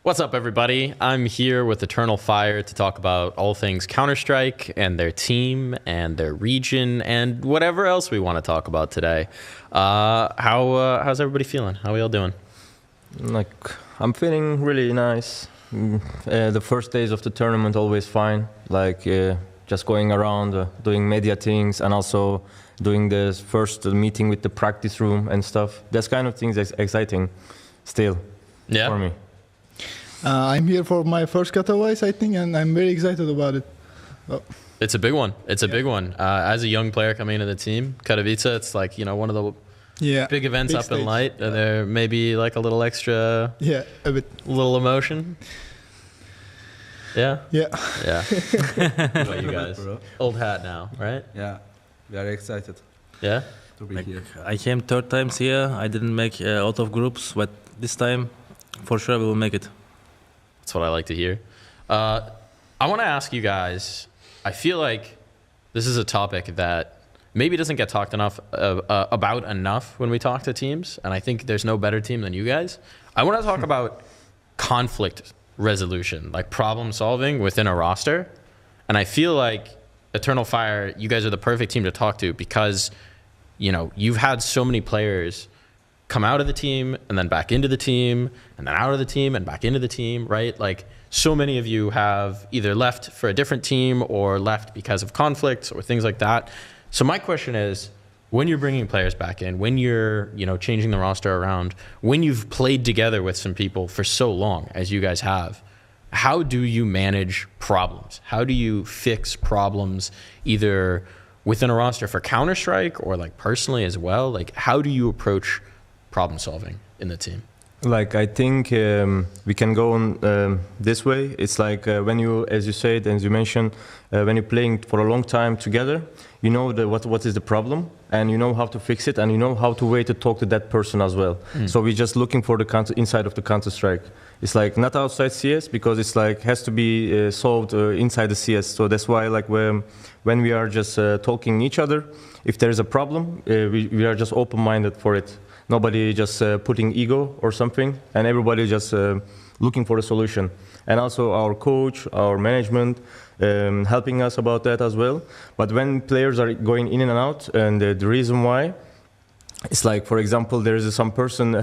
What's up, everybody? I'm here with Eternal Fire to talk about all things Counter-Strike and their team and their region and whatever else we want to talk about today. How's everybody feeling? How are we all doing? Like, I'm feeling really nice. The first days of the tournament always fine. Like just going around, doing media things, and also doing the first meeting with the practice room and stuff. That's kind of things that's exciting still for me. I'm here for my first Katowice, I think, and I'm very excited about it. Oh. It's a big one. It's a big one. As a young player coming into the team, Katowice, it's like, you know, one of the big events up in Light. There may be like a little extra, a bit, little emotion. Yeah? Yeah. What about you guys? Old hat now, right? Yeah, very excited. Yeah? To be here. I came 3rd times here. I didn't make a lot of groups, but this time, for sure, we will make it. That's what I like to hear. I want to ask you guys, I feel like this is a topic that maybe doesn't get talked about enough when we talk to teams, and I think there's no better team than you guys. I want to talk about conflict resolution, like problem solving within a roster. And I feel like Eternal Fire, you guys are the perfect team to talk to because, you know, you've had so many players come out of the team and then back into the team and then out of the team and back into the team, right? Like so many of you have either left for a different team or left because of conflicts or things like that. So my question is, when you're bringing players back in, when you're, you know, changing the roster around, when you've played together with some people for so long as you guys have, how do you manage problems? How do you fix problems either within a roster for Counter-Strike or like personally as well? Like how do you approach problem solving in the team? Like, I think we can go on this way. It's like when you, as you said, as you mentioned, when you're playing for a long time together, you know what is the problem, and you know how to fix it, and you know how to wait to talk to that person as well. So we're just looking for the inside of the Counter-Strike. It's like not outside CS, because it's like has to be solved inside the CS. So that's why, like, when we are just talking each other, if there is a problem, we are just open-minded for it. Nobody just putting ego or something, and everybody just looking for a solution. And also our coach, our management, helping us about that as well. But when players are going in and out, and the reason why, it's like, for example, there is some person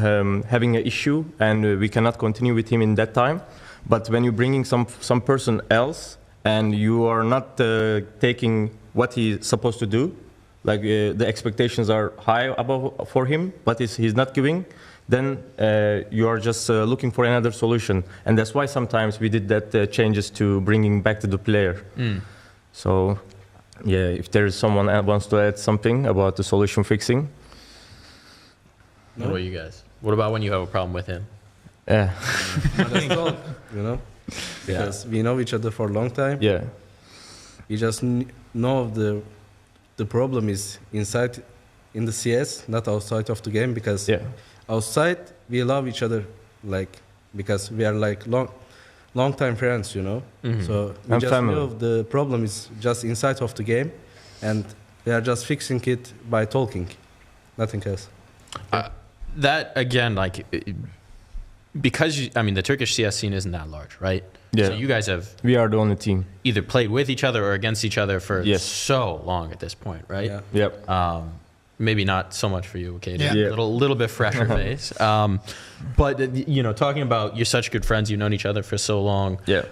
having an issue, and we cannot continue with him in that time. But when you're bringing some person else, and you are not taking what he's supposed to do, like the expectations are high above for him, but he's not giving, then you are just looking for another solution. And that's why sometimes we did that changes to bringing back to the player. So yeah, if there is someone that wants to add something about the solution fixing. What about you guys? What about when you have a problem with him? Yeah. That's all, you know, because we know each other for a long time. Yeah. We just know the problem is inside in the CS, not outside of the game, because outside we love each other, like, because we are like long time friends, you know. So we just know the problem is just inside of the game, and we are just fixing it by talking, nothing else. That again, like, because I mean the Turkish CS scene isn't that large, right? Yeah. So you guys have We are the only team. either played with each other or against each other for so long at this point, right? Yeah. Yep. Maybe not so much for you, Katie. Yeah. Little bit fresher face. But you know, talking about you're such good friends, you've known each other for so long. Yeah.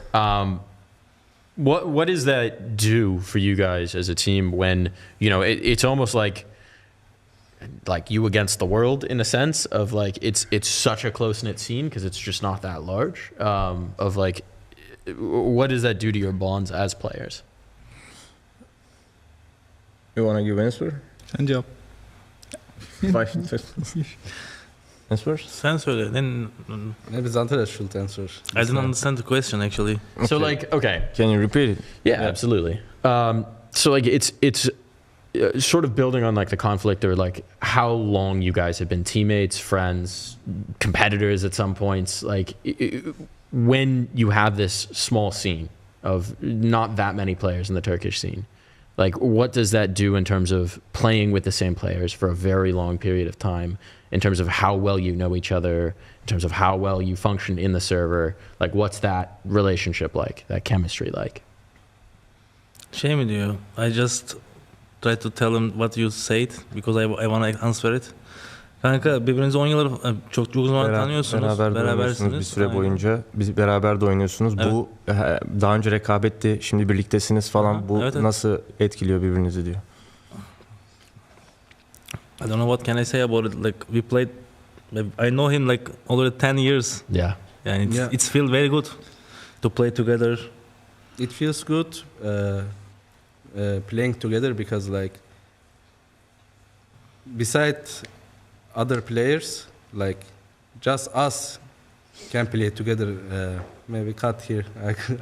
What does that do for you guys as a team when, you know, it's almost like you against the world in a sense of like it's such a close-knit scene because it's just not that large, of like, what does that do to your bonds as players? You want to give answer? Sen cevap. Answers? Sensor, then Maybe Zantares should answer. I didn't understand the question actually. So like, okay. Can you repeat it? Yeah, absolutely. So like it's sort of building on like the conflict or like how long you guys have been teammates, friends, competitors at some points, like when you have this small scene of not that many players in the Turkish scene, Like, what does that do in terms of playing with the same players for a very long period of time, in terms of how well you know each other, in terms of how well you function in the server? Like, what's that relationship like, that chemistry like? Shame with you. I just try to tell him what you said because I want to answer it. Kanka birbirinizi 10 yıldır çok uzun zaman tanıyorsunuz. Beraber oynuyorsunuz bir süre boyunca. Biz beraber de oynuyorsunuz. Evet. Bu daha önce rekabetti, şimdi birliktesiniz falan. Bu evet. Nasıl etkiliyor birbirinizi diyor. I don't know what can I say about it. Like we played, I know him like already 10 years. Yeah. And it's feel very good to play together. It feels good playing together because like besides other players, like just us can play together. Maybe cut here.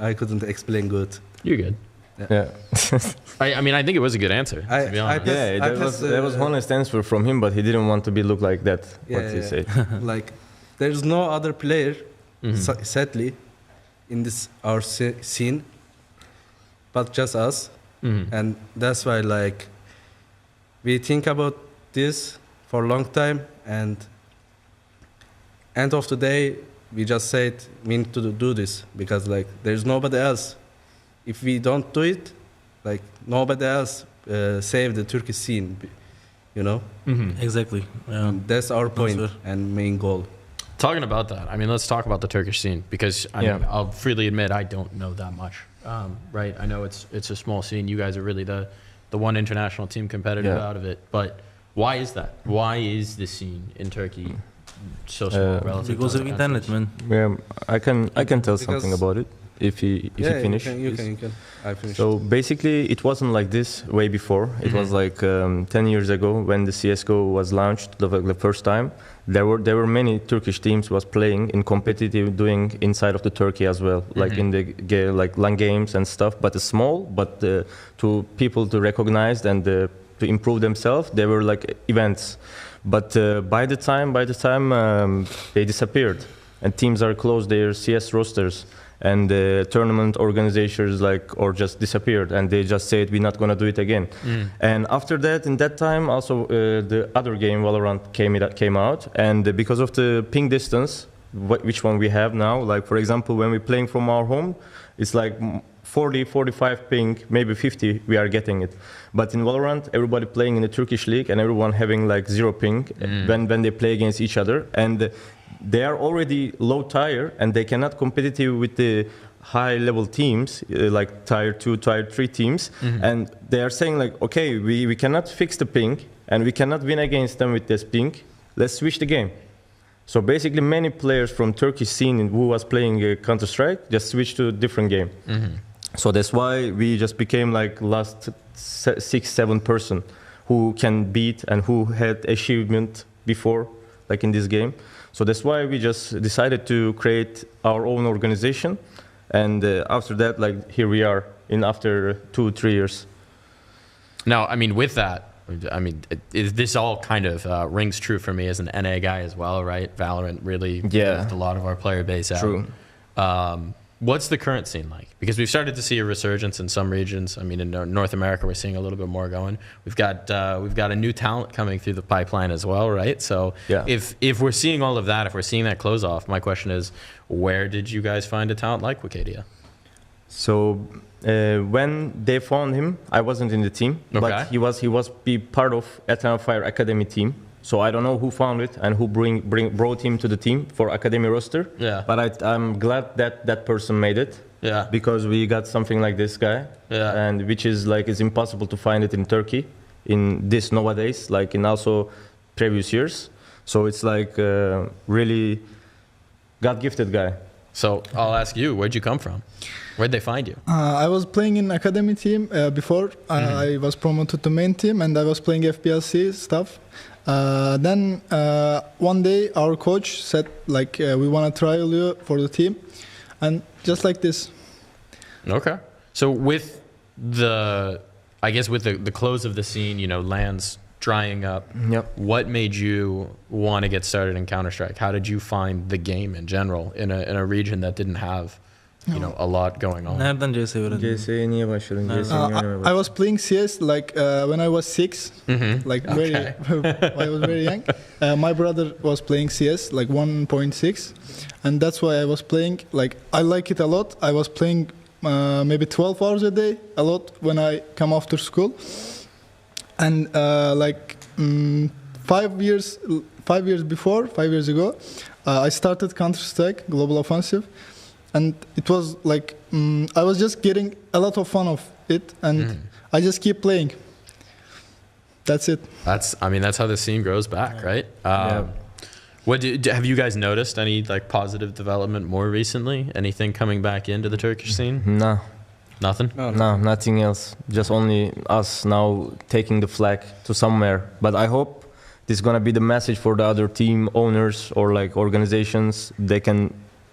I couldn't explain good. You're good. Yeah. I mean, I think it was a good answer. To be honest. That was honest answer from him, but he didn't want to be look like that. What he said. Like, there's no other player, sadly, in this our scene, but just us, and that's why like we think about this for a long time, and end of the day we just said we need to do this because like there's nobody else. If we don't do it, like nobody else save the Turkish scene, you know. Exactly. That's our point and main goal. Talking about that, I mean, let's talk about the Turkish scene because I mean, I'll freely admit I don't know that much. Right? I know it's a small scene. You guys are really the one international team competitive out of it, but why is that? Why is the scene in Turkey so small relative because of internet, man? Yeah, I can tell something about it if you finish. You can. I finish. So basically, it wasn't like this way before. It was like 10 years ago when the CS:GO was launched the first time. There were many Turkish teams was playing in competitive doing inside of the Turkey as well, like in the like LAN games and stuff. But small, but to people to recognize and to improve themselves, they were like events. But by the time they disappeared, and teams are closed their CS rosters, and the tournament organizers or just disappeared, and they just said we're not gonna do it again. And after that, in that time, also the other game Valorant came out, and because of the ping distance, which one we have now, like for example, when we're playing from our home, it's like 40, 45 ping, maybe 50, we are getting it. But in Valorant, everybody playing in the Turkish league and everyone having like 0 ping when they play against each other. And they are already low tier and they cannot competitive with the high level teams, like tier 2, tier 3 teams. And they are saying like, okay, we cannot fix the ping and we cannot win against them with this ping. Let's switch the game. So basically many players from Turkish scene who was playing Counter-Strike just switched to a different game. So that's why we just became like last 6-7 person who can beat and who had achievement before, like in this game. So that's why we just decided to create our own organization. And after that, like here we are after 2-3 years. Now, I mean, with that, I mean, this all kind of rings true for me as an NA guy as well, right? Valorant really left a lot of our player base out. True. What's the current scene like? Because we've started to see a resurgence in some regions. I mean, in North America, we're seeing a little bit more going. We've got a new talent coming through the pipeline as well, right? So if we're seeing all of that, if we're seeing that close off, my question is, where did you guys find a talent like Wikidia? So when they found him, I wasn't in the team, but he was part of Eternal Fire Academy team. So I don't know who found it and who brought him to the team for Academy roster. Yeah. But I'm glad that person made it. Yeah. Because we got something like this guy. Yeah. And which is like it's impossible to find it in Turkey in this nowadays, like in also previous years. So it's like really God-gifted guy. So I'll ask you, where'd you come from? Where'd they find you? I was playing in academy team before. I was promoted to main team and I was playing FPLC stuff. Then one day our coach said like we want to trial you for the team, and just like this. Okay. So with the close of the scene, you know, lands drying up. Yep. What made you want to get started in Counter-Strike? How did you find the game in general in a region that didn't have you know, a lot going on. Nereden CS öğrendin? CS'ye niye başladın? CS'ye niye oynamaya I was playing CS like when I was 6, like very, I was very young. My brother was playing CS like 1.6, and that's why I was playing. Like I like it a lot. I was playing maybe 12 hours a day, a lot when I come after school, and like 5 years ago, I started Counter-Strike Global Offensive. And it was like, I was just getting a lot of fun of it, and I just keep playing. That's it. I mean, that's how the scene grows back, right? Have you guys noticed any like positive development more recently? Anything coming back into the Turkish scene? No. Nothing? No, nothing else. Just only us now taking the flag to somewhere. But I hope this is gonna be the message for the other team owners or like organizations. They can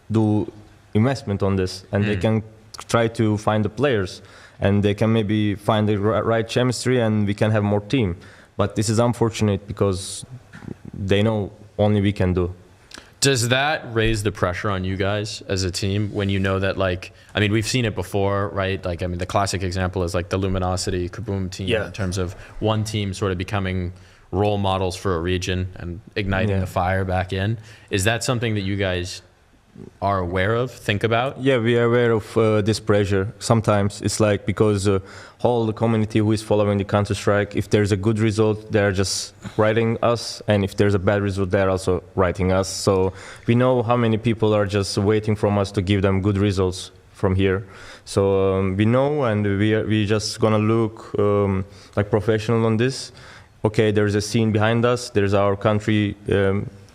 do investment on this, and they can try to find the players, and they can maybe find the right chemistry, and we can have more team. But this is unfortunate because they know only we can do. Does that raise the pressure on you guys as a team when you know that, like, I mean, we've seen it before, right? Like, I mean, the classic example is like the Luminosity Kaboom team in terms of one team sort of becoming role models for a region and igniting the fire back in. Is that something that you guys are aware of, think about? Yeah, we are aware of this pressure. Sometimes it's like because all the community who is following the Counter-Strike, if there's a good result, they're just writing us, and if there's a bad result, they're also writing us. So we know how many people are just waiting from us to give them good results from here. So we know, and we just gonna look like professional on this. Okay, there's a scene behind us. There's our country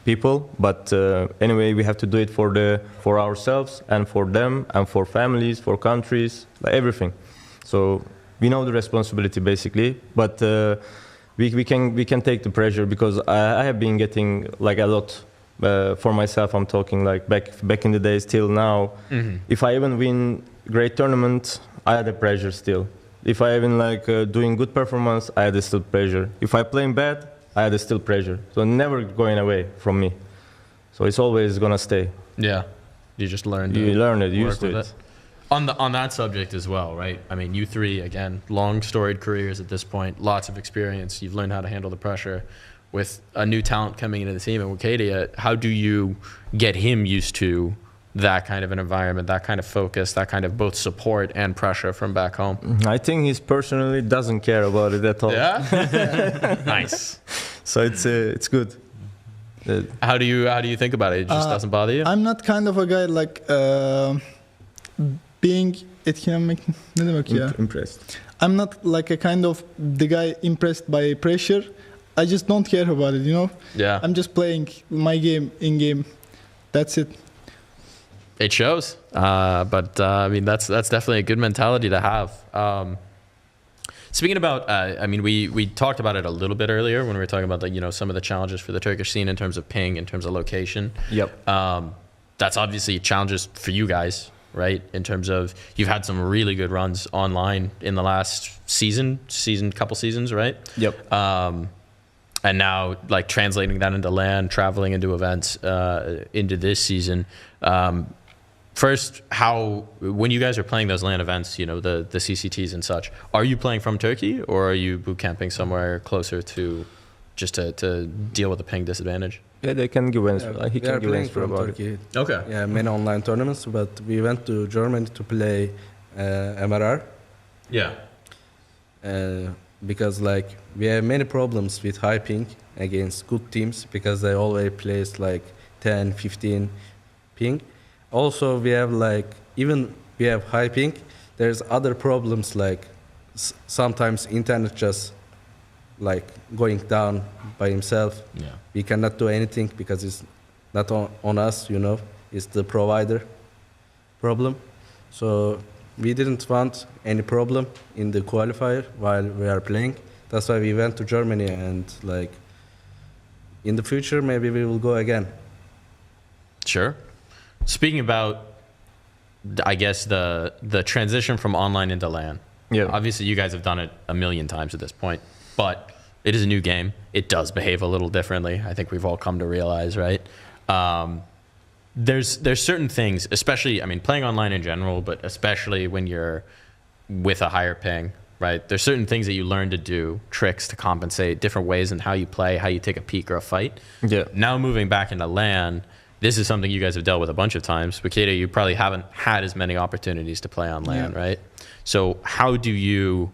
people, but anyway, we have to do it for ourselves and for them and for families, for countries, like everything. So we know the responsibility basically, but we can take the pressure because I have been getting like a lot for myself. I'm talking like back in the days till now. If I even win great tournament, I had the pressure still. If I even like doing good performance, I had still pressure. If I playing bad, I had still pressure. So never going away from me. So it's always gonna stay. Yeah, you just learn. You learn it, used to it. On that subject as well, right? I mean, you three, again, long storied careers at this point, lots of experience. You've learned how to handle the pressure. With a new talent coming into the team, and with Katia, how do you get him used to that kind of an environment, that kind of focus, that kind of both support and pressure from back home? I think he personally doesn't care about it at all. Yeah? Nice. So it's good. How do you think about it? It just doesn't bother you? I'm not kind of a guy like being etkilenmek ne demek ya? Impressed. I'm not like a kind of the guy impressed by pressure. I just don't care about it, you know? Yeah. I'm just playing my game in game. That's it. It shows, but I mean that's definitely a good mentality to have. Speaking about, I mean we talked about it a little bit earlier when we were talking about some of the challenges for the Turkish scene in terms of ping, in terms of location. Yep. That's obviously challenges for you guys, right? In terms of you've had some really good runs online in the last couple seasons, right? Yep. And now like translating that into LAN, traveling into events into this season. First, when you guys are playing those LAN events, the CCTs and such, are you playing from Turkey or are you boot camping somewhere closer to just to deal with the ping disadvantage? Yeah, they can give answer. He can give answer about Turkey. it. Okay. Yeah, many online tournaments, but we went to Germany to play MRR. Yeah. Because like we have many problems with high ping against good teams because they always place like 10, 15 ping. Also, we have we have high ping. There's other problems like sometimes internet just like going down by himself. Yeah. We cannot do anything because it's not on us, It's the provider problem. So we didn't want any problem in the qualifier while we are playing. That's why we went to Germany, and like in the future maybe we will go again. Sure. Speaking about, I guess, the transition from online into LAN. Yeah. Obviously, you guys have done it a million times at this point, but it is a new game. It does behave a little differently. I think we've all come to realize, right? there's certain things, especially, I mean, playing online in general, but especially when you're with a higher ping, right? There's certain things that you learn to do, tricks to compensate, different ways in how you play, how you take a peek or a fight. Yeah. Now moving back into LAN, this is something you guys have dealt with a bunch of times. Vikeda, you probably haven't had as many opportunities to play on LAN, right? So how do you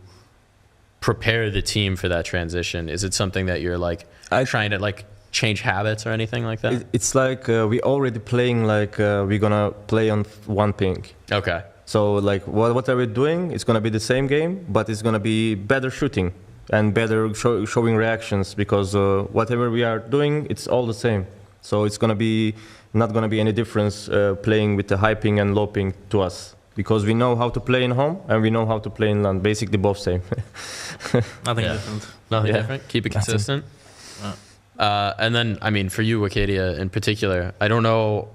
prepare the team for that transition? Is it something that you're like trying to like change habits or anything like that? It's like we already playing like we're gonna play on one ping. Okay. So like what are we doing? It's gonna be the same game, but it's gonna be better shooting and better showing reactions, because whatever we are doing, it's all the same. So it's gonna be not gonna be any difference playing with the high ping and low ping to us, because we know how to play in home and we know how to play in LAN. Basically both same. Nothing different. Nothing different. Keep it consistent. And then, I mean, for you, Wakadia, in particular, I don't know,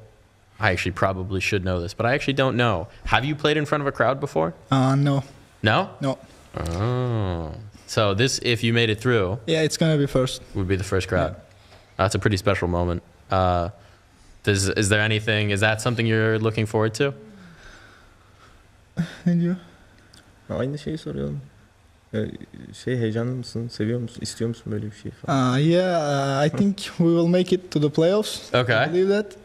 I actually probably should know this, but I actually don't know. Have you played in front of a crowd before? No. No? No. Oh. So this, if you made it through... Yeah, it's going to be first. Would be the first crowd. Yeah. That's a pretty special moment. Is there anything, is that something you're looking forward to? And you? Aynı şeyi soruyorum. Heyecanlı mısın? Seviyor musun? İstiyor musun böyle bir şey falan? Yeah, I think we will make it to the playoffs. Okay. I believe that.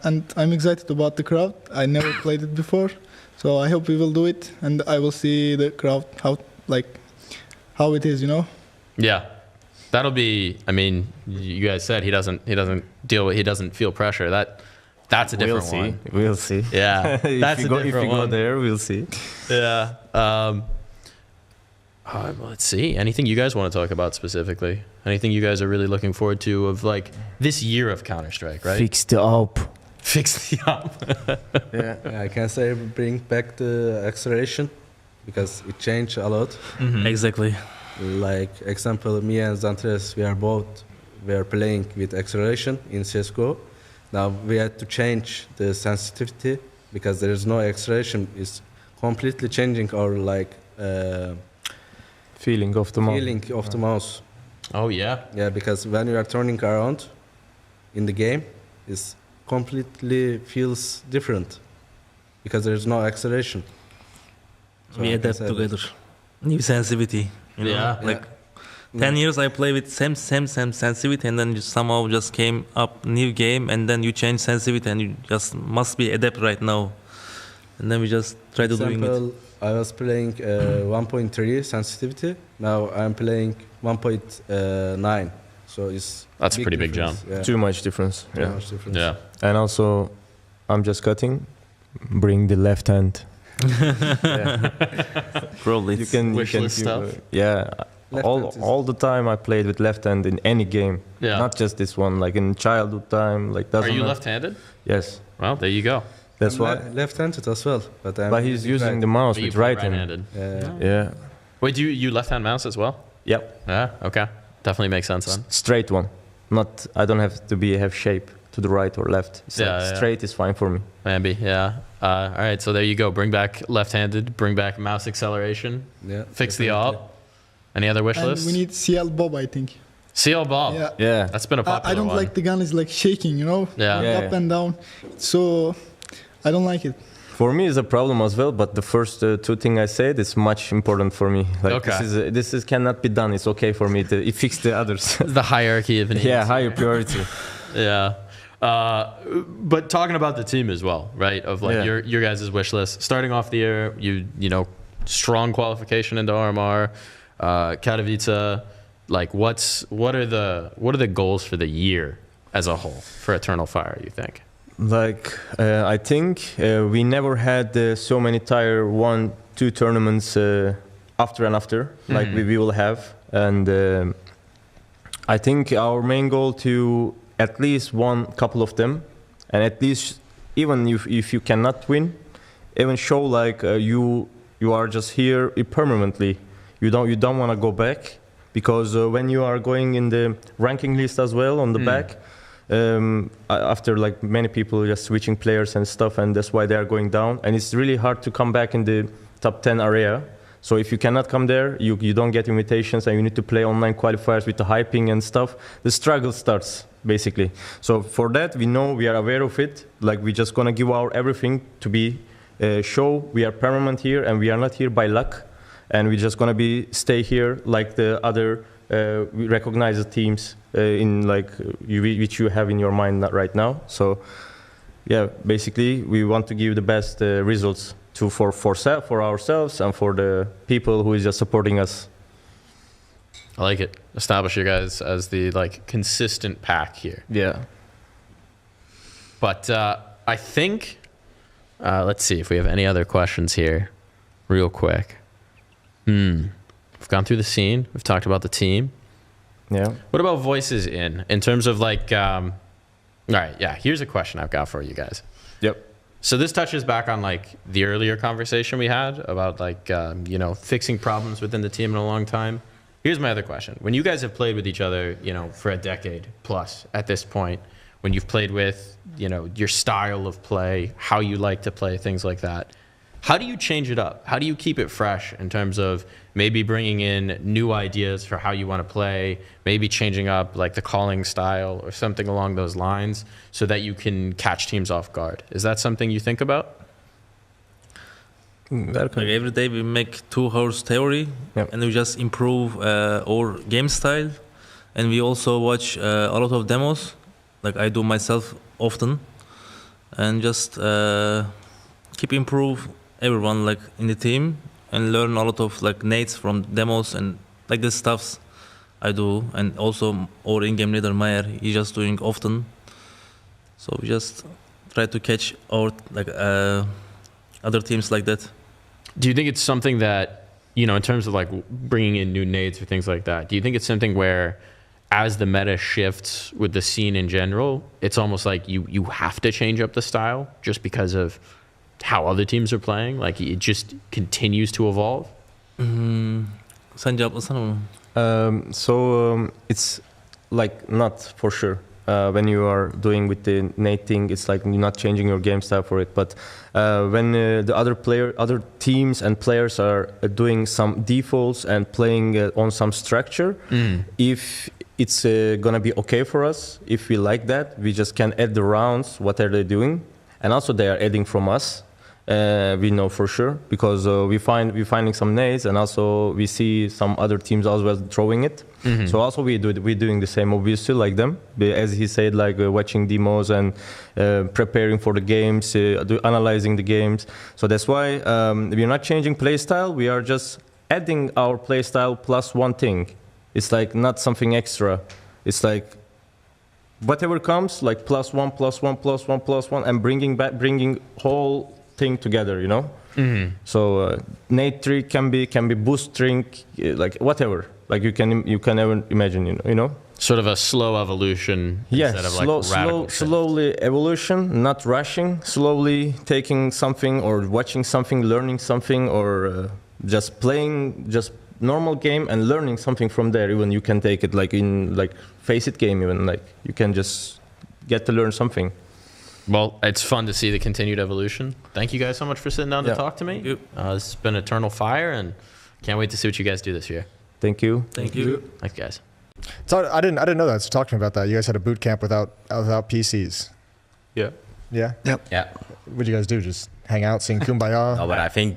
And I'm excited about the crowd. I never played it before. So I hope we will do it. And I will see the crowd, how it is, you know? Yeah. That'll be, I mean, you guys said he doesn't feel pressure. That's a different one. We'll see. Yeah. That's if you go there, we'll see. Yeah. Let's see. Anything you guys want to talk about specifically? Anything you guys are really looking forward to of like this year of Counter-Strike, right? Fix the up. Fix the up. Yeah, I can say bring back the acceleration, because it changed a lot. Mm-hmm. Exactly. Like example, me and Zantres, we are playing with acceleration in CS:GO. Now we had to change the sensitivity, because there is no acceleration. It's completely changing our feeling of the mouse. Feeling of the mouse. Oh yeah. Yeah, because when you are turning around in the game, it completely feels different, because there is no acceleration. So we adapt together. New sensitivity. You know? Yeah. Like 10 years I play with same sensitivity, and then you somehow just came up new game, and then you change sensitivity, and you just must be adapt right now. And then we just try to doing it. I was playing 1.3 sensitivity. Now I'm playing 1.9. So that's a pretty big jump. Yeah. Too much difference. Too much difference. Yeah. And also, I'm just cutting. Bring the left hand. Probably you can stuff. All the time I played with left hand in any game. Yeah. Not just this one. Like in childhood time. Like Are you left-handed? Yes. Well, there you go. That's why. Left-handed as well, but he's using the mouse with right hand. Right-handed. Yeah. Wait, do you left-hand mouse as well? Yep. Yeah. Okay. Definitely makes sense then. Straight one. Not. I don't have to have shape to the right or left. Straight is fine for me. Maybe. Yeah. All right. So there you go. Bring back left-handed. Bring back mouse acceleration. Yeah. Fix the op. Any other wish lists? We need CL Bob, I think. CL Bob. Yeah. That's been a popular I don't one. like the gun is like shaking, you know? Yeah. Up and down. So I don't like it. For me, it's a problem as well. But the first two things I said is much important for me. Like okay. This cannot be done. It's okay for me. It fix the others. The hierarchy of needs. Yeah, higher priority. Yeah. But talking about the team as well, right? Of like your guys' wish list. Starting off the year, you know, strong qualification into RMR, Katowice. Like, what are the goals for the year as a whole for Eternal Fire? You think? Like, I think we never had so many tier 1, 2 tournaments after and after, like we will have, and I think our main goal to at least won couple of them, and at least even if you cannot win, even show like you are just here permanently. You don't want to go back, because when you are going in the ranking list as well on the back, after like many people just switching players and stuff, and that's why they are going down, and it's really hard to come back in the top 10 area. So if you cannot come there, you don't get invitations, and you need to play online qualifiers with the hyping and stuff. The struggle starts, basically. So for that, we know, we are aware of it. Like, we're just gonna give our everything to be show we are permanent here, and we are not here by luck, and we're just gonna stay here like the other recognized teams in like which you have in your mind right now. So yeah, basically we want to give the best results for ourselves and for the people who is just supporting us. I like it. Establish you guys as the like consistent pack here. Yeah. But I think let's see if we have any other questions here real quick. We've gone through the scene. We've talked about the team. Yeah. What about voices in terms of like, all right, yeah, here's a question I've got for you guys. Yep. So this touches back on like the earlier conversation we had about like, you know, fixing problems within the team in a long time. Here's my other question. When you guys have played with each other, you know, for a decade plus at this point, when you've played with, you know, your style of play, how you like to play, things like that, how do you change it up? How do you keep it fresh in terms of maybe bringing in new ideas for how you want to play, maybe changing up like the calling style or something along those lines so that you can catch teams off guard? Is that something you think about? Like every day we make 2 hours theory, Yep. and we just improve our game style, and we also watch a lot of demos, like I do myself often, and just keep improve everyone like in the team, and learn a lot of like nades from demos and like the stuffs I do, and also our in-game leader Maj3r, he's just doing often, so we just try to catch our like other teams like that. Do you think it's something that, you know, in terms of like bringing in new nades or things like that, do you think it's something where as the meta shifts with the scene in general, it's almost like you have to change up the style just because of how other teams are playing? Like it just continues to evolve? Sen cevaplasana bunu. It's like not for sure. When you are doing with the nade thing, it's like you're not changing your game style for it. But when the other teams and players are doing some defaults and playing on some structure, if it's gonna be okay for us, if we like that, we just can add the rounds. What are they doing? And also they are adding from us. We know for sure because we're finding some nades, and also we see some other teams as well throwing it. So also we're doing the same. Obviously, like them, as he said, like watching demos and preparing for the games, analyzing the games. So that's why we're not changing playstyle. We are just adding our playstyle plus one thing. It's like not something extra. It's like whatever comes, like plus one, and bringing whole thing together, you know. So nade trick can be boost trick, like whatever, like you can ever imagine, you know. Sort of a slow evolution instead of like radical shift. Slowly evolution, not rushing, slowly taking something or watching something, learning something, or just playing just normal game and learning something from there. Even you can take it like in like FaZe game, even like you can just get to learn something. Well, it's fun to see the continued evolution. Thank you guys so much for sitting down to talk to me. This has been eternal fire, and can't wait to see what you guys do this year. Thank you. Thank you. Thanks, guys. So I didn't know that. So talk to me about that. You guys had a boot camp without PCs. Yeah. Yeah. Yep. Yeah. What did you guys do? Just hang out, sing Kumbaya? No, but I think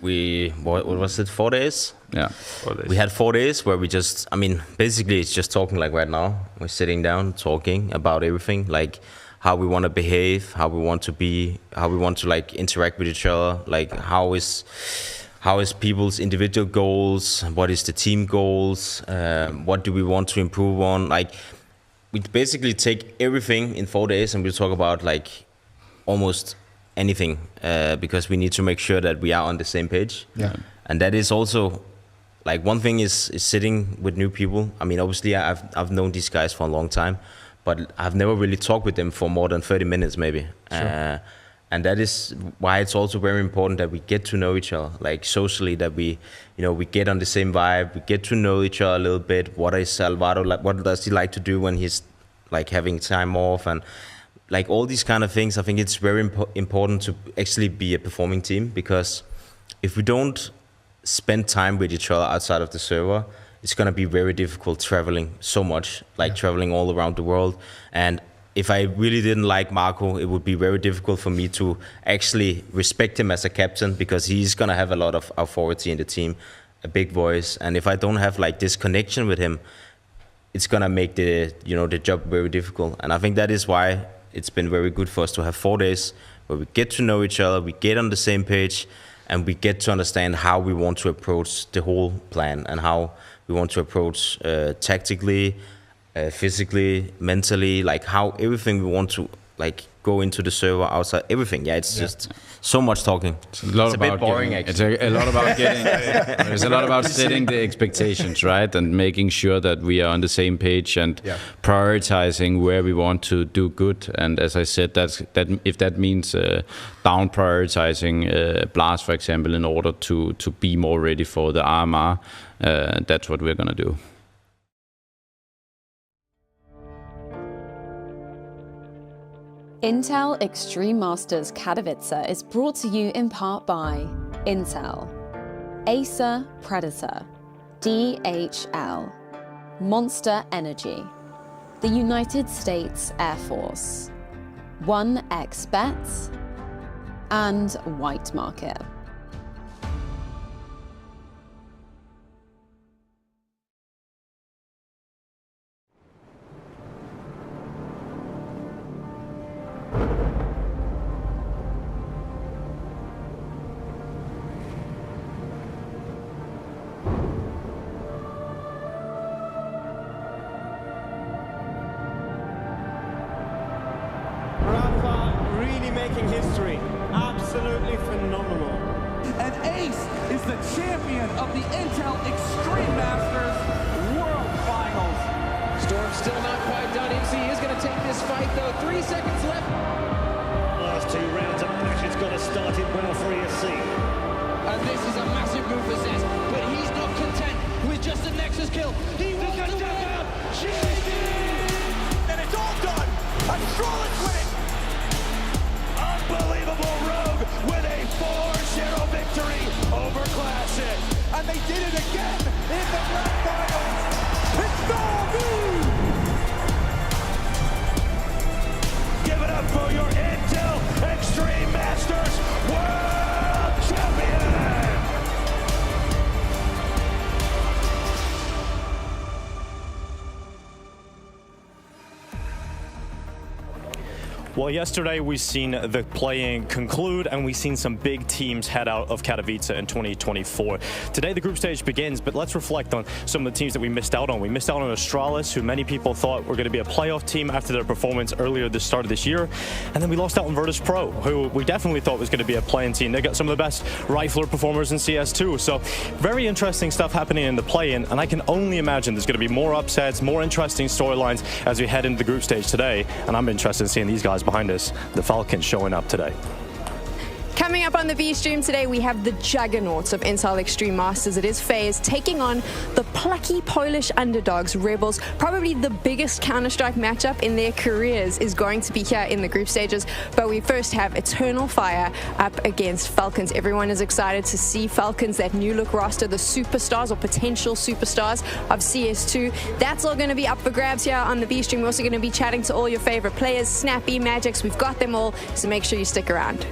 what was it, 4 days? Yeah. 4 days. We had 4 days where we just, I mean, basically it's just talking like right now. We're sitting down talking about everything, like how we want to behave, how we want to be, how we want to like interact with each other, like how is people's individual goals, what is the team goals, what do we want to improve on. Like we basically take everything in 4 days and we talk about like almost anything because we need to make sure that we are on the same page. Yeah. And that is also like one thing is sitting with new people. I mean, obviously I've known these guys for a long time, but I've never really talked with them for more than 30 minutes maybe. Sure. And that is why it's also very important that we get to know each other, like socially, that we get on the same vibe, we get to know each other a little bit. What is Alvaro like? What does he like to do when he's like having time off? And like all these kind of things, I think it's very important to actually be a performing team, because if we don't spend time with each other outside of the server, it's going to be very difficult traveling so much, like traveling all around the world. And if I really didn't like Marco, it would be very difficult for me to actually respect him as a captain, because he's going to have a lot of authority in the team, a big voice. And if I don't have like this connection with him, it's going to make the job very difficult. And I think that is why it's been very good for us to have 4 days where we get to know each other, we get on the same page, and we get to understand how we want to approach the whole plan and how we want to approach tactically, physically, mentally, like how everything we want to like go into the server, outside, everything. Yeah, it's just so much talking. It's a bit boring, actually. It's a lot about getting. There's a lot about setting the expectations, right, and making sure that we are on the same page and prioritizing where we want to do good. And as I said, if that means down prioritizing Blast, for example, in order to be more ready for the RMR, that's what we're gonna do. Intel Extreme Masters Katowice is brought to you in part by Intel, Acer Predator, DHL, Monster Energy, the United States Air Force, 1xBet, and White Market. Making history, absolutely phenomenal. And Ace is the champion of the Intel Extreme Masters World Finals. Storm's still not quite done. MC is going to take this fight though. 3 seconds left. Last 2 rounds of Passion's got to start it well for ESC. And this is a massive move for Zez, but he's not content with just a Nexus kill. He wants to win. GG! And it's all done. Astralis with it. Unbelievable Rogue with a 4-0 victory over Classic. And they did it again in the grand finals. It's Give it up for your Intel Extreme Masters World Champion! Well, yesterday we've seen the playing conclude and we've seen some big teams head out of Katowice in 2024. Today the group stage begins, but let's reflect on some of the teams that we missed out on. We missed out on Astralis, who many people thought were going to be a playoff team after their performance earlier at the start of this year. And then we lost out on Virtus.pro, who we definitely thought was going to be a play-in team. They got some of the best rifler performers in CS2. So very interesting stuff happening in the play-in, and I can only imagine there's going to be more upsets, more interesting storylines as we head into the group stage today. And I'm interested in seeing these guys behind us, the Falcons, showing up today. Coming up on the V stream today, we have the juggernauts of Intel Extreme Masters. It is FaZe taking on the plucky Polish underdogs, Rebels. Probably the biggest Counter-Strike matchup in their careers is going to be here in the group stages. But we first have Eternal Fire up against Falcons. Everyone is excited to see Falcons, that new look roster, the superstars or potential superstars of CS2. That's all going to be up for grabs here on the V stream. We're also going to be chatting to all your favorite players, Snappy, Magics. We've got them all, so make sure you stick around.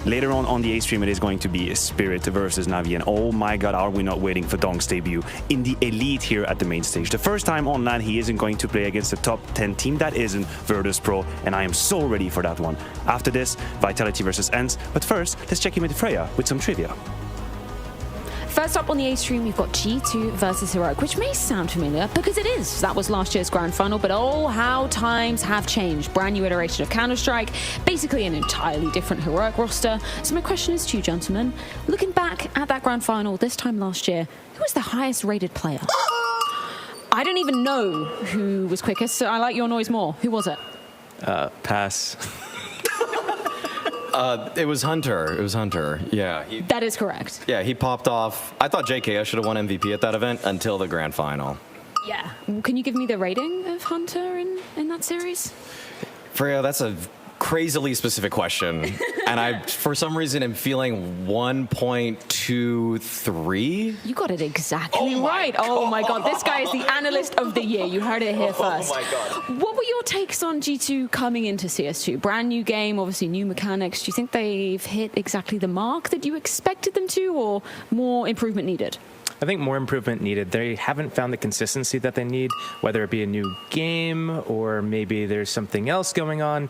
Later on the A-stream, it is going to be Spirit versus Navi, and oh my god, are we not waiting for Dong's debut in the Elite here at the main stage. The first time on LAN, he isn't going to play against the top 10 team that isn't Virtus.pro, and I am so ready for that one. After this, Vitality versus Ents, but first, let's check in with Freya with some trivia. First up on the A stream, we've got G2 versus Heroic, which may sound familiar because it is. That was last year's grand final, but oh, how times have changed. Brand new iteration of Counter-Strike, basically an entirely different Heroic roster. So my question is to you, gentlemen, looking back at that grand final this time last year, who was the highest rated player? I don't even know who was quickest, so I like your noise more. Who was it? Pass. It was Hunter. It was Hunter. Yeah. That is correct. Yeah, he popped off. I thought JKS should have won MVP at that event until the grand final. Yeah. Can you give me the rating of Hunter in that series? Freya, that's a crazily specific question, and I, for some reason, am feeling 1.23. You got it exactly right. Oh my God, this guy is the analyst of the year. You heard it here first. Oh my God. What were your takes on G2 coming into CS2? Brand new game, obviously new mechanics. Do you think they've hit exactly the mark that you expected them to, or more improvement needed? I think more improvement needed. They haven't found the consistency that they need, whether it be a new game or maybe there's something else going on.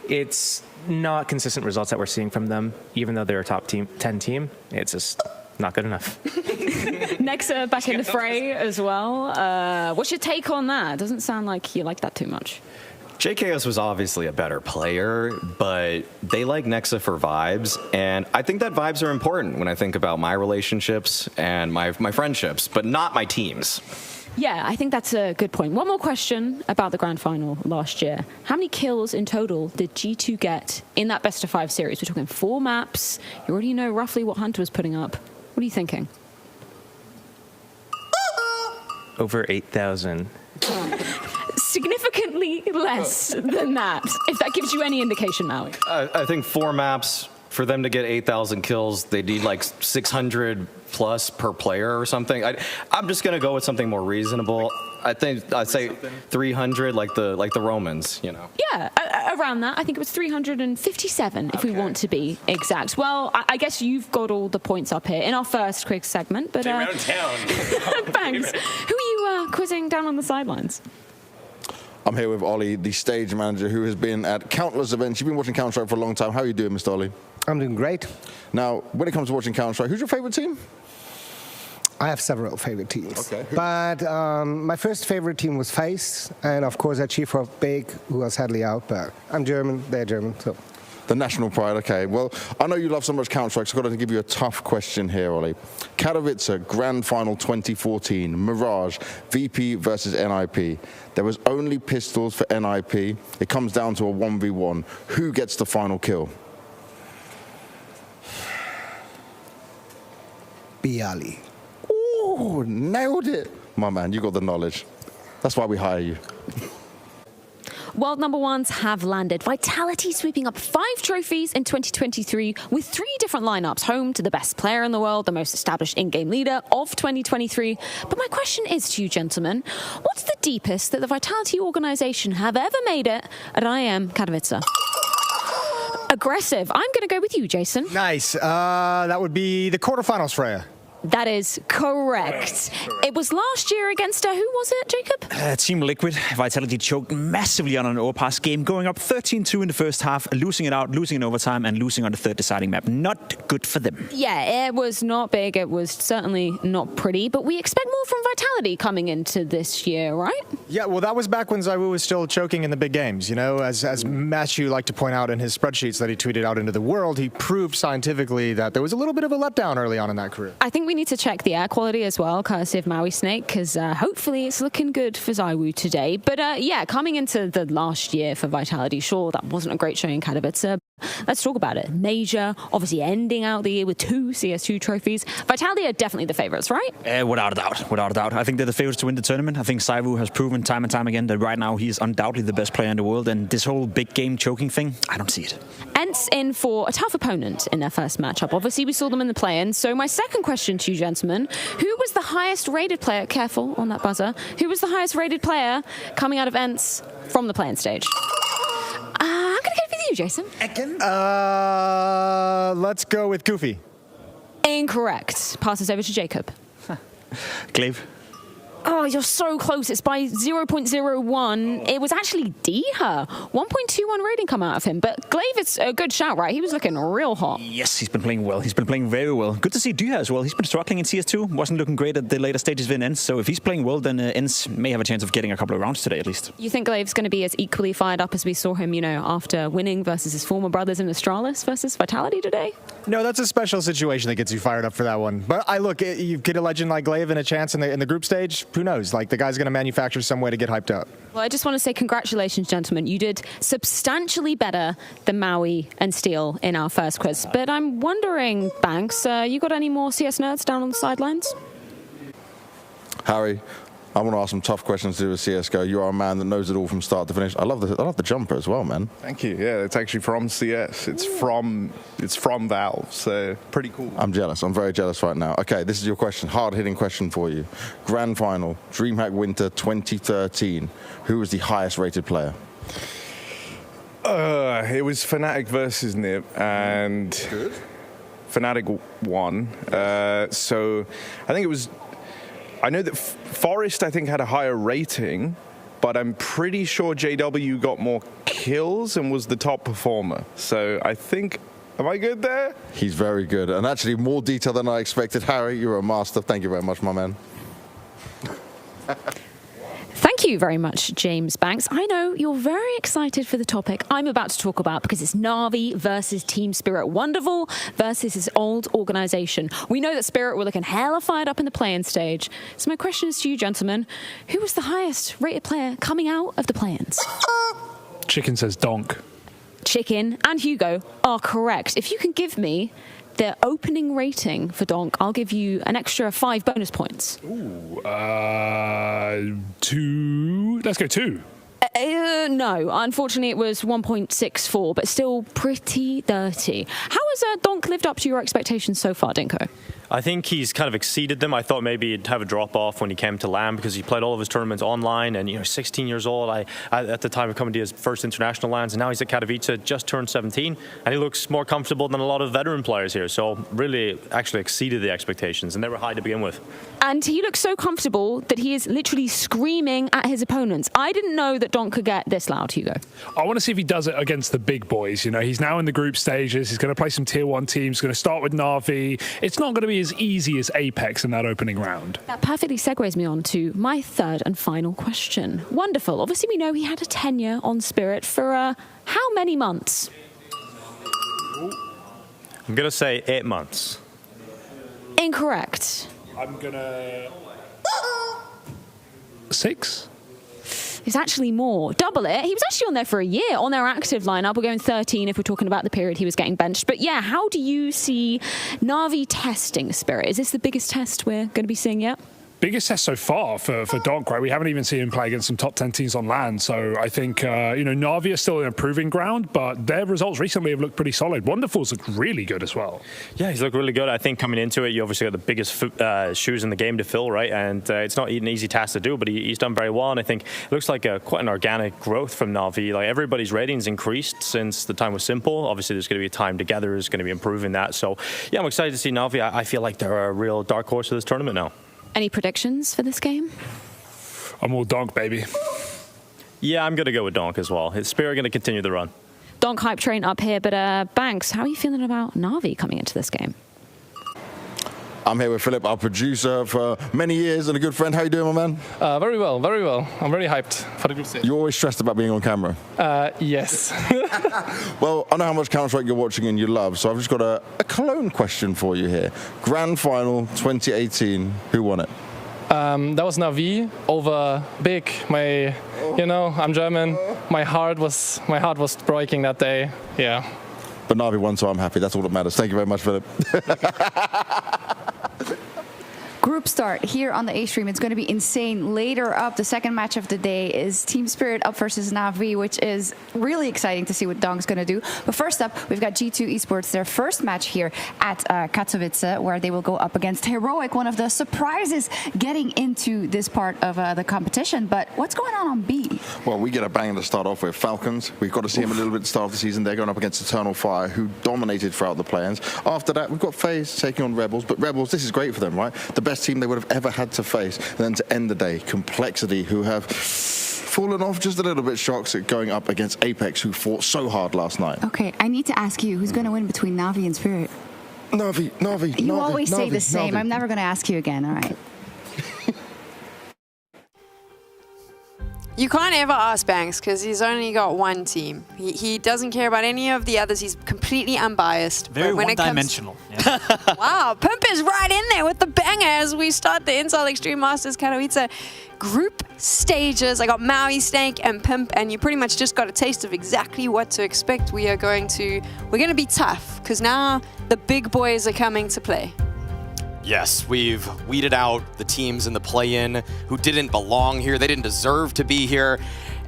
It's not consistent results that we're seeing from them, even though they're a top 10 team. It's just not good enough. Nexa back in the fray as well. What's your take on that? Doesn't sound like you like that too much. JKS was obviously a better player, but they like Nexa for vibes, and I think that vibes are important when I think about my relationships and my friendships, but not my teams. Yeah, I think that's a good point. One more question about the grand final last year. How many kills in total did G2 get in that best of 5 series? We're talking 4 maps. You already know roughly what Hunter was putting up. What are you thinking? Over 8,000. Significantly less than that, if that gives you any indication, Maui. I think 4 maps, for them to get 8,000 kills, they need like 600 plus per player or something. I'm just gonna go with something more reasonable. I'd say 300, like the Romans, you know. Yeah, around that. I think it was 357, if we want to be exact. Well, I guess you've got all the points up here in our first quick segment. But around town. Thanks. Who are you quizzing down on the sidelines? I'm here with Ollie, the stage manager, who has been at countless events. You've been watching Counter-Strike for a long time. How are you doing, Mr. Ollie? I'm doing great. Now, when it comes to watching Counter-Strike, who's your favorite team? I have several favorite teams. Okay. But my first favorite team was FaZe, and of course, Maj3r Big, who was sadly out, but I'm German, they're German, so. The national pride, okay. Well, I know you love so much Counter-Strike, so I've got to give you a tough question here, Ollie. Katowice, Grand Final 2014, Mirage, VP versus NIP. There was only pistols for NIP. It comes down to a 1v1. Who gets the final kill? Bialy. Ooh, nailed it. My man, you got the knowledge. That's why we hire you. World number ones have landed. Vitality sweeping up 5 trophies in 2023 with 3 different lineups, home to the best player in the world, the most established in-game leader of 2023. But my question is to you, gentlemen, what's the deepest that the Vitality organization have ever made it at IEM Katowice? Aggressive. I'm going to go with you, Jason. Nice. That would be the quarterfinals, Freya. That is correct. It was last year against, who was it, Jacob? Team Liquid. Vitality choked massively on an overpass game, going up 13-2 in the first half, losing it out, losing in overtime, and losing on the 3rd deciding map. Not good for them. Yeah, it was not big. It was certainly not pretty, but we expect more from Vitality coming into this year, right? Yeah, well, that was back when ZywOo was still choking in the big games, you know? As Matthew liked to point out in his spreadsheets that he tweeted out into the world, he proved scientifically that there was a little bit of a letdown early on in that career. I think we need to check the air quality as well, courtesy of Maui Snake, because hopefully it's looking good for ZywOo today. But yeah, coming into the last year for Vitality, sure, that wasn't a great showing in Katowice. Let's talk about it. Major, obviously ending out the year with 2 CS2 trophies. Vitality are definitely the favorites, right? Without a doubt, without a doubt. I think they're the favorites to win the tournament. I think ZywOo has proven time and time again that right now he is undoubtedly the best player in the world, and this whole big game choking thing, I don't see it. Ents in for a tough opponent in their first matchup. Obviously, we saw them in the play-in. So my second question to you, gentlemen, who was the highest rated player, careful on that buzzer, who was the highest rated player coming out of Ents from the play-in stage? I'm going to go with you, Jason. Let's go with Goofy. Incorrect. Passes over to Jacob. Glaive. Oh, you're so close. It's by 0.01. It was actually Diha. 1.21 rating come out of him. But Glaive, it's a good shout, right? He was looking real hot. Yes, he's been playing well. He's been playing very well. Good to see Diha as well. He's been struggling in CS2. Wasn't looking great at the later stages of Ents. So if he's playing well, then Ents may have a chance of getting a couple of rounds today at least. You think Glaive's going to be as equally fired up as we saw him, you know, after winning versus his former brothers in Astralis versus Vitality today? No, that's a special situation that gets you fired up for that one. But you get a legend like Glaive and a chance in the group stage. Who knows? Like, the guy's going to manufacture some way to get hyped up. Well, I just want to say congratulations, gentlemen. You did substantially better than Maui and Steel in our first quiz. But I'm wondering, Banks, you got any more CS nerds down on the sidelines? Harry, I want to ask some tough questions to do with CSGO. You are a man that knows it all from start to finish. I love the jumper as well, man. Thank you. Yeah, it's actually from CS. It's from Valve, so pretty cool. I'm jealous. I'm very jealous right now. Okay, this is your question. Hard-hitting question for you. Grand Final, DreamHack Winter 2013. Who was the highest-rated player? It was Fnatic versus Nip, and Fnatic won. So I think it was. I know that Forest, I think, had a higher rating, but I'm pretty sure JW got more kills and was the top performer. So I think, am I good there? He's very good, and actually more detail than I expected. Harry, you're a master. Thank you very much, my man. Thank you very much, James Banks. I know you're very excited for the topic I'm about to talk about because it's Na'Vi versus Team Spirit. Wonderful versus his old organization. We know that Spirit were looking hella fired up in the play-in stage. So my question is to you, gentlemen. Who was the highest rated player coming out of the play-ins? Chicken says Donk. Chicken and Hugo are correct. If you can give me the opening rating for Donk, I'll give you an extra 5 bonus points. Ooh, 2. Let's go 2. No, unfortunately it was 1.64, but still pretty dirty. How has Donk lived up to your expectations so far, Dinko? I think he's kind of exceeded them. I thought maybe he'd have a drop-off when he came to LAN because he played all of his tournaments online and, 16 years old. I at the time of coming to his first international LANs, and now he's at Katowice, just turned 17, and he looks more comfortable than a lot of veteran players here. So really actually exceeded the expectations, and they were high to begin with. And he looks so comfortable that he is literally screaming at his opponents. I didn't know that Donk could get this loud, Hugo. I want to see if he does it against the big boys. He's now in the group stages. He's going to play some tier 1 teams. He's going to start with Na'Vi. It's not going to be as easy as Apex in that opening round. That perfectly segues me on to my third and final question. Wonderful. Obviously, we know he had a tenure on Spirit for how many months? I'm going to say 8 months. Incorrect. I'm going to... 6? It's actually more. Double it. He was actually on there for a year, on their active lineup. We're going 13 if we're talking about the period he was getting benched. But yeah, how do you see Na'Vi testing Spirit? Is this the biggest test we're going to be seeing yet? Biggest test so far for Donk, right? We haven't even seen him play against some top 10 teams on LAN. So I think, Na'Vi are still in a proving ground, but their results recently have looked pretty solid. Wonderful's looked really good as well. Yeah, he's looked really good. I think coming into it, you obviously got the biggest shoes in the game to fill, right? And it's not an easy task to do, but he's done very well. And I think it looks like quite an organic growth from Na'Vi. Like everybody's ratings increased since the time was simple. Obviously, there's going to be a time together is going to be improving that. So yeah, I'm excited to see Na'Vi. I feel like they're a real dark horse of this tournament now. Any predictions for this game? I'm all Donk, baby. Yeah, I'm going to go with Donk as well. Is Spirit going to continue the run? Donk hype train up here, but Banks, how are you feeling about Na'Vi coming into this game? I'm here with Philip, our producer for many years and a good friend. How you doing, my man? Very well, very well. I'm very hyped for the group stage. You're always stressed about being on camera? Yes. Well, I know how much Counter-Strike you're watching and you love, so I've just got a clone question for you here. Grand Final 2018, who won it? That was Na'Vi over Big. I'm German. My heart was breaking that day. Yeah. But Na'Vi won, so I'm happy. That's all that matters. Thank you very much, Philip. Group start here on the A stream. It's going to be insane. Later up, the second match of the day is Team Spirit up versus Na'Vi, which is really exciting to see what Donk's going to do. But first up, we've got G2 Esports, their first match here at Katowice, where they will go up against Heroic, one of the surprises getting into this part of the competition. But what's going on B? Well, we get a bang to start off with. Falcons, we've got to see him a little bit at the start of the season. They're going up against Eternal Fire, who dominated throughout the play-ins. After that, we've got FaZe taking on Rebels. But Rebels, this is great for them, right? The best team they would have ever had to face. And then to end the day, Complexity, who have fallen off just a little bit shocks at going up against Apex, who fought so hard last night. Okay, I need to ask you, who's going to win between Na'Vi and Spirit? Na'Vi. You always say the same. I'm never going to ask you again, all right? You can't ever ask Banks because he's only got one team. He doesn't care about any of the others. He's completely unbiased. Very one-dimensional. Yeah. Wow, Pimp is right in there with the banger as we start the Intel Extreme Masters Katowice group stages. I got Maui, Snake, and Pimp, and you pretty much just got a taste of exactly what to expect. We're going to be tough because now the big boys are coming to play. Yes, we've weeded out the teams in the play-in who didn't belong here. They didn't deserve to be here.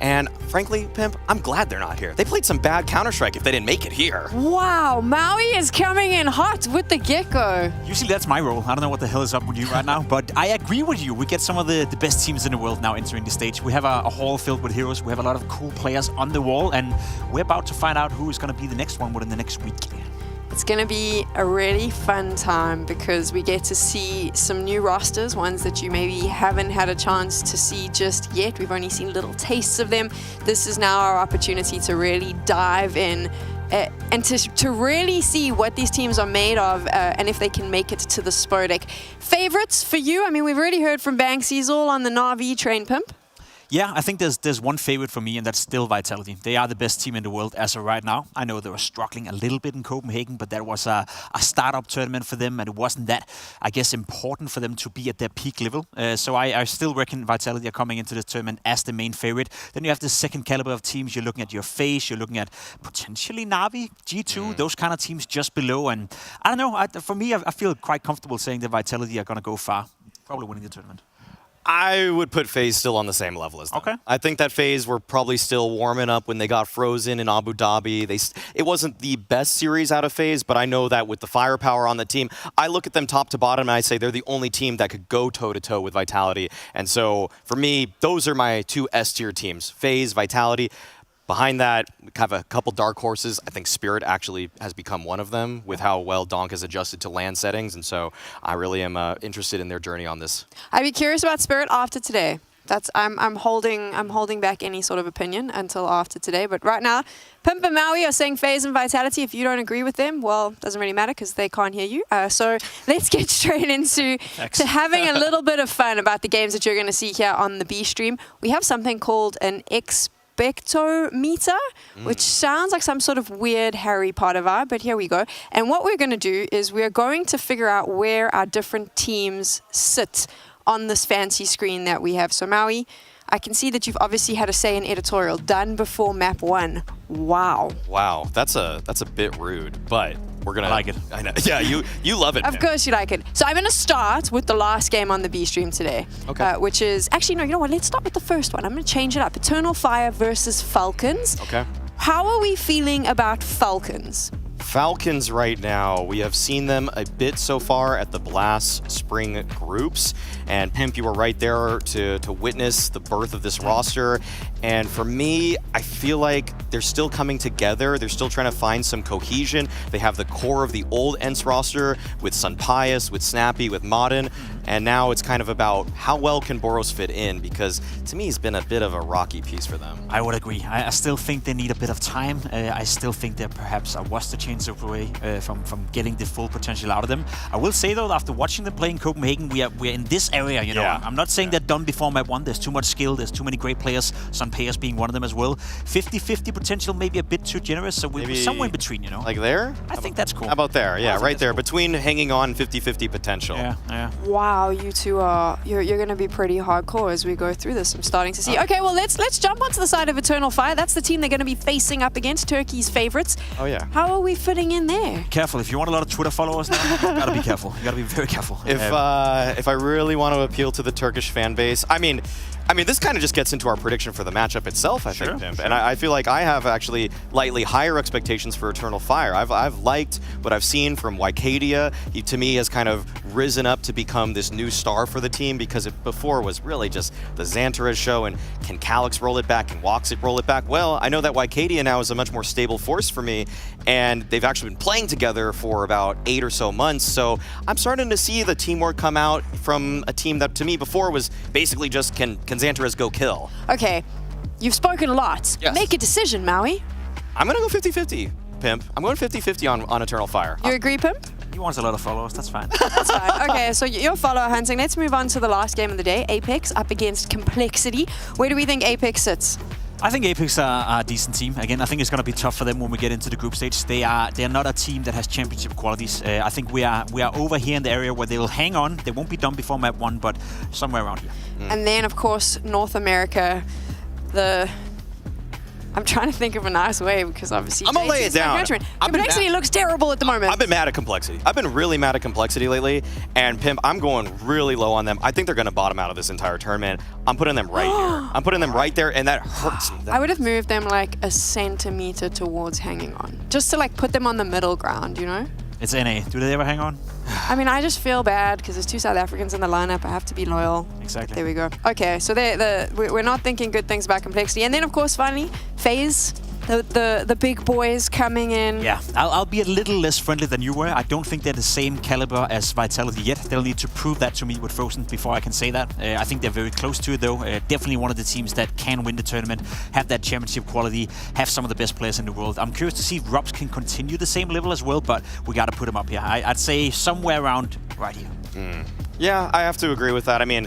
And frankly, Pimp, I'm glad they're not here. They played some bad Counter-Strike if they didn't make it here. Wow, Maui is coming in hot with the get-go. Usually that's my role. I don't know what the hell is up with you right now, but I agree with you. We get some of the best teams in the world now entering the stage. We have a hall filled with heroes. We have a lot of cool players on the wall, and we're about to find out who is going to be the next one within the next week. It's going to be a really fun time because we get to see some new rosters, ones that you maybe haven't had a chance to see just yet. We've only seen little tastes of them. This is now our opportunity to really dive in and to really see what these teams are made of and if they can make it to the Spodek. Favorites for you? I mean, we've already heard from Banksy's all on the Na'Vi train, Pimp. Yeah, I think there's one favorite for me, and that's still Vitality. They are the best team in the world as of right now. I know they were struggling a little bit in Copenhagen, but that was a startup tournament for them, and it wasn't that, I guess, important for them to be at their peak level. So I still reckon Vitality are coming into this tournament as the main favorite. Then you have the second caliber of teams. You're looking at your FaZe, you're looking at potentially Na'Vi, G2, those kind of teams just below. And I don't know, for me, I feel quite comfortable saying that Vitality are going to go far, probably winning the tournament. I would put FaZe still on the same level as them. Okay. I think that FaZe were probably still warming up when they got frozen in Abu Dhabi. It wasn't the best series out of FaZe, but I know that with the firepower on the team, I look at them top to bottom and I say they're the only team that could go toe-to-toe with Vitality. And so for me, those are my two S-tier teams, FaZe, Vitality. Behind that, we have a couple dark horses. I think Spirit actually has become one of them with how well Donk has adjusted to LAN settings, and so I really am interested in their journey on this. I'd be curious about Spirit after today. I'm holding back any sort of opinion until after today. But right now, Pimp and Maui are saying FaZe and Vitality. If you don't agree with them, well, it doesn't really matter because they can't hear you. So let's get straight into having a little bit of fun about the games that you're going to see here on the B stream. We have something called an expectometer, which sounds like some sort of weird Harry Potter vibe, but here we go. And what we're going to do is we're going to figure out where our different teams sit on this fancy screen that we have. So Maui, I can see that you've obviously had a say in editorial, done before map 1. Wow. Wow, that's a bit rude, but we're gonna like it. I know. Yeah, you love it. Of course you like it. So I'm gonna start with the last game on the B stream today, which is actually no. You know what? Let's start with the first one. I'm gonna change it up. Eternal Fire versus Falcons. Okay. How are we feeling about Falcons? Falcons right now, we have seen them a bit so far at the Blast Spring groups. And Pimp, you were right there to witness the birth of this roster. And for me, I feel like they're still coming together. They're still trying to find some cohesion. They have the core of the old ENCE roster with Sunpius, with Snappy, with Modern. And now it's kind of about how well can Boros fit in, because to me, it's been a bit of a rocky piece for them. I would agree. I still think they need a bit of time. I still think they're perhaps a was the chance away from getting the full potential out of them. I will say though, after watching them play in Copenhagen, we're in this area, you know. Yeah. I'm not saying they're done before map 1. There's too much skill, there's too many great players, Sunpius being one of them as well. 50-50 potential, maybe a bit too generous, so we're somewhere in between, you know. Like there? I think that's cool. How about there? Yeah, right there. Cool. Between hanging on 50-50 potential. Yeah. Wow, you two are you're going to be pretty hardcore as we go through this. I'm starting to see. Okay, well let's jump onto the side of Eternal Fire. That's the team they're going to be facing up against, Turkey's favorites. Oh yeah. How are we fitting in there? Careful, if you want a lot of Twitter followers now, you gotta be careful. You gotta be very careful. If I really want to appeal to the Turkish fan base, I mean, this kind of just gets into our prediction for the matchup itself, I think, Pimp. And I feel like I have actually lightly higher expectations for Eternal Fire. I've liked what I've seen from Wycadia. He, to me, has kind of risen up to become this new star for the team, because it before was really just the Xantarez show, and can Calyx roll it back, can Woxit roll it back? Well, I know that Wycadia now is a much more stable force for me, and they've actually been playing together for about 8 or so months, so I'm starting to see the teamwork come out from a team that to me before was basically just can Xantarez go kill. Okay, you've spoken a lot. Yes. Make a decision, Maui. I'm gonna go 50-50, Pimp. I'm going 50-50 on Eternal Fire. You agree, Pimp? He wants a lot of followers, that's fine. That's fine. Okay, so you're follower hunting. Let's move on to the last game of the day. Apex up against Complexity. Where do we think Apex sits? I think Apex are a decent team. Again, I think it's going to be tough for them when we get into the group stage. They're not a team that has championship qualities. I think we are over here in the area where they will hang on. They won't be done before map 1, but somewhere around here. And then, of course, North America, I'm trying to think of a nice way because obviously I'm gonna lay it down. Complexity looks terrible at the moment. I've been mad at Complexity. I've been really mad at Complexity lately, and Pimp, I'm going really low on them. I think they're gonna bottom out of this entire tournament. I'm putting them right here. I'm putting them right there, and that hurts me. I would have moved them like a centimeter towards hanging on, just to like put them on the middle ground, you know? It's NA. Do they ever hang on? I mean, I just feel bad because there's 2 South Africans in the lineup. I have to be loyal. Exactly. There we go. Okay, so we're not thinking good things about Complexity. And then, of course, finally, FaZe. The big boys coming in. Yeah, I'll be a little less friendly than you were. I don't think they're the same caliber as Vitality yet. They'll need to prove that to me with Frozen before I can say that. I think they're very close to it though. Definitely one of the teams that can win the tournament, have that championship quality, have some of the best players in the world. I'm curious to see if Robs can continue the same level as well, but we got to put them up here. I'd say somewhere around right here. Yeah, I have to agree with that. I mean,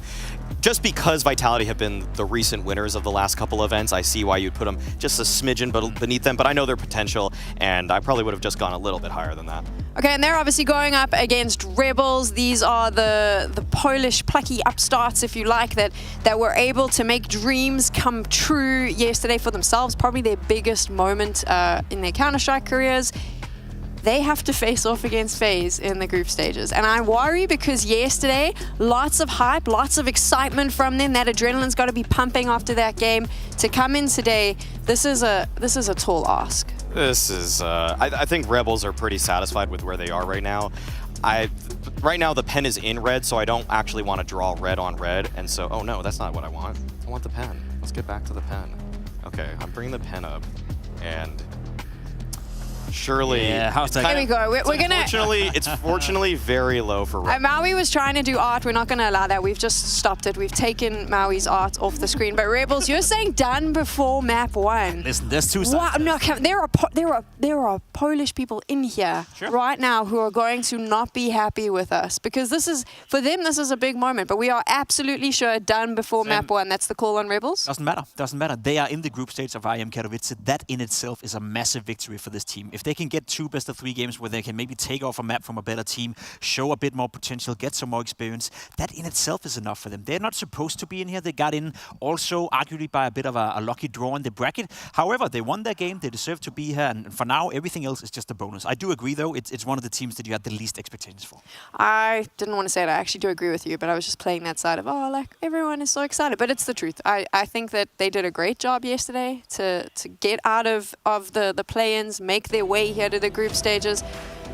just because Vitality have been the recent winners of the last couple events, I see why you'd put them just a smidgen beneath them, but I know their potential, and I probably would have just gone a little bit higher than that. Okay, and they're obviously going up against Rebels. These are the Polish plucky upstarts, if you like, that were able to make dreams come true yesterday for themselves, probably their biggest moment in their Counter-Strike careers. They have to face off against FaZe in the group stages. And I worry because yesterday, lots of hype, lots of excitement from them. That adrenaline's got to be pumping after that game. To come in today, this is a tall ask. This is, I think Rebels are pretty satisfied with where they are right now. Right now the pen is in red, so I don't actually want to draw red on red. And so, oh no, that's not what I want. I want the pen. Let's get back to the pen. Okay, I'm bringing the pen up, and surely. Yeah, how's that? Here we go. We're gonna. It's fortunately very low for Rebels. Maui was trying to do art. We're not going to allow that. We've just stopped it. We've taken Maui's art off the screen. But Rebels, you're saying done before map 1. Listen, there's 2 sides. Wow, no, there are Polish people in here right now who are going to not be happy with us because for them this is a big moment. But we are absolutely sure done before map 1. That's the call on Rebels. Doesn't matter. They are in the group stage of IEM Katowice. That in itself is a massive victory for this team. If they can get 2 best-of-3 games where they can maybe take off a map from a better team, show a bit more potential, get some more experience, that in itself is enough for them. They're not supposed to be in here. They got in also arguably by a bit of a lucky draw in the bracket. However, they won their game. They deserve to be here. And for now, everything else is just a bonus. I do agree, though. It's one of the teams that you had the least expectations for. I didn't want to say it. I actually do agree with you, but I was just playing that side of, like, everyone is so excited. But it's the truth. I think that they did a great job yesterday to get out of the play-ins, make their way here to the group stages.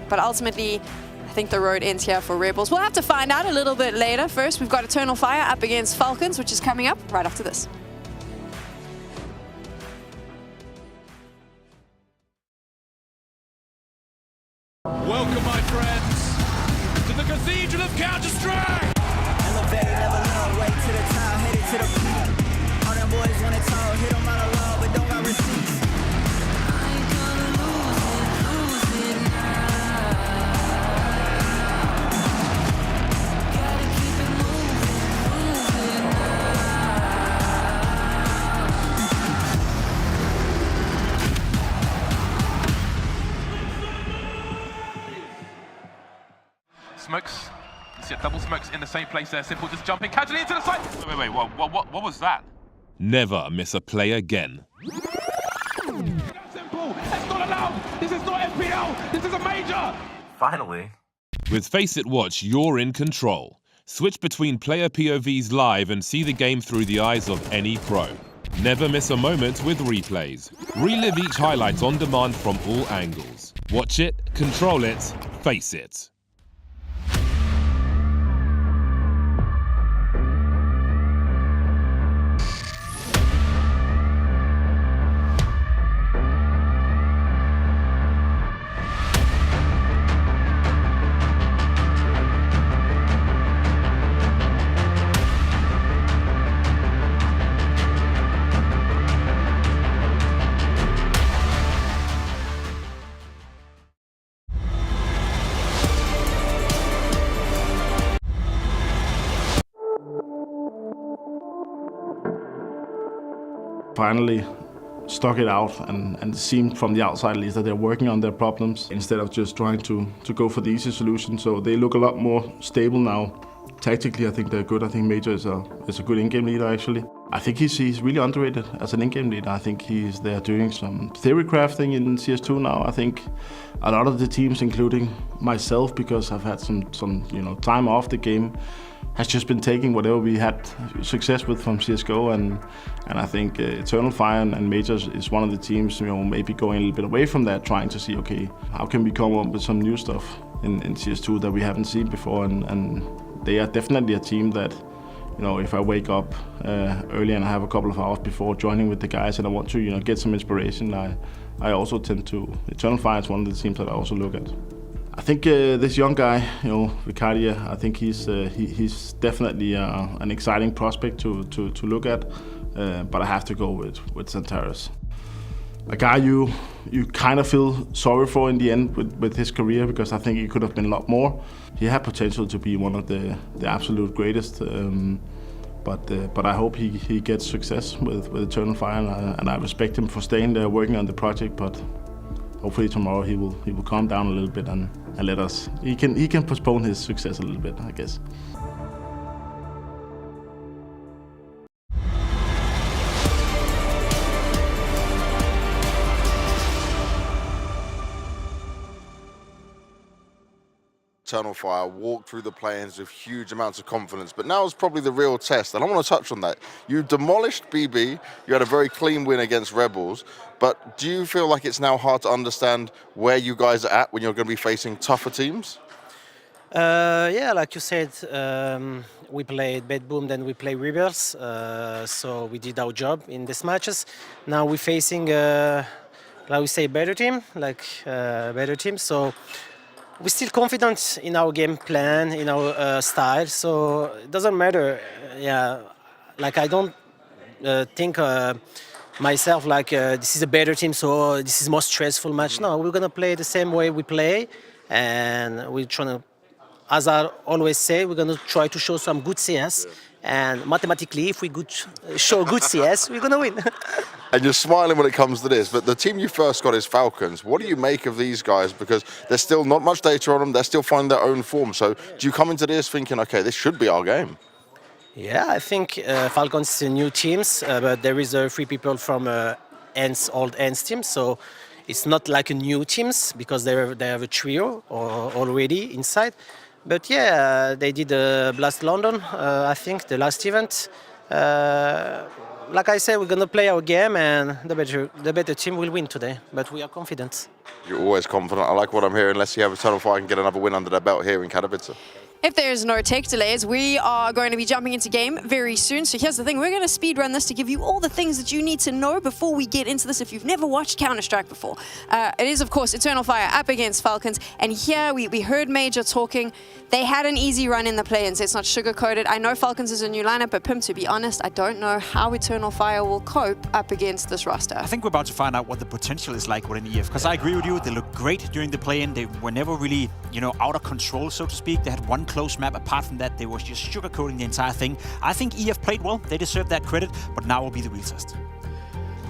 But ultimately, I think the road ends here for Rebels. We'll have to find out a little bit later. First, we've got Eternal Fire up against Falcons, which is coming up right after this. Welcome, my friends, to the Cathedral of Counter-Strike! Elevate, level up, way to the top, headed to the peak. All them boys want it tall, hit them out of love, but don't got receipts. I ain't gonna lose it now. Gotta keep it moving now. Smokes. You see double smokes in the same place there. Simple just jumping casually into the side. Wait. What was that? Never miss a play again. Simple. That's not allowed. This is not FPL. This is a major. Finally. With Face It Watch, you're in control. Switch between player POVs live and see the game through the eyes of any pro. Never miss a moment with replays. Relive each highlight on demand from all angles. Watch it, control it, face it. Finally stuck it out and it seemed from the outside at least that they're working on their problems instead of just trying to go for the easy solution. So they look a lot more stable now. Tactically, I think they're good. I think Maj3r is a good in-game leader, actually. I think he's really underrated as an in-game leader. I think they're doing some theory crafting in CS2 now. I think a lot of the teams, including myself, because I've had some time off the game, has just been taking whatever we had success with from CSGO, and I think Eternal Fire and Maj3r is one of the teams, maybe going a little bit away from that, trying to see, okay, how can we come up with some new stuff in CS2 that we haven't seen before, and they are definitely a team that, if I wake up early and I have a couple of hours before joining with the guys and I want to, get some inspiration, I also tend to. Eternal Fire is one of the teams that I also look at. I think this young guy, Vicaria, I think he's definitely an exciting prospect to look at, but I have to go with Santaris. A guy you kind of feel sorry for in the end with his career, because I think he could have been a lot more. He had potential to be one of the absolute greatest, but I hope he gets success with Eternal Fire, and I respect him for staying there working on the project. But hopefully tomorrow he will calm down a little bit and let us. He can postpone his success a little bit, I guess. Eternal Fire walked through the play-ins with huge amounts of confidence, but now is probably the real test, and I want to touch on that. You demolished BB, you had a very clean win against Rebels, but do you feel like it's now hard to understand where you guys are at when you're going to be facing tougher teams? Yeah, like you said, we played Bad Boom, then we play Rebels, so we did our job in these matches. Now we're facing, like we say, better team, so we're still confident in our game plan, in our style, so it doesn't matter. Yeah, like I don't think myself like this is a better team, so this is more stressful match. No, we're gonna play the same way we play, and we're trying to, as I always say, we're gonna try to show some good CS. And mathematically, if we show good CS, we're gonna win. And you're smiling when it comes to this, but the team you first got is Falcons. What do you make of these guys? Because there's still not much data on them. They're still finding their own form. So do you come into this thinking, okay, this should be our game? Yeah, I think Falcons is a new team, but there is 3 people from old ENCE team. So it's not like a new teams because they have a trio already inside. But yeah, they did Blast London, I think, the last event. Like I said, we're going to play our game, and the better team will win today. But we are confident. You're always confident. I like what I'm hearing. Let's see how Eternal Fire can get another win under their belt here in Katowice. If there's no tech delays, we are going to be jumping into game very soon. So here's the thing, we're going to speed run this to give you all the things that you need to know before we get into this if you've never watched Counter-Strike before. It is, of course, Eternal Fire up against Falcons. And here we heard Maj3r talking. They had an easy run in the play-ins. It's not sugar-coated. I know Falcons is a new lineup, but Pim, to be honest, I don't know how Eternal Fire will cope up against this roster. I think we're about to find out what the potential is like within EF, because I agree with you, they looked great during the play-in. They were never really, out of control, so to speak. They had one close map. Apart from that, they was just sugarcoating the entire thing. I think EF played well. They deserve that credit, but now will be the real test.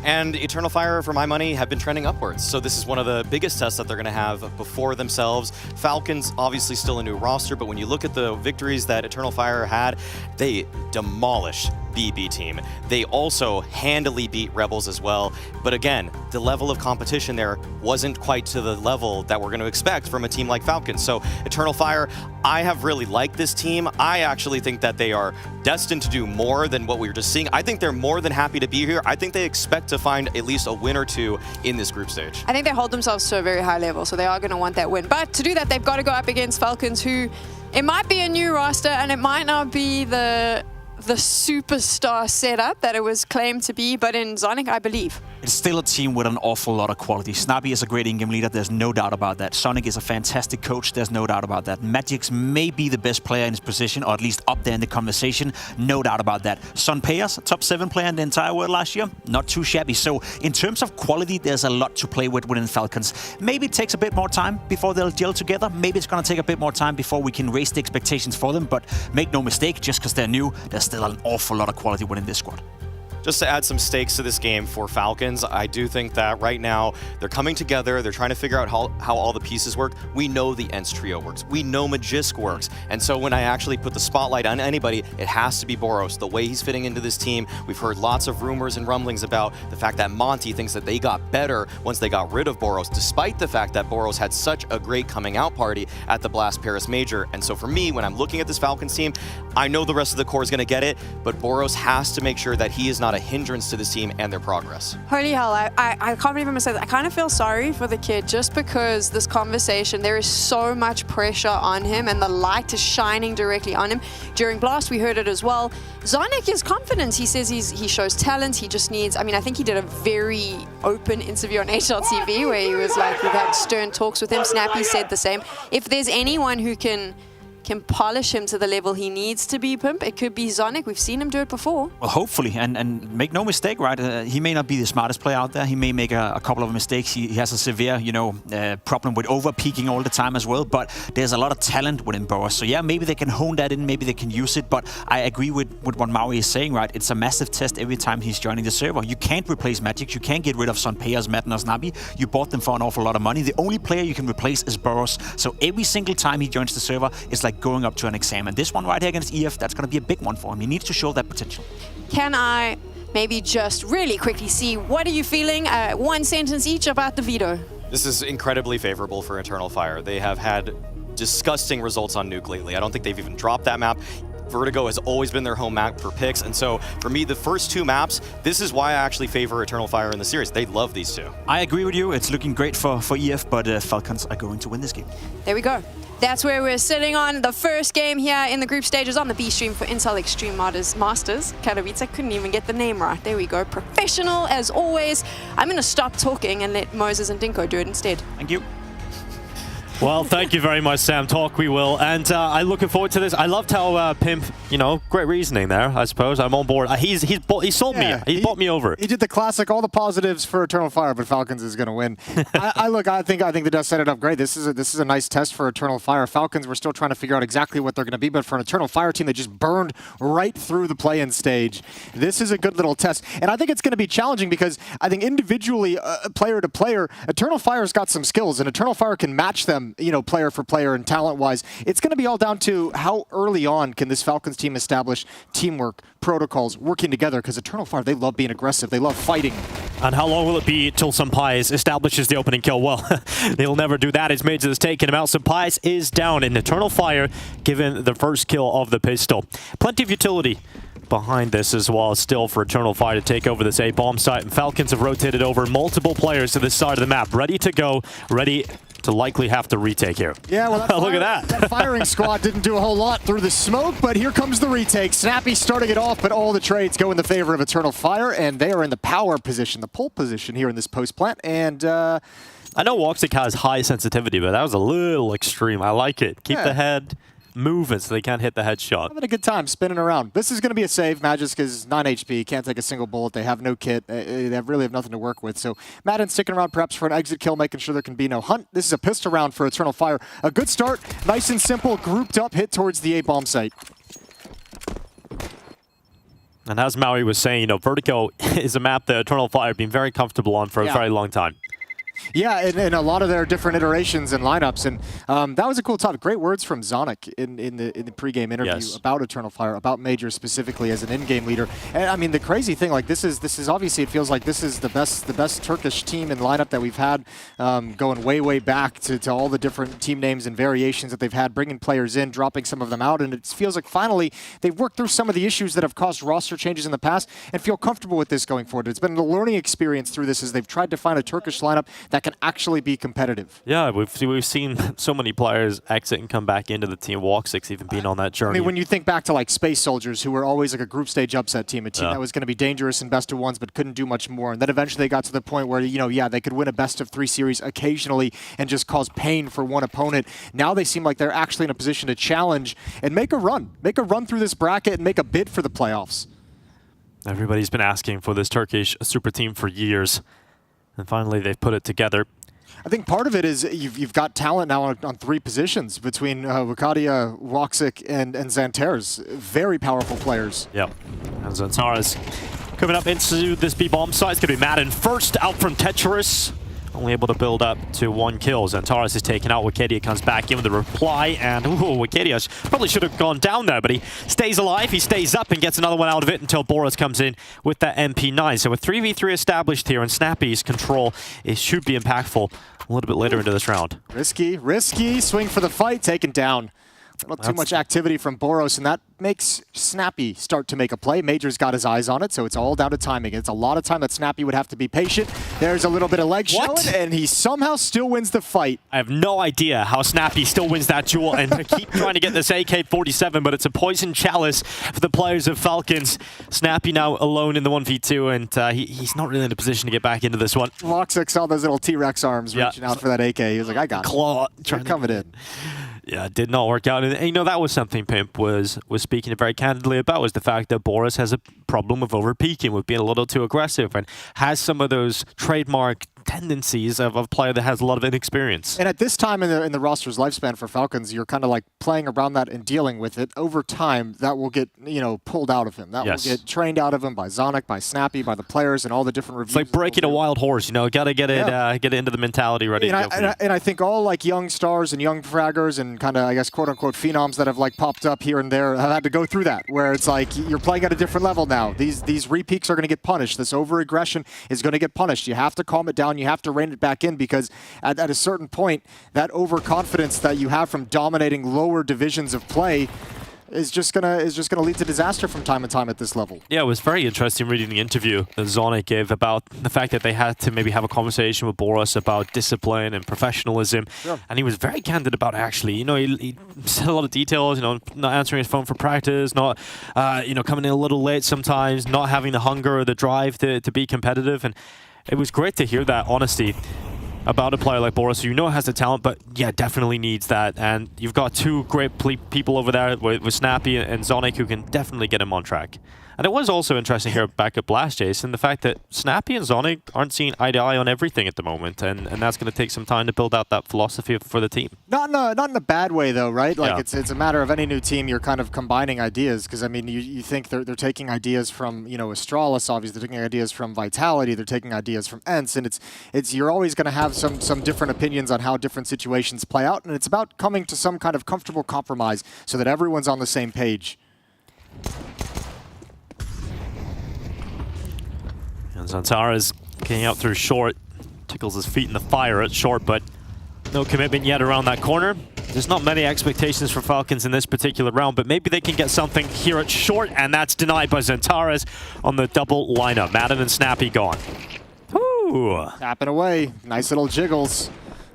And Eternal Fire, for my money, have been trending upwards. So this is one of the biggest tests that they're going to have before themselves. Falcons, obviously still a new roster, but when you look at the victories that Eternal Fire had, they demolished BB team. They also handily beat Rebels as well. But again, the level of competition there wasn't quite to the level that we're going to expect from a team like Falcons. So Eternal Fire, I have really liked this team. I actually think that they are destined to do more than what we were just seeing. I think they're more than happy to be here. I think they expect to find at least a win or two in this group stage. I think they hold themselves to a very high level, so they are going to want that win. But to do that, they've got to go up against Falcons, who it might be a new roster and it might not be the superstar setup that it was claimed to be, but in Zonic, I believe. It's still a team with an awful lot of quality. Snappy is a great in-game leader, there's no doubt about that. Sonic is a fantastic coach, there's no doubt about that. Maj3r may be the best player in his position, or at least up there in the conversation, no doubt about that. Sunpayers, top 7 player in the entire world last year, not too shabby. So in terms of quality, there's a lot to play with within Falcons. Maybe it takes a bit more time before they'll gel together. Maybe it's going to take a bit more time before we can raise the expectations for them, but make no mistake, just because they're new, there's still an awful lot of quality within this squad. Just to add some stakes to this game for Falcons, I do think that right now they're coming together. They're trying to figure out how all the pieces work. We know the ENCE trio works. We know Maj3r works. And so when I actually put the spotlight on anybody, it has to be Boros. The way he's fitting into this team, we've heard lots of rumors and rumblings about the fact that Monty thinks that they got better once they got rid of Boros, despite the fact that Boros had such a great coming out party at the Blast Paris Major. And so for me, when I'm looking at this Falcons team, I know the rest of the core is going to get it, but Boros has to make sure that he is not a hindrance to this team and their progress. Holy hell, I can't believe I'm going to say that. I kind of feel sorry for the kid just because this conversation, there is so much pressure on him and the light is shining directly on him. During Blast, we heard it as well. Zonic is confident. He says he shows talent. He just needs, I mean, I think he did a very open interview on HLTV where he was like, we've had stern talks with him. Snappy said the same. If there's anyone who can polish him to the level he needs to be, Pimp, it could be Zonic. We've seen him do it before. Well, hopefully, and make no mistake, right? He may not be the smartest player out there. He may make a couple of mistakes. He has a severe, problem with over-peaking all the time as well, but there's a lot of talent within Boros. So yeah, maybe they can hone that in, maybe they can use it, but I agree with what Maj3r is saying, right? It's a massive test every time he's joining the server. You can't replace Magic. You can't get rid of Sunpayers, Madden, or Snappy. You bought them for an awful lot of money. The only player you can replace is Boros. So every single time he joins the server, it's like going up to an exam. And this one right here against EF, that's going to be a big one for him. He needs to show that potential. Can I maybe just really quickly see, what are you feeling? One sentence each about the Veto. This is incredibly favorable for Eternal Fire. They have had disgusting results on Nuke lately. I don't think they've even dropped that map. Vertigo has always been their home map for picks, and so for me, the first two maps, this is why I actually favor Eternal Fire in the series. They love these two. I agree with you. It's looking great for EF, but Falcons are going to win this game. There we go. That's where we're sitting on the first game here in the group stages on the B stream for Intel Extreme Masters. Katowice, couldn't even get the name right. There we go. Professional as always. I'm going to stop talking and let Moses and Dinko do it instead. Thank you. Well, thank you very much, Sam. Talk we will. And I'm looking forward to this. I loved how Pimp, great reasoning there, I suppose. I'm on board. He sold me. He bought me over. He did the classic, all the positives for Eternal Fire, but Falcons is going to win. I think the Dust set it up great. This is a nice test for Eternal Fire. Falcons were still trying to figure out exactly what they're going to be, but for an Eternal Fire team that just burned right through the play-in stage, this is a good little test. And I think it's going to be challenging because I think individually, player to player, Eternal Fire's got some skills, and Eternal Fire can match them, player for player and talent-wise. It's going to be all down to how early on can this Falcons team establish teamwork, protocols, working together, because Eternal Fire, they love being aggressive. They love fighting. And how long will it be till Sunpayers establishes the opening kill? Well, they'll never do that. His Maj3r has taken him out. Sunpayers is down in Eternal Fire, given the first kill of the pistol. Plenty of utility behind this as well, still for Eternal Fire to take over this A-bomb site. And Falcons have rotated over multiple players to this side of the map, ready to go, ready to likely have to retake here. Yeah, well, look at that. That firing squad didn't do a whole lot through the smoke, but here comes the retake. Snappy starting it off, but all the trades go in the favor of Eternal Fire, and they are in the power position, the pole position here in this post plant. And I know Woxic has high sensitivity, but that was a little extreme. I like it. Keep the head moving so they can't hit the headshot. Having a good time spinning around. This is going to be a save. Magic is 9 HP, can't take a single bullet. They have no kit. They really have nothing to work with. So Madden sticking around perhaps for an exit kill, making sure there can be no hunt. This is a pistol round for Eternal Fire. A good start, nice and simple, grouped up hit towards the A-bomb site. And as Maj3r was saying, Vertigo is a map that Eternal Fire have been very comfortable on for a very long time. Yeah, and a lot of their different iterations and lineups, and that was a cool topic. Great words from Zonic in the pregame interview about Eternal Fire, about Maj3r specifically as an in-game leader. And I mean, the crazy thing, like this is obviously, it feels like this is the best Turkish team and lineup that we've had, going way back to all the different team names and variations that they've had, bringing players in, dropping some of them out, and it feels like finally they've worked through some of the issues that have caused roster changes in the past and feel comfortable with this going forward. It's been a learning experience through this as they've tried to find a Turkish lineup that can actually be competitive. Yeah, we've seen so many players exit and come back into the team. Woxic even being on that journey. I mean, when you think back to like Space Soldiers, who were always like a group stage upset team, a team that was going to be dangerous in best of ones but couldn't do much more, and then eventually they got to the point where, they could win a best of 3 series occasionally and just cause pain for one opponent. Now they seem like they're actually in a position to challenge and make a run through this bracket and make a bid for the playoffs. Everybody's been asking for this Turkish super team for years. And finally, they've put it together. I think part of it is you've got talent now on 3 positions between Wakadia, Woxic, and Xantares. Very powerful players. Yep. And Xantares Coming up into this B-bomb site, it's going to be Madden first out from Tetris. Only able to build up to 1 kill. Xantares is taken out. Wikidia comes back in with a reply, and Wikidia probably should have gone down there, but he stays alive, he stays up and gets another one out of it until Boros comes in with that MP9. So with 3v3 established here and Snappy's control, it should be impactful a little bit later into this round. Risky, swing for the fight, taken down. A little too much activity from Boros, and that makes Snappy start to make a play. Maj3r's got his eyes on it, so it's all down to timing. It's a lot of time that Snappy would have to be patient. There's a little bit of leg showing, and he somehow still wins the fight. I have no idea how Snappy still wins that duel, and to keep trying to get this AK-47, but it's a poison chalice for the players of Falcons. Snappy now alone in the 1v2, and he's not really in a position to get back into this one. Voxic saw those little T-Rex arms reaching out for that AK. He was like, I got Claw it. They're coming in. Yeah, it did not work out. And you know, that was something Pimp was speaking very candidly about, was the fact that Boros has a problem with over-peaking, with being a little too aggressive, and has some of those trademark tendencies of a player that has a lot of inexperience. And at this time in the roster's lifespan for Falcons, you're kind of like playing around that and dealing with it. Over time, that will get, you know, pulled out of him. That will get trained out of him by Zonic, by Snappy, by the players, and all the different reviews. It's like breaking a wild horse, you know, got to get it into the mentality ready to go. And I think all like young stars and young fraggers and kind of, I guess, quote-unquote phenoms that have like popped up here and there have had to go through that, where it's like you're playing at a different level now. These re-peaks are going to get punished. This over-aggression is going to get punished. You have to calm it down. You have to rein it back in, because at a certain point, that overconfidence that you have from dominating lower divisions of play is just gonna lead to disaster from time to time at this level. Yeah, it was very interesting reading the interview that Zonic gave about the fact that they had to maybe have a conversation with Boros about discipline and professionalism. Sure. And he was very candid about it, actually. You know, he said a lot of details, you know, not answering his phone for practice, not, you know, coming in a little late sometimes, not having the hunger or the drive to be competitive. And it was great to hear that honesty about a player like Boros, who you know has the talent, but yeah, definitely needs that. And you've got two great people over there with Snappy and Zonic who can definitely get him on track. And it was also interesting here back at Blast, Jason, the fact that Snappy and Zonic aren't seeing eye to eye on everything at the moment, and that's going to take some time to build out that philosophy for the team. Not in a bad way, though, right? Like it's a matter of any new team, you're kind of combining ideas, because I mean, you think they're taking ideas from, you know, Astralis, obviously, they're taking ideas from Vitality, they're taking ideas from ENCE, and it's you're always going to have some different opinions on how different situations play out, and it's about coming to some kind of comfortable compromise so that everyone's on the same page. And Xantares getting out through short, tickles his feet in the fire at short, but no commitment yet around that corner. There's not many expectations for Falcons in this particular round, but maybe they can get something here at short, and that's denied by Xantares on the double lineup. Madden and Snappy gone. Ooh. Tapping away, nice little jiggles.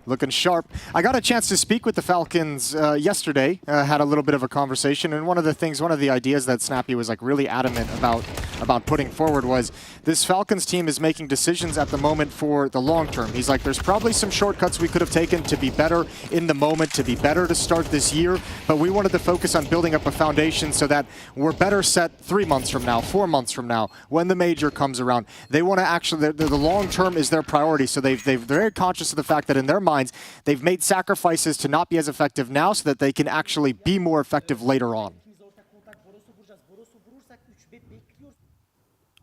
Looking sharp. I got a chance to speak with the Falcons yesterday, had a little bit of a conversation, and one of the ideas that Snappy was like really adamant about putting forward was this Falcons team is making decisions at the moment for the long term. He's like, there's probably some shortcuts we could have taken to be better in the moment, to be better to start this year, but we wanted to focus on building up a foundation so that we're better set 3 months from now, 4 months from now, when the major comes around. They want to actually, the long term is their priority, so they're very conscious of the fact that in their minds, they've made sacrifices to not be as effective now so that they can actually be more effective later on.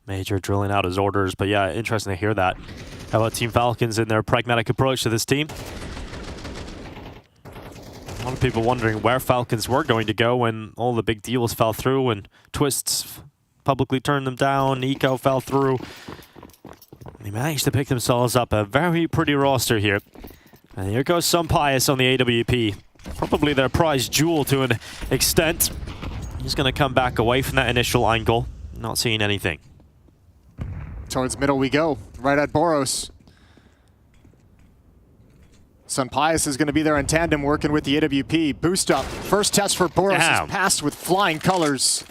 Maj3r drilling out his orders, but yeah, interesting to hear that. How about Team Falcons in their pragmatic approach to this team? A lot of people wondering where Falcons were going to go when all the big deals fell through and Twists publicly turned them down, Eco fell through. They managed to pick themselves up a very pretty roster here. And here goes Sunpius on the AWP. Probably their prize jewel to an extent. He's going to come back away from that initial angle. Not seeing anything. Towards middle we go, right at Boros. Sunpius is going to be there in tandem working with the AWP. Boost up. First test for Boros is passed with flying colors.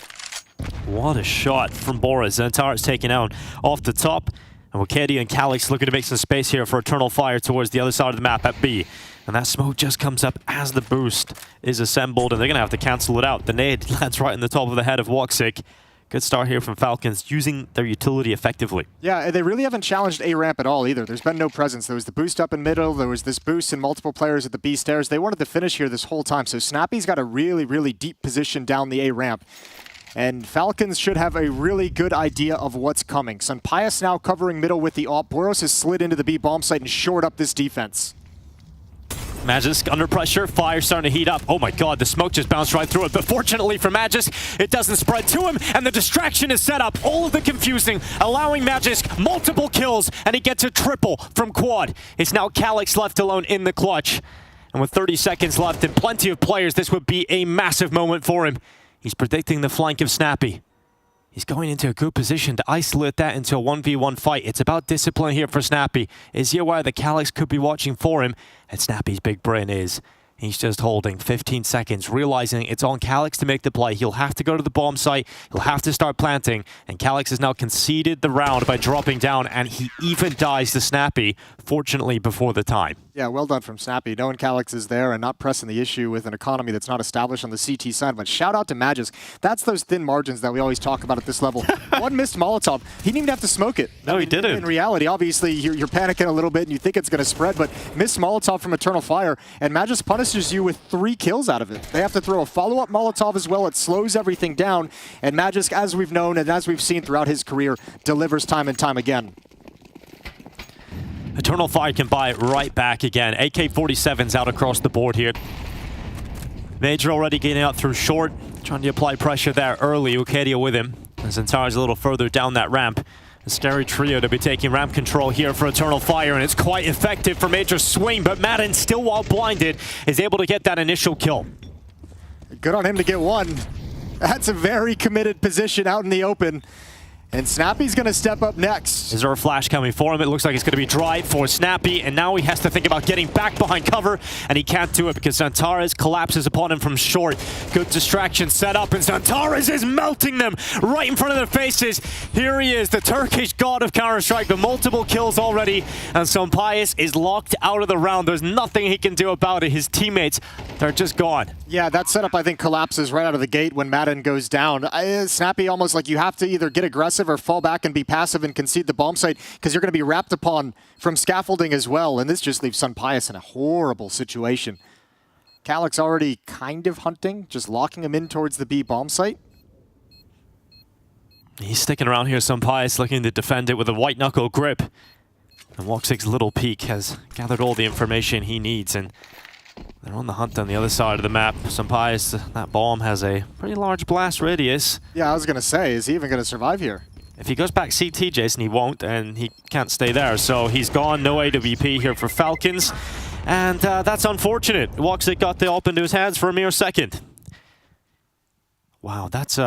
What a shot from Boros. Xantares taken out off the top. And Wikidia and Calix looking to make some space here for Eternal Fire towards the other side of the map at B. And that smoke just comes up as the boost is assembled, and they're going to have to cancel it out. The nade lands right in the top of the head of Woxic. Good start here from Falcons, using their utility effectively. Yeah, they really haven't challenged A ramp at all either. There's been no presence. There was the boost up in middle. There was this boost in multiple players at the B stairs. They wanted to finish here this whole time. So Snappy's got a really, really deep position down the A ramp. And Falcons should have a really good idea of what's coming. Sunpius now covering middle with the AWP. Boros has slid into the B bomb site and shored up this defense. Maj3r under pressure, fire starting to heat up. Oh my god, the smoke just bounced right through it. But fortunately for Maj3r, it doesn't spread to him, and the distraction is set up. All of the confusing, allowing Maj3r multiple kills, and he gets a triple from Quad. It's now Calyx left alone in the clutch. And with 30 seconds left and plenty of players, this would be a massive moment for him. He's predicting the flank of Snappy. He's going into a good position to isolate that into a 1v1 fight. It's about discipline here for Snappy. Is he aware that Calyx could be watching for him? And Snappy's big brain is. He's just holding 15 seconds, realizing it's on Calyx to make the play. He'll have to go to the bomb site. He'll have to start planting. And Calyx has now conceded the round by dropping down, and he even dies to Snappy, fortunately before the time. Yeah, well done from Snappy. Knowing Calyx is there and not pressing the issue with an economy that's not established on the CT side. But shout out to Maj3r. That's those thin margins that we always talk about at this level. One missed Molotov. He didn't even have to smoke it. No, he didn't. In reality, obviously, you're panicking a little bit and you think it's going to spread, but missed Molotov from Eternal Fire, and Maj3r punishes you with 3 kills out of it. They have to throw a follow-up Molotov as well. It slows everything down, and Maj3r, as we've known and as we've seen throughout his career, delivers time and time again. Eternal Fire can buy it right back again. AK-47's out across the board here. Maj3r already getting out through short, trying to apply pressure there early. Ukadia with him. And Xantar's a little further down that ramp. A scary trio to be taking ramp control here for Eternal Fire, and it's quite effective for Maj3r's swing, but Madden, still while blinded, is able to get that initial kill. Good on him to get one. That's a very committed position out in the open. And Snappy's going to step up next. Is there a flash coming for him? It looks like it's going to be dry for Snappy, and now he has to think about getting back behind cover, and he can't do it because Xantarez collapses upon him from short. Good distraction set up, and Xantarez is melting them right in front of their faces. Here he is, the Turkish god of Counter-Strike, the multiple kills already, and Sunpius is locked out of the round. There's nothing he can do about it. His teammates, they're just gone. Yeah, that setup, I think, collapses right out of the gate when Madden goes down. Snappy almost like you have to either get aggressive or fall back and be passive and concede the bomb site because you're going to be wrapped upon from scaffolding as well, and this just leaves Sunpius in a horrible situation. Calyx already kind of hunting, just locking him in towards the B bomb site. He's sticking around here, Sunpius, looking to defend it with a white knuckle grip. And Woxic's little peek has gathered all the information he needs, and they're on the hunt on the other side of the map. Sunpius, that bomb has a pretty large blast radius. Yeah, I was going to say, is he even going to survive here? If he goes back CT, Jason, he won't, and he can't stay there. So he's gone, no AWP here for Falcons. And that's unfortunate. Woxic got the AWP into his hands for a mere second. Wow, that's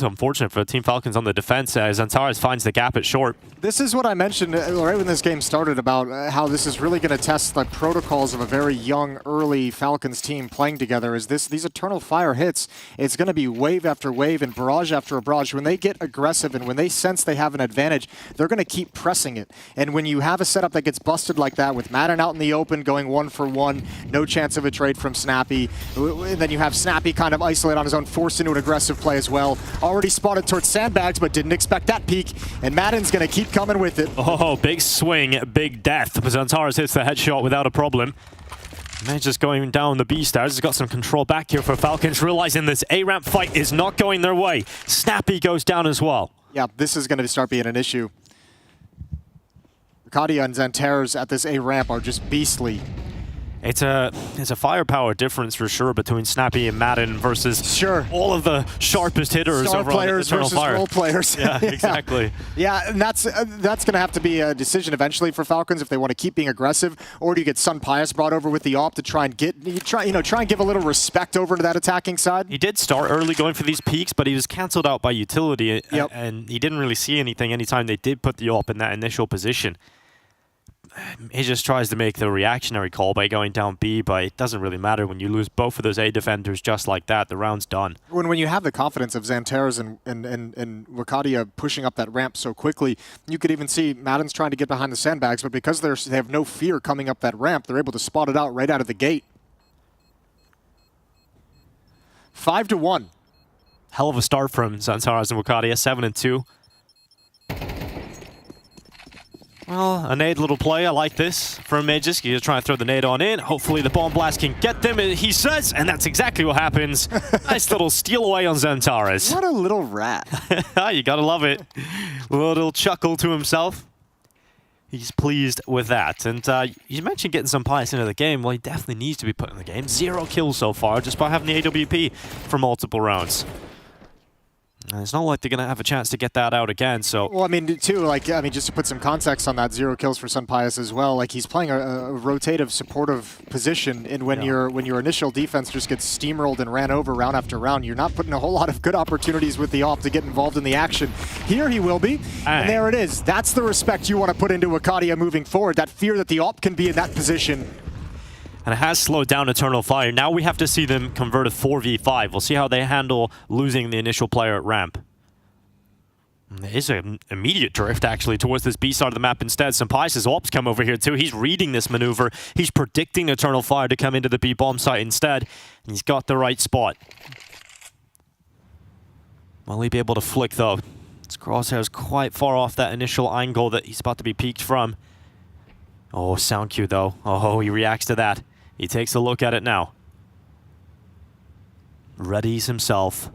unfortunate for Team Falcons on the defense as Xantarez finds the gap at short. This is what I mentioned right when this game started about how this is really going to test the protocols of a very young, early Falcons team playing together. Is these Eternal Fire hits, it's going to be wave after wave and barrage after barrage. When they get aggressive and when they sense they have an advantage, they're going to keep pressing it. And when you have a setup that gets busted like that with Madden out in the open going 1-for-1, no chance of a trade from Snappy, and then you have Snappy kind of isolate on his own, forced into an aggressive play as well. Already spotted towards sandbags, but didn't expect that peek, and Madden's going to keep coming with it. Oh, big swing, big death. Xantarez hits the headshot without a problem. Maj3r just going down the B stairs. He's got some control back here for Falcons, realizing this A-ramp fight is not going their way. Snappy goes down as well. Yeah, this is going to start being an issue. Kadia and Xantarez at this A-ramp are just beastly. It's a firepower difference for sure between Snappy and Madden versus all of the sharpest hitters Star over players on Eternal versus Fire. role players. Yeah, exactly. Yeah, and that's going to have to be a decision eventually for Falcons if they want to keep being aggressive, or do you get Sunpius brought over with the AWP to try and give a little respect over to that attacking side? He did start early going for these peaks, but he was canceled out by utility, and he didn't really see anything anytime they did put the AWP in that initial position. He just tries to make the reactionary call by going down B, but it doesn't really matter when you lose both of those A defenders just like that. The round's done. When you have the confidence of Xantarez and Wakadia pushing up that ramp so quickly, you could even see Madden's trying to get behind the sandbags, but because they have no fear coming up that ramp, they're able to spot it out right out of the gate. 5-1. Hell of a start from Xantarez and Wakadia, 7-2. Well, a nade little play. I like this from Maj3r. He's trying to throw the nade on in. Hopefully the bomb blast can get them, he says, and that's exactly what happens. Nice little steal away on Xantares. What a little rat. You gotta love it. Little chuckle to himself. He's pleased with that. And you mentioned getting some pies into the game. Well, he definitely needs to be put in the game. 0 kills so far, just by having the AWP for multiple rounds. And it's not like they're going to have a chance to get that out again, so... Well, I mean, too, like, just to put some context on that, 0 kills for Sunpius as well, like, he's playing a rotative, supportive position, and when your initial defense just gets steamrolled and ran over round after round, you're not putting a whole lot of good opportunities with the AWP to get involved in the action. Here he will be, and there it is. That's the respect you want to put into Akadia moving forward, that fear that the AWP can be in that position. And it has slowed down Eternal Fire. Now we have to see them convert a 4v5. We'll see how they handle losing the initial player at ramp. And there is an immediate drift, actually, towards this B side of the map instead. Sunpius' AWP's come over here, too. He's reading this maneuver. He's predicting Eternal Fire to come into the B bomb site instead. And he's got the right spot. Will he be able to flick, though? His crosshair's quite far off that initial angle that he's about to be peeked from. Oh, sound cue, though. Oh, he reacts to that. He takes a look at it now. Readies himself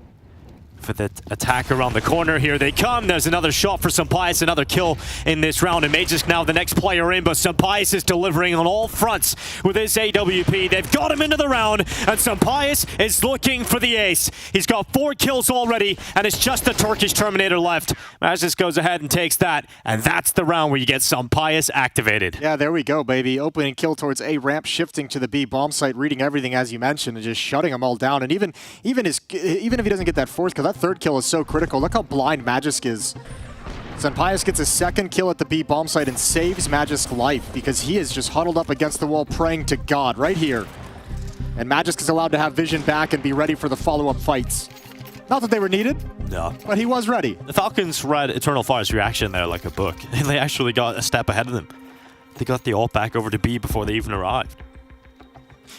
for the attack around the corner. Here they come. There's another shot for Sunpius, another kill in this round. And Maj3r now the next player in, but Sunpius is delivering on all fronts with his AWP. They've got him into the round, and Sunpius is looking for the ace. He's got 4 kills already, and it's just the Turkish Terminator left. Maj3r goes ahead and takes that, and that's the round where you get Sunpius activated. Yeah, there we go, baby. Opening kill towards A ramp, shifting to the B bomb site, reading everything as you mentioned, and just shutting them all down. And even if he doesn't get that 4th kill, that 3rd kill is so critical. Look how blind Maj3r is. Sunpius gets his 2nd kill at the B bomb site and saves Maj3r's life because he is just huddled up against the wall praying to God right here. And Maj3r is allowed to have vision back and be ready for the follow-up fights. Not that they were needed, no, but he was ready. The Falcons read Eternal Fire's reaction there like a book. They actually got a step ahead of them. They got the AWP back over to B before they even arrived.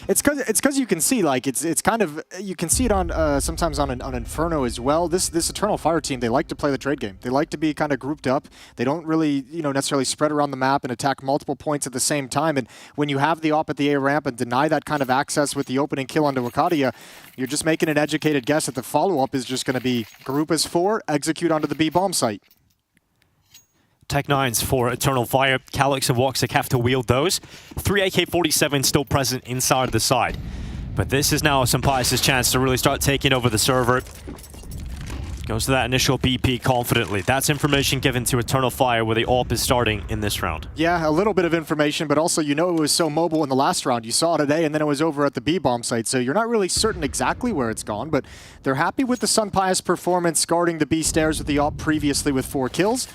It's because you can see, like, it's kind of, you can see it on sometimes on Inferno as well. This Eternal Fire team, they like to play the trade game. They like to be kind of grouped up. They don't really, necessarily spread around the map and attack multiple points at the same time. And when you have the AWP at the A ramp and deny that kind of access with the opening kill onto Akadia, you're just making an educated guess that the follow-up is just going to be group as 4, execute onto the B bomb site. Tech-9s for Eternal Fire. Calyx and Woxic have to wield those. 3 AK-47 still present inside the side. But this is now Sunpius' chance to really start taking over the server. Goes to that initial BP confidently. That's information given to Eternal Fire where the AWP is starting in this round. Yeah, a little bit of information, but also it was so mobile in the last round. You saw it today, and then it was over at the B bomb site, so you're not really certain exactly where it's gone, but they're happy with the Sunpius performance guarding the B stairs with the AWP previously with 4 kills.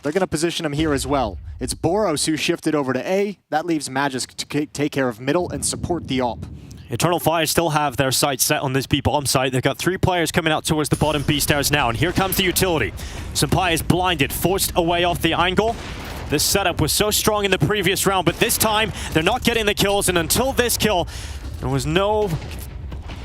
They're going to position him here as well. It's Boros who shifted over to A. That leaves Maj3r to take care of middle and support the AWP. Eternal Fire still have their sights set on this B bomb site. They've got 3 players coming out towards the bottom B stairs now, and here comes the utility. Sunpius blinded, forced away off the angle. This setup was so strong in the previous round, but this time they're not getting the kills, and until this kill, there was no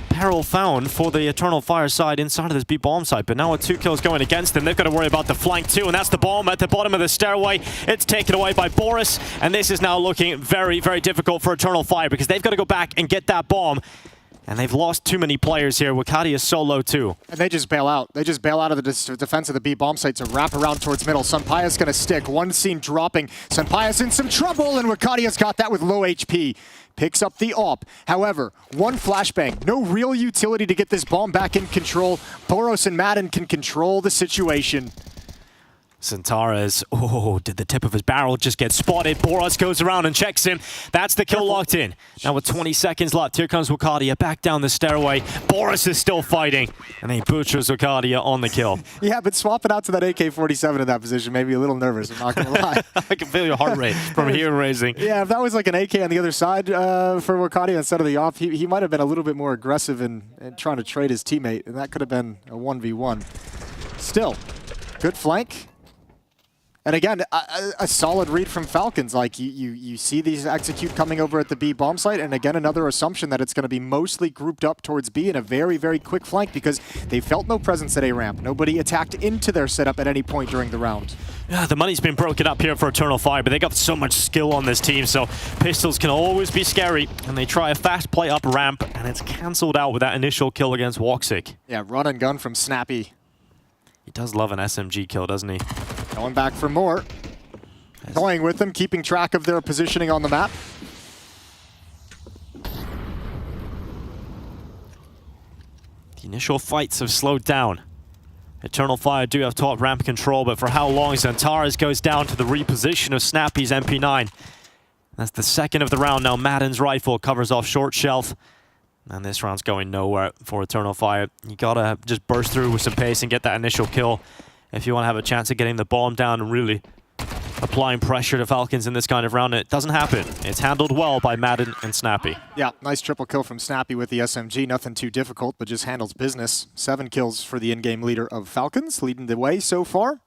apparel found for the Eternal Fire side inside of this B bomb site, but now with 2 kills going against them, they've got to worry about the flank too, and that's the bomb at the bottom of the stairway. It's taken away by Boris, and this is now looking very, very difficult for Eternal Fire because they've got to go back and get that bomb. And they've lost too many players here. Wakati is so low too. And they just bail out. They just bail out of the defense of the B bomb site to wrap around towards middle. Sunpius going to stick. One scene dropping. Sunpius in some trouble, and Wakati has got that with low HP. Picks up the AWP. However, 1 flashbang. No real utility to get this bomb back in control. Boros and Madden can control the situation. Xantares, did the tip of his barrel just get spotted? Boros goes around and checks him. That's the kill locked in. Now with 20 seconds left, here comes Wakadia back down the stairway. Boris is still fighting, and he butchers Wakadia on the kill. Yeah, but swapping out to that AK-47 in that position made me a little nervous, I'm not going to lie. I can feel your heart rate from here raising. Yeah, if that was like an AK on the other side for Wakadia instead of the AWP, he might have been a little bit more aggressive in trying to trade his teammate, and that could have been a 1v1. Still, good flank. And again, a solid read from Falcons. Like you see these execute coming over at the B bomb site, and again another assumption that it's going to be mostly grouped up towards B in a very, very quick flank because they felt no presence at A ramp. Nobody attacked into their setup at any point during the round. Yeah, the money's been broken up here for Eternal Fire, but they got so much skill on this team, so pistols can always be scary. And they try a fast play up ramp, and it's cancelled out with that initial kill against Woxic. Yeah, run and gun from Snappy. He does love an SMG kill, doesn't he? Going back for more. Toying with them, keeping track of their positioning on the map. The initial fights have slowed down. Eternal Fire do have top ramp control, but for how long? Xantares goes down to the reposition of Snappy's MP9. That's the second of the round now. Madden's rifle covers off short shelf. And this round's going nowhere for Eternal Fire. You gotta just burst through with some pace and get that initial kill if you want to have a chance of getting the bomb down and really applying pressure to Falcons in this kind of round. It doesn't happen. It's handled well by Madden and Snappy. Yeah, nice triple kill from Snappy with the SMG. Nothing too difficult, but just handles business. 7 kills for the in-game leader of Falcons, leading the way so far.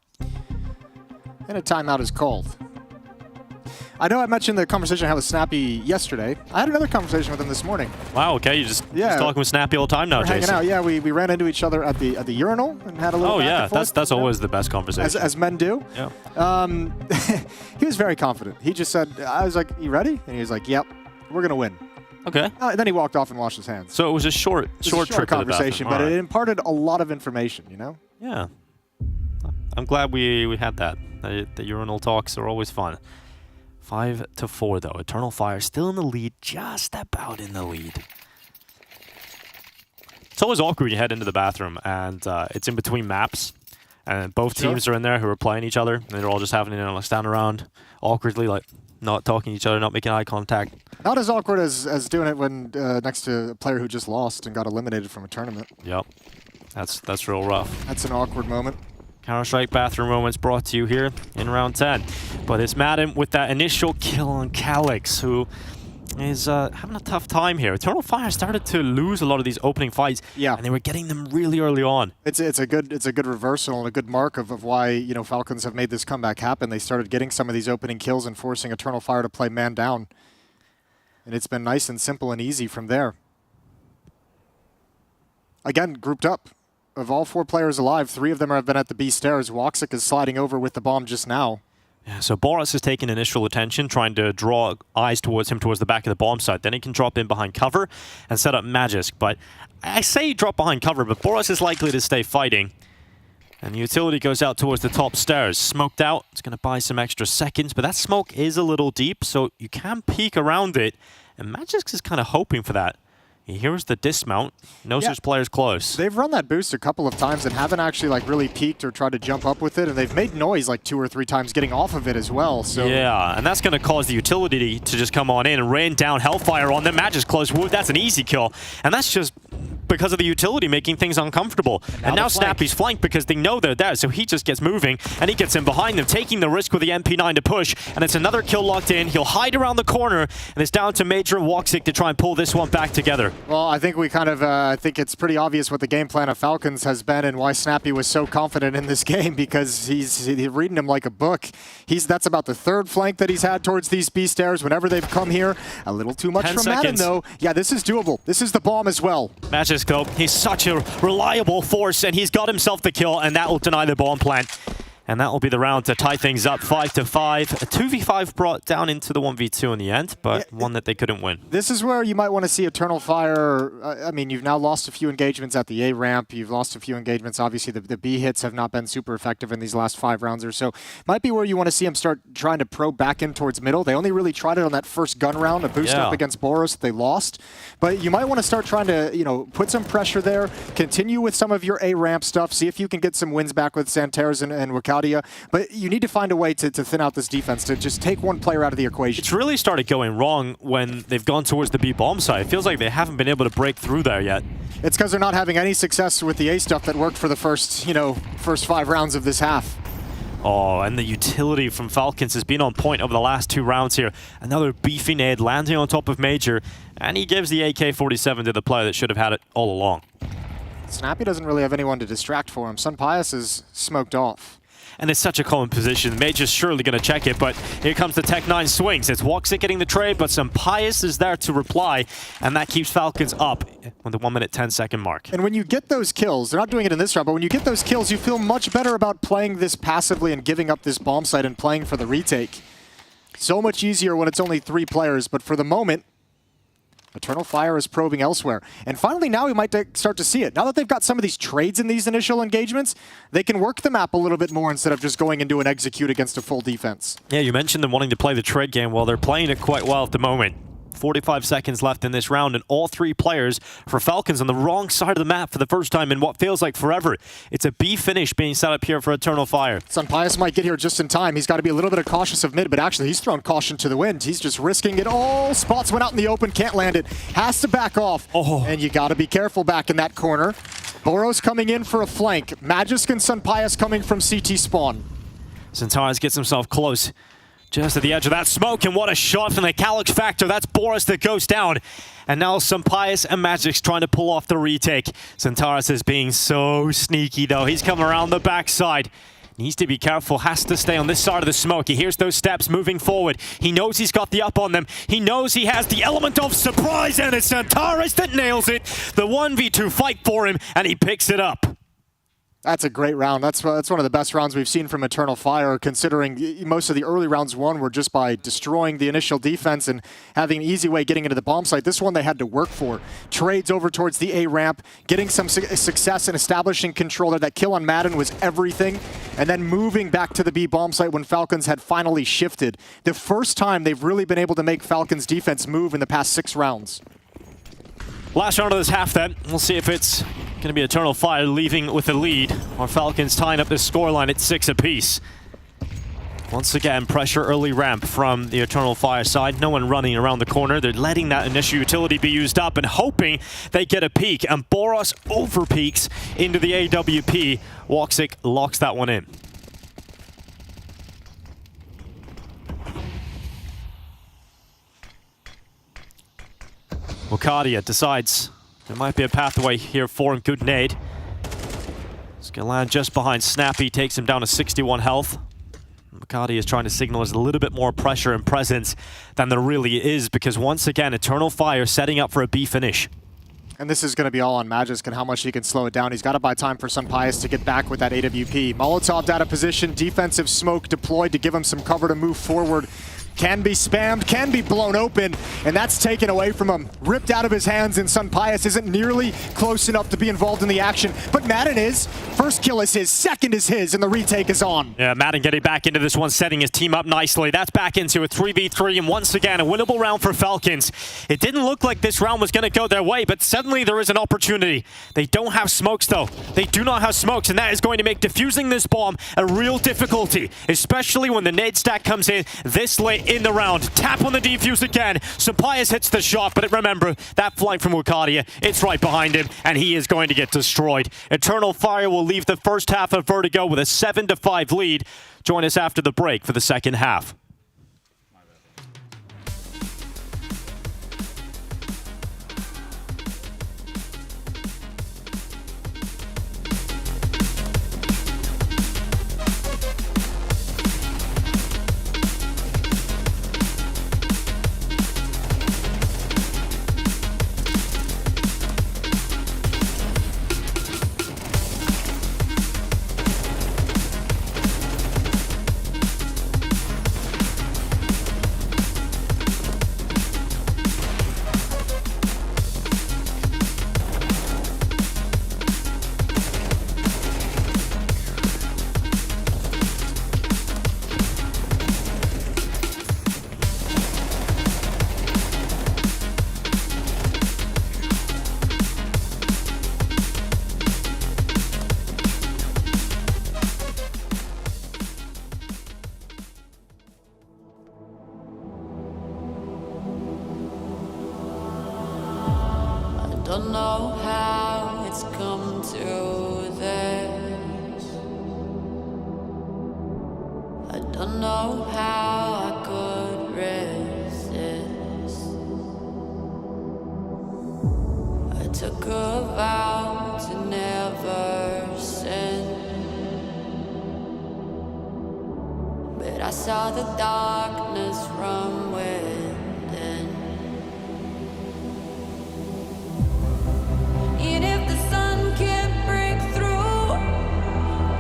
And a timeout is called. I know I mentioned the conversation I had with Snappy yesterday. I had another conversation with him this morning. Wow, okay, you're just talking with Snappy all the time now, Jason. Hanging out, yeah. We ran into each other at the urinal and had a little back and forth. that's always the best conversation. As men do. Yeah. He was very confident. He just said, I was like, you ready? And he was like, yep, we're going to win. Okay. And then he walked off and washed his hands. So it was a short trip conversation, but it imparted a lot of information, you know? Yeah. I'm glad we had that. The urinal talks are always fun. 5-4 though. Eternal Fire still in the lead, just about in the lead. It's always awkward when you head into the bathroom and it's in between maps. And both teams are in there who are playing each other. And they're all just having to stand around awkwardly, like not talking to each other, not making eye contact. Not as awkward as doing it when next to a player who just lost and got eliminated from a tournament. Yep. That's real rough. That's an awkward moment. Counter-Strike bathroom moments brought to you here in round 10. But it's Madden with that initial kill on Calyx, who is having a tough time here. Eternal Fire started to lose a lot of these opening fights, and they were getting them really early on. It's a good reversal and a good mark of why Falcons have made this comeback happen. They started getting some of these opening kills and forcing Eternal Fire to play man down. And it's been nice and simple and easy from there. Again, grouped up. Of all 4 players alive, 3 of them have been at the B stairs. Woxic is sliding over with the bomb just now. Yeah, so Boris has taken initial attention, trying to draw eyes towards him towards the back of the bomb site. Then he can drop in behind cover and set up Magisk. But I say drop behind cover, but Boris is likely to stay fighting. And the utility goes out towards the top stairs. Smoked out. It's going to buy some extra seconds, but that smoke is a little deep, so you can peek around it. And Magisk is kind of hoping for that. He hears the dismount, knows his player's close. They've run that boost a couple of times and haven't actually really peeked or tried to jump up with it, and they've made noise 2 or 3 times getting off of it as well. So yeah, and that's going to cause the utility to just come on in and rain down Hellfire on them. Magisk close. That's an easy kill, and that's just because of the utility making things uncomfortable. And now Snappy's flanked because they know they're there, so he just gets moving, and he gets in behind them, taking the risk with the MP9 to push, and it's another kill locked in. He'll hide around the corner, and it's down to Maj3r and Woxic to try and pull this one back together. Well, I think we I think it's pretty obvious what the game plan of Falcons has been and why Snappy was so confident in this game, because he's reading him like a book. That's about the 3rd flank that he's had towards these B stairs whenever they've come here. A little too much from Madden, though. Yeah, this is doable. This is the bomb as well. Magisk, though, he's such a reliable force, and he's got himself the kill, and that will deny the bomb plant. And that will be the round to tie things up 5-5. A 2v5 brought down into the 1v2 in the end, but one that they couldn't win. This is where you might want to see Eternal Fire. I mean, you've now lost a few engagements at the A ramp. You've lost a few engagements. Obviously, the B hits have not been super effective in these last 5 rounds or so. Might be where you want to see them start trying to probe back in towards middle. They only really tried it on that first gun round, a boost up against Boris. They lost. But you might want to start trying to, put some pressure there, continue with some of your A ramp stuff, see if you can get some wins back with Xantares and Wakadia. But you need to find a way to thin out this defense, to just take one player out of the equation. It's really started going wrong when they've gone towards the B bomb side. It feels like they haven't been able to break through there yet. It's because they're not having any success with the A stuff that worked for the first 5 rounds of this half. Oh, and the utility from Falcons has been on point over the last 2 rounds here. Another beefy nade landing on top of Maj3r, and he gives the AK-47 to the player that should have had it all along. Snappy doesn't really have anyone to distract for him. Sunpius is smoked off. and it's such a common position. Maj3r's surely going to check it, but here comes the Tech-9 swings. It's Woxic getting the trade, but Sampaius is there to reply, and that keeps Falcons up on the 1 minute 10 second mark. And when you get those kills, they're not doing it in this round, but when you get those kills, you feel much better about playing this passively and giving up this bomb site and playing for the retake. So much easier when it's only 3 players, but for the moment, Eternal Fire is probing elsewhere. And finally now we might start to see it. Now that they've got some of these trades in these initial engagements, they can work the map a little bit more instead of just going into an execute against a full defense. Yeah, you mentioned them wanting to play the trade game. Well, they're playing it quite well at the moment. 45 seconds left in this round, and all 3 players for Falcons on the wrong side of the map for the first time in what feels like forever. It's a B finish being set up here for Eternal Fire. Sampaius might get here just in time. He's got to be a little bit of cautious of mid, but actually he's thrown caution to the wind. He's just risking it all. Spots went out in the open, can't land it. Has to back off. And you got to be careful back in that corner. Boros coming in for a flank. Magisk and Sampaius coming from CT spawn. Centaurus gets himself close. Just at the edge of that smoke, and what a shot from the Calyx Factor. That's Boros that goes down. And now Sampaius and Magic's trying to pull off the retake. Centaurus is being so sneaky, though. He's coming around the backside. Needs to be careful, has to stay on this side of the smoke. He hears those steps moving forward. He knows he's got the up on them. He knows he has the element of surprise, and it's Centaurus that nails it. The 1v2 fight for him, and he picks it up. That's a great round. That's one of the best rounds we've seen from Eternal Fire, considering most of the early rounds won were just by destroying the initial defense and having an easy way getting into the bomb site. This one they had to work for. Trades over towards the A ramp, getting some success in establishing control there. That kill on Madden was everything. And then moving back to the B bomb site when Falcons had finally shifted. The first time they've really been able to make Falcons defense move in the past 6 rounds. Last round of this half then. We'll see if it's going to be Eternal Fire leaving with a lead, or Falcons tying up this scoreline at 6 apiece. Once again, pressure early ramp from the Eternal Fire side. No one running around the corner. They're letting that initial utility be used up and hoping they get a peek. And Boros over peaks into the AWP. Woxic locks that one in. Wokadia decides there might be a pathway here for him. Good nade. He's going to land just behind Snappy, takes him down to 61 health. Wokadia is trying to signal there's a little bit more pressure and presence than there really is, because once again, Eternal Fire setting up for a B finish. And this is going to be all on Magisk and how much he can slow it down. He's got to buy time for Sampaius to get back with that AWP. Molotov out of position, defensive smoke deployed to give him some cover to move forward. Can be spammed, can be blown open, and that's taken away from him. Ripped out of his hands, and Sampaius isn't nearly close enough to be involved in the action. But Madden is. First kill is his, second is his, and the retake is on. Yeah, Madden getting back into this one, setting his team up nicely. That's back into a 3v3, and once again, a winnable round for Falcons. It didn't look like this round was going to go their way, but suddenly there is an opportunity. They don't have smokes, though. They do not have smokes, and that is going to make defusing this bomb a real difficulty, especially when the nade stack comes in this late in the round. Tap on the defuse again. Sampaius hits the shot, but remember, that flank from Wokadia, it's right behind him, and he is going to get destroyed. Eternal Fire will leave the first half of Vertigo with a 7-5 lead. Join us after the break for the second half. Don't know how it's come to this. I don't know how I could resist. I took a vow to never sin. but I saw the darkness from within. And if the sun can't break through,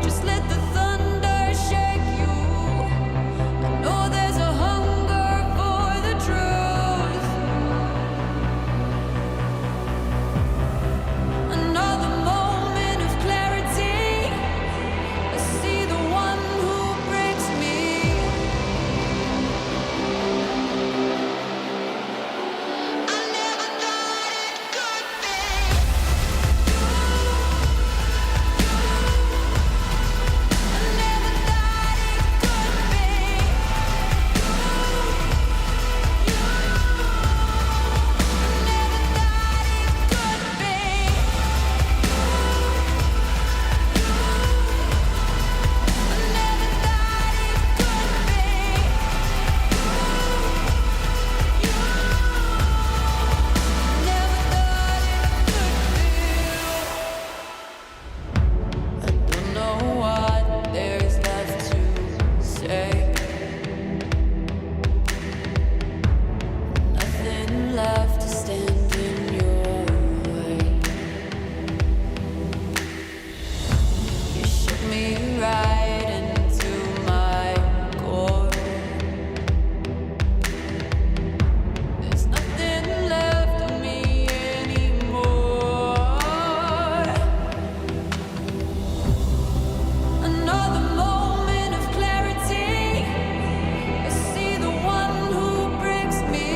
just let the thunder shake you. I know there's a hunger for the truth. Another moment of clarity. I see the one who breaks me. I never thought it could be. Don't know what there's left to say. Nothing left to stand in your way. You shook me right into my core. There's nothing left of me anymore. Another moment of clarity. I see the one who breaks me.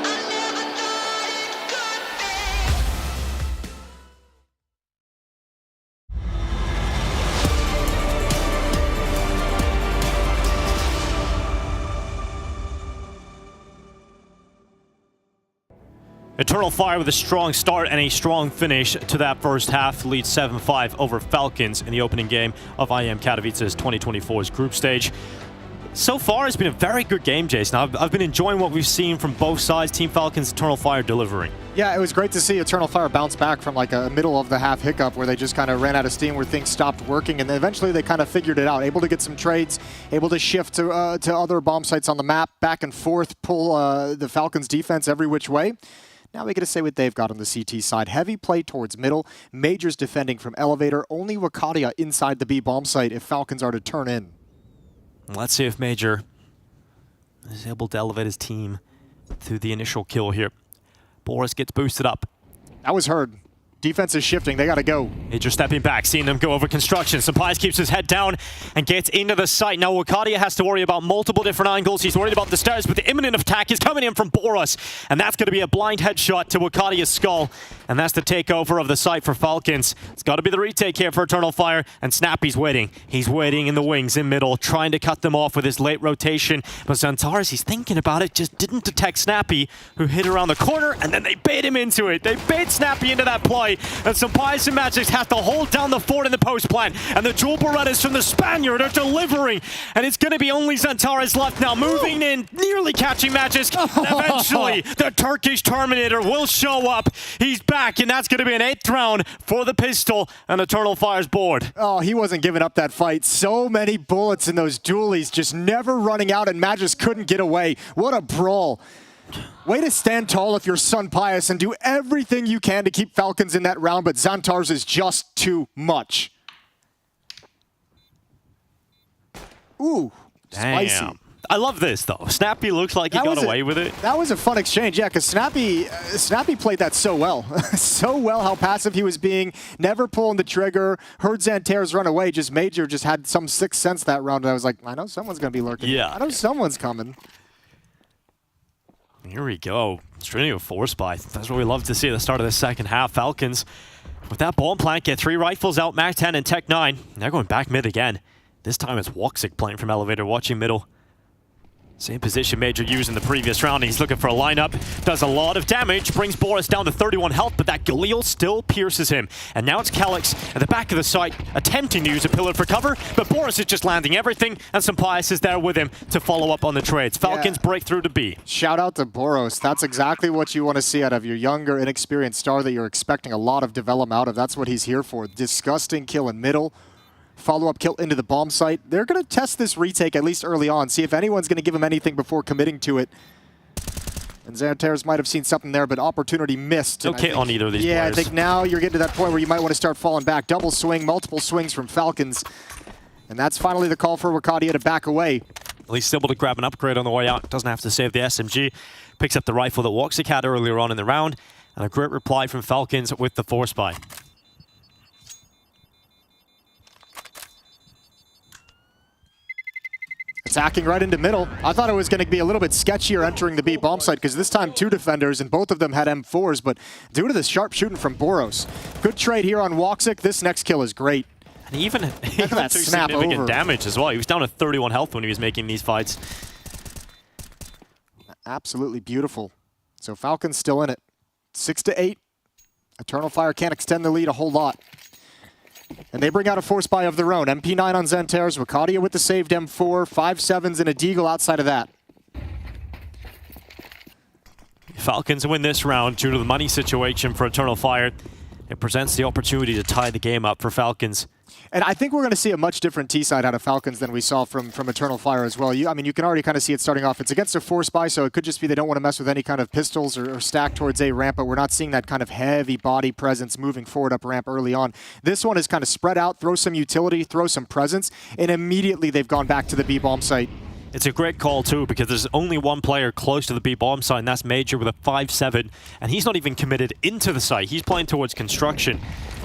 I never thought it could be. Eternal Fire with a strong start and a strong finish to that first half, leads 7-5 over Falcons in the opening game of IEM Katowice's 2024's group stage. So far, it's been a very good game, Jason. I've been enjoying what we've seen from both sides. Team Falcons, Eternal Fire delivering. Yeah, it was great to see Eternal Fire bounce back from like a middle of the half hiccup where they just kind of ran out of steam, where things stopped working, and then eventually they kind of figured it out, able to get some trades, able to shift to other bomb sites on the map, back and forth, pull the Falcons defense every which way. Now we get to say what they've got on the CT side. Heavy play towards middle, Maj3r's defending from elevator, only Wakadia inside the B bomb site if Falcons are to turn in. Let's see if Maj3r is able to elevate his team through the initial kill here. Boris gets boosted up. That was heard. Defense is shifting. They got to go. Maj3r stepping back, seeing them go over construction. Supplies keeps his head down and gets into the site. Now Wakadia has to worry about multiple different angles. He's worried about the stairs, but the imminent attack is coming in from Boris. And that's going to be a blind headshot to Wakadia's skull. And that's the takeover of the site for Falcons. It's got to be the retake here for Eternal Fire. And Snappy's waiting. He's waiting in the wings in middle, trying to cut them off with his late rotation. But Xantares, he's thinking about it, just didn't detect Snappy, who hit around the corner, and then they bait him into it. They bait Snappy into that play. And Supplies and Maj3r have to hold down the fort in the post plant. And the dual Berettas from the Spaniard are delivering. And it's going to be only Xantares left now, moving in, nearly catching Maj3r. And eventually, the Turkish Terminator will show up. He's back, and that's going to be an 8th round for the pistol, and Eternal Fire's board. Oh, he wasn't giving up that fight. So many bullets in those dualies, just never running out, and Maj3r couldn't get away. What a brawl. Way to stand tall if you're Sun Pius and do everything you can to keep Falcons in that round, but Xantares is just too much. Ooh, Damn. Spicy. I love this, though. Snappy looks like he got away with it. That was a fun exchange, yeah, because Snappy played that so well. So well how passive he was being, never pulling the trigger, heard Xantares run away, just Maj3r just had some sixth sense that round, and I was like, I know someone's going to be lurking. Yeah. I know someone's coming. Here we go. String of 4 spy. That's what we love to see at the start of the second half. Falcons, with that bomb plant, get 3 rifles out, Mac 10 and Tech 9. They're going back mid again. This time it's Woxic playing from elevator, watching middle. Same position Maj3r used in the previous round. He's looking for a lineup. Does a lot of damage. Brings Boris down to 31 health, but that Galil still pierces him. And now it's Calyx at the back of the site, attempting to use a pillar for cover, but Boris is just landing everything, and Sampaius is there with him to follow up on the trades. Falcons break through to B. Shout out to Boros. That's exactly what you want to see out of your younger, inexperienced star that you're expecting a lot of development out of. That's what he's here for. Disgusting kill in middle. Follow-up kill into the bomb site. They're going to test this retake at least early on, see if anyone's going to give him anything before committing to it. And Xantares might have seen something there, but opportunity missed. Okay on either of these players. Yeah, I think now you're getting to that point where you might want to start falling back. Double swing, multiple swings from Falcons. And that's finally the call for Wakadia to back away. At least able to grab an upgrade on the way out. Doesn't have to save the SMG. Picks up the rifle that Woxic had earlier on in the round. And a great reply from Falcons with the force buy. Attacking right into middle. I thought it was going to be a little bit sketchier entering the B bomb site because this time 2 defenders and both of them had M4s, but due to the sharp shooting from Boros. Good trade here on Woxic. This next kill is great. And even that took snap significant over. damage as well. He was down to 31 health when he was making these fights. Absolutely beautiful. So Falcons still in it. 6-8. Eternal Fire can't extend the lead a whole lot. And they bring out a force buy of their own. MP9 on Xantares, Wakadia with the saved M4, 5.7s and a Deagle outside of that. Falcons win this round due to the money situation for Eternal Fire. It presents the opportunity to tie the game up for Falcons. And I think we're going to see a much different T-side out of Falcons than we saw from Eternal Fire as well. I mean, you can already kind of see it starting off. It's against a force buy, so it could just be they don't want to mess with any kind of pistols or stack towards A ramp, but we're not seeing that kind of heavy body presence moving forward up ramp early on. This one is kind of spread out, throw some utility, throw some presence, and immediately they've gone back to the B bomb site. It's a great call too, because there's only one player close to the B bomb site, and that's Maj3r with a 5.7, and he's not even committed into the site. He's playing towards construction.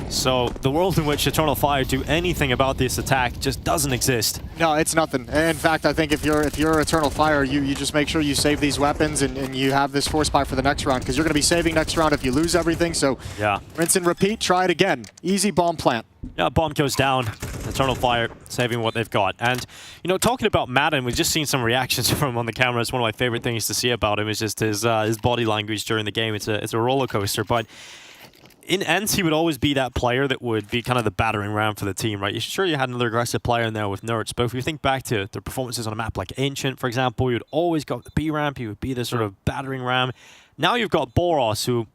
So the world in which Eternal Fire do anything about this attack just doesn't exist. No, it's nothing. In fact, I think if you're Eternal Fire, you just make sure you save these weapons and you have this force buy for the next round, because you're going to be saving next round if you lose everything. So yeah, rinse and repeat, try it again. Easy bomb plant. Yeah, bomb goes down. Eternal Fire saving what they've got. And, you know, talking about Madden, we've just seen some reactions from him on the camera. It's one of my favorite things to see about him is just his body language during the game. It's a roller coaster. But in ends, he would always be that player that would be kind of the battering ram for the team, right? Sure, you had another aggressive player in there with Nerds, but if you think back to their performances on a map like Ancient, for example, you'd always go the B ramp. He would be the sort of battering ram. Now you've got Boros, who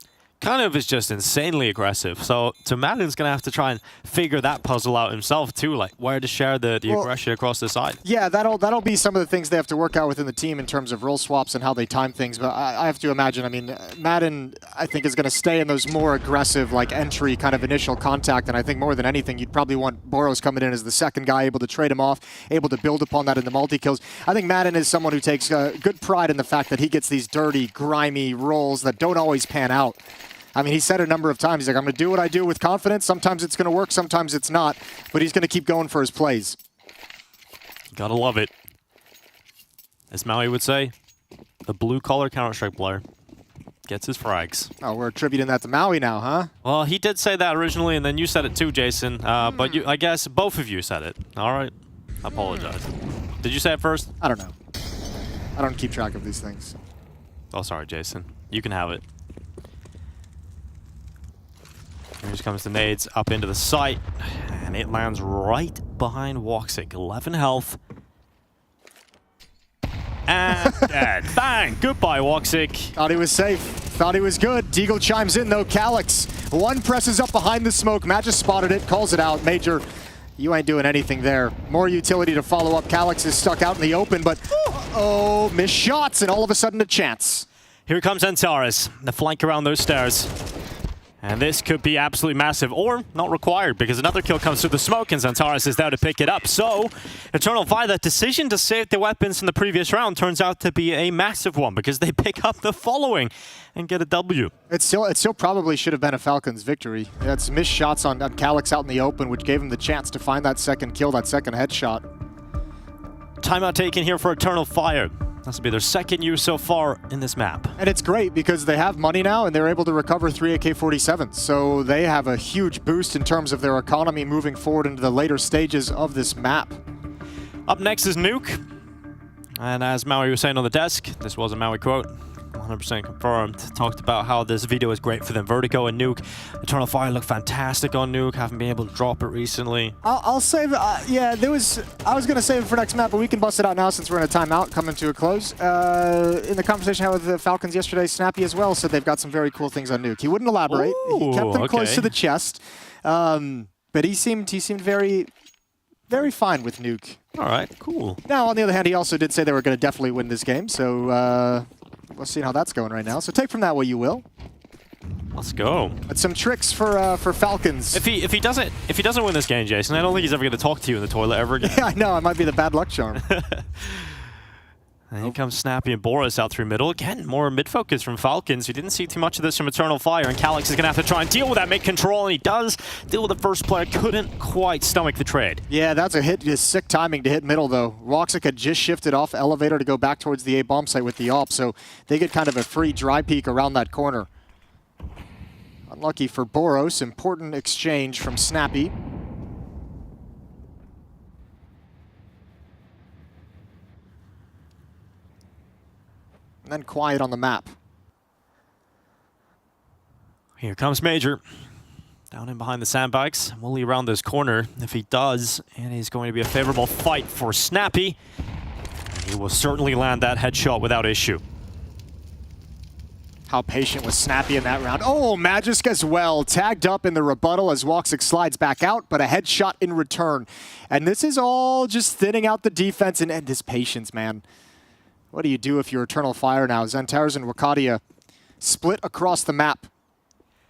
kind of is just insanely aggressive. So Madden's going to have to try and figure that puzzle out himself too, like where to share the aggression across the side. Yeah, that'll be some of the things they have to work out within the team in terms of role swaps and how they time things. But I have to imagine, I mean, Madden, I think, is going to stay in those more aggressive, like entry kind of initial contact. And I think more than anything, you'd probably want Boros coming in as the second guy, able to trade him off, able to build upon that in the multi-kills. I think Madden is someone who takes good pride in the fact that he gets these dirty, grimy roles that don't always pan out. I mean, he said a number of times, he's like, I'm going to do what I do with confidence. Sometimes it's going to work, sometimes it's not. But he's going to keep going for his plays. Gotta love it. As Maui would say, the blue-collar Counter-Strike player gets his frags. Oh, we're attributing that to Maui now, huh? Well, he did say that originally, and then you said it too, Jason. But I guess both of you said it. All right. I apologize. Did you say it first? I don't know. I don't keep track of these things. Oh, sorry, Jason. You can have it. Here comes the nades up into the site, and it lands right behind Woxic. 11 health. And dead. Bang! Goodbye, Woxic. Thought he was safe. Thought he was good. Deagle chimes in, though. Calyx. One presses up behind the smoke. Matt just spotted it, calls it out. Maj3r, you ain't doing anything there. More utility to follow up. Calyx is stuck out in the open, but oh, missed shots, and all of a sudden a chance. Here comes Antares, the flank around those stairs. And this could be absolutely massive, or not required, because another kill comes through the smoke, and Xantares is there to pick it up. So, Eternal Fire, that decision to save the weapons from the previous round turns out to be a massive one, because they pick up the following and get a W. It still probably should have been a Falcons victory. It's missed shots on Calyx out in the open, which gave him the chance to find that second kill, that second headshot. Timeout taken here for Eternal Fire. This will be their second use so far in this map. And it's great because they have money now and they're able to recover 3 AK-47s. So they have a huge boost in terms of their economy moving forward into the later stages of this map. Up next is Nuke. And as Maui was saying on the desk, this was a Maui quote, 100% confirmed, talked about how this Veto is great for them. Vertigo and Nuke. Eternal Fire looked fantastic on Nuke, haven't been able to drop it recently. I'll save, yeah, I was going to save it for next map, but we can bust it out now since we're in a timeout, coming to a close. In the conversation I had with the Falcons yesterday, Snappy as well said they've got some very cool things on Nuke. He wouldn't elaborate. He kept them close to the chest. But he seemed very, very fine with Nuke. All right, cool. Now, on the other hand, he also did say they were going to definitely win this game, so we'll see how that's going right now. So take from that what you will. Let's go. But some tricks for Falcons. If he doesn't win this game, Jason, I don't think he's ever going to talk to you in the toilet ever again. Yeah, I know. It might be the bad luck charm. And here comes Snappy and Boris out through middle. Again, more mid-focus from Falcons. We didn't see too much of this from Eternal Fire, and Calyx is going to have to try and deal with that mid-control, and he does deal with the first player. Couldn't quite stomach the trade. Yeah, that's a hit. Just sick timing to hit middle, though. Woxic had just shifted off elevator to go back towards the A bomb site with the AWP, so they get kind of a free dry peek around that corner. Unlucky for Boros. Important exchange from Snappy. And then quiet on the map. Here comes Maj3r. Down in behind the sandbags. Will he round this corner? If he does, it is going to be a favorable fight for Snappy. He will certainly land that headshot without issue. How patient was Snappy in that round. Oh, Magisk as well. Tagged up in the rebuttal as Woxic slides back out, but a headshot in return. And this is all just thinning out the defense and this patience, man. What do you do if you're Eternal Fire now? Xantares and Wakadia split across the map.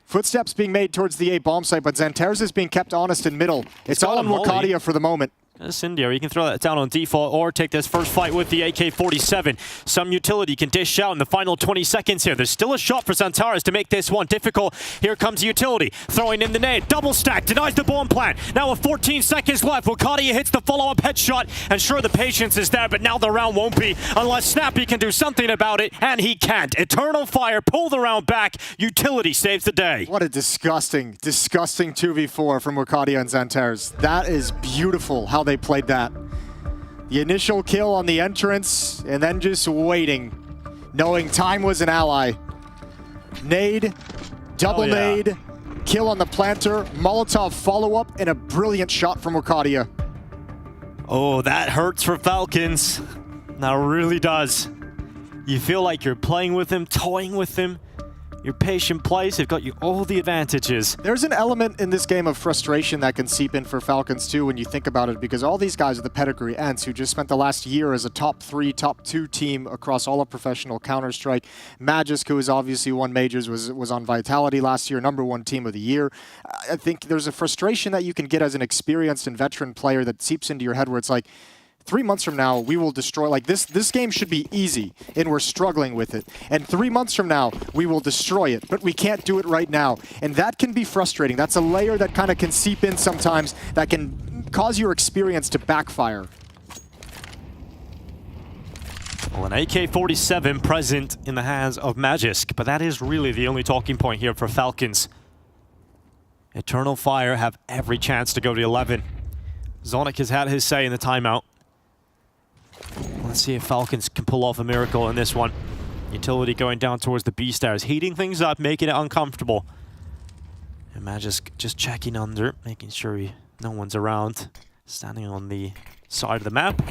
Footsteps being made towards the A bomb site, but Xantares is being kept honest in middle. It's all on Wakadia for the moment. This India, you can throw that down on default or take this first fight with the AK-47. Some utility can dish out in the final 20 seconds here. There's still a shot for Xantares to make this one difficult. Here comes utility, throwing in the nade. Double stack, denies the bomb plant. Now with 14 seconds left, Wakadia hits the follow-up headshot. And sure, the patience is there, but now the round won't be unless Snappy can do something about it, and he can't. Eternal Fire pull the round back. Utility saves the day. What a disgusting, disgusting 2v4 from Wakadia and Xantares. That is beautiful how they played that. The initial kill on the entrance, and then just waiting, knowing time was an ally. Nade, double nade, kill on the planter, Molotov follow-up, and a brilliant shot from Wakadia. Oh, that hurts for Falcons. That really does. You feel like you're playing with him, toying with him. Your patient plays have got you all the advantages. There's an element in this game of frustration that can seep in for Falcons too when you think about it, because all these guys are the pedigree Ents who just spent the last year as a top 3, top 2 team across all of professional Counter-Strike. Magisk, who has obviously won majors, was on Vitality last year, #1 team of the year. I think there's a frustration that you can get as an experienced and veteran player that seeps into your head where it's like, 3 months from now, we will destroy, like this game should be easy, and we're struggling with it. And 3 months from now, we will destroy it, but we can't do it right now. And that can be frustrating. That's a layer that kind of can seep in sometimes that can cause your experience to backfire. Well, an AK-47 present in the hands of Magisk, but that is really the only talking point here for Falcons. Eternal Fire have every chance to go to 11. Zonic has had his say in the timeout. Let's see if Falcons can pull off a miracle in this one. Utility going down towards the B-stars, heating things up, making it uncomfortable. And Magisk just checking under, making sure no one's around. Standing on the side of the map.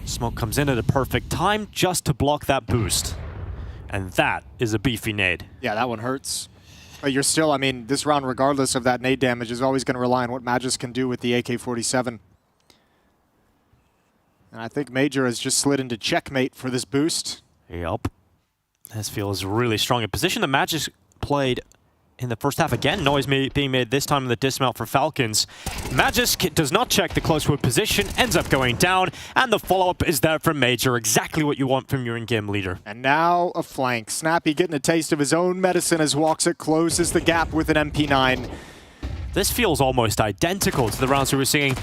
Smoke comes in at a perfect time just to block that boost. And that is a beefy nade. Yeah, that one hurts. But you're still, I mean, this round, regardless of that nade damage, is always going to rely on what Magisk can do with the AK-47. And I think Maj3r has just slid into checkmate for this boost. Yup. This feels really strong. A position that Magisk played in the first half. Again, noise being made this time in the dismount for Falcons. Magisk does not check the close wood position, ends up going down, and the follow-up is there from Maj3r. Exactly what you want from your in-game leader. And now a flank. Snappy getting a taste of his own medicine as Woxic closes the gap with an MP9. This feels almost identical to the rounds we were seeing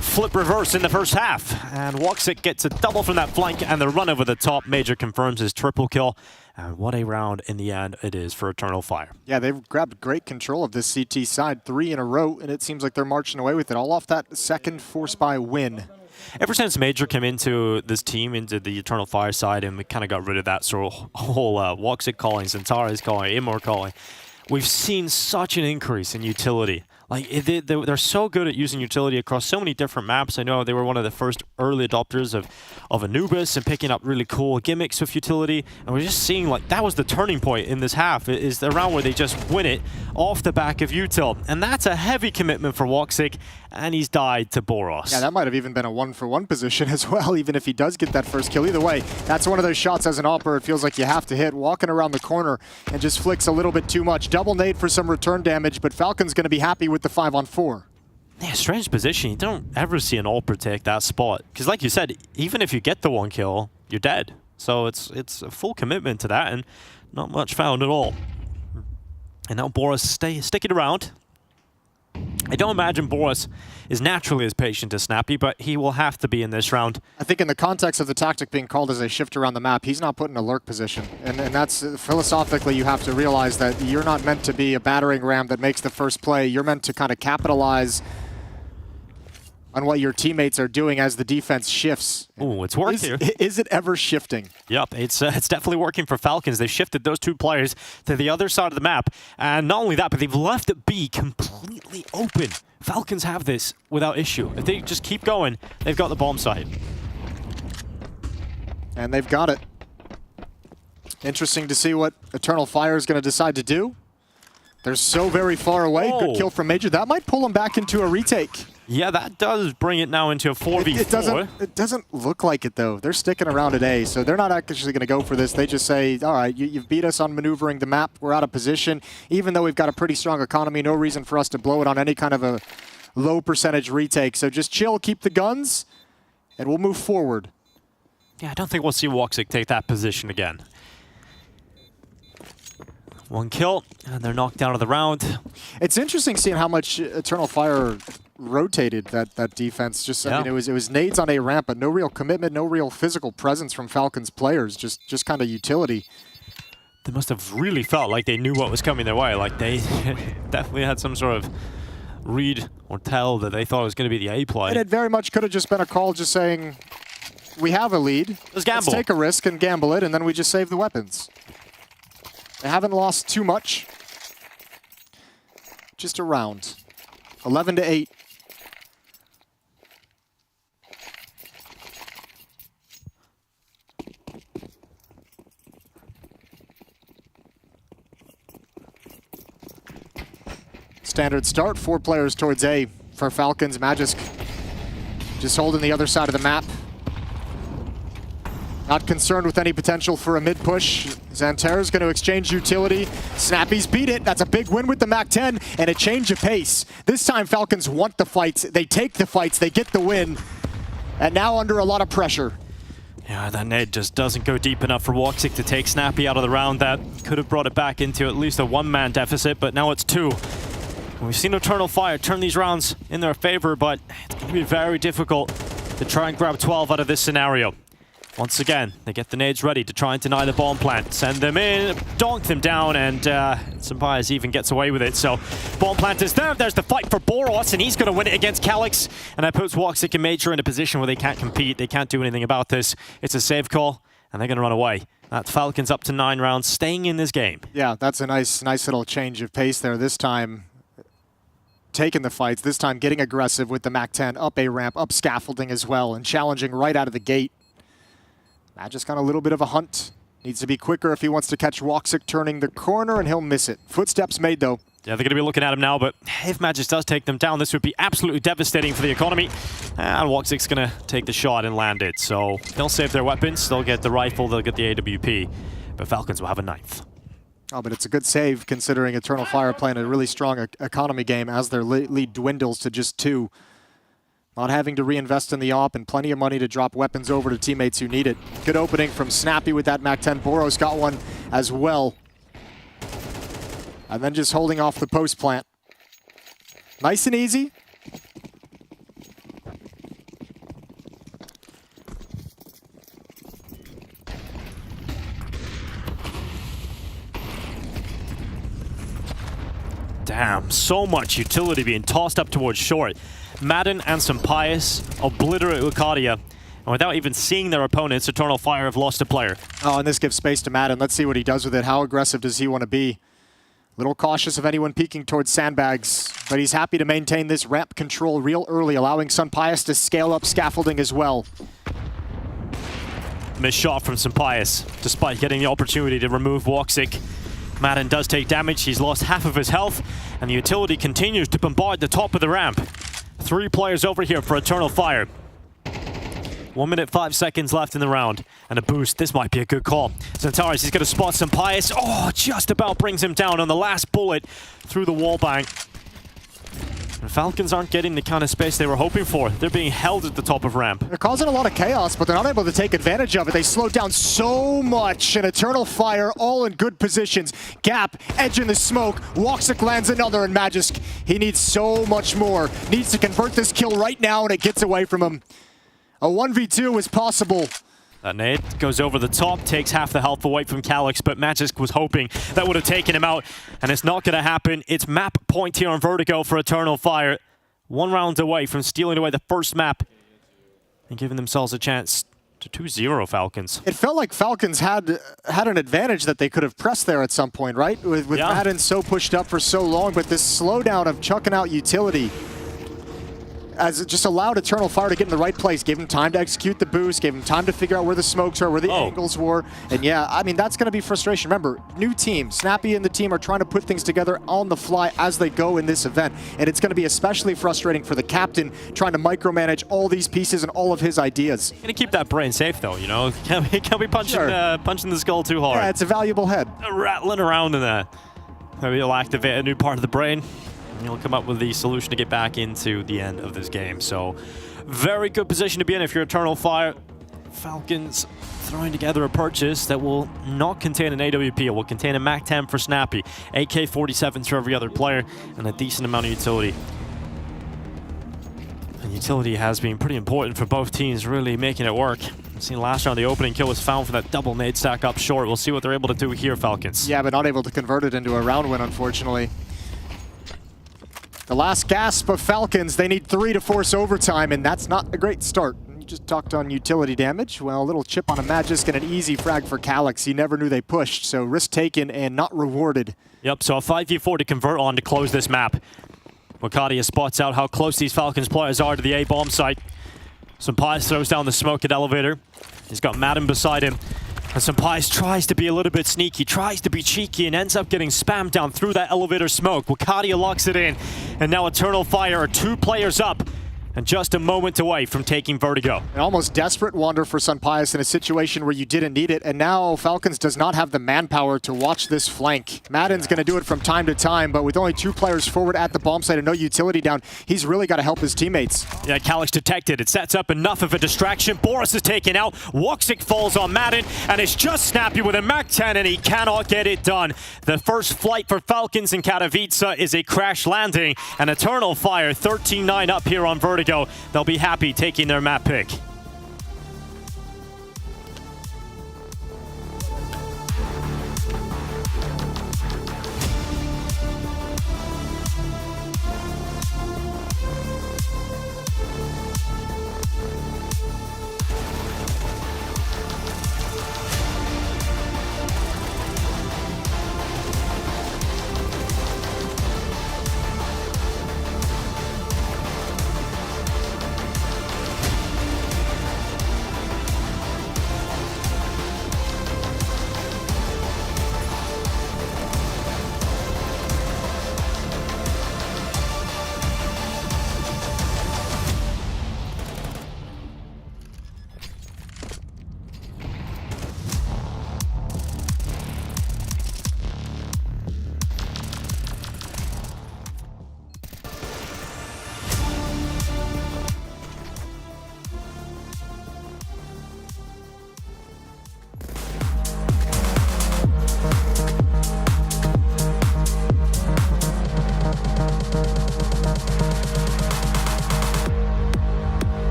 flip reverse in the first half. And Woxic gets a double from that flank and the run over the top. Maj3r confirms his triple kill. And what a round in the end it is for Eternal Fire. Yeah, they've grabbed great control of this CT side, 3 in a row, and it seems like they're marching away with it, all off that second Force Buy win. Ever since Maj3r came into this team, into the Eternal Fire side, and we kind of got rid of that sort of whole Woxic calling, Centaurus calling, Immor calling, we've seen such an increase in utility. Like, they're so good at using utility across so many different maps. I know they were one of the first early adopters of Anubis and picking up really cool gimmicks with utility. And we're just seeing, like, that was the turning point in this half, is the round where they just win it off the back of util. And that's a heavy commitment for Woxic, and he's died to Boros. Yeah, that might have even been a 1-for-1 position as well, even if he does get that first kill. Either way, that's one of those shots as an AWPer it feels like you have to hit. Walking around the corner and just flicks a little bit too much. Double nade for some return damage, but Falcon's going to be happy with the 5-on-4. Yeah, strange position. You don't ever see an AWPer take that spot. Because like you said, even if you get the 1 kill, you're dead. So it's a full commitment to that, and not much found at all. And now Boros sticking around. I don't imagine Boros is naturally as patient as Snappy, but he will have to be in this round. I think in the context of the tactic being called as a shift around the map, he's not put in a lurk position. And that's, philosophically, you have to realize that you're not meant to be a battering ram that makes the first play. You're meant to kind of capitalize on what your teammates are doing as the defense shifts. Ooh, it's worked here. Is it ever shifting? Yep, it's definitely working for Falcons. They've shifted those 2 players to the other side of the map. And not only that, but they've left it B completely open. Falcons have this without issue. If they just keep going, they've got the bomb site. And they've got it. Interesting to see what Eternal Fire is going to decide to do. They're so very far away. Oh. Good kill from Maj3r. That might pull them back into a retake. Yeah, that does bring it now into a 4v4. It doesn't look like it, though. They're sticking around at A, so they're not actually going to go for this. They just say, all right, you've beat us on maneuvering the map. We're out of position. Even though we've got a pretty strong economy, no reason for us to blow it on any kind of a low percentage retake. So just chill, keep the guns, and we'll move forward. Yeah, I don't think we'll see Woxic take that position again. 1 kill, and they're knocked out of the round. It's interesting seeing how much Eternal Fire rotated that defense. Just I mean, it was nades on A ramp, but no real commitment, no real physical presence from Falcons players. Just kind of utility. They must have really felt like they knew what was coming their way. Like they definitely had some sort of read or tell that they thought it was going to be the A play. And it very much could have just been a call, just saying, we have a lead. Let's gamble. Let's take a risk and gamble it, and then we just save the weapons. They haven't lost too much. Just a round. 11-8. Standard start, 4 players towards A for Falcons. Maj3r just holding the other side of the map. Not concerned with any potential for a mid-push. Xanterra's going to exchange utility. Snappy's beat it. That's a big win with the MAC-10 and a change of pace. This time Falcons want the fights. They take the fights. They get the win. And now under a lot of pressure. Yeah, that nade just doesn't go deep enough for Woxic to take Snappy out of the round. That could have brought it back into at least a 1-man deficit, but now it's 2. We've seen Eternal Fire turn these rounds in their favor, but it's going to be very difficult to try and grab 12 out of this scenario. Once again, they get the nades ready to try and deny the bomb plant. Send them in, donk them down, and Sampayas even gets away with it. So, bomb plant is there. There's the fight for Boros, and he's going to win it against Calyx. And that puts Woxic and Maj3r in a position where they can't compete. They can't do anything about this. It's a save call, and they're going to run away. That Falcons up to 9 rounds, staying in this game. Yeah, that's a nice little change of pace there. This time, taking the fights. This time, getting aggressive with the MAC-10, up A ramp, up scaffolding as well, and challenging right out of the gate. Maj3r's got a little bit of a hunt. Needs to be quicker if he wants to catch Woxic turning the corner, and he'll miss it. Footsteps made, though. Yeah, they're going to be looking at him now, but if Maj3r does take them down, this would be absolutely devastating for the economy. And Woxic's going to take the shot and land it. So they'll save their weapons. They'll get the rifle. They'll get the AWP. But Falcons will have a 9th. Oh, but it's a good save considering Eternal Fire playing a really strong economy game as their lead dwindles to just 2. Not having to reinvest in the AWP and plenty of money to drop weapons over to teammates who need it. Good opening from Snappy with that MAC-10. Boros got one as well. And then just holding off the post plant. Nice and easy. Damn, so much utility being tossed up towards short. Madden and Sampayas obliterate Wukadia. And without even seeing their opponents, Eternal Fire have lost a player. Oh, and this gives space to Madden. Let's see what he does with it. How aggressive does he want to be? Little cautious of anyone peeking towards sandbags, but he's happy to maintain this ramp control real early, allowing Sampayas to scale up scaffolding as well. Missed shot from Sampayas, despite getting the opportunity to remove Woxic. Madden does take damage, he's lost half of his health, and the utility continues to bombard the top of the ramp. 3 players over here for Eternal Fire. 1 minute, 5 seconds left in the round. And a boost, this might be a good call. Centaurus, he's going to spot Sampayas. Oh, just about brings him down on the last bullet through the wallbang. The Falcons aren't getting the kind of space they were hoping for. They're being held at the top of ramp. They're causing a lot of chaos, but they're not able to take advantage of it. They slowed down so much, and Eternal Fire all in good positions. Gap, edge in the smoke. Woxic lands another, and Magisk, he needs so much more. Needs to convert this kill right now, and it gets away from him. A 1v2 is possible. That nade goes over the top, takes half the health away from Calyx, but Magisk was hoping that would have taken him out, and it's not going to happen. It's map point here on Vertigo for Eternal Fire. 1 round away from stealing away the first map and giving themselves a chance to 2-0 Falcons. It felt like Falcons had an advantage that they could have pressed there at some point, right? With Madden so pushed up for so long, but this slowdown of chucking out utility as it just allowed Eternal Fire to get in the right place, gave him time to execute the boost, gave him time to figure out where the smokes are, where the angles were. And yeah, I mean, that's going to be frustration. Remember, new team, Snappy and the team are trying to put things together on the fly as they go in this event. And it's going to be especially frustrating for the captain trying to micromanage all these pieces and all of his ideas. Gonna keep that brain safe though, you know? Can't be punching, punching the skull too hard. Yeah, it's a valuable head. Rattling around in that. Maybe you'll activate a new part of the brain. You'll come up with the solution to get back into the end of this game. So, very good position to be in if you're Eternal Fire. Falcons throwing together a purchase that will not contain an AWP. It will contain a MAC-10 for Snappy, AK-47s for every other player, and a decent amount of utility. And utility has been pretty important for both teams, really making it work. We've seen last round the opening kill was found for that double nade stack up short. We'll see what they're able to do here, Falcons. Yeah, but not able to convert it into a round win, unfortunately. The last gasp of Falcons, they need 3 to force overtime, and that's not a great start. You just talked on utility damage. Well, a little chip on a Magisk and an easy frag for Calyx. He never knew they pushed, so risk taken and not rewarded. Yep, so a 5v4 to convert on to close this map. Wukadia spots out how close these Falcons players are to the A-bomb site. Sampayas throws down the smoke at elevator. He's got Madden beside him. And Sampayas tries to be a little bit sneaky, tries to be cheeky, and ends up getting spammed down through that elevator smoke. Wukadia locks it in, and now Eternal Fire are 2 players up, and just a moment away from taking Vertigo. An almost desperate wander for Sampayas in a situation where you didn't need it, and now Falcons does not have the manpower to watch this flank. Madden's going to do it from time to time, but with only 2 players forward at the bomb site and no utility down, he's really got to help his teammates. Yeah, Calyx detected. It sets up enough of a distraction. Boris is taken out. Woxic falls on Madden, and it's just Snappy with a MAC-10, and he cannot get it done. The first flight for Falcons in Katowice is a crash landing, and Eternal Fire 13-9 up here on Vertigo. They'll be happy taking their map pick.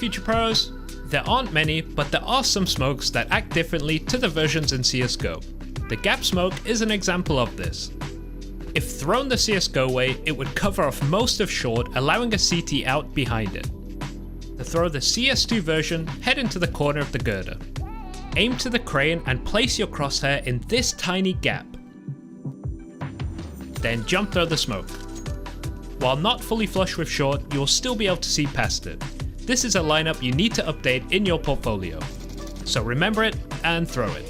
Future Pros? There aren't many, but there are some smokes that act differently to the versions in CSGO. The gap smoke is an example of this. If thrown the CSGO way, it would cover off most of short, allowing a CT out behind it. To throw the CS2 version, head into the corner of the girder. Aim to the crane and place your crosshair in this tiny gap. Then jump through the smoke. While not fully flush with short, you will still be able to see past it. This is a lineup you need to update in your portfolio. So remember it and throw it.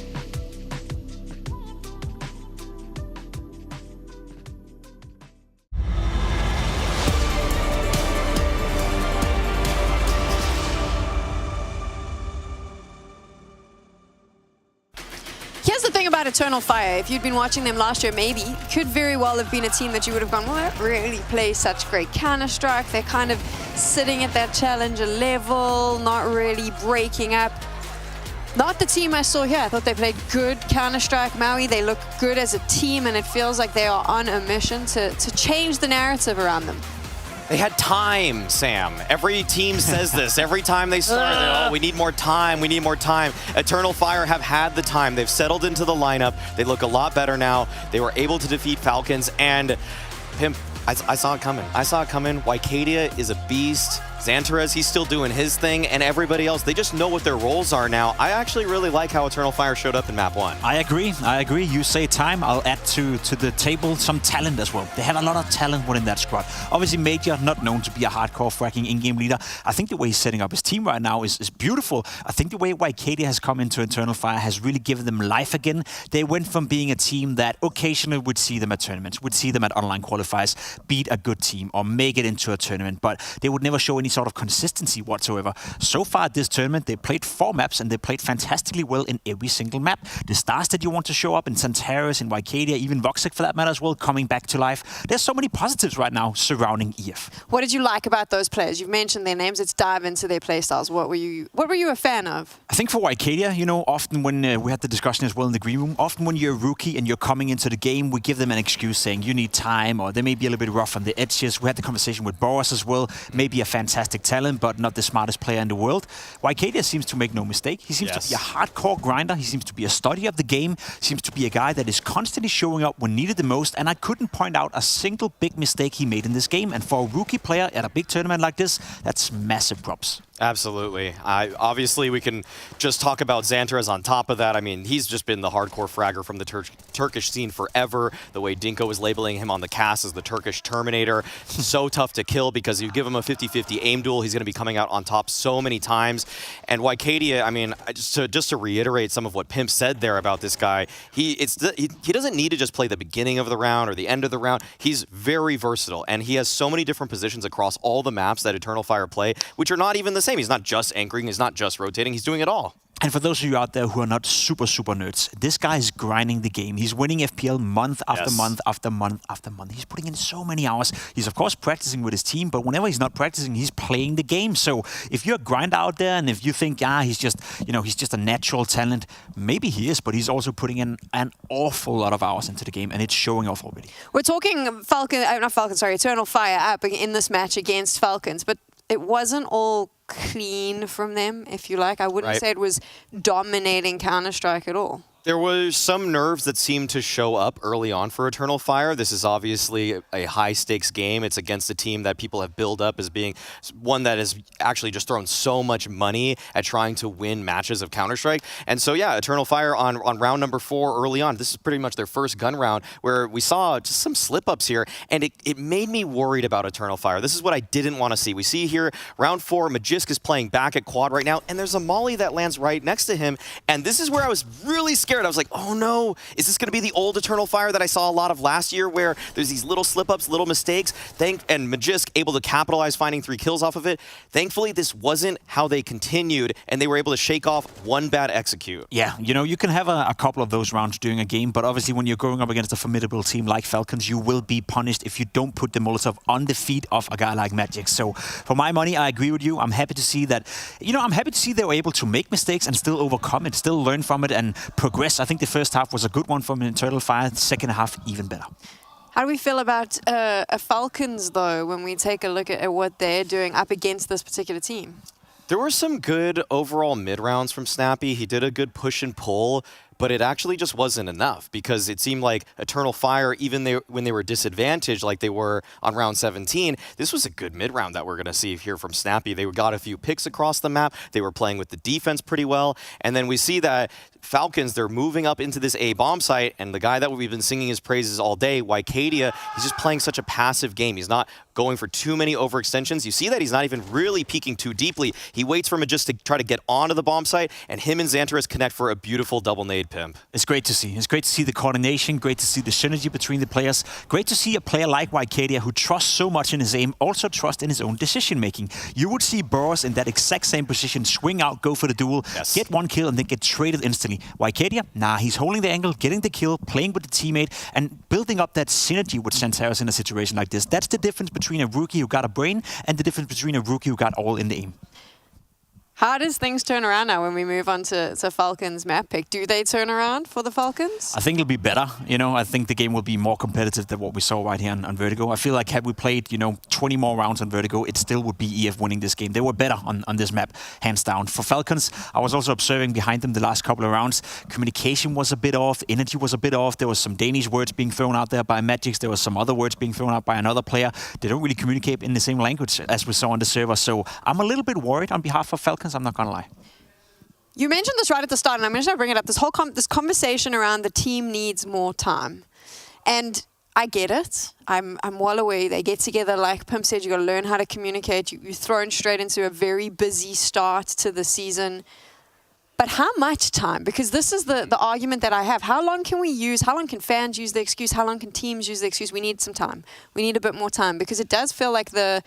Here's the thing about Eternal Fire. If you'd been watching them last year, maybe, could very well have been a team that you would have gone, well, they don't really play such great Counter-Strike. They're kind of sitting at that challenger level, not really breaking up. Not the team I saw here. I thought they played good Counter-Strike Maui. They look good as a team, and it feels like they are on a mission to change the narrative around them. They had time, Sam. Every team says this. Every time they start, oh, we need more time, we need more time. Eternal Fire have had the time. They've settled into the lineup. They look a lot better now. They were able to defeat Falcons, and Pimp, I saw it coming. I saw it coming. Wycadia is a beast. Xantares, he's still doing his thing, and everybody else, they just know what their roles are now. I actually really like how Eternal Fire showed up in map 1. I agree. You say time, I'll add to the table some talent as well. They have a lot of talent within that squad. Obviously, Maj3r, not known to be a hardcore fracking in-game leader. I think the way he's setting up his team right now is beautiful. I think the way Wycadia has come into Eternal Fire has really given them life again. They went from being a team that occasionally would see them at tournaments, would see them at online qualifiers, beat a good team or make it into a tournament, but they would never show any sort of consistency whatsoever. So far at this tournament, they played 4 maps and they played fantastically well in every single map. The stars that you want to show up in Xantares, in Wycadia, even Voxic for that matter as well, coming back to life. There's so many positives right now surrounding EF. What did you like about those players? You've mentioned their names. Let's dive into their playstyles. What were you a fan of? I think for Wycadia, you know, often when we had the discussion as well in the green room, often when you're a rookie and you're coming into the game, we give them an excuse saying you need time or they may be a little bit rough on the edges. We had the conversation with Boris as well, maybe a fantastic talent, but not the smartest player in the world. Wycadia seems to make no mistake. He seems to be a hardcore grinder. He seems to be a study of the game. Seems to be a guy that is constantly showing up when needed the most, and I couldn't point out a single big mistake he made in this game. And for a rookie player at a big tournament like this, that's massive props. Absolutely. Obviously, we can just talk about Xantares on top of that. I mean, he's just been the hardcore fragger from the Turkish scene forever. The way Dinko is labeling him on the cast as the Turkish Terminator. So tough to kill because you give him a 50-50 aim duel, he's going to be coming out on top so many times. And Wycadia, I mean, just to reiterate some of what Pimp said there about this guy, he doesn't need to just play the beginning of the round or the end of the round. He's very versatile, and he has so many different positions across all the maps that Eternal Fire play, which are not even the same. He's not just anchoring, he's not just rotating, he's doing it all. And for those of you out there who are not super nerds, this guy is grinding the game. He's winning FPL month after month after month after month. He's putting in so many hours. He's of course practicing with his team, but whenever he's not practicing, he's playing the game. So if you're a grinder out there and if you think, he's just a natural talent, maybe he is, but he's also putting in an awful lot of hours into the game, and it's showing off already. We're talking Eternal Fire up in this match against Falcons, but it wasn't all clean from them, if you like. I wouldn't say it was dominating Counter-Strike at all. There were some nerves that seemed to show up early on for Eternal Fire. This is obviously a high-stakes game. It's against a team that people have built up as being one that has actually just thrown so much money at trying to win matches of Counter-Strike. And so, yeah, Eternal Fire on round number 4 early on, this is pretty much their first gun round, where we saw just some slip-ups here, and it made me worried about Eternal Fire. This is what I didn't want to see. We see here, round 4, Maj3r is playing back at quad right now, and there's a molly that lands right next to him, and this is where I was really scared. I was like, oh no, is this going to be the old Eternal Fire that I saw a lot of last year where there's these little slip-ups, little mistakes, and Maj3r able to capitalize, finding 3 kills off of it. Thankfully, this wasn't how they continued, and they were able to shake off one bad execute. Yeah, you know, you can have a couple of those rounds during a game, but obviously when you're going up against a formidable team like Falcons, you will be punished if you don't put the Molotov on the feet of a guy like Maj3r. So for my money, I agree with you. I'm happy to see that, I'm happy to see they were able to make mistakes and still overcome it, still learn from it and progress. I think the first half was a good one from Eternal Fire, the second half even better. How do we feel about Falcons, though, when we take a look at what they're doing up against this particular team? There were some good overall mid-rounds from Snappy. He did a good push and pull, but it actually just wasn't enough because it seemed like Eternal Fire, even when they were disadvantaged like they were on round 17, this was a good mid-round that we're going to see here from Snappy. They got a few picks across the map. They were playing with the defense pretty well. And then we see that Falcons, they're moving up into this A bomb site, and the guy that we've been singing his praises all day, Wycadia, he's just playing such a passive game. He's not going for too many overextensions. You see that he's not even really peeking too deeply. He waits for Majist to try to get onto the bomb site, and him and Xantares connect for a beautiful double nade pimp. It's great to see. It's great to see the coordination, great to see the synergy between the players. Great to see a player like Wycadia who trusts so much in his aim, also trusts in his own decision-making. You would see Boros in that exact same position, swing out, go for the duel, get one kill, and then get traded instantly. Wycadia, nah, he's holding the angle, getting the kill, playing with the teammate, and building up that synergy with Xantares in a situation like this. That's the difference between a rookie who got a brain and the difference between a rookie who got all in the aim. How does things turn around now when we move on to Falcons map pick? Do they turn around for the Falcons? I think it'll be better. I think the game will be more competitive than what we saw right here on Vertigo. I feel like had we played, 20 more rounds on Vertigo, it still would be EF winning this game. They were better on this map, hands down. For Falcons, I was also observing behind them the last couple of rounds. Communication was a bit off. Energy was a bit off. There was some Danish words being thrown out there by Maj3r. There was some other words being thrown out by another player. They don't really communicate in the same language as we saw on the server. So I'm a little bit worried on behalf of Falcons. I'm not going to lie. You mentioned this right at the start, and I'm just going to bring it up. This whole this conversation around the team needs more time. And I get it. I'm well aware. They get together, like Pimp said, you got to learn how to communicate. You're thrown straight into a very busy start to the season. But how much time? Because this is the argument that I have. How long can we use? How long can fans use the excuse? How long can teams use the excuse? We need some time. We need a bit more time. Because it does feel like the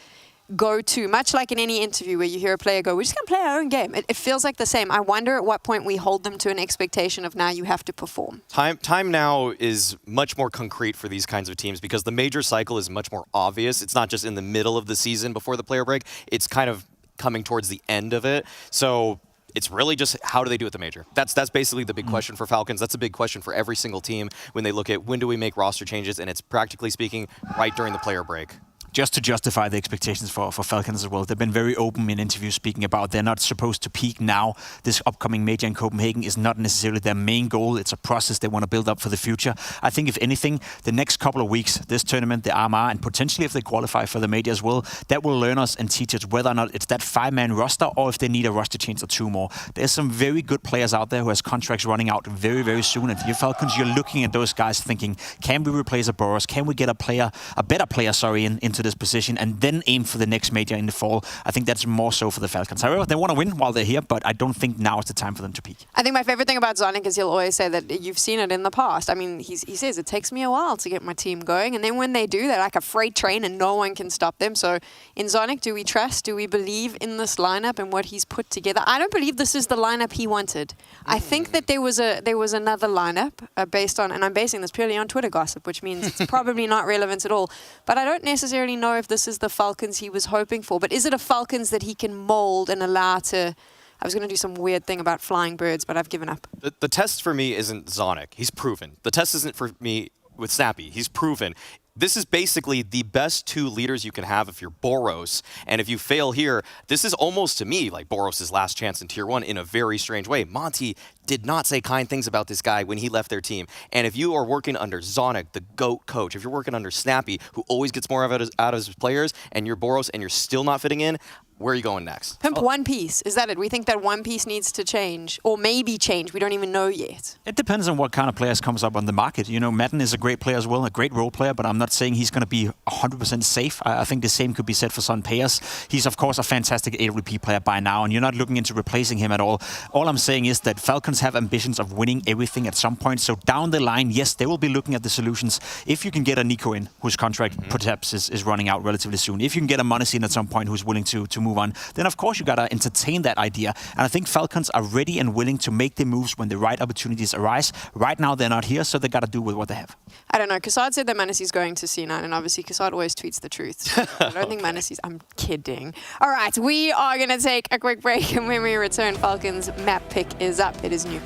go-to, much like in any interview where you hear a player go, we're just going to play our own game. It feels like the same. I wonder at what point we hold them to an expectation of now you have to perform. Time now is much more concrete for these kinds of teams because the major cycle is much more obvious. It's not just in the middle of the season before the player break. It's kind of coming towards the end of it. So it's really just how do they do at the major? That's basically the big question for Falcons. That's a big question for every single team when they look at when do we make roster changes, and it's practically speaking right during the player break. Just to justify the expectations for Falcons as well. They've been very open in interviews speaking about they're not supposed to peak now. This upcoming major in Copenhagen is not necessarily their main goal. It's a process they want to build up for the future. I think if anything, the next couple of weeks, this tournament, the RMR, and potentially if they qualify for the major as well, that will learn us and teach us whether or not it's that 5-man roster or if they need a roster change or 2 more. There's some very good players out there who has contracts running out very, very soon. And for your Falcons, you're looking at those guys thinking, can we replace a Boros? Can we get a better player, into this position and then aim for the next major in the fall? I think that's more so for the Falcons. However, they want to win while they're here, but I don't think now is the time for them to peak. I think my favorite thing about Zonic is he'll always say that you've seen it in the past. I mean, he says it takes me a while to get my team going, and then when they do, they're like a freight train and no one can stop them. So in Zonic, do we trust, do we believe in this lineup and what he's put together? I don't believe this is the lineup he wanted. I think that there was another lineup based on, and I'm basing this purely on Twitter gossip, which means it's probably not relevant at all. But I don't necessarily know if this is the Falcons he was hoping for. But is it a Falcons that he can mold and allow to... I was going to do some weird thing about flying birds, but I've given up. The test for me isn't Zonic. He's proven. The test isn't for me with Snappy. He's proven. This is basically the best 2 leaders you can have if you're Boros. And if you fail here, this is almost to me like Boros' last chance in Tier 1 in a very strange way. Monty did not say kind things about this guy when he left their team. And if you are working under Zonic, the GOAT coach, if you're working under Snappy, who always gets more out of his players, and you're Boros and you're still not fitting in, where are you going next? Pimp, one piece. Is that it? We think that one piece needs to change, or maybe change. We don't even know yet. It depends on what kind of players comes up on the market. You know, Madden is a great player as well, a great role player, but I'm not saying he's going to be 100% safe. I think the same could be said for Son Payers. He's, of course, a fantastic AWP player by now, and you're not looking into replacing him at all. All I'm saying is that Falcons have ambitions of winning everything at some point. So down the line, yes, they will be looking at the solutions. If you can get a Nico in, whose contract perhaps is running out relatively soon, if you can get a Monasin at some point who's willing to move on, then of course you got to entertain that idea. And I think Falcons are ready and willing to make the moves when the right opportunities arise. Right now they're not here, so they got to do with what they have. I don't know. Kassad said that Manasi's going to C9, and obviously Kassad always tweets the truth. I don't think Manasi's... I'm kidding. All right, we are going to take a quick break, and when we return, Falcons map pick is up. It is Nuke.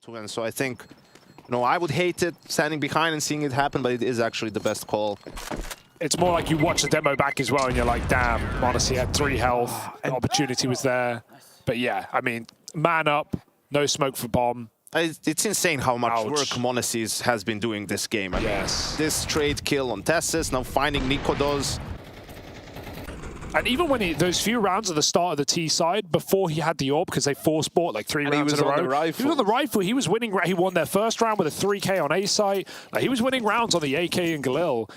to win. So I think, you know, I would hate it standing behind and seeing it happen, but it is actually the best call. It's more like you watch the demo back as well and you're like, damn, Modesty had 3 health, the opportunity was there. But yeah, I mean, man up, no smoke for bomb. It's insane how much work Modesty has been doing this game. I mean, this trade kill on Tessus, now finding Nikodos. And even when those few rounds at the start of the T side, before he had the AWP, because they forced bought like 3 rounds in a row. He was on the rifle. He was winning. He won their first round with a 3K on A site. Like, he was winning rounds on the AK and Galil.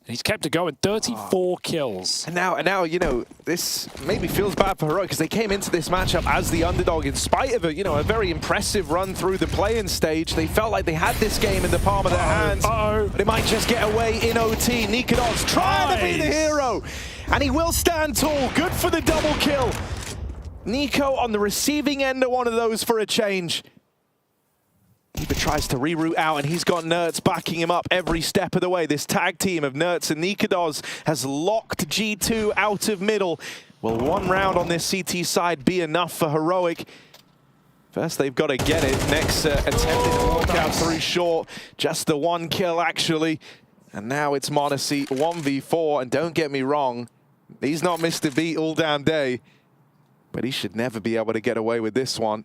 And he's kept it going. 34 kills. And now, you know, this maybe feels bad for Heroic because they came into this matchup as the underdog in spite of a very impressive run through the play-in stage. They felt like they had this game in the palm of their hands. But it might just get away in OT. Nikodos trying to be the hero. And he will stand tall. Good for the double kill. Nico on the receiving end of one of those for a change. Eva tries to reroute out, and he's got Nertz backing him up every step of the way. This tag team of Nertz and Nikodos has locked G2 out of middle. Will 1 round on this CT side be enough for Heroic? First, they've got to get it. Next, attempted to walk out through short. Just the 1 kill, actually. And now it's Modesty 1v4. And don't get me wrong, he's not missed a beat all damn day. But he should never be able to get away with this one.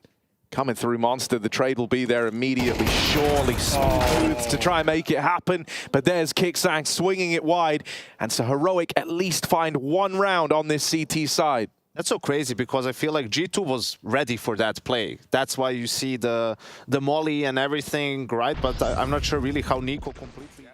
Coming through Monster, the trade will be there immediately, surely smooth to try and make it happen. But there's Kicksang swinging it wide. And so Heroic at least find 1 round on this CT side. That's so crazy because I feel like G2 was ready for that play. That's why you see the molly and everything, right? But I'm not sure really how Nico completely...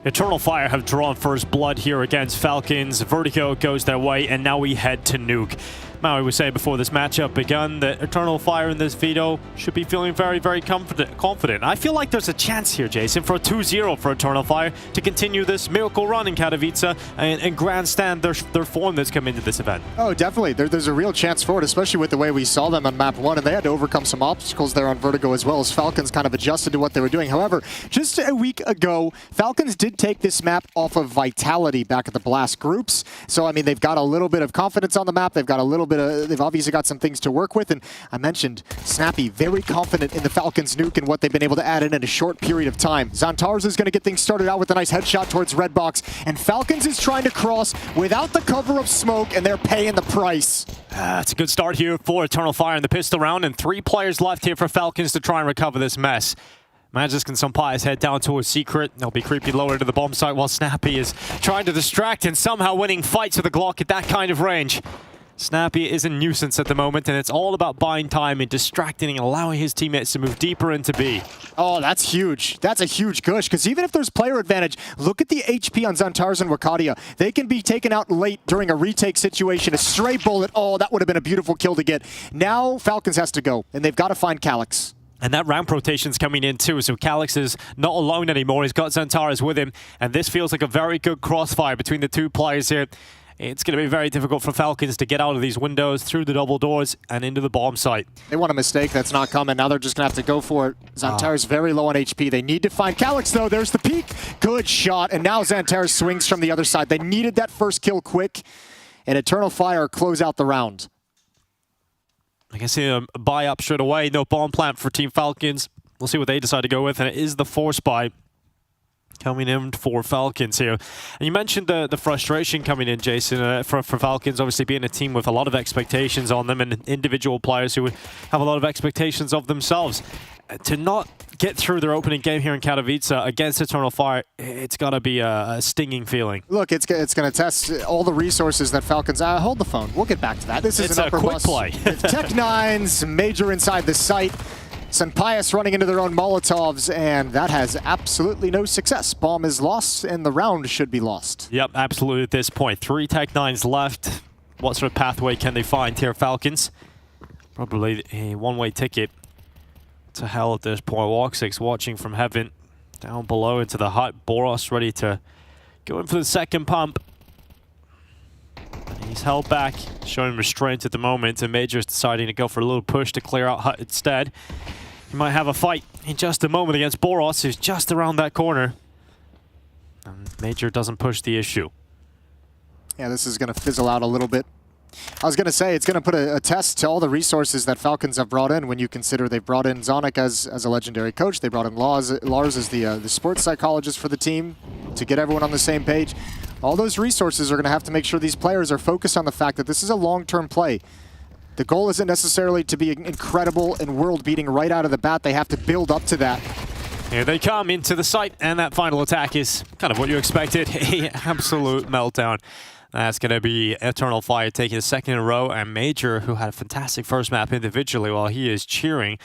Eternal Fire have drawn first blood here against Falcons. Vertigo goes their way, and now we head to Nuke. Maui was saying before this matchup begun that Eternal Fire and this Veto should be feeling very, very confident. I feel like there's a chance here, Jason, for a 2-0 for Eternal Fire to continue this miracle run in Katowice and grandstand their form that's come into this event. Oh, definitely. There's a real chance for it, especially with the way we saw them on map 1, and they had to overcome some obstacles there on Vertigo as well as Falcons kind of adjusted to what they were doing. However, just a week ago, Falcons did take this map off of Vitality back at the Blast groups. So, I mean, they've got a little bit of confidence on the map. They've got a little bit of, they've obviously got some things to work with. And I mentioned Snappy, very confident in the Falcons nuke and what they've been able to add in a short period of time. Xantar's is going to get things started out with a nice headshot towards Red Box. And Falcons is trying to cross without the cover of smoke, and they're paying the price. It's a good start here for Eternal Fire in the pistol round, and 3 players left here for Falcons to try and recover this mess. Maj3r and Sumpai's head down to a secret. They'll be creepy lower to the bomb site while Snappy is trying to distract and somehow winning fights with a Glock at that kind of range. Snappy is a nuisance at the moment, and it's all about buying time and distracting and allowing his teammates to move deeper into B. Oh, that's huge. That's a huge gush, because even if there's player advantage, look at the HP on Xantar's and Wakadia. They can be taken out late during a retake situation. A stray bullet, oh, that would have been a beautiful kill to get. Now Falcons has to go, and they've got to find Calyx. And that ramp rotation's coming in too, so Calyx is not alone anymore. He's got Xantar's with him, and this feels like a very good crossfire between the 2 players here. It's going to be very difficult for Falcons to get out of these windows, through the double doors, and into the bomb site. They want a mistake that's not coming. Now they're just going to have to go for it. Xantar's very low on HP. They need to find Calyx, though. There's the peek. Good shot. And now Xantar swings from the other side. They needed that first kill quick, and Eternal Fire close out the round. I can see a buy up straight away. No bomb plant for Team Falcons. We'll see what they decide to go with, and it is the force buy coming in for Falcons here. And you mentioned the frustration coming in, Jason, for Falcons, obviously being a team with a lot of expectations on them and individual players who have a lot of expectations of themselves. to not get through their opening game here in Katowice against Eternal Fire, it's got to be a stinging feeling. Look, it's going to test all the resources that Falcons... hold the phone. We'll get back to that. This is an upper quick bus play. with Tech9s, Maj3r inside the site, Senpaius running into their own Molotovs, and that has absolutely no success. Bomb is lost, and the round should be lost. Yep, absolutely at this point. 3 Tech9s left. What sort of pathway can they find here, Falcons? Probably a one-way ticket to hell at this point. Woxic's watching from heaven. Down below into the hut. Boros ready to go in for the second pump. He's held back, showing restraint at the moment, and Maj3r's deciding to go for a little push to clear out hut instead. He might have a fight in just a moment against Boros, who's just around that corner. And Maj3r doesn't push the issue. Yeah, this is going to fizzle out a little bit. I was going to say, it's going to put a test to all the resources that Falcons have brought in when you consider they've brought in Zonic as a legendary coach. They brought in Lars as the sports psychologist for the team to get everyone on the same page. All those resources are going to have to make sure these players are focused on the fact that this is a long-term play. The goal isn't necessarily to be incredible and world-beating right out of the bat. They have to build up to that. Here they come into the site, and that final attack is kind of what you expected. An absolute meltdown. That's going to be Eternal Fire taking a second in a row, and Maj3r, who had a fantastic first map individually, while he is cheering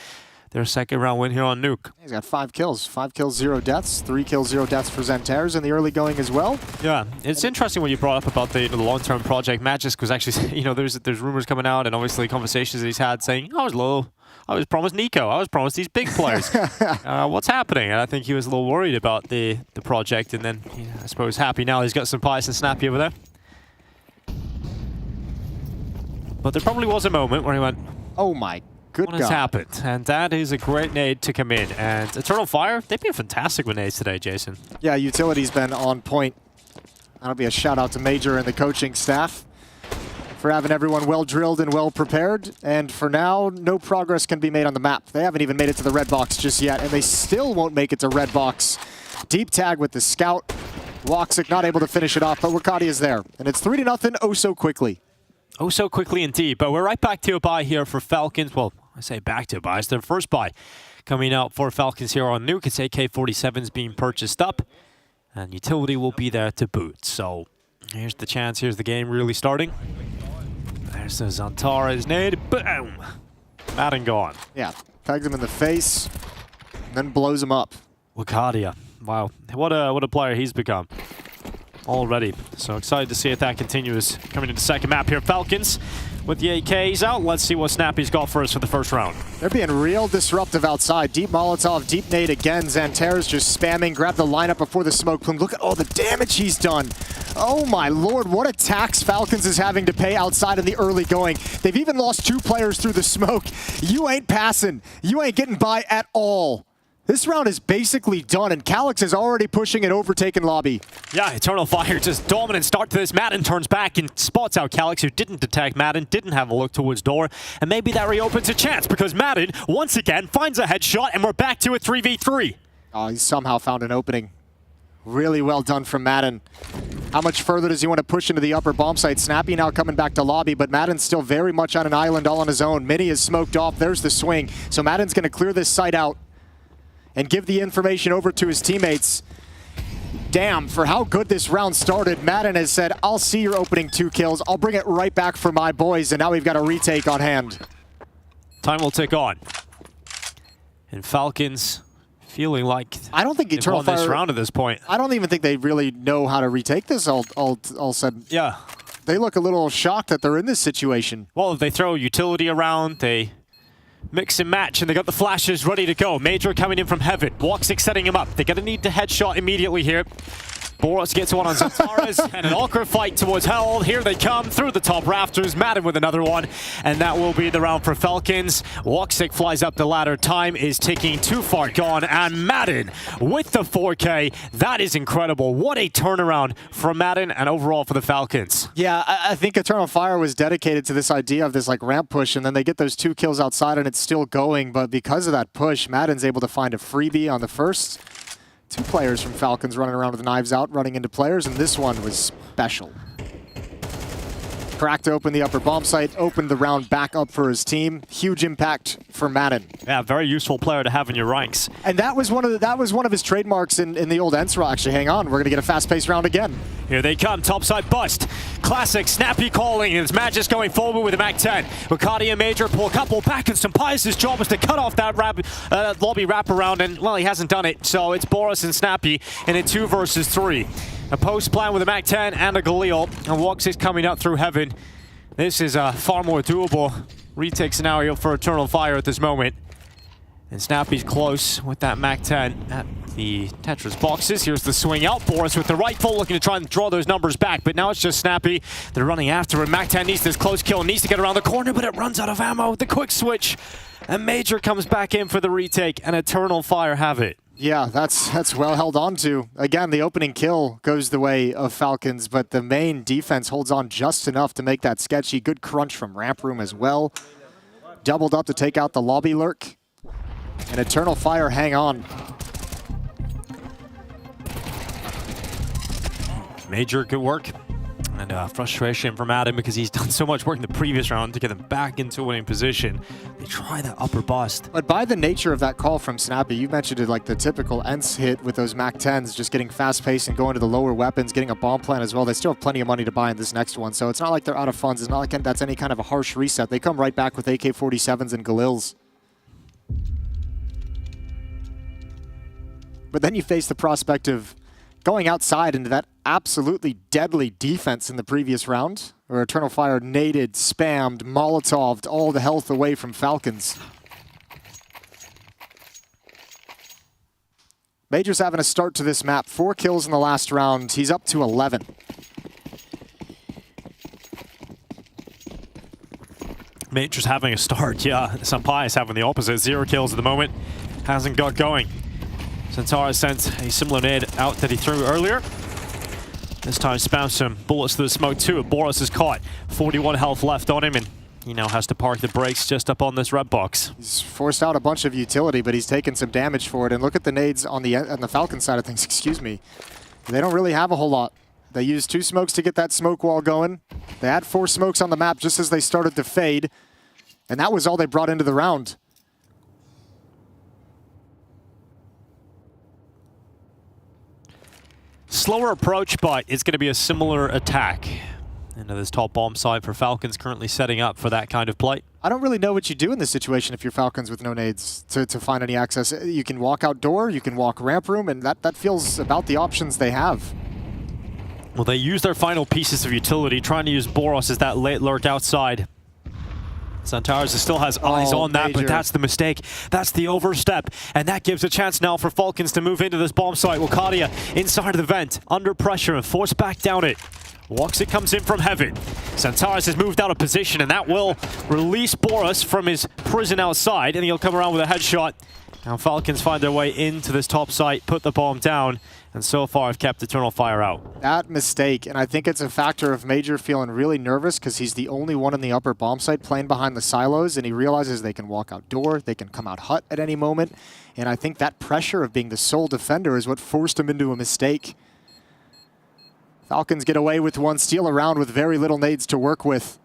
their second round win here on Nuke. He's got 5 kills. 5 kills, 0 deaths. 3 kills, 0 deaths for Xanter's in the early going as well. Yeah, it's interesting what you brought up about the long-term project matches, because actually, there's rumors coming out, and obviously conversations that he's had saying, I was promised Nico. I was promised these big players. What's happening? And I think he was a little worried about the project, and then I suppose happy now he's got some Pious and Snappy over there. But there probably was a moment where he went, oh my good God. What has happened? And that is a great nade to come in. And Eternal Fire, they've been fantastic with nades today, Jason. Yeah, utility's been on point. That'll be a shout out to Maj3r and the coaching staff for having everyone well drilled and well prepared. And for now, no progress can be made on the map. They haven't even made it to the red box just yet, and they still won't make it to red box. Deep tag with the scout. Woxic not able to finish it off, but Wakati is there. And it's 3-0 oh so quickly. Oh, so quickly indeed. But we're right back to a buy here for Falcons. Well, I say back to a buy. It's their first buy coming out for Falcons here on Nuke. It's AK-47s being purchased up, and utility will be there to boot. So here's the chance. Here's the game really starting. There's the Xantar's nade. Boom! Madden gone. Yeah, pegs him in the face, and then blows him up. Wakadia. Wow, what a player he's become already. So excited to see if that continues. Coming into the second map here, Falcons with the AKs out. Let's see what Snappy's got for us for the first round. They're being real disruptive outside. Deep Molotov, deep nade again. Xanter's just spamming. Grab the lineup before the smoke plume. Look at all the damage he's done. Oh my lord, what a tax Falcons is having to pay outside in the early going. They've even lost 2 players through the smoke. You ain't passing. You ain't getting by at all. This round is basically done, and Calyx is already pushing an overtaken lobby. Yeah, Eternal Fire just dominant start to this. Madden turns back and spots out Calyx, who didn't detect Madden, didn't have a look towards door, and maybe that reopens a chance, because Madden, once again, finds a headshot, and we're back to a 3v3. Oh, he somehow found an opening. Really well done from Madden. How much further does he want to push into the upper bomb site? Snappy now coming back to lobby, but Madden's still very much on an island all on his own. Mini is smoked off. There's the swing. So Madden's going to clear this site out and give the information over to his teammates. Damn, for how good this round started, Madden has said, I'll see your opening 2 kills. I'll bring it right back for my boys, and now we've got a retake on hand. Time will tick on. And Falcons feeling like I don't think Eternal Fire this round at this point. I don't even think they really know how to retake this, all said. Yeah. They look a little shocked that they're in this situation. Well, if they throw utility around, they mix and match, and they got the flashes ready to go. Maj3r coming in from heaven. Woxic setting him up. They're going to need the headshot immediately here. Boros gets one on Xantar's, and an awkward fight towards hell. Here they come through the top rafters. Madden with another one, and that will be the round for Falcons. Woxic flies up the ladder. Time is ticking, too far gone, and Madden with the 4K. That is incredible. What a turnaround from Madden and overall for the Falcons. Yeah, I think Eternal Fire was dedicated to this idea of this like ramp push, and then they get those 2 kills outside, and it's still going. But because of that push, Madden's able to find a freebie on the first. 2 players from Falcons running around with knives out, running into players, and this one was special. cracked open the upper bomb site, opened the round back up for his team. Huge impact for Madden. Yeah, very useful player to have in your ranks. And that was one of his trademarks in the old Ensorel. Actually, hang on, we're gonna get a fast-paced round again. Here they come, topside bust. Classic, snappy calling, and it's Maj3r going forward with a Mac-10. Wakati and Maj3r pull a couple back, and Sampai's job is to cut off that lobby wraparound, and well, he hasn't done it, so it's Boris and Snappy in a 2 versus 3. A post plan with a Mac-10 and a Galil, and Woxic's coming up through heaven. This is a far more doable retake scenario for Eternal Fire at this moment. And Snappy's close with that Mac-10 at the Tetris boxes. Here's the swing out. Boris with the rifle looking to try and draw those numbers back, but now it's just Snappy. They're running after him. Mac-10 needs this close kill, needs to get around the corner, but it runs out of ammo. The quick switch, and Maj3r comes back in for the retake, and Eternal Fire have it. Yeah, that's well held on to. Again, the opening kill goes the way of Falcons, but the main defense holds on just enough to make that sketchy. Good crunch from Ramp Room as well. Doubled up to take out the lobby lurk. And Eternal Fire hang on. Maj3r good work. And frustration from Adam because he's done so much work in the previous round to get them back into a winning position. They try that upper bust. But by the nature of that call from Snappy, you mentioned it like the typical ENS hit with those Mac-10s, just getting fast-paced and going to the lower weapons, getting a bomb plan as well. They still have plenty of money to buy in this next one, so it's not like they're out of funds. It's not like that's any kind of a harsh reset. They come right back with AK-47s and Galils. But then you face the prospect of going outside into that absolutely deadly defense in the previous round, where Eternal Fire naded, spammed, Molotoved all the health away from Falcons. Maj3r's having a start to this map. 4 kills in the last round. He's up to 11. Maj3r's having a start, yeah. Sampai is having the opposite. 0 kills at the moment. Hasn't got going. Santara sent a similar nade out that he threw earlier. This time spams some bullets through the smoke too. Boris is caught. 41 health left on him, and he now has to park the brakes just up on this red box. He's forced out a bunch of utility, but he's taken some damage for it. And look at the nades on the Falcon side of things, excuse me. They don't really have a whole lot. They used 2 smokes to get that smoke wall going. They had 4 smokes on the map just as they started to fade. And that was all they brought into the round. Slower approach, but it's going to be a similar attack into this top bomb side for Falcons, currently setting up for that kind of play. I don't really know what you do in this situation if you're Falcons with no nades to find any access. You can walk outdoor, you can walk Ramp Room, and that feels about the options they have. Well, they use their final pieces of utility, trying to use Boros as that late lurk outside. Santara still has eyes on that, but that's the mistake. That's the overstep, and that gives a chance now for Falcons to move into this bomb site. Wakadia inside of the vent, under pressure, and forced back down it. Woxic comes in from heaven. Santaris has moved out of position, and that will release Boris from his prison outside, and he'll come around with a headshot. Now Falcons find their way into this top site, put the bomb down, and so far have kept Eternal Fire out. That mistake, and I think it's a factor of Maj3r feeling really nervous because he's the only one in the upper bomb site playing behind the silos, and he realizes they can walk outdoor, they can come out hut at any moment, and I think that pressure of being the sole defender is what forced him into a mistake. Falcons get away with 1 steal around with very little nades to work with.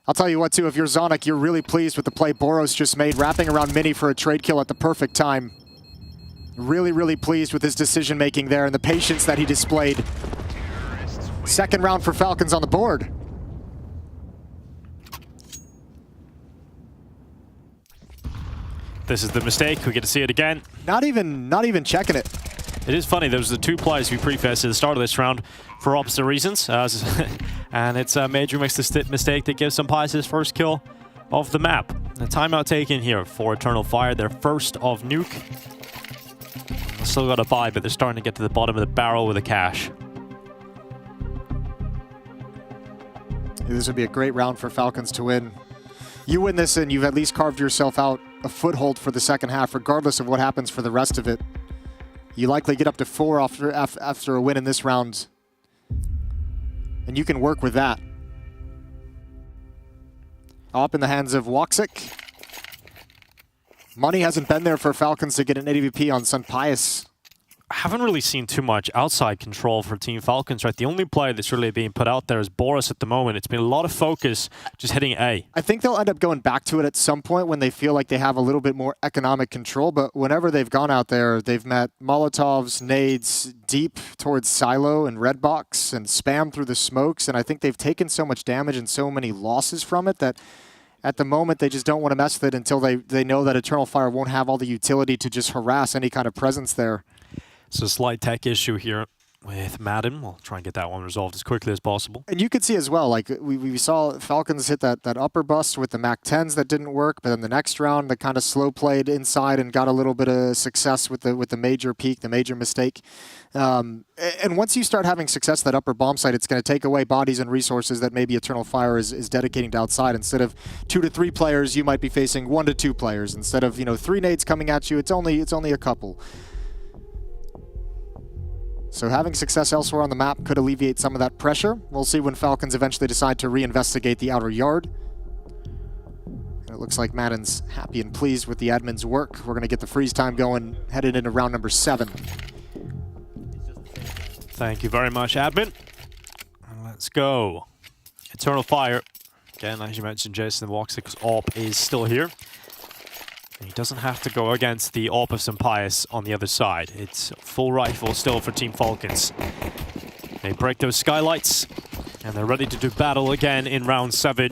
I'll tell you what, too, if you're Zonic, you're really pleased with the play Boros just made, wrapping around Mini for a trade kill at the perfect time. Really, really pleased with his decision-making there and the patience that he displayed. Second round for Falcons on the board. This is the mistake. We get to see it again. Not even checking it. It is funny, those are the 2 players we prefaced at the start of this round for opposite reasons. And it's a Maj3r makes the mistake that gives Sampais his first kill of the map. The timeout taken here for Eternal Fire, their first of Nuke. Still got a buy, but they're starting to get to the bottom of the barrel with the cash. This would be a great round for Falcons to win. You win this and you've at least carved yourself out a foothold for the second half, regardless of what happens for the rest of it. You likely get up to 4 after a win in this round. And you can work with that. Up in the hands of Woxic. Money hasn't been there for Falcons to get an ADVP on Sampais. I haven't really seen too much outside control for Team Falcons, right? The only player that's really being put out there is Boris at the moment. It's been a lot of focus just hitting A. I think they'll end up going back to it at some point when they feel like they have a little bit more economic control, but whenever they've gone out there, they've met Molotovs, nades deep towards Silo and Red Box and spam through the smokes, and I think they've taken so much damage and so many losses from it that at the moment, they just don't want to mess with it until they know that Eternal Fire won't have all the utility to just harass any kind of presence there. It's a slight tech issue here with Madden. We'll try and get that one resolved as quickly as possible. And you could see as well, like we saw Falcons hit that upper bust with the MAC-10s that didn't work, but then the next round they kind of slow played inside and got a little bit of success with the major peak, the major mistake. And once you start having success at that upper bomb site, it's going to take away bodies and resources that maybe Eternal Fire is dedicating to outside. Instead of 2 to 3 players, you might be facing 1 to 2 players. Instead of 3 nades coming at you, it's only a couple. So having success elsewhere on the map could alleviate some of that pressure. We'll see when Falcons eventually decide to reinvestigate the outer yard. And it looks like Madden's happy and pleased with the admin's work. We're going to get the freeze time going, headed into round number 7. Thank you very much, admin. Let's go. Eternal Fire. Again, as you mentioned, Jason, Woxic's AWP is still here. He doesn't have to go against the AWP of Sampaius on the other side. It's full rifle still for Team Falcons. They break those skylights, and they're ready to do battle again in round 7.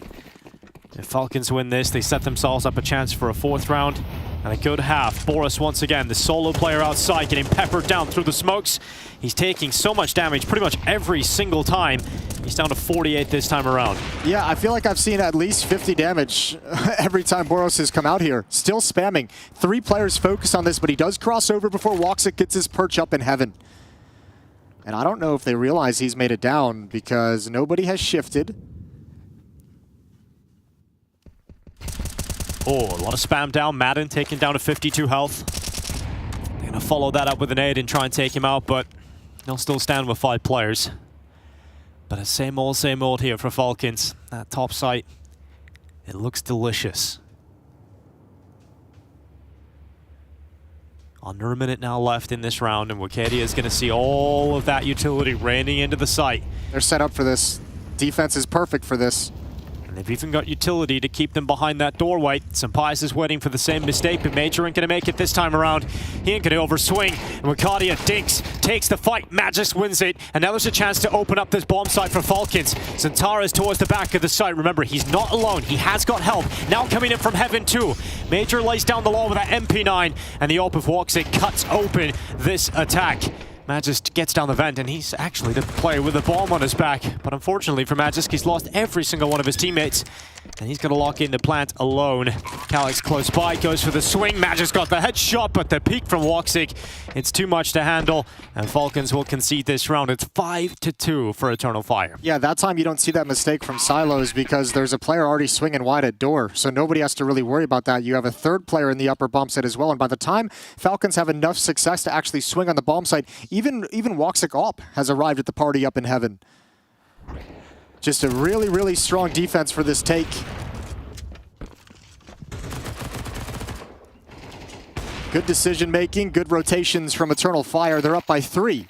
If Falcons win this, they set themselves up a chance for a 4th round and a good half. Boris, once again, the solo player outside, getting peppered down through the smokes. He's taking so much damage pretty much every single time. He's down to 48 this time around. Yeah, I feel like I've seen at least 50 damage every time Boros has come out here. Still spamming. 3 players focus on this, but he does cross over before Woxic gets his perch up in heaven. And I don't know if they realize he's made it down because nobody has shifted. Oh, a lot of spam down. Madden taken down to 52 health. They're going to follow that up with an aid and try and take him out, but they'll still stand with 5 players. But it's same old here for Falcons. That top site, it looks delicious. Under a minute now left in this round, and Wikidia is going to see all of that utility raining into the site. They're set up for this. Defense is perfect for this. And they've even got utility to keep them behind that doorway. Sampaius is waiting for the same mistake, but Maj3r ain't going to make it this time around. He ain't going to overswing. And Wikidia dinks, takes the fight. Maj3r wins it. And now there's a chance to open up this bomb site for Falcons. Zantara is towards the back of the site. Remember, he's not alone. He has got help. Now coming in from heaven too. Maj3r lays down the law with that MP9. And the AWP of Woxic cuts open this attack. Maj3r gets down the vent, and he's actually the player with the bomb on his back. But unfortunately for Maj3r, he's lost every single one of his teammates. And he's going to lock in the plant alone. Katowice close by, goes for the swing. Maj3r's got the headshot, but the peek from Woxic, it's too much to handle. And Falcons will concede this round. It's 5-2 for Eternal Fire. Yeah, that time you don't see that mistake from Silos because there's a player already swinging wide at door. So nobody has to really worry about that. You have a 3rd player in the upper bomb site as well. And by the time Falcons have enough success to actually swing on the bomb site, even Woxic AWP has arrived at the party up in heaven. Just a really, really strong defense for this take. Good decision making, good rotations from Eternal Fire. They're up by 3.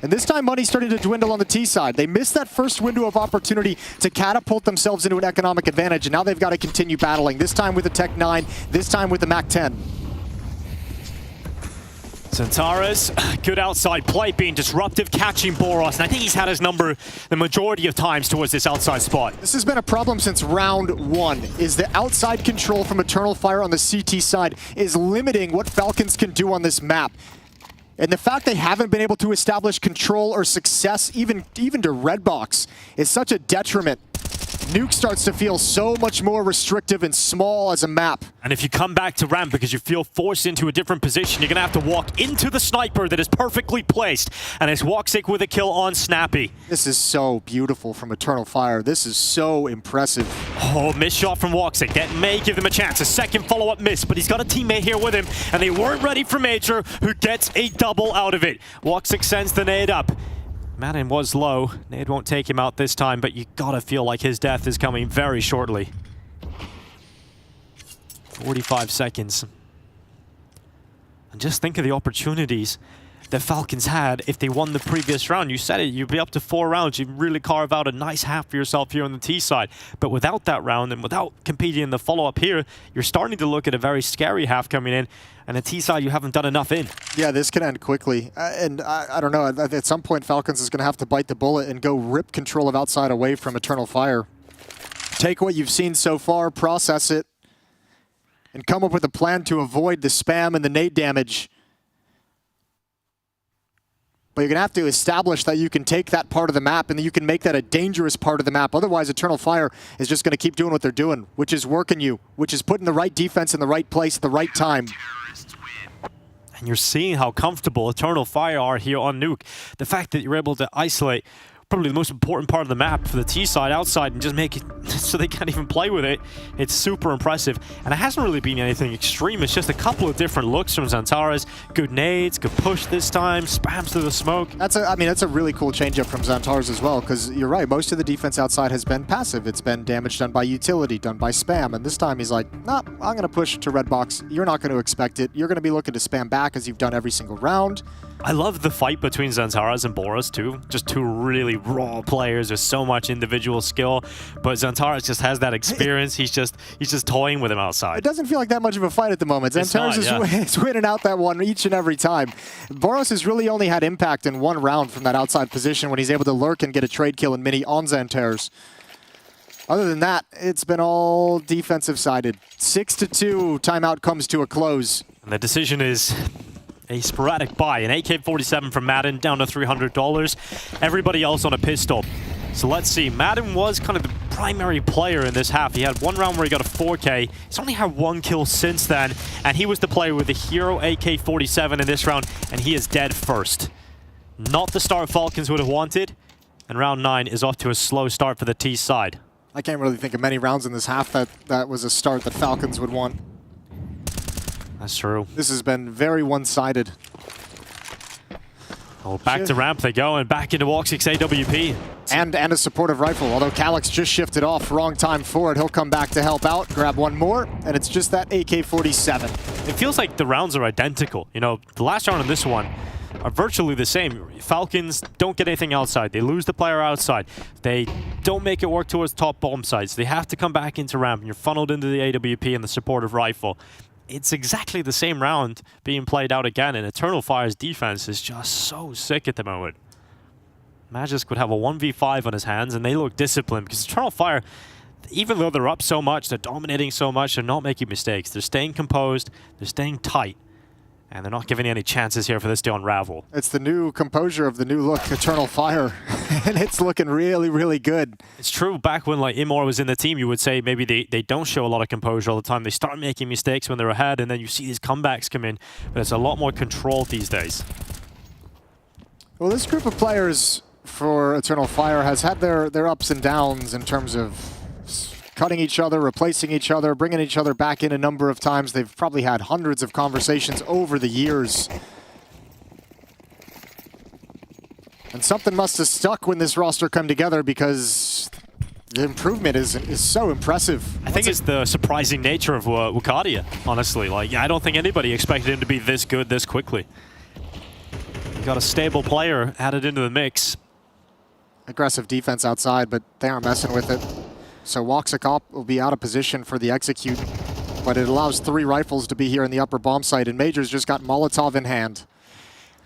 And this time money's starting to dwindle on the T side. They missed that first window of opportunity to catapult themselves into an economic advantage, and now they've got to continue battling. This time with the Tech 9, this time with the MAC-10. Zantara's good outside play, being disruptive, catching Boros, and I think he's had his number the majority of times towards this outside spot. This has been a problem since round 1, is the outside control from Eternal Fire on the CT side is limiting what Falcons can do on this map. And the fact they haven't been able to establish control or success, even to Redbox, is such a detriment. Nuke starts to feel so much more restrictive and small as a map. And if you come back to ramp because you feel forced into a different position, you're going to have to walk into the sniper that is perfectly placed. And it's Woxic with a kill on Snappy. This is so beautiful from Eternal Fire. This is so impressive. Oh, missed shot from Woxic. That may give them a chance. A second follow-up miss, but he's got a teammate here with him. And they weren't ready for Maj3r, who gets a double out of it. Woxic sends the nade up. Madden was low. Nade won't take him out this time, but you gotta feel like his death is coming very shortly. 45 seconds. And just think of the opportunities the Falcons had if they won the previous round. You said it, you'd be up to 4 rounds. You'd really carve out a nice half for yourself here on the T side. But without that round and without competing in the follow-up here, you're starting to look at a very scary half coming in. And the T side, you haven't done enough in. Yeah, this can end quickly. And I don't know, at some point, Falcons is going to have to bite the bullet and go rip control of outside away from Eternal Fire. Take what you've seen so far, process it, and come up with a plan to avoid the spam and the nade damage. But you're going to have to establish that you can take that part of the map and that you can make that a dangerous part of the map. Otherwise, Eternal Fire is just going to keep doing what they're doing, which is working you, which is putting the right defense in the right place at the right time. And you're seeing how comfortable Eternal Fire are here on Nuke. The fact that you're able to isolate probably the most important part of the map for the T side outside and just make it so they can't even play with it. It's super impressive. And it hasn't really been anything extreme. It's just a couple of different looks from Xantares. Good nades, good push this time, spams through the smoke. That's a really cool changeup from Xantares as well, because you're right, most of the defense outside has been passive. It's been damage done by utility, done by spam, and this time he's like, nah, I'm going to push to red box. You're not going to expect it. You're going to be looking to spam back as you've done every single round. I love the fight between Xantares and Boros too. Just two really raw players with so much individual skill, but Xantares just has that experience. He's just toying with him outside. It doesn't feel like that much of a fight at the moment. Xantares is winning out that one each and every time. Boros has really only had impact in one round from that outside position when he's able to lurk and get a trade kill in mini on Xantares. Other than that, it's been all defensive sided. 6-2, timeout comes to a close. And the decision is a sporadic buy, an AK-47 from Madden down to $300. Everybody else on a pistol. So let's see, Madden was kind of the primary player in this half. He had one round where he got a 4K. He's only had one kill since then, and he was the player with the hero AK-47 in this round, and he is dead first. Not the start Falcons would have wanted, and round 9 is off to a slow start for the T side. I can't really think of many rounds in this half that was a start that Falcons would want. That's true. This has been very one-sided. Oh, back to ramp they go, and back into Walk 6 AWP. And a supportive rifle, although Calyx just shifted off. Wrong time for it. He'll come back to help out, grab one more, and it's just that AK-47. It feels like the rounds are identical. You know, the last round and this one are virtually the same. Falcons don't get anything outside. They lose the player outside. They don't make it work towards top bomb sites. They have to come back into ramp, and you're funneled into the AWP and the supportive rifle. It's exactly the same round being played out again, and Eternal Fire's defense is just so sick at the moment. Magisk would have a 1v5 on his hands, and they look disciplined, because Eternal Fire, even though they're up so much, they're dominating so much, they're not making mistakes. They're staying composed, they're staying tight, and they're not giving any chances here for this to unravel. It's the new composure of the new look, Eternal Fire, and it's looking really, really good. It's true, back when like Imor was in the team, you would say maybe they don't show a lot of composure all the time. They start making mistakes when they're ahead, and then you see these comebacks come in, but it's a lot more controlled these days. Well, this group of players for Eternal Fire has had their ups and downs in terms of cutting each other, replacing each other, bringing each other back in a number of times. They've probably had hundreds of conversations over the years. And something must have stuck when this roster come together, because the improvement is so impressive. I think it's the surprising nature of Wukadia, honestly. Like, I don't think anybody expected him to be this good this quickly. You got a stable player added into the mix. Aggressive defense outside, but they aren't messing with it. So Woxicop will be out of position for the execute, but it allows 3 rifles to be here in the upper bomb site, and Maj3r's just got Molotov in hand.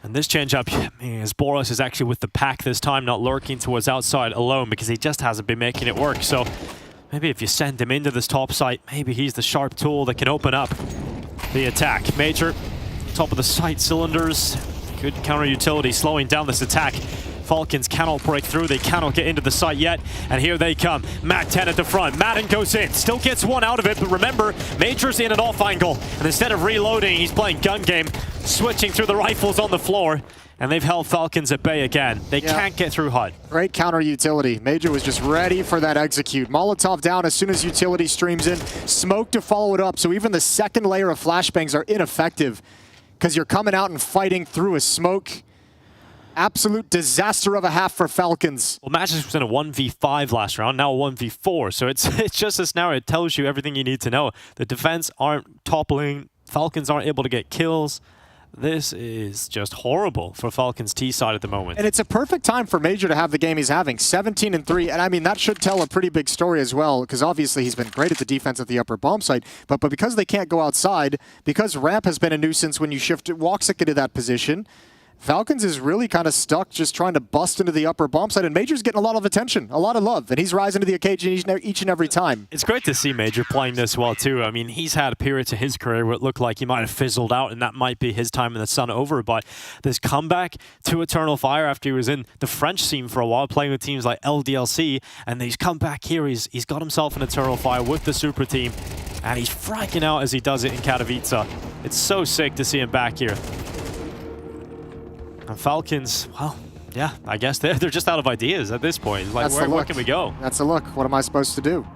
And this change-up, as Boros is actually with the pack this time, not lurking towards outside alone, because he just hasn't been making it work. So maybe if you send him into this top site, maybe he's the sharp tool that can open up the attack. Maj3r, top of the site, cylinders, good counter utility, slowing down this attack. Falcons cannot break through, they cannot get into the site yet, and here they come. Mac-10 at the front, Madden goes in, still gets one out of it, but remember, Maj3r's in an off angle, and instead of reloading, he's playing gun game, switching through the rifles on the floor, and they've held Falcons at bay again. They can't get through HUD. Great counter utility. Maj3r was just ready for that execute. Molotov down as soon as utility streams in, smoke to follow it up, so even the second layer of flashbangs are ineffective, because you're coming out and fighting through a smoke. Absolute disaster of a half for Falcons. Well, Magisk was in a 1v5 last round, now a 1v4, so it's just this now. It tells you everything you need to know. The defense aren't toppling, Falcons aren't able to get kills, This is just horrible for Falcons T side at the moment. And it's a perfect time for Maj3r to have the game he's having, 17-3. And I mean, that should tell a pretty big story as well, because obviously he's been great at the defense at the upper bomb site. But because they can't go outside, because ramp has been a nuisance when you shift Woxic into that position, Falcons is really kind of stuck just trying to bust into the upper bomb side, and Maj3r's getting a lot of attention, a lot of love, and he's rising to the occasion each and every time. It's great to see Maj3r playing this well too. I mean, he's had a period to his career where it looked like he might have fizzled out, and that might be his time in the sun over, but this comeback to Eternal Fire after he was in the French scene for a while, playing with teams like LDLC, and he's come back here, he's got himself an Eternal Fire with the super team, and he's fracking out as he does it in Katowice. It's so sick to see him back here. And Falcons, well, yeah, I guess they're just out of ideas at this point. Like, where can we go? That's a look. What am I supposed to do?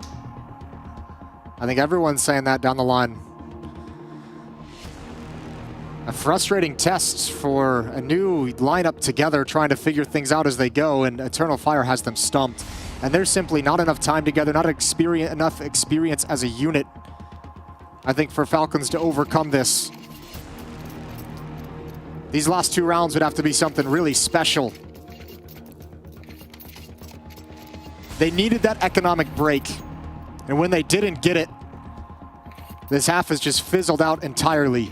I think everyone's saying that down the line. A frustrating test for a new lineup together, trying to figure things out as they go, and Eternal Fire has them stumped. And there's simply not enough time together, not enough experience as a unit, I think, for Falcons to overcome this. These last 2 rounds would have to be something really special. They needed that economic break, and when they didn't get it, this half has just fizzled out entirely.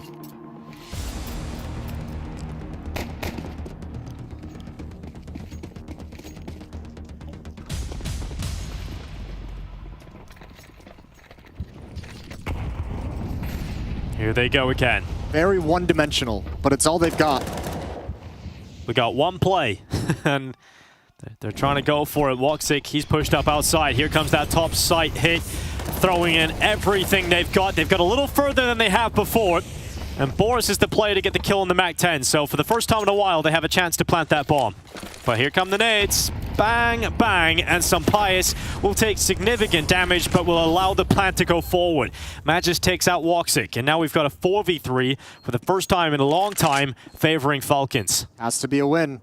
Here they go again. Very one-dimensional, but it's all they've got. We got one play, and they're trying to go for it. Woxic, he's pushed up outside. Here comes that top site hit, throwing in everything they've got. They've got a little further than they have before, and Boris is the player to get the kill in the MAC-10. So for the first time in a while, they have a chance to plant that bomb. But here come the nades. Bang, bang, and Sumpius will take significant damage, but will allow the plant to go forward. Maj3r takes out Woxic, and now we've got a 4v3 for the first time in a long time, favoring Falcons. Has to be a win.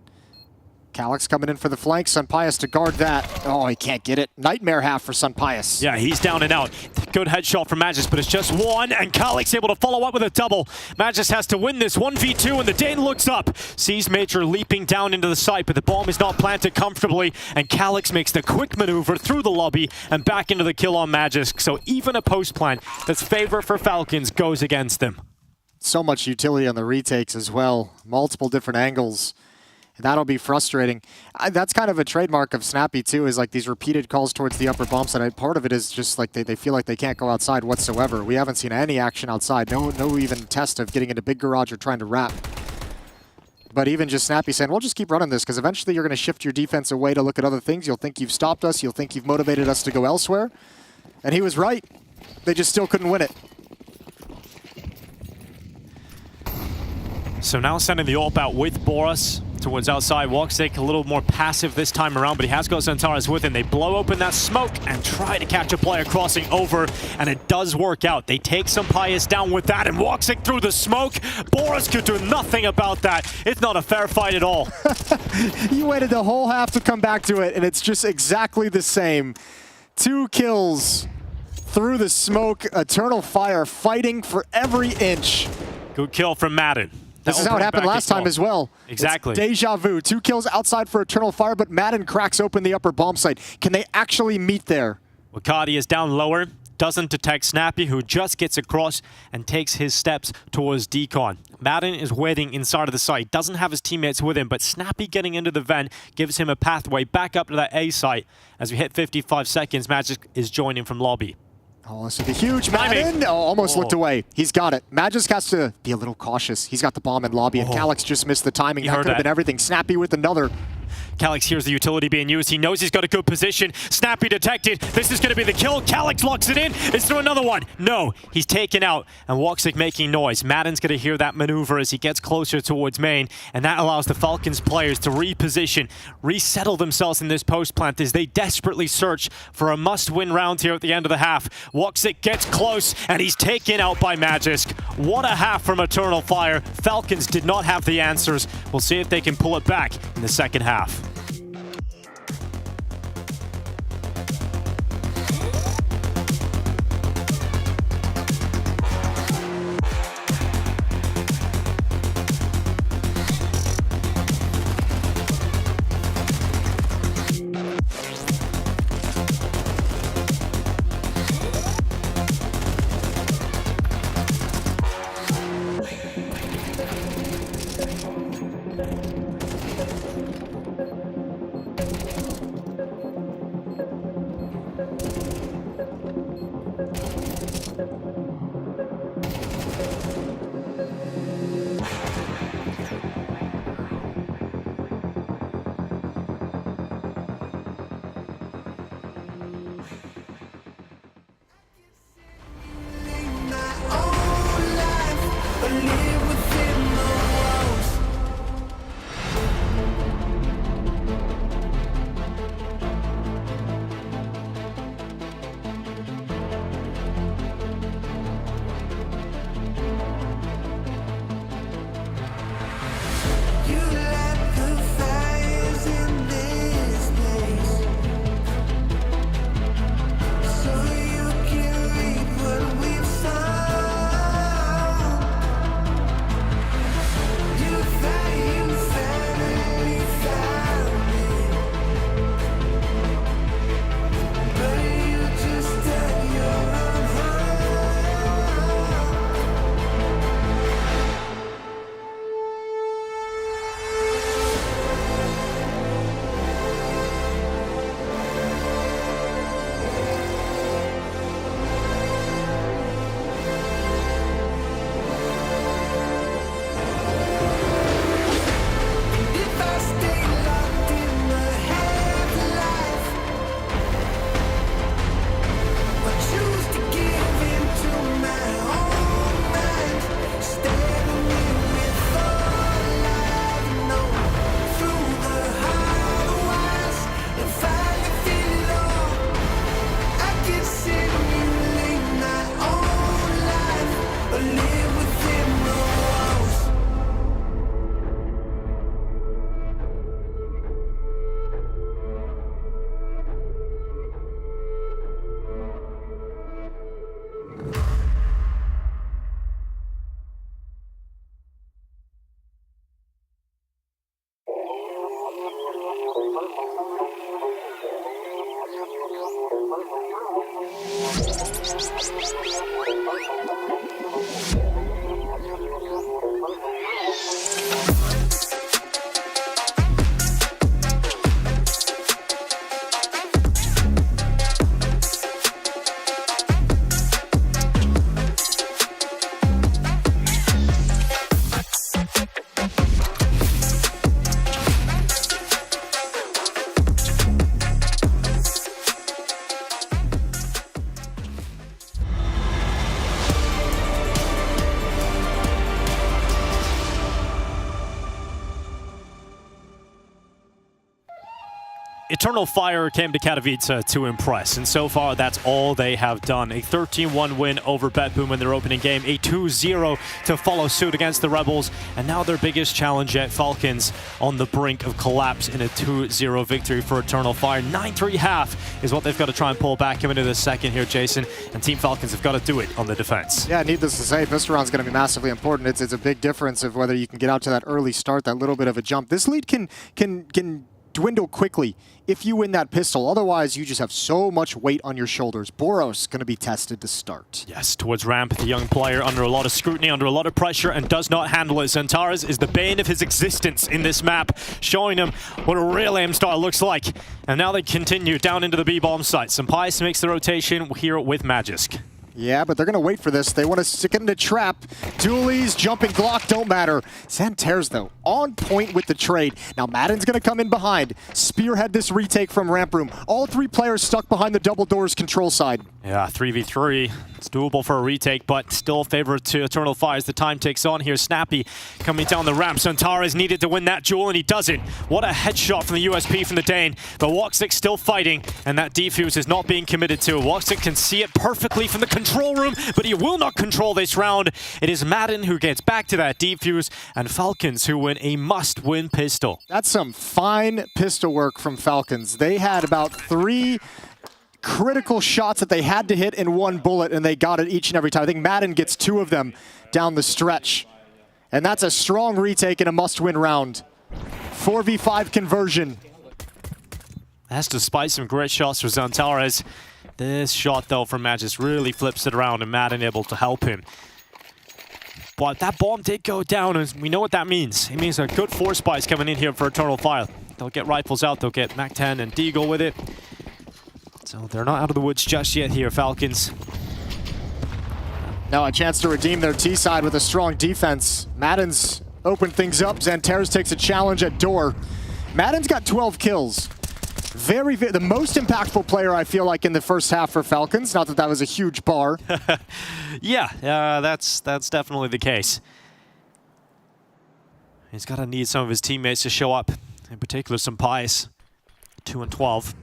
Calyx coming in for the flank, Sumpius to guard that. Oh, he can't get it. Nightmare half for Sumpius. Yeah, he's down and out. Good headshot from Maj3r, but it's just one, and Calyx able to follow up with a double. Maj3r has to win this 1v2, and the Dane looks up, sees Maj3r leaping down into the site, but the bomb is not planted comfortably, and Calyx makes the quick maneuver through the lobby and back into the kill on Maj3r. So even a post plant that's favorite for Falcons goes against them. So much utility on the retakes as well. Multiple different angles. That'll be frustrating. That's kind of a trademark of Snappy too, is like these repeated calls towards the upper bomb side. Part of it is just like they feel like they can't go outside whatsoever. We haven't seen any action outside. No even test of getting into big garage or trying to wrap. But even just Snappy saying, we'll just keep running this, because eventually you're going to shift your defense away to look at other things. You'll think you've stopped us. You'll think you've motivated us to go elsewhere. And he was right. They just still couldn't win it. So now sending the AWP out with Boris towards outside. Woxic a little more passive this time around, but he has got Xantares with him. They blow open that smoke and try to catch a player crossing over, and it does work out. They take Sumpius down with that, and Woxic through the smoke. Boris could do nothing about that. It's not a fair fight at all. You waited the whole half to come back to it, and it's just exactly the same. 2 kills through the smoke. Eternal Fire fighting for every inch. Good kill from Madden. This is how it happened last time as well. Exactly. It's deja vu. 2 kills outside for Eternal Fire, but Madden cracks open the upper bomb site. Can they actually meet there? Wakati is down lower, doesn't detect Snappy, who just gets across and takes his steps towards Decon. Madden is waiting inside of the site, doesn't have his teammates with him, but Snappy getting into the vent gives him a pathway back up to that A site. As we hit 55 seconds, Maj3r is joining from lobby. Oh, this is a huge Madden. Oh, almost looked away. He's got it. Maj3r has to be a little cautious. He's got the bomb in lobby, and Calyx just missed the timing. That could have been everything. Snappy with another. Calyx hears the utility being used. He knows he's got a good position. Snappy detected. This is going to be the kill. Calyx locks it in. It's through another one. No, he's taken out, and Woxic making noise. Madden's going to hear that maneuver as he gets closer towards main, and that allows the Falcons players to reposition, resettle themselves in this post plant as they desperately search for a must-win round here at the end of the half. Woxic gets close, and he's taken out by Maj3r. What a half from Eternal Fire. Falcons did not have the answers. We'll see if they can pull it back in the second half. Eternal Fire came to Katowice to impress, and so far that's all they have done. A 13-1 win over BetBoom in their opening game, a 2-0 to follow suit against the Rebels, and now their biggest challenge yet, Falcons on the brink of collapse in a 2-0 victory for Eternal Fire. 9-3 half is what they've got to try and pull back coming into the second here, Jason, and Team Falcons have got to do it on the defense. Yeah, needless to say, pistol round's going to be massively important. It's a big difference of whether you can get out to that early start, that little bit of a jump. This lead can dwindle quickly if you win that pistol. Otherwise, you just have so much weight on your shoulders. Boros going to be tested to start. Yes, towards ramp, the young player under a lot of scrutiny, under a lot of pressure, and does not handle it. Zantares is the bane of his existence in this map, showing him what a real aim star looks like. And now they continue down into the B-bomb site. Sampais makes the rotation here with Magisk. Yeah, but they're going to wait for this. They want to stick it in a trap. Dualies, jumping Glock don't matter. Zantares, though, on point with the trade. Now, Madden's going to come in behind, spearhead this retake from Ramp Room. All three players stuck behind the double doors control side. Yeah, 3v3. It's doable for a retake, but still a favor to Eternal Fire as the time takes on here. Snappy coming down the ramp. Zantares needed to win that duel, and he doesn't. What a headshot from the USP from the Dane. But Woxic still fighting, and that defuse is not being committed to. Woxic can see it perfectly from the control room, but he will not control this round. It is Madden who gets back to that defuse, and Falcons who win a must-win pistol. That's some fine pistol work from Falcons. They had about 3 critical shots that they had to hit in one bullet, and they got it each and every time. I think Madden gets 2 of them down the stretch. And that's a strong retake in a must-win round. 4v5 conversion. That's despite some great shots for Zantares. This shot, though, from Magis really flips it around, and Madden able to help him. But that bomb did go down, and we know what that means. It means a good force buys coming in here for Eternal Fire. They'll get rifles out, they'll get MAC-10 and Deagle with it. So they're not out of the woods just yet here, Falcons. Now a chance to redeem their T-side with a strong defense. Madden's opened things up. Zantares takes a challenge at door. Madden's got 12 kills. The most impactful player, I feel like, in the first half for Falcons. Not that that was a huge bar. Yeah, that's definitely the case. He's got to need some of his teammates to show up. In particular, Sampais, 2 and 12.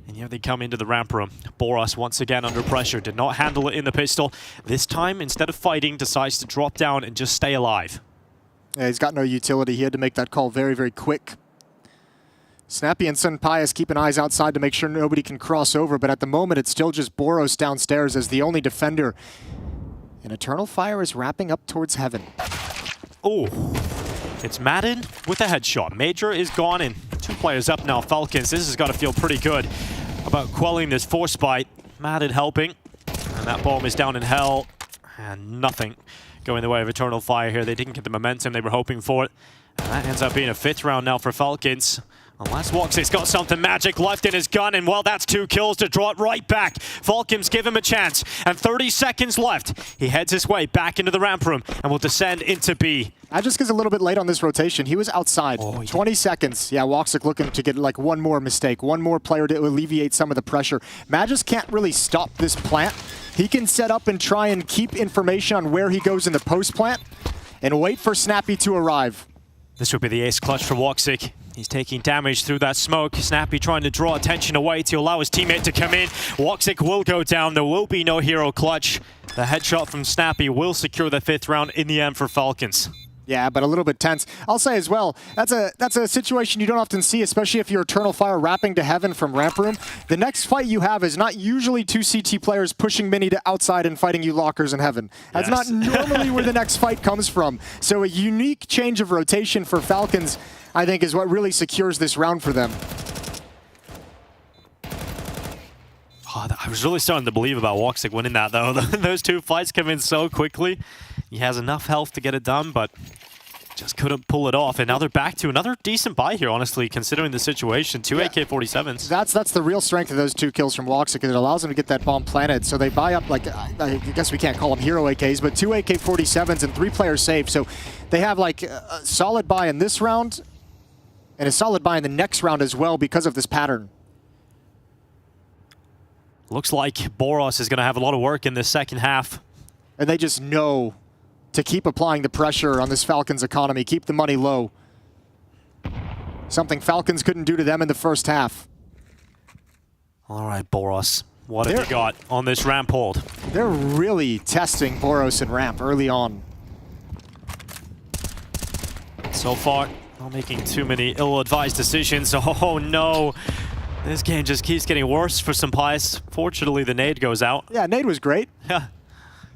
And here they come into the ramp room. Boros once again under pressure. Did not handle it in the pistol. This time, instead of fighting, decides to drop down and just stay alive. Yeah, he's got no utility. He had to make that call very, very quick. Snappy and Sampais keeping eyes outside to make sure nobody can cross over, but at the moment it's still just Boros downstairs as the only defender. And Eternal Fire is wrapping up towards heaven. Oh, it's Madden with a headshot. Maj3r is gone and 2 players up now. Falcons, this has got to feel pretty good about quelling this force bite. Madden helping, and that bomb is down in hell, and nothing going the way of Eternal Fire here. They didn't get the momentum they were hoping for it. And that ends up being a 5th round now for Falcons. Unless Woxic's got something magic left in his gun, and well, that's 2 kills to draw it right back. Falcons give him a chance, and 30 seconds left. He heads his way back into the ramp room and will descend into B. Magisk is a little bit late on this rotation. He was outside. 20 seconds. Yeah, Woxic looking to get like one more mistake, one more player to alleviate some of the pressure. Magisk can't really stop this plant. He can set up and try and keep information on where he goes in the post plant and wait for Snappy to arrive. This would be the ace clutch for Woxic. He's taking damage through that smoke. Snappy trying to draw attention away to allow his teammate to come in. Woxic will go down. There will be no hero clutch. The headshot from Snappy will secure the 5th round in the end for Falcons. Yeah, but a little bit tense. I'll say as well, that's a situation you don't often see, especially if you're Eternal Fire wrapping to heaven from ramp room. The next fight you have is not usually 2 CT players pushing Mini to outside and fighting you lockers in heaven. That's not normally where the next fight comes from. So a unique change of rotation for Falcons. I think, is what really secures this round for them. Oh, I was really starting to believe about Woxic winning that, though. Those two fights come in so quickly. He has enough health to get it done, but just couldn't pull it off. And now they're back to another decent buy here, honestly, considering the situation. Two AK-47s. That's the real strength of those 2 kills from Woxic. It allows them to get that bomb planted. So they buy up, like, I guess we can't call them hero AKs, but 2 AK-47s and 3 players safe. So they have, like, a solid buy in this round and a solid buy in the next round as well because of this pattern. Looks like Boros is going to have a lot of work in this second half. And they just know to keep applying the pressure on this Falcons economy, keep the money low. Something Falcons couldn't do to them in the first half. All right, Boros, what have you got on this ramp hold? They're really testing Boros and ramp early on. So far, not making too many ill-advised decisions. Oh no. This game just keeps getting worse for Sampais. Fortunately, the nade goes out. Yeah, nade was great. Yeah.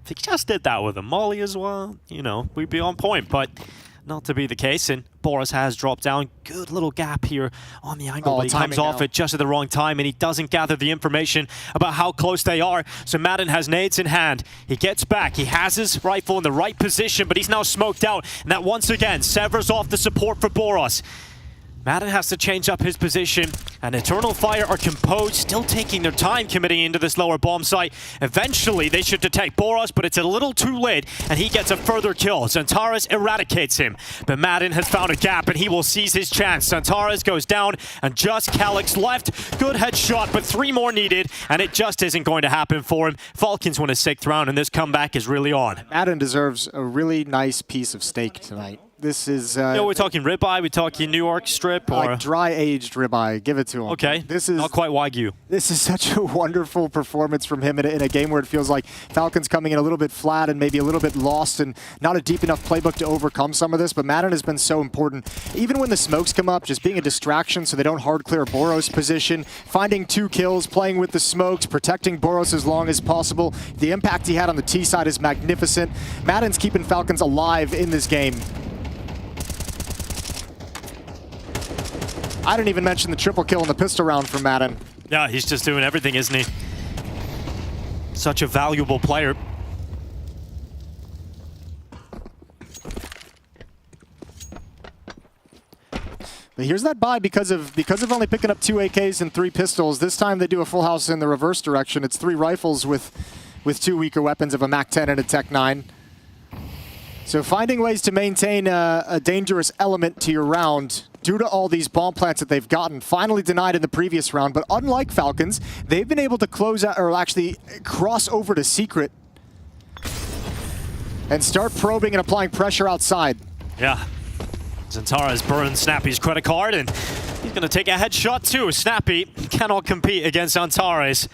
If he just did that with a molly as well, you know, we'd be on point, but not to be the case. And Boros has dropped down. Good little gap here on the angle, but he comes off it just at the wrong time, and he doesn't gather the information about how close they are. So Madden has nades in hand. He gets back. He has his rifle in the right position, but he's now smoked out. And that once again severs off the support for Boros. Madden has to change up his position, and Eternal Fire are composed, still taking their time committing into this lower bomb site. Eventually, they should detect Boros, but it's a little too late, and he gets a further kill. Xantares eradicates him, but Madden has found a gap, and he will seize his chance. Xantares goes down, and just Calyx left. Good headshot, but 3 more needed, and it just isn't going to happen for him. Falcons win a 6th round, and this comeback is really on. Madden deserves a really nice piece of steak tonight. This is... we're talking ribeye, we're talking New York strip, or... Like dry-aged ribeye. Give it to him. Okay, this is not quite Wagyu. This is such a wonderful performance from him in a game where it feels like Falcons coming in a little bit flat and maybe a little bit lost and not a deep enough playbook to overcome some of this, but Madden has been so important. Even when the smokes come up, just being a distraction so they don't hard clear Boros' position, finding 2 kills, playing with the smokes, protecting Boros as long as possible. The impact he had on the T side is magnificent. Madden's keeping Falcons alive in this game. I didn't even mention the triple kill in the pistol round from Madden. Yeah, he's just doing everything, isn't he? Such a valuable player. But here's that buy because of only picking up 2 AKs and 3 pistols. This time they do a full house in the reverse direction. It's 3 rifles with 2 weaker weapons of a MAC-10 and a Tech-9. So finding ways to maintain a dangerous element to your round due to all these bomb plants that they've gotten, finally denied in the previous round. But unlike Falcons, they've been able to close out, or actually cross over to Secret and start probing and applying pressure outside. Yeah. Xantares burns Snappy's credit card, and he's going to take a headshot too. Snappy cannot compete against Xantares.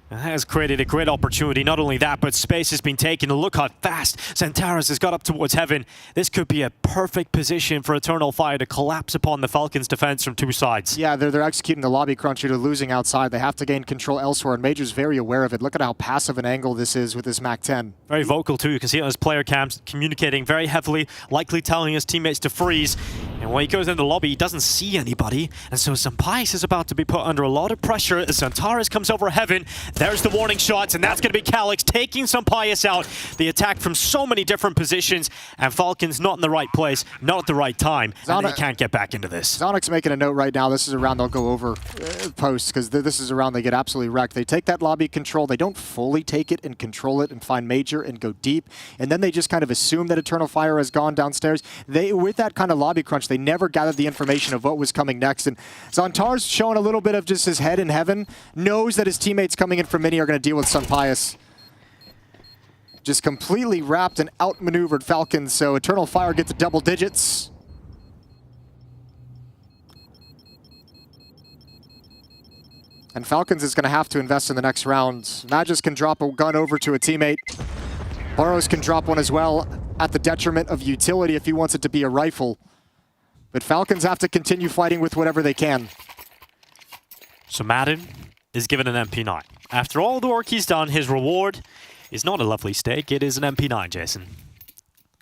Has created a great opportunity. Not only that, but space has been taken. Look how fast Xantares has got up towards heaven. This could be a perfect position for Eternal Fire to collapse upon the Falcons' defense from 2 sides. Yeah, they're executing the lobby crunch to losing outside. They have to gain control elsewhere, and Maj3r's very aware of it. Look at how passive an angle this is with this MAC-10. Very vocal too. You can see it on his player cams, communicating very heavily, likely telling his teammates to freeze. And when he goes into the lobby, he doesn't see anybody. And so Sampais is about to be put under a lot of pressure as Xantares comes over heaven. There's the warning shots, and that's going to be Calyx taking Sampais out. The attack from so many different positions, and Falcons not in the right place, not at the right time, and they can't get back into this. Zonic's making a note right now. This is a round they'll go over post, because this is a round they get absolutely wrecked. They take that lobby control. They don't fully take it and control it and find Maj3r and go deep, and then they just kind of assume that Eternal Fire has gone downstairs. With that kind of lobby crunch, they never gathered the information of what was coming next, and Xantares showing a little bit of just his head in heaven, knows that his teammates coming in from mini are going to deal with Sampais. Just completely wrapped and outmaneuvered Falcons, so Eternal Fire gets to double digits. And Falcons is going to have to invest in the next round. Maj3r can drop a gun over to a teammate. Boros can drop one as well at the detriment of utility if he wants it to be a rifle. But Falcons have to continue fighting with whatever they can. So Madden is given an MP9. After all the work he's done, his reward is not a lovely steak, it is an MP9, Jason.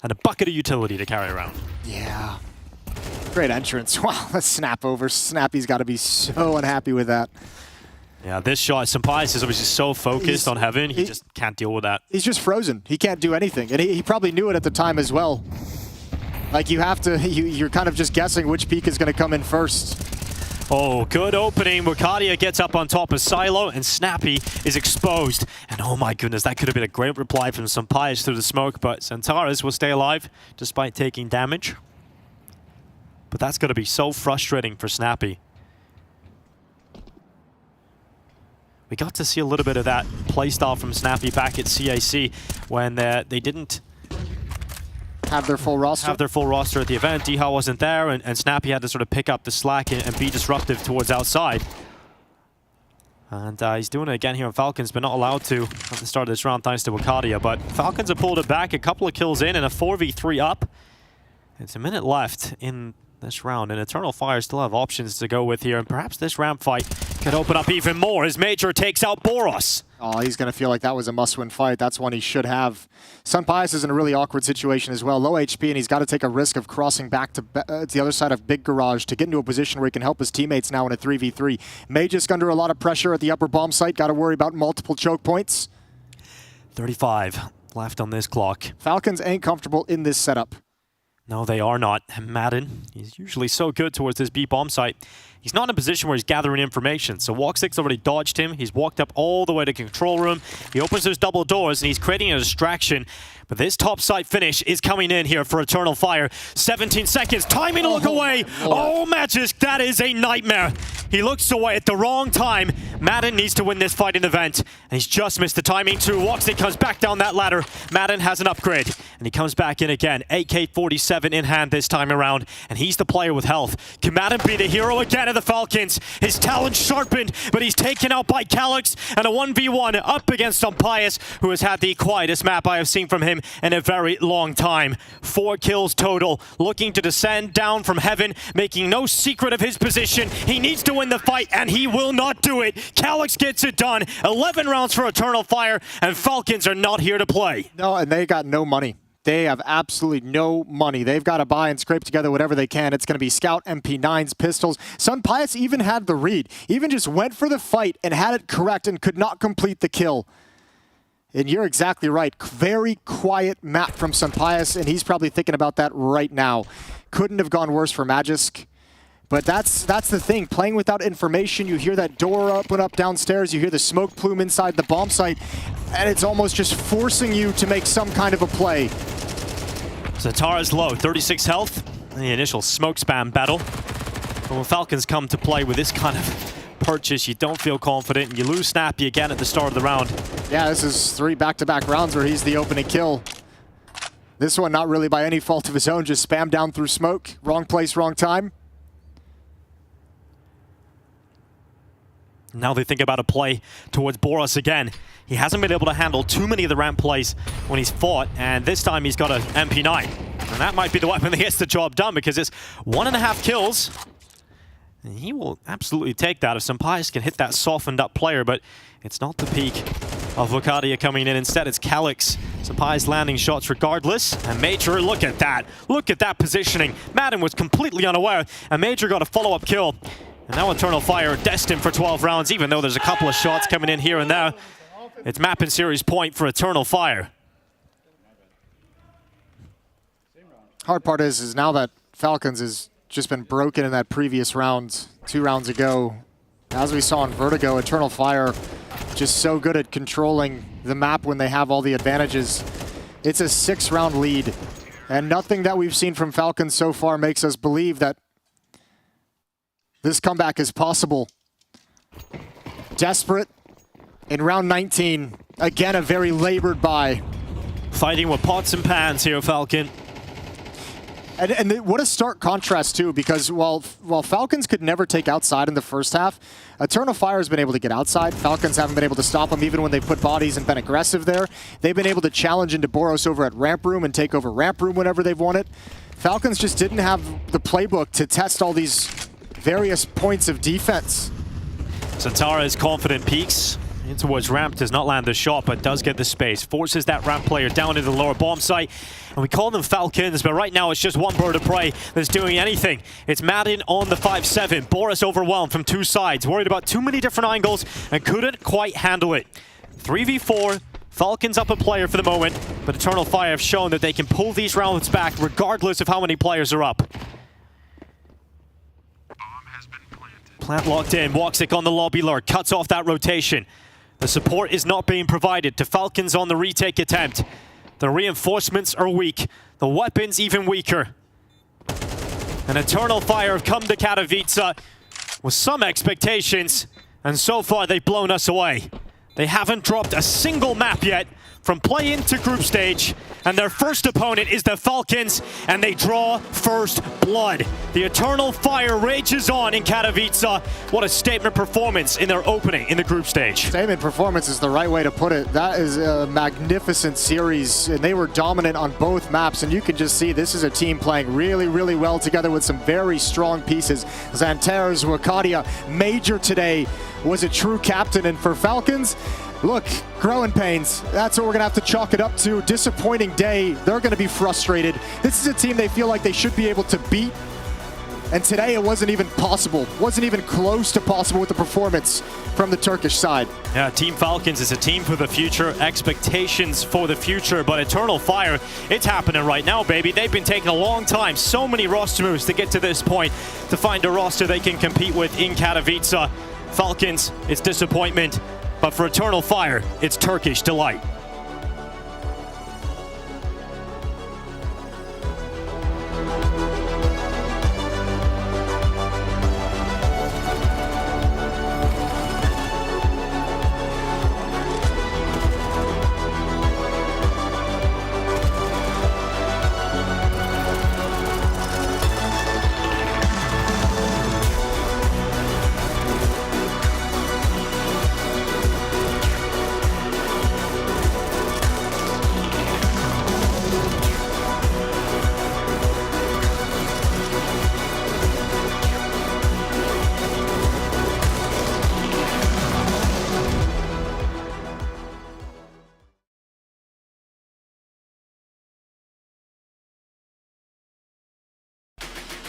And a bucket of utility to carry around. Yeah. Great entrance. Wow, the snap over. Snappy's got to be so unhappy with that. Yeah, this shot, Senpais is obviously so focused on Heaven, he just can't deal with that. He's just frozen. He can't do anything. And he probably knew it at the time as well. Like, you have to, you're kind of just guessing which peak is going to come in first. Oh, good opening. Mukadia gets up on top of Silo, and Snappy is exposed. And oh my goodness, that could have been a great reply from Senpais through the smoke, but Centaurus will stay alive despite taking damage. But that's going to be so frustrating for Snappy. We got to see a little bit of that playstyle from Snappy back at CAC when they didn't have their full roster. At the event. Diha wasn't there, and Snappy had to sort of pick up the slack and be disruptive towards outside. And he's doing it again here on Falcons, but not allowed to at the start of this round thanks to Wakadia. But Falcons have pulled it back, a couple of kills in, and a 4v3 up. It's a minute left in this round, and Eternal Fire still have options to go with here, and perhaps this ramp fight could open up even more as Maj3r takes out Boros. Oh, he's going to feel like that was a must-win fight. That's one he should have. Senpais is in a really awkward situation as well. Low HP, and he's got to take a risk of crossing back to the other side of Big Garage to get into a position where he can help his teammates now in a 3v3. Maj3r's under a lot of pressure at the upper bomb site. Got to worry about multiple choke points. 35 left on this clock. Falcons ain't comfortable in this setup. No, they are not. Madden, he's usually so good towards this B bomb site. He's not in a position where he's gathering information. So Walk6 already dodged him. He's walked up all the way to control room. He opens those double doors and he's creating a distraction. But this top side finish is coming in here for Eternal Fire. 17 seconds, timing to look away. Oh, Magisk, that is a nightmare. He looks away at the wrong time. Madden needs to win this fight in the vent. And he's just missed the timing too. Walk6 comes back down that ladder. Madden has an upgrade. And he comes back in again. AK-47 in hand this time around. And he's the player with health. Can Madden be the hero again of the Falcons? His talent sharpened, but he's taken out by Calyx. And a 1v1 up against Senpais, who has had the quietest map I have seen from him in a very long time. 4 kills total, looking to descend down from heaven, making no secret of his position. He needs to win the fight, and he will not do it. Calyx gets it done. 11 rounds for Eternal Fire, and Falcons are not here to play. No, and they got no money. They have absolutely no money. They've got to buy and scrape together whatever they can. It's going to be Scout, MP9s, pistols. Senpais even had the read. Even just went for the fight and had it correct and could not complete the kill. And you're exactly right. Very quiet map from Senpais, and he's probably thinking about that right now. Couldn't have gone worse for Magisk. But that's the thing. Playing without information, you hear that door open up downstairs, you hear the smoke plume inside the bomb site, and it's almost just forcing you to make some kind of a play. Zatara's low, 36 health. The initial smoke spam battle. But when Falcons come to play with this kind of purchase, you don't feel confident, and you lose Snappy again at the start of the round. Yeah, this is 3 back-to-back rounds where he's the opening kill. This one not really by any fault of his own, just spammed down through smoke. Wrong place, wrong time. Now they think about a play towards Boros again. He hasn't been able to handle too many of the ramp plays when he's fought, and this time he's got an MP9. And that might be the weapon that gets the job done, because it's 1.5 kills. And he will absolutely take that if Senpais can hit that softened up player, but it's not the peak of Wakadia coming in. Instead, it's Calyx. Senpais landing shots regardless. And Maj3r, look at that. Look at that positioning. Madden was completely unaware, and Maj3r got a follow-up kill. And now Eternal Fire destined for 12 rounds, even though there's a couple of shots coming in here and there. It's map and series point for Eternal Fire. Hard part is now that Falcons has just been broken in that previous round, 2 rounds ago. As we saw in Vertigo, Eternal Fire just so good at controlling the map when they have all the advantages. It's a 6-round lead, and nothing that we've seen from Falcons so far makes us believe that this comeback is possible. Desperate in round 19. Again, a very labored buy. Fighting with pots and pans here, Falcon. And what a stark contrast, too, because while Falcons could never take outside in the first half, Eternal Fire has been able to get outside. Falcons haven't been able to stop them even when they've put bodies and been aggressive there. They've been able to challenge into Boros over at Ramp Room and take over Ramp Room whenever they've won it. Falcons just didn't have the playbook to test all these various points of defense. Zatara's confident peaks. In towards ramp, does not land the shot, but does get the space. Forces that ramp player down into the lower bomb site. And we call them Falcons, but right now it's just one bird of prey that's doing anything. It's Madden on the 5-7. Boris overwhelmed from two sides, worried about too many different angles and couldn't quite handle it. 3v4, Falcons up a player for the moment, but Eternal Fire have shown that they can pull these rounds back regardless of how many players are up. Plant locked in, Woxic on the lobby lurk, cuts off that rotation. The support is not being provided to Falcons on the retake attempt. The reinforcements are weak, the weapons even weaker. And Eternal Fire have come to Katowice with some expectations, and so far they've blown us away. They haven't dropped a single map yet from play-in to group stage, and their first opponent is the Falcons, and they draw first blood. The Eternal Fire rages on in Katowice. What a statement performance in their opening in the group stage. Statement performance is the right way to put it. That is a magnificent series, and they were dominant on both maps, and you can just see this is a team playing really, really well together with some very strong pieces. Xanter's Wakadia, Maj3r today was a true captain, and for Falcons, look, growing pains. That's what we're going to have to chalk it up to. Disappointing day. They're going to be frustrated. This is a team they feel like they should be able to beat. And today it wasn't even possible. Wasn't even close to possible with the performance from the Turkish side. Yeah, Team Falcons is a team for the future. Expectations for the future. But Eternal Fire, it's happening right now, baby. They've been taking a long time. So many roster moves to get to this point to find a roster they can compete with in Katowice. Falcons, it's disappointment. But for Eternal Fire, it's Turkish delight.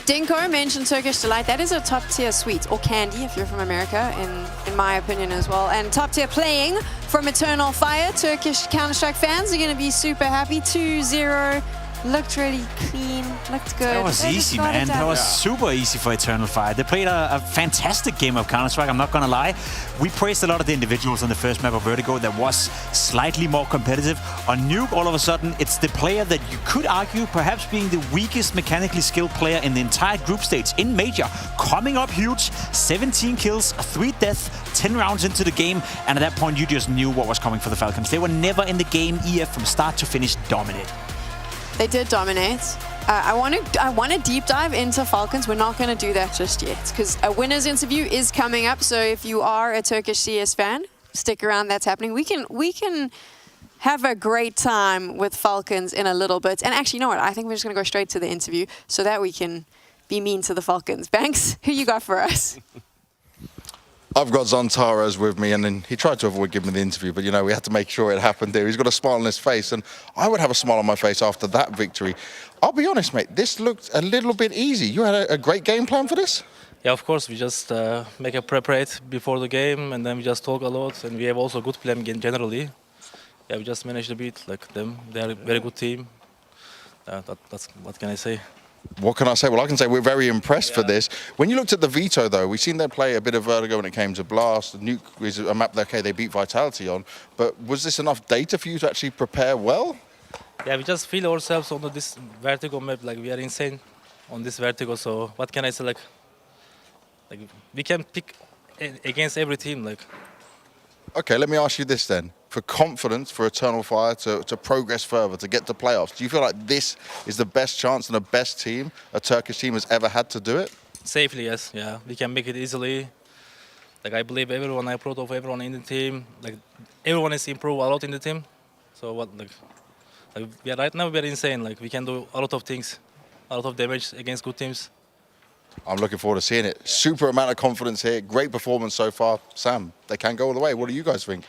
Dinko mentioned Turkish Delight. That is a top-tier sweet, or candy if you're from America, in my opinion as well. And top-tier playing from Eternal Fire. Turkish Counter-Strike fans are going to be super happy. 2-0. Looked really clean, looked good. That was easy, man. That was super easy for Eternal Fire. They played a fantastic game of Counter-Strike, I'm not gonna lie. We praised a lot of the individuals on the first map of Vertigo that was slightly more competitive. On Nuke, all of a sudden, it's the player that you could argue perhaps being the weakest mechanically skilled player in the entire group stage in Major. Coming up huge, 17 kills, 3 deaths, 10 rounds into the game, and at that point you just knew what was coming for the Falcons. They were never in the game. EF from start to finish dominate. They did dominate. I want to deep dive into Falcons. We're not going to do that just yet because a winner's interview is coming up. So if you are a Turkish CS fan, stick around. That's happening. We can have a great time with Falcons in a little bit. And actually, you know what? I think we're just going to go straight to the interview so that we can be mean to the Falcons. Banks, who you got for us? I've got Xanter's with me, and then he tried to avoid giving me the interview, but, you know, we had to make sure it happened there. He's got a smile on his face, and I would have a smile on my face after that victory. I'll be honest, mate, this looked a little bit easy. You had a great game plan for this? Yeah, of course. We just make a preparate before the game, and then we just talk a lot, and we have also good plan generally. Yeah, we just managed to beat like them. They're a very good team. That's what can I say? What can I say? Well, I can say we're very impressed for this. When you looked at the Veto, though, we've seen them play a bit of Vertigo when it came to Blast. Nuke is a map that, okay, they beat Vitality on. But was this enough data for you to actually prepare well? Yeah, we just feel ourselves on this Vertigo map. Like, we are insane on this Vertigo. So what can I say? Like we can pick against every team. Like. Okay, let me ask you this then. For confidence for Eternal Fire to progress further, to get to playoffs, do you feel like this is the best chance and the best team a Turkish team has ever had to do it? Safely, yes. Yeah, we can make it easily. Like, I believe everyone, I'm proud of everyone in the team. Like, everyone is improved a lot in the team. So what, like we are, right now we are insane. Like, we can do a lot of things, a lot of damage against good teams. I'm looking forward to seeing it. Super amount of confidence here. Great performance so far. Sam, they can go all the way. What do you guys think?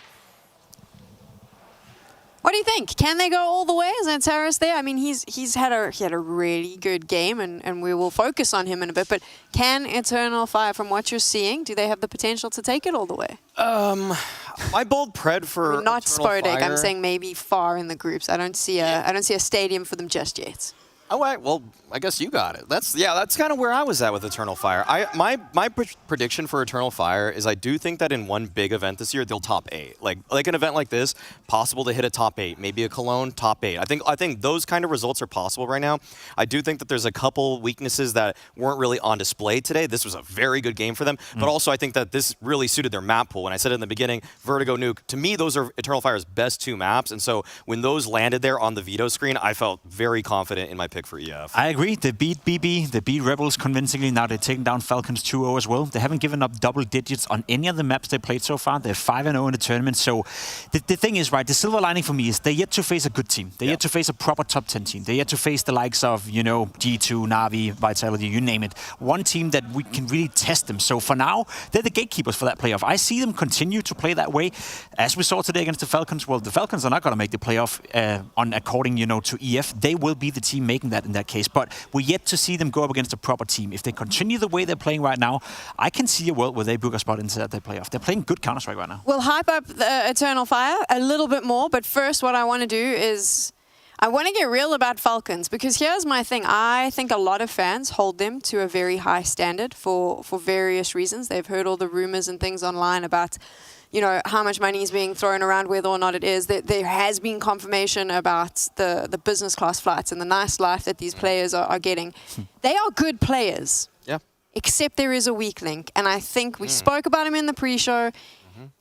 What do you think? Can they go all the way? Is Antares there? I mean, he had a really good game, and we will focus on him in a bit. But can Eternal Fire, from what you're seeing, do they have the potential to take it all the way? My bold pred for not Eternal Spodek. Fire. I'm saying maybe far in the groups. I don't see a stadium for them just yet. Oh, right. Well, I guess you got it. That's kind of where I was at with Eternal Fire. My prediction for Eternal Fire is I do think that in one big event this year they'll top 8. Like an event like this, possible to hit a top 8, maybe a Cologne top 8. I think those kind of results are possible right now. I do think that there's a couple weaknesses that weren't really on display today. This was a very good game for them, but also I think that this really suited their map pool. And I said it in the beginning, Vertigo, Nuke. To me, those are Eternal Fire's best 2 maps, and so when those landed there on the Veto screen, I felt very confident in my pick for EF. I agree. They beat BB, they beat Rebels convincingly. Now they're taking down Falcons 2-0 as well. They haven't given up double digits on any of the maps they played so far. They're 5-0 in the tournament. So the thing is, right, the silver lining for me is they're yet to face a good team. They're yet to face a proper top 10 team. They're yet to face the likes of, G2, Na'Vi, Vitality, you name it. One team that we can really test them. So for now, they're the gatekeepers for that playoff. I see them continue to play that way. As we saw today against the Falcons, well, the Falcons are not going to make the playoff according, to EF. They will be the team making that in that case. But we're yet to see them go up against a proper team. If they continue the way they're playing right now, I can see a world where they book a spot into that playoff. They're playing good Counter-Strike right now. We'll hype up the Eternal Fire a little bit more, but first what I want to do is I want to get real about Falcons, because here's my thing. I think a lot of fans hold them to a very high standard for various reasons. They've heard all the rumors and things online about how much money is being thrown around, whether or not it is. There has been confirmation about the business class flights and the nice life that these players are getting. They are good players. Yeah. Except there is a weak link. And I think we spoke about him in the pre-show,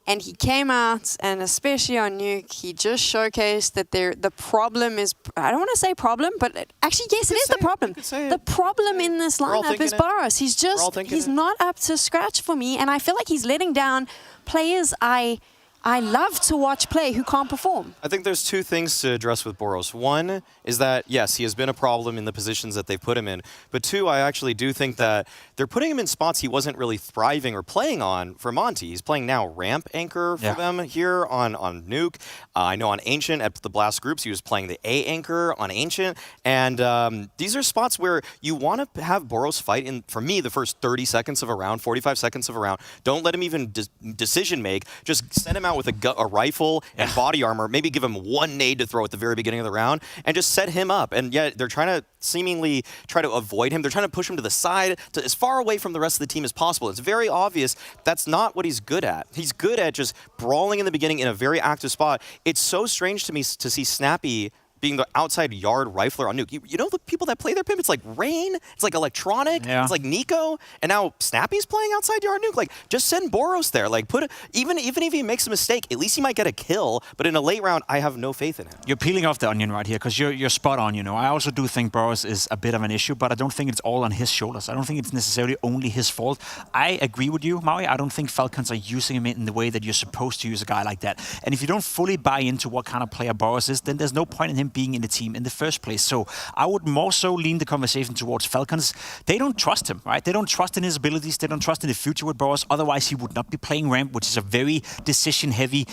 and he came out, and especially on Nuke, he just showcased that the problem is, I don't want to say problem, but actually, yes, it is the problem. The problem in this lineup is Boros. He's not up to scratch for me, and I feel like he's letting down players I love to watch play who can't perform. I think there's 2 things to address with Boros. One is that, yes, he has been a problem in the positions that they've put him in. But 2, I actually do think that they're putting him in spots he wasn't really thriving or playing on for Monty. He's playing now ramp anchor for them here on Nuke. I know on Ancient at the Blast groups, he was playing the A anchor on Ancient. And these are spots where you want to have Boros fight in, for me, the first 30 seconds of a round, 45 seconds of a round. Don't let him even decision make. Just send him out with a rifle and body armor, maybe give him 1 nade to throw at the very beginning of the round, and just set him up. And yet they're trying to seemingly try to avoid him. They're trying to push him to the side, to as far away from the rest of the team as possible. It's very obvious that's not what he's good at. He's good at just brawling in the beginning in a very active spot. It's so strange to me to see Snappy being the outside yard rifler on Nuke. You know the people that play their pimp? It's like Rain, it's like Electronic, it's like Nico, and now Snappy's playing outside yard Nuke. Like, just send Boros there. Like, even if he makes a mistake, at least he might get a kill, but in a late round, I have no faith in him. You're peeling off the onion right here, because you're spot on, I also do think Boros is a bit of an issue, but I don't think it's all on his shoulders. I don't think it's necessarily only his fault. I agree with you, Maui. I don't think Falcons are using him in the way that you're supposed to use a guy like that. And if you don't fully buy into what kind of player Boros is, then there's no point in him being in the team in the first place. So I would more so lean the conversation towards Falcons. They don't trust him, right? They don't trust in his abilities. They don't trust in the future with Boros. Otherwise, he would not be playing ramp, which is a very decision-heavy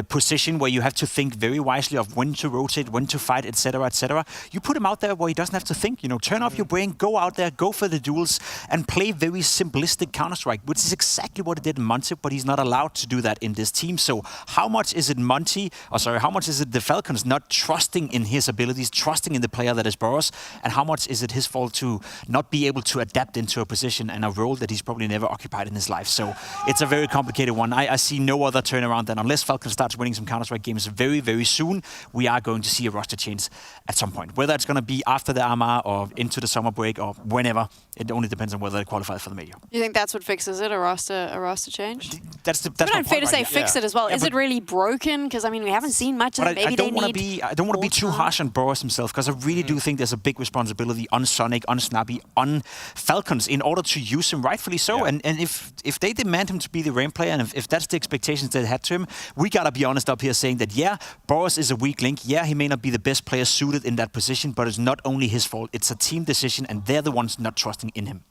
position where you have to think very wisely of when to rotate, when to fight, etc., etc. You put him out there where he doesn't have to think. Turn off your brain, go out there, go for the duels, and play very simplistic Counter-Strike, which is exactly what he did in Monty, but he's not allowed to do that in this team. So how much is it how much is it the Falcons not trusting in his abilities, trusting in the player that is Boros, and how much is it his fault to not be able to adapt into a position and a role that he's probably never occupied in his life? So it's a very complicated one. I see no other turnaround than unless Falcons starts winning some Counter-Strike games very, very soon, we are going to see a roster change at some point. Whether it's going to be after the AMA or into the summer break or whenever, it only depends on whether they qualify for the major. You think that's what fixes it, a roster change? That's fair to say fix it as well. Is it really broken? Because, we haven't seen much of it. Maybe I don't want to be too harsh on Boros himself, because I really do think there's a big responsibility on Sonic, on Snappy, on Falcons in order to use him rightfully so. And if they demand him to be the ramp player, and if that's the expectations they had to him, we got to be honest up here saying that, Boros is a weak link. He may not be the best player suited in that position, but it's not only his fault. It's a team decision, and they're the ones not trusting in him.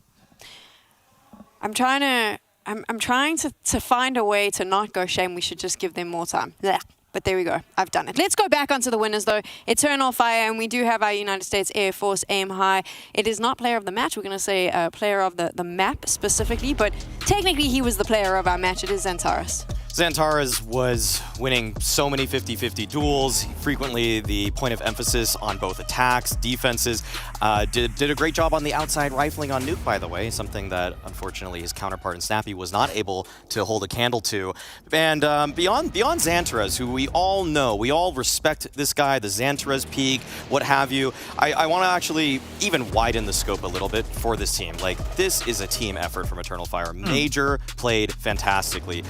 I'm trying to find a way to not go shame. We should just give them more time. Blech. But there we go. I've done it. Let's go back onto the winners, though. Eternal Fire, and we do have our United States Air Force aim high. It is not player of the match. We're going to say player of the map specifically, but technically he was the player of our match. It is Xantares. Xantares was winning so many 50-50 duels, frequently the point of emphasis on both attacks, defenses. Did a great job on the outside rifling on Nuke, by the way, something that unfortunately his counterpart in Snappy was not able to hold a candle to. And beyond Xantares, who we all know, we all respect this guy, the Xantares peak, what have you, I want to actually even widen the scope a little bit for this team. Like, this is a team effort from Eternal Fire. Maj3r played fantastically.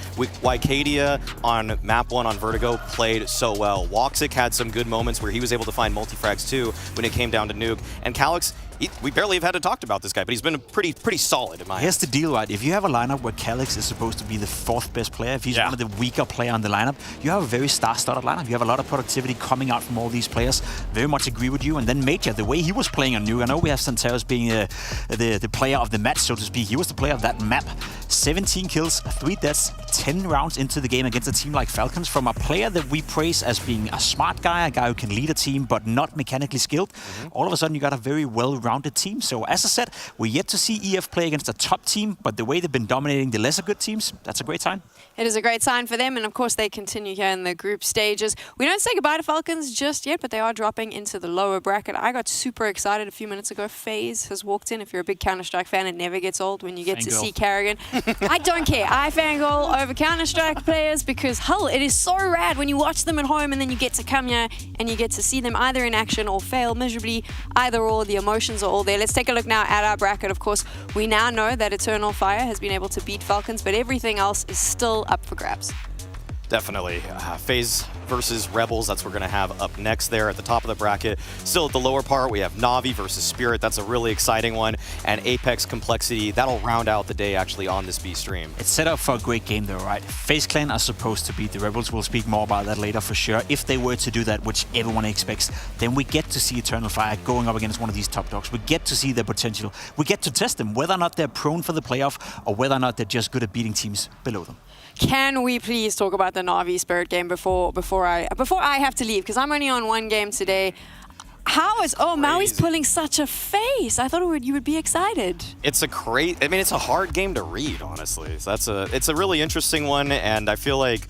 Cadia on map 1 on Vertigo played so well. Woxic had some good moments where he was able to find multi-frags too when it came down to Nuke. And Calyx, we barely have had to talk about this guy, but he's been pretty solid in my Here's the deal, right? If you have a lineup where Calyx is supposed to be the 4th best player, if he's one of the weaker player on the lineup, you have a very star-studded lineup. You have a lot of productivity coming out from all these players. Very much agree with you. And then Maj3r, the way he was playing on Nuke, I know we have Xantares being the player of the match, so to speak. He was the player of that map. 17 kills, 3 deaths, 10 rounds into the game against a team like Falcons from a player that we praise as being a smart guy, a guy who can lead a team, but not mechanically skilled. All of a sudden, you got a very well-rounded team. So as I said, we're yet to see EF play against a top team, but the way they've been dominating the lesser good teams, that's a great sign. It is a great sign for them, and of course they continue here in the group stages. We don't say goodbye to Falcons just yet, but they are dropping into the lower bracket. I got super excited a few minutes ago. FaZe has walked in. If you're a big Counter-Strike fan, it never gets old when you get to see Carrigan. I don't care. I fangirl over Counter-Strike players because, hell, it is so rad when you watch them at home and then you get to come here and you get to see them either in action or fail miserably. Either or, the emotions are all there. Let's take a look now at our bracket. Of course, we now know that Eternal Fire has been able to beat Falcons, but everything else is still up for grabs. Definitely. FaZe versus Rebels, that's what we're going to have up next there at the top of the bracket. Still at the lower part, we have Na'Vi versus Spirit. That's a really exciting one. And Apex Complexity, that'll round out the day actually on this B stream. It's set up for a great game though, right? FaZe Clan are supposed to beat the Rebels. We'll speak more about that later for sure. If they were to do that, which everyone expects, then we get to see Eternal Fire going up against one of these top dogs. We get to see their potential. We get to test them, whether or not they're prone for the playoff or whether or not they're just good at beating teams below them. Can we please talk about the Na'Vi Spirit game before I have to leave? Because I'm only on one game today. How is Maui's pulling such a face? I thought you would be excited. It's a it's a hard game to read, honestly. So it's a really interesting one, and I feel like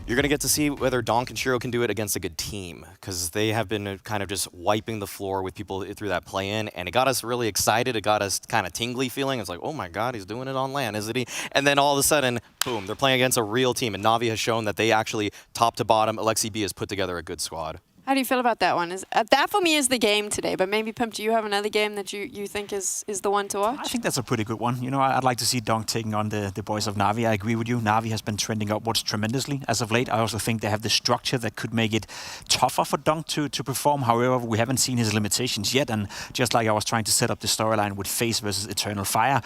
you're going to get to see whether Donk and Shiro can do it against a good team, because they have been kind of just wiping the floor with people through that play-in, and it got us really excited. It got us kind of tingly feeling. It's like, oh my god, he's doing it on LAN, isn't he? And then all of a sudden, boom, they're playing against a real team, and Na'Vi has shown that they actually, top to bottom, Alexi B has put together a good squad. How do you feel about that one? That for me is the game today, but maybe Pimp, do you have another game that you think is the one to watch? I think that's a pretty good one. You know, I'd like to see Donk taking on the boys of Na'Vi. I agree with you. Na'Vi has been trending upwards tremendously as of late. I also think they have the structure that could make it tougher for Donk to perform. However, we haven't seen his limitations yet, and just like I was trying to set up the storyline with FaZe versus Eternal Fire,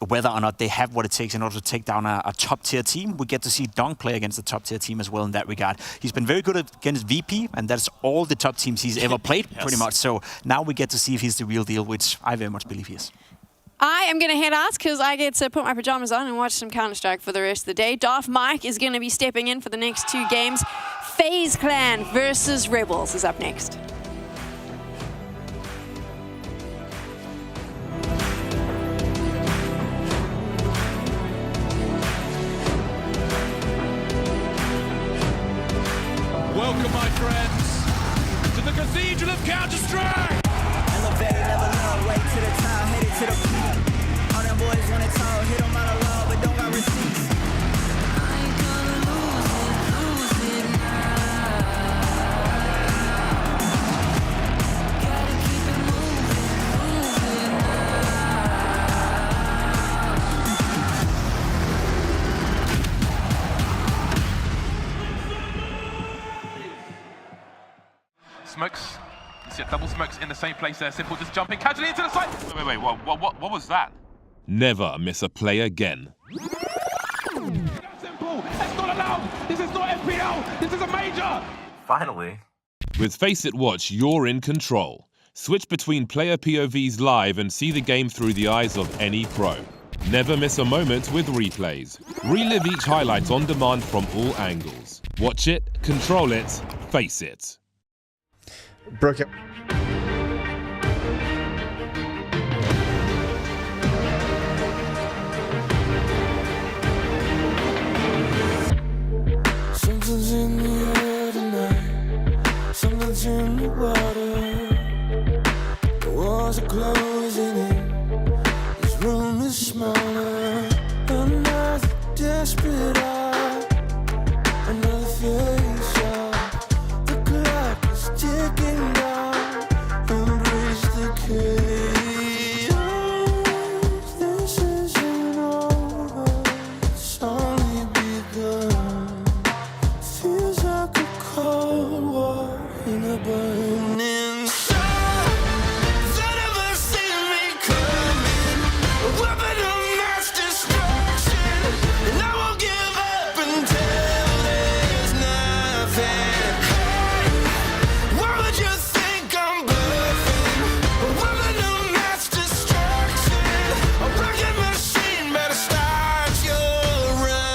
whether or not they have what it takes in order to take down a top-tier team, we get to see Donk play against a top-tier team as well in that regard. He's been very good against VP, and that's all the top teams he's ever played, pretty much. So now we get to see if he's the real deal, which I very much believe he is. I am going to head out because I get to put my pajamas on and watch some Counter-Strike for the rest of the day. Darth Mike is going to be stepping in for the next 2 games. FaZe Clan versus Rebels is up next. Welcome, my friends, to the Cathedral of Counter-Strike! Elevated, never low, way to the top, headed to the peak. All them boys wanna talk, hit them out of love, but don't got receipts. I ain't gonna lose it now. Gotta keep it moving now. Smokes. You see double smokes in the same place there. Simple just jumping casually into the side. Wait. What was that? Never miss a play again. Simple. That's not allowed. This is not FPL. This is a major. Finally. With Face It Watch, you're in control. Switch between player POVs live and see the game through the eyes of any pro. Never miss a moment with replays. Relive each highlight on demand from all angles. Watch it, control it, face it. Broke it. Something's in the air tonight. Something's in the water. The walls are closing in. This room is smaller. Another desperate eye. Another face off. The clock is ticking down. Embrace the chaos. This isn't over. It's only begun. Feels like a cold war in a burning sun. They never see me coming. A weapon of mass destruction. And I won't give up until there's nothing. Hey, why would you think I'm bluffing? A weapon of mass destruction. A rocket machine better start your running.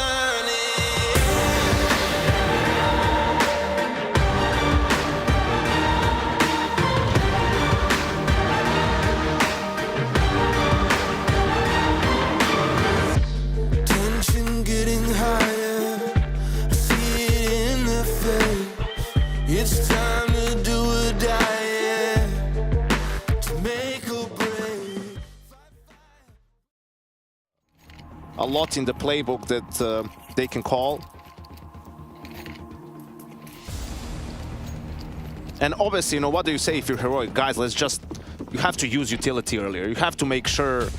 Tension getting higher. I see it in their face. It's time to do or die, yeah. To make or break. A lot in the playbook that they can call. And obviously, you know, what do you say if you're heroic? Guys, you have to use utility earlier. You have to make sure,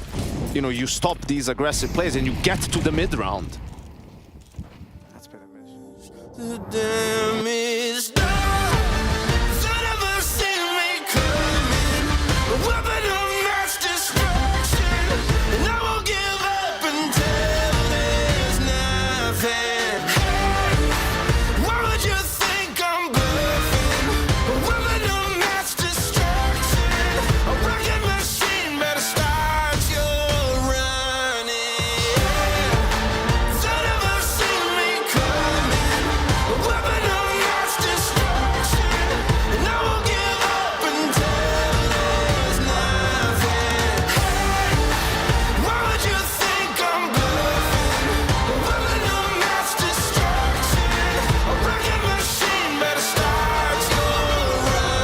you know, you stop these aggressive plays and you get to the mid round. The damage done. They never see me coming. A weapon of mass destruction. And I won't give up until there's nothing. Hey, why would you think I'm bluffing? A weapon of mass destruction. A rocket machine better start your running. They never see me coming. A weapon of mass destruction. And I won't give up until there's nothing. Hey, why would you think I'm bluffing? A weapon of mass destruction. A rocket machine better start your run.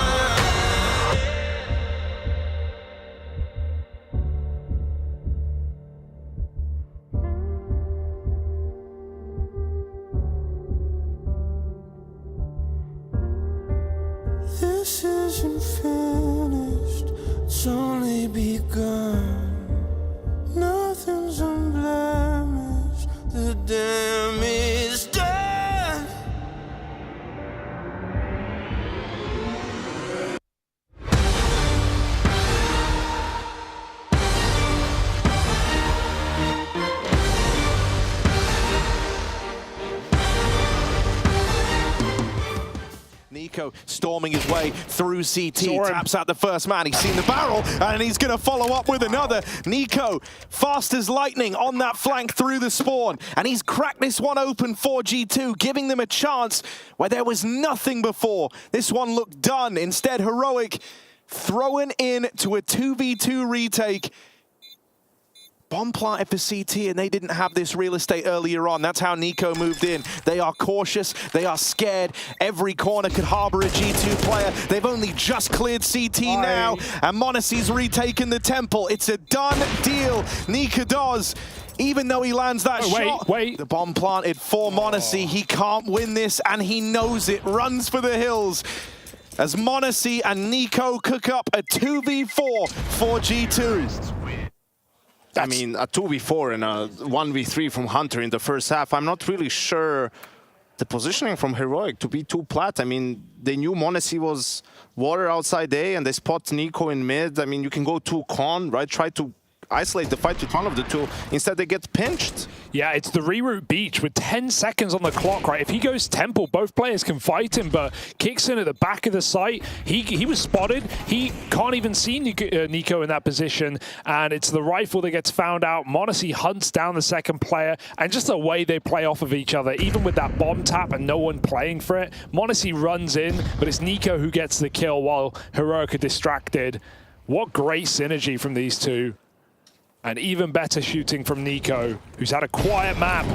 This isn't finished, it's only begun. Nothing's unblemished, the damage done. Nico storming his way through CT, taps out the first man. He's seen the barrel, and he's going to follow up with another. Nico, fast as lightning on that flank through the spawn, and he's cracked this one open for G2, giving them a chance where there was nothing before. This one looked done. Instead, Heroic throwing in to a 2v2 retake. Bomb planted for CT, and they didn't have this real estate earlier on. That's how Nico moved in. They are cautious. They are scared. Every corner could harbor a G2 player. They've only just cleared CT now, and m0NESY's retaken the temple. It's a done deal. Nico does. Even though he lands that shot, the bomb planted for m0NESY. He can't win this, and he knows it. Runs for the hills as m0NESY and Nico cook up a 2v4 for G2. I mean, a 2v4 and a 1v3 from Hunter in the first half. I'm not really sure the positioning from Heroic to be too plat. I mean, they knew m0NESY was water outside A, and they spot Nico in mid. I mean, you can go too con, right? Try to isolate the fight with one of the two. Instead, they get pinched. Yeah, it's the reroute Beach with 10 seconds on the clock, right? If he goes temple, both players can fight him, but kicks in at the back of the site. He was spotted. He can't even see Nico in that position, and it's the rifle that gets found out. m0NESY hunts down the second player, and just the way they play off of each other, even with that bomb tap and no one playing for it. m0NESY runs in, but it's Nico who gets the kill while Heroic are distracted. What great synergy from these two. And even better shooting from Nico, who's had a quiet map,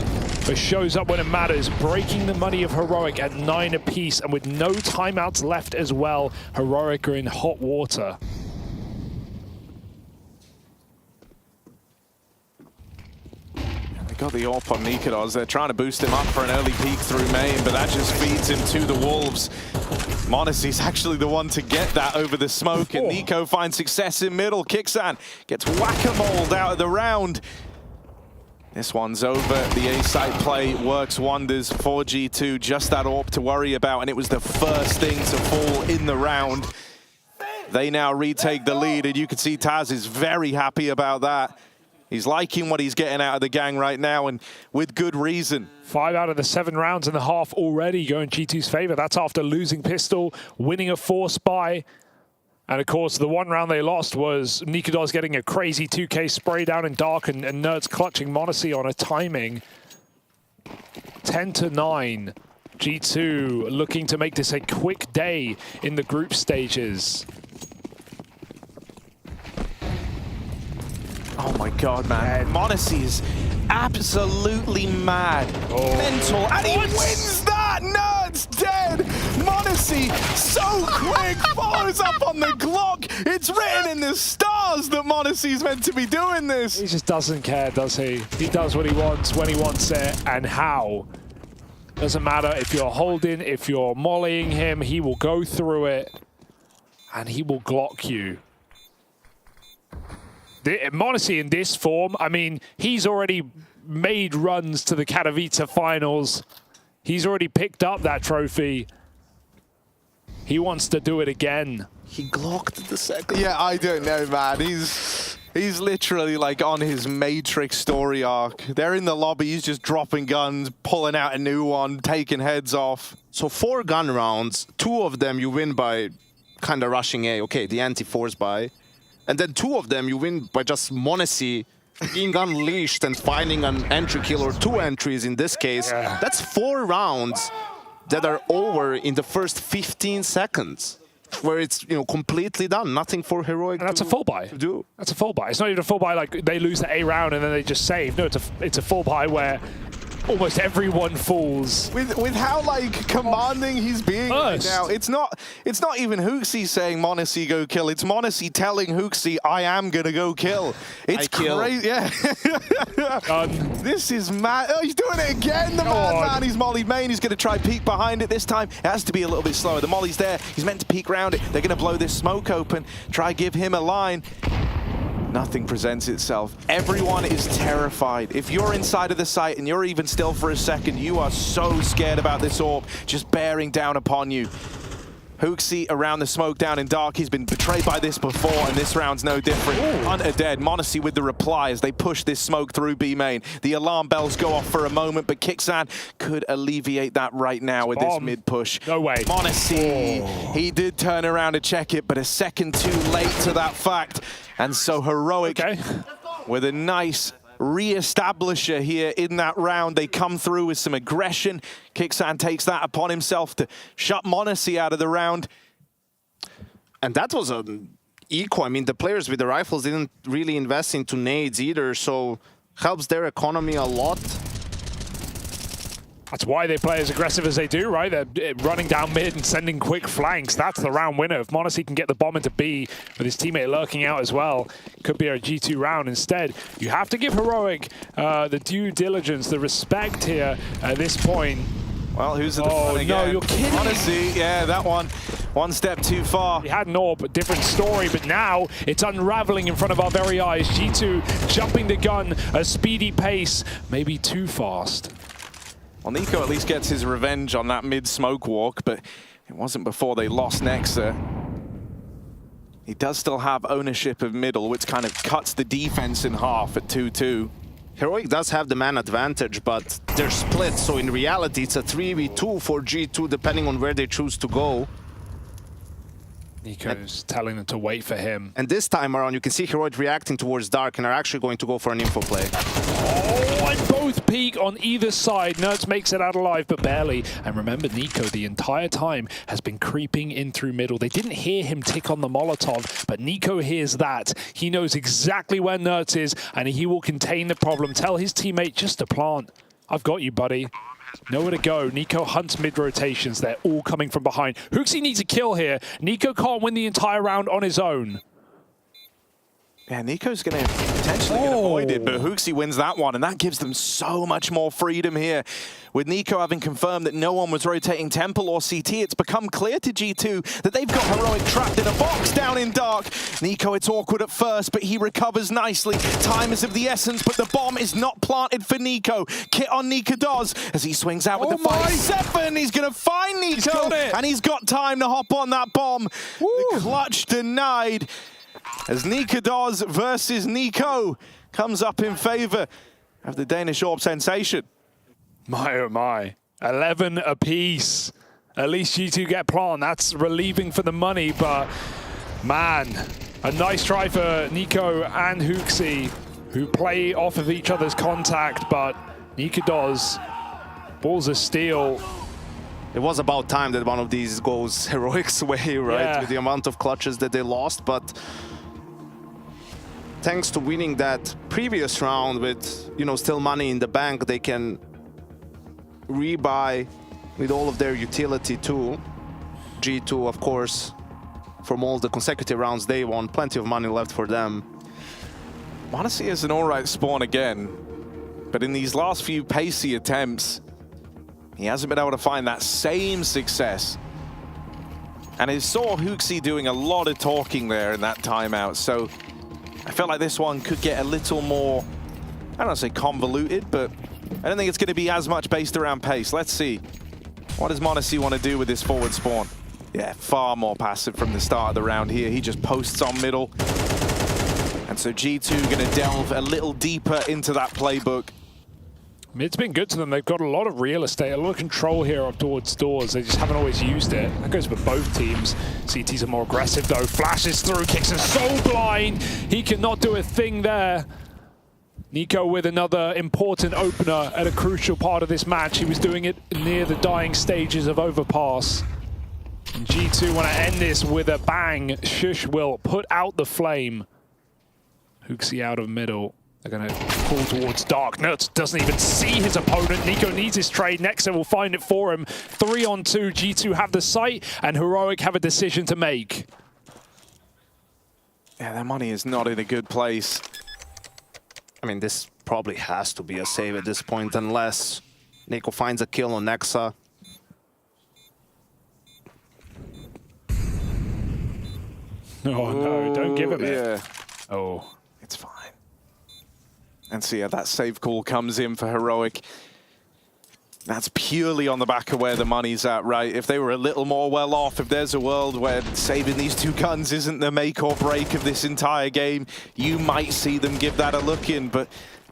but shows up when it matters, breaking the money of Heroic at 9 apiece, and with no timeouts left as well, Heroic are in hot water. They got the AWP on Nikodos. They're trying to boost him up for an early peek through main, but that just feeds him to the wolves. m0NESY's actually the one to get that over the smoke, and Nico finds success in middle. Kixan gets whack-a-moled out of the round. This one's over. The A-site play works wonders for G2. Just that AWP to worry about, and it was the first thing to fall in the round. They now retake the lead, and you can see Taz is very happy about that. He's liking what he's getting out of the gang right now, and with good reason. 5 out of the 7 rounds in the half already going G2's favor. That's after losing Pistol, winning a force buy. And of course, the one round they lost was Nikodos getting a crazy 2K spray down in Dark, and Nerds clutching m0NESY on a timing. 10-9. G2 looking to make this a quick day in the group stages. Oh my god, man. m0NESY is absolutely mad. Mental. And he wins that! Nerds dead! m0NESY, so quick, follows up on the Glock. It's written in the stars that m0NESY is meant to be doing this. He just doesn't care, does he? He does what he wants, when he wants it, and how. Doesn't matter if you're holding, if you're mollying him, he will go through it, and he will Glock you. m0NESY in this form, I mean, he's already made runs to the Katowice finals. He's already picked up that trophy. He wants to do it again. He glocked the second. Yeah, I don't know, man. He's literally like on his Matrix story arc. They're in the lobby, he's just dropping guns, pulling out a new one, taking heads off. So 4 gun rounds, 2 of them you win by kind of rushing A. Okay, the anti-force buy. And then 2 of them you win by just m0NESY being unleashed and finding an entry kill, or 2 entries in this case. Yeah. That's 4 rounds that are over in the first 15 seconds, where it's, you know, completely done. Nothing for Heroic. And that's a full buy. That's a full buy. It's not even a full buy like they lose the A round and then they just save. No, it's a full buy where almost everyone falls. With how like commanding he's being right now, it's not even HooXi saying m0NESY go kill. It's m0NESY telling HooXi I am gonna go kill. It's crazy. Yeah. This is mad. Oh, he's doing it again. The madman. He's mollied main. He's gonna try peek behind it this time. It has to be a little bit slower. The molly's there. He's meant to peek round it. They're gonna blow this smoke open. Try give him a line. Nothing presents itself. Everyone is terrified. If you're inside of the site and you're even still for a second, you are so scared about this AWP just bearing down upon you. HooXi around the smoke down in Dark. He's been betrayed by this before, and this round's no different. Hunter dead. m0NESY with the reply as they push this smoke through B main. The alarm bells go off for a moment, but Kixan could alleviate that right now with this mid push. No way. m0NESY, he did turn around to check it, but a second too late to that fact. And so Heroic, with a nice re-establisher here in that round. They come through with some aggression. Kixan takes that upon himself to shut m0NESY out of the round. And that was an equal. I mean, the players with the rifles didn't really invest into nades either, so helps their economy a lot. That's why they play as aggressive as they do, right? They're running down mid and sending quick flanks. That's the round winner. If m0NESY can get the bomb into B with his teammate lurking out as well, could be a G2 round. Instead, you have to give Heroic the due diligence, the respect here at this point. Well, who's at the front again? No, you're kidding. m0NESY, yeah, that one step too far. He had an AWP, a different story, but now it's unraveling in front of our very eyes. G2 jumping the gun, a speedy pace, maybe too fast. Well, Nico at least gets his revenge on that mid-smoke walk, but it wasn't before they lost Nexa. He does still have ownership of middle, which kind of cuts the defense in half at 2-2. Heroic does have the man advantage, but they're split, so in reality it's a 3v2 for G2 depending on where they choose to go. Nico's telling them to wait for him. And this time around, you can see Heroic reacting towards Dark and are actually going to go for an info play. Oh, and both peak on either side. Nerds makes it out alive, but barely. And remember, Nico the entire time has been creeping in through middle. They didn't hear him tick on the Molotov, but Nico hears that. He knows exactly where Nerds is, and he will contain the problem. Tell his teammate just to plant. I've got you, buddy. Nowhere to go. Nico hunts mid-rotations. They're all coming from behind. Hooksy needs a kill here. Nico can't win the entire round on his own. Yeah, Nico's going to potentially get avoided, but Hooksy wins that one, and that gives them so much more freedom here. With Nico having confirmed that no one was rotating Temple or CT, it's become clear to G2 that they've got Heroic trapped in a box down in Dark. Nico, it's awkward at first, but he recovers nicely. Time is of the essence, but the bomb is not planted for Nico. Kit on Nico does as he swings out with the 5-7. He's going to find Nico, and he's got time to hop on that bomb. The clutch denied. As Nikados versus Nico comes up in favor of the Danish Orb sensation. My oh my, 11 apiece. At least G2 get plant. That's relieving for the money, but man, a nice try for Nico and Hooksy, who play off of each other's contact, but Nikados, balls of steel. It was about time that one of these goes Heroic's way, right? Yeah. With the amount of clutches that they lost, but thanks to winning that previous round with, you know, still money in the bank, they can rebuy with all of their utility too. G2, of course, from all the consecutive rounds they won, plenty of money left for them. Monacy is an alright spawn again, but in these last few pacey attempts, he hasn't been able to find that same success. And I saw Hooksy doing a lot of talking there in that timeout, so I felt like this one could get a little more, I don't want to say convoluted, but I don't think it's going to be as much based around pace. Let's see. What does Monacy want to do with this forward spawn? Yeah, far more passive from the start of the round here. He just posts on middle. And so G2 going to delve a little deeper into that playbook. Mid's been good to them. They've got a lot of real estate, a lot of control here up towards doors. They just haven't always used it. That goes for both teams. CTs are more aggressive though. Flashes through, kicks him so blind. He cannot do a thing there. Nico with another important opener at a crucial part of this match. He was doing it near the dying stages of Overpass. And G2 want to end this with a bang. Shush will put out the flame. Hooksy out of middle. They're going to pull towards Dark. Nerds doesn't even see his opponent. Nico needs his trade. Nexa will find it for him. 3-on-2. G2 have the site, and Heroic have a decision to make. Yeah, their money is not in a good place. I mean, this probably has to be a save at this point, unless Nico finds a kill on Nexa. Oh, no, don't give him it. Yeah. Oh. It's fine. And so, yeah, that save call comes in for Heroic. That's purely on the back of where the money's at, right? If they were a little more well off, if there's a world where saving these two guns isn't the make or break of this entire game, you might see them give that a look in, but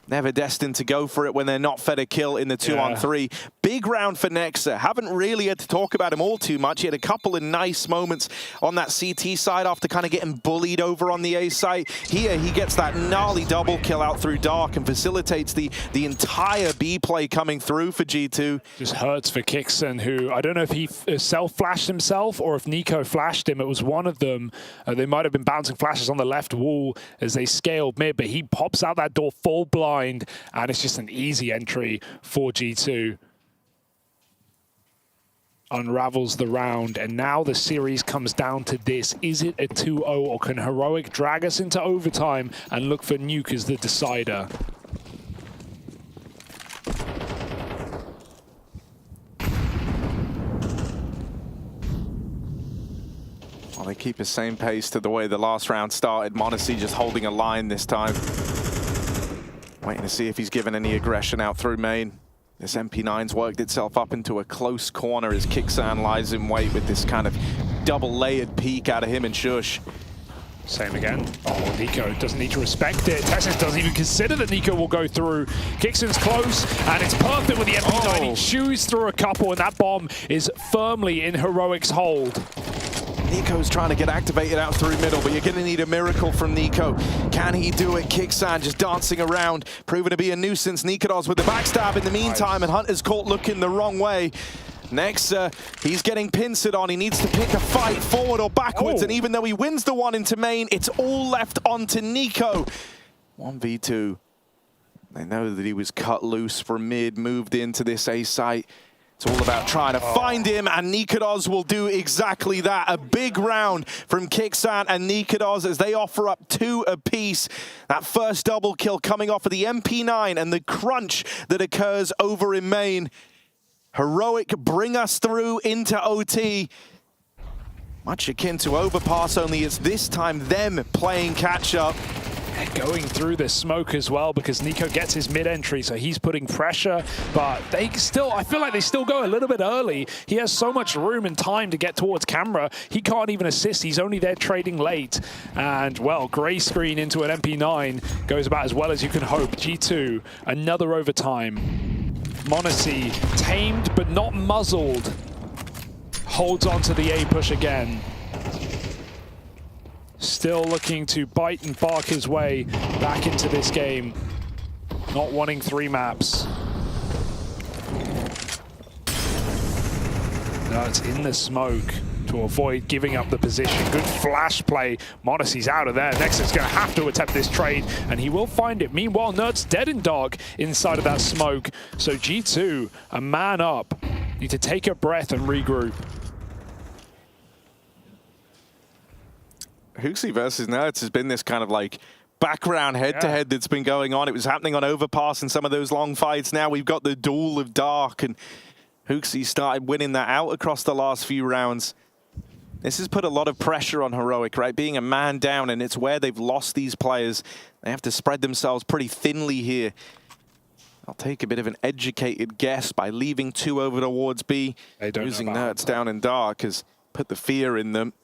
never destined to go for it when they're not fed a kill in the 2-on-3. Big round for Nexa. Haven't really had to talk about him all too much. He had a couple of nice moments on that CT side after kind of getting bullied over on the A site. Here, he gets that gnarly double kill out through Dark and facilitates the entire B play coming through for G2. Just hurts for Kixon, who I don't know if he self-flashed himself or if Nico flashed him. It was one of them. They might have been bouncing flashes on the left wall as they scaled mid, but he pops out that door full blind. And it's just an easy entry for G2. Unravels the round, and now the series comes down to this. Is it a 2-0, or can Heroic drag us into overtime and look for Nuke as the decider? Well, they keep the same pace to the way the last round started. Monacy just holding a line this time. Waiting to see if he's given any aggression out through main. This MP9's worked itself up into a close corner as Kixan lies in wait with this kind of double-layered peek out of him and Shush. Same again. Oh, Nico doesn't need to respect it. Tessis doesn't even consider that Nico will go through. Kixan's close, and it's perfect with the MP9. He chews through a couple, and that bomb is firmly in Heroic's hold. Nico's trying to get activated out through middle, but you're going to need a miracle from Nico. Can he do it? Kixan just dancing around, proving to be a nuisance. Nikodos with the backstab in the meantime, and Hunter's caught looking the wrong way. Next, he's getting pincered on. He needs to pick a fight forward or backwards, and even though he wins the one into main, it's all left onto Nico. 1v2. They know that he was cut loose from mid, moved into this A site. It's all about trying to find him, and Nikodos will do exactly that. A big round from Kixan and Nikodos as they offer up 2 apiece. That first double kill coming off of the MP9 and the crunch that occurs over in main. Heroic bring us through into OT. Much akin to Overpass, only it's this time them playing catch-up. They're going through the smoke as well because Nico gets his mid-entry, so he's putting pressure, but they still, I feel like they still go a little bit early. He has so much room and time to get towards camera. He can't even assist. He's only there trading late. And, well, gray screen into an MP9 goes about as well as you can hope. G2, another overtime. m0NESY, tamed but not muzzled, holds on to the A push again. Still looking to bite and bark his way back into this game. Not wanting 3 maps. No, it's in the smoke to avoid giving up the position. Good flash play. m0NESY's out of there. Nexus going to have to attempt this trade, and he will find it. Meanwhile, Nerd's dead and dog inside of that smoke. So G2, a man up. Need to take a breath and regroup. HooXi versus Nerds has been this kind of like background head-to-head that's been going on. It was happening on Overpass and some of those long fights. Now we've got the duel of Dark, and HooXi started winning that out across the last few rounds. This has put a lot of pressure on Heroic, right? Being a man down, and it's where they've lost these players. They have to spread themselves pretty thinly here. I'll take a bit of an educated guess by leaving 2 over towards B. Using Nerds down and Dark has put the fear in them.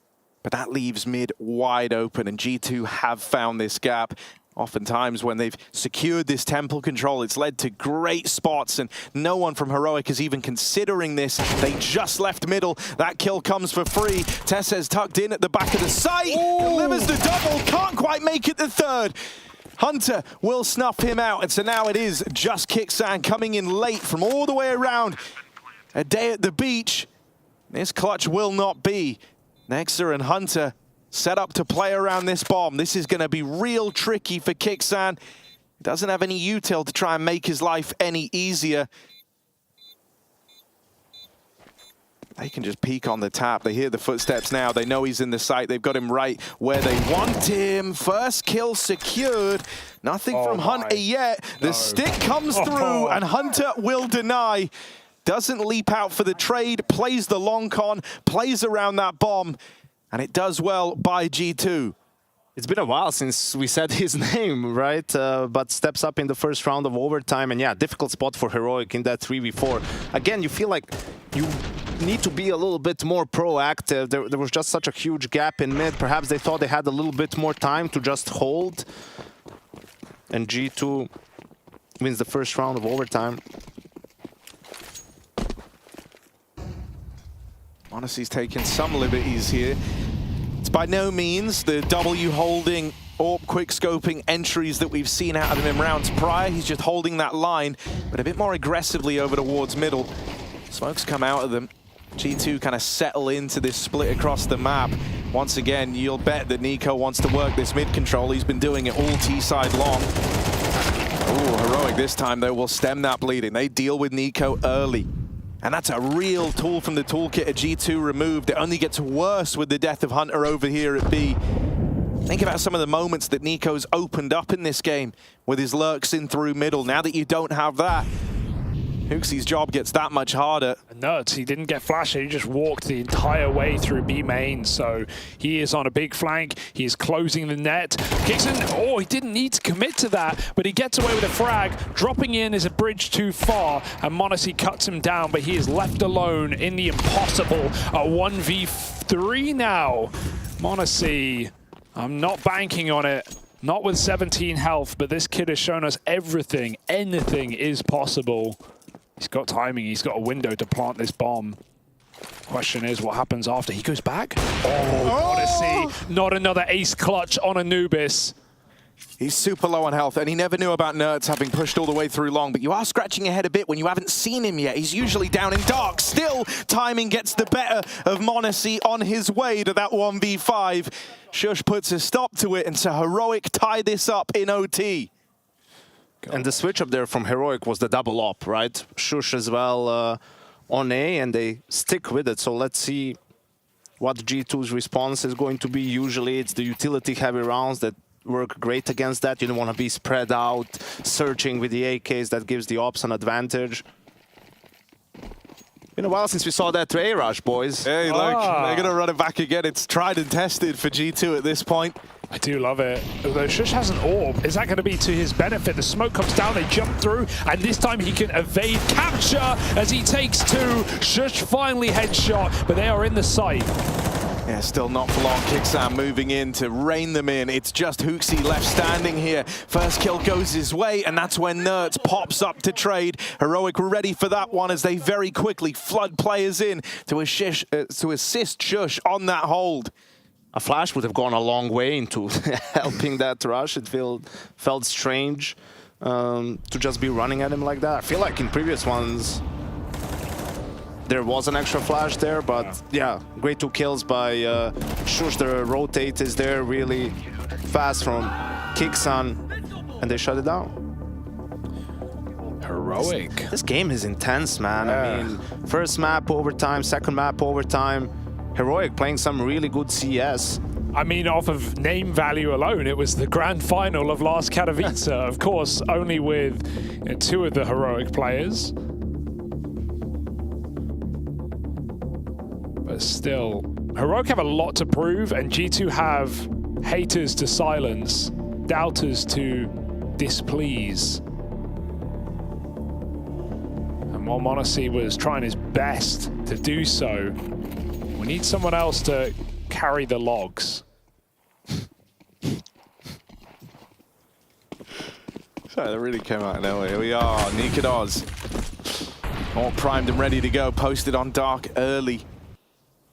But that leaves mid wide open, and G2 have found this gap. Oftentimes when they've secured this temple control, it's led to great spots, and no one from Heroic is even considering this. They just left middle. That kill comes for free. Tessez tucked in at the back of the site, delivers the double, can't quite make it the third. Hunter will snuff him out, and so now it is just Kixan coming in late from all the way around. A day at the beach. This clutch will not be. Maj3r and Hunter set up to play around this bomb. This is going to be real tricky for Kixan. Doesn't have any util to try and make his life any easier. They can just peek on the tap. They hear the footsteps now. They know he's in the site. They've got him right where they want him. First kill secured. Nothing from Hunter yet. The stick comes through, and Hunter will deny. Doesn't leap out for the trade, plays the long con, plays around that bomb, and it does well by G2. It's been a while since we said his name, right? But steps up in the first round of overtime, and yeah, difficult spot for Heroic in that 3v4. Again, you feel like you need to be a little bit more proactive. There was just such a huge gap in mid. Perhaps they thought they had a little bit more time to just hold. And G2 wins the first round of overtime. m0NESY's taking some liberties here. It's by no means the W holding or quick scoping entries that we've seen out of him in rounds prior. He's just holding that line, but a bit more aggressively over towards middle. Smokes come out of them. G2 kind of settle into this split across the map. Once again, you'll bet that Nico wants to work this mid control. He's been doing it all T-side long. Ooh, Heroic this time, though, will stem that bleeding. They deal with Nico early. And that's a real tool from the toolkit of G2 removed. It only gets worse with the death of Hunter over here at B. Think about some of the moments that Nico's opened up in this game with his lurks in through middle. Now that you don't have that, HooXi's job gets that much harder. Nuts, he didn't get flashed, he just walked the entire way through B main, so he is on a big flank, he is closing the net. Kixan, oh, he didn't need to commit to that, but he gets away with a frag. Dropping in is a bridge too far, and m0NESY cuts him down, but he is left alone in the impossible. A 1v3 now. m0NESY I'm not banking on it. Not with 17 health, but this kid has shown us everything. Anything is possible. He's got timing. He's got a window to plant this bomb. Question is, what happens after he goes back? Odyssey. Not another ace clutch on Anubis. He's super low on health, and he never knew about Nerds having pushed all the way through long, but you are scratching your head a bit when you haven't seen him yet. He's usually down in dark. Still, timing gets the better of m0NESY on his way to that 1v5. Sjuush puts a stop to it, and so Heroic tie this up in OT. And the switch up there from Heroic was the double op, right? Sjuush as well on A, and they stick with it. So let's see what G2's response is going to be. Usually it's the utility-heavy rounds that work great against that. You don't want to be spread out, searching with the AKs. That gives the ops an advantage. Been a while since we saw that A rush, boys. Hey, look, they're going to run it back again. It's tried and tested for G2 at this point. I do love it. Although Sjuush has an orb, is that going to be to his benefit? The smoke comes down, they jump through, and this time he can evade capture as he takes two. Sjuush finally headshot, but they are in the sight. Yeah, still not for long. Kixan moving in to rein them in. It's just HooXi left standing here. First kill goes his way, and that's when Nerds pops up to trade. Heroic ready for that one as they very quickly flood players in to assist Sjuush on that hold. A flash would have gone a long way into helping that rush. It felt strange to just be running at him like that. I feel like in previous ones, there was an extra flash there, but yeah, great 2 kills by Sjuush. The rotate is there really fast from Kixan, and they shut it down. Heroic. This game is intense, man. I mean, first map overtime, second map overtime. Heroic playing some really good CS. I mean, off of name value alone, it was the grand final of last Katowice. Of course, only with 2 of the Heroic players. But still, Heroic have a lot to prove, and G2 have haters to silence, doubters to displease. And while m0NESY was trying his best to do so, we need someone else to carry the logs. Sorry, that really came out of nowhere. Here we are, Naked Oz. All primed and ready to go, posted on Dark early.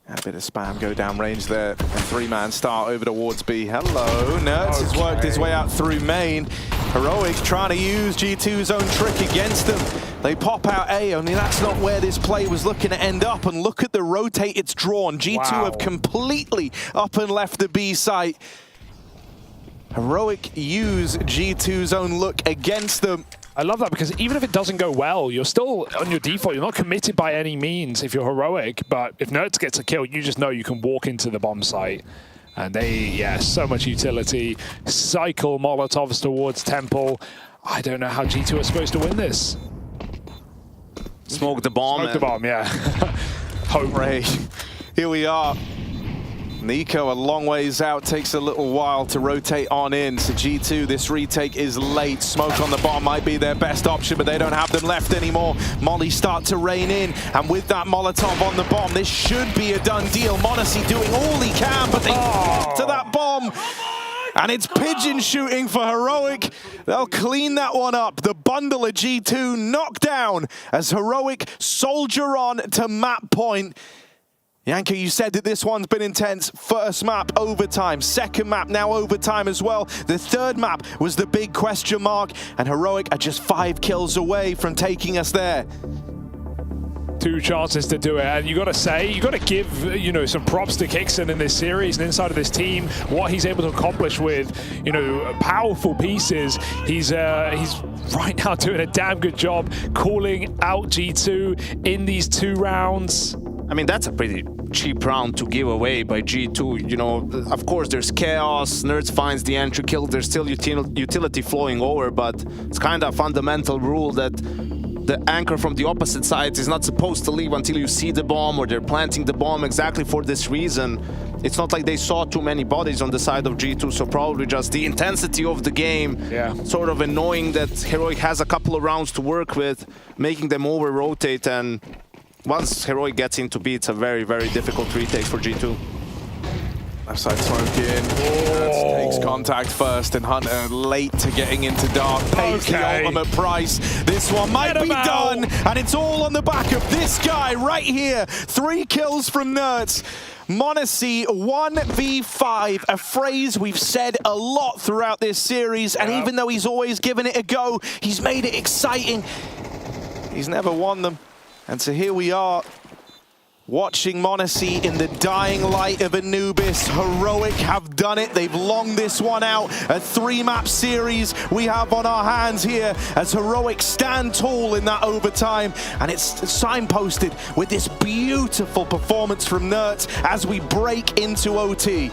A bit of spam go down range there. A 3-man start over towards B. Hello, Nerds has worked his way out through main. Heroic trying to use G2's own trick against them. They pop out A, only that's not where this play was looking to end up. And look at the rotate it's drawn. G2 have completely up and left the B site. Heroic use G2's own look against them. I love that, because even if it doesn't go well, you're still on your default. You're not committed by any means if you're Heroic, but if Nerds gets a kill, you just know you can walk into the bomb site. And they, so much utility. Cycle Molotovs towards Temple. I don't know how G2 are supposed to win this. Smoke the bomb. Smoke the bomb, yeah. Hope Ray. Here we are. Nico a long ways out, takes a little while to rotate on in. So G2, this retake is late. Smoke on the bomb might be their best option, but they don't have them left anymore. Molly start to rain in, and with that Molotov on the bomb, this should be a done deal. m0NESY doing all he can, but they get to that bomb. And it's pigeon shooting for Heroic. They'll clean that one up. The bundle of G2 knocked down as Heroic soldier on to map point. Yanko, you said that this one's been intense. First map, overtime. Second map, now overtime as well. The third map was the big question mark, and Heroic are just 5 kills away from taking us there. 2 chances to do it, and you got to say, you got to give some props to Kixan in this series and inside of this team, what he's able to accomplish with powerful pieces. He's right now doing a damn good job calling out G2 in these 2 rounds. I mean, that's a pretty cheap round to give away by G2. Of course, there's chaos, Nerds finds the entry kill, there's still utility flowing over, but it's kind of a fundamental rule that the anchor from the opposite side is not supposed to leave until you see the bomb, or they're planting the bomb exactly for this reason. It's not like they saw too many bodies on the side of G2, so probably just the intensity of the game, sort of annoying that Heroic has a couple of rounds to work with, making them over-rotate, and once Heroic gets into B, it's a very, very difficult retake for G2. Left side smoking. Takes contact first, and Hunter late to getting into dark. Pays the ultimate price. This one might be done, and it's all on the back of this guy right here. 3 kills from Nerds. m0NESY 1v5, a phrase we've said a lot throughout this series, and even though he's always given it a go, he's made it exciting. He's never won them, and so here we are. Watching m0NESY in the dying light of Anubis. Heroic have done it. They've longed this one out. A 3-map series we have on our hands here as Heroic stand tall in that overtime. And it's signposted with this beautiful performance from Nerds as we break into OT.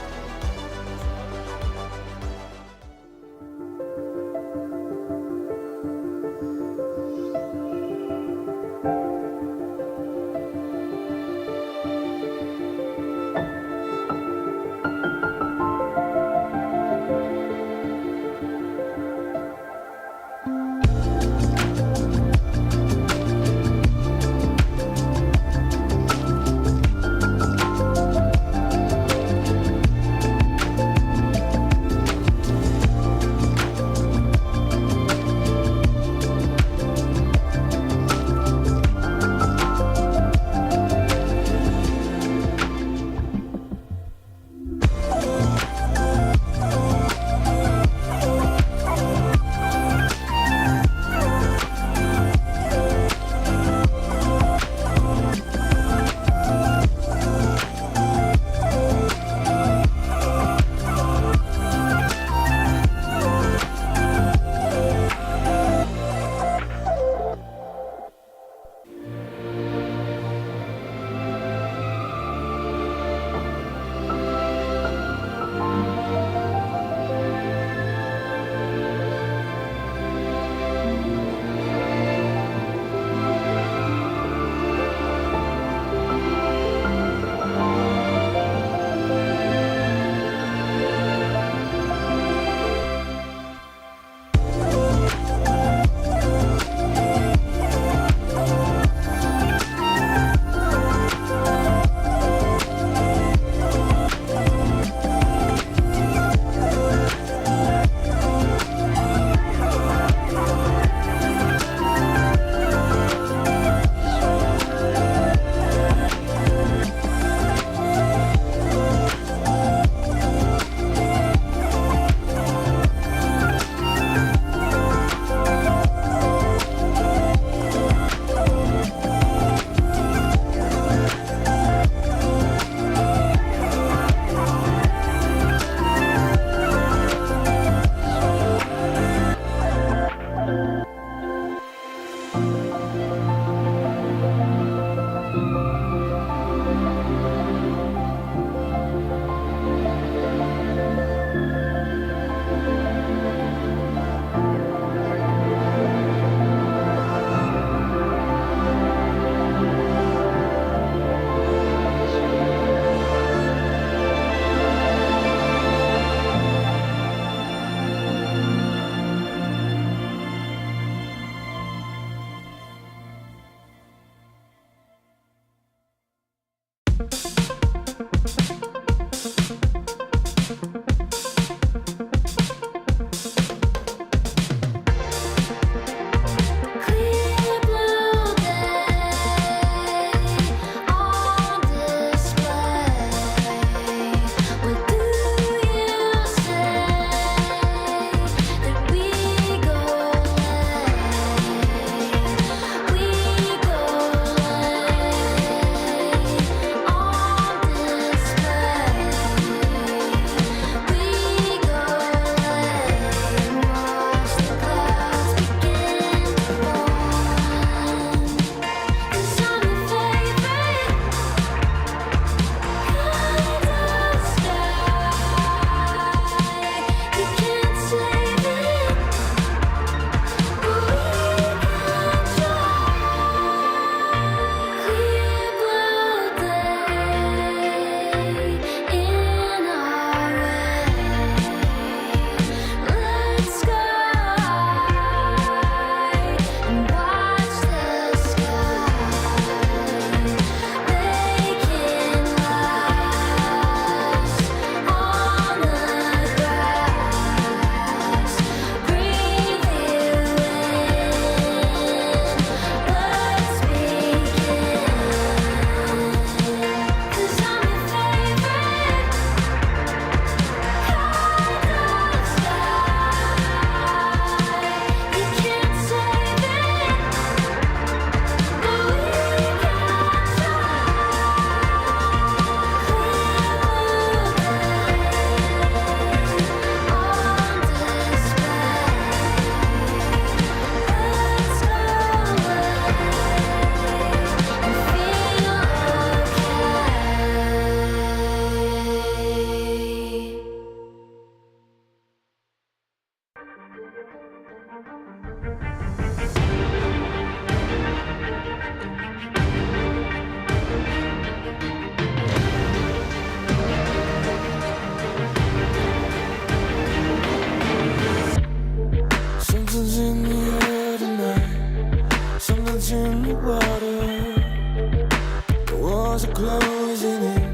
doors are closing in.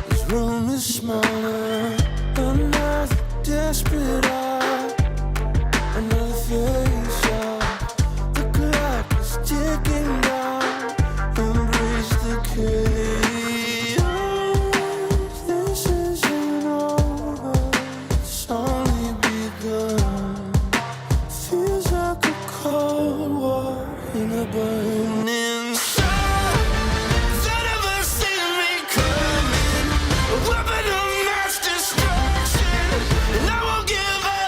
This room is smaller. Another desperate hour. Another face off. The clock is ticking down. Embrace the chaos. This isn't over. It's only begun. Feels like a cold war in a burning sun. None of us see me coming. A weapon of mass destruction. And I won't give up.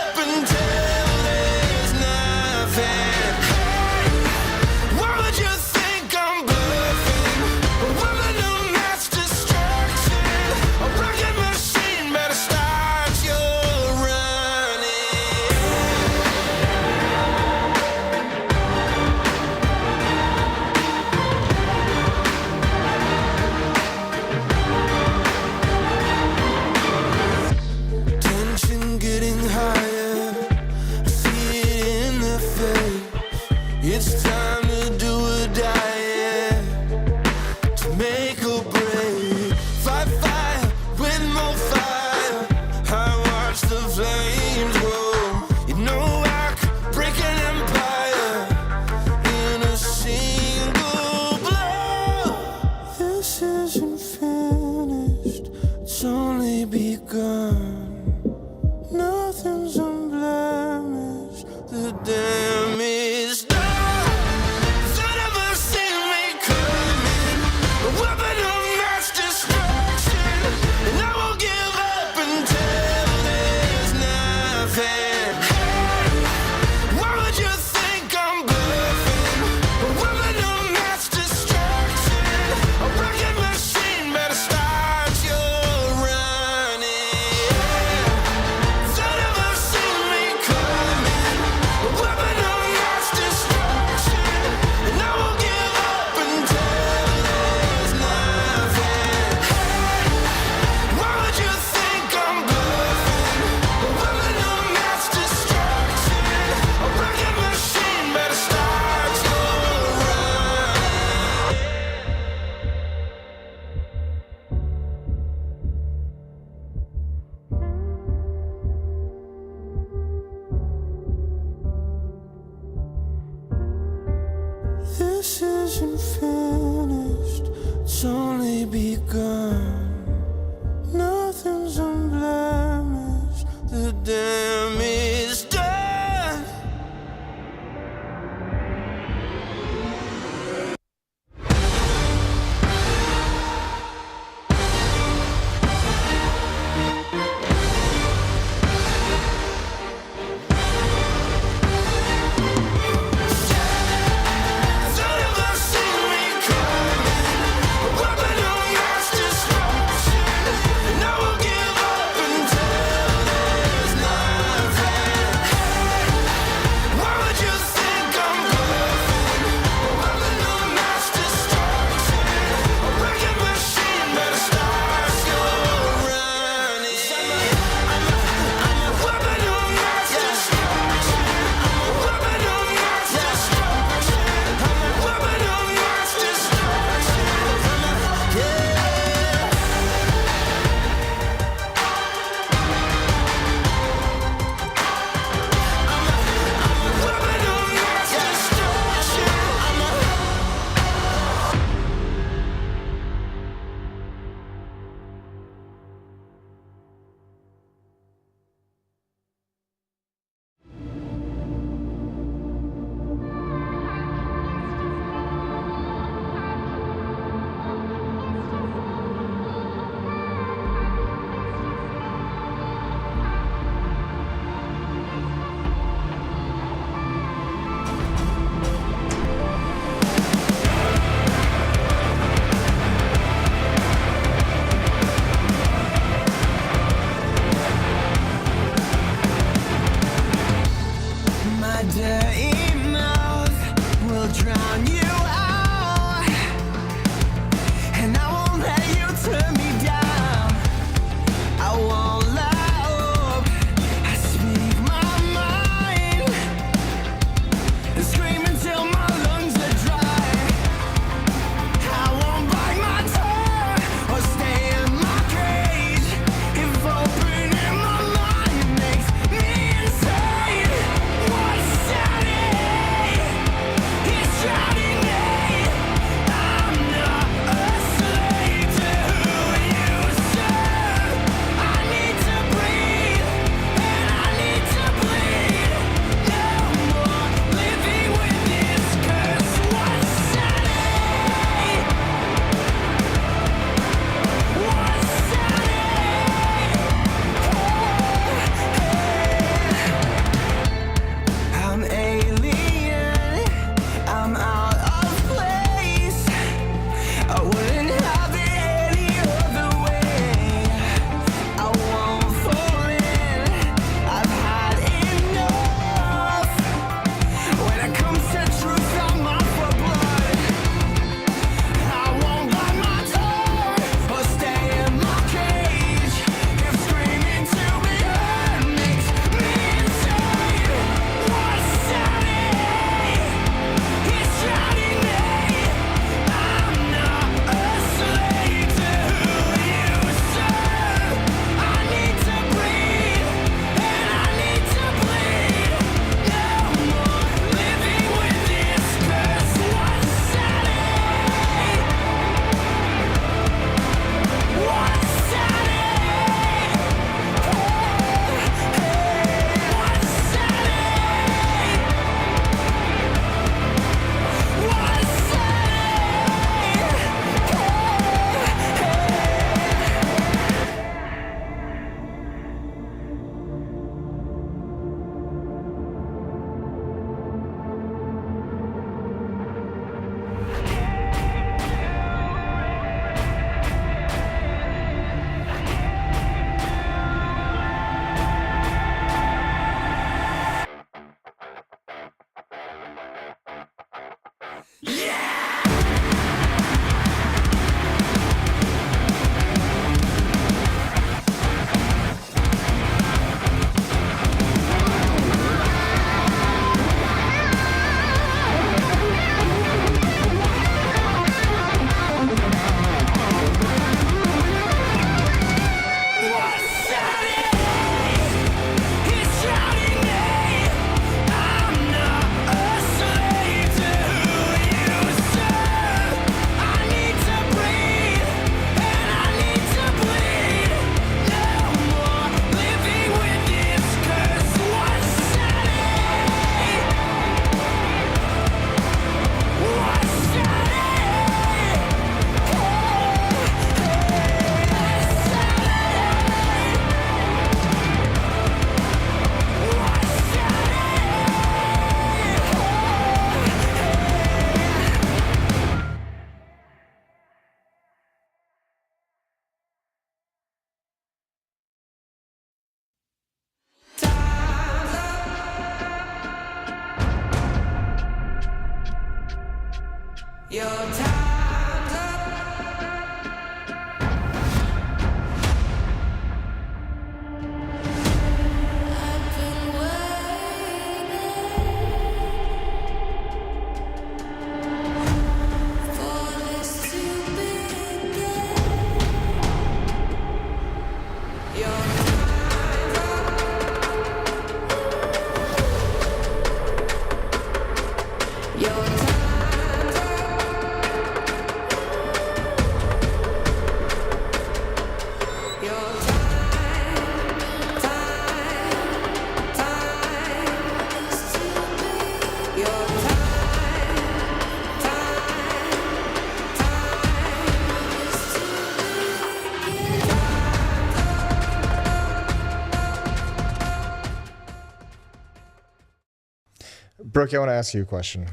Brooke, I want to ask you a question.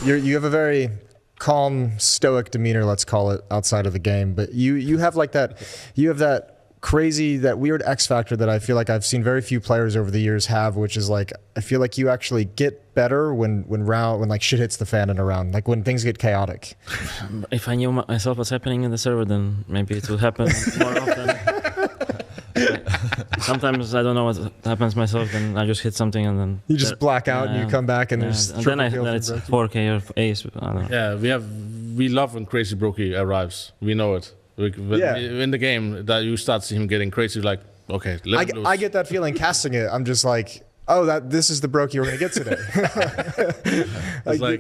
You have a very calm, stoic demeanor, let's call it, outside of the game, but you have like that, you have that crazy, that weird X factor that I feel like I've seen very few players over the years have, which is like, I feel like you actually get better when like shit hits the fan in a round, like when things get chaotic. If I knew myself what's happening in the server, then maybe it would happen more often. Sometimes I don't know what happens myself, and I just hit something, and then you just black out, and you come back, and there's and then it's 4K or ace. I don't know. Yeah, we love when Crazy Brokey arrives. We know it. In the game, that you start seeing him getting crazy, like, okay, let him loose. I get that feeling casting it. I'm just like, oh, this is the Brokey we're gonna get today.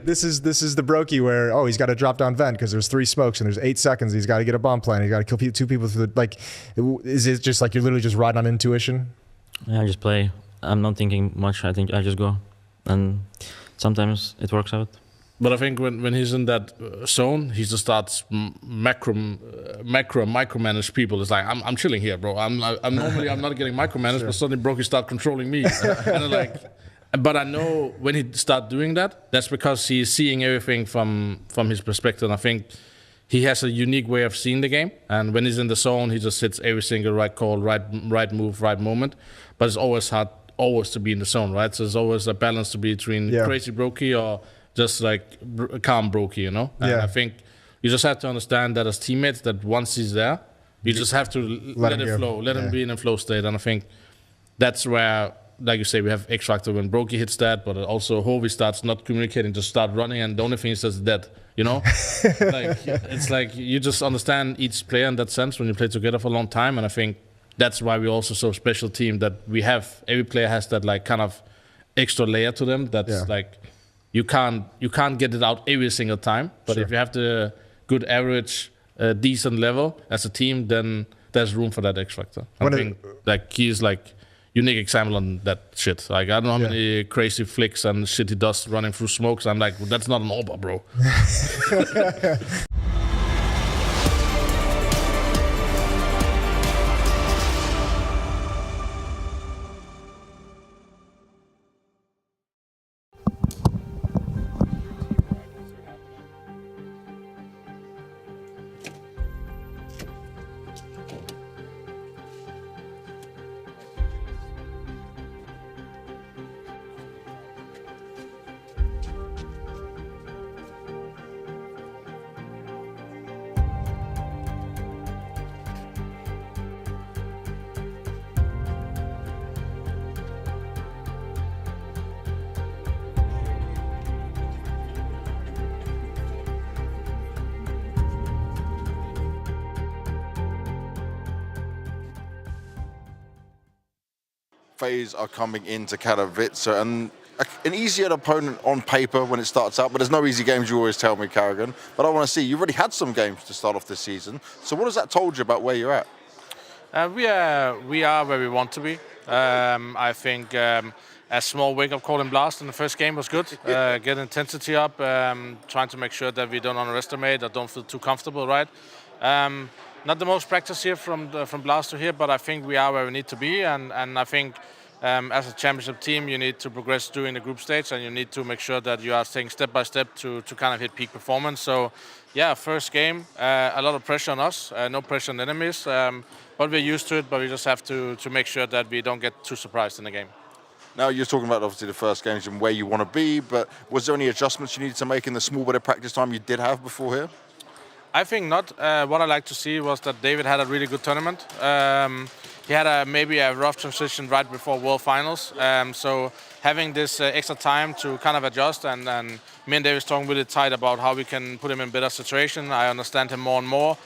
This is the Brokey where, oh, he's got to drop down vent because there's 3 smokes and there's 8 seconds. He's got to get a bomb plan. He's got to kill 2 people through the, like, is it just like you're literally just riding on intuition? Yeah, I just play. I'm not thinking much. I think I just go, and sometimes it works out. But I think when he's in that zone, he just starts micromanage people. It's like, I'm chilling here, bro. I'm normally I'm not getting micromanaged, sure. But suddenly Brokey start controlling me. And like, but I know when he start doing that, that's because he's seeing everything from his perspective. And I think he has a unique way of seeing the game. And when he's in the zone, he just hits every single right call, right move, right moment. But it's always hard to be in the zone, right? So there's always a balance to be between Crazy Brokey or just like calm Brokey, you know? And I think you just have to understand that as teammates, that once he's there, you just have to let it flow, let him be in a flow state. And I think that's where, like you say, we have X factor when Brokey hits that, but also Hovey starts not communicating, just start running, and the only thing he says is dead, you know? It's like you just understand each player in that sense when you play together for a long time. And I think that's why we're also so special team, that we have, every player has that like kind of extra layer to them that's like, you can't get it out every single time, but if you have the good average, decent level as a team, then there's room for that X factor. I think like he's like unique example on that shit. Like I don't know how many crazy flicks and shit he does running through smokes. I'm like, well, that's not an AWPer, bro. FaZe are coming into Katowice, and an easier opponent on paper when it starts out, but there's no easy games, you always tell me, Carrigan. But I want to see, you've already had some games to start off this season, so what has that told you about where you're at? We are where we want to be. I think a small wake-up call in Blast in the first game was good. Get intensity up, trying to make sure that we don't underestimate or don't feel too comfortable, right? Not the most practice here from Blast to here, but I think we are where we need to be, and I think as a championship team, you need to progress during the group stage, and you need to make sure that you are staying step by step to kind of hit peak performance. So, yeah, first game, a lot of pressure on us, no pressure on enemies, but we're used to it. But we just have to make sure that we don't get too surprised in the game. Now you're talking about obviously the first games and where you want to be, but was there any adjustments you needed to make in the small bit of practice time you did have before here? I think not. What I like to see was that David had a really good tournament. He had maybe a rough transition right before World Finals. So having this extra time to kind of adjust, and me and David talking really tight about how we can put him in better situation. I understand him more and more.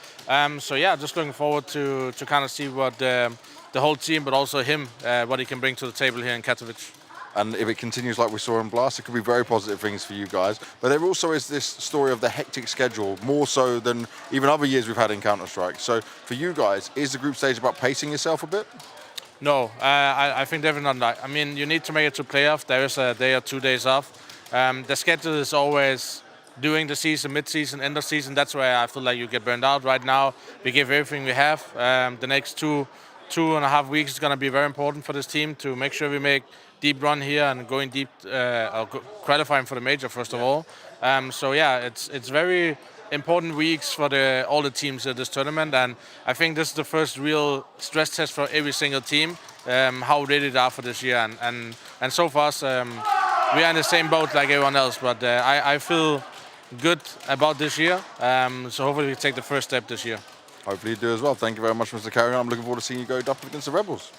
So yeah, just looking forward to kind of see what the whole team, but also him, what he can bring to the table here in Katowice. And if it continues like we saw in Blast, it could be very positive things for you guys. But there also is this story of the hectic schedule, more so than even other years we've had in Counter-Strike. So for you guys, is the group stage about pacing yourself a bit? No, I think definitely not. I mean, you need to make it to playoff. There is a day or 2 days off. The schedule is always during the season, mid-season, end of season. That's where I feel like you get burned out. Right now, we give everything we have. The next two and a half weeks is going to be very important for this team to make sure we make deep run here and going deep, qualifying for the major first of all. So yeah, it's very important weeks for all the teams at this tournament, and I think this is the first real stress test for every single team, how ready they are for this year. And so far, we are in the same boat like everyone else, but I feel good about this year. So hopefully we take the first step this year. Hopefully you do as well. Thank you very much, Mr. Carrigan. I'm looking forward to seeing you go up against the Rebels.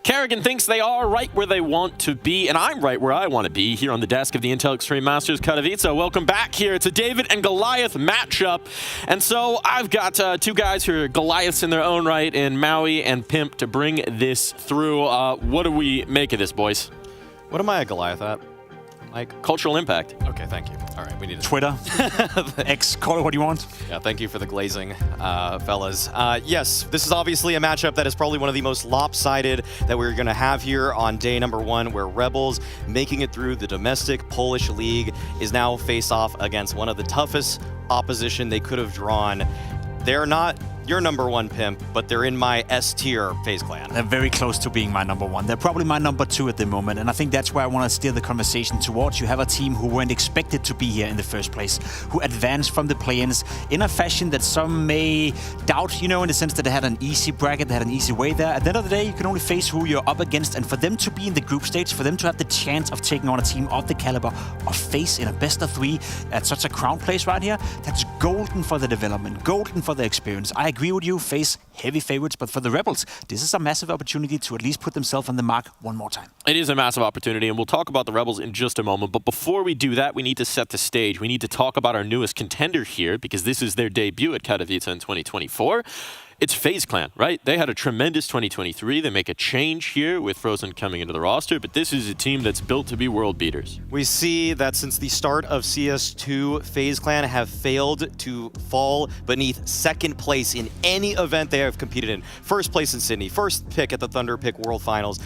Kerrigan thinks they are right where they want to be, and I'm right where I want to be, here on the desk of the Intel Extreme Masters Katowice. Welcome back here. It's a David and Goliath matchup. And so I've got two guys who are Goliaths in their own right, in Maui and Pimp, to bring this through. What do we make of this, boys? What am I a Goliath at? Mike? Cultural impact. Okay, thank you. All right, we need Twitter, X, call it what you want. Yeah, thank you for the glazing, fellas. Yes, this is obviously a matchup that is probably one of the most lopsided that we're going to have here on day number 1, where Rebels, making it through the domestic Polish league, is now face off against one of the toughest opposition they could have drawn. They're not your number 1, Pimp, but they're in my S-tier FaZe clan. They're very close to being my number 1. They're probably my number 2 at the moment, and I think that's where I want to steer the conversation towards. You have a team who weren't expected to be here in the first place, who advanced from the play-ins in a fashion that some may doubt, you know, in the sense that they had an easy bracket, they had an easy way there. At the end of the day, you can only face who you're up against, and for them to be in the group stage, for them to have the chance of taking on a team of the caliber of FaZe in a best of 3 at such a crown place right here, that's golden for the development, golden for the experience. I agree with you, FaZe heavy favorites, but for the Rebels, this is a massive opportunity to at least put themselves on the mark one more time. It is a massive opportunity, and we'll talk about the Rebels in just a moment. But before we do that, we need to set the stage. We need to talk about our newest contender here, because this is their debut at Katowice in 2024. It's FaZe Clan, right? They had a tremendous 2023. They make a change here with Frozen coming into the roster, but this is a team that's built to be world beaters. We see that since the start of CS2, FaZe Clan have failed to fall beneath 2nd place in any event they have competed in. 1st place in Sydney, 1st pick at the Thunder Pick World Finals,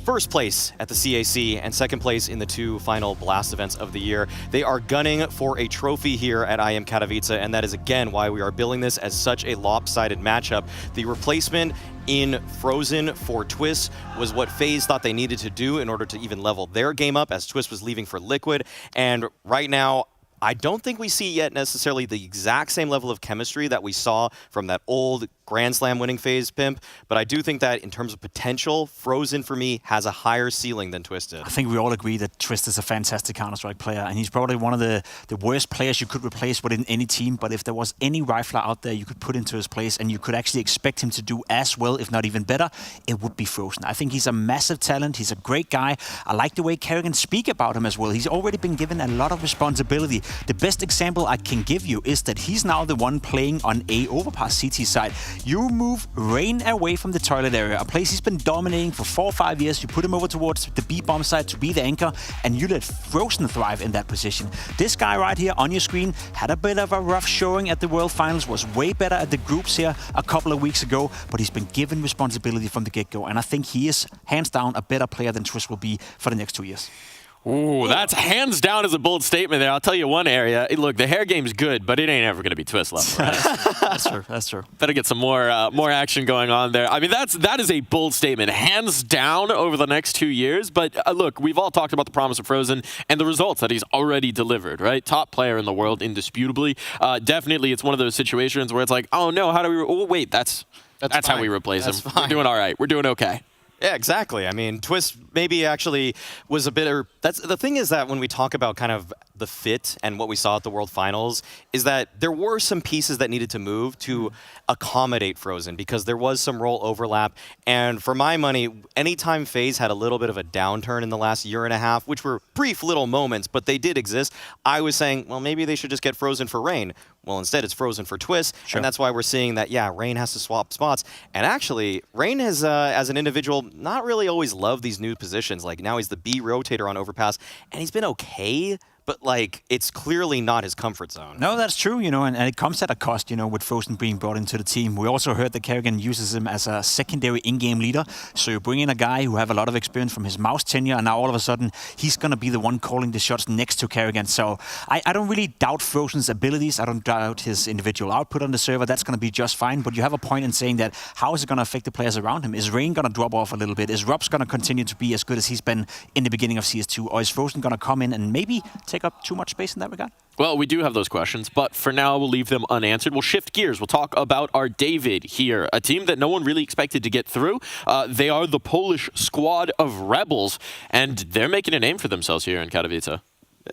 1st place at the CAC, and 2nd place in the 2 final Blast events of the year. They are gunning for a trophy here at IEM Katowice, and that is again why we are billing this as such a lopsided matchup. The replacement in Frozen for Twist was what FaZe thought they needed to do in order to even level their game up, as Twist was leaving for Liquid. And right now, I don't think we see yet necessarily the exact same level of chemistry that we saw from that old Grand Slam winning FaZe, Pimp, but I do think that in terms of potential, Frozen for me has a higher ceiling than Twisted. I think we all agree that Twist is a fantastic Counter-Strike player, and he's probably one of the worst players you could replace within any team, but if there was any rifler out there you could put into his place and you could actually expect him to do as well, if not even better, it would be Frozen. I think he's a massive talent, he's a great guy. I like the way Kerrigan speak about him as well. He's already been given a lot of responsibility. The best example I can give you is that he's now the one playing on A overpass CT side. You move Rain away from the toilet area, a place he's been dominating for 4 or 5 years. You put him over towards the B bomb side to be the anchor, and you let Frozen thrive in that position. This guy right here on your screen had a bit of a rough showing at the World Finals, was way better at the groups here a couple of weeks ago, but he's been given responsibility from the get-go, and I think he is hands down a better player than Twist will be for the next 2 years. Ooh, that's hands down is a bold statement there. I'll tell you one area. Look, the hair game's good, but it ain't ever going to be Twist level. Right? That's true. That's true. Better get some more action going on there. I mean, that is a bold statement, hands down over the next 2 years. But look, we've all talked about the promise of Frozen and the results that he's already delivered. Right, top player in the world, indisputably. Definitely, it's one of those situations where it's like, oh no, how do we? Oh wait, that's how we replace him. Fine. We're doing all right. We're doing okay. Yeah, exactly. I mean, Twist maybe actually was a bit. That's the thing is that when we talk about kind of the fit and what we saw at the World Finals, is that there were some pieces that needed to move to accommodate Frozen because there was some role overlap. And for my money, anytime FaZe had a little bit of a downturn in the last year and a half, which were brief little moments, but they did exist, I was saying, well, maybe they should just get Frozen for Rain. Well, instead, it's Frozen for Twist, and that's why we're seeing that, yeah, Rain has to swap spots. And actually, Rain has, as an individual, not really always loved these new positions. Like, now he's the B rotator on Overpass, and he's been okay, but, like, it's clearly not his comfort zone. No, that's true, you know, and it comes at a cost, you know, with Frozen being brought into the team. We also heard that Kerrigan uses him as a secondary in-game leader. So you bring in a guy who have a lot of experience from his mouse tenure, and now all of a sudden, he's going to be the one calling the shots next to Kerrigan. So I don't really doubt Frozen's abilities. I don't doubt his individual output on the server. That's going to be just fine. But you have a point in saying that how is it going to affect the players around him? Is Rain going to drop off a little bit? Is Robs going to continue to be as good as he's been in the beginning of CS2? Or is Frozen going to come in and maybe take up too much space in that regard? Well, we do have those questions, but for now, we'll leave them unanswered. We'll shift gears. We'll talk about our David here, a team that no one really expected to get through. They are the Polish squad of Rebels, and they're making a name for themselves here in Katowice.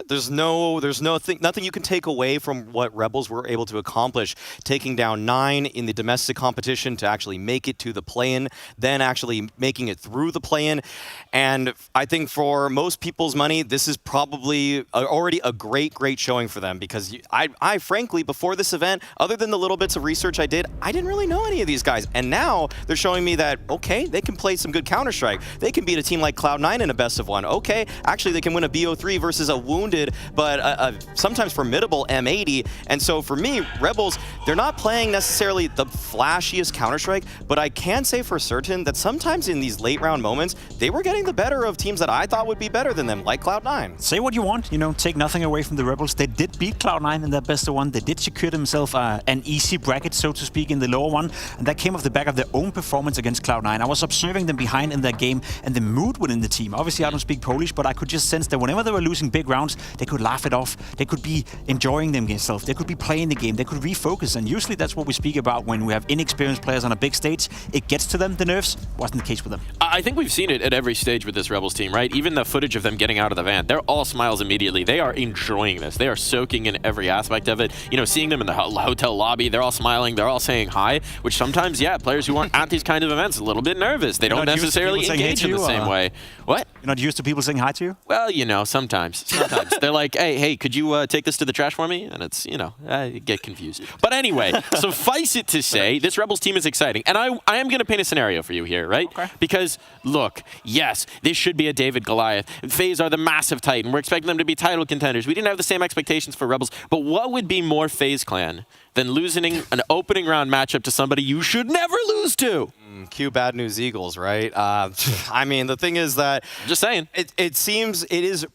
There's nothing you can take away from what Rebels were able to accomplish, taking down 9 in the domestic competition to actually make it to the play-in, then actually making it through the play-in. And I think for most people's money, this is probably already a great showing for them, because I frankly, before this event, other than the little bits of research I did, I didn't really know any of these guys. And now they're showing me that, okay, they can play some good Counter-Strike. They can beat a team like Cloud9 in a best of 1. Okay, actually they can win a BO3 versus a wounded but a sometimes formidable M80. And so for me, Rebels, they're not playing necessarily the flashiest Counter-Strike, but I can say for certain that sometimes in these late round moments, they were getting the better of teams that I thought would be better than them, like Cloud9. Say what you want, you know, take nothing away from the Rebels. They did beat Cloud9 in their best of 1. They did secure themselves an easy bracket, so to speak, in the lower one, and that came off the back of their own performance against Cloud9. I was observing them behind in their game and the mood within the team. Obviously, I don't speak Polish, but I could just sense that whenever they were losing big rounds, they could laugh it off. They could be enjoying themselves. They could be playing the game. They could refocus. And usually that's what we speak about when we have inexperienced players on a big stage. It gets to them, the nerves. Wasn't the case with them. I think we've seen it at every stage with this Rebels team, right? Even the footage of them getting out of the van, they're all smiles immediately. They are enjoying this. They are soaking in every aspect of it. You know, seeing them in the hotel lobby, they're all smiling. They're all saying hi, which sometimes, yeah, players who aren't at these kind of events are a little bit nervous. They don't necessarily engage in the same way. What? You're not used to people saying hi to you? Well, you know, sometimes. They're like, hey, could you take this to the trash for me? And it's, you know, you get confused. But anyway, suffice it to say, this Rebels team is exciting. And I am going to paint a scenario for you here, right? Okay. Because, look, yes, this should be a David Goliath. FaZe are the massive Titan. We're expecting them to be title contenders. We didn't have the same expectations for Rebels. But what would be more FaZe clan than losing an opening round matchup to somebody you should never lose to? Cue Bad News Eagles, right? I mean, the thing is that... Just saying. It seems it is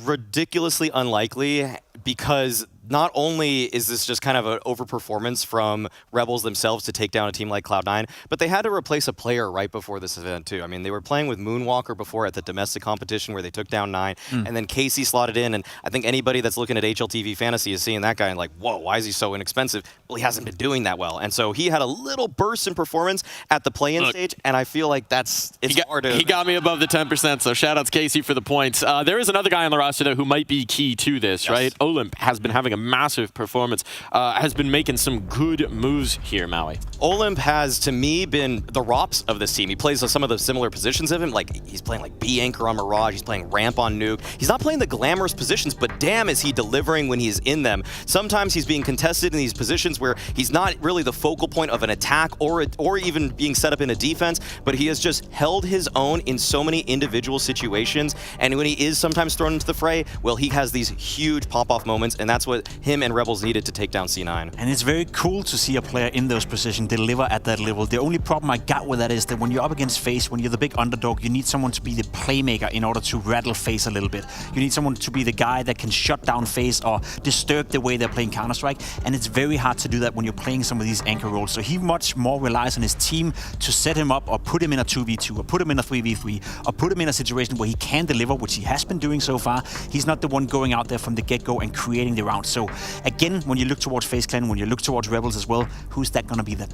ridiculously unlikely, because not only is this just kind of an overperformance from Rebels themselves to take down a team like Cloud9, but they had to replace a player right before this event too. I mean, they were playing with Moonwalker before at the domestic competition where they took down 9, and then Casey slotted in, and I think anybody that's looking at HLTV Fantasy is seeing that guy and like, whoa, why is he so inexpensive? Well, he hasn't been doing that well. And so he had a little burst in performance at the play-in stage, and I feel like it's hard to... He got me above the 10%, so shout-outs Casey for the points. There is another guy on the roster, though, who might be key to this, right? Olymp has been having a massive performance, has been making some good moves here, Maui. Olymp has, to me, been the ROPS of this team. He plays some of the similar positions of him, like he's playing like B anchor on Mirage, he's playing ramp on Nuke. He's not playing the glamorous positions, but damn is he delivering when he's in them. Sometimes he's being contested in these positions where he's not really the focal point of an attack or even being set up in a defense, but he has just held his own in so many individual situations, and when he is sometimes thrown into the fray, well, he has these huge pop-off moments, and that's what him and Rebels needed to take down C9. And it's very cool to see a player in those positions deliver at that level. The only problem I got with that is that when you're up against FaZe, when you're the big underdog, you need someone to be the playmaker in order to rattle FaZe a little bit. You need someone to be the guy that can shut down FaZe or disturb the way they're playing Counter-Strike, and it's very hard to do that when you're playing some of these anchor roles. So he much more relies on his team to set him up or put him in a 2v2 or put him in a 3v3 or put him in a situation where he can deliver, which he has been doing so far. He's not the one going out there from the get-go and creating the round. So again, when you look towards FaZe Clan, when you look towards Rebels as well, who's that going to be then?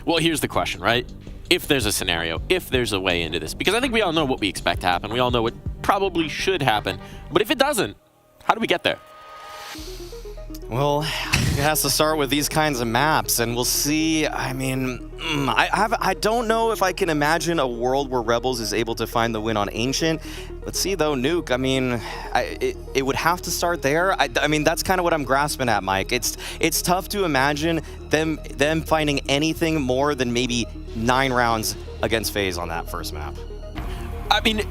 Well, here's the question, right? if there's a scenario, if there's a way into this. Because I think we all know what we expect to happen. We all know what probably should happen. But if it doesn't, how do we get there? Well, it has to start with these kinds of maps, and we'll see. I mean, I don't know if I can imagine a world where Rebels is able to find the win on Ancient. Let's see, though, Nuke. I mean, it would have to start there. I mean, that's kind of what I'm grasping at, Mike. It's tough to imagine them finding anything more than maybe 9 rounds against FaZe on that first map. I mean,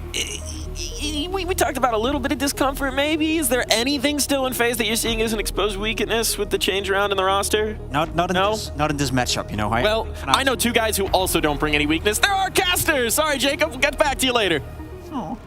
we talked about a little bit of discomfort, maybe. Is there anything still in FaZe that you're seeing as an exposed weakness with the change around in the roster? Not in this matchup, you know. Well, I know 2 guys who also don't bring any weakness. There are casters! Sorry, Jacob. We'll get back to you later. Oh.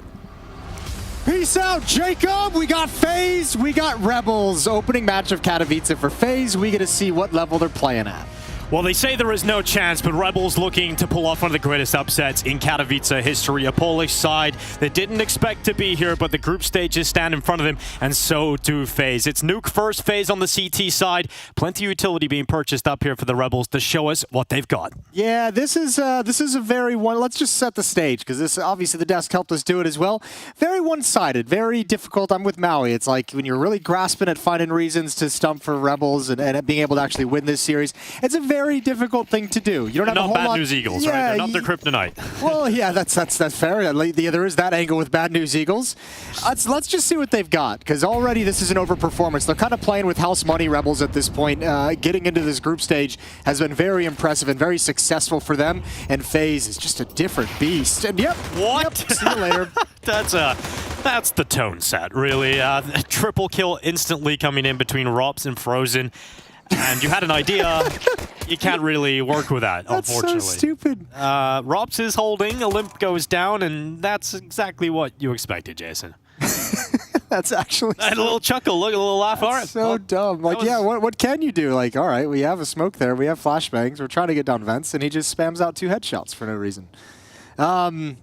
Peace out, Jacob. We got FaZe, we got Rebels. Opening match of Katowice for FaZe. We get to see what level they're playing at. Well, they say there is no chance, but Rebels looking to pull off one of the greatest upsets in Katowice history. A Polish side that didn't expect to be here, but the group stages stand in front of them, and so do FaZe. It's Nuke first, FaZe on the CT side. Plenty of utility being purchased up here for the Rebels to show us what they've got. Yeah, this is a very let's just set the stage, because this obviously the desk helped us do it as well. Very one-sided, very difficult. I'm with Maui. It's like when you're really grasping at finding reasons to stump for Rebels and being able to actually win this series, it's a very difficult thing to do. You don't have a whole Bad lot. News Eagles, right? They're not their kryptonite. Well, yeah, that's fair. There is that angle with Bad News Eagles. Let's just see what they've got, because already this is an overperformance. They're kind of playing with house money Rebels at this point. Getting into this group stage has been very impressive and very successful for them. And FaZe is just a different beast. And yep, see you later. That's the tone set, really. Triple kill instantly coming in between Rops and Frozen. And you had an idea, you can't really work with that, unfortunately. That's so stupid. Rops is holding, Olymp goes down, and that's exactly what you expected, Jason. That's actually a little chuckle, look, a little laugh. All right. So dumb. Like, yeah, what can you do? Like, all right, we have a smoke there, we have flashbangs, we're trying to get down vents, and he just spams out 2 headshots for no reason. Unlucky,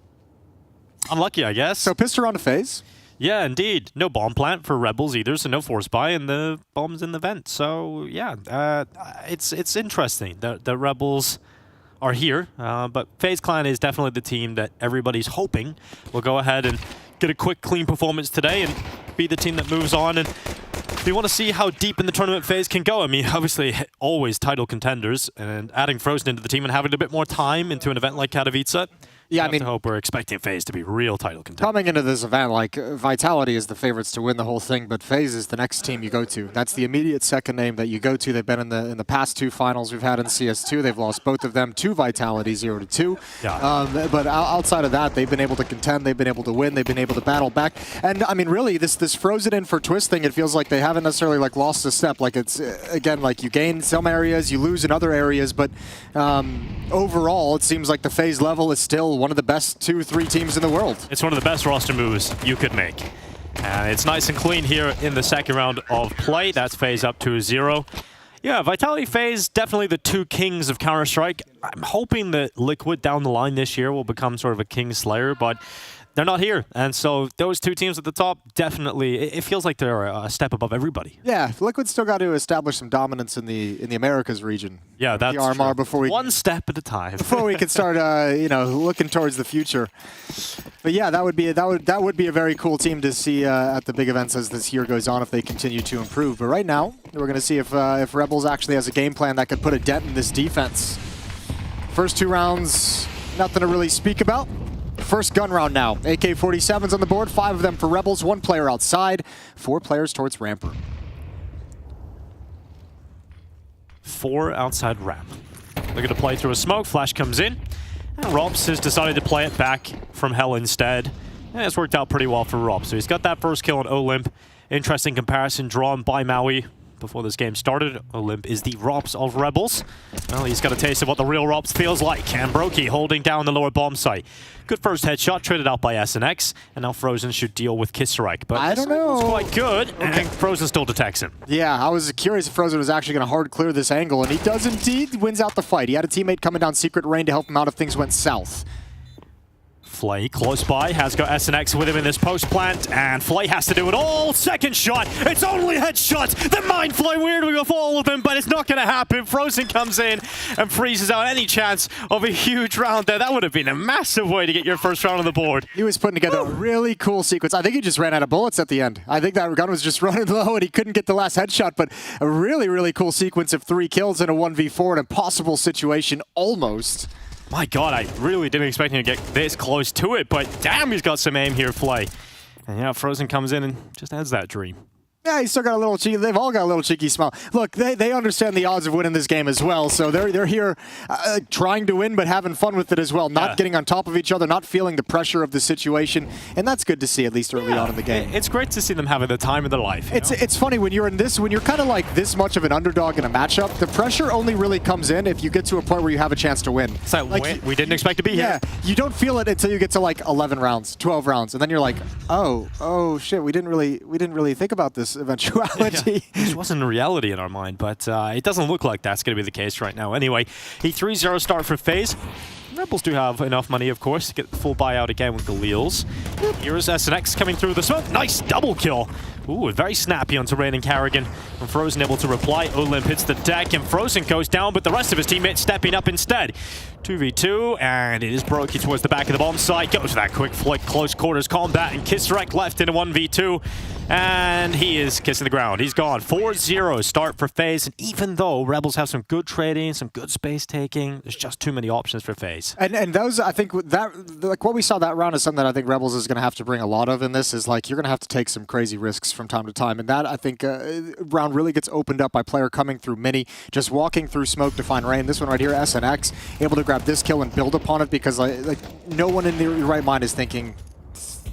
I guess. So pissed around to FaZe. Yeah, indeed. No bomb plant for Rebels either, so no force buy, and the bomb's in the vent. So, yeah, it's interesting. The Rebels are here, but FaZe Clan is definitely the team that everybody's hoping will go ahead and get a quick, clean performance today and be the team that moves on. And we want to see how deep in the tournament FaZe can go. I mean, obviously, always title contenders, and adding Frozen into the team and having a bit more time into an event like Katowice. Yeah, I mean, hope we're expecting FaZe to be real title contenders. Coming into this event, like, Vitality is the favorites to win the whole thing, but FaZe is the next team you go to. That's the immediate second name that you go to. They've been in the past 2 finals we've had in CS2. They've lost both of them to Vitality 0-2. Yeah. But outside of that, they've been able to contend. They've been able to win. They've been able to battle back. And I mean, really, this Frozen in for Twist thing, it feels like they haven't necessarily like lost a step. Like it's again, like you gain some areas, you lose in other areas, but overall, it seems like the FaZe level is still one of the best 2-3 teams in the world. It's one of the best roster moves you could make. It's nice and clean here in the second round of play. That's FaZe up 2-0. Yeah, Vitality, FaZe, definitely the 2 kings of Counter-Strike. I'm hoping that Liquid down the line this year will become sort of a king slayer, but they're not here. And so those 2 teams at the top, definitely, it feels like they're a step above everybody. Yeah, Liquid's still got to establish some dominance in the Americas region. Yeah, that's the RMR true. Before we one step at a time. Before we can start, looking towards the future. But yeah, that would be a very cool team to see at the big events as this year goes on if they continue to improve. But right now, we're going to see if Rebels actually has a game plan that could put a dent in this defense. First 2 rounds, nothing to really speak about. First gun round now. AK-47s on the board, 5 of them for Rebels, 1 player outside, 4 players towards ramp. 4 outside ramp. Looking to play through a smoke, flash comes in. And Rops has decided to play it back from Hell instead. And it's worked out pretty well for Rops. So he's got that first kill on Olymp. Interesting comparison drawn by Maui. Before this game started, Olymp is the Rops of Rebels. Well, he's got a taste of what the real Rops feels like. And Brokey holding down the lower bomb site. Good first headshot, traded out by SNX, and now Frozen should deal with Kisserike. But I don't know. It's quite good, and Frozen still detects him. Yeah, I was curious if Frozen was actually going to hard clear this angle, and he does indeed, wins out the fight. He had a teammate coming down secret rain to help him out if things went south. Flay close by, has got SNX with him in this post plant, and Flay has to do it all. Second shot, it's only headshots. The mind fly weirdly with all of them, but it's not going to happen. Frozen comes in and freezes out any chance of a huge round there. That would have been a massive way to get your first round on the board. He was putting together a really cool sequence. I think he just ran out of bullets at the end. I think that gun was just running low and he couldn't get the last headshot, but a really, really cool sequence of 3 kills in a 1v4, an impossible situation almost. My God, I really didn't expect him to get this close to it, but damn, he's got some aim here, Flay. And yeah, Frozen comes in and just ends that dream. Yeah, he's still got a little cheeky. They've all got a little cheeky smile. Look, they understand the odds of winning this game as well, so they're here trying to win, but having fun with it as well. Not getting on top of each other, not feeling the pressure of the situation, and that's good to see at least early on in the game. It's great to see them having the time of their life. It's funny when you're kind of like this much of an underdog in a matchup. The pressure only really comes in if you get to a point where you have a chance to win. So like, we didn't expect to be here. Yeah, you don't feel it until you get to like 11 rounds, 12 rounds, and then you're like, oh shit, we didn't really think about this eventuality. This wasn't a reality in our mind, but it doesn't look like that's going to be the case right now. Anyway, a 3-0 start for FaZe. Rebels do have enough money, of course, to get the full buyout again with Galil's. Here's SNX coming through the smoke. Nice double kill. Ooh, very snappy onto Rain and Carrigan. And Frozen able to reply. Olymp hits the deck, and Frozen goes down, but the rest of his teammates stepping up instead. 2v2, and it is Brokey towards the back of the bomb site. Goes for that quick flick, close quarters combat, and Kissrek left in a 1v2. And he is kissing the ground. He's gone. 4-0 start for FaZe. And even though Rebels have some good trading, some good space taking, there's just too many options for FaZe. And those, I think, like what we saw that round is something that I think Rebels is going to have to bring a lot of in this. Is like you're going to have to take some crazy risks from time to time, and that I think round really gets opened up by player coming through mini, just walking through smoke to find Rain. This one right here, SNX, able to grab this kill and build upon it because like no one in their right mind is thinking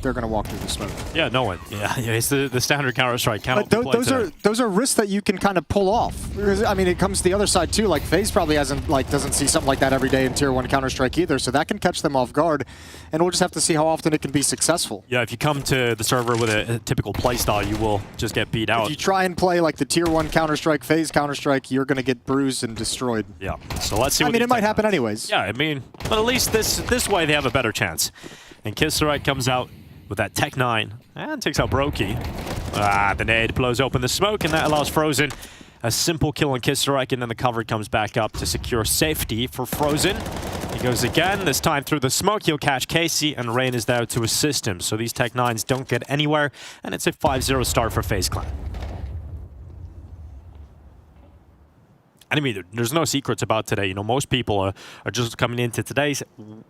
they're going to walk through the smoke. Yeah, no one. Yeah, it's the standard Counter-Strike. Those are risks that you can kind of pull off. I mean, it comes to the other side too. Like FaZe probably doesn't see something like that every day in Tier 1 Counter-Strike either, so that can catch them off guard, and we'll just have to see how often it can be successful. Yeah, if you come to the server with a typical playstyle, you will just get beat out. If you try and play like the Tier 1 Counter-Strike, FaZe Counter-Strike, you're going to get bruised and destroyed. Yeah, so let's see. I mean, it might happen anyways. Yeah, I mean, but at least this way they have a better chance. And Kissrek comes out with that Tech 9 and takes out Brokey. The nade blows open the smoke, and that allows Frozen a simple kill on Kissrek, and then the cover comes back up to secure safety for Frozen. He goes again, this time through the smoke. He'll catch Casey, and Rain is there to assist him. So these Tech 9s don't get anywhere, and it's a 5-0 start for FaZe Clan. I mean, there's no secrets about today. You know, most people are just coming into today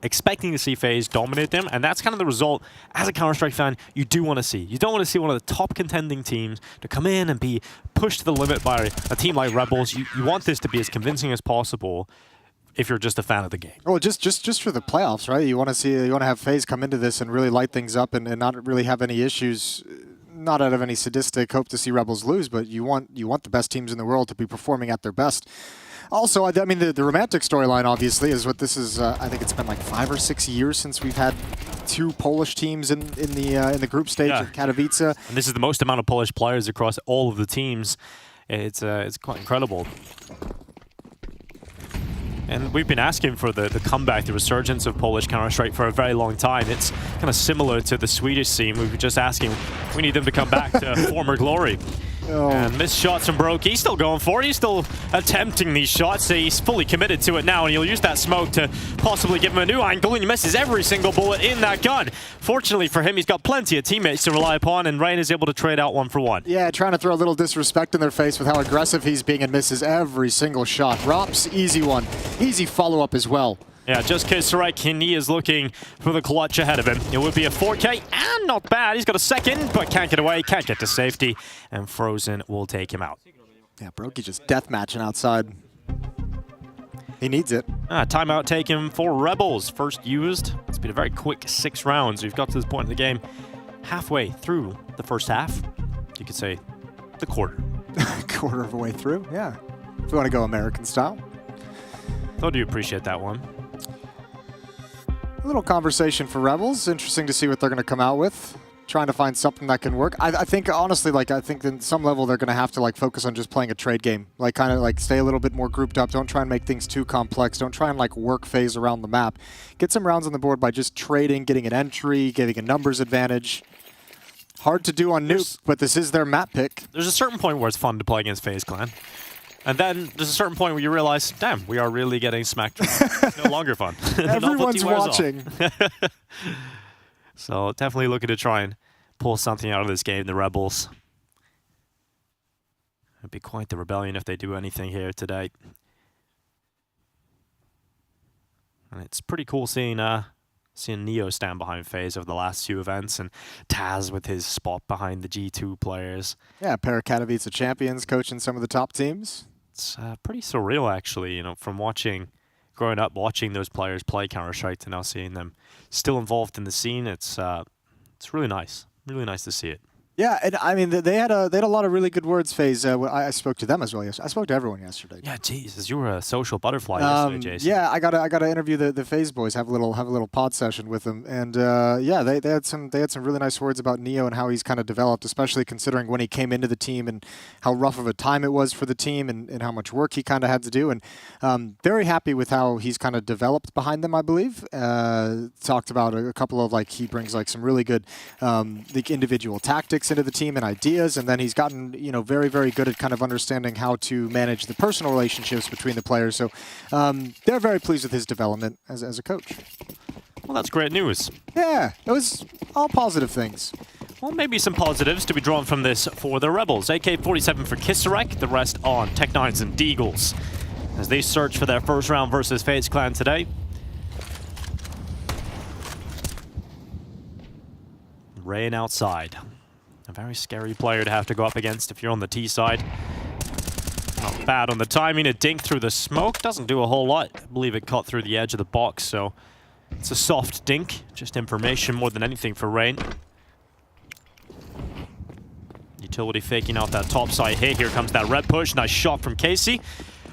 expecting to see FaZe dominate them, and that's kind of the result, as a Counter-Strike fan, you do want to see. You don't want to see one of the top contending teams to come in and be pushed to the limit by a team like Rebels. You want this to be as convincing as possible if you're just a fan of the game. Well, just for the playoffs, right? You want to have FaZe come into this and really light things up and not really have any issues. Not out of any sadistic hope to see Rebels lose, but you want the best teams in the world to be performing at their best. Also, I mean, the romantic storyline obviously is what this is. I think it's been like 5 or 6 years since we've had 2 Polish teams in the group stage of Katowice. And this is the most amount of Polish players across all of the teams. It's quite incredible. And we've been asking for the comeback, the resurgence of Polish Counter-Strike for a very long time. It's kind of similar to the Swedish scene. We were just asking, we need them to come back to former glory. And missed shots from Broke. He's still going for it. He's still attempting these shots. He's fully committed to it now, and he'll use that smoke to possibly give him a new angle, and he misses every single bullet in that gun. Fortunately for him, he's got plenty of teammates to rely upon, and Rain is able to trade out 1 for 1. Yeah, trying to throw a little disrespect in their face with how aggressive he's being and misses every single shot. Rops, easy one. Easy follow-up as well. Yeah, just Kissrek, he is looking for the clutch ahead of him. It would be a 4K, and not bad. He's got a second, but can't get away, can't get to safety, and Frozen will take him out. Yeah, Brokey just deathmatching outside. He needs it. Timeout taken for Rebels. First used. It's been a very quick 6 rounds. We've got to this point in the game halfway through the first half. You could say the quarter. Quarter of a way through, yeah. If you want to go American style. Thought you appreciate that one. A little conversation for Rebels. Interesting to see what they're going to come out with. trying to find something that can work. I think, honestly, like, I think in some level they're going to have to, like, focus on just playing a trade game. Like, kind of, like, stay a little bit more grouped up. Don't try and make things too complex. Don't try and, like, work FaZe around the map. Get some rounds on the board by just trading, getting an entry, getting a numbers advantage. Hard to do on Nuke, but this is their map pick. There's a certain point where it's fun to play against FaZe Clan. And then there's a certain point where you realize, damn, we are really getting smacked. It's no longer fun. Everyone's watching. So definitely looking to try and pull something out of this game, the Rebels. It'd be quite the rebellion if they do anything here today. And it's pretty cool seeing Neo stand behind FaZe over the last few events, and Taz with his spot behind the G2 players. Yeah, a pair of Katowice champions coaching some of the top teams. It's pretty surreal, actually, you know, from growing up watching those players play Counter-Strike to now seeing them still involved in the scene. It's really nice to see it. Yeah, and I mean they had a lot of really good words. FaZe. I spoke to them as well. I spoke to everyone yesterday. Yeah, Jesus, you were a social butterfly yesterday, Jason. Yeah, I gotta interview the FaZe boys. Have a little pod session with them, and yeah, they had some really nice words about Neo and how he's kind of developed, especially considering when he came into the team and how rough of a time it was for the team and how much work he kind of had to do. And very happy with how he's kind of developed behind them. I believe talked about a couple of he brings some really good individual tactics into the team and ideas, and then he's gotten very, very good at kind of understanding how to manage the personal relationships between the players. So they're very pleased with his development as a coach. Well, that's great news. Yeah, it was all positive things. Well, maybe some positives to be drawn from this for the Rebels. AK-47 for Kisarek, the rest on Tech9s and Deagles as they search for their first round versus FaZe Clan today. Rain outside. A very scary player to have to go up against if you're on the T side. Not bad on the timing. A dink through the smoke. Doesn't do a whole lot. I believe it cut through the edge of the box, so it's a soft dink. Just information more than anything for Rain. Utility faking out that top side hit. Here comes that red push. Nice shot from Casey.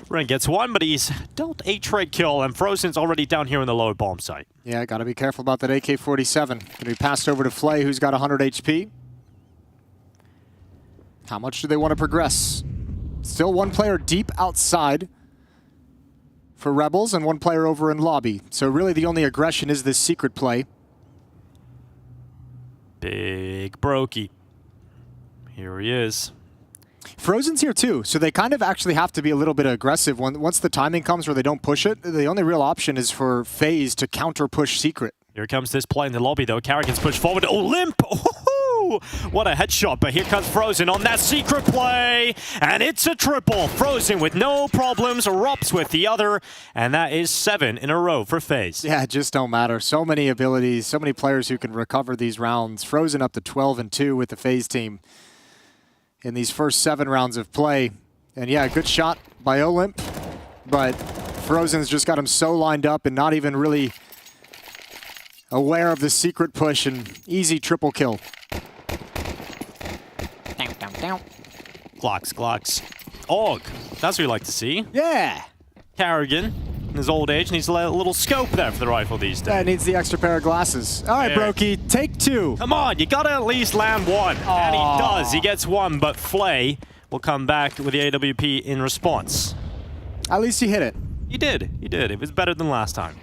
Rain gets one, but he's dealt a trade kill, and Frozen's already down here in the lower bomb site. Yeah, got to be careful about that AK-47. Going to be passed over to Flay, who's got 100 HP. How much do they want to progress? Still one player deep outside for Rebels and one player over in lobby. So really the only aggression is this secret play. Big Brokey. Here he is. Frozen's here too, so they kind of actually have to be a little bit aggressive. Once the timing comes where they don't push it, the only real option is for FaZe to counter-push secret. Here comes this play in the lobby though. Carrigan's pushed forward. Oh, limp! What a headshot, but here comes Frozen on that secret play, and it's a triple. Frozen with no problems, Rups with the other, and that is 7 in a row for FaZe. Yeah, it just don't matter. So many abilities, so many players who can recover these rounds. Frozen up to 12-2 with the FaZe team in these first 7 rounds of play. And yeah, good shot by Olymp, but Frozen's just got him so lined up and not even really aware of the secret push, and easy triple kill. Glocks. Og, that's what you like to see. Yeah. Carrigan, in his old age, needs a little scope there for the rifle these days. Yeah, needs the extra pair of glasses. All right, Brokey, take 2. Come on, you gotta at least land one. Aww. And he does. He gets one, but Flay will come back with the AWP in response. At least he hit it. He did. It was better than last time.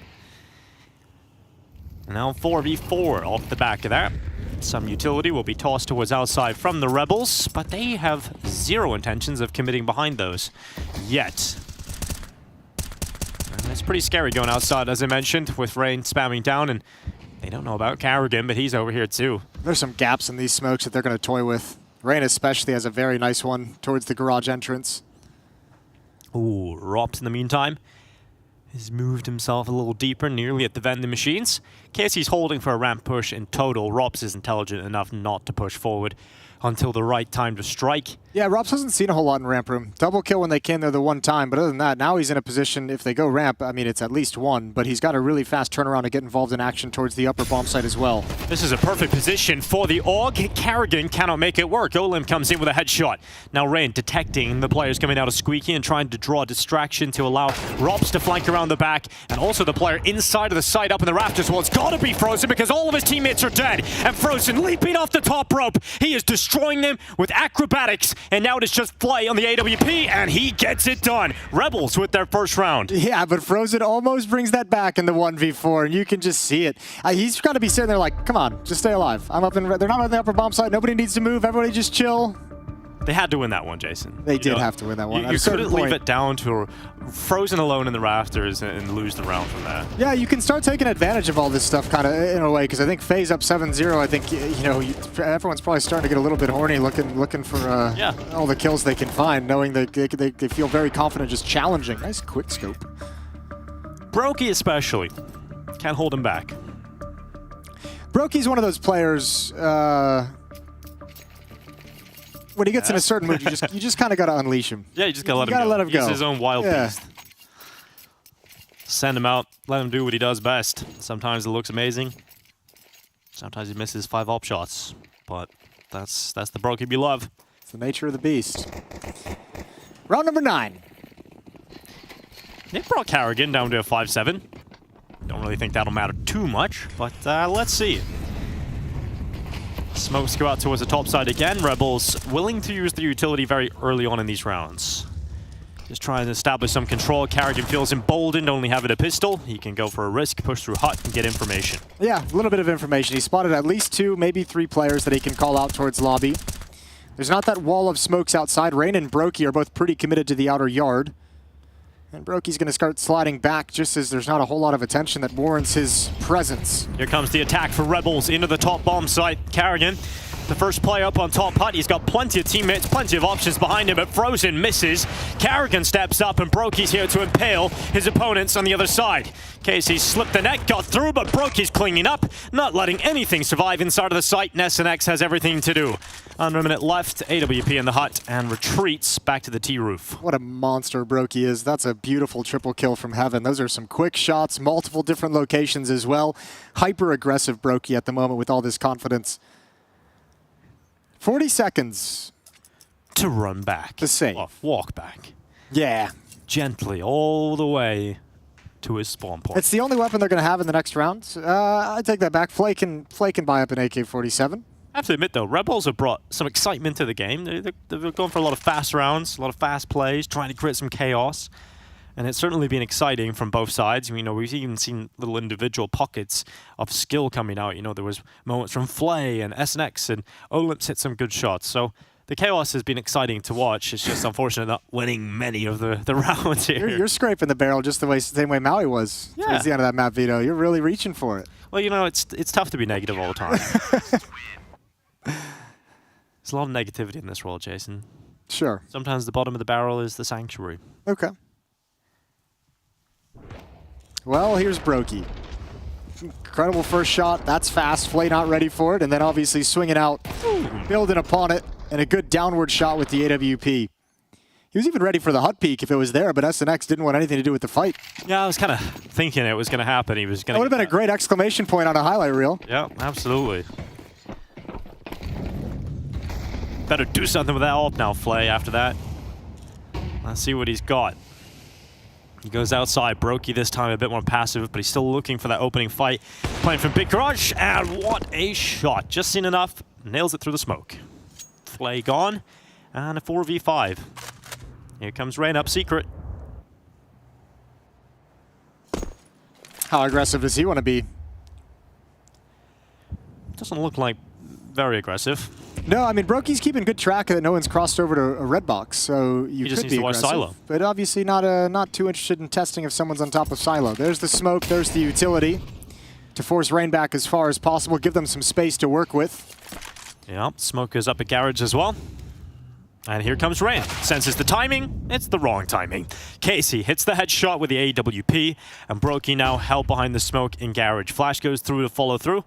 Now 4v4 off the back of that. Some utility will be tossed towards outside from the Rebels, but they have zero intentions of committing behind those yet. And it's pretty scary going outside, as I mentioned, with Rain spamming down, and they don't know about Carrigan, but he's over here too. There's some gaps in these smokes that they're going to toy with. Rain especially has a very nice one towards the garage entrance. Ooh, Rops in the meantime has moved himself a little deeper, nearly at the vending machines. Casey's holding for a ramp push in total. Rops is intelligent enough not to push forward until the right time to strike. Yeah, Robs hasn't seen a whole lot in ramp room. Double kill when they came there the one time, but other than that, now he's in a position, if they go ramp, I mean, it's at least one, but he's got a really fast turnaround to get involved in action towards the upper bomb site as well. This is a perfect position for the AUG. Carrigan cannot make it work. Olim comes in with a headshot. Now Rain detecting the players coming out of Squeaky and trying to draw a distraction to allow Robs to flank around the back, and also the player inside of the site up in the rafters. Well, it's got to be Frozen because all of his teammates are dead, and Frozen leaping off the top rope. He is destroying them with acrobatics, and now it is just Flay on the AWP, and he gets it done. Rebels with their first round. Yeah, but Frozen almost brings that back in the 1v4, and you can just see it. He's got to be sitting there like, come on, just stay alive. I'm up in, they're not on the upper bomb site. Nobody needs to move. Everybody just chill. They had to win that one, Jason. They did have to win that one. You couldn't leave it down to Frozen alone in the rafters and lose the round from that. Yeah, you can start taking advantage of all this stuff kind of in a way, because I think FaZe up 7-0, I think, you know, everyone's probably starting to get a little bit horny looking for all the kills they can find, knowing that they feel very confident just challenging. Nice quick scope. Brokey especially. Can't hold him back. Brokey's one of those players, when he gets in a certain mood, you just kind of got to unleash him. Yeah, you just got to let him go. He's his own wild beast. Send him out, let him do what he does best. Sometimes it looks amazing. Sometimes he misses 5 op shots. But that's the Brokey we love. It's the nature of the beast. Round number 9. They brought Carrigan down to a 5-7. Don't really think that'll matter too much, but let's see. Smokes go out towards the top side again. Rebels willing to use the utility very early on in these rounds. Just trying to establish some control. Carrigan feels emboldened, only having a pistol. He can go for a risk, push through hut, and get information. Yeah, a little bit of information. He spotted at least 2, maybe 3 players that he can call out towards lobby. There's not that wall of smokes outside. Rain and Brokey are both pretty committed to the outer yard. And Brokey's going to start sliding back just as there's not a whole lot of attention that warrants his presence. Here comes the attack for Rebels into the top bomb site. Carrigan, the first player up on top hut. He's got plenty of teammates, plenty of options behind him, but Frozen misses. Carrigan steps up, and Brokey's here to impale his opponents on the other side. Casey slipped the net, got through, but Brokey's cleaning up, not letting anything survive inside of the site. SNX has everything to do. Under a minute left, AWP in the hut, and retreats back to the T-roof. What a monster Brokey is. That's a beautiful triple kill from heaven. Those are some quick shots, multiple different locations as well. Hyper-aggressive Brokey at the moment with all this confidence. 40 seconds. To run back. To say. Walk back. Yeah. Gently, all the way to his spawn point. It's the only weapon they're going to have in the next round. I take that back. Flay can buy up an AK-47. I have to admit, though, Rebels have brought some excitement to the game. They've gone for a lot of fast rounds, a lot of fast plays, trying to create some chaos. And it's certainly been exciting from both sides. You know, we've even seen little individual pockets of skill coming out. You know, there was moments from Flay and SNX, and Olimps hit some good shots. So the chaos has been exciting to watch. It's just unfortunate not winning many of the rounds here. You're scraping the barrel just the same way Maui was towards the end of that map, Veto. You're really reaching for it. Well, you know, it's tough to be negative all the time. There's a lot of negativity in this world, Jason. Sure. Sometimes the bottom of the barrel is the sanctuary. Okay. Well, here's Brokey. Incredible first shot. That's fast. Flay not ready for it. And then obviously swinging out, building upon it, and a good downward shot with the AWP. He was even ready for the hut peek if it was there, but SNX didn't want anything to do with the fight. Yeah, I was kind of thinking it was going to happen. He was going to. That would have been a great exclamation point on a highlight reel. Yeah, absolutely. Better do something with that ult now, Flay, after that. Let's see what he's got. He goes outside. Brokey this time a bit more passive, but he's still looking for that opening fight. Playing from Big Garage, and what a shot. Just seen enough. Nails it through the smoke. Flay gone, and a 4v5. Here comes Rain up secret. How aggressive does he want to be? Doesn't look like very aggressive. No, I mean, Brokey's keeping good track that no one's crossed over to a red box, so you he just could needs be to watch aggressive. Silo. But obviously not too interested in testing if someone's on top of Silo. There's the smoke, there's the utility to force Rain back as far as possible, give them some space to work with. Yeah, smoke is up at Garage as well. And here comes Rain. Senses the timing. It's the wrong timing. Casey hits the headshot with the AWP, and Brokey now held behind the smoke in Garage. Flash goes through to follow through.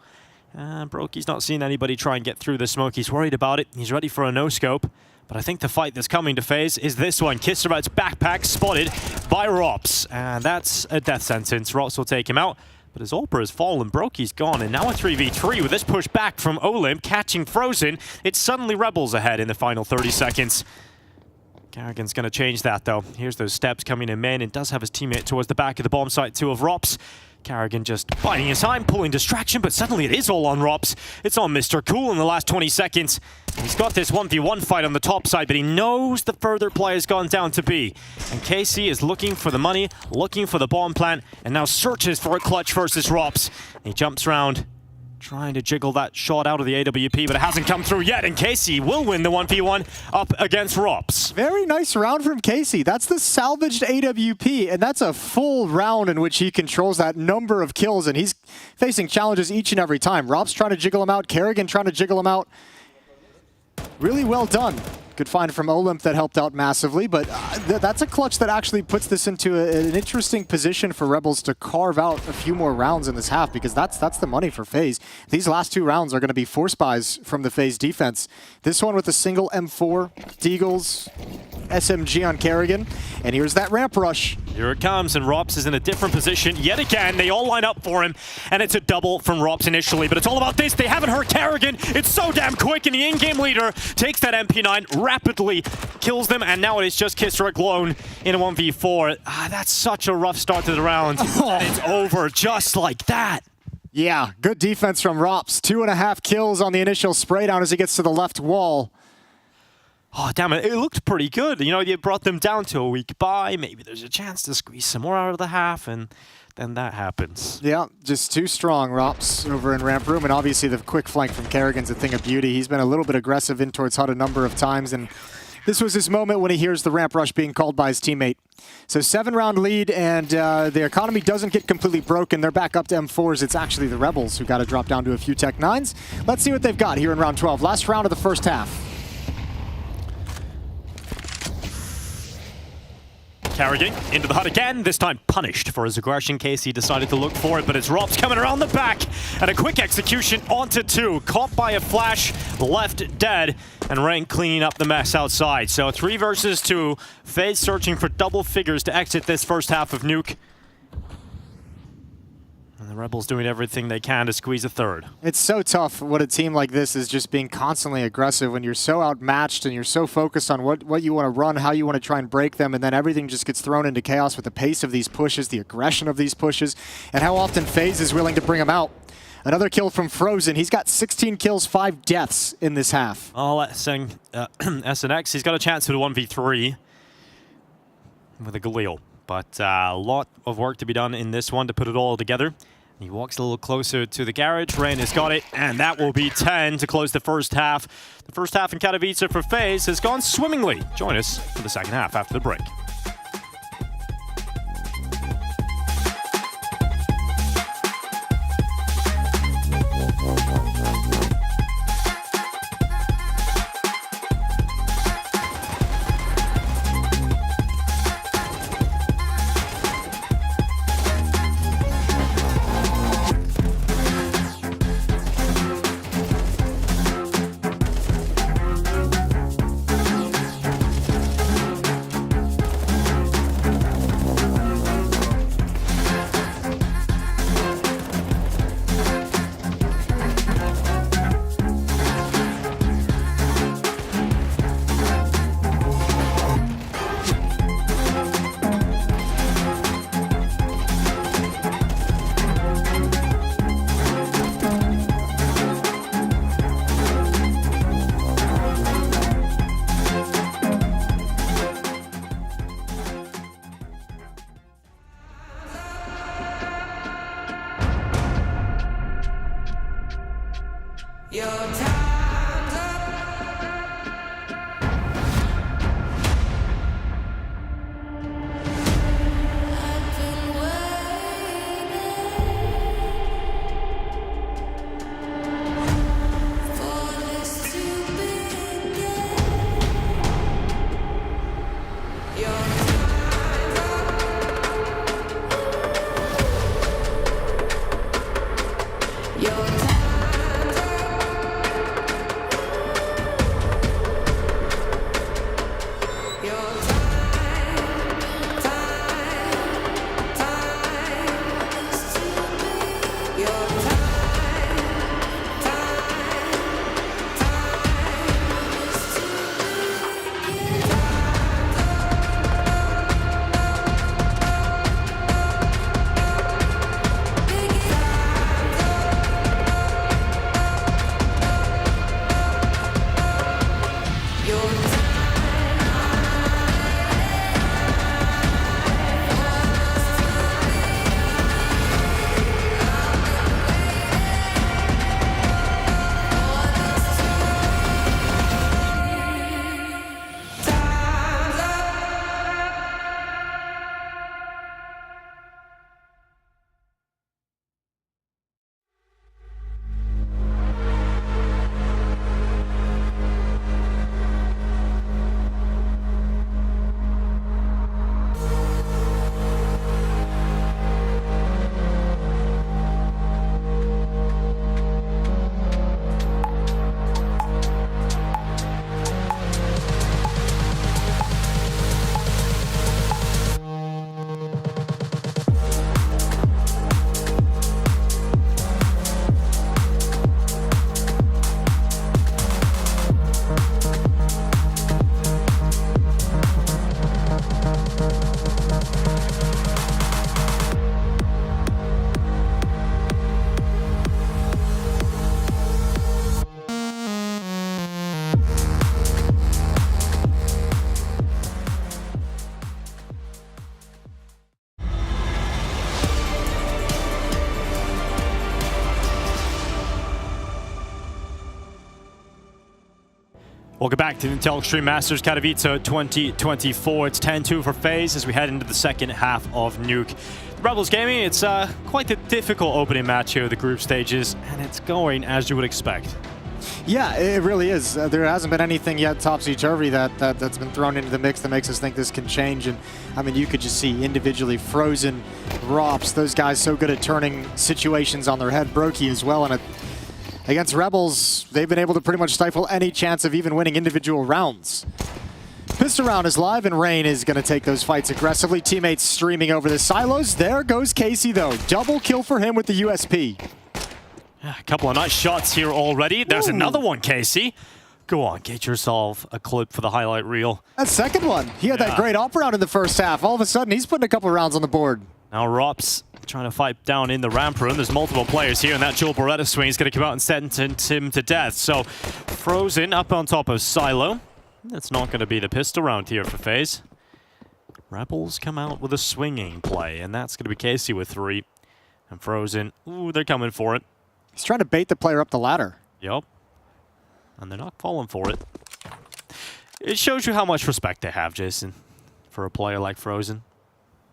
Brokey's not seeing anybody try and get through the smoke. He's worried about it. He's ready for a no-scope. But I think the fight that's coming to FaZe is this one. Kisserat's backpack spotted by Rops. And that's a death sentence. Rops will take him out. But his Ultra has fallen, Brokey's gone, and now a 3v3 with this push back from Olymp, catching Frozen. It's suddenly Rebels ahead in the final 30 seconds. Carrigan's going to change that, though. Here's those steps coming in main, and does have his teammate towards the back of the bomb site, too, of Rops. Carrigan just biding his time, pulling distraction, but suddenly it is all on Rops. It's on Mr. Cool in the last 20 seconds. He's got this 1v1 fight on the top side, but he knows the further play has gone down to B. And KC is looking for the money, looking for the bomb plant, and now searches for a clutch versus Rops. He jumps around, trying to jiggle that shot out of the AWP, but it hasn't come through yet, and Casey will win the 1v1 up against Rops. Very nice round from Casey. That's the salvaged AWP, and that's a full round in which he controls that number of kills, and he's facing challenges each and every time. Rops trying to jiggle him out, Carrigan trying to jiggle him out. Really well done. Good find from Olymp that helped out massively, but that's a clutch that actually puts this into an interesting position for Rebels to carve out a few more rounds in this half, because that's the money for FaZe. These last two rounds are going to be force buys from the FaZe defense. This one with a single M4, Deagles, SMG on Carrigan, and here's that ramp rush. Here it comes, and Rops is in a different position yet again. They all line up for him, and it's a double from Rops initially, but it's all about this. They haven't hurt Carrigan. It's so damn quick, and the in-game leader takes that MP9, rapidly kills them, and now it is just Kisserat alone in a 1v4. That's such a rough start to the round. And it's over just like that. Yeah, good defense from Rops. 2.5 kills on the initial spray down as he gets to the left wall. Oh, damn it. It looked pretty good. You know, you brought them down to a weak bye. Maybe there's a chance to squeeze some more out of the half, and then that happens. Yeah, just too strong, Rops over in ramp room, and obviously the quick flank from Carrigan's a thing of beauty. He's been a little bit aggressive in towards HUD a number of times, and this was his moment when he hears the ramp rush being called by his teammate. So 7-round lead, and the economy doesn't get completely broken. They're back up to M4s. It's actually the Rebels who got to drop down to a few Tech 9s. Let's see what they've got here in round 12. Last round of the first half. Carrigan into the HUD again, this time punished for his aggression. Casey decided to look for it, but it's Rops coming around the back, and a quick execution onto 2. Caught by a flash, left dead, and Rank cleaning up the mess outside. So 3 versus 2, FaZe searching for double figures to exit this first half of Nuke. And the Rebels doing everything they can to squeeze a third. It's so tough what a team like this is just being constantly aggressive when you're so outmatched and you're so focused on what you want to run, how you want to try and break them, and then everything just gets thrown into chaos with the pace of these pushes, the aggression of these pushes, and how often FaZe is willing to bring them out. Another kill from Frozen. He's got 16 kills, 5 deaths in this half. Oh, saying SNX, he's got a chance to the 1v3 with a Galil. But a lot of work to be done in this one to put it all together. He walks a little closer to the garage. Rain has got it, and that will be 10 to close the first half. The first half in Katowice for FaZe has gone swimmingly. Join us for the second half after the break. Welcome back to the Intel Extreme Masters Katowice 2024. It's 10-2 for FaZe as we head into the second half of Nuke. The Rebels Gaming, it's quite a difficult opening match here at the group stages, and it's going as you would expect. Yeah, it really is. There hasn't been anything yet topsy-turvy that's been thrown into the mix that makes us think this can change. And I mean, you could just see individually Frozen, Rops, those guys so good at turning situations on their head. Brokey as well. And against Rebels, they've been able to pretty much stifle any chance of even winning individual rounds. Pistol round is live, and Rain is going to take those fights aggressively. Teammates streaming over the silos. There goes Casey, though. Double kill for him with the USP. A couple of nice shots here already. There's another one, Casey. Go on, get yourself a clip for the highlight reel. That second one. He had that great op round in the first half. All of a sudden, he's putting a couple rounds on the board. Now Rops trying to fight down in the ramp room. There's multiple players here, and that Joel Beretta swing is going to come out and sentence him to death. So Frozen up on top of Silo. That's not going to be the pistol round here for FaZe. Rebels come out with a swinging play, and that's going to be Casey with 3. And Frozen, ooh, they're coming for it. He's trying to bait the player up the ladder. Yup. And they're not falling for it. It shows you how much respect they have, Jason, for a player like Frozen.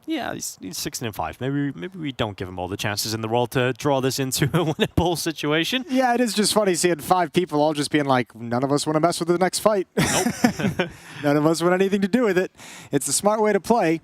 Yeah, he's 16-5. Maybe we don't give him all the chances in the world to draw this into a winnable situation. Yeah, it is just funny seeing 5 people all just being like, none of us want to mess with the next fight. Nope. None of us want anything to do with it. It's a smart way to play.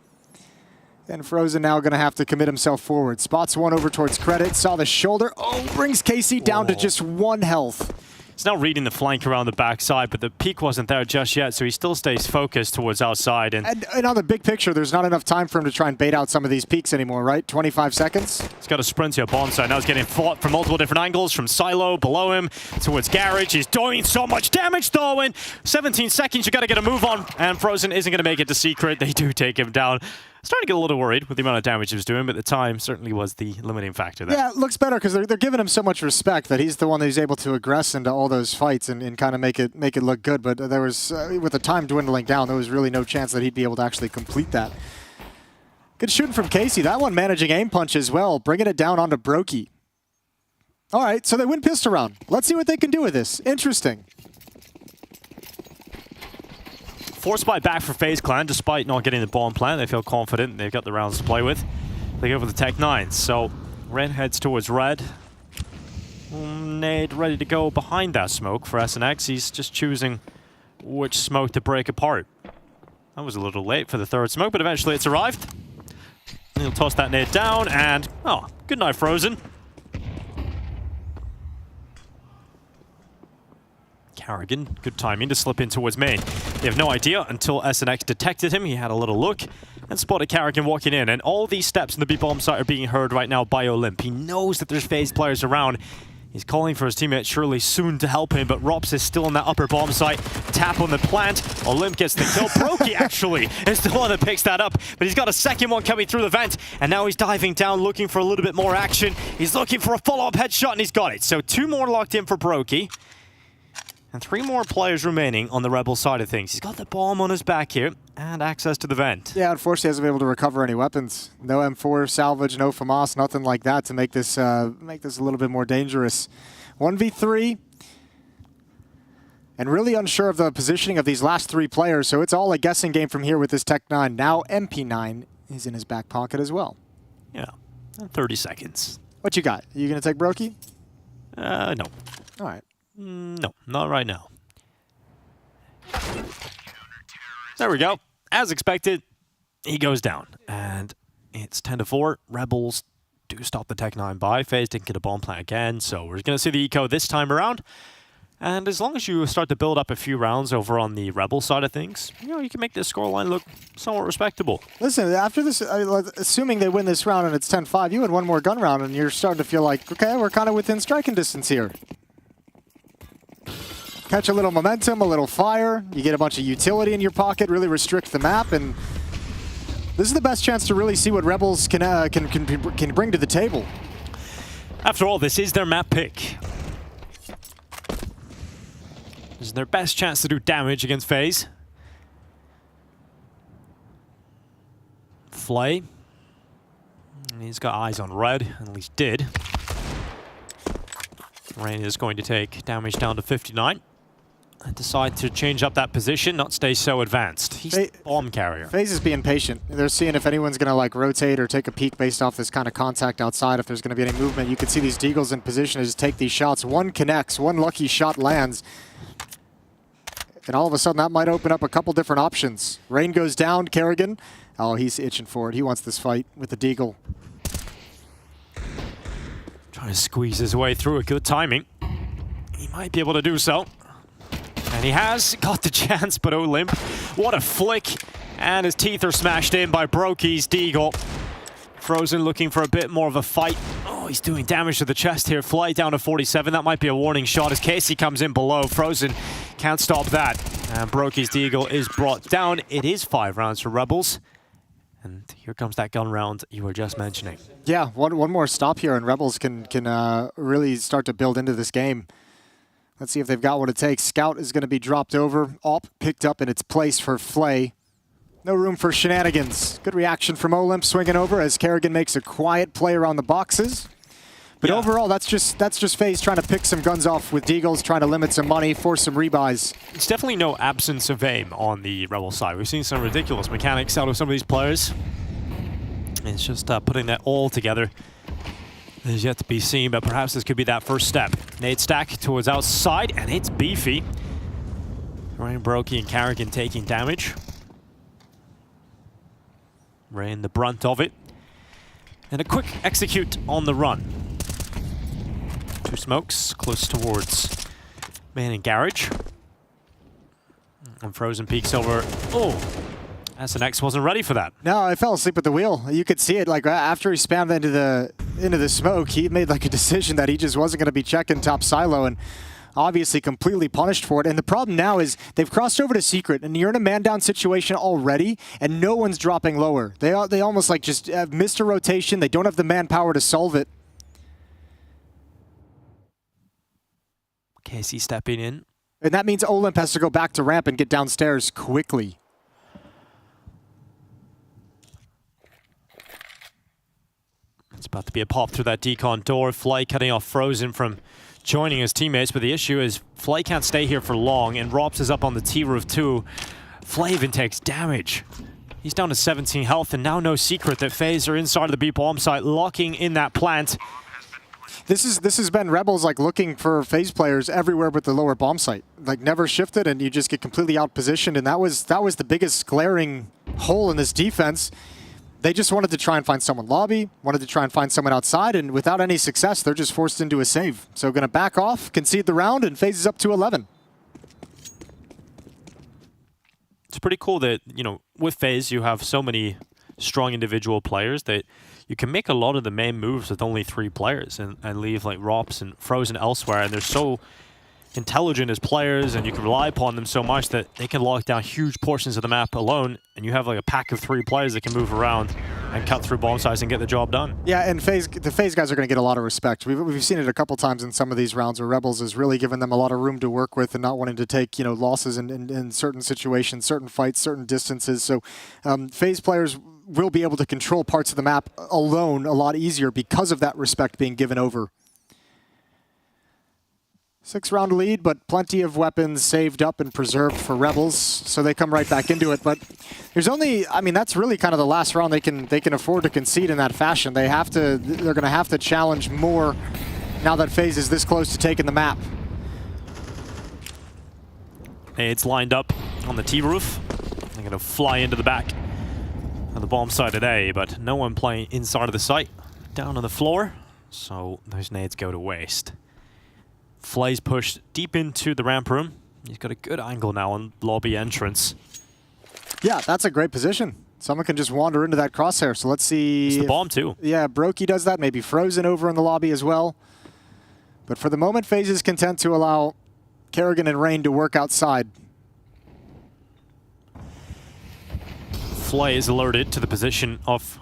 And Frozen now going to have to commit himself forward. Spots one over towards Credit. Saw the shoulder. Oh, brings Casey down to just 1 health. He's now reading the flank around the backside, but the peak wasn't there just yet, so he still stays focused towards outside. And on the big picture, there's not enough time for him to try and bait out some of these peaks anymore, right? 25 seconds? He's got a sprint to a bomb site. Now he's getting fought from multiple different angles, from Silo, below him, towards Garage. He's doing so much damage, Thorwin. 17 seconds, you got to get a move on, and Frozen isn't going to make it to Secret. They do take him down. Starting to get a little worried with the amount of damage he was doing, but the time certainly was the limiting factor there. Yeah, it looks better because they're giving him so much respect that he's the one who's able to aggress into all those fights and kind of make it look good. But there was, with the time dwindling down, there was really no chance that he'd be able to actually complete that. Good shooting from Casey. That one managing aim punch as well, bringing it down onto Brokey. All right, so they win pistol round. Let's see what they can do with this. Interesting. Force buy back for FaZe Clan, despite not getting the bomb plant. They feel confident. They've got the rounds to play with. They go for the Tech 9. So Red heads towards Red. Nade ready to go behind that smoke for SNX. He's just choosing which smoke to break apart. That was a little late for the third smoke, but eventually it's arrived. He'll toss that nade down, and oh, good night, Frozen. Carrigan, good timing to slip in towards main. They have no idea until SNX detected him. He had a little look and spotted Carrigan walking in. And all these steps in the B-bomb site are being heard right now by Olymp. He knows that there's FaZe players around. He's calling for his teammate surely soon to help him, but Rops is still in that upper bomb site. Tap on the plant. Olymp gets the kill. Brokey actually is the one that picks that up, but he's got a second one coming through the vent, and now he's diving down looking for a little bit more action. He's looking for a follow-up headshot, and he's got it. So 2 more locked in for Brokey. And 3 more players remaining on the Rebel side of things. He's got the bomb on his back here and access to the vent. Yeah, unfortunately he hasn't been able to recover any weapons. No M4 salvage, no FAMAS, nothing like that to make this a little bit more dangerous. 1v3. And really unsure of the positioning of these last 3 players, so it's all a guessing game from here with this Tech 9. Now MP9 is in his back pocket as well. Yeah, 30 seconds. What you got? You gonna take Brokey? No. All right. No, not right now. There we go. As expected, he goes down. And it's 10-4. Rebels do stop the Tech 9 buy. FaZe didn't get a bomb plant again, so we're going to see the eco this time around. And as long as you start to build up a few rounds over on the Rebel side of things, you can make this scoreline look somewhat respectable. Listen, after this, assuming they win this round and it's 10-5, you win 1 more gun round and you're starting to feel like, okay, we're kind of within striking distance here. Catch a little momentum, a little fire. You get a bunch of utility in your pocket, really restrict the map, and this is the best chance to really see what Rebels can bring to the table. After all, this is their map pick. This is their best chance to do damage against FaZe. Flay. He's got eyes on Red, at least did. Rain is going to take damage down to 59. decide to change up that position, not stay so advanced. He's the bomb carrier. FaZe is being patient. They're seeing if anyone's going to like rotate or take a peek based off this kind of contact outside, if there's going to be any movement. You can see these Deagles in position to just take these shots. One connects, one lucky shot lands. And all of a sudden that might open up a couple different options. Rain goes down, Kerrigan. Oh, he's itching for it. He wants this fight with the Deagle. Trying to squeeze his way through it. Good timing. He might be able to do so. And he has got the chance, but Olymp, what a flick. And his teeth are smashed in by Brokey's Deagle. Frozen looking for a bit more of a fight. Oh, he's doing damage to the chest here. Fly down to 47. That might be a warning shot as Casey comes in below. Frozen can't stop that. And Brokey's Deagle is brought down. It is 5 rounds for Rebels. And here comes that gun round you were just mentioning. Yeah, one more stop here and Rebels can really start to build into this game. Let's see if they've got what it takes. Scout is going to be dropped over. Op picked up in its place for Flay. No room for shenanigans. Good reaction from Olymp swinging over as Kerrigan makes a quiet play around the boxes. But overall, that's just FaZe trying to pick some guns off with Deagles, trying to limit some money, force some rebuys. It's definitely no absence of aim on the Rebel side. We've seen some ridiculous mechanics out of some of these players. It's just putting that all together is yet to be seen, but perhaps this could be that first step. Nade stack towards outside, and it's beefy. Ryan Brokey and Kerrigan taking damage. Rain the brunt of it. And a quick execute on the run. 2 smokes close towards Man in Garage. And Frozen peeks over. Oh, SNX wasn't ready for that. No, I fell asleep at the wheel. You could see it like after he spammed into the smoke, he made like a decision that he just wasn't going to be checking top silo and obviously completely punished for it. And the problem now is they've crossed over to Secret and you're in a man down situation already and no one's dropping lower. They almost like just have missed a rotation. They don't have the manpower to solve it. Casey stepping in. And that means Olymp has to go back to ramp and get downstairs quickly. It's about to be a pop through that decon door. Fly cutting off Frozen from joining his teammates, but the issue is Fly can't stay here for long, and Rops is up on the T-roof too. Fly even takes damage. He's down to 17 health, and now no secret that FaZe are inside of the B-bomb site, locking in that plant. This has been Rebels like looking for FaZe players everywhere but the lower bomb site. Like never shifted, and you just get completely out-positioned, and that was the biggest glaring hole in this defense. They just wanted to try and find someone lobby, wanted to try and find someone outside, and without any success, they're just forced into a save. So going to back off, concede the round, and FaZe is up to 11. It's pretty cool that, you know, with FaZe, you have so many strong individual players that you can make a lot of the main moves with only 3 players and leave like Rops and Frozen elsewhere, and they're so intelligent as players and you can rely upon them so much that they can lock down huge portions of the map alone, and you have like a pack of 3 players that can move around and cut through bomb sites and get the job done. Yeah, and the FaZe guys are going to get a lot of respect. We've seen it a couple times in some of these rounds where Rebels has really given them a lot of room to work with and not wanting to take, you know, losses in certain situations, certain fights, certain distances. So FaZe players will be able to control parts of the map alone a lot easier because of that respect being given over. 6-round lead, but plenty of weapons saved up and preserved for Rebels, so they come right back into it. But there's only, I mean, that's really kind of the last round they can afford to concede in that fashion. They're going to have to challenge more now that FaZe is this close to taking the map. It's lined up on the T-roof. They're going to fly into the back of the bomb site today, but no one playing inside of the site. Down on the floor, so those nades go to waste. Flay's pushed deep into the ramp room. He's got a good angle now on lobby entrance. Yeah, that's a great position. Someone can just wander into that crosshair, so let's see. It's the bomb too. Yeah, Brokey does that, maybe Frozen over in the lobby as well. But for the moment, FaZe is content to allow Kerrigan and Rain to work outside. Flay is alerted to the position of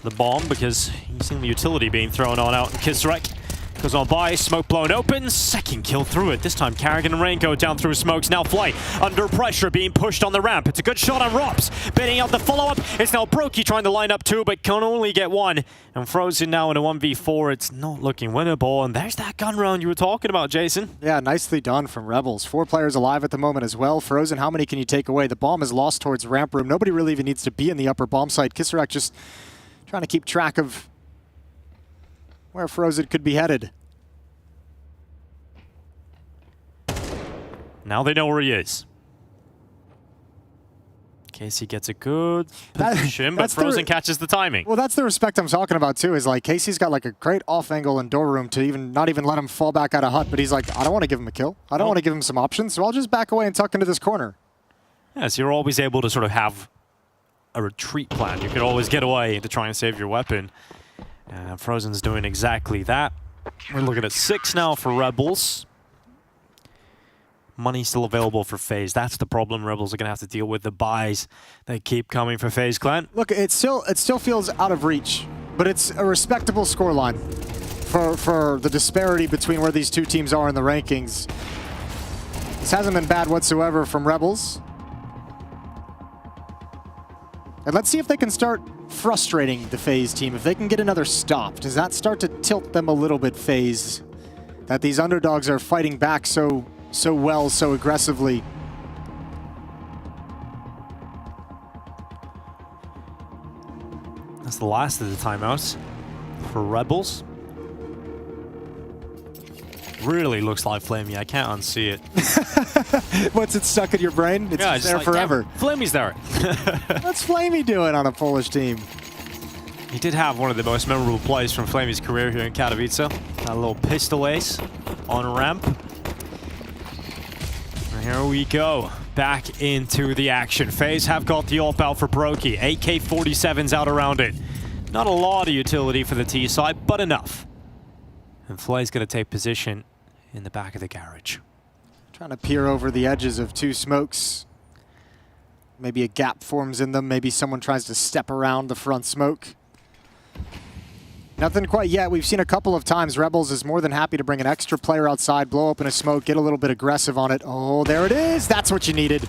the bomb because he's seen the utility being thrown on out. Kisrek Goes on by, smoke blown open, second kill through it. This time Carrigan and Rain go down through smokes. Now Flight under pressure, being pushed on the ramp. It's a good shot on Rops, baiting out the follow-up. It's now Brokey trying to line up two, but can only get one. And Frozen now in a 1v4. It's not looking winnable, and there's that gun round you were talking about, Jason. Yeah, nicely done from Rebels. 4 players alive at the moment as well. Frozen, how many can you take away? The bomb is lost towards ramp room. Nobody really even needs to be in the upper bomb site. Kissarak just trying to keep track of where Frozen could be headed. Now they know where he is. Casey gets a good position, but Frozen catches the timing. Well, that's the respect I'm talking about too, is like Casey's got like a great off angle and door room to not even let him fall back out of hut, but he's like, I don't want to give him a kill. I don't want to give him some options, so I'll just back away and tuck into this corner. Yeah, so you're always able to sort of have a retreat plan. You can always get away to try and save your weapon. Frozen's doing exactly that. We're looking at 6 now for Rebels. Money still available for FaZe. That's the problem Rebels are going to have to deal with. The buys that keep coming for FaZe Clan. Look, it still feels out of reach, but it's a respectable scoreline for the disparity between where these two teams are in the rankings. This hasn't been bad whatsoever from Rebels. And let's see if they can start frustrating the FaZe team. If they can get another stop, does that start to tilt them a little bit, FaZe? That these underdogs are fighting back so well, so aggressively. That's the last of the timeouts for Rebels. Really looks like Flamey. I can't unsee it. Once it's stuck in your brain, it's just there like, forever. Yeah, Flamey's there. What's Flamey doing on a Polish team? He did have one of the most memorable plays from Flamey's career here in Katowice. That little pistol ace on ramp. And here we go. Back into the action. FaZe have got the AWP out for Brokey. AK-47's out around it. Not a lot of utility for the T side, but enough. And Flay's going to take position in the back of the garage. Trying to peer over the edges of 2 smokes. Maybe a gap forms in them. Maybe someone tries to step around the front smoke. Nothing quite yet. We've seen a couple of times Rebels is more than happy to bring an extra player outside, blow open a smoke, get a little bit aggressive on it. Oh, there it is. That's what you needed.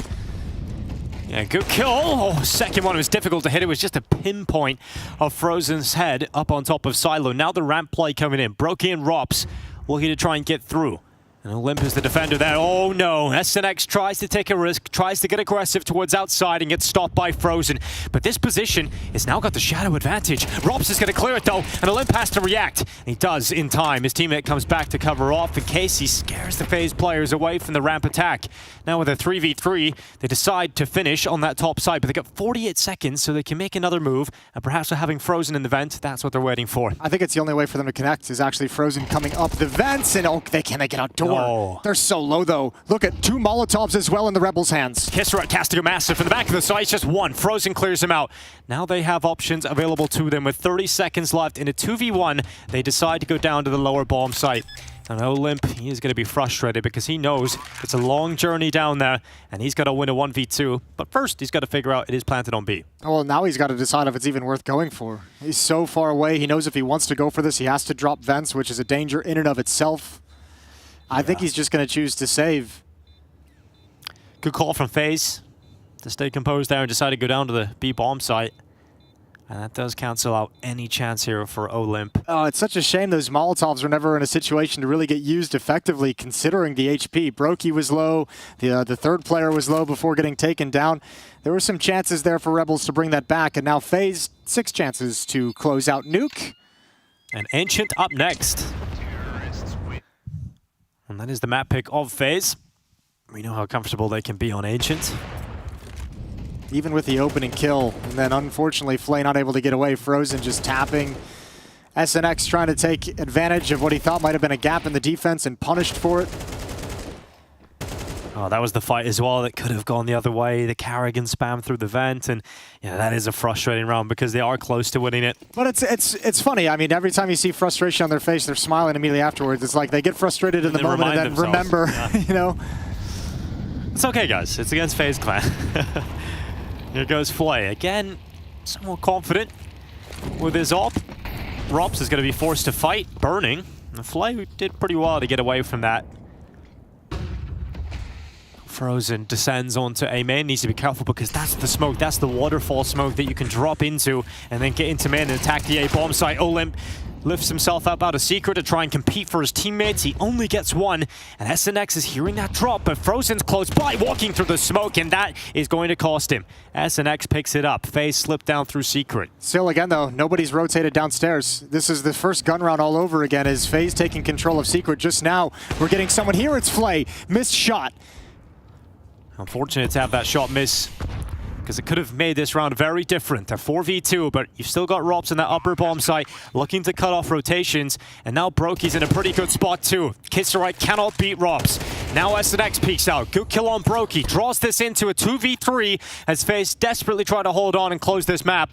Yeah, good kill. Oh, second one was difficult to hit. It was just a pinpoint of Frozen's head up on top of Silo. Now the ramp play coming in. Brokey and Rops looking to try and get through. And Olymp is the defender there. Oh no, SNX tries to take a risk, tries to get aggressive towards outside and gets stopped by Frozen. But this position has now got the shadow advantage. Rops is going to clear it though, and Olymp has to react. And he does in time. His teammate comes back to cover off in case he scares the FaZe players away from the ramp attack. Now with a 3v3, they decide to finish on that top side, but they got 48 seconds so they can make another move, and perhaps having Frozen in the vent, that's what they're waiting for. I think it's the only way for them to connect is actually Frozen coming up the vents, and oh, they can't make it outdoor. Oh. They're so low though. Look at 2 Molotovs as well in the Rebels' hands. Kissarak casting a massive from the back of the site, just one. Frozen clears him out. Now they have options available to them with 30 seconds left in a 2v1. They decide to go down to the lower bomb site. And Olymp, he is going to be frustrated because he knows it's a long journey down there and he's got to win a 1v2. But first, he's got to figure out it is planted on B. Well, now he's got to decide if it's even worth going for. He's so far away. He knows if he wants to go for this, he has to drop vents, which is a danger in and of itself. I think he's just going to choose to save. Good call from FaZe to stay composed there and decide to go down to the B bomb site. And that does cancel out any chance here for Olymp. Oh, it's such a shame those Molotovs were never in a situation to really get used effectively considering the HP. Brokey was low, the third player was low before getting taken down. There were some chances there for Rebels to bring that back, and now FaZe, 6 chances to close out Nuke. And Ancient up next. And that is the map pick of FaZe. We know how comfortable they can be on Ancient. Even with the opening kill, and then unfortunately Flay not able to get away, Frozen just tapping. SNX trying to take advantage of what he thought might have been a gap in the defense and punished for it. Oh, that was the fight as well that could have gone the other way. The Carrigan spam through the vent, and yeah, that is a frustrating round because they are close to winning it. But it's funny. I mean, every time you see frustration on their face, they're smiling immediately afterwards. It's like they get frustrated in the moment and then remember, you know. It's okay, guys. It's against FaZe Clan. Here goes Flay. Again, somewhat confident with his AWP. Rops is going to be forced to fight. Burning. The Flay did pretty well to get away from that. Frozen descends onto A main. Needs to be careful because that's the smoke. That's the waterfall smoke that you can drop into and then get into main and attack the A bomb site. Olymp lifts himself up out of Secret to try and compete for his teammates. He only gets one, and SNX is hearing that drop, but Frozen's close by, walking through the smoke, and that is going to cost him. SNX picks it up. FaZe slipped down through Secret. Still, again, though, nobody's rotated downstairs. This is the first gun round all over again as FaZe taking control of Secret. Just now, we're getting someone here. It's Flay. Missed shot. Unfortunate to have that shot miss, because it could have made this round very different. A 4v2, but you've still got Robs in that upper bomb site, looking to cut off rotations, and now Brokey's in a pretty good spot too. Katowice cannot beat Robs. Now SNX peeks out. Good kill on Brokey. Draws this into a 2v3 as FaZe desperately try to hold on and close this map.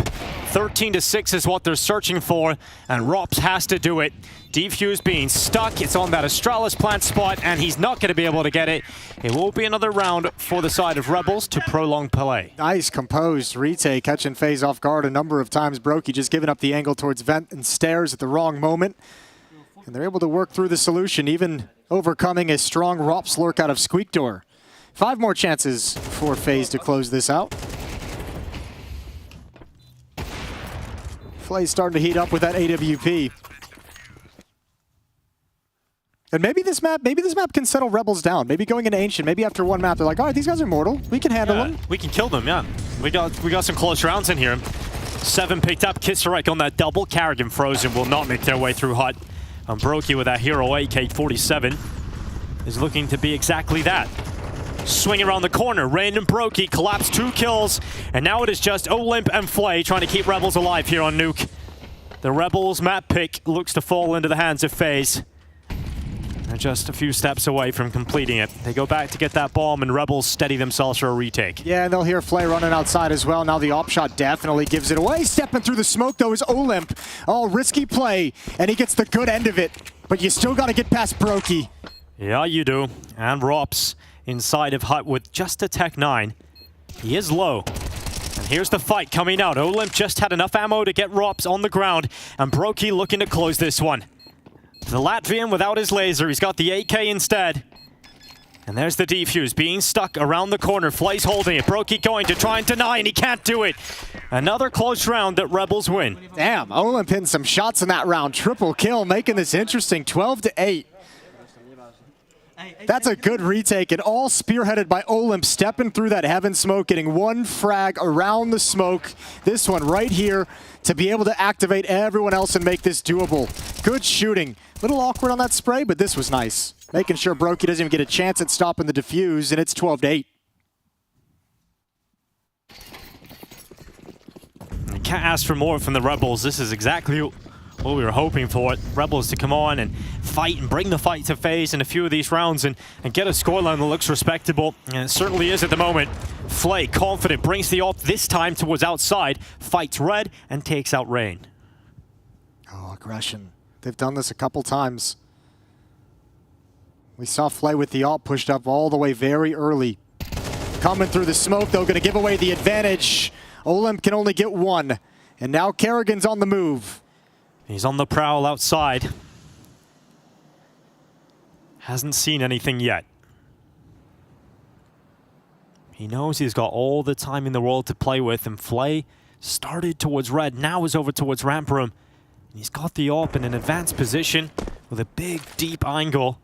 13-6 is what they're searching for, and Robs has to do it. Defuse being stuck. It's on that Astralis plant spot, and he's not going to be able to get it. It will be another round for the side of Rebels to prolong play. Nice, composed retake, catching FaZe off guard a number of times. Brokey just giving up the angle towards Vent and Stairs at the wrong moment. And they're able to work through the solution, even overcoming a strong Rops lurk out of Squeak Door. 5 more chances for FaZe to close this out. Flay's starting to heat up with that AWP. And maybe this map can settle Rebels down. Maybe going into Ancient, maybe after one map, they're like, all right, these guys are mortal. We can handle them. We can kill them, yeah. We got some close rounds in here. 7 picked up. Katowice on that double. Karrigan Frozen will not make their way through Hut. And Brokey with that hero AK-47 is looking to be exactly that. Swing around the corner. Rain and Brokey collapse 2 kills. And now it is just Olymp and Flay trying to keep Rebels alive here on Nuke. The Rebels map pick looks to fall into the hands of FaZe. They're just a few steps away from completing it. They go back to get that bomb, and Rebels steady themselves for a retake. Yeah, and they'll hear Flay running outside as well. Now the op shot definitely gives it away. Stepping through the smoke, though, is Olymp. Oh, risky play, and he gets the good end of it. But you still got to get past Brokey. Yeah, you do. And Rops inside of Hut with just a Tech 9. He is low. And here's the fight coming out. Olymp just had enough ammo to get Rops on the ground, and Brokey looking to close this one. The Latvian without his laser. He's got the AK instead. And there's the defuse being stuck around the corner. Flay's holding it. Brokey going to try and deny, and he can't do it. Another close round that Rebels win. Damn, Olymp hitting some shots in that round. Triple kill, making this interesting. 12-8. That's a good retake, and all spearheaded by Olymp, stepping through that heaven smoke, getting 1 frag around the smoke. This one right here to be able to activate everyone else and make this doable. Good shooting. Little awkward on that spray, but this was nice. Making sure Brokey doesn't even get a chance at stopping the defuse, and it's 12-8. You can't ask for more from the Rebels. This is exactly what we were hoping for. Rebels to come on and fight and bring the fight to FaZe in a few of these rounds and get a scoreline that looks respectable. And it certainly is at the moment. Flay, confident, brings the ult this time towards outside, fights Red, and takes out Rain. Oh, aggression. They've done this a couple times. We saw Flay with the ult pushed up all the way very early. Coming through the smoke, though, going to give away the advantage. Olymp can only get 1. And now Karrigan's on the move. He's on the prowl outside. Hasn't seen anything yet. He knows he's got all the time in the world to play with, and Flay started towards Red, now is over towards ramp room. He's got the AWP in an advanced position with a big, deep angle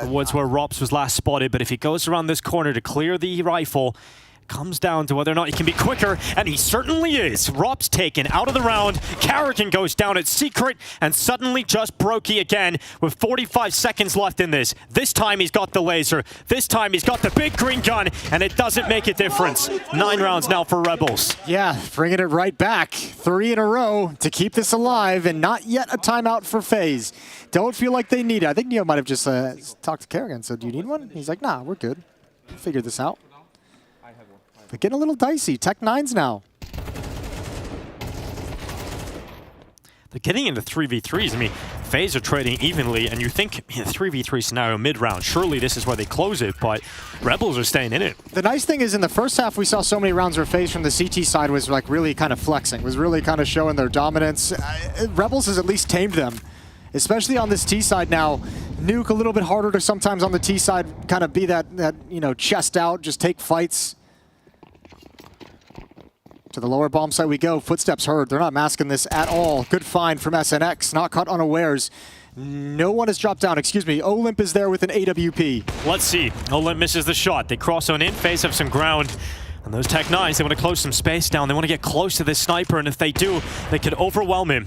towards where Rops was last spotted, but if he goes around this corner to clear the rifle, comes down to whether or not he can be quicker, and he certainly is. Rops taken out of the round. Karrigan goes down at Secret, and suddenly just Brokey again with 45 seconds left in this. This time he's got the laser. This time he's got the big green gun, and it doesn't make a difference. 9 rounds now for Rebels. Yeah, bringing it right back. 3 in a row to keep this alive, and not yet a timeout for FaZe. Don't feel like they need it. I think Neo might have just talked to Karrigan, so do you need one? He's like, nah, we're good. We'll figure this out. But getting a little dicey. Tech 9s now. They're getting into 3v3s. I mean, FaZe are trading evenly, and you think in a 3v3 scenario mid-round, surely this is where they close it, but Rebels are staying in it. The nice thing is in the first half, we saw so many rounds where FaZe from the CT side was like really kind of flexing, was really kind of showing their dominance. Rebels has at least tamed them. especially on this T side now. Nuke a little bit harder to sometimes on the T side kind of be that you know, chest out, just take fights. To the lower bomb site we go. Footsteps heard. They're not masking this at all. Good find from SNX. Not caught unawares. No one has dropped down. Excuse me. Olymp is there with an AWP. Let's see. Olymp misses the shot. They cross on in. FaZe have some ground. And those Tech-9s, they want to close some space down. They want to get close to this sniper. And if they do, they could overwhelm him.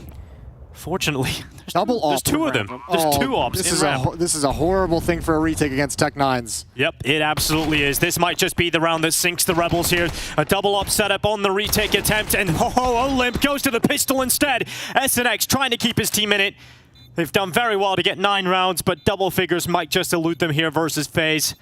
Fortunately, there's two of them. There's two ops. This is a horrible thing for a retake against Tech-9s. Yep, it absolutely is. This might just be the round that sinks the Rebels here. A double op setup on the retake attempt, and Olymp goes to the pistol instead. SNX trying to keep his team in it. They've done very well to get 9 rounds, but double figures might just elude them here versus FaZe.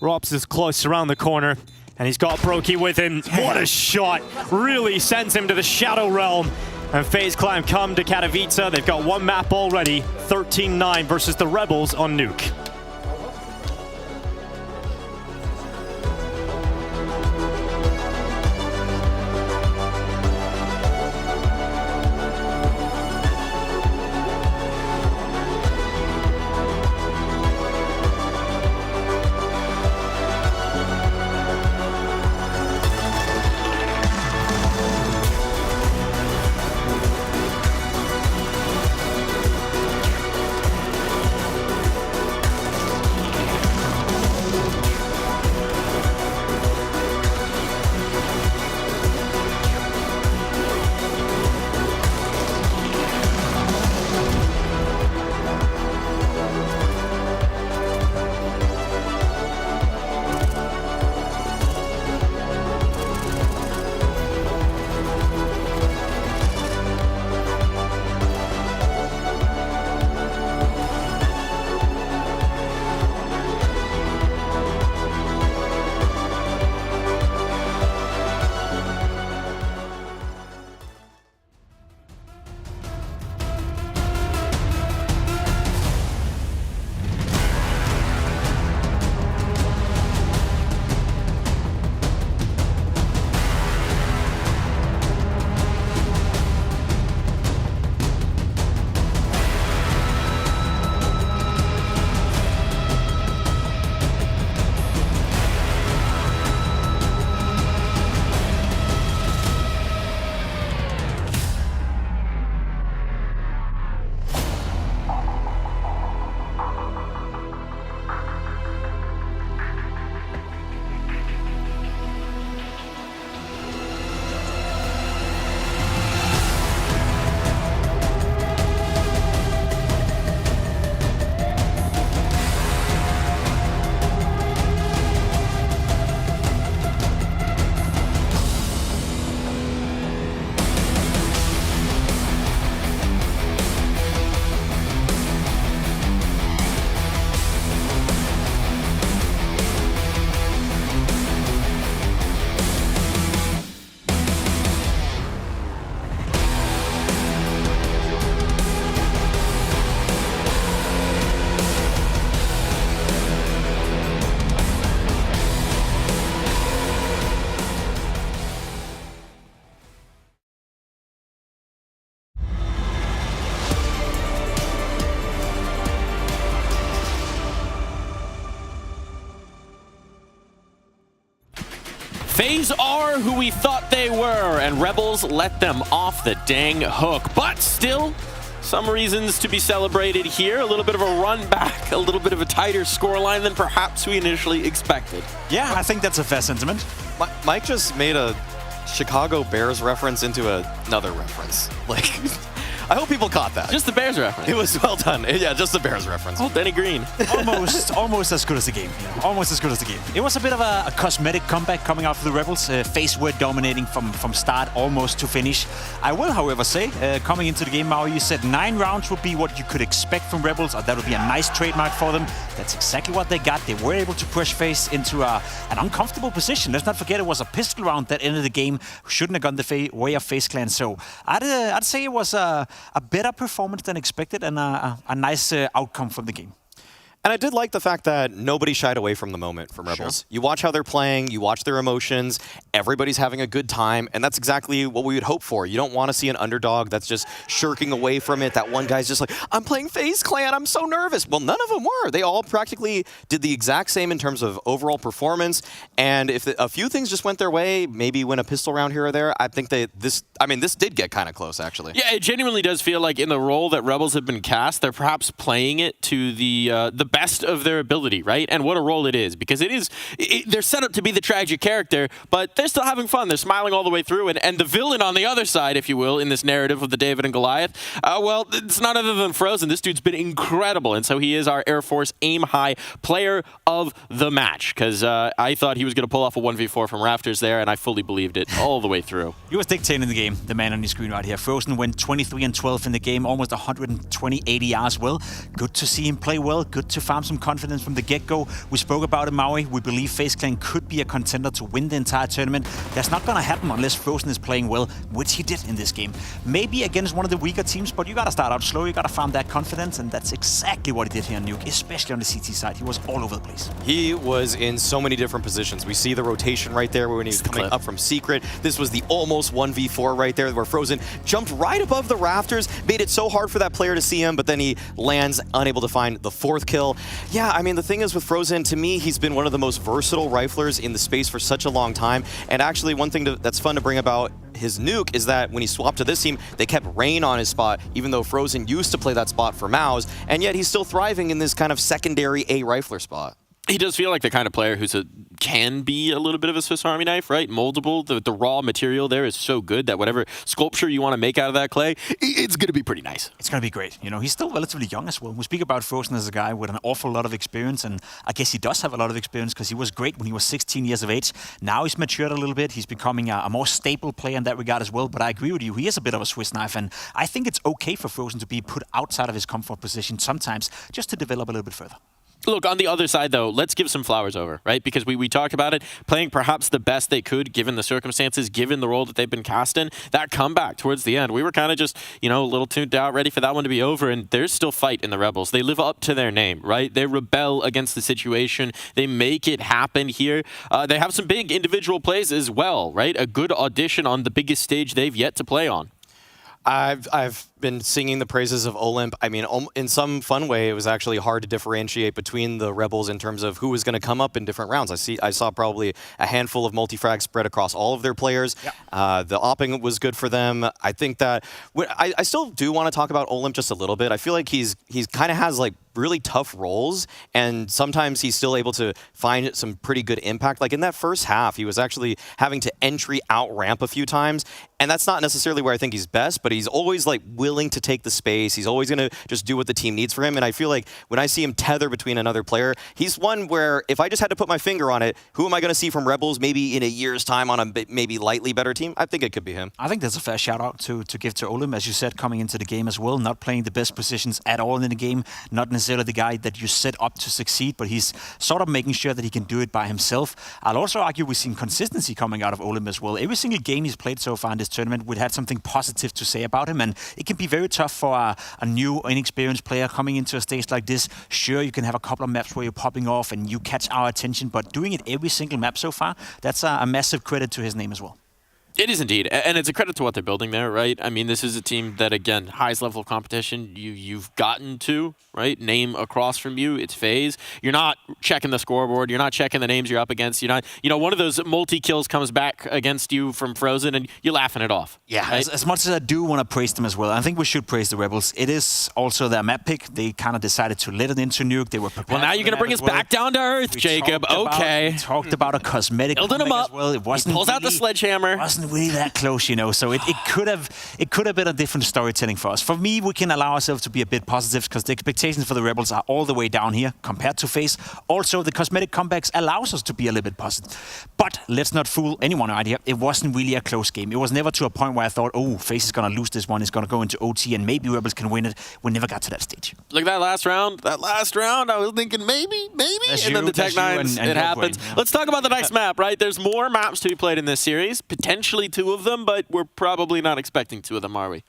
Robs is close around the corner, and he's got Brokey with him. What a shot! Really sends him to the Shadow Realm. And FaZe Clan come to Katowice. They've got 1 map already, 13-9 versus the Rebels on Nuke. FaZe are who we thought they were, and Rebels let them off the dang hook. But still, some reasons to be celebrated here. A little bit of a run back, a little bit of a tighter scoreline than perhaps we initially expected. Yeah, I think that's a fair sentiment. Mike just made a Chicago Bears reference into another reference. Like, I hope people caught that. Just the Bears reference. It was well done. Yeah, just the Bears reference. Oh, Denny Green. Almost as good as the game. You know? Almost as good as the game. It was a bit of a cosmetic comeback coming out for the Rebels. FaZe were dominating from start almost to finish. I will, however, say, coming into the game, Mao, you said 9 rounds would be what you could expect from Rebels. That would be a nice trademark for them. That's exactly what they got. They were able to push FaZe into an uncomfortable position. Let's not forget it was a pistol round that ended the game. Shouldn't have gone the way of FaZe Clan. So I'd say it was a better performance than expected and a nice outcome from the game. And I did like the fact that nobody shied away from the moment from Rebels. You watch how they're playing, you watch their emotions, everybody's having a good time, and that's exactly what we would hope for. You don't want to see an underdog that's just shirking away from it. That one guy's just like, I'm playing FaZe Clan, I'm so nervous. Well, none of them were. They all practically did the exact same in terms of overall performance, and if a few things just went their way, maybe win a pistol round here or there, I think this did get kind of close, actually. Yeah, it genuinely does feel like in the role that Rebels have been cast, they're perhaps playing it to the best of their ability, right? And what a role it is, because they're set up to be the tragic character, but they're still having fun. They're smiling all the way through, and the villain on the other side, if you will, in this narrative of the David and Goliath, well, it's none other than Frozen. This dude's been incredible, and so he is our Air Force Aim High player of the match, because I thought he was going to pull off a 1v4 from Rafters there, and I fully believed it all the way through. He was dictating the game, the man on your screen right here. Frozen went 23-12 in the game, almost 120 ADR as well. Good to see him play well, good to farm some confidence from the get-go. We spoke about it, Maui. We believe FaZe Clan could be a contender to win the entire tournament. That's not going to happen unless Frozen is playing well, which he did in this game. Maybe against one of the weaker teams, but you got to start out slow, you got to farm that confidence, and that's exactly what he did here on Nuke, especially on the CT side. He was all over the place. He was in so many different positions. We see the rotation right there when he was coming up from Secret. This was the almost 1v4 right there where Frozen jumped right above the rafters, made it so hard for that player to see him, but then he lands unable to find the 4th kill. Yeah, I mean, the thing is with Frozen, to me, he's been one of the most versatile riflers in the space for such a long time. And actually, one thing that's fun to bring about his Nuke is that when he swapped to this team, they kept Rain on his spot, even though Frozen used to play that spot for Mouse, and yet he's still thriving in this kind of secondary A rifler spot. He does feel like the kind of player who can be a little bit of a Swiss Army knife, right? Moldable. The raw material there is so good that whatever sculpture you want to make out of that clay, it's going to be pretty nice. It's going to be great. You know, he's still relatively young as well. We speak about Frozen as a guy with an awful lot of experience, and I guess he does have a lot of experience because he was great when he was 16 years of age. Now he's matured a little bit. He's becoming a more stable player in that regard as well, but I agree with you. He is a bit of a Swiss knife, and I think it's okay for Frozen to be put outside of his comfort position sometimes just to develop a little bit further. Look, on the other side, though, let's give some flowers over, right? Because we talked about it, playing perhaps the best they could, given the circumstances, given the role that they've been cast in. That comeback towards the end, we were kind of just, you know, a little tuned out, ready for that one to be over, and there's still fight in the Rebels. They live up to their name, right? They rebel against the situation. They make it happen here. They have some big individual plays as well, right? A good audition on the biggest stage they've yet to play on. I've been singing the praises of Olymp. I mean, in some fun way, it was actually hard to differentiate between the Rebels in terms of who was going to come up in different rounds. I saw probably a handful of multi-frags spread across all of their players. Yep. The opping was good for them. I think that I still do want to talk about Olymp just a little bit. I feel like he's kind of has like really tough roles, and sometimes he's still able to find some pretty good impact. Like in that first half, he was actually having to entry out ramp a few times, and that's not necessarily where I think he's best, but he's always like willing to take the space. He's always going to just do what the team needs for him, and I feel like when I see him tether between another player, he's one where if I just had to put my finger on it, who am I going to see from Rebels maybe in a year's time on a maybe lightly better team? I think it could be him. I think that's a fair shout out to give to Olymp, as you said, coming into the game as well, not playing the best positions at all in the game, not necessarily the guy that you set up to succeed, but he's sort of making sure that he can do it by himself. I'll also argue we've seen consistency coming out of Olymp as well. Every single game he's played so far in this tournament, we've had something positive to say about him, and it can be very tough for a new, inexperienced player coming into a stage like this. Sure, you can have a couple of maps where you're popping off and you catch our attention, but doing it every single map so far, that's a massive credit to his name as well. It is indeed, and it's a credit to what they're building there, right? I mean, this is a team that, again, highest level of competition you've gotten to, right? Name across from you, it's FaZe. You're not checking the scoreboard. You're not checking the names you're up against. You're not, you know, one of those multi-kills comes back against you from Frozen, and you're laughing it off. Yeah, right? as much as I do want to praise them as well, I think we should praise the Rebels. It is also their map pick. They kind of decided to let it into Nuke. They were prepared. Well, now you're going to bring us back down to earth, Jacob. Okay. We talked about a cosmetic building him up. As well. It wasn't he pulls out the sledgehammer. It wasn't really that close, you know, so it could have been a different storytelling for us. For me, we can allow ourselves to be a bit positive because the expectations for the Rebels are all the way down here compared to FaZe. Also, the cosmetic comebacks allows us to be a little bit positive. But let's not fool anyone out here. It wasn't really a close game. It was never to a point where I thought, oh, FaZe is going to lose this one. It's going to go into OT and maybe Rebels can win it. We never got to that stage. Look, that last round, I was thinking maybe, and then the Tech-9s, it happens. Yeah. Let's talk about the next map, right? There's more maps to be played in this series, potentially 2 of them, but we're probably not expecting 2 of them, are we?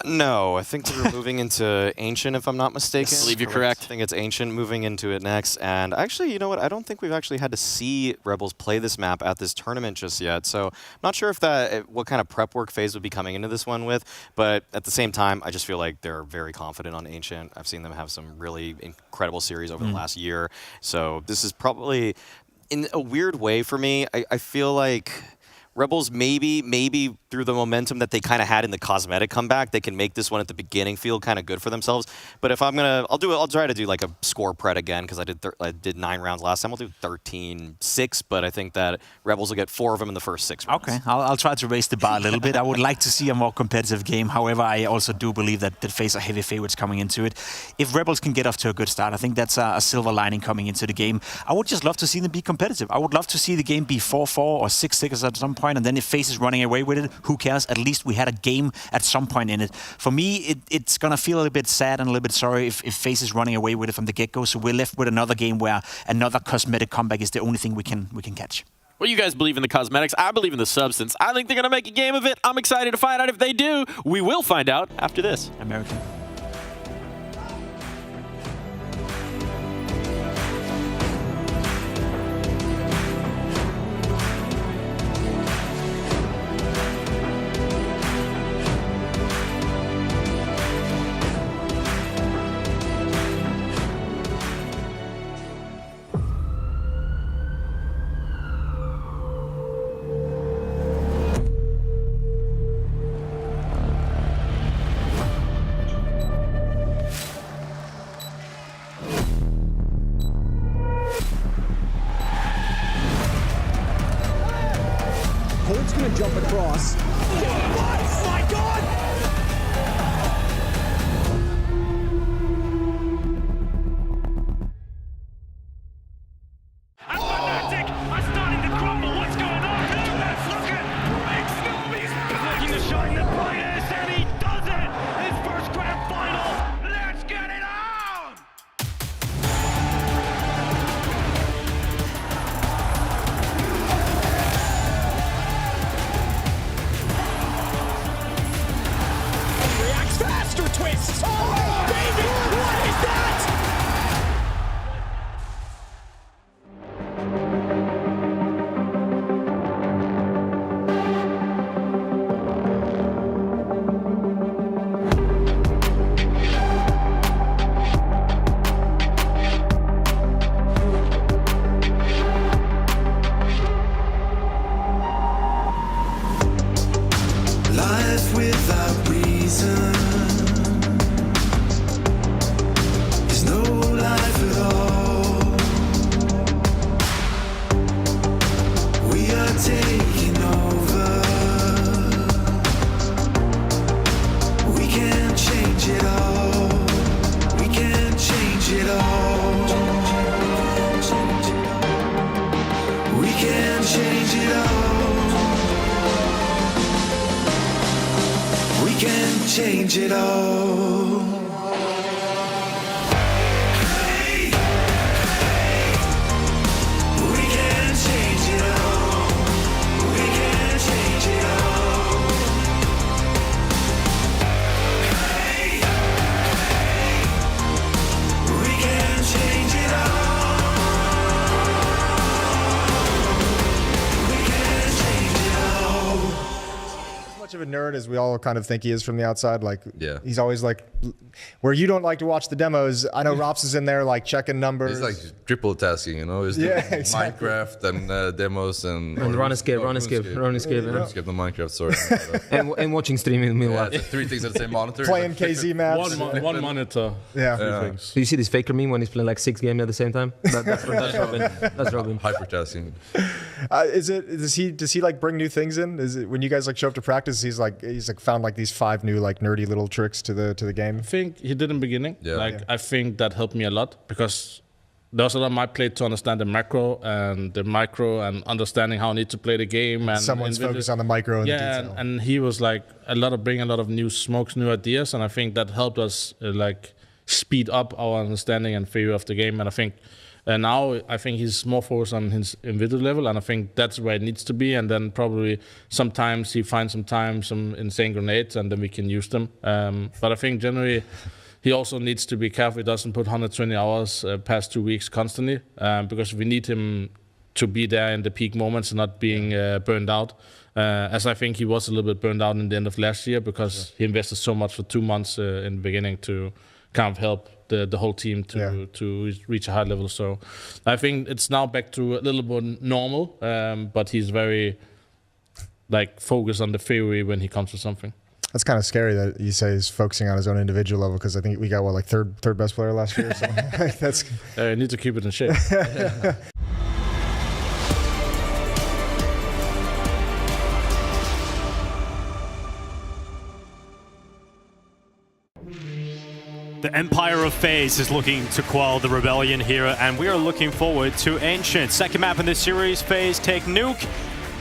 No, I think we're moving into Ancient, if I'm not mistaken. I believe you're correct. I think it's Ancient moving into it next. And actually, you know what? I don't think we've actually had to see Rebels play this map at this tournament just yet. So I'm not sure what kind of prep work FaZe would be coming into this one with. But at the same time, I just feel like they're very confident on Ancient. I've seen them have some really incredible series over the last year. So this is probably, in a weird way for me, I feel like Rebels maybe through the momentum that they kind of had in the cosmetic comeback, they can make this one at the beginning feel kind of good for themselves. But if I'll try to do like a score pred again, because I did 9 rounds last time. I'll do 13-6, but I think that Rebels will get 4 of them in the first 6 rounds. Okay, I'll try to raise the bar a little bit. I would like to see a more competitive game. However, I also do believe that FaZe are heavy favorites coming into it. If Rebels can get off to a good start, I think that's a silver lining coming into the game. I would just love to see them be competitive. I would love to see the game be 4-4 or 6-6 at some point, and then if FaZe is running away with it, who cares? At least we had a game at some point in it. For me, it's going to feel a little bit sad and a little bit sorry if FaZe is running away with it from the get-go. So we're left with another game where another cosmetic comeback is the only thing we can catch. Well, you guys believe in the cosmetics. I believe in the substance. I think they're going to make a game of it. I'm excited to find out if they do. We will find out after this. American. Colt's gonna jump across. Oh my God! Fnatic are starting to crumble. What's going on? Let's look at Break. Snowby's looking to shine the brightest, and he does it! His first grand final. Let's get it on! Reacts faster twists. Oh, baby! What is that? Life without reason is no life at all. We are taking over. We can change it all. We can change it all. We can change it all. We can change it all. Hey, hey. We can change it all. We can change it all. Hey, hey. We can change it all. We can change it all. Much of a nerd as we all kind of think he is from the outside. Like, he's always like, where you don't like to watch the demos. I know Rops is in there like checking numbers. He's like triple tasking, you know. He's Yeah, doing exactly. Minecraft and demos and run escape, the Minecraft, sorry. and watching streaming meanwhile. Yeah, it's 3 things at the same monitor. Playing KZ maps. One monitor. Yeah. So you see this faker meme when he's playing like 6 games at the same time? That's Robin. That's Robin. Hypertasking. Does he like bring new things in? Is it when you guys like show up to practice? He's like found like these 5 new like nerdy little tricks to the game. I think he did in the beginning. I think that helped me a lot because there was a lot on my plate to understand the macro and the micro and understanding how I need to play the game. And Someone's focused on the micro and the detail. and he was like bringing a lot of new smokes, new ideas, and I think that helped us like speed up our understanding and feel of the game. And I think And now I think he's more focused on his individual level, and I think that's where it needs to be. And then probably sometimes he finds some insane grenades, and then we can use them. But I think generally he also needs to be careful he doesn't put 120 hours past 2 weeks constantly, because we need him to be there in the peak moments and not being burned out. As I think he was a little bit burned out in the end of last year because he invested so much for 2 months in the beginning to kind of help the whole team to reach a high level. So I think it's now back to a little bit normal, but he's very focused on the theory when he comes to something. That's kind of scary that you say he's focusing on his own individual level, because I think we got third best player last year. So that's need to keep it in shape. The Empire of FaZe is looking to quell the rebellion here, and we are looking forward to Ancient. Second map in this series, FaZe take Nuke,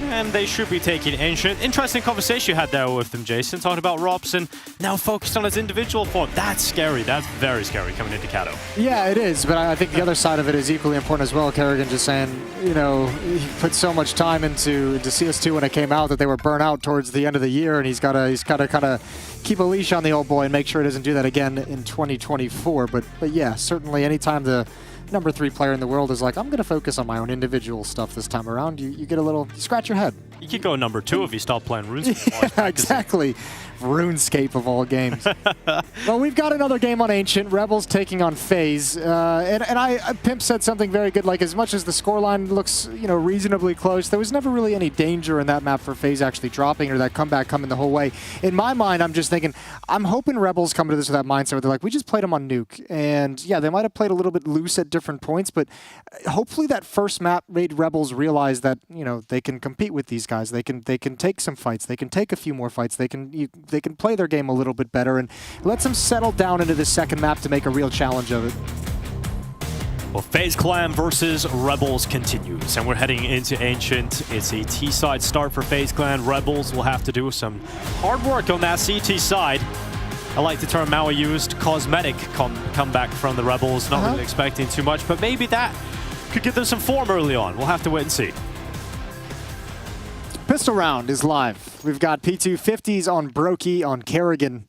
and they should be taking Ancient. Interesting conversation you had there with them, Jason, talking about Robson now focused on his individual form. That's scary. That's very scary coming into Kato. Yeah, it is, but I think the other side of it is equally important as well. Kerrigan just saying, you know, he put so much time into CS2 when it came out that they were burnt out towards the end of the year, and he's got to kind of keep a leash on the old boy and make sure he doesn't do that again in 2024. But yeah, certainly anytime the number 3 player in the world is like, I'm going to focus on my own individual stuff this time around, you get a little, you scratch your head. You could go number 2 if you stop playing RuneScape. Yeah, exactly. RuneScape of all games. Well, we've got another game on Ancient. Rebels taking on FaZe. And Pimp said something very good, like as much as the scoreline looks, you know, reasonably close, there was never really any danger in that map for FaZe actually dropping or that comeback coming the whole way. In my mind, I'm just thinking, I'm hoping Rebels come to this with that mindset where they're like, we just played them on Nuke. And yeah, they might have played a little bit loose at different points, but hopefully that first map made Rebels realize that, you know, they can compete with these guys. They can take some fights. They can take a few more fights. They can play their game a little bit better and lets them settle down into the second map to make a real challenge of it. Well, FaZe Clan versus Rebels continues, and we're heading into Ancient. It's a T-side start for FaZe Clan. Rebels will have to do some hard work on that CT side. I like the term Maui used, cosmetic comeback from the Rebels. Not really expecting too much, but maybe that could give them some form early on. We'll have to wait and see. Pistol round is live. We've got P250s on Brokey on Kerrigan.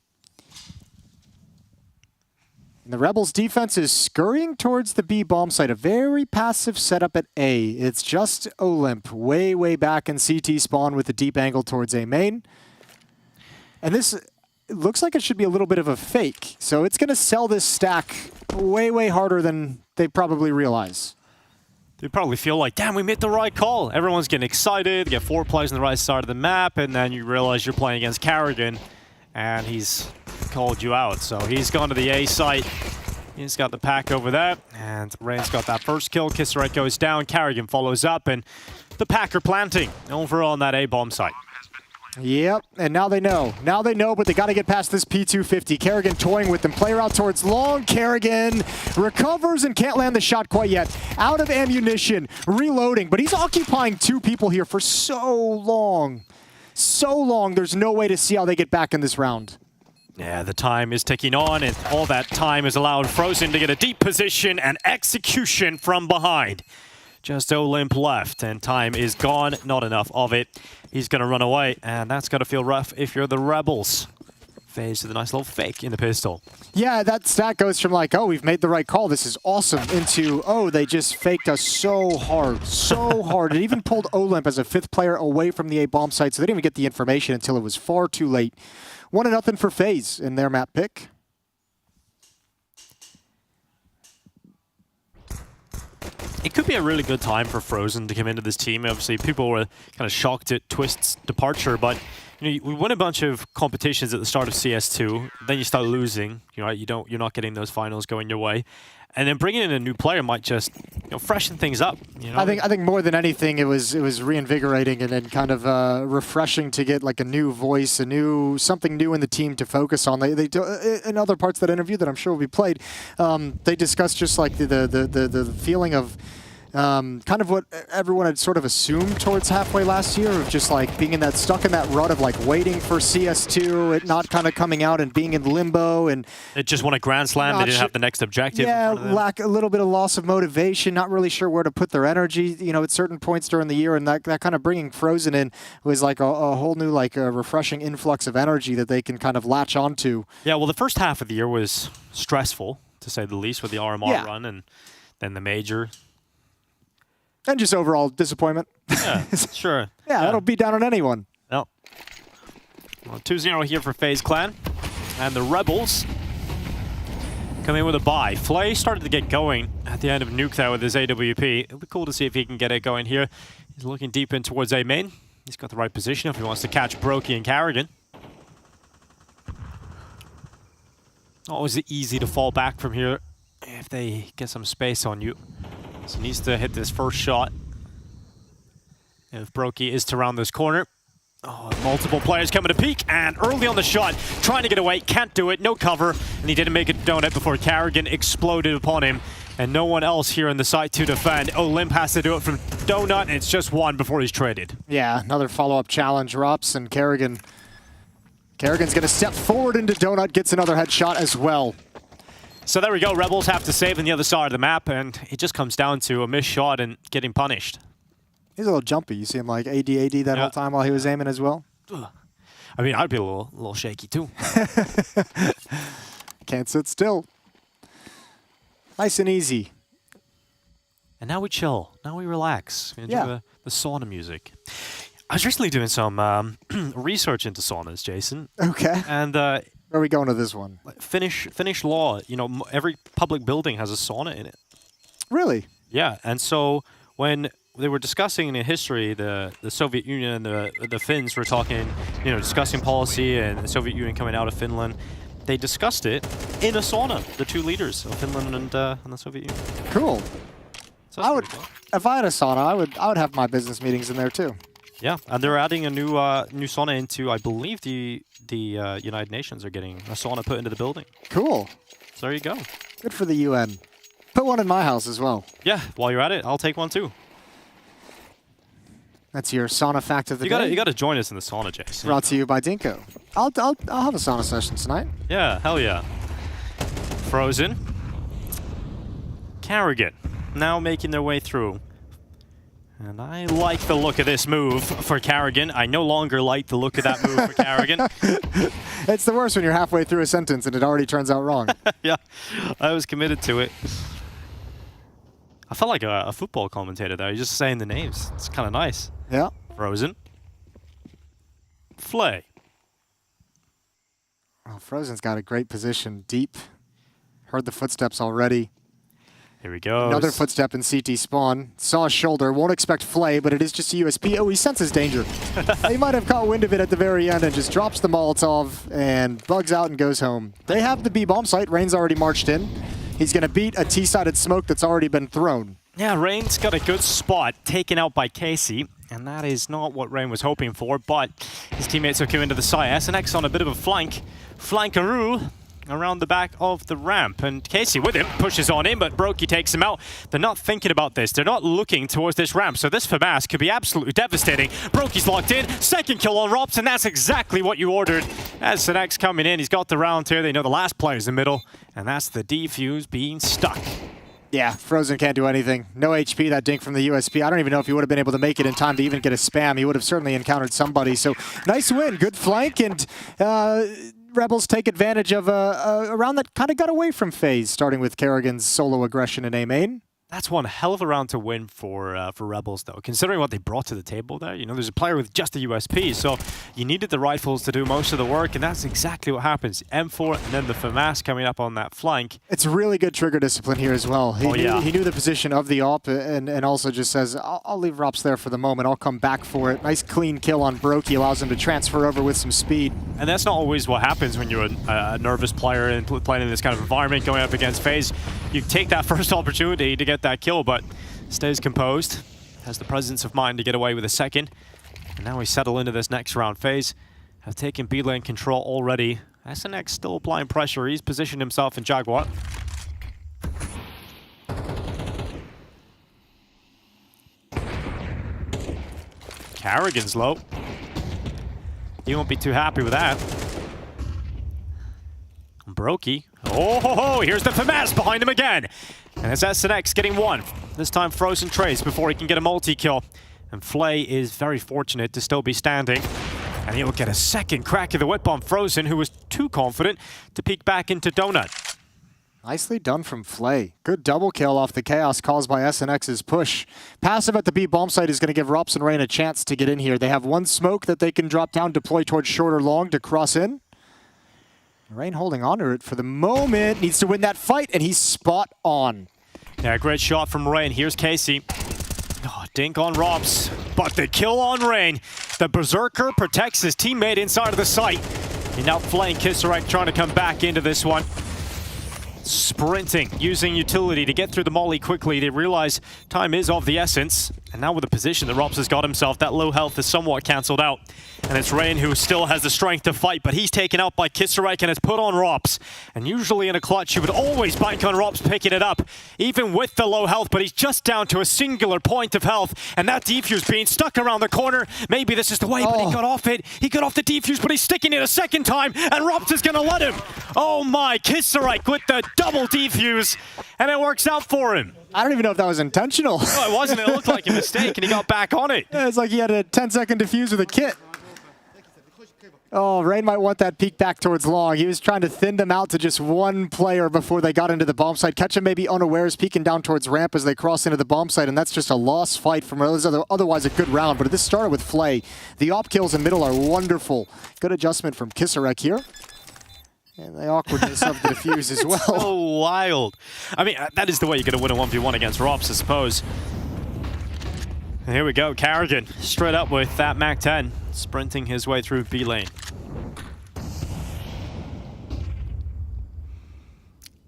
And the Rebels defense is scurrying towards the B bomb site. A very passive setup at A. It's just Olymp way back in CT spawn with a deep angle towards A main. And this looks like it should be a little bit of a fake. So it's going to sell this stack way harder than they probably realize. They probably feel like, damn, we made the right call. Everyone's getting excited. They get 4 players on the right side of the map, and then you realize you're playing against Kerrigan, and he's called you out. So he's gone to the A site. He's got the pack over there, and Rain's got that first kill. Kisserite goes down. Kerrigan follows up, and the pack are planting over on that A bomb site. Yep, and now they know. Now they know, but they got to get past this P250. Kerrigan toying with them. Player out towards long. Kerrigan recovers and can't land the shot quite yet. Out of ammunition, reloading, but he's occupying 2 people here for so long. So long, there's no way to see how they get back in this round. Yeah, the time is ticking on, and all that time has allowed Frozen to get a deep position and execution from behind. Just Olymp left, and time is gone. Not enough of it. He's going to run away, and that's going to feel rough if you're the Rebels. FaZe with a nice little fake in the pistol. Yeah, that stat goes from like, oh, we've made the right call, this is awesome, into, oh, they just faked us so hard. It even pulled Olymp as a 5th player away from the A bomb site, so they didn't even get the information until it was far too late. 1-0 for FaZe in their map pick. It could be a really good time for Frozen to come into this team. Obviously, people were kind of shocked at Twist's departure, but you know, we won a bunch of competitions at the start of CS2. Then you start losing. You know, you're not getting those finals going your way, and then bringing in a new player might just, you know, freshen things up. You know? I think more than anything, it was reinvigorating and kind of refreshing to get like a new voice, something new in the team to focus on. They in other parts of that interview that I'm sure will be played, they discussed just like the feeling of kind of what everyone had sort of assumed towards halfway last year, of just like being in that stuck in that rut of like waiting for CS2, it not kind of coming out and being in limbo, and it just won a Grand Slam. They didn't have the next objective. Yeah, lack a little bit of loss of motivation, not really sure where to put their energy, you know, at certain points during the year, and that kind of bringing Frozen in was like a whole new like a refreshing influx of energy that they can kind of latch onto. Yeah, well, the first half of the year was stressful, to say the least, with the RMR run and then the major. And just overall disappointment. Yeah, sure. Yeah, that'll beat down on anyone. No. Well, 2-0 here for FaZe Clan. And the Rebels come in with a bye. Flay started to get going at the end of Nuke there with his AWP. It'll be cool to see if he can get it going here. He's looking deep in towards A main. He's got the right position if he wants to catch Brokey and Carrigan. Always easy to fall back from here if they get some space on you. So he needs to hit this first shot. If Brokey is to round this corner. Oh, multiple players coming to peek, and early on the shot, trying to get away, can't do it, no cover, and he didn't make a donut before Carrigan exploded upon him, and no one else here in the site to defend. Olymp has to do it from donut, and it's just one before he's traded. Yeah, another follow-up challenge erupts, and Carrigan's going to step forward into donut, gets another headshot as well. So there we go, Rebels have to save on the other side of the map, and it just comes down to a missed shot and getting punished. He's a little jumpy. You see him like AD that whole time while he was aiming as well? I mean, I'd be a little shaky too. Can't sit still. Nice and easy. And now we chill. Now we relax. We enjoy the sauna music. I was recently doing some research into saunas, Jason. Okay. And where are we going to this one? Finnish law. You know, every public building has a sauna in it. Really? Yeah. And so when they were discussing in history, the Soviet Union and the Finns were talking, you know, discussing policy and the Soviet Union coming out of Finland. They discussed it in a sauna, the two leaders of Finland and the Soviet Union. Cool. So I would, if I had a sauna, I would have my business meetings in there too. Yeah, and they're adding a new sauna into, I believe the United Nations are getting a sauna put into the building. Cool. So there you go. Good for the UN. Put one in my house as well. Yeah, while you're at it, I'll take one too. That's your sauna fact of the day. You gotta join us in the sauna, Jason. Brought to you by Dinko. I'll have a sauna session tonight. Yeah, hell yeah. Frozen. Carrigan now making their way through. And I like the look of this move for Carrigan. I no longer like the look of that move for Carrigan. It's the worst when you're halfway through a sentence and it already turns out wrong. Yeah, I was committed to it. I felt like a football commentator there. You're just saying the names. It's kind of nice. Yeah. Frozen. Flay. Oh, Frozen's got a great position. Deep. Heard the footsteps already. Here he goes. Another footstep in CT spawn. Saw his shoulder. Won't expect Flay, but it is just a USP. Oh, he senses danger. He might have caught wind of it at the very end and just drops the Molotov and bugs out and goes home. They have the B-bomb site. Rain's already marched in. He's going to beat a T-sided smoke that's already been thrown. Yeah, Rain's got a good spot taken out by Casey, and that is not what Rain was hoping for, but his teammates are coming to the side. SNX on a bit of a flankaroo around the back of the ramp, and Casey with him pushes on in, but Brokey takes him out. They're not thinking about this. They're not looking towards this ramp, so this FAMAS could be absolutely devastating. Brokey's locked in, second kill on Rops, and that's exactly what you ordered. As SNX coming in, he's got the round here. They know the last player's in the middle, and that's the defuse being stuck. Yeah, Frozen can't do anything. No HP, that dink from the USP. I don't even know if he would have been able to make it in time to even get a spam. He would have certainly encountered somebody. So nice win, good flank, and Rebels take advantage of a round that kind of got away from FaZe, starting with Carrigan's solo aggression in A main. That's one hell of a round to win for Rebels, though, considering what they brought to the table there. You know, there's a player with just the USP, so you needed the rifles to do most of the work, and that's exactly what happens. M4 and then the FAMAS coming up on that flank. It's really good trigger discipline here as well. He knew the position of the AWP and also just says, I'll leave Rops there for the moment. I'll come back for it. Nice clean kill on Brokey, allows him to transfer over with some speed. And that's not always what happens when you're a nervous player and playing in this kind of environment going up against FaZe. You take that first opportunity to get that kill, but stays composed, has the presence of mind to get away with a second. And now we settle into this next round. FaZe have taken B lane control already. SNX still applying pressure. He's positioned himself in Jaguar. Carrigan's low. He won't be too happy with that. Brokey. Oh, here's the FaMAS behind him again. And it's SNX getting one. This time Frozen Trace before he can get a multi-kill. And Flay is very fortunate to still be standing. And he will get a second crack of the whip on Frozen, who was too confident to peek back into Donut. Nicely done from Flay. Good double kill off the chaos caused by SNX's push. Passive at the B bomb site is going to give Rops and Rain a chance to get in here. They have one smoke that they can drop down, deploy towards short or long to cross in. Rain holding on to it for the moment. Needs to win that fight, and he's spot on. Yeah, great shot from Rain. Here's Casey. Oh, dink on Rops, but the kill on Rain. The Berserker protects his teammate inside of the site. And now Flay and Kisarek trying to come back into this one. Sprinting, using utility to get through the molly quickly. They realize time is of the essence. And now with the position that Rops has got himself, that low health is somewhat cancelled out. And it's Rain who still has the strength to fight, but he's taken out by Kisarek and it's put on Rops. And usually in a clutch, you would always bank on Rops picking it up, even with the low health, but he's just down to a singular point of health. And that defuse being stuck around the corner. Maybe this is the way, but he got off it. He got off the defuse, but he's sticking it a second time, and Rops is going to let him. Oh my, Kisarek with the double defuse, and it works out for him. I don't even know if that was intentional. No, it wasn't. It looked like a mistake, and he got back on it. Yeah, it's like he had a 10-second defuse with a kit. Oh, Rain might want that peek back towards long. He was trying to thin them out to just one player before they got into the bomb site. Ketchum maybe unawares, peeking down towards ramp as they cross into the bomb site, and that's just a lost fight from otherwise a good round. But this started with Flay. The op kills in middle are wonderful. Good adjustment from Kisarek here. And the awkwardness of the defuse as well. So wild. I mean, that is the way you're going to win a 1v1 against Rops, I suppose. And here we go, Carrigan straight up with that MAC-10, sprinting his way through B lane.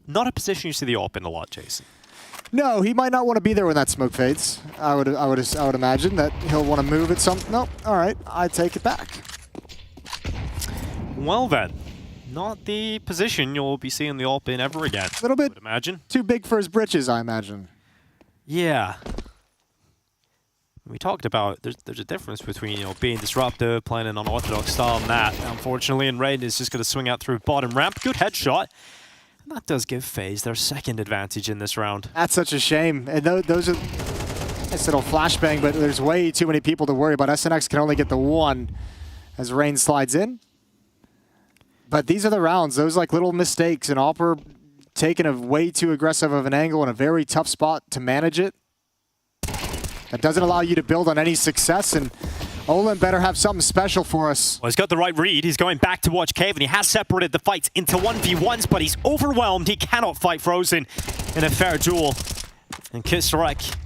Not a position you see the AWP in a lot, Jason. No, he might not want to be there when that smoke fades. I would imagine that he'll want to move at some. No, all right, I take it back. Well then, not the position you'll be seeing the AWP in ever again. A little bit, I would imagine. Too big for his britches, I imagine. Yeah. We talked about there's a difference between being disruptive, playing an unorthodox style, and that. Unfortunately, and Raiden is just going to swing out through bottom ramp. Good headshot. And that does give FaZe their second advantage in this round. That's such a shame. And those are nice little flashbang, but there's way too many people to worry about. SNX can only get the one as Rain slides in. But these are the rounds. Those like little mistakes, and Opper taking a way too aggressive of an angle in a very tough spot to manage it. That doesn't allow you to build on any success, and Olin better have something special for us. Well, he's got the right read. He's going back to watch Cave, and he has separated the fights into 1v1s, but he's overwhelmed. He cannot fight Frozen in a fair duel. And Kisarek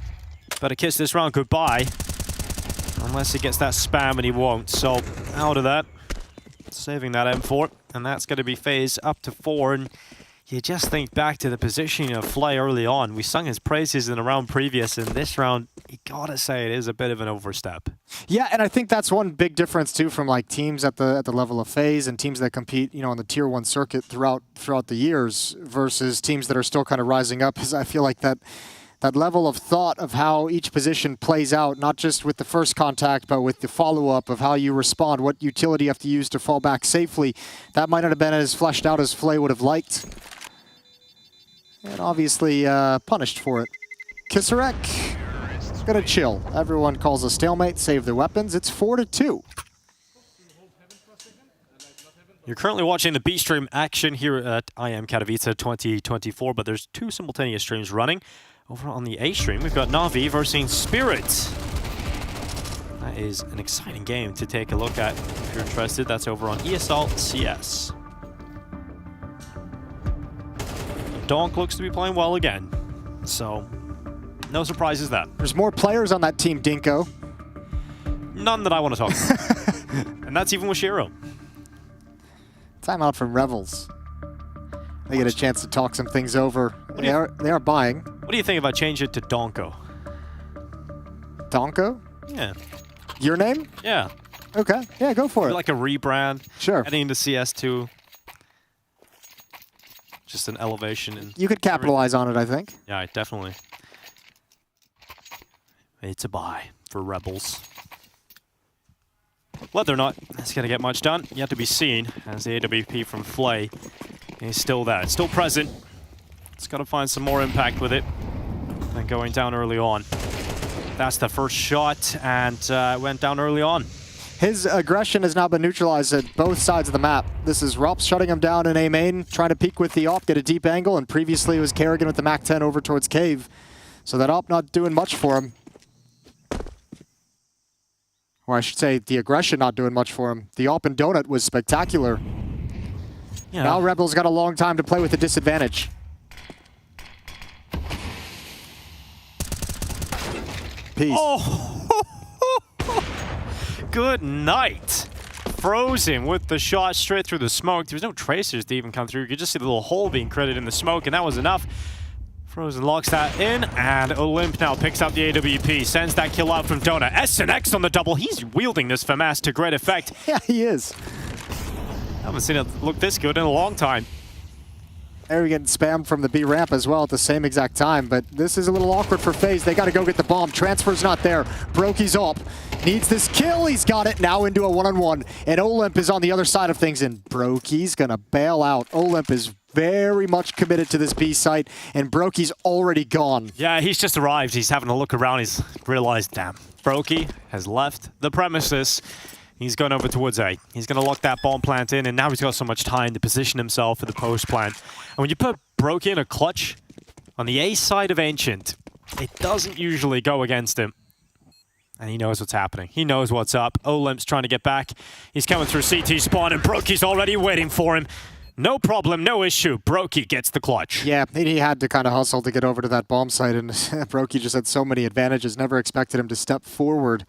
better kiss this round goodbye, unless he gets that spam, and he won't. So out of that, saving that M4, and that's going to be FaZe up to 4. And you just think back to the positioning of Flay early on. We sung his praises in the round previous, and this round, you gotta say it is a bit of an overstep. Yeah, and I think that's one big difference too from like teams at the level of FaZe and teams that compete, on the tier 1 circuit throughout the years versus teams that are still kind of rising up. Is I feel like that level of thought of how each position plays out, not just with the first contact, but with the follow-up of how you respond, what utility you have to use to fall back safely. That might not have been as fleshed out as Flay would have liked. And obviously punished for it. Kisarek, gonna chill. Everyone calls a stalemate, save their weapons. It's 4-2. You're currently watching the B stream action here at IEM Katowice 2024, but there's 2 simultaneous streams running. Over on the A stream, we've got Na'Vi versus Spirit. That is an exciting game to take a look at if you're interested. That's over on ESL CS. Donk looks to be playing well again, so no surprises there. There's more players on that team, Dinko. None that I want to talk about. And that's even with Shiro. Timeout from Revels. They get a chance to talk some things over. They are buying. What do you think if I change it to Donko? Donko? Yeah. Your name? Yeah. Okay. Yeah, go for it. Like a rebrand. Sure. Heading into CS2. Just an elevation. You could capitalize on it, I think. Yeah, definitely. It's a buy for Rebels. Whether or not it's going to get much done, yet to be seen, as the AWP from Flay is still there. It's still present. It's got to find some more impact with it than going down early on. That's the first shot, and went down early on. His aggression has now been neutralized at both sides of the map. This is Rops shutting him down in A main, trying to peek with the op, get a deep angle, and previously it was Kerrigan with the MAC-10 over towards Cave. So that op not doing much for him. Or I should say, the aggression not doing much for him. The op and Donut was spectacular. Yeah. Now Rebels got a long time to play with the disadvantage. Peace. Oh! Good night. Frozen with the shot straight through the smoke. There was no tracers to even come through. You could just see the little hole being created in the smoke, and that was enough. Frozen locks that in, and Olymp now picks up the AWP, sends that kill out from Donut. SNX on the double. He's wielding this FAMAS to great effect. Yeah, he is. I haven't seen it look this good in a long time. They're getting spammed from the B ramp as well at the same exact time, but this is a little awkward for FaZe. They got to go get the bomb. Transfer's not there. Brokey's up. Needs this kill. He's got it. Now into a one-on-one. And Olymp is on the other side of things, and Brokey's going to bail out. Olymp is very much committed to this B site, and Brokey's already gone. Yeah, he's just arrived. He's having a look around. He's realized, damn, Brokey has left the premises. He's going over towards A. He's going to lock that bomb plant in, and now he's got so much time to position himself for the post plant. And when you put Brokey in a clutch on the A side of Ancient, it doesn't usually go against him. And he knows what's happening. He knows what's up. Olymp's trying to get back. He's coming through CT spawn, and Brokey's already waiting for him. No problem, no issue. Brokey gets the clutch. Yeah, he had to kind of hustle to get over to that bomb site, and Brokey just had so many advantages. Never expected him to step forward.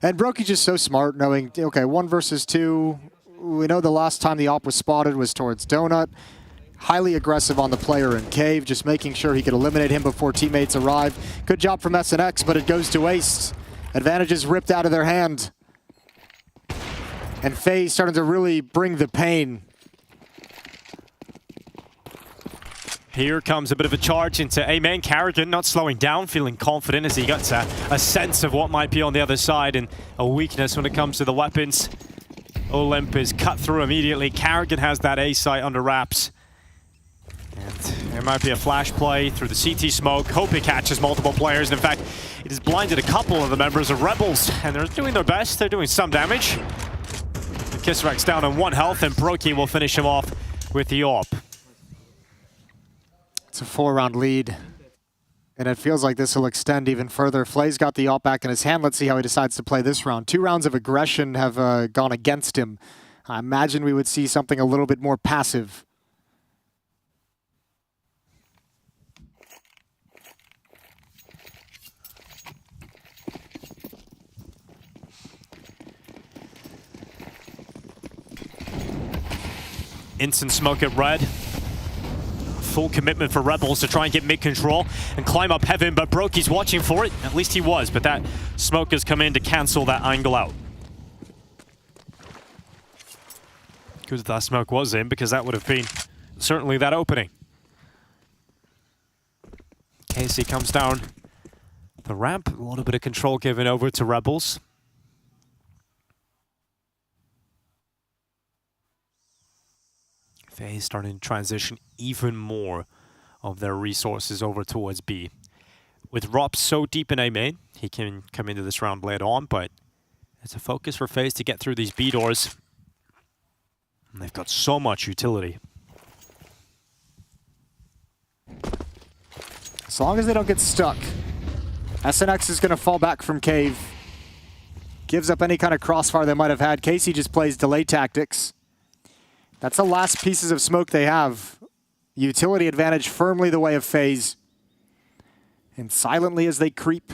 And Brokey's just so smart, knowing, okay, 1 versus 2. We know the last time the op was spotted was towards Donut. Highly aggressive on the player in Cave, just making sure he could eliminate him before teammates arrive. Good job from SNX, but it goes to waste. Advantages ripped out of their hand. And FaZe starting to really bring the pain. Here comes a bit of a charge into A main. Kerrigan not slowing down, feeling confident as he gets a sense of what might be on the other side and a weakness when it comes to the weapons. Olymp is cut through immediately. Kerrigan has that A site under wraps. And there might be a flash play through the CT smoke. Hope it catches multiple players. And in fact, it has blinded a couple of the members of Rebels, and they're doing their best. They're doing some damage. Kisrek's down on 1 health, and Brokey will finish him off with the AWP. It's a 4-round lead, and it feels like this will extend even further. Flay's got the AWP back in his hand. Let's see how he decides to play this round. 2 rounds of aggression have gone against him. I imagine we would see something a little bit more passive. Instant smoke at red. Full commitment for Rebels to try and get mid-control and climb up heaven, but Brokey's watching for it. At least he was, but that smoke has come in to cancel that angle out. Good that smoke was in, because that would have been certainly that opening. Casey comes down the ramp. A little bit of control given over to Rebels. FaZe starting to transition even more of their resources over towards B. With Rops so deep in A main, he can come into this round later on, but it's a focus for FaZe to get through these B doors. And they've got so much utility. As long as they don't get stuck. SNX is going to fall back from Cave. Gives up any kind of crossfire they might have had. Casey just plays delay tactics. That's the last pieces of smoke they have. Utility advantage firmly the way of FaZe. And silently as they creep.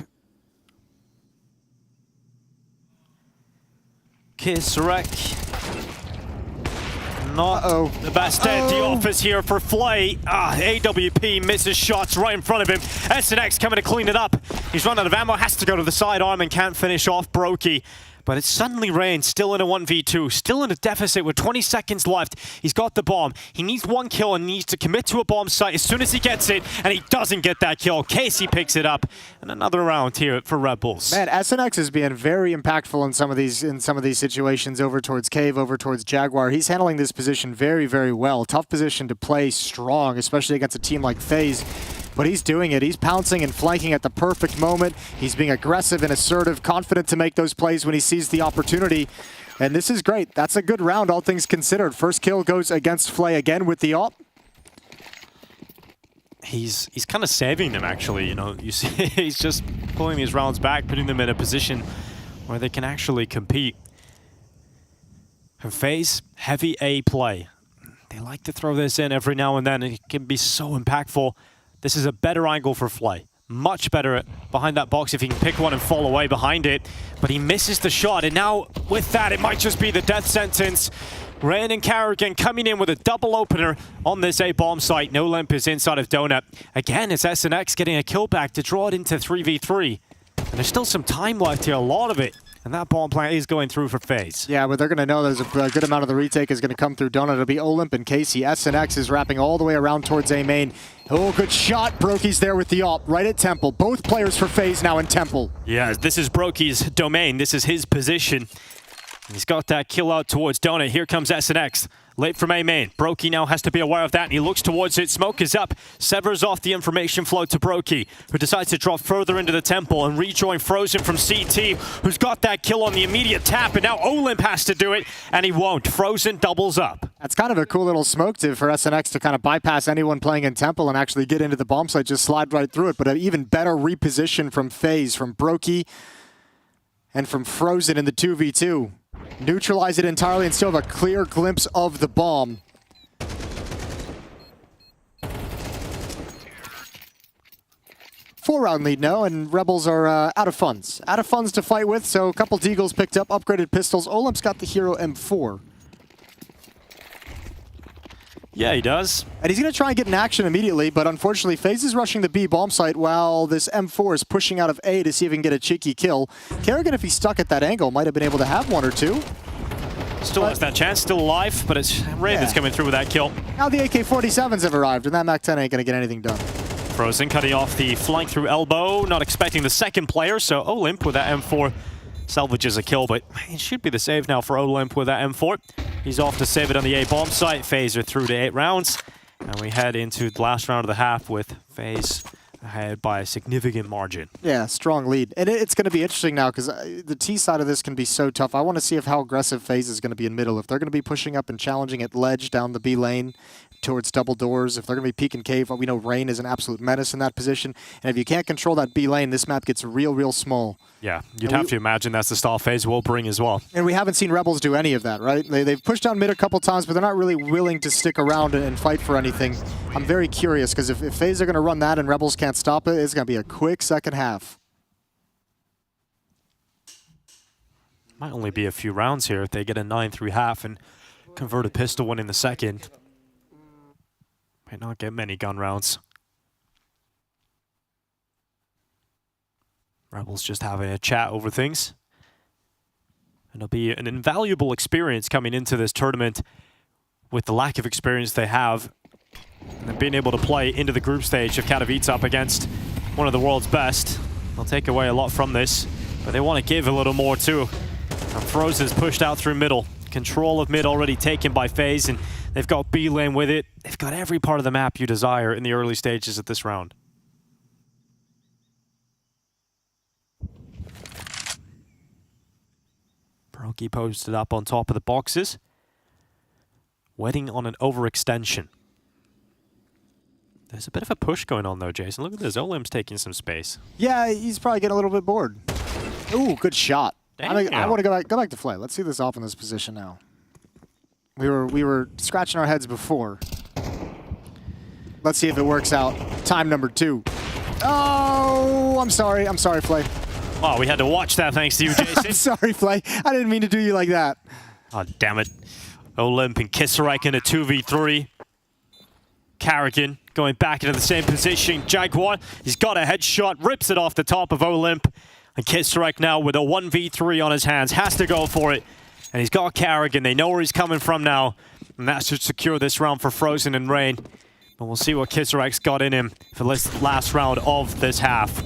Kisrek. Not the best day at the office here for Flay. AWP misses shots right in front of him. SNX coming to clean it up. He's run out of ammo, has to go to the sidearm and can't finish off Brokey. But it's suddenly Rain, still in a 1v2, still in a deficit with 20 seconds left. He's got the bomb. He needs one kill and needs to commit to a bomb site as soon as he gets it, and he doesn't get that kill. Casey picks it up, and another round here for Red Bulls. Man, SNX is being very impactful in some of these situations over towards Cave, over towards Jaguar. He's handling this position very, very well. Tough position to play strong, especially against a team like FaZe. But he's doing it. He's pouncing and flanking at the perfect moment. He's being aggressive and assertive, confident to make those plays when he sees the opportunity. And this is great. That's a good round, all things considered. First kill goes against Flay again with the AWP. He's kind of saving them, actually. You know, you see, he's just pulling these rounds back, putting them in a position where they can actually compete. And FaZe, heavy A play. They like to throw this in every now and then, and it can be so impactful. This is a better angle for Flay. Much better behind that box if he can pick one and fall away behind it. But he misses the shot, and now with that, it might just be the death sentence. Rain and Carrigan coming in with a double opener on this A bomb site. No limp is inside of Donut. Again, it's SNX getting a kill back to draw it into 3v3. And there's still some time left here, a lot of it. And that bomb plant is going through for FaZe. Yeah, but they're going to know there's a good amount of the retake is going to come through Donut. It'll be Olymp and Casey. SNX is wrapping all the way around towards A main. Oh, good shot. Brokey's there with the AWP right at Temple. Both players for FaZe now in Temple. Yeah, this is Brokey's domain. This is his position. He's got that kill out towards Donut. Here comes SNX. Late from A main. Brokey now has to be aware of that, and he looks towards it. Smoke is up. Severs off the information flow to Brokey, who decides to drop further into the temple and rejoin Frozen from CT, who's got that kill on the immediate tap, and now Olymp has to do it, and he won't. Frozen doubles up. That's kind of a cool little smoke tip for SNX to kind of bypass anyone playing in temple and actually get into the bomb site, just slide right through it. But an even better reposition from FaZe, from Brokey, and from Frozen in the 2v2. Neutralize it entirely and still have a clear glimpse of the bomb. Four-round lead now, and Rebels are out of funds. Out of funds to fight with, so a couple Deagles picked up, upgraded pistols. Olymp's got the Hero M4. Yeah, he does. And he's going to try and get in action immediately, but unfortunately, FaZe is rushing the B bomb site while this M4 is pushing out of A to see if he can get a cheeky kill. Kerrigan, if he stuck at that angle, might have been able to have one or two. Still has that chance, still alive, but it's Ray that's coming through with that kill. Now the AK-47s have arrived, and that MAC-10 ain't going to get anything done. Frozen cutting off the flank through elbow, not expecting the second player, so Olymp with that M4 salvages a kill, but it should be the save now for Olymp with that M4. He's off to save it on the A bomb site. FaZe are through to 8 rounds, and we head into the last round of the half with FaZe ahead by a significant margin. Yeah, strong lead. And it's going to be interesting now because the T side of this can be so tough. I want to see how aggressive FaZe is going to be in middle. If they're going to be pushing up and challenging at ledge down the B lane towards double doors, if they're going to be peek and cave, we know Rain is an absolute menace in that position. And if you can't control that B lane, this map gets real, real small. Yeah, you'd have to imagine that's the style FaZe will bring as well. And we haven't seen Rebels do any of that, right? They've pushed down mid a couple times, but they're not really willing to stick around and fight for anything. I'm very curious, because if FaZe are going to run that and Rebels can't stop it, it's going to be a quick second half. Might only be a few rounds here if they get a 9-3 half and convert a pistol one in the second. Might not get many gun rounds. Rebels just having a chat over things. And it'll be an invaluable experience coming into this tournament with the lack of experience they have. And being able to play into the group stage of Katowice up against one of the world's best. They'll take away a lot from this, but they want to give a little more too. And Frozen's pushed out through middle. Control of mid already taken by FaZe, and they've got B lane with it. They've got every part of the map you desire in the early stages of this round. Brokey posted up on top of the boxes. Waiting on an overextension. There's a bit of a push going on though, Jason. Look at this. Olimp's taking some space. Yeah, he's probably getting a little bit bored. Ooh, good shot. I want to go back to Flay. Let's see this off in this position now. We were scratching our heads before. Let's see if it works out. Time number 2. Oh, I'm sorry, Flay. Oh, we had to watch that thanks to you, Jason. I'm sorry, Flay. I didn't mean to do you like that. Oh, damn it. Olymp and Kisarek in a 2v3. Carrigan going back into the same position. Jaguar, he's got a headshot, rips it off the top of Olymp. And Katowice now with a 1v3 on his hands, has to go for it. And he's got Carrigan, they know where he's coming from now. And that should secure this round for Frozen and Rain. But we'll see what Katowice got in him for this last round of this half.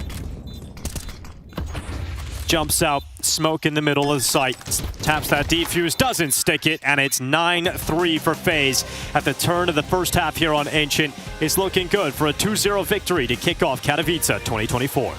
Jumps out, smoke in the middle of the site. Taps that defuse, doesn't stick it, and it's 9-3 for FaZe. At the turn of the first half here on Ancient, it's looking good for a 2-0 victory to kick off Katowice 2024.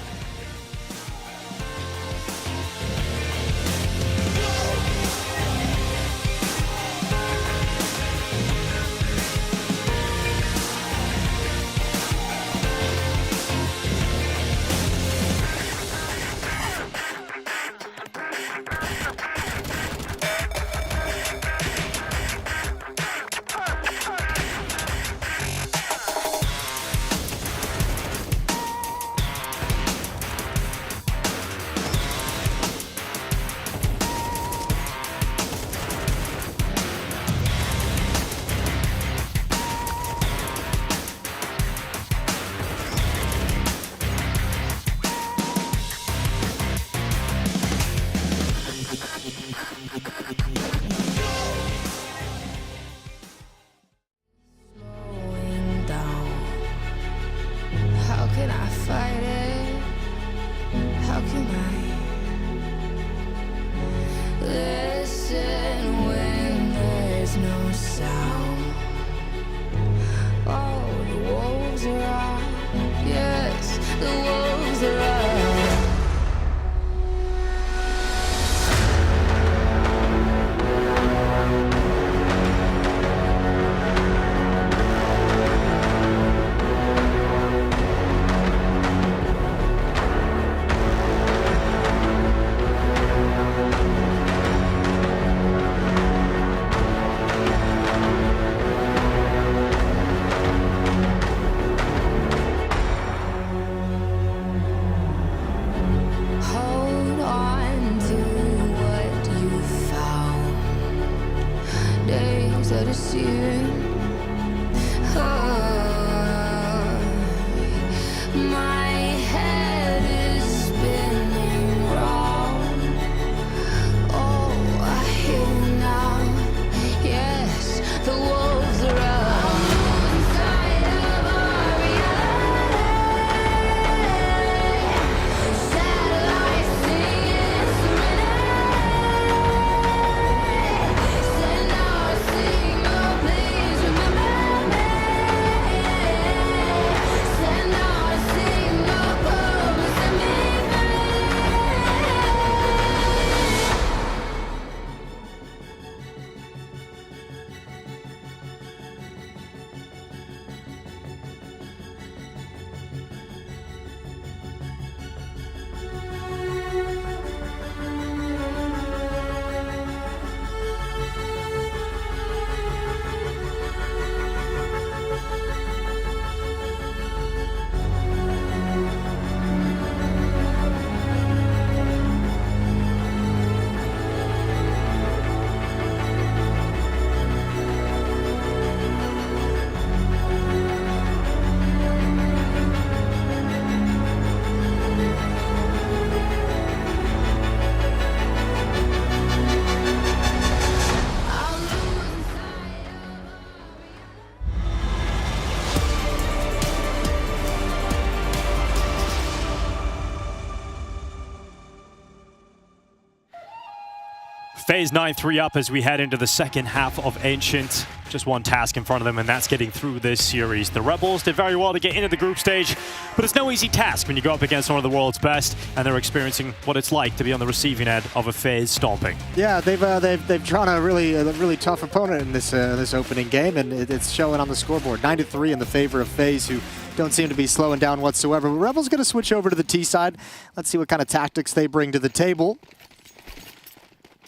FaZe 9-3 up as we head into the second half of Ancient. Just one task in front of them, and that's getting through this series. The Rebels did very well to get into the group stage, but it's no easy task when you go up against one of the world's best, and they're experiencing what it's like to be on the receiving end of a FaZe stomping. Yeah, they've drawn a really tough opponent in this this opening game, and it's showing on the scoreboard. 9-3 in the favor of FaZe, who don't seem to be slowing down whatsoever. But Rebels going to switch over to the T side. Let's see what kind of tactics they bring to the table.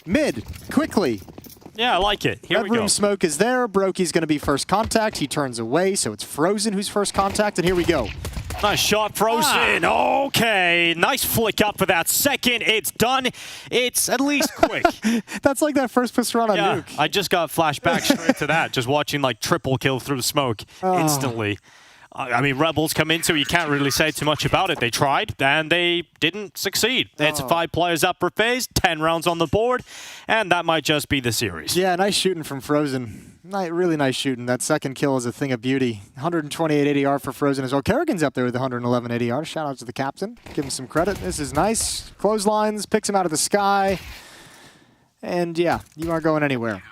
Mid, quickly. Yeah, I like it. Here we go. Red room smoke is there. Brokey's going to be first contact. He turns away, so it's Frozen who's first contact, and here we go. Nice shot, Frozen. Okay, nice flick up for that second. It's done. It's at least quick. That's like that first pistol run on Nuke. I just got flashback straight to that, just watching like triple kill through the smoke instantly. I mean, Rebels come into, you can't really say too much about it. They tried, and they didn't succeed. It's 5 players up for FaZe, 10 rounds on the board, and that might just be the series. Yeah, nice shooting from Frozen. Really nice shooting. That second kill is a thing of beauty. 128 ADR for Frozen as well. Kerrigan's up there with 111 ADR. Shout out to the captain. Give him some credit. This is nice. Clotheslines, picks him out of the sky. And yeah, you aren't going anywhere.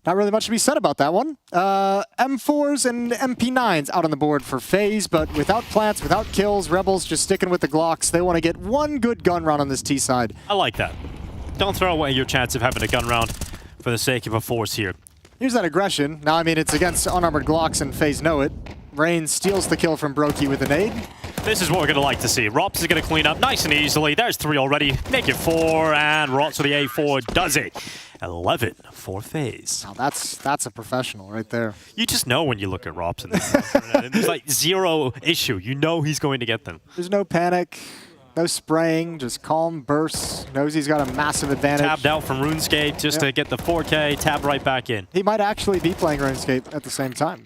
Not really much to be said about that one. M4s and MP9s out on the board for FaZe, but without plants, without kills, Rebels just sticking with the Glocks. They want to get one good gun round on this T side. I like that. Don't throw away your chance of having a gun round for the sake of a force here. Here's that aggression. Now, I mean, it's against unarmored Glocks and FaZe know it. Rain steals the kill from Brokey with a nade. This is what we're going to like to see. Rops is going to clean up nice and easily. There's 3 already. Make it 4, and Rops with the A4 does it. 11 for FaZe. Now that's a professional right there. You just know when you look at Rops. There's like 0 issue. You know he's going to get them. There's no panic, no spraying, just calm bursts. Knows he's got a massive advantage. Tabbed out from RuneScape just to get the 4K, tab right back in. He might actually be playing RuneScape at the same time.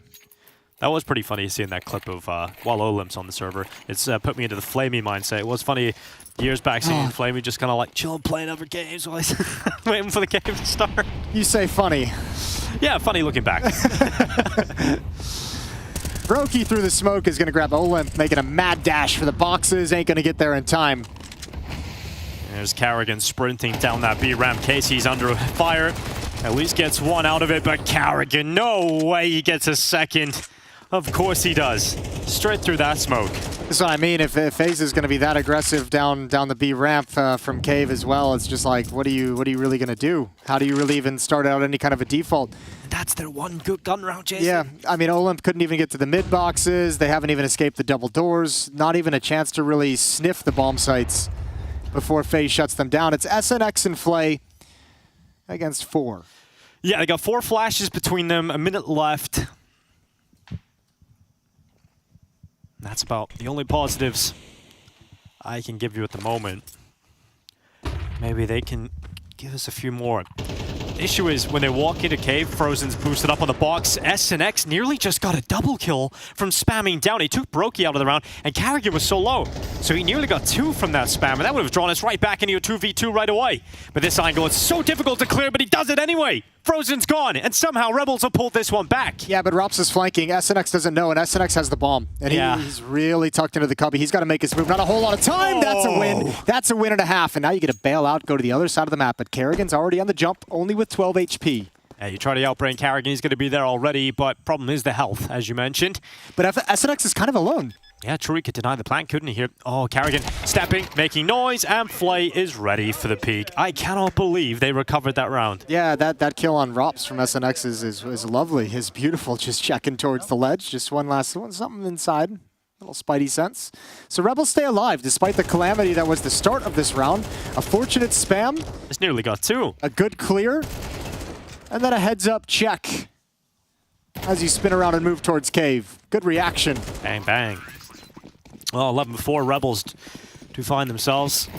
That was pretty funny seeing that clip of while Olim's on the server. It's put me into the Flamey mindset. It was funny years back seeing Flamey just kind of like chill playing other games while he's waiting for the game to start. You say funny. Yeah, funny looking back. Brokey through the smoke is going to grab Olimp, making a mad dash for the boxes. Ain't going to get there in time. There's Carrigan sprinting down that B ramp. Casey's under fire. At least gets 1 out of it, but Carrigan, no way he gets a second. Of course he does. Straight through that smoke. That's what I mean. If FaZe is going to be that aggressive down the B ramp from Cave as well, it's just like, what are you really going to do? How do you really even start out any kind of a default? That's their one good gun round, Jason. Yeah, I mean, Olimp couldn't even get to the mid boxes. They haven't even escaped the double doors. Not even a chance to really sniff the bomb sites before FaZe shuts them down. It's SNX and Flay against 4. Yeah, they got 4 flashes between them, a minute left. That's about the only positives I can give you at the moment. Maybe they can give us a few more. The issue is when they walk into Cave, Frozen's boosted up on the box. SNX nearly just got a double kill from spamming down. He took Brokey out of the round, and Carrigan was so low. So he nearly got 2 from that spam, and that would have drawn us right back into a 2v2 right away. But this angle is so difficult to clear, but he does it anyway. Frozen's gone, and somehow Rebels have pulled this one back. Yeah, but Rops is flanking. SNX doesn't know, and SNX has the bomb. And he's really tucked into the cubby. He's got to make his move. Not a whole lot of time. That's a win. That's a win and a half. And now you get to bail out, go to the other side of the map. But Kerrigan's already on the jump, only with 12 HP. Yeah, you try to outbrain Carrigan, he's going to be there already, but problem is the health, as you mentioned. But SNX is kind of alone. Yeah, true, he could deny the plant, couldn't he here? Oh, Carrigan stepping, making noise, and Flay is ready for the peak. I cannot believe they recovered that round. Yeah, that kill on Rops from SNX is lovely. Is beautiful, just checking towards the ledge. Just one last one, something inside. Little spidey sense. So Rebels stay alive despite the calamity that was the start of this round. A fortunate spam. It's nearly got 2. A good clear. And then a heads-up check as you spin around and move towards Cave. Good reaction. Bang, bang. Well, 11-4 Rebels to find themselves.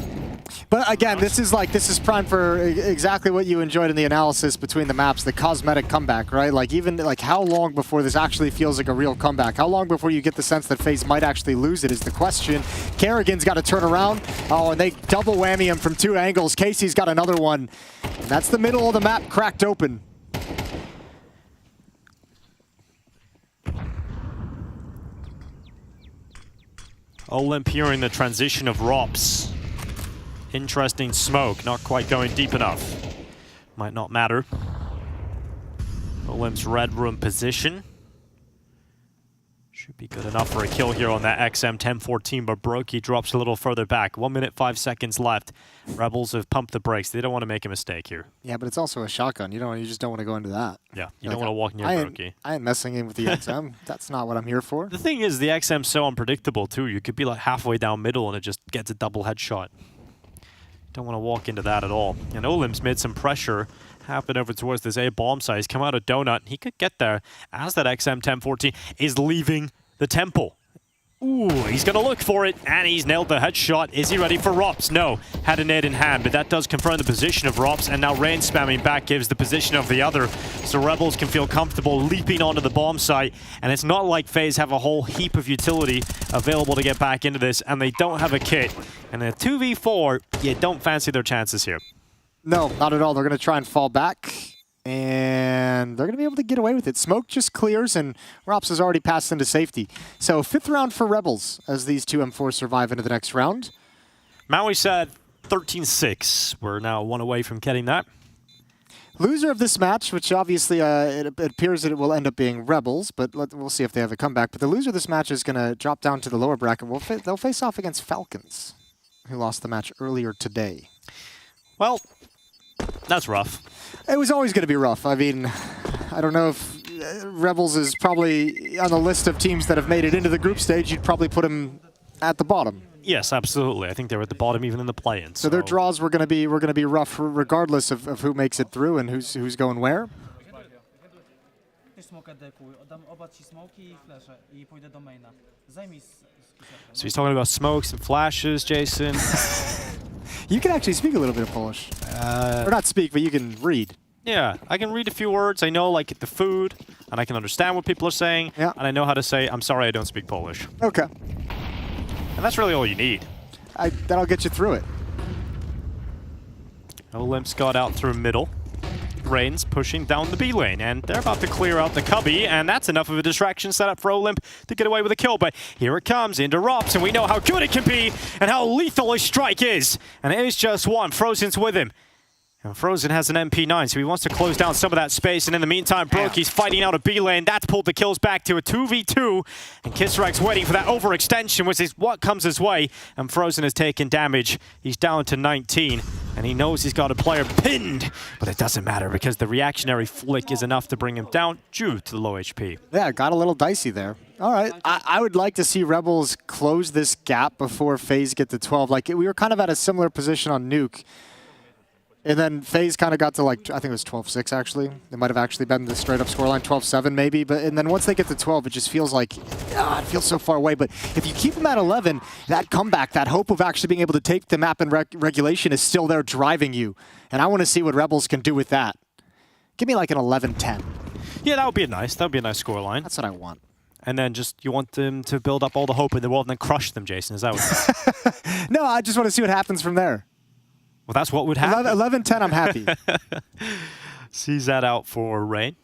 But again, this is prime for exactly what you enjoyed in the analysis between the maps, the cosmetic comeback, right? Like even like how long before this actually feels like a real comeback? How long before you get the sense that FaZe might actually lose it is the question. Kerrigan's got to turn around. Oh, and they double whammy him from 2 angles. Casey's got another one. And that's the middle of the map cracked open. Olimp hearing the transition of Rops. Interesting smoke, not quite going deep enough. Might not matter. Olimp's red room position. Should be good enough for a kill here on that XM 1014, but Brokey drops a little further back. 1 minute, 5 seconds left. Rebels have pumped the brakes. They don't want to make a mistake here. Yeah, but it's also a shotgun. You just don't want to go into that. Yeah, you don't want to walk near Brokey. I ain't messing in with the XM. That's not what I'm here for. The thing is, the XM's so unpredictable too. You could be like halfway down middle and it just gets a double headshot. Don't want to walk into that at all. And Olimp's made some pressure happen over towards this A bomb site. He's come out of Donut. He could get there as that XM 1014 is leaving the temple. Ooh, he's going to look for it, and he's nailed the headshot. Is he ready for Rops? No. Had a nade in hand, but that does confirm the position of Rops, and now Rain spamming back gives the position of the other, so Rebels can feel comfortable leaping onto the bomb site, and it's not like FaZe have a whole heap of utility available to get back into this, and they don't have a kit. And in a 2v4, you don't fancy their chances here. No, not at all. They're going to try and fall back. And they're going to be able to get away with it. Smoke just clears, and Rops has already passed into safety. So 5th round for Rebels as these two M4s survive into the next round. Maui said 13-6. We're now 1 away from getting that. Loser of this match, which obviously it appears that it will end up being Rebels, but we'll see if they have a comeback. But the loser of this match is going to drop down to the lower bracket. They'll face off against Falcons, who lost the match earlier today. Well, that's rough. It was always going to be rough. I mean, I don't know if Rebels is probably on the list of teams that have made it into the group stage. You'd probably put them at the bottom. Yes, absolutely. I think they were at the bottom even in the play-in. So their draws were going to be rough regardless of who makes it through and who's going where. So he's talking about smokes and flashes, Jason. You can actually speak a little bit of Polish. Or not speak, but you can read. Yeah, I can read a few words. I know, like, the food, and I can understand what people are saying. Yeah. And I know how to say, I'm sorry I don't speak Polish. Okay. And that's really all you need. That'll get you through it. Olymp's got out through middle. Rain's pushing down the B lane, and they're about to clear out the cubby, and that's enough of a distraction set up for Olymp to get away with a kill. But here it comes into Rops, and we know how good it can be and how lethal a strike is. And it is just one. Frozen's with him. And Frozen has an MP9, so he wants to close down some of that space. And in the meantime, Brokey's fighting out a B lane. That's pulled the kills back to a 2v2. And Kissarek's waiting for that overextension, which is what comes his way. And Frozen has taken damage. He's down to 19. And he knows he's got a player pinned. But it doesn't matter because the reactionary flick is enough to bring him down due to the low HP. Yeah, got a little dicey there. All right. I would like to see Rebels close this gap before FaZe get to 12. Like, we were kind of at a similar position on Nuke. And then FaZe kind of got to, like, I think it was 12-6, actually. It might have actually been the straight-up scoreline, 12-7 maybe. And then once they get to 12, it just feels like, it feels so far away. But if you keep them at 11, that comeback, that hope of actually being able to take the map in regulation is still there driving you. And I want to see what Rebels can do with that. Give me like an 11-10. Yeah, that would be nice. That would be a nice scoreline. That's what I want. And then just, you want them to build up all the hope in the world and then crush them, Jason. Is that what? No, I just want to see what happens from there. Well, that's what would happen. 11-10, I'm happy. Sees that out for Rain.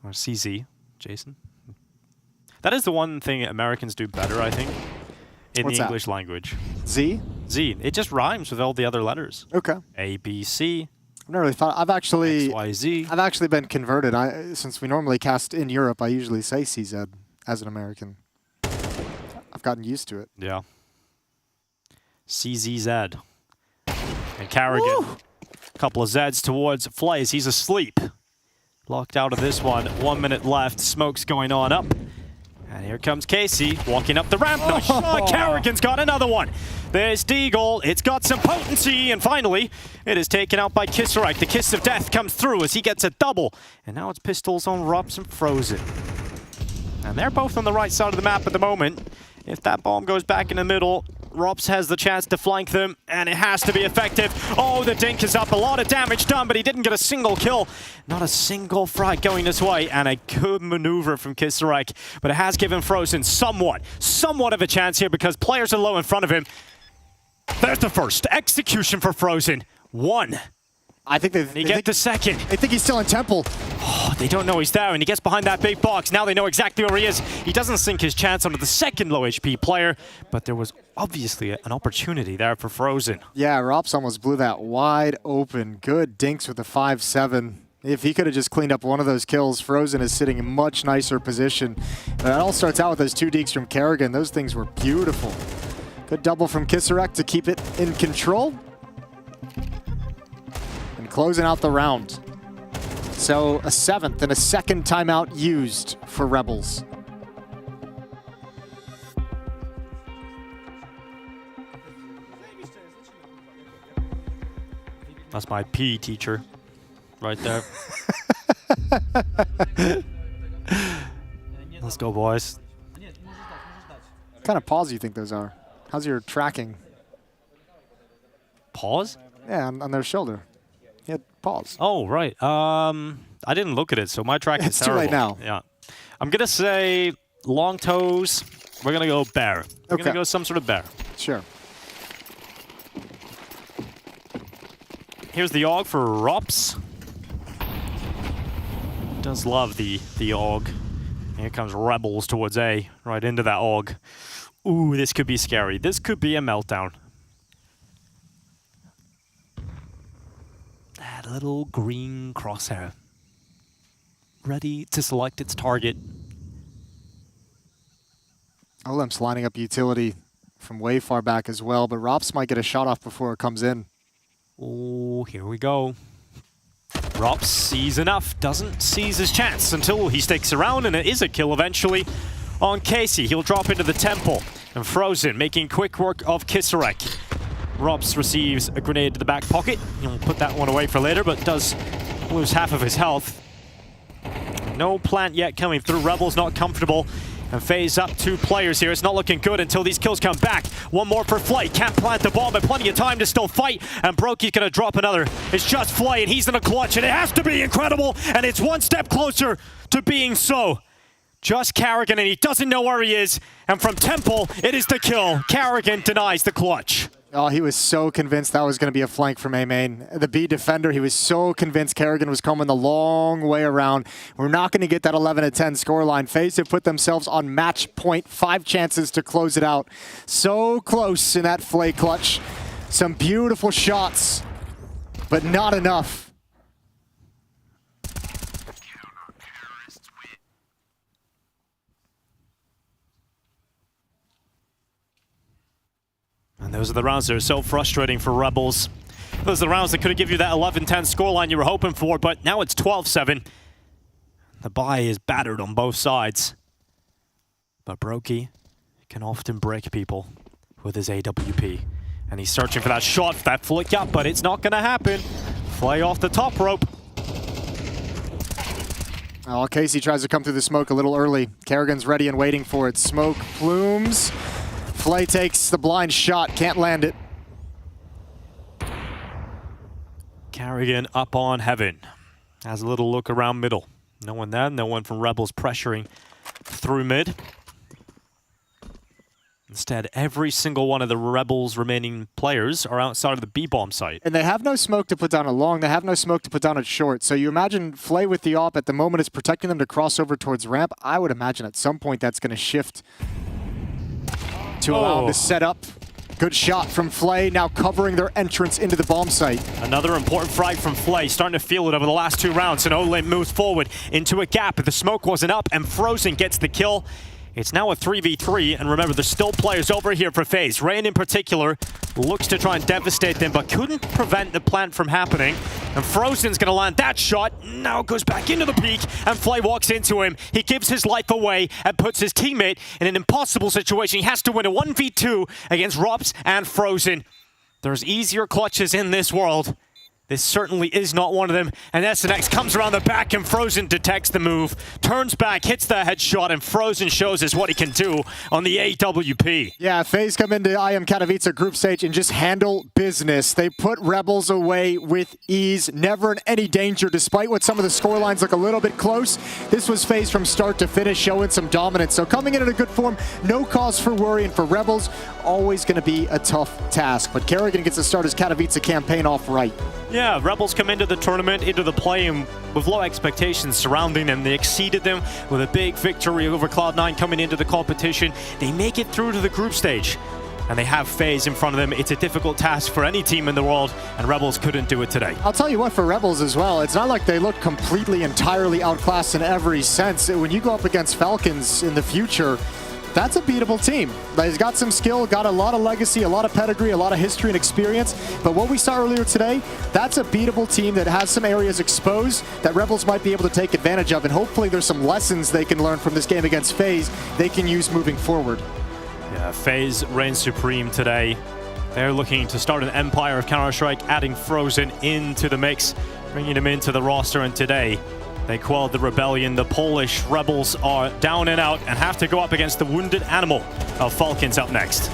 Or CZ, Jason. That is the one thing Americans do better, I think, in What's the that? English language. Z? Z. It just rhymes with all the other letters. Okay. A, B, C. I've never really thought. I've actually XYZ. I've actually been converted. Since we normally cast in Europe, I usually say CZ as an American. I've gotten used to it. Yeah. CZZ. And Carrigan. A couple of Zeds towards FaZe. He's asleep. Locked out of this one. 1 minute left. Smoke's going on up. And here comes Casey walking up the ramp. Nice shot. Carrigan's got another one. There's Deagle. It's got some potency. And finally, it is taken out by Kissarak. The kiss of death comes through as he gets a double. And now it's pistols on Rops and Frozen. And they're both on the right side of the map at the moment. If that bomb goes back in the middle, Rops has the chance to flank them, and it has to be effective. Oh, the dink is up. A lot of damage done, but he didn't get a single kill. Not a single frag going this way, and a good maneuver from Kissarak. But it has given Frozen somewhat of a chance here because players are low in front of him. There's the first execution for Frozen. 1. I think they get the second. They think he's still in Temple. Oh, they don't know he's there, and he gets behind that big box. Now they know exactly where he is. He doesn't sink his chance onto the second low HP player, but there was obviously an opportunity there for Frozen. Yeah, Rops almost blew that wide open. Good dinks with the 5-7. If he could have just cleaned up one of those kills, Frozen is sitting in much nicer position. But it all starts out with those 2 dinks from Carrigan. Those things were beautiful. Good double from Kissarak to keep it in control. And closing out the round. So a 7th and a second timeout used for Rebels. That's my PE teacher right there. Let's go, boys. What kind of paws do you think those are? How's your tracking? Paws? Yeah, on their shoulder. He had paws. Oh, right. I didn't look at it, so my tracking is terrible. It's too late now. Yeah. I'm going to say long toes. We're going to go bear. We're going to go some sort of bear. Sure. Here's the AUG for Rops. Does love the AUG. Here comes Rebels towards A, right into that AUG. Ooh, this could be scary. This could be a meltdown. That little green crosshair. Ready to select its target. Olem's lining up utility from way far back as well, but Rops might get a shot off before it comes in. Oh, here we go. Rops sees enough, doesn't seize his chance until he sticks around, and it is a kill eventually on Casey. He'll drop into the temple, and Frozen making quick work of Kisarek. Rops receives a grenade to the back pocket. He'll put that one away for later, but does lose half of his health. No plant yet coming through. Rebels not comfortable. And FaZe up 2 players here. It's not looking good until these kills come back. One more for Flay. Can't plant the bomb, but plenty of time to still fight. And Brokey's going to drop another. It's just Flay, and he's in a clutch, and it has to be incredible. And it's one step closer to being so. Just Carrigan, and he doesn't know where he is. And from Temple, it is the kill. Carrigan denies the clutch. Oh, he was so convinced that was going to be a flank from A-Main. The B defender, he was so convinced Carrigan was coming the long way around. We're not going to get that 11-10 scoreline. FaZe have put themselves on match point. 5 chances to close it out. So close in that Flay clutch. Some beautiful shots, but not enough. And those are the rounds that are so frustrating for Rebels. Those are the rounds that could have given you that 11-10 scoreline you were hoping for, but now it's 12-7. The buy is battered on both sides. But Brokey can often break people with his AWP. And he's searching for that shot, that flick up, but it's not going to happen. Flay off the top rope. Oh, Casey tries to come through the smoke a little early. Carrigan's ready and waiting for it. Smoke plumes. Flay takes the blind shot, can't land it. Carrigan up on Heaven. Has a little look around middle. No one there, no one from Rebels pressuring through mid. Instead, every single one of the Rebels' remaining players are outside of the B-bomb site. And they have no smoke to put down at long, they have no smoke to put down at short. So you imagine Flay with the AWP at the moment is protecting them to cross over towards ramp. I would imagine at some point that's going to shift to allow him to set up. Good shot from Flay, now covering their entrance into the bomb site. Another important frag from Flay, starting to feel it over the last 2 rounds, and Olin moves forward into a gap. The smoke wasn't up, and Frozen gets the kill. It's now a 3v3, and remember, there's still players over here for FaZe. Rain in particular looks to try and devastate them, but couldn't prevent the plant from happening. And Frozen's gonna land that shot, now goes back into the peak, and Flay walks into him. He gives his life away and puts his teammate in an impossible situation. He has to win a 1v2 against Rops and Frozen. There's easier clutches in this world. This certainly is not one of them, and SNX comes around the back, and Frozen detects the move, turns back, hits the headshot, and Frozen shows us what he can do on the AWP. Yeah, FaZe come into IEM Katowice group stage and just handle business. They put Rebels away with ease, never in any danger, despite what some of the scorelines look a little bit close. This was FaZe from start to finish, showing some dominance. So coming in a good form, no cause for worry, and for Rebels, always going to be a tough task. But Carrigan gets to start his Katowice campaign off right. Yeah, Rebels come into the tournament, into the play, and with low expectations surrounding them. They exceeded them with a big victory over Cloud9 coming into the competition. They make it through to the group stage, and they have FaZe in front of them. It's a difficult task for any team in the world, and Rebels couldn't do it today. I'll tell you what, for Rebels as well, it's not like they look completely, entirely outclassed in every sense. When you go up against Falcons in the future, that's a beatable team. He's got some skill, got a lot of legacy, a lot of pedigree, a lot of history and experience. But what we saw earlier today, that's a beatable team that has some areas exposed that Rebels might be able to take advantage of. And hopefully there's some lessons they can learn from this game against FaZe they can use moving forward. Yeah, FaZe reigns supreme today. They're looking to start an empire of Counter-Strike, adding Frozen into the mix, bringing him into the roster. And today, They quelled the rebellion. The Polish rebels are down and out and have to go up against the wounded animal of Falcons up next.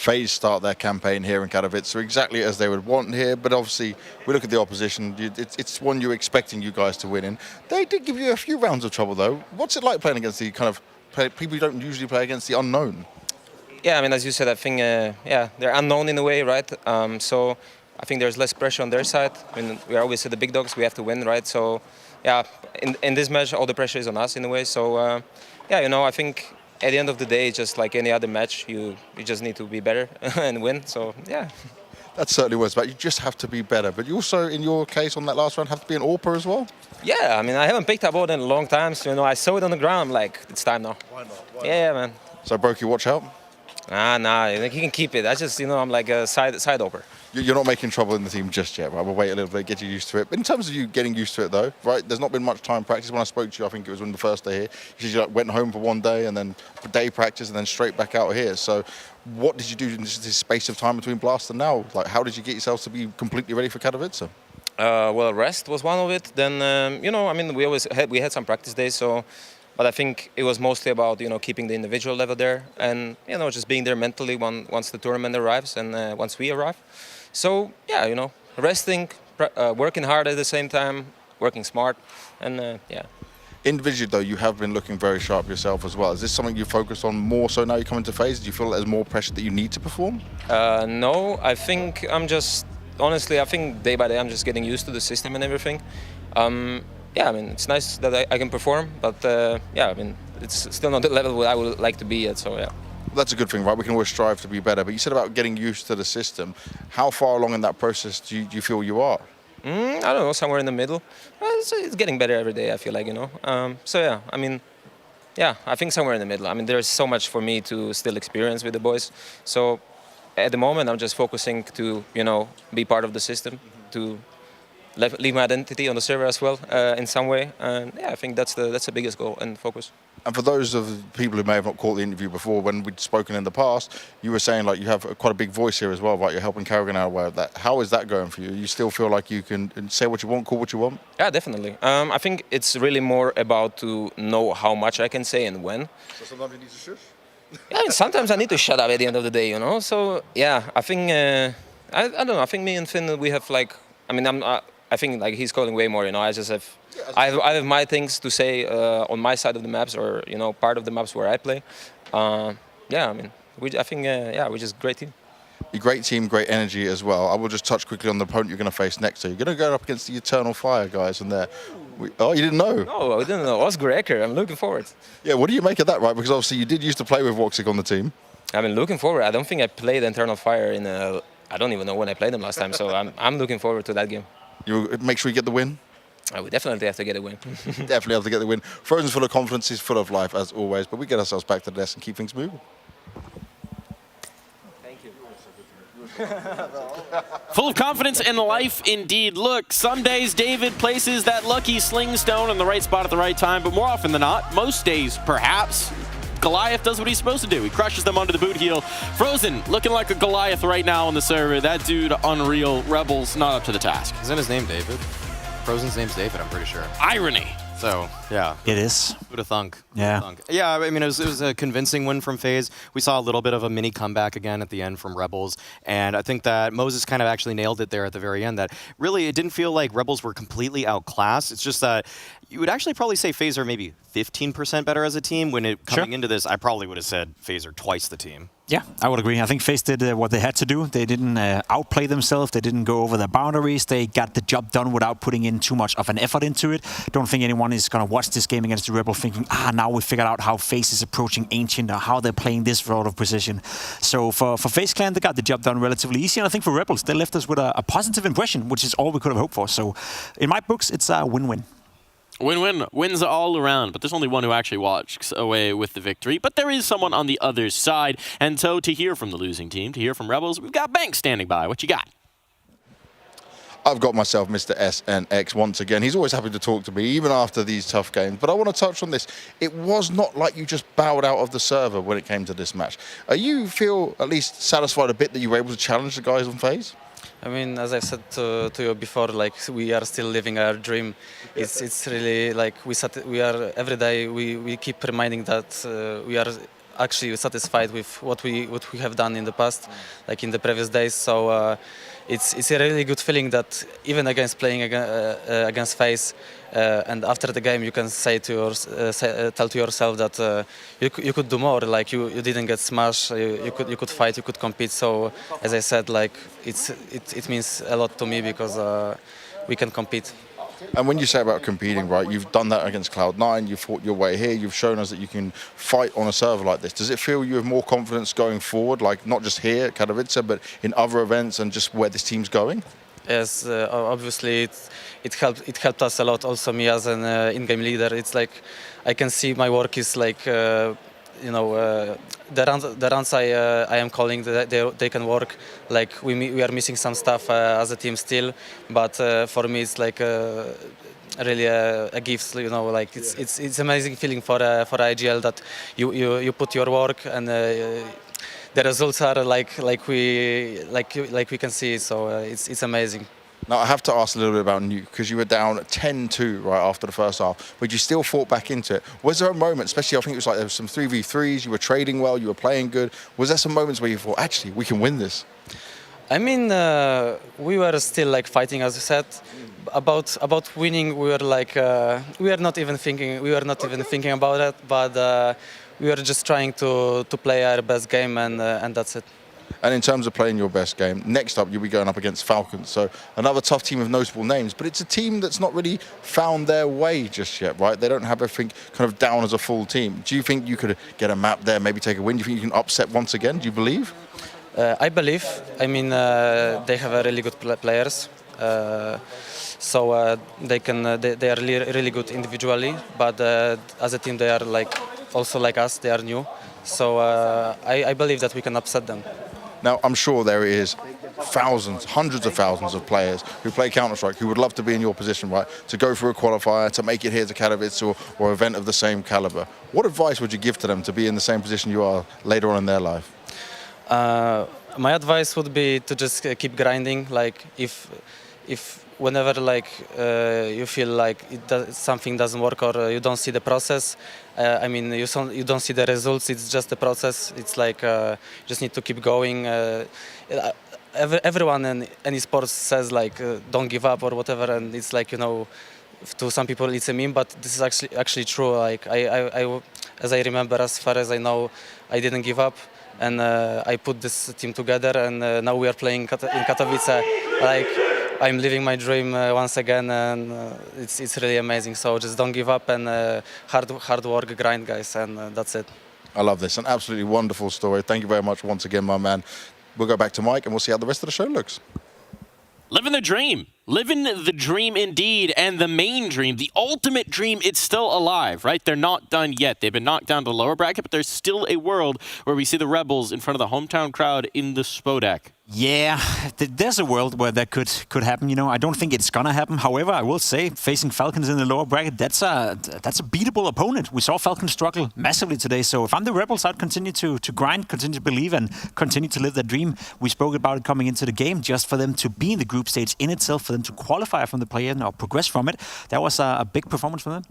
FaZe start their campaign here in Katowice exactly as they would want here, but obviously we look at the opposition, it's one you're expecting you guys to win in. They did give you a few rounds of trouble though. What's it like playing against the kind of people you don't usually play against, the unknown? Yeah, I mean, as you said, I think, yeah, they're unknown in a way, right? So I think there's less pressure on their side. I mean, we're obviously the big dogs, we have to win, right? So yeah, in this match, all the pressure is on us in a way. So yeah, you know, I think at the end of the day, just like any other match, you just need to be better and win. So yeah. That's certainly what it's about. You just have to be better. But you also, in your case, on that last round, have to be an AWPer as well? Yeah, I mean, I haven't picked up all in a long time. So, you know, I saw it on the ground. I'm like, it's time now. Why not? Yeah, man. So, Brokey, watch out? Nah, he can keep it. I just, you know, I'm like a side AWPer. You're not making trouble in the team just yet, right? We'll wait a little bit, get you used to it. But in terms of you getting used to it, though, right, there's not been much time practice. When I spoke to you, I think it was on the first day here, you said you like, went home for one day and then a day practice and then straight back out here. So what did you do in this space of time between Blast and now? Like, how did you get yourselves to be completely ready for Katowice? Well, rest was one of it. Then, you know, I mean, we had some practice days, so... But I think it was mostly about, you know, keeping the individual level there and, you know, just being there mentally once the tournament arrives and once we arrive. So, yeah, you know, resting, working hard at the same time, working smart, and, yeah. Individually, though, you have been looking very sharp yourself as well. Is this something you focus on more so now you come into FaZe? Do you feel there's more pressure that you need to perform? No, I think I'm just, honestly, I think day by day I'm just getting used to the system and everything. Yeah, I mean, it's nice that I can perform, but yeah, I mean, it's still not the level where I would like to be at, so yeah. That's a good thing, right? We can always strive to be better, but you said about getting used to the system. How far along in that process do you feel you are? I don't know, somewhere in the middle. It's getting better every day, I feel like, you know. So yeah, I mean, yeah, I think somewhere in the middle. I mean, there's so much for me to still experience with the boys. So at the moment, I'm just focusing to, you know, be part of the system, to leave my identity on the server as well in some way, and yeah, I think that's the biggest goal and focus. And for those of the people who may have not caught the interview before, when we'd spoken in the past, you were saying like you have quite a big voice here as well, right? You're helping Kerrigan out with that. How is that going for you? You still feel like you can say what you want, call what you want? Yeah, definitely. I think it's really more about to know how much I can say and when. So sometimes you need to shush? Yeah, I mean, sometimes I need to shut up at the end of the day, you know. So yeah, I think I don't know. I think me and Finn, we have like, I mean, I think like he's calling way more, you know. I just have, I have my things to say on my side of the maps, or you know, part of the maps where I play. Yeah, I mean, I think yeah, we're just a great team. A great team, great energy as well. I will just touch quickly on the opponent you're going to face next. So you're going to go up against the Eternal Fire guys, and oh, you didn't know? No, I didn't know. Osgreker, I'm looking forward. Yeah, what do you make of that, right? Because obviously you did used to play with Woxic on the team. I mean, looking forward. I don't think I played Eternal Fire in I don't even know when I played them last time. So I'm looking forward to that game. You make sure you get the win? We definitely have to get a win. Definitely have to get the win. Frozen's full of confidence, he's full of life as always, but we get ourselves back to the desk and keep things moving. Thank you. Full of confidence and life indeed. Look, some days David places that lucky sling stone in the right spot at the right time, but more often than not, most days perhaps, Goliath does what he's supposed to do. He crushes them under the boot heel. Frozen looking like a Goliath right now on the server. That dude, unreal. Rebels not up to the task. Isn't his name David? Frozen's name's David, I'm pretty sure. Irony. So, Yeah. It is. Who'd have thunk? Yeah. Yeah, I mean, it was a convincing win from FaZe. We saw a little bit of a mini comeback again at the end from Rebels, and I think that Moses kind of actually nailed it there at the very end, that really it didn't feel like Rebels were completely outclassed. It's just that you would actually probably say FaZe are maybe 15% better as a team. When coming into this, I probably would have said FaZe are twice the team. Yeah, I would agree. I think FaZe did what they had to do. They didn't outplay themselves. They didn't go over their boundaries. They got the job done without putting in too much of an effort into it. Don't think anyone is going to watch this game against the Rebel thinking, now we figured out how FaZe is approaching Ancient or how they're playing this sort of position. So for FaZe Clan, they got the job done relatively easy. And I think for Rebels, they left us with a positive impression, which is all we could have hoped for. So in my books, it's a win-win. Win-win. Wins all around, but there's only one who actually walks away with the victory. But there is someone on the other side. And so to hear from the losing team, to hear from Rebels, we've got Banks standing by. What you got? I've got myself Mr. SNX once again. He's always happy to talk to me, even after these tough games. But I want to touch on this. It was not like you just bowed out of the server when it came to this match. You feel at least satisfied a bit that you were able to challenge the guys on FaZe? I mean, as I've said to you before, like we are still living our dream. It's really like we are every day we keep reminding that we are actually satisfied with what we have done in the past, like in the previous days. So it's a really good feeling that even against playing against FaZe, and after the game you can say to tell to yourself that you could do more. Like you didn't get smashed. You could fight. You could compete. So as I said, like it means a lot to me because we can compete. And when you say about competing, right, you've done that against Cloud9, you've fought your way here, you've shown us that you can fight on a server like this. Does it feel you have more confidence going forward, like not just here at Katowice, but in other events and just where this team's going? Yes, obviously it helped us a lot. Also me as an in-game leader, it's like I can see my work is like the runs I am calling, they can work. Like we are missing some stuff as a team still, but for me it's like really a gift. Like it's amazing feeling for IGL that you put your work and the results are like we can see. So it's amazing. Now, I have to ask a little bit about Nuke, because you were down 10-2 right after the first half, but you still fought back into it. Was there a moment, especially I think it was like there was some 3v3s, you were trading well, you were playing good. Was there some moments where you thought, actually, we can win this? I mean, we were still like fighting, as you said. About winning, we were like we were not even thinking about it, but we were just trying to play our best game, and that's it. And in terms of playing your best game, next up you'll be going up against Falcons. So another tough team of notable names, but it's a team that's not really found their way just yet, right? They don't have everything kind of down as a full team. Do you think you could get a map there, maybe take a win? Do you think you can upset once again? Do you believe? I believe. I mean, they have really good players. So they are really good individually, but as a team they are like also like us. They are new. So I believe that we can upset them. Now, I'm sure there is thousands, hundreds of thousands of players who play Counter-Strike who would love to be in your position, right? To go through a qualifier, to make it here to Katowice or an event of the same caliber. What advice would you give to them to be in the same position you are later on in their life? My advice would be to just keep grinding. Like if whenever like you feel like something doesn't work or you don't see the process, I mean you don't see the results. It's just the process. It's like you just need to keep going. Everyone in any sports says like don't give up or whatever, and it's like to some people it's a meme, but this is actually true. Like I as I remember, as far as I know, I didn't give up. And I put this team together, and now we are playing in Katowice. Like I'm living my dream once again, and it's really amazing. So just don't give up and hard work, grind, guys, and that's it. I love this, an absolutely wonderful story. Thank you very much once again, my man. We'll go back to Mike, and we'll see how the rest of the show looks. Living the dream. Living the dream indeed, and the main dream, the ultimate dream, it's still alive, right? They're not done yet. They've been knocked down to the lower bracket, but there's still a world where we see the Rebels in front of the hometown crowd in the Spodek. Yeah, there's a world where that could happen. I don't think it's gonna happen. However, I will say, facing Falcons in the lower bracket, that's a beatable opponent. We saw Falcons struggle massively today. So if I'm the Rebels, I'd continue to grind, continue to believe, and continue to live that dream. We spoke about it coming into the game, just for them to be in the group stage in itself, for them to qualify from the play-in or progress from it. That was a big performance for them.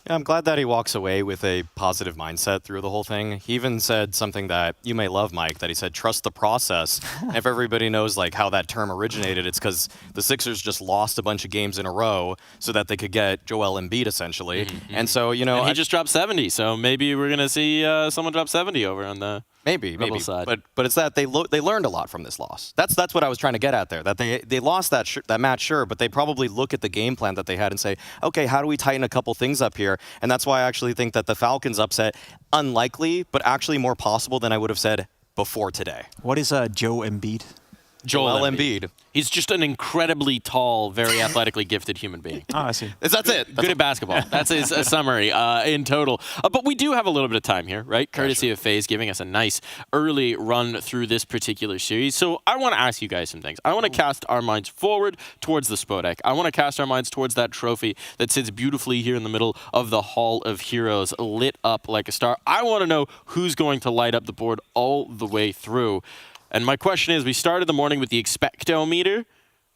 Yeah, I'm glad that he walks away with a positive mindset through the whole thing. He even said something that you may love, Mike, that he said, trust the process. If everybody knows like how that term originated, it's because the Sixers just lost a bunch of games in a row so that they could get Joel Embiid, essentially. And so, you know... And he just dropped 70, so maybe we're going to see someone drop 70 over on the... Maybe. Side. But it's that they learned a lot from this loss. That's what I was trying to get at there. That they lost that match, sure, but they probably look at the game plan that they had and say, okay, how do we tighten a couple things up here? And that's why I actually think that the Falcons upset, unlikely, but actually more possible than I would have said before today. What is Joe Embiid? Joel Embiid. He's just an incredibly tall, very athletically gifted human being. Oh, I see. That's it. Good at basketball. That's his summary in total. But we do have a little bit of time here, right? Courtesy of FaZe giving us a nice early run through this particular series. So I want to ask you guys some things. I want to cast our minds forward towards the Spodek. I want to cast our minds towards that trophy that sits beautifully here in the middle of the Hall of Heroes, lit up like a star. I want to know who's going to light up the board all the way through. And my question is, we started the morning with the expectometer.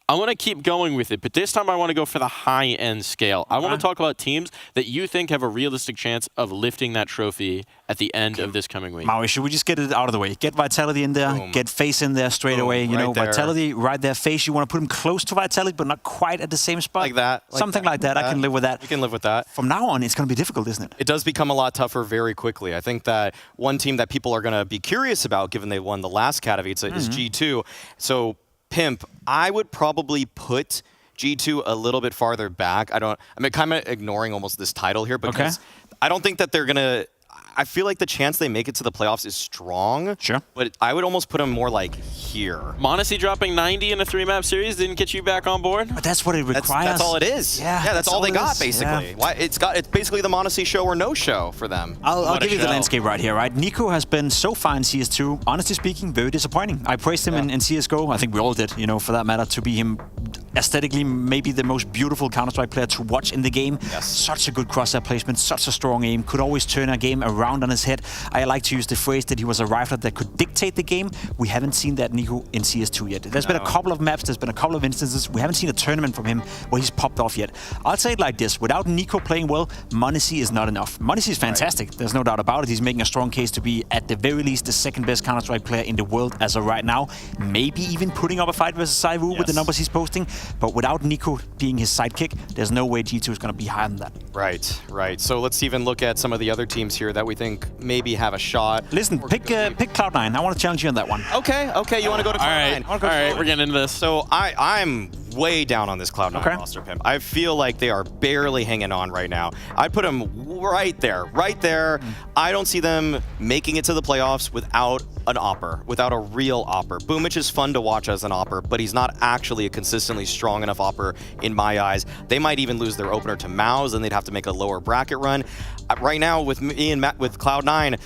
I want to keep going with it, but this time I want to go for the high-end scale. I want to talk about teams that you think have a realistic chance of lifting that trophy at the end of this coming week. Maui, should we just get it out of the way? Get Vitality in there, get FaZe in there straight away. You know, Vitality right there. FaZe, you want to put them close to Vitality, but not quite at the same spot. Like that. Something like that. I can live with that. You can live with that. From now on, it's going to be difficult, isn't it? It does become a lot tougher very quickly. I think that one team that people are going to be curious about, given they won the last Katowice, is G2. So Pimp, I would probably put G2 a little bit farther back. I'm kind of ignoring almost this title here because I don't think that they're going to... I feel like the chance they make it to the playoffs is strong. Sure. But I would almost put them more like here. m0NESY dropping 90 in a 3-map series didn't get you back on board? But that's what it requires. That's all it is. Yeah, that's all they got, basically. Yeah. Why, it's basically the m0NESY show or no show for them. I'll give you the landscape right here, right? Nico has been so far in CS2, honestly speaking, very disappointing. I praised him in CSGO. I think we all did, you know, for that matter, to be him aesthetically maybe the most beautiful Counter-Strike player to watch in the game. Yes. Such a good crosshair placement, such a strong aim, could always turn a game around on his head. I like to use the phrase that he was a rifler that could dictate the game. We haven't seen that Nico in CS2 yet. There's been a couple of maps, there's been a couple of instances. We haven't seen a tournament from him where he's popped off yet. I'll say it like this, without Nico playing well, m0NESY is not enough. m0NESY is fantastic, there's no doubt about it. He's making a strong case to be, at the very least, the second best Counter-Strike player in the world as of right now. Maybe even putting up a fight versus Saivu with the numbers he's posting. But without Nico being his sidekick, there's no way G2 is going to be higher than that. Right. So let's even look at some of the other teams here that we think maybe have a shot. Listen, pick Cloud9. I want to challenge you on that one. Okay. You want to go to Cloud9? All right, we're getting into this. So I'm way down on this Cloud9 roster, Pimp. I feel like they are barely hanging on right now. I'd put them right there. I don't see them making it to the playoffs without an opper, without a real opper. Boomich is fun to watch as an opper, but he's not actually a consistently strong enough opper in my eyes. They might even lose their opener to Mouse, and they'd have to make a lower bracket run. Right now, with me and Matt, with Cloud9,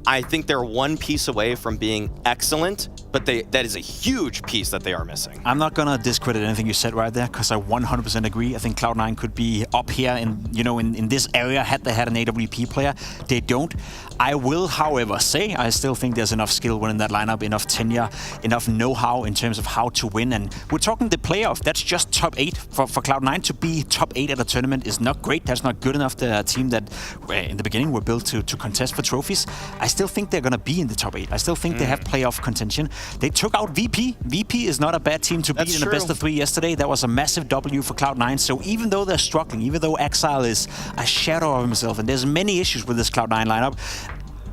I think they're one piece away from being excellent, but that is a huge piece that they are missing. I'm not gonna discredit anything you said right there, because I 100% agree. I think Cloud9 could be up here in this area had they had an AWP player. They don't. I will, however, say I still think there's enough skill within that lineup, enough tenure, enough know-how in terms of how to win. And we're talking the playoff. That's just top 8 for Cloud9 to be top 8 at a tournament is not great. That's not good enough. The team that in the beginning were built to contest for trophies. I still think they're gonna be in the top 8. I still think they have playoff contention. They took out VP. VP is not a bad team to beat in the best of 3 yesterday. That was a massive W for Cloud9. So even though they're struggling, even though Exile is a shadow of himself, and there's many issues with this Cloud9 lineup,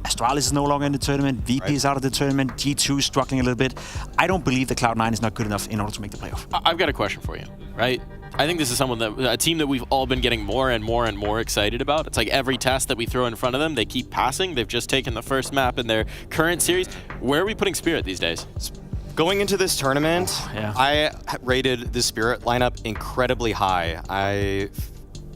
Astralis is no longer in the tournament, VP is out of the tournament, G2 is struggling a little bit. I don't believe that Cloud9 is not good enough in order to make the playoff. I've got a question for you, right? I think this is a team that we've all been getting more and more and more excited about. It's like every test that we throw in front of them, they keep passing. They've just taken the first map in their current series. Where are we putting Spirit these days? Going into this tournament, I rated the Spirit lineup incredibly high.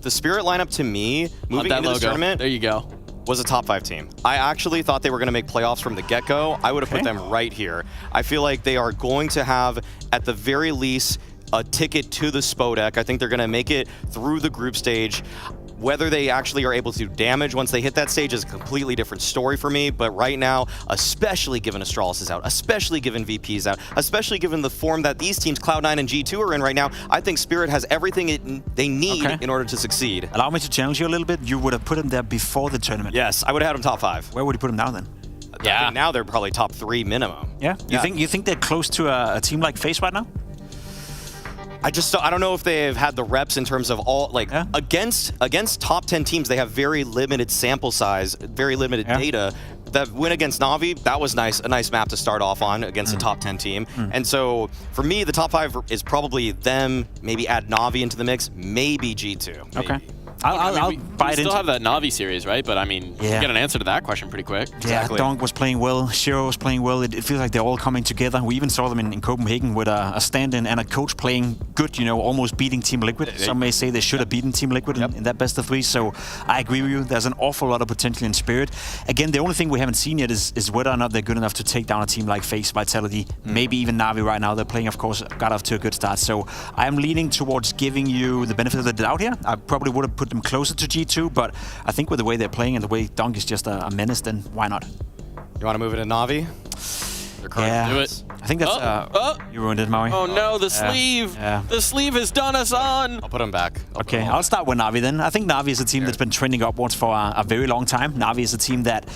The Spirit lineup to me, moving into this tournament, there you go, was a top 5 team. I actually thought they were going to make playoffs from the get-go. I would have put them right here. I feel like they are going to have, at the very least, a ticket to the Spodek. I think they're going to make it through the group stage. Whether they actually are able to do damage once they hit that stage is a completely different story for me. But right now, especially given Astralis is out, especially given VP is out, especially given the form that these teams, Cloud9 and G2, are in right now, I think Spirit has everything they need in order to succeed. Allow me to challenge you a little bit. You would have put him there before the tournament. Yes, I would have had him top 5. Where would you put him now then? I think now they're probably top 3 minimum. Yeah? You think they're close to a team like FaZe right now? I don't know if they've had the reps in terms of all, like, against top 10 teams, they have very limited sample size, very limited data. That win against Na'Vi, that was nice, a nice map to start off on against a top 10 team. And so for me, the top 5 is probably them, maybe add Na'Vi into the mix, maybe G2. Maybe. Okay. I'll buy it still have that Na'Vi series, right? But I mean, you get an answer to that question pretty quick. Yeah, Donk was playing well, Shiro was playing well. It feels like they're all coming together. We even saw them in Copenhagen with a stand-in and a coach playing good, you know, almost beating Team Liquid. Some may say they should have beaten Team Liquid in that best of 3. So I agree with you. There's an awful lot of potential in Spirit. Again, the only thing we haven't seen yet is whether or not they're good enough to take down a team like FaZe, Vitality, maybe even Na'Vi right now. They're playing, of course, got off to a good start. So I'm leaning towards giving you the benefit of the doubt here. I probably would have put them closer to G2. But I think with the way they're playing and the way Donk is just a menace, then why not? You want to move it to Na'Vi? Yeah, do it. I think that's you ruined it, Maui. Oh no, the sleeve! The sleeve has done us on! I'll put him back. I'll start with Na'Vi then. I think Na'Vi is a team that's been trending upwards for a very long time. Na'Vi is a team that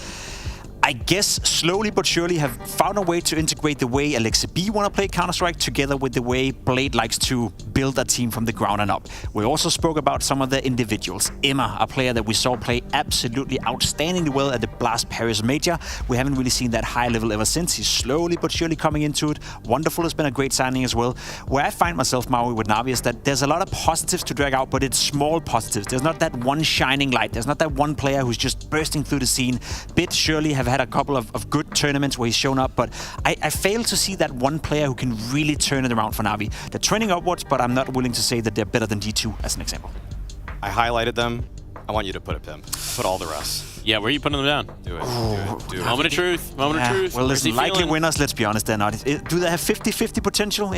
I guess slowly but surely have found a way to integrate the way Alexa B want to play Counter-Strike together with the way Blade likes to build a team from the ground and up. We also spoke about some of the individuals. Emma, a player that we saw play absolutely outstandingly well at the Blast Paris Major. We haven't really seen that high level ever since. He's slowly but surely coming into it. Wonderful has been a great signing as well. Where I find myself, Maui, with Na'Vi is that there's a lot of positives to drag out, but it's small positives. There's not that one shining light. There's not that one player who's just bursting through the scene. Bit surely have had a couple of good tournaments where he's shown up, but I fail to see that one player who can really turn it around for Na'Vi. They're trending upwards, but I'm not willing to say that they're better than G2 as an example. I highlighted them. I want you to put a pimp. Put all the rest. Yeah, where are you putting them down? Do it. Do it. Moment of truth. Moment of truth. Well, listen, likely winners, let's be honest, they're not. Do they have 50-50 potential?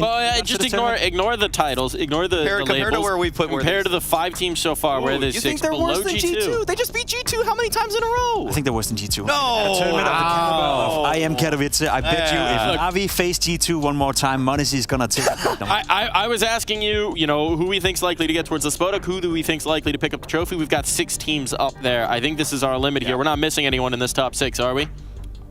Just ignore the titles. Ignore the labels. Compared to where we put compared to the 5 teams so far, where there's 6 below G2. They just beat G2 how many times in a row? I think they're worse than G2. No! At a tournament of the caliber of IEM Katowice, I bet you if Na'Vi face G2 one more time, Monacy is going to take it. I was asking you, who we think's likely to get towards the Spodek, who do we think's likely to pick up the trophy? We've got 6 teams up there. I think this is our limit here. We're not missing anyone in this top 6, are we?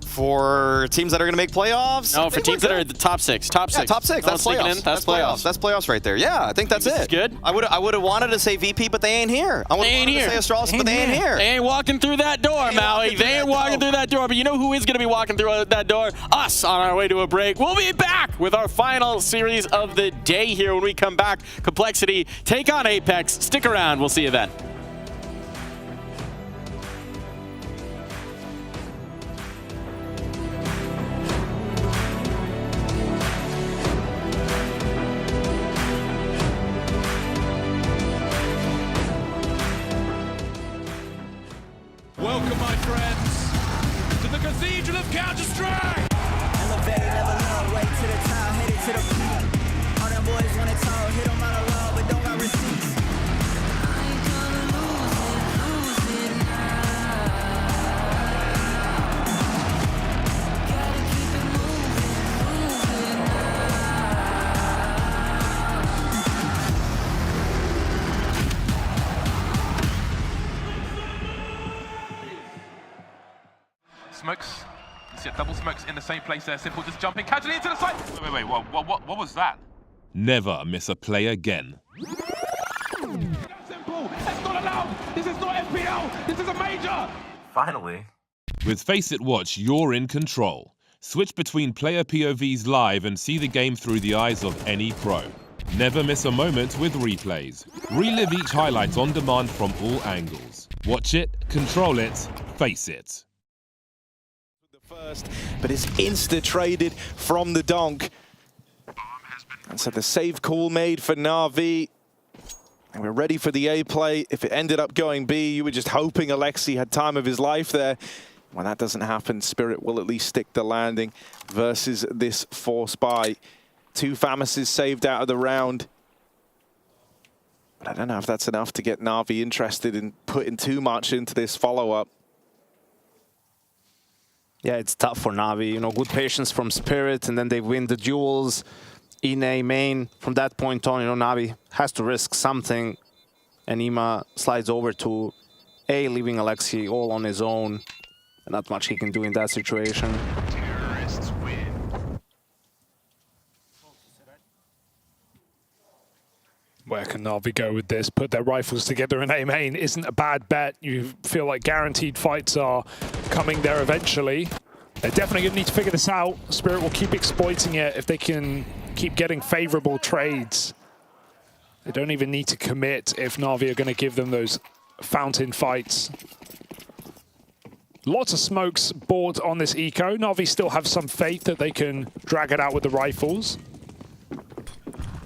For teams that are going to make playoffs? No, for teams that are at the top 6. Top 6. Yeah, top 6. That's playoffs. That's playoffs. That's playoffs right there. Yeah, I think that's it. Good. I would have wanted to say VP, but they ain't here. I would have wanted to say Astralis, but they ain't here. They ain't walking through that door, Maui. They ain't walking through that door. But you know who is going to be walking through that door? Us on our way to a break. We'll be back with our final series of the day here when we come back. Complexity, take on Apex. Stick around. We'll see you then. Welcome, my friends, to the Cathedral of Counter-Strike! Elevated level up, way to the top, headed to the peak. All them boys want it tall, hit them out of love, but don't got receipts. I ain't gonna lose it now. Gotta keep it moving Smokes. You see double smokes in the same place there. Simple just jumping casually into the side. Wait. What was that? Never miss a play again. Simple. That's not allowed. This is not FPL. This is a major. Finally. With Faceit Watch, you're in control. Switch between player POVs live and see the game through the eyes of any pro. Never miss a moment with replays. Relive each highlight on demand from all angles. Watch it, control it, face it. First, but it's insta-traded from the donk. And so the save call made for Na'Vi. And we're ready for the A play. If it ended up going B, you were just hoping Alexi had time of his life there. When that doesn't happen, Spirit will at least stick the landing versus this force buy. 2 Famises saved out of the round. But I don't know if that's enough to get Na'Vi interested in putting too much into this follow-up. Yeah, it's tough for Na'Vi. You know, good patience from Spirit, and then they win the duels in A main. From that point on, you know, Na'Vi has to risk something, and Ima slides over to A, leaving Alexi all on his own. Not much he can do in that situation. Terrorists win. Where can Na'Vi go with this? Put their rifles together in A main isn't a bad bet. You feel like guaranteed fights are coming there eventually. They're definitely going to need to figure this out. Spirit will keep exploiting it if they can keep getting favorable trades. They don't even need to commit if Na'Vi are going to give them those fountain fights. Lots of smokes bought on this eco. Na'Vi still have some faith that they can drag it out with the rifles.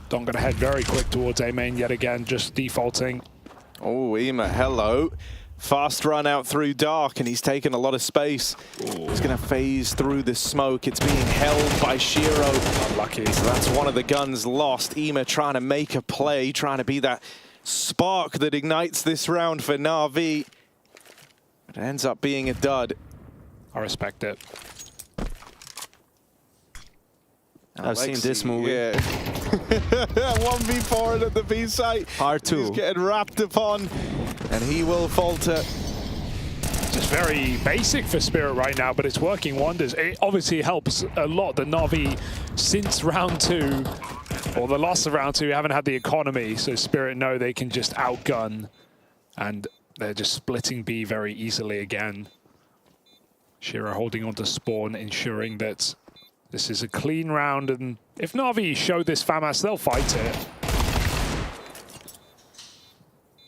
Don going to head very quick towards A main yet again, just defaulting. Oh, Ima, hello. Fast run out through dark, and he's taken a lot of space. Ooh. He's going to phase through the smoke. It's being held by Shiro. Unlucky. So that's one of the guns lost. Ima trying to make a play, trying to be that spark that ignites this round for Na'Vi. It ends up being a dud. I respect it. I've seen this movie. Yeah. 1v4 at the B site. R2. He's getting wrapped upon, and he will falter. Just very basic for Spirit right now, but it's working wonders. It obviously helps a lot that Na'Vi, since round 2, or the loss of round 2, haven't had the economy, so Spirit know they can just outgun, and they're just splitting B very easily again. Shiro holding on to spawn, ensuring that this is a clean round, and if Na'Vi show this FAMAS, they'll fight it.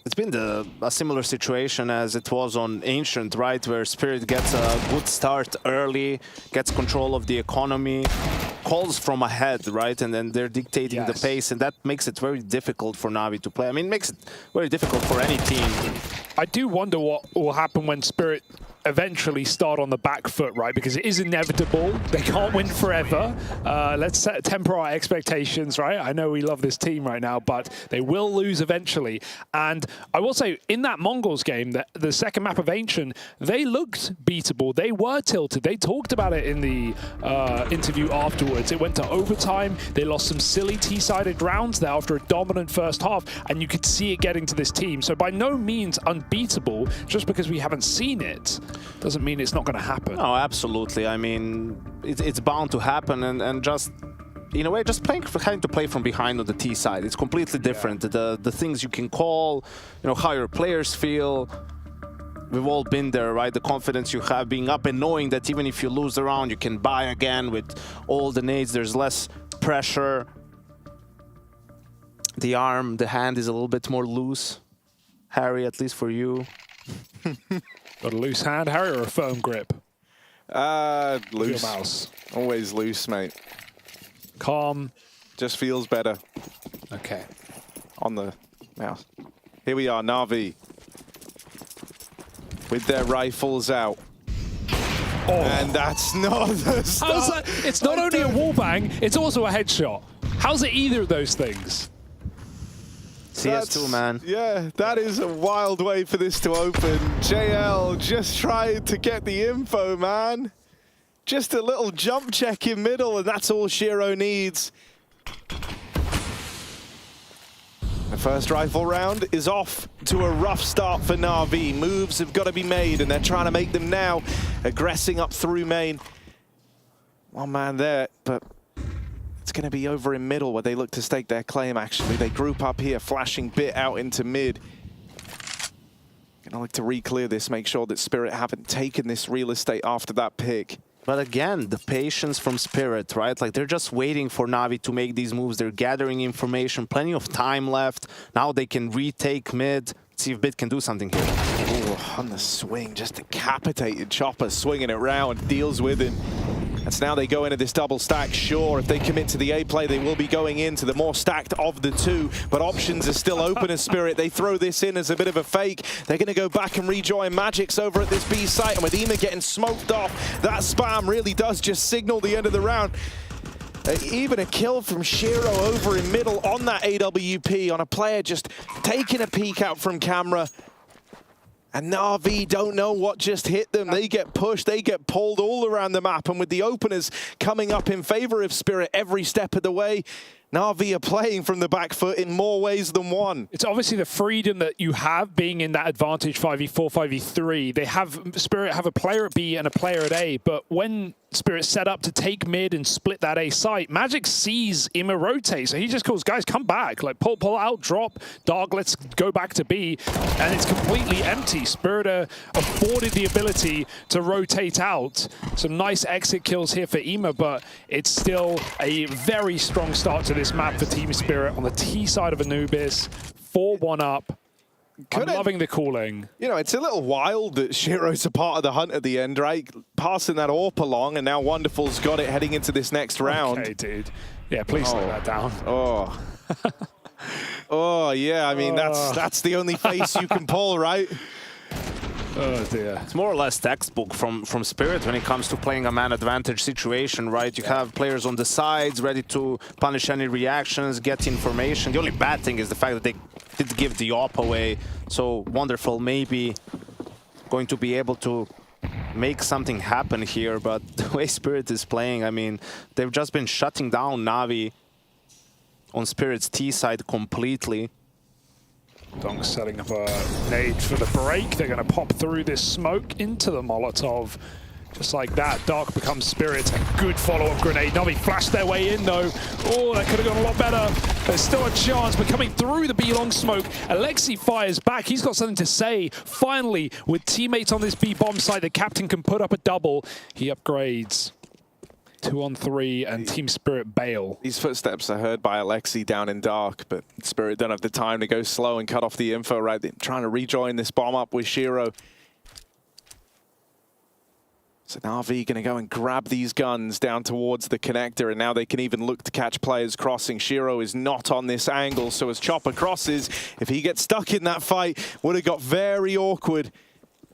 It's been a similar situation as it was on Ancient, right? Where Spirit gets a good start early, gets control of the economy, calls from ahead, right? And then they're dictating the pace, and that makes it very difficult for Na'Vi to play. I mean, it makes it very difficult for any team. I do wonder what will happen when Spirit eventually start on the back foot, right? Because it is inevitable. They can't win forever. Let's temper our expectations, right? I know we love this team right now, but they will lose eventually. And I will say, in that Mongols game, the second map of Ancient, they looked beatable. They were tilted. They talked about it in the interview afterwards. It went to overtime. They lost some silly T-sided rounds there after a dominant first half, and you could see it getting to this team. So by no means unbeatable, just because we haven't seen it doesn't mean it's not going to happen. No, absolutely. I mean, it's bound to happen, and just, in a way, just trying to play from behind on the T side. It's completely different. The things you can call, you know, how your players feel. We've all been there, right? The confidence you have being up and knowing that even if you lose the round, you can buy again with all the nades. There's less pressure. The arm, the hand is a little bit more loose. Harry, at least for you. Got a loose hand, Harry, or a firm grip? Loose. Your mouse. Always loose, mate. Calm. Just feels better. Okay. On the mouse. Here we are, Na'Vi. With their rifles out. Oh. And that's not the start. How's that? It's not only a wallbang, it's also a headshot. How's it either of those things? CS2, man. Yeah, that is a wild way for this to open. JL just trying to get the info, man. Just a little jump check in middle, and that's all Shiro needs. The first rifle round is off to a rough start for Na'Vi. Moves have got to be made, and they're trying to make them now. Aggressing up through main. One man there, but it's going to be over in middle where they look to stake their claim, actually. They group up here, flashing bit out into mid. Going to look to re-clear this, make sure that Spirit haven't taken this real estate after that pick. But again, the patience from Spirit, right? Like, they're just waiting for Na'Vi to make these moves. They're gathering information, plenty of time left. Now they can retake mid. See if Bit can do something here. Ooh, on the swing, just decapitated Chopper, swinging it round, deals with him. And so now they go into this double stack. Sure, if they commit to the A play, they will be going into the more stacked of the two. But options are still open as Spirit. They throw this in as a bit of a fake. They're going to go back and rejoin Magic's over at this B site. And with Ima getting smoked off, that spam really does just signal the end of the round. Even a kill from Shiro over in middle on that AWP on a player just taking a peek out from camera. And Na'Vi don't know what just hit them. They get pushed, they get pulled all around the map. And with the openers coming up in favor of Spirit every step of the way, Na'Vi are playing from the back foot in more ways than one. It's obviously the freedom that you have being in that advantage 5v4, 5v3. They have, Spirit have a player at B and a player at A, but when Spirit set up to take mid and split that A site, Magic sees IMA rotate, so he just calls, guys, come back. Like, pull out, drop, Dark, let's go back to B, and it's completely empty. Spirit are afforded the ability to rotate out. Some nice exit kills here for IMA, but it's still a very strong start to this map for Team Spirit on the T side of Anubis. 4-1 up. I'm loving the calling. You know, it's a little wild that Shiro's a part of the hunt at the end, right? Passing that AWP along, and now Wonderful's got it heading into this next round. Okay, dude. Yeah, please slow that down. Oh. Oh, yeah, I mean, that's the only face you can pull, right? Oh dear. It's more or less textbook from Spirit when it comes to playing a man advantage situation, right? You have players on the sides ready to punish any reactions, get information. The only bad thing is the fact that they did give the AWP away. So Wonderful maybe going to be able to make something happen here, but the way Spirit is playing, I mean, they've just been shutting down Na'Vi on Spirit's T side completely. Dong's setting up a nade for the break. They're going to pop through this smoke into the Molotov. Just like that, Dark becomes Spirit. A good follow-up grenade. Na'Vi flashed their way in, though. Oh, that could have gone a lot better. There's still a chance, but coming through the B-long smoke, Alexi fires back. He's got something to say. Finally, with teammates on this B-bomb side, the captain can put up a double. He upgrades. 2-on-3 and Team Spirit bail. These footsteps are heard by Alexi down in Dark, but Spirit don't have the time to go slow and cut off the info, right? They're trying to rejoin this bomb up with Shiro. So Na'Vi going to go and grab these guns down towards the connector, and now they can even look to catch players crossing. Shiro is not on this angle, so as Chopper crosses, if he gets stuck in that fight, would have got very awkward.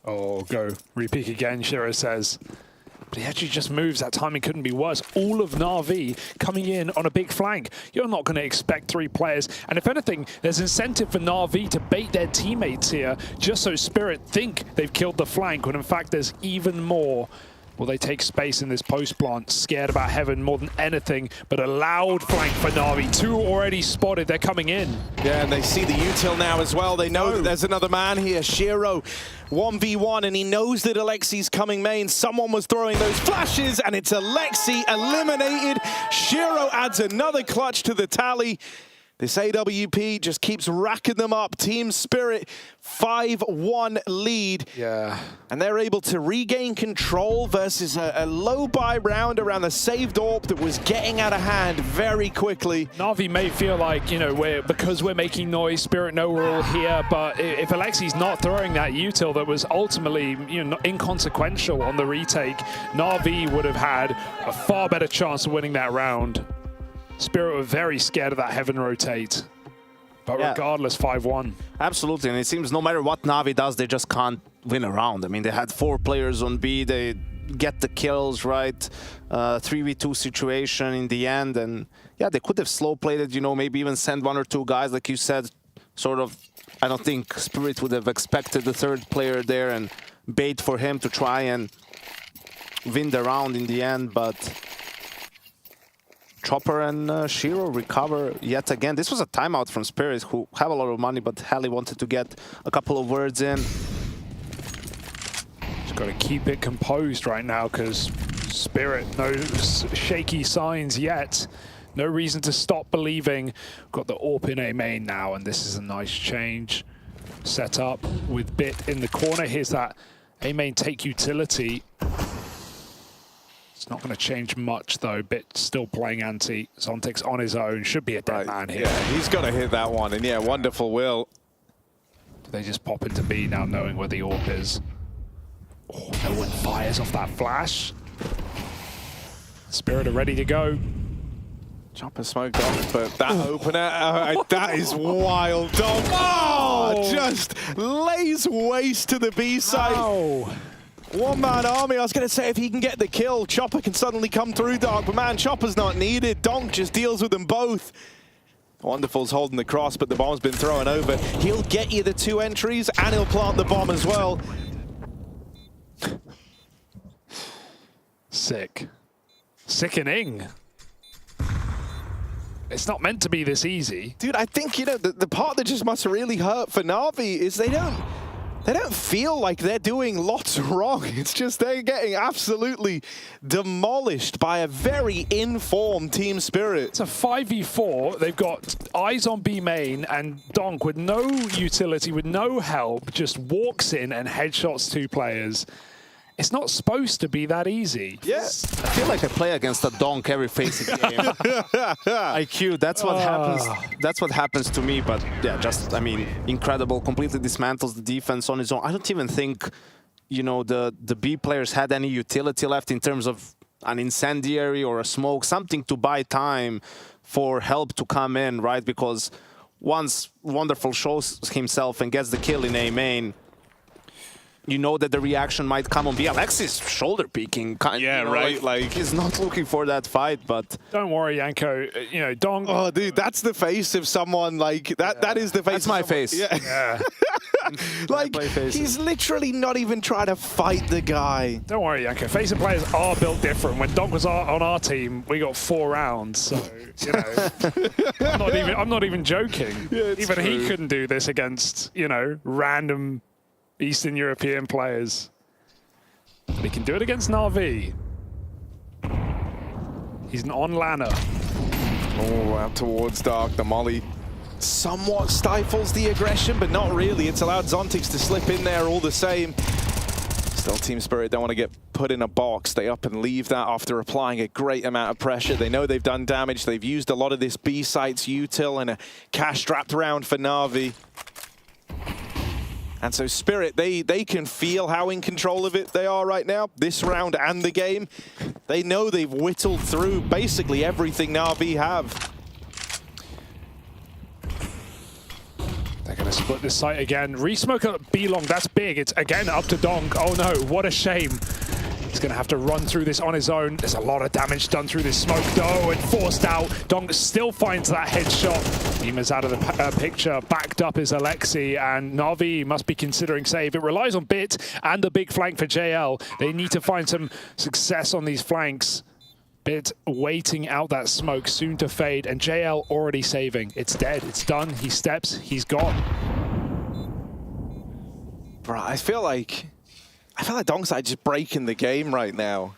Oh, go. Repeat again, Shiro says. But he actually just moves. That timing couldn't be worse. All of Na'Vi coming in on a big flank. You're not going to expect 3 players. And if anything, there's incentive for Na'Vi to bait their teammates here, just so Spirit think they've killed the flank, when in fact there's even more. Will they take space in this post plant? Scared about Heaven more than anything, but a loud flank for Na'Vi. 2 already spotted, they're coming in. Yeah, and they see the util now as well. They know that there's another man here. Shiro, 1v1, and he knows that Alexi's coming main. Someone was throwing those flashes, and it's Alexi eliminated. Shiro adds another clutch to the tally. This AWP just keeps racking them up. Team Spirit, 5-1 lead. Yeah. And they're able to regain control versus a low buy round around the saved AWP that was getting out of hand very quickly. Na'Vi may feel like, you know, because we're making noise, Spirit know we're all here, but if Alexi's not throwing that util that was ultimately, you know, inconsequential on the retake, Na'Vi would have had a far better chance of winning that round. Spirit were very scared of that Heaven rotate. But regardless, 5-1. Absolutely, and it seems no matter what Na'Vi does, they just can't win a round. I mean, they had 4 players on B, they get the kills, right? 3v2 situation in the end, and yeah, they could have slow played it, you know, maybe even send 1 or 2 guys, like you said, sort of. I don't think Spirit would have expected the 3rd player there and bait for him to try and win the round in the end, but Chopper and Shiro recover yet again. This was a timeout from Spirit, who have a lot of money, but Heli wanted to get a couple of words in. Just got to keep it composed right now, because Spirit, no shaky signs yet. No reason to stop believing. Got the AWP in A main now, and this is a nice change. Set up with Bit in the corner. Here's that A main take utility. It's not going to change much, though. Bit still playing anti. Zontic's on his own. Should be a dead man here. Yeah, he's got to hit that one. And yeah, Wonderful will. Do they just pop into B now, knowing where the AWP is? Oh, no one fires off that flash. Spirit are ready to go. Chopper smoked off, but that opener, that is wild. Dog, just lays waste to the B side. Ow. One-man army. I was going to say, if he can get the kill, Chopper can suddenly come through, Dark. But man, Chopper's not needed. Donk just deals with them both. Wonderful's holding the cross, but the bomb's been thrown over. He'll get you the 2 entries, and he'll plant the bomb as well. Sick. Sickening. It's not meant to be this easy. Dude, I think, you know, the part that just must really hurt for Na'Vi is they don't feel like they're doing lots wrong. It's just they're getting absolutely demolished by a very informed Team Spirit. It's a 5v4. They've got eyes on B main, and Donk with no utility, with no help, just walks in and headshots 2 players. It's not supposed to be that easy. Yes. I feel like I play against a donk every FaZe game. IQ, that's what happens. That's what happens to me. But yeah, just, I mean, incredible. Completely dismantles the defense on his own. I don't even think, you know, the B players had any utility left in terms of an incendiary or a smoke, something to buy time for help to come in, right? Because once Wonderful shows himself and gets the kill in A main, you know that the reaction might come on B. Alexis shoulder peeking. Yeah, you know, right. Like he's not looking for that fight, but don't worry, Yanko. You know, Donk. Oh, dude, that's the face of someone like that. Yeah. That is the face. That's my face. Yeah. Like he's literally not even trying to fight the guy. Don't worry, Yanko. FaZe players are built different. When Donk was on our team, we got 4 rounds. So you know, I'm not even joking. Yeah, even true. He couldn't do this against, you know, random Eastern European players. But he can do it against Na'Vi. He's an on-lanner. Oh, out towards Dark. The molly somewhat stifles the aggression, but not really. It's allowed Zontix to slip in there all the same. Still, Team Spirit don't want to get put in a box. They up and leave that after applying a great amount of pressure. They know they've done damage. They've used a lot of this B site's util and a cash-strapped round for Na'Vi. And so Spirit, they can feel how in control of it they are right now, this round and the game. They know they've whittled through basically everything Na'Vi have. They're going to split this site again. Resmoke at B-long, that's big. It's again up to Donk. Oh no, what a shame. He's going to have to run through this on his own. There's a lot of damage done through this smoke though, and forced out. Donk still finds that headshot. Nima's out of the picture. Backed up is Alexi, and Na'Vi must be considering save. It relies on Bit and the big flank for JL. They need to find some success on these flanks. Bit waiting out that smoke, soon to fade, and JL already saving. It's dead, it's done. He steps, he's gone. Bro, I feel like Dongside just breaking the game right now.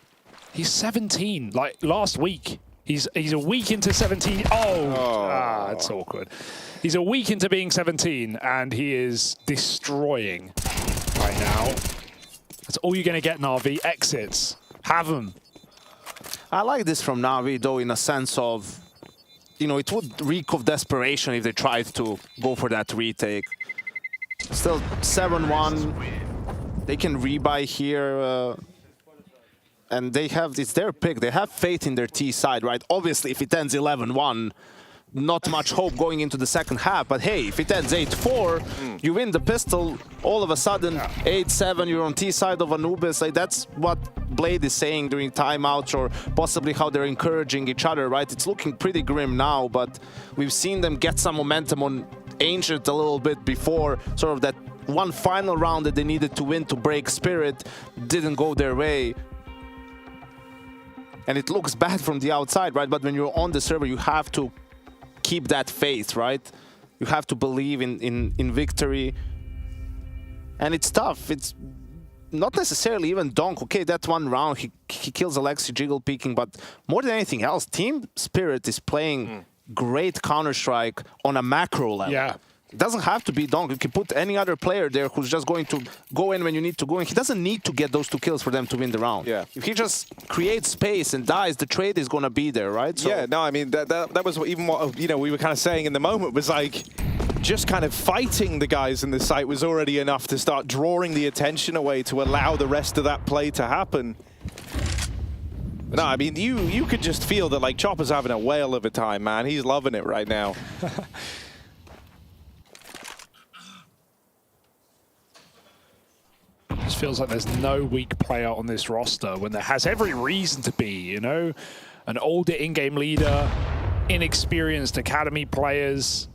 He's 17, like last week. He's a week into 17. That's awkward. He's a week into being 17, and he is destroying right now. That's all you're going to get, Na'Vi. Exits. Have them. I like this from Na'Vi, though, in a sense of, you know, it would reek of desperation if they tried to go for that retake. Still 7-1. They can rebuy here. And they have, it's their pick. They have faith in their T side, right? Obviously, if it ends 11-1, not much hope going into the second half. But hey, if it ends 8-4, you win the pistol. All of a sudden, 8-7, you're on T side of Anubis. Like, that's what Blade is saying during timeouts, or possibly how they're encouraging each other, right? It's looking pretty grim now, but we've seen them get some momentum on Ancient a little bit before. Sort of that one final round that they needed to win to break Spirit didn't go their way. And it looks bad from the outside, right? But when you're on the server, you have to keep that faith, right? You have to believe in victory. And it's tough. It's not necessarily even Donk. Okay, that one round, he kills Alexi jiggle peeking, but more than anything else, Team Spirit is playing great Counter-Strike on a macro level. Yeah. It doesn't have to be Donk. You can put any other player there who's just going to go in when you need to go in. He doesn't need to get those 2 kills for them to win the round. Yeah. If he just creates space and dies, the trade is going to be there, right? So yeah, no, I mean, that was even what, you know, we were kind of saying in the moment, was like, just kind of fighting the guys in the site was already enough to start drawing the attention away to allow the rest of that play to happen. No, I mean, you could just feel that, like, Chopper's having a whale of a time, man. He's loving it right now. just feels like there's no weak player on this roster when there has every reason to be, you know? An older in-game leader, inexperienced academy players.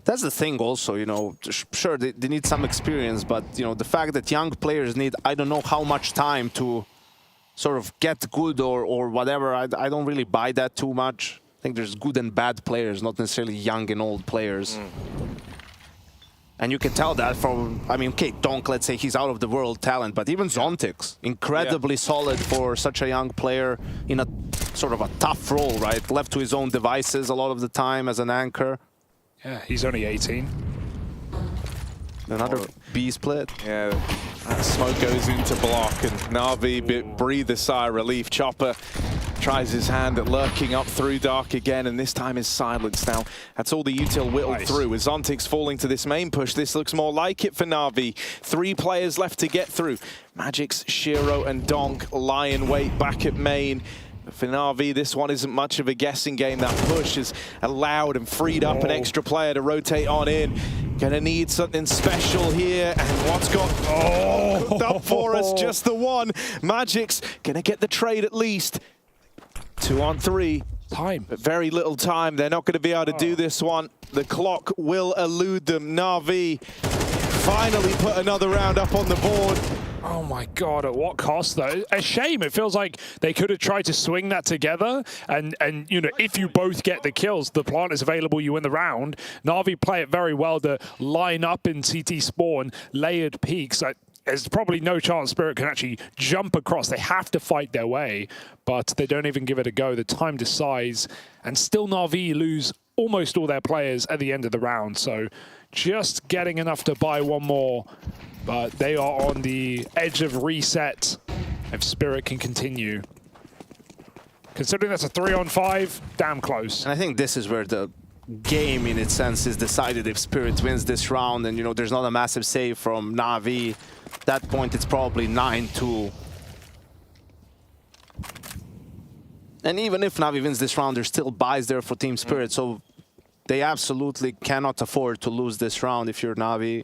That's the thing also, you know, sure, they need some experience, but, you know, the fact that young players need, I don't know how much time to sort of get good or whatever, I don't really buy that too much. I think there's good and bad players, not necessarily young and old players. And you can tell that from, I mean, okay, Donk, let's say he's out of the world talent, but even Zontix, incredibly solid for such a young player in a sort of a tough role, right? Left to his own devices a lot of the time as an anchor. Yeah, he's only 18. Another B split. Yeah, that smoke goes into block, and Na'Vi breathe a sigh of relief. Chopper tries his hand at lurking up through dark again, and this time is silenced now. That's all the util whittled through. With Zontix falling to this main push, this looks more like it for Na'Vi. 3 players left to get through. Magic's, Shiro, and Donk lie in wait back at main. For Na'Vi, this one isn't much of a guessing game. That push has allowed and freed up an extra player to rotate on in. Gonna need something special here, and what's got cooked up for us? Just the one. Magic's gonna get the trade at least. 2 on 3. Time. But very little time. They're not gonna be able to do this one. The clock will elude them. Na'Vi finally put another round up on the board. Oh my god, at what cost though? A shame. It feels like they could have tried to swing that together, and you know, if you both get the kills, the plant is available, you win the round. Na'Vi play it very well to line up in CT spawn, layered peaks. There's probably no chance Spirit can actually jump across. They have to fight their way, but they don't even give it a go. The time decides, and still Na'Vi lose almost all their players at the end of the round. So just getting enough to buy one more. But they are on the edge of reset if Spirit can continue. Considering that's a 3-on-5, damn close. And I think this is where the game, in its sense, is decided. If Spirit wins this round and, you know, there's not a massive save from Na'Vi, at that point it's probably 9-2. And even if Na'Vi wins this round, there's still buys there for Team Spirit, so they absolutely cannot afford to lose this round if you're Na'Vi.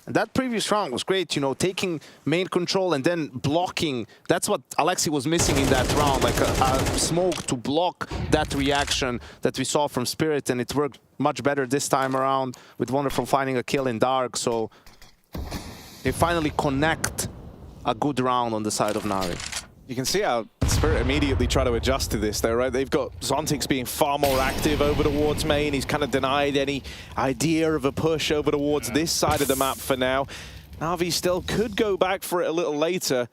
And that previous round was great, you know, taking main control and then blocking. That's what Alexi was missing in that round, like a smoke to block that reaction that we saw from Spirit, and it worked much better this time around with Wonderful finding a kill in dark. So they finally connect a good round on the side of Na'Vi. You can see how Spirit immediately try to adjust to this, though, right? They've got Zontix being far more active over towards main. He's kind of denied any idea of a push over towards this side of the map for now. Na'Vi still could go back for it a little later,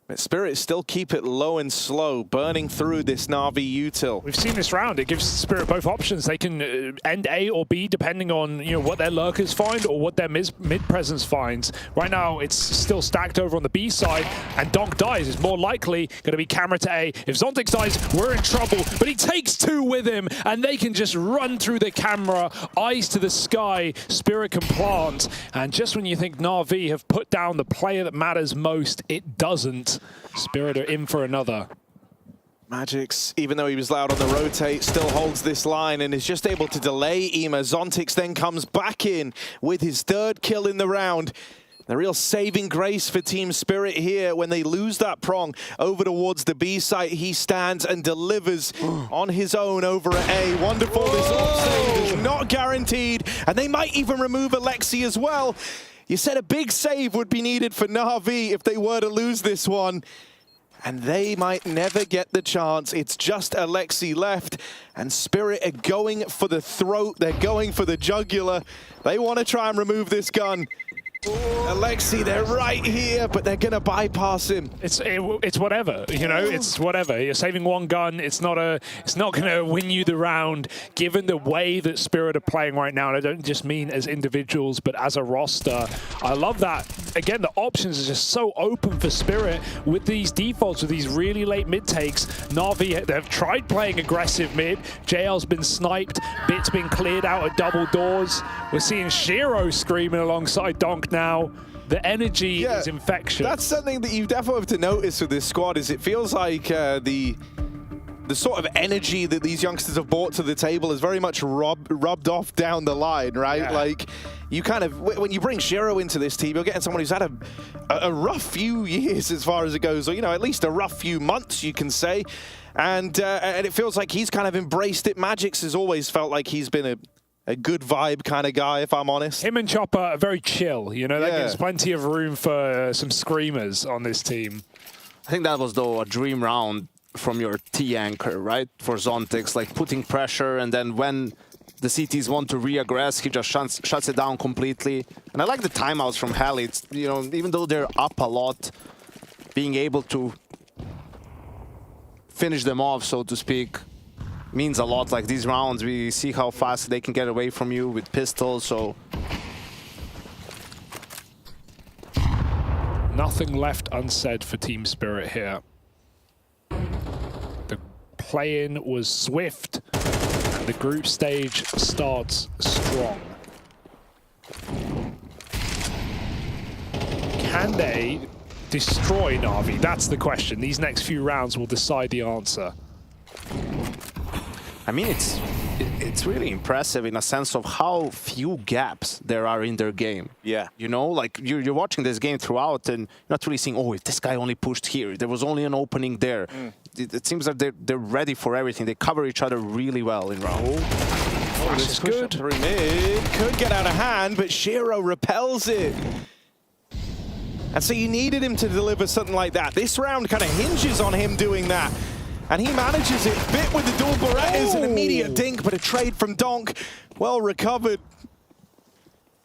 but Spirit still keep it low and slow, burning through this Na'Vi util. We've seen this round. It gives Spirit both options. They can end A or B depending on, you know, what their lurkers find or what their mid presence finds. Right now, it's still stacked over on the B side, and Donk dies. It's more likely going to be camera to A. If Zontix dies, we're in trouble. But he takes 2 with him, and they can just run through the camera, eyes to the sky. Spirit can plant, and just when you think Na'Vi have put down the player that matters most, it doesn't. Spirit are in for another. Magic's, even though he was loud on the rotate, still holds this line and is just able to delay Ema. Zontix then comes back in with his 3rd kill in the round. The real saving grace for Team Spirit here when they lose that prong over towards the B site. He stands and delivers on his own over at A. Wonderful, this off-save is not guaranteed, and they might even remove Alexi as well. You said a big save would be needed for Na'Vi if they were to lose this one. And they might never get the chance. It's just Alexi left. And Spirit are going for the throat. They're going for the jugular. They want to try and remove this gun. Alexi, they're right here, but they're going to bypass him. It's whatever, you know, it's whatever. You're saving one gun. It's not going to win you the round, given the way that Spirit are playing right now. And I don't just mean as individuals, but as a roster. I love that. Again, the options are just so open for Spirit with these defaults, with these really late mid takes. Na'Vi, they've tried playing aggressive mid. JL's been sniped. Bit's been cleared out at double doors. We're seeing Shiro screaming alongside Donk now. The energy is infectious. That's something that you definitely have to notice with this squad, is it feels like the sort of energy that these youngsters have brought to the table is very much rubbed off down the line, right? Yeah. Like, you kind of, when you bring Shiro into this team, you're getting someone who's had a rough few years as far as it goes, or, you know, at least a rough few months, you can say. And it feels like he's kind of embraced it. Maj3r has always felt like he's been a good vibe kind of guy, if I'm honest. Him and Chopper are very chill, you know, that gives plenty of room for some screamers on this team. I think that was, though, a dream round from your T anchor, right? For Zontix, like putting pressure, and then when the CTs want to re-aggress, he just shuts it down completely. And I like the timeouts from Heli. It's, you know, even though they're up a lot, being able to finish them off, so to speak, means a lot. Like these rounds, we see how fast they can get away from you with pistols, so... Nothing left unsaid for Team Spirit here. The play-in was swift, and the group stage starts strong. Can they destroy Na'Vi? That's the question. These next few rounds will decide the answer. I mean, it's really impressive in a sense of how few gaps there are in their game. Yeah. You know, like you're watching this game throughout and not really seeing, oh, if this guy only pushed here, there was only an opening there. It seems that they're ready for everything. They cover each other really well in round. Oh, this is good. Through mid. Could get out of hand, but Shiro repels it. And so you needed him to deliver something like that. This round kind of hinges on him doing that. And he manages it, bit with the dual Berettas, an immediate dink, but a trade from Donk. Well recovered.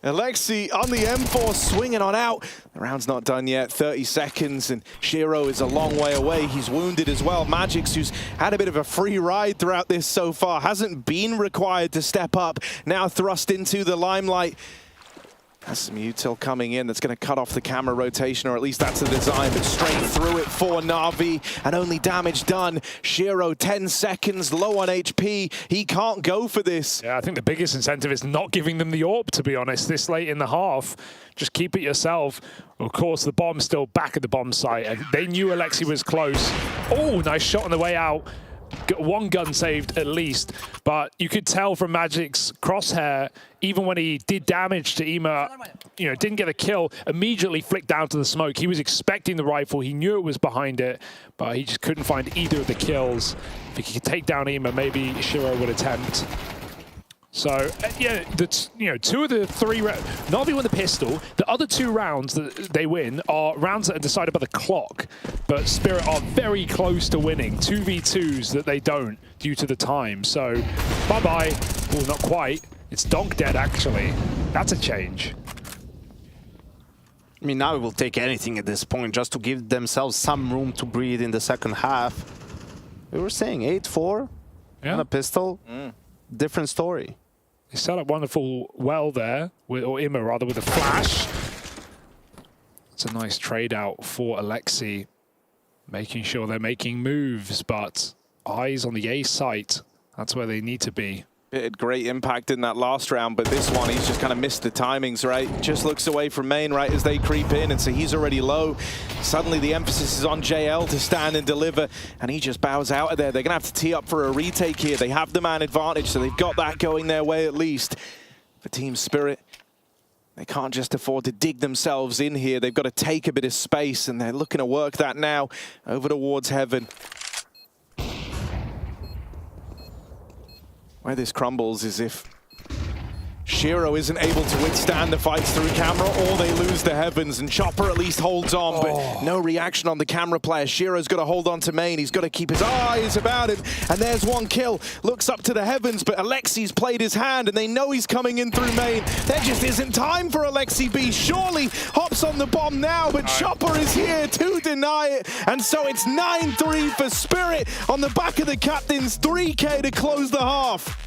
Alexi on the M4, swinging on out. The round's not done yet, 30 seconds, and Shiro is a long way away. He's wounded as well. Maj3r, who's had a bit of a free ride throughout this so far, hasn't been required to step up, now thrust into the limelight. That's some util coming in that's going to cut off the camera rotation, or at least that's the design, but straight through it for Na'Vi, and only damage done. Shiro, 10 seconds, low on HP. He can't go for this. Yeah, I think the biggest incentive is not giving them the AWP, to be honest, this late in the half. Just keep it yourself. Of course, the bomb's still back at the bomb site, and they knew Alexi was close. Oh, nice shot on the way out. One gun saved at least, but you could tell from Maj3r's crosshair, even when he did damage to Ema, you know, didn't get a kill, immediately flicked down to the smoke. He was expecting the rifle, he knew it was behind it, but he just couldn't find either of the kills. If he could take down Ema, maybe Shiro would attempt. So, yeah, you know, 2 of the 3 rounds, Na'Vi won the pistol. The other 2 rounds that they win are rounds that are decided by the clock, but Spirit are very close to winning. 2v2s that they don't due to the time. So, bye-bye. Well, not quite. It's Donk dead, actually. That's a change. I mean, now we will take anything at this point just to give themselves some room to breathe in the second half. We were saying 8-4 on a pistol. Different story. They set up wonderful well there, or Ima rather, with a flash. It's a nice trade out for Alexi, making sure they're making moves, but eyes on the A site. That's where they need to be. It had great impact in that last round, but this one, he's just kind of missed the timings, right? Just looks away from main, right, as they creep in, and so he's already low. Suddenly the emphasis is on JL to stand and deliver, and he just bows out of there. They're going to have to tee up for a retake here. They have the man advantage, so they've got that going their way at least. For Team Spirit, they can't just afford to dig themselves in here. They've got to take a bit of space, and they're looking to work that now over towards heaven. Where this crumbles is if Shiro isn't able to withstand the fights through camera, or they lose the heavens, and Chopper at least holds on, but no reaction on the camera player. Shiro's got to hold on to main. He's got to keep his eyes about him, and there's one kill. Looks up to the heavens, but Alexi's played his hand, and they know he's coming in through main. There just isn't time for Alexi B. Surely hops on the bomb now, but Chopper is here to deny it, and so it's 9-3 for Spirit on the back of the captains. 3K to close the half.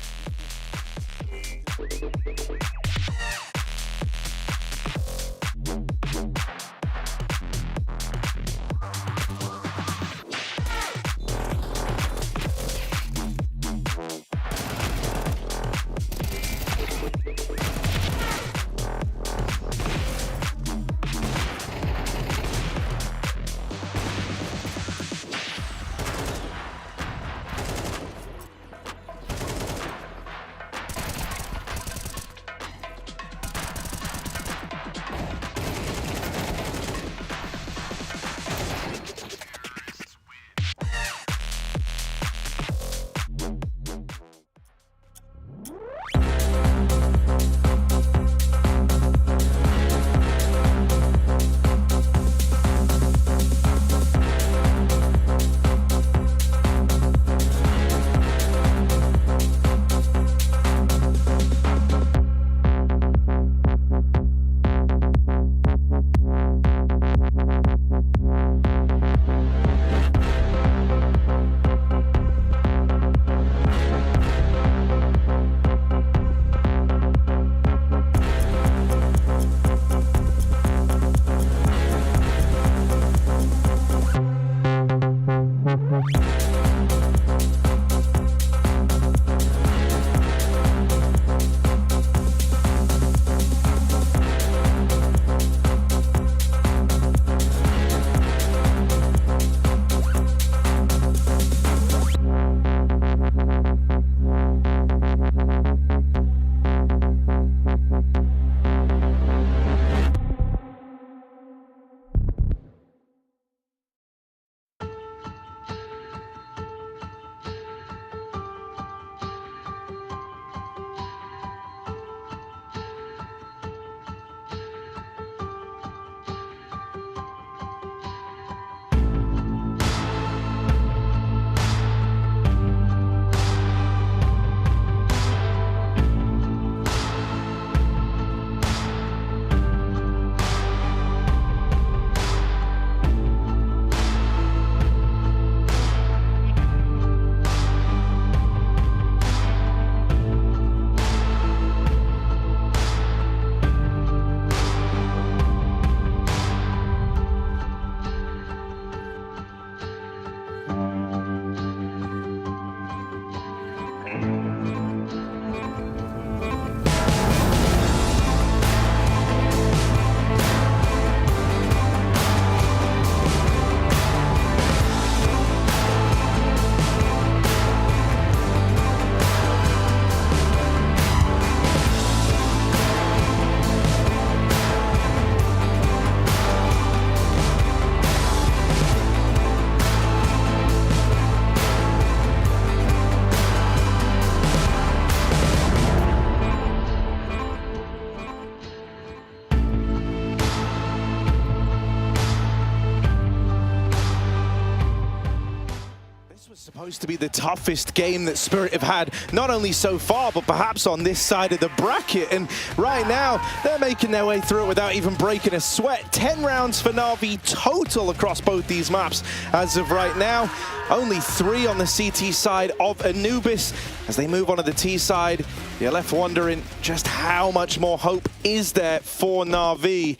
Supposed to be the toughest game that Spirit have had, not only so far, but perhaps on this side of the bracket. And right now, they're making their way through it without even breaking a sweat. 10 rounds for Na'Vi total across both these maps as of right now. Only 3 on the CT side of Anubis. As they move on to the T side, you're left wondering just how much more hope is there for Na'Vi.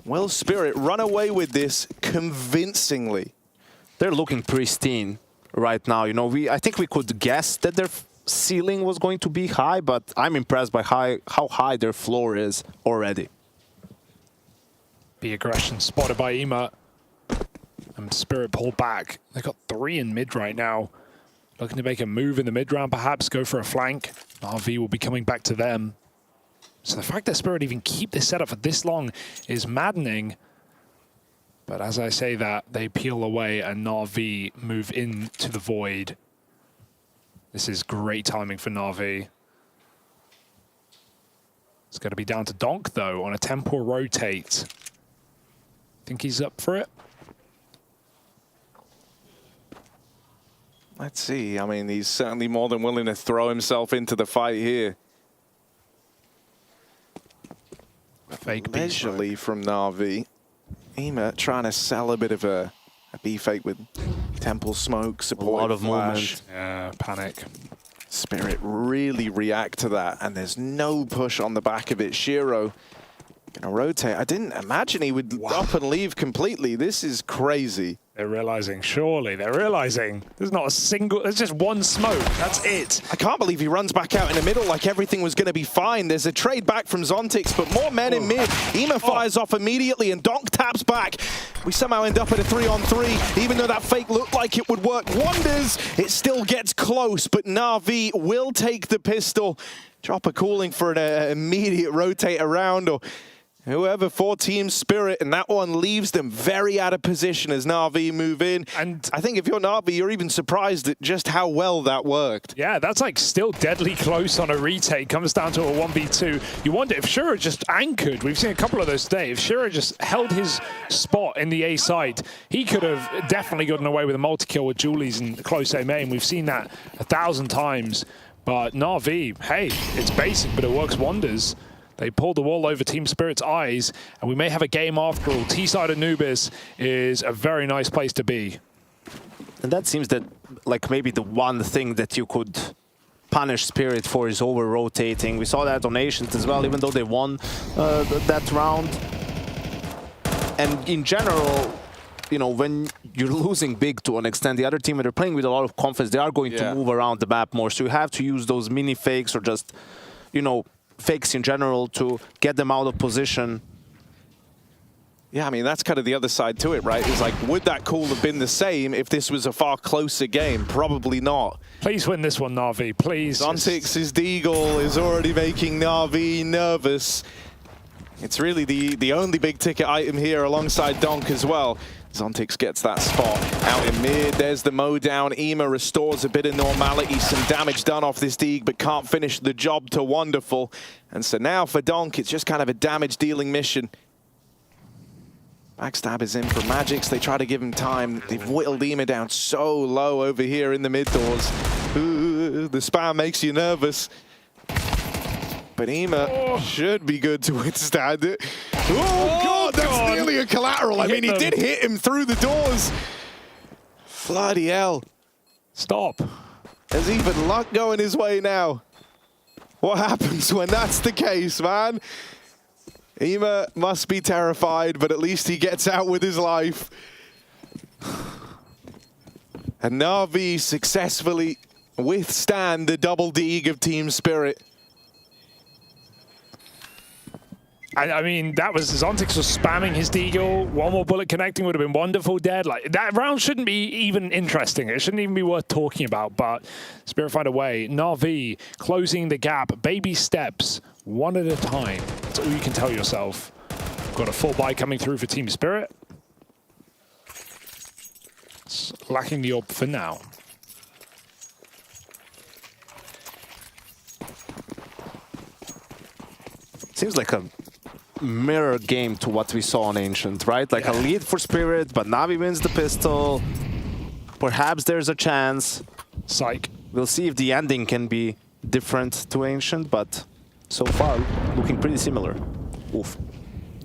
Will Spirit run away with this convincingly? They're looking pristine right now. You know, I think we could guess that their ceiling was going to be high, but I'm impressed by how high their floor is already. The aggression spotted by Ema. And Spirit pulled back. They got 3 in mid right now. Looking to make a move in the mid round, perhaps go for a flank. RV will be coming back to them. So the fact that Spirit even keep this setup for this long is maddening. But as I say that, they peel away and Na'Vi move into the void. This is great timing for Na'Vi. It's going to be down to Donk, though, on a tempo rotate. Think he's up for it? Let's see. I mean, he's certainly more than willing to throw himself into the fight here. Fake leisurely from Na'Vi. Ema trying to sell a bit of a B-fake with temple smoke, support, a lot of flash. movement. Yeah, panic. Spirit really react to that, and there's no push on the back of it. Shiro gonna rotate. I didn't imagine he would up and leave completely. This is crazy. They're realizing, surely, they're realizing there's not a single, there's just one smoke, that's it. I can't believe he runs back out in the middle like everything was going to be fine. There's a trade back from Zontix, but more men in mid. Ema fires off immediately and Donk taps back. We somehow end up at a 3-on-3, even though that fake looked like it would work wonders. It still gets close, but Na'Vi will take the pistol. Chopper calling for an immediate rotate around, or whoever for Team Spirit, and that one leaves them very out of position as Na'Vi move in. And I think if you're Na'Vi, you're even surprised at just how well that worked. Yeah, that's like still deadly close on a retake. Comes down to a 1v2. You wonder if Shiro just anchored. We've seen a couple of those today. If Shiro just held his spot in the A side, he could have definitely gotten away with a multi-kill with Julies and close aim aim. We've seen that 1,000 times. But Na'Vi, hey, it's basic, but it works wonders. They pulled the wall over Team Spirit's eyes, and we may have a game after all. T-side Anubis is a very nice place to be. And that seems that, like, maybe the one thing that you could punish Spirit for is over-rotating. We saw that on Nations as well, even though they won that round. And in general, you know, when you're losing big to an extent, the other team, when they're playing with a lot of confidence, they are going to move around the map more. So you have to use those mini fakes or just, you know, fakes in general to get them out of position. Yeah, I mean, that's kind of the other side to it, right? It's like, would that call have been the same if this was a far closer game? Probably not. Please win this one, Na'Vi, please. Zontix's Deagle is already making Na'Vi nervous. It's really the only big ticket item here alongside Donk as well. Zontix gets that spot out in mid. There's the mow down. Ema restores a bit of normality. Some damage done off this Deag, but can't finish the job to wonderful. And so now for Donk, it's just kind of a damage dealing mission. Backstab is in for Magix. They try to give him time. They've whittled Ema down so low over here in the mid doors. Ooh, the spam makes you nervous. But Ema should be good to withstand it. Oh, God, that's nearly a collateral. I mean, he did hit him through the doors. Bloody hell. Stop. There's even luck going his way now. What happens when that's the case, man? Ema must be terrified, but at least he gets out with his life. And Na'Vi successfully withstand the double Deag of Team Spirit. I mean, that was, Zontix was spamming his Deagle. One more bullet connecting would have been wonderful dead. Like, that round shouldn't be even interesting. It shouldn't even be worth talking about, but Spirit find a way. Na'Vi closing the gap. Baby steps, one at a time. That's all you can tell yourself. Got a full buy coming through for Team Spirit. It's lacking the orb for now. Seems like a mirror game to what we saw on Ancient, right? Like a lead for Spirit, but Na'Vi wins the pistol. Perhaps there's a chance. Psych. We'll see if the ending can be different to Ancient, but so far looking pretty similar. Oof.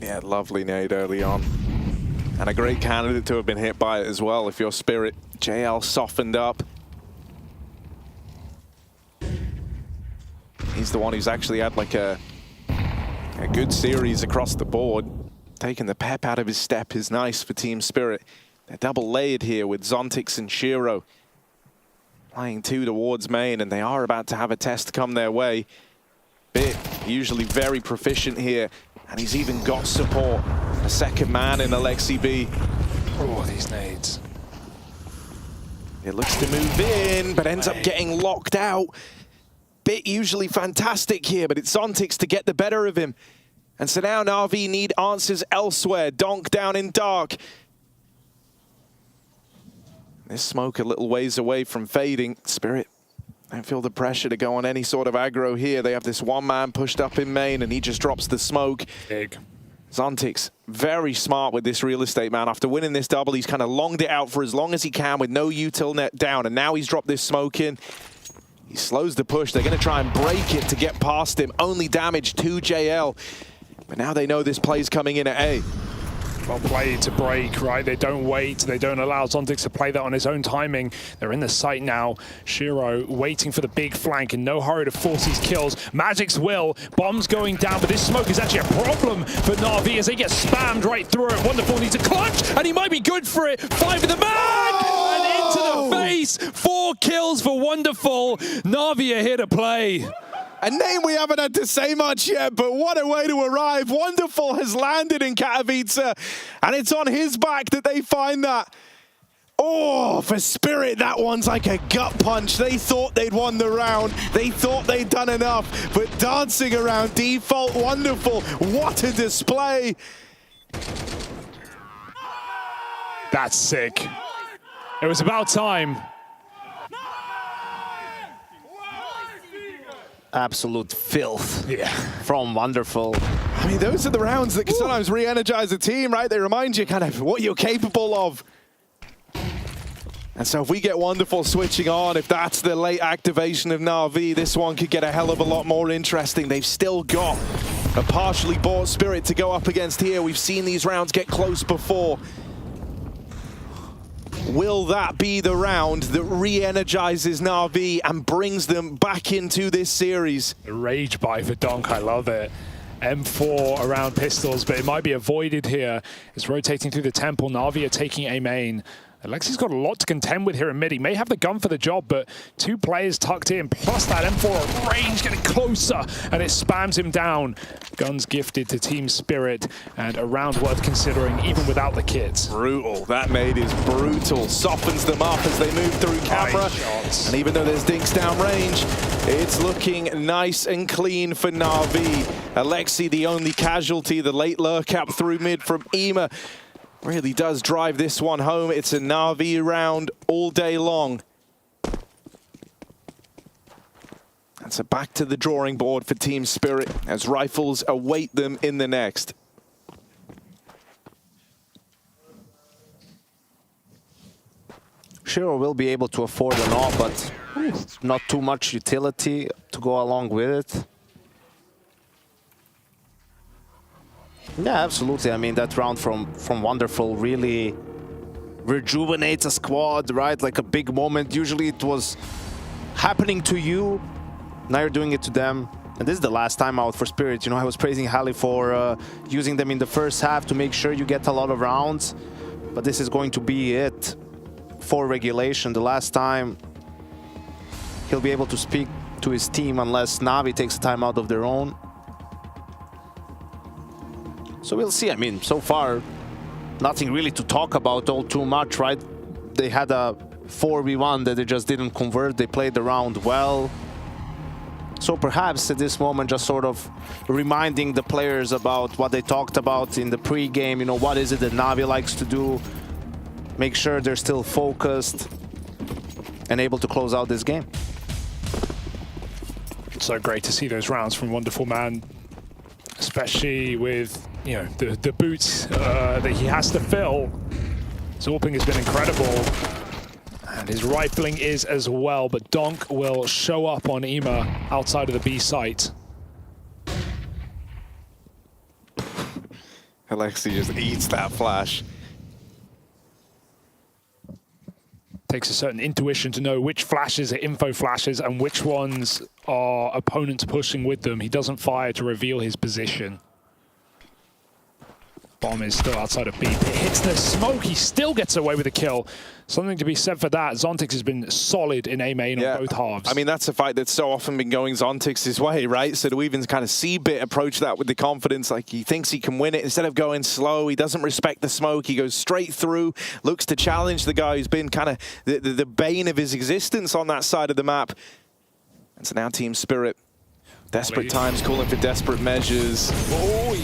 Yeah, lovely nade early on. And a great candidate to have been hit by it as well if your Spirit. JL softened up. He's the one who's actually had like a good series across the board. Taking the pep out of his step is nice for Team Spirit. They're double layered here with Zontix and Shiro. Playing 2 towards main, and they are about to have a test come their way. Bit, usually very proficient here, and he's even got support. A second man in Alexi B. Oh, these nades. It looks to move in, but ends up getting locked out. Bit usually fantastic here, but it's Zontix to get the better of him. And so now Na'Vi need answers elsewhere. Donk down in dark. This smoke a little ways away from fading. Spirit don't feel the pressure to go on any sort of aggro here. They have this one man pushed up in main and he just drops the smoke. Big. Zontix, very smart with this real estate, man. After winning this double, he's kind of longed it out for as long as he can with no util net down. And now he's dropped this smoke in. He slows the push. They're going to try and break it to get past him. Only damage to JL. But now they know this play's coming in at A. Well played to break, right? They don't wait. They don't allow Zontix to play that on his own timing. They're in the site now. Shiro waiting for the big flank in no hurry to force these kills. Magic's will. Bombs going down, but this smoke is actually a problem for Na'Vi as they get spammed right through it. Wonderful needs a clutch, and he might be good for it. 5 in the mag! And into the face. 4 kills for Wonderful. Na'Vi are here to play. A name we haven't had to say much yet, but what a way to arrive. Wonderful has landed in Katowice, and it's on his back that they find that. Oh, for Spirit, that one's like a gut punch. They thought they'd won the round. They thought they'd done enough, but dancing around default, Wonderful. What a display. That's sick. It was about time. Absolute filth from Wonderful. I mean, those are the rounds that can sometimes re-energize a team, right? They remind you kind of what you're capable of. And so if we get Wonderful switching on, if that's the late activation of Na'Vi, this one could get a hell of a lot more interesting. They've still got a partially bought Spirit to go up against here. We've seen these rounds get close before. Will that be the round that re-energizes Na'Vi and brings them back into this series? The rage buy for Donk, I love it. M4 around pistols, but it might be avoided here. It's rotating through the temple. Na'Vi are taking a main. Alexi's got a lot to contend with here in mid. He may have the gun for the job, but 2 players tucked in, plus that M4 range getting closer, and it spams him down. Guns gifted to Team Spirit, and a round worth considering, even without the kits. Brutal. That nade is brutal. Softens them up as they move through camera. And even though there's dinks down range, it's looking nice and clean for Na'Vi. Alexi, the only casualty, the late lurk up through mid from Ema. Really does drive this one home. It's a Na'Vi round all day long. And so back to the drawing board for Team Spirit as rifles await them in the next. Shiro will be able to afford an AWP, but not too much utility to go along with it. Yeah, absolutely. I mean, that round from Wonderful really rejuvenates a squad, right? Like a big moment. Usually it was happening to you. Now you're doing it to them. And this is the last time out for Spirit. You know, I was praising Halley for using them in the first half to make sure you get a lot of rounds. But this is going to be it for regulation. The last time he'll be able to speak to his team unless Na'Vi takes time out of their own. So we'll see. I mean, so far, nothing really to talk about all too much, right? They had a 4v1 that they just didn't convert. They played the round well. So perhaps at this moment, just sort of reminding the players about what they talked about in the pre-game. You know, what is it that Na'Vi likes to do? Make sure they're still focused and able to close out this game. So great to see those rounds from Wonderful Man, especially with, you know, the boots that he has to fill. Zorping has been incredible. And his rifling is as well, but Donk will show up on Ema outside of the B site. Alexi just eats that flash. Takes a certain intuition to know which flashes are info flashes and which ones are opponents pushing with them. He doesn't fire to reveal his position. Bomb is still outside of B. It hits the smoke. He still gets away with a kill. Something to be said for that. Zontix has been solid in A main on both halves. I mean, that's a fight that's so often been going Zontix's way, right? So to even kind of see Bit approach that with the confidence, like he thinks he can win it. Instead of going slow, he doesn't respect the smoke. He goes straight through, looks to challenge the guy who's been kind of the bane of his existence on that side of the map. And so now Team Spirit, desperate times calling for desperate measures. Oh,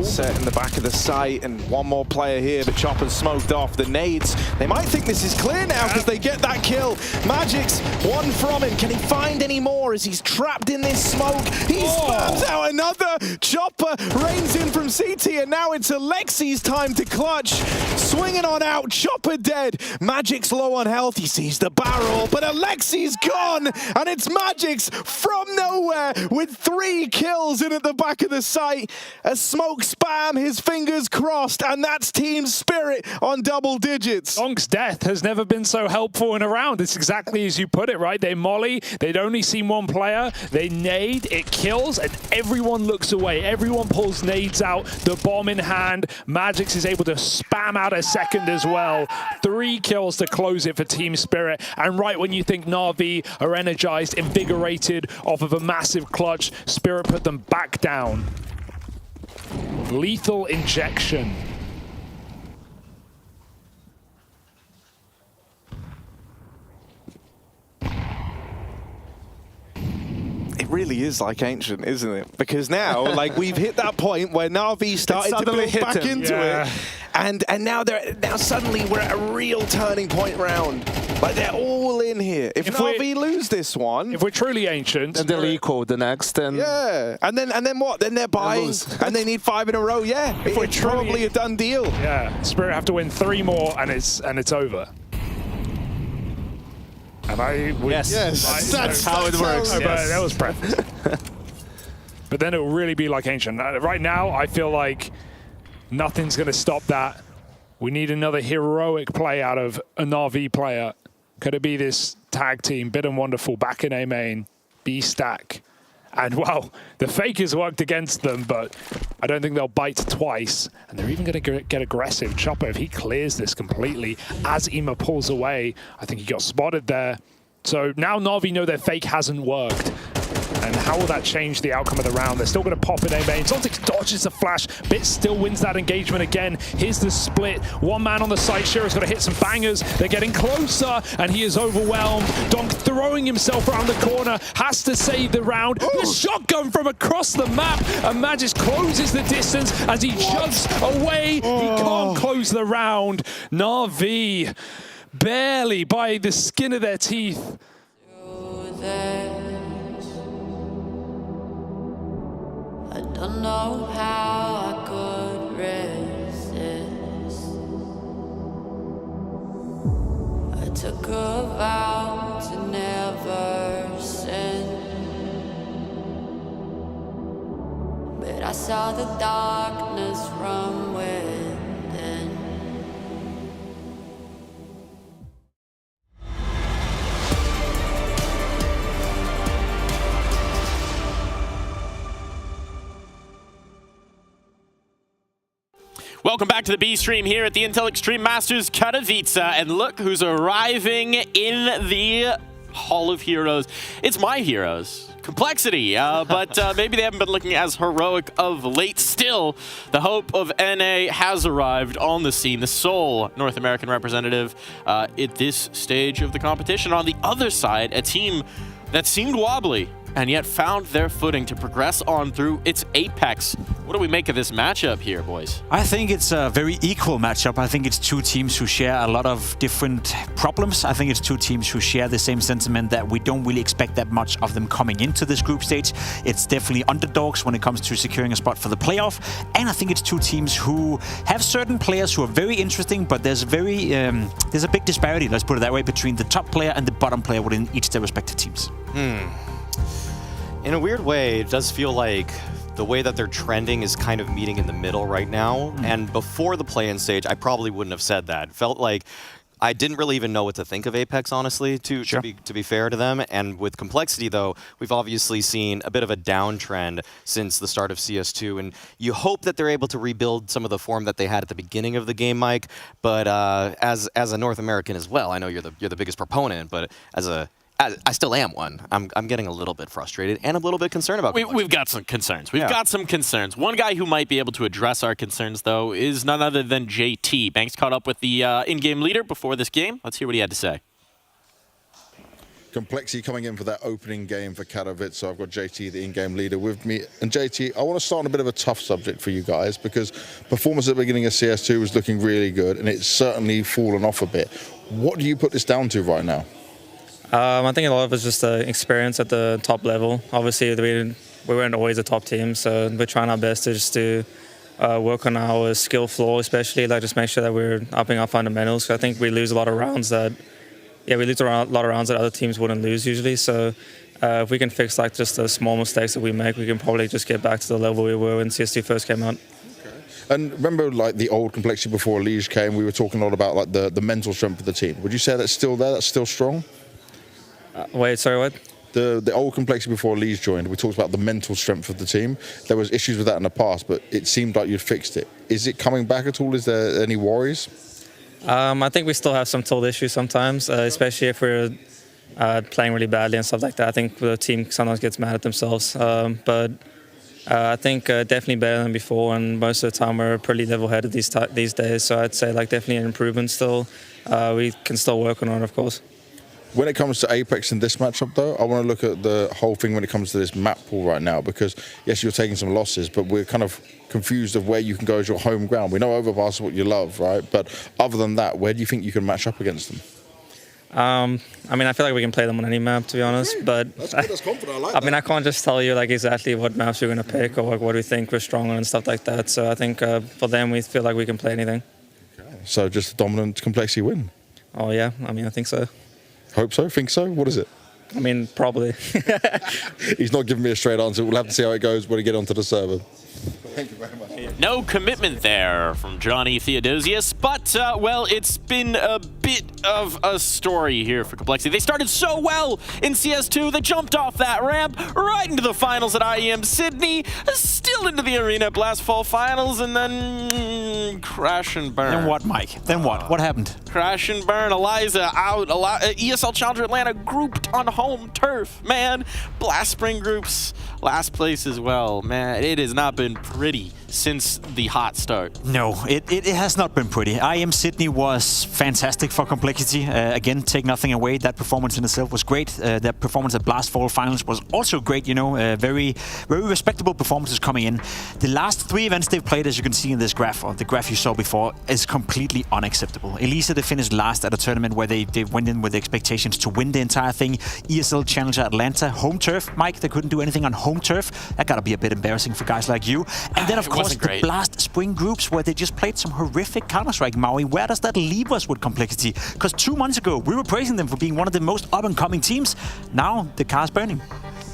set in the back of the site, and one more player here, but Chopper's smoked off. The nades, they might think this is clear now because they get that kill. Magic's one from him. Can he find any more as he's trapped in this smoke? He spams out another. Chopper reigns in from CT, and now it's Alexi's time to clutch. Swinging on out, Chopper dead. Magic's low on health. He sees the barrel, but Alexi's gone, and it's Magic's from nowhere with 3 kills in at the back of the site. A smoke spam, his fingers crossed, and that's Team Spirit on double digits. Donk's death has never been so helpful in a round. It's exactly as you put it, right? They molly, they'd only seen one player, they nade, it kills, and everyone looks away. Everyone pulls nades out, the bomb in hand. Magix is able to spam out a second as well. 3 kills to close it for Team Spirit. And right when you think Na'Vi are energized, invigorated off of a massive clutch, Spirit put them back down. Lethal injection. It really is like Ancient, isn't it? Because now, like, we've hit that point where Na'Vi started to build back into it, and now suddenly we're at a real turning point round. Like, they're all in here. If Na'Vi lose this one, if we're truly Ancient, and they'll eco the next, and and then what? Then they're buying, and they need 5 in a row. Yeah, it's probably a done deal. Yeah, Spirit have to win 3 more, and it's over. And I would, that's how it works. That was preface. But then it will really be like Ancient. Right now, I feel like nothing's going to stop that. We need another heroic play out of a Na'Vi player. Could it be this tag team, Bit and Wonderful, back in A main, B stack? And well, the fakers worked against them, but I don't think they'll bite twice. And they're even going to get aggressive. Chopper, if he clears this completely, as Ema pulls away, I think he got spotted there. So now Na'Vi know their fake hasn't worked. And how will that change the outcome of the round? They're still going to pop in A main. Zontix dodges the flash. Bit still wins that engagement again. Here's the split. One man on the site. Shira's got to hit some bangers. They're getting closer, and he is overwhelmed. Donk throwing himself around the corner. Has to save the round. The shotgun from across the map. And Magis closes the distance as he chugs away. He can't close the round. Na'Vi barely by the skin of their teeth. I don't know how I could resist. I took a vow to never sin, but I saw the darkness from within. Welcome back to the B stream here at the Intel Extreme Masters Katowice, and look who's arriving in the Hall of Heroes. It's my heroes. Complexity, but maybe they haven't been looking as heroic of late. Still, the hope of NA has arrived on the scene, the sole North American representative at this stage of the competition. On the other side, a team that seemed wobbly and yet found their footing to progress on through its apex. What do we make of this matchup here, boys? I think it's a very equal matchup. I think it's two teams who share a lot of different problems. I think it's two teams who share the same sentiment that we don't really expect that much of them coming into this group stage. It's definitely underdogs when it comes to securing a spot for the playoff. And I think it's two teams who have certain players who are very interesting, but there's a big disparity, let's put it that way, between the top player and the bottom player within each of their respective teams. In a weird way, it does feel like the way that they're trending is kind of meeting in the middle right now. And before the play-in stage, I probably wouldn't have said that. It felt like I didn't really even know what to think of Apex, honestly, to be fair to them. And with Complexity, though, we've obviously seen a bit of a downtrend since the start of CS2. And you hope that they're able to rebuild some of the form that they had at the beginning of the game, Mike. But as a North American as well, I know you're the biggest proponent, but I still am one. I'm getting a little bit frustrated and a little bit concerned about Complexity. We've got some concerns. We've got some concerns. One guy who might be able to address our concerns, though, is none other than JT. Banks caught up with the in-game leader before this game. Let's hear what he had to say. Complexity coming in for that opening game for Katowice. So I've got JT, the in-game leader, with me. And JT, I want to start on a bit of a tough subject for you guys because performance at the beginning of CS2 was looking really good, and it's certainly fallen off a bit. What do you put this down to right now? I think a lot of it's just experience at the top level. Obviously, we weren't always a top team, so we're trying our best to just work on our skill floor, especially just make sure that we're upping our fundamentals. I think we lose a lot of rounds that other teams wouldn't lose usually. So if we can fix just the small mistakes that we make, we can probably just get back to the level we were when CS2 first came out. And remember, the old Complexity before Liege came, we were talking a lot about the mental strength of the team. Would you say that's still there? That's still strong? Wait, sorry, what? The old Complexity before Liege joined, we talked about the mental strength of the team. There was issues with that in the past, but it seemed like you'd fixed it. Is it coming back at all? Is there any worries? I think we still have some tilt issues sometimes, especially if we're playing really badly and stuff like that. I think the team sometimes gets mad at themselves. But I think definitely better than before, and most of the time we're pretty level-headed these days. So I'd say definitely an improvement still. We can still work on it, of course. When it comes to Apex in this matchup, though, I want to look at the whole thing when it comes to this map pool right now, because, yes, you're taking some losses, but we're kind of confused of where you can go as your home ground. We know Overpass is what you love, right? But other than that, where do you think you can match up against them? I mean, I feel like we can play them on any map, to be honest. But that's good, that's confident. I like that. I mean, I can't just tell you exactly what maps we're going to pick or what we think we're strong on and stuff like that. So I think for them, we feel like we can play anything. Okay. So just a dominant Complexity win? Oh, yeah. I mean, I think so. Hope so? Think so? What is it? I mean, probably. He's not giving me a straight answer. We'll have to see how it goes when we get onto the server. Thank you very much. No commitment there from Johnny Theodosius, but, well, it's been a bit of a story here for Complexity. They started so well in CS2, they jumped off that ramp right into the finals at IEM Sydney, still into the Arena Blast Fall finals, and then crash and burn. Then what, Mike? Then what? What happened? Crash and burn. Eliza out. ESL Challenger Atlanta grouped on home turf, man. Blast Spring groups last place as well, man. It has not been pretty since the hot start. No, it has not been pretty. IEM Sydney was fantastic for Complexity. Again, take nothing away. That performance in itself was great. That performance at Blast Fall Finals was also great, very, very respectable performances coming in. The last 3 events they've played, as you can see in this graph, or the graph you saw before, is completely unacceptable. Elisa, they finished last at a tournament where they went in with the expectations to win the entire thing. ESL Challenger Atlanta, home turf. Mike, they couldn't do anything on home turf. That gotta be a bit embarrassing for guys like you. And then, of course, the Blast Spring groups where they just played some horrific Counter-Strike. Maui, where does that leave us with Complexity? Because 2 months ago, we were praising them for being one of the most up-and-coming teams. Now, the car's burning.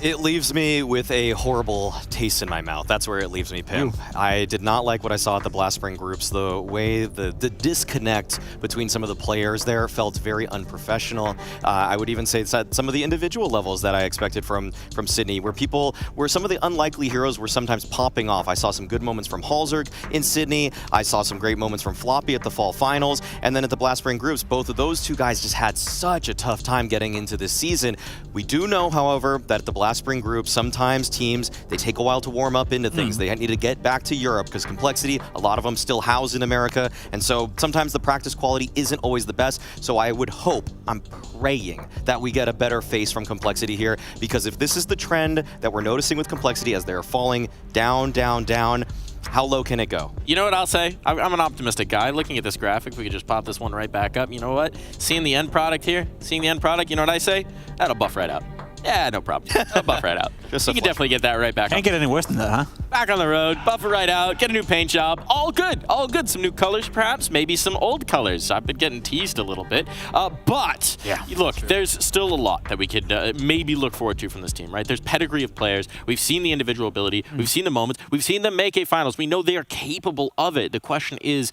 It leaves me with a horrible taste in my mouth. That's where it leaves me, Pim. I did not like what I saw at the Blast Spring groups. The way the disconnect between some of the players there felt very unprofessional. I would even say it's at some of the individual levels that I expected from Sydney, where some of the unlikely heroes were sometimes popping off. I saw some good moments from Halzerg in Sydney. I saw some great moments from Floppy at the Fall Finals. And then at the Blast Spring groups, both of those two guys just had such a tough time getting into this season. We do know, however, that at the Blast last spring group, sometimes teams, they take a while to warm up into things. They need to get back to Europe because Complexity, a lot of them still housed in America. And so sometimes the practice quality isn't always the best. So I would hope, I'm praying that we get a better face from Complexity here, because if this is the trend that we're noticing with Complexity as they're falling down, down, down, how low can it go? You know what I'll say? I'm an optimistic guy. Looking at this graphic, we could just pop this one right back up. You know what? Seeing the end product here, you know what I say? That'll buff right out. Yeah, no problem. That'll buff right out. You can definitely get that right back. Can't get any worse than that, huh? Back on the road, buff it right out, get a new paint job. All good, all good. Some new colors, perhaps, maybe some old colors. I've been getting teased a little bit. But look, there's still a lot that we could maybe look forward to from this team, right? There's pedigree of players. We've seen the individual ability. We've seen the moments. We've seen them make a finals. We know they are capable of it. The question is,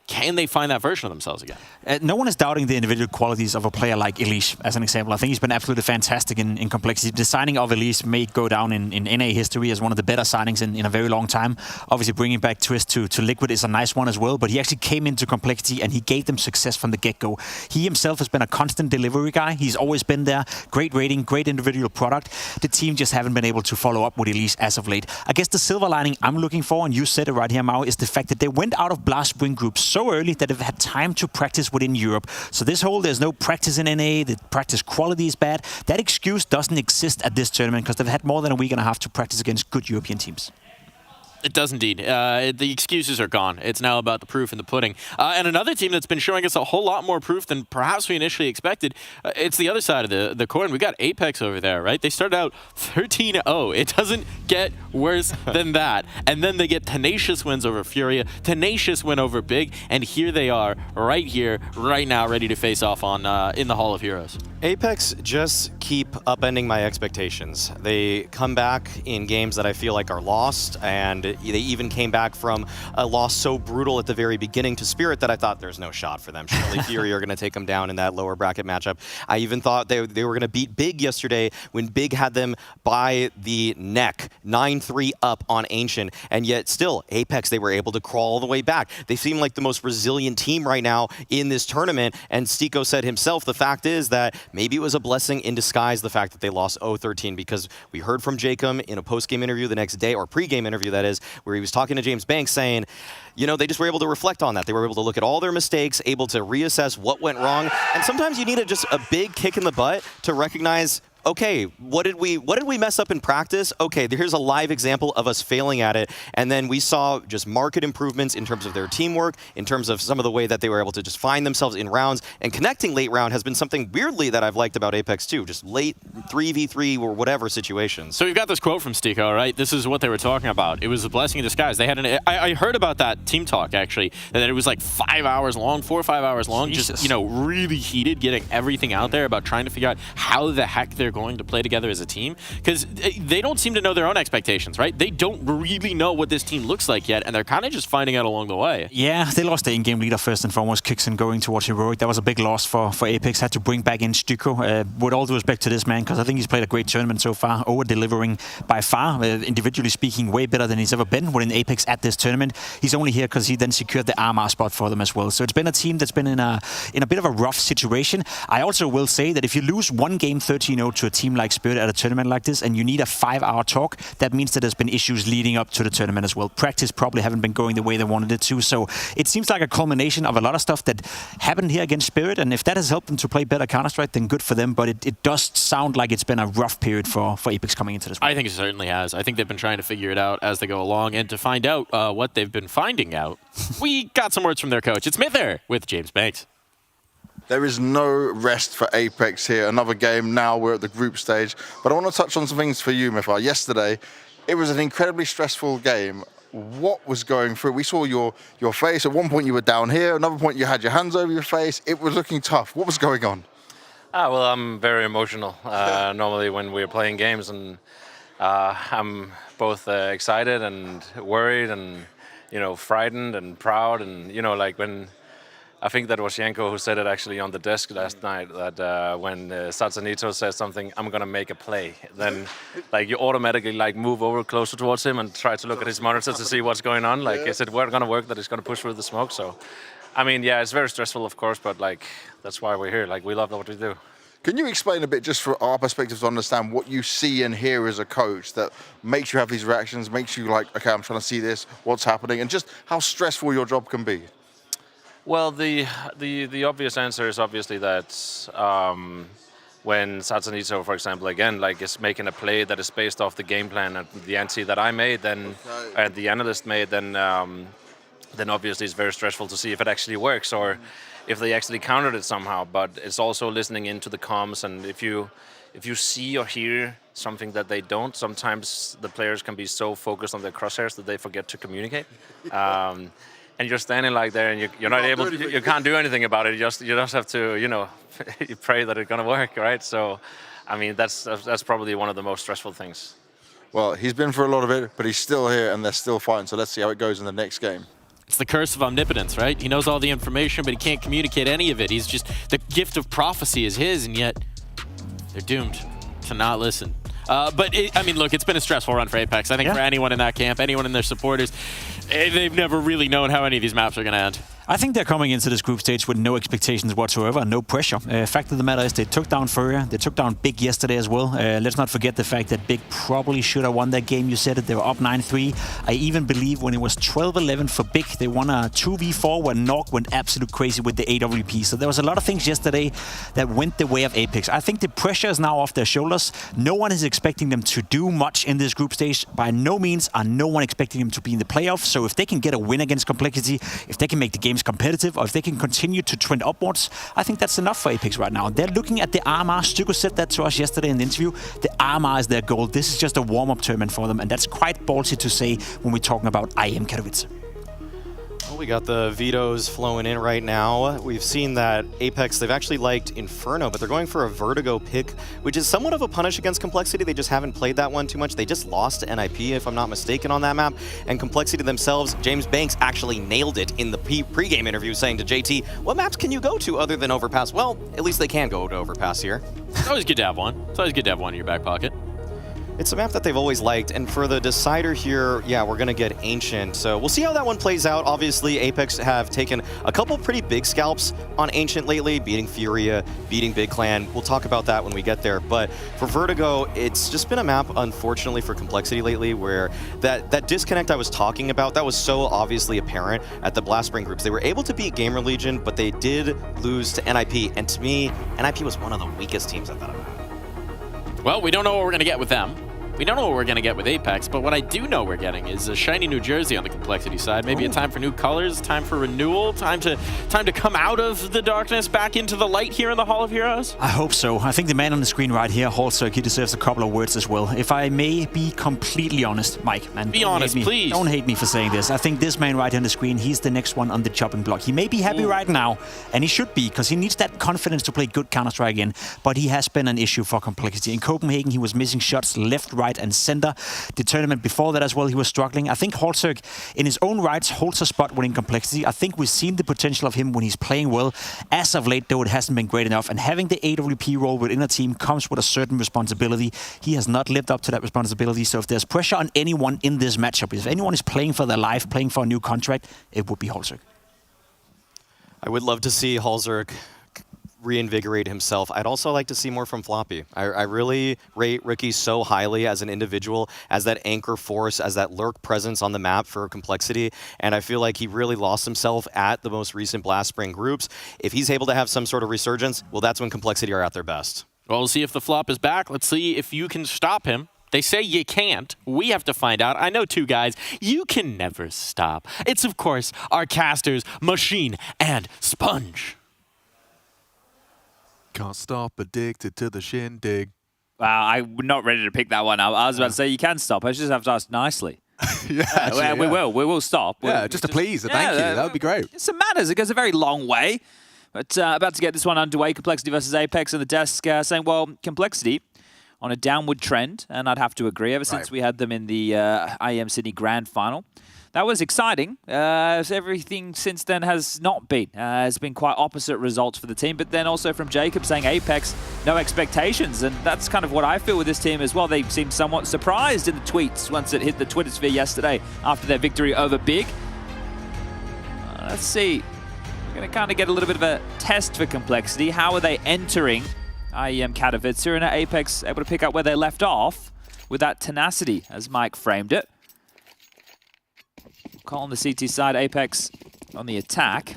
can they find that version of themselves again? No one is doubting the individual qualities of a player like Elise, as an example. I think he's been absolutely fantastic in Complexity. The signing of Elise may go down in NA history as one of the better signings in a very long time. Obviously, bringing back Twist to Liquid is a nice one as well, but he actually came into Complexity and he gave them success from the get-go. He himself has been a constant delivery guy. He's always been there. Great rating, great individual product. The team just haven't been able to follow up with Elise as of late. I guess the silver lining I'm looking for, and you said it right here, Mao, is the fact that they went out of Blast Spring Group so early that they've had time to practice within Europe. So this whole there's no practice in NA, the practice quality is bad, that excuse doesn't exist at this tournament because they've had more than a week and a half to practice against good European teams. It does indeed. The excuses are gone. It's now about the proof in the pudding. And another team that's been showing us a whole lot more proof than perhaps we initially expected, it's the other side of the coin. We got Apex over there, right? They started out 13-0. It doesn't get worse than that. And then they get tenacious wins over Furia, tenacious win over Big, and here they are, right here, right now, ready to face off on in the Hall of Heroes. Apex just keep upending my expectations. They come back in games that I feel like are lost, and they even came back from a loss so brutal at the very beginning to Spirit that I thought there's no shot for them. Surely Fury are going to take them down in that lower bracket matchup. I even thought they were going to beat Big yesterday when Big had them by the neck, 9-3 up on Ancient, and yet still, Apex, they were able to crawl all the way back. They seem like the most resilient team right now in this tournament, and Stiko said himself, the fact is that maybe it was a blessing in disguise, the fact that they lost 0-13, because we heard from Jacob in a post-game interview the next day, or pre-game interview that is, where he was talking to James Banks saying, you know, they just were able to reflect on that. They were able to look at all their mistakes, able to reassess what went wrong, and sometimes you need just a big kick in the butt to recognize, okay, what did we mess up in practice? Okay, here's a live example of us failing at it. And then we saw just marked improvements in terms of their teamwork, in terms of some of the way that they were able to just find themselves in rounds. And connecting late round has been something weirdly that I've liked about Apex too, just late 3v3 or whatever situations. So we've got this quote from Stiko, right? This is what they were talking about. It was a blessing in disguise. They had I heard about that team talk actually, that it was like 5 hours long, 4 or 5 hours long, Jesus. just, you know, really heated, getting everything out there about trying to figure out how the heck they're going to play together as a team, because they don't seem to know their own expectations, right? They don't really know what this team looks like yet, and they're kind of just finding out along the way. Yeah, they lost the in-game leader first and foremost, Kixen going towards Heroic. That was a big loss for Apex. Had to bring back in Stiko. With all due respect to this man, because I think he's played a great tournament so far, over-delivering by far, individually speaking, way better than he's ever been within Apex at this tournament. He's only here because he then secured the RMR spot for them as well. So it's been a team that's been in a bit of a rough situation. I also will say that if you lose one game 13-0 to a team like Spirit at a tournament like this, and you need a 5-hour talk, that means that there's been issues leading up to the tournament as well. Practice probably haven't been going the way they wanted it to, so it seems like a culmination of a lot of stuff that happened here against Spirit, and if that has helped them to play better Counter-Strike, then good for them, but it does sound like it's been a rough period for Apex coming into this one. I think it certainly has. I think they've been trying to figure it out as they go along, and to find out what they've been finding out, we got some words from their coach. It's Maj3r with James Banks. There is no rest for Apex here. Another game now, we're at the group stage. But I want to touch on some things for you, Maj3r. Yesterday, it was an incredibly stressful game. What was going through? We saw your face. At one point you were down here. Another point you had your hands over your face. It was looking tough. What was going on? Well, I'm very emotional normally when we're playing games. And I'm both excited and worried and, you know, frightened and proud. And, you know, like when... I think that was Yanko who said it actually on the desk last night, that when Satsanito says something, I'm going to make a play, then like you automatically like move over closer towards him and try to look at his monitor to see what's going on. Like, is it going to work that it's going to push through the smoke? So, I mean, yeah, it's very stressful, of course, but like that's why we're here. Like, we love what we do. Can you explain a bit, just for our perspective, to understand what you see and hear as a coach that makes you have these reactions, makes you like, okay, I'm trying to see this, what's happening, and just how stressful your job can be? Well, the obvious answer is obviously that when Satanito, for example, again, like is making a play that is based off the game plan and the ante that I made, then and the analyst made, then obviously it's very stressful to see if it actually works or if they actually countered it somehow. But it's also listening into the comms, and if you see or hear something that they don't, sometimes the players can be so focused on their crosshairs that they forget to communicate. And you're standing like there, and you're not able to, you can't do anything about it. You just have to, you know, you pray that it's gonna work, right? So, I mean, that's probably one of the most stressful things. Well, he's been through a lot of it, but he's still here, and they're still fine. So let's see how it goes in the next game. It's the curse of omnipotence, right? He knows all the information, but he can't communicate any of it. He's just, the gift of prophecy is his, and yet they're doomed to not listen. But, I mean, look, it's been a stressful run for Apex. I think for anyone in that camp, anyone in their supporters, they've never really known how any of these maps are going to end. I think they're coming into this group stage with no expectations whatsoever, no pressure. Fact of the matter is they took down FaZe, they took down Big yesterday as well. Let's not forget the fact that Big probably should have won that game. You said it, they were up 9-3. I even believe when it was 12-11 for Big, they won a 2v4 where Nuke went absolute crazy with the AWP. So there was a lot of things yesterday that went the way of Apex. I think the pressure is now off their shoulders. No one is expecting them to do much in this group stage. By no means are no one expecting them to be in the playoffs. So if they can get a win against Complexity, if they can make the games competitive, or if they can continue to trend upwards, I think that's enough for Apex right now. They're looking at the RMR. Stuko said that to us yesterday in the interview. The RMR is their goal. This is just a warm-up tournament for them, and that's quite ballsy to say when we're talking about IEM Katowice. Well, we got the Vetos flowing in right now. We've seen that Apex, they've actually liked Inferno, but they're going for a Vertigo pick, which is somewhat of a punish against Complexity. They just haven't played that one too much. They just lost to NIP, if I'm not mistaken, on that map. And Complexity themselves, James Banks actually nailed it in the pre-game interview, saying to JT, what maps can you go to other than Overpass? Well, at least they can go to Overpass here. It's always good to have one. It's always good to have one in your back pocket. It's a map that they've always liked, and for the decider here, yeah, we're going to get Ancient. So we'll see how that one plays out. Obviously, Apex have taken a couple pretty big scalps on Ancient lately, beating Furia, beating Big Clan. We'll talk about that when we get there. But for Vertigo, it's just been a map, unfortunately, for Complexity lately, where that disconnect I was talking about, that was so obviously apparent at the Blast Spring groups. They were able to beat Gamer Legion, but they did lose to NIP. And to me, NIP was one of the weakest teams at that event. Well, we don't know what we're going to get with them. We don't know what we're going to get with Apex, but what I do know we're getting is a shiny New Jersey on the Complexity side. Maybe a time for new colors, time for renewal, time to come out of the darkness, back into the light here in the Hall of Heroes? I hope so. I think the man on the screen right here, Halsuk, he deserves a couple of words as well. If I may be completely honest, Mike, and be honest, please. Don't hate me for saying this. I think this man right here on the screen, he's the next one on the chopping block. He may be happy right now, and he should be, because he needs that confidence to play good Counter-Strike again, but he has been an issue for Complexity. In Copenhagen, he was missing shots left, right, and center. The tournament before that as well, he was struggling. I think Halsuk, in his own rights, holds a spot winning Complexity. I think we've seen the potential of him when he's playing well. As of late, though, it hasn't been great enough. And having the AWP role within a team comes with a certain responsibility. He has not lived up to that responsibility. So if there's pressure on anyone in this matchup, if anyone is playing for their life, playing for a new contract, it would be Halsuk. I would love to see Halsuk reinvigorate himself. I'd also like to see more from Floppy. I really rate Ricky so highly as an individual, as that anchor force, as that lurk presence on the map for Complexity, and I feel like he really lost himself at the most recent Blast Spring groups. If he's able to have some sort of resurgence, well, that's when Complexity are at their best. Well, we'll see if the flop is back. Let's see if you can stop him. They say you can't. We have to find out. I know two guys. You can never stop. It's, of course, our casters, Machine and Sponge. Can't stop, addicted to the shindig. Wow, I'm not ready to pick that one up. I was about to say you can stop. I just have to ask nicely. We will stop. Just to please. Thank you. That would be great. It's matters. It goes a very long way. But about to get this one underway. Complexity versus Apex on the desk saying, well, Complexity on a downward trend, and I'd have to agree. Ever since we had them in the IEM Sydney Grand Final. That was exciting. Everything since then has not been. Has been quite opposite results for the team. But then also from Jacob saying Apex, no expectations. And that's kind of what I feel with this team as well. They seemed somewhat surprised in the tweets once it hit the Twitter sphere yesterday after their victory over Big. Let's see. We're going to kind of get a little bit of a test for Complexity. How are they entering IEM Katowice and Apex able to pick up where they left off with that tenacity, as Mike framed it. Call on the CT side, Apex on the attack.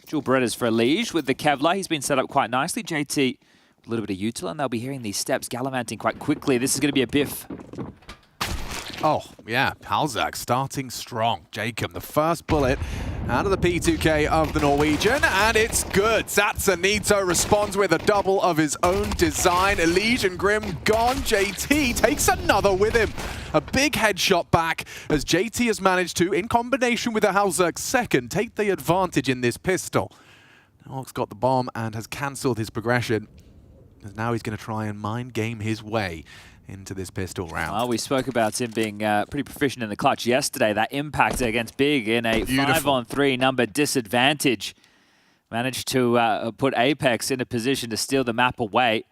Dual Berettas for Elige with the Kevlar. He's been set up quite nicely. JT, a little bit of util, and they'll be hearing these steps gallivanting quite quickly. This is going to be a biff. Oh, yeah, Halzak starting strong. Jacob, the first bullet out of the P2K of the Norwegian, and it's good. Satsanito responds with a double of his own design. Elige and Grim gone. JT takes another with him. A big headshot back as JT has managed to, in combination with a Halzak second, take the advantage in this pistol. Orc's got the bomb and has cancelled his progression. As now he's going to try and mind game his way into this pistol round. Well, we spoke about him being pretty proficient in the clutch yesterday. That impact against Big in a 5-on-3 number disadvantage. Managed to put Apex in a position to steal the map away.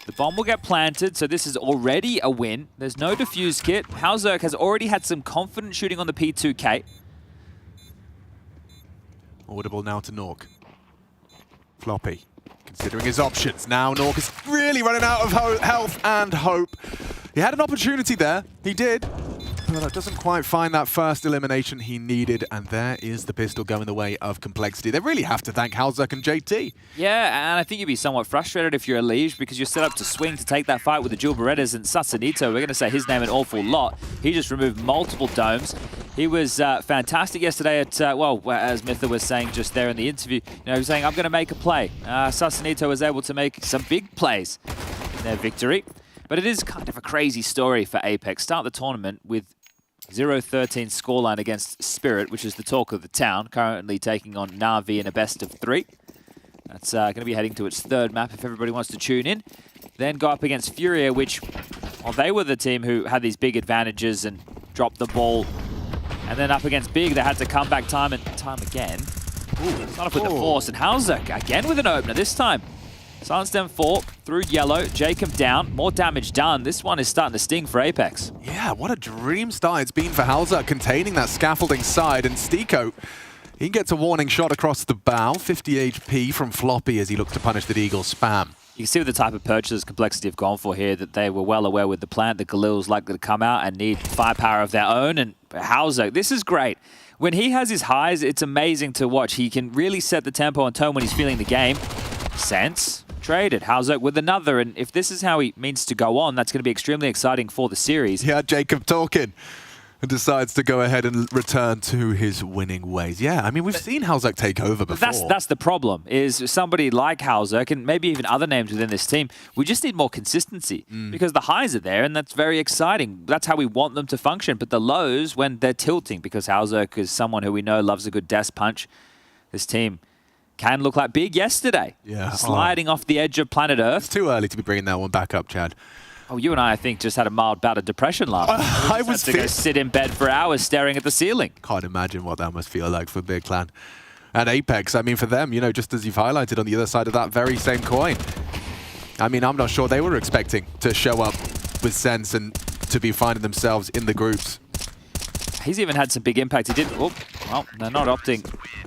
The bomb will get planted, so this is already a win. There's no defuse kit. Halzak has already had some confident shooting on the P2K. Audible now to Nuke. Floppy. Considering his options. Now Nuke is really running out of health and hope. He had an opportunity there. He did. But doesn't quite find that first elimination he needed. And there is the pistol going the way of Complexity. They really have to thank Halzak and JT. Yeah, and I think you'd be somewhat frustrated if you're Elige because you're set up to swing to take that fight with the dual Berettas and Satsanito. We're going to say his name an awful lot. He just removed multiple domes. He was fantastic yesterday at, well, as Mitha was saying just there in the interview, he was saying, I'm going to make a play. Satsanito was able to make some big plays in their victory. But it is kind of a crazy story for Apex. Start the tournament with 0-13 scoreline against Spirit, which is the talk of the town, currently taking on Na'Vi in a best-of-3. That's going to be heading to its third map if everybody wants to tune in. Then go up against Furia, which, well, they were the team who had these big advantages and dropped the ball. And then up against Big, they had to come back time and time again. Ooh, start off with the Force, and Halzak again with an opener this time. Silence them 4 through yellow. Jacob down. More damage done. This one is starting to sting for Apex. Yeah, what a dream start it's been for Halzak, containing that scaffolding side. And Stiko, he gets a warning shot across the bow. 50 HP from Floppy as he looks to punish the Deagle spam. You can see with the type of purchases Complexity have gone for here that they were well aware with the plant that Galil's likely to come out and need firepower of their own. And Halzak, this is great. When he has his highs, it's amazing to watch. He can really set the tempo and tone when he's feeling the game. Sense. Traded. Halzak with another, and if this is how he means to go on, that's going to be extremely exciting for the series. Yeah, Jacob talking and decides to go ahead and return to his winning ways. Yeah, I mean, we've seen Halzak take over before. That's the problem, is somebody like Halzak, and maybe even other names within this team, we just need more consistency because the highs are there, and that's very exciting. That's how we want them to function, but the lows, when they're tilting, because Halzak is someone who we know loves a good desk punch, this team can look like Big yesterday. Yeah. Sliding off the edge of planet Earth. It's too early to be bringing that one back up, Chad. Oh, you and I think, just had a mild bout of depression last night. I was to go sit in bed for hours staring at the ceiling. Can't imagine what that must feel like for Big Clan. And Apex, I mean, for them, just as you've highlighted on the other side of that very same coin. I mean, I'm not sure they were expecting to show up with sense and to be finding themselves in the groups. He's even had some big impact. He did. Oh, well, they're not opting.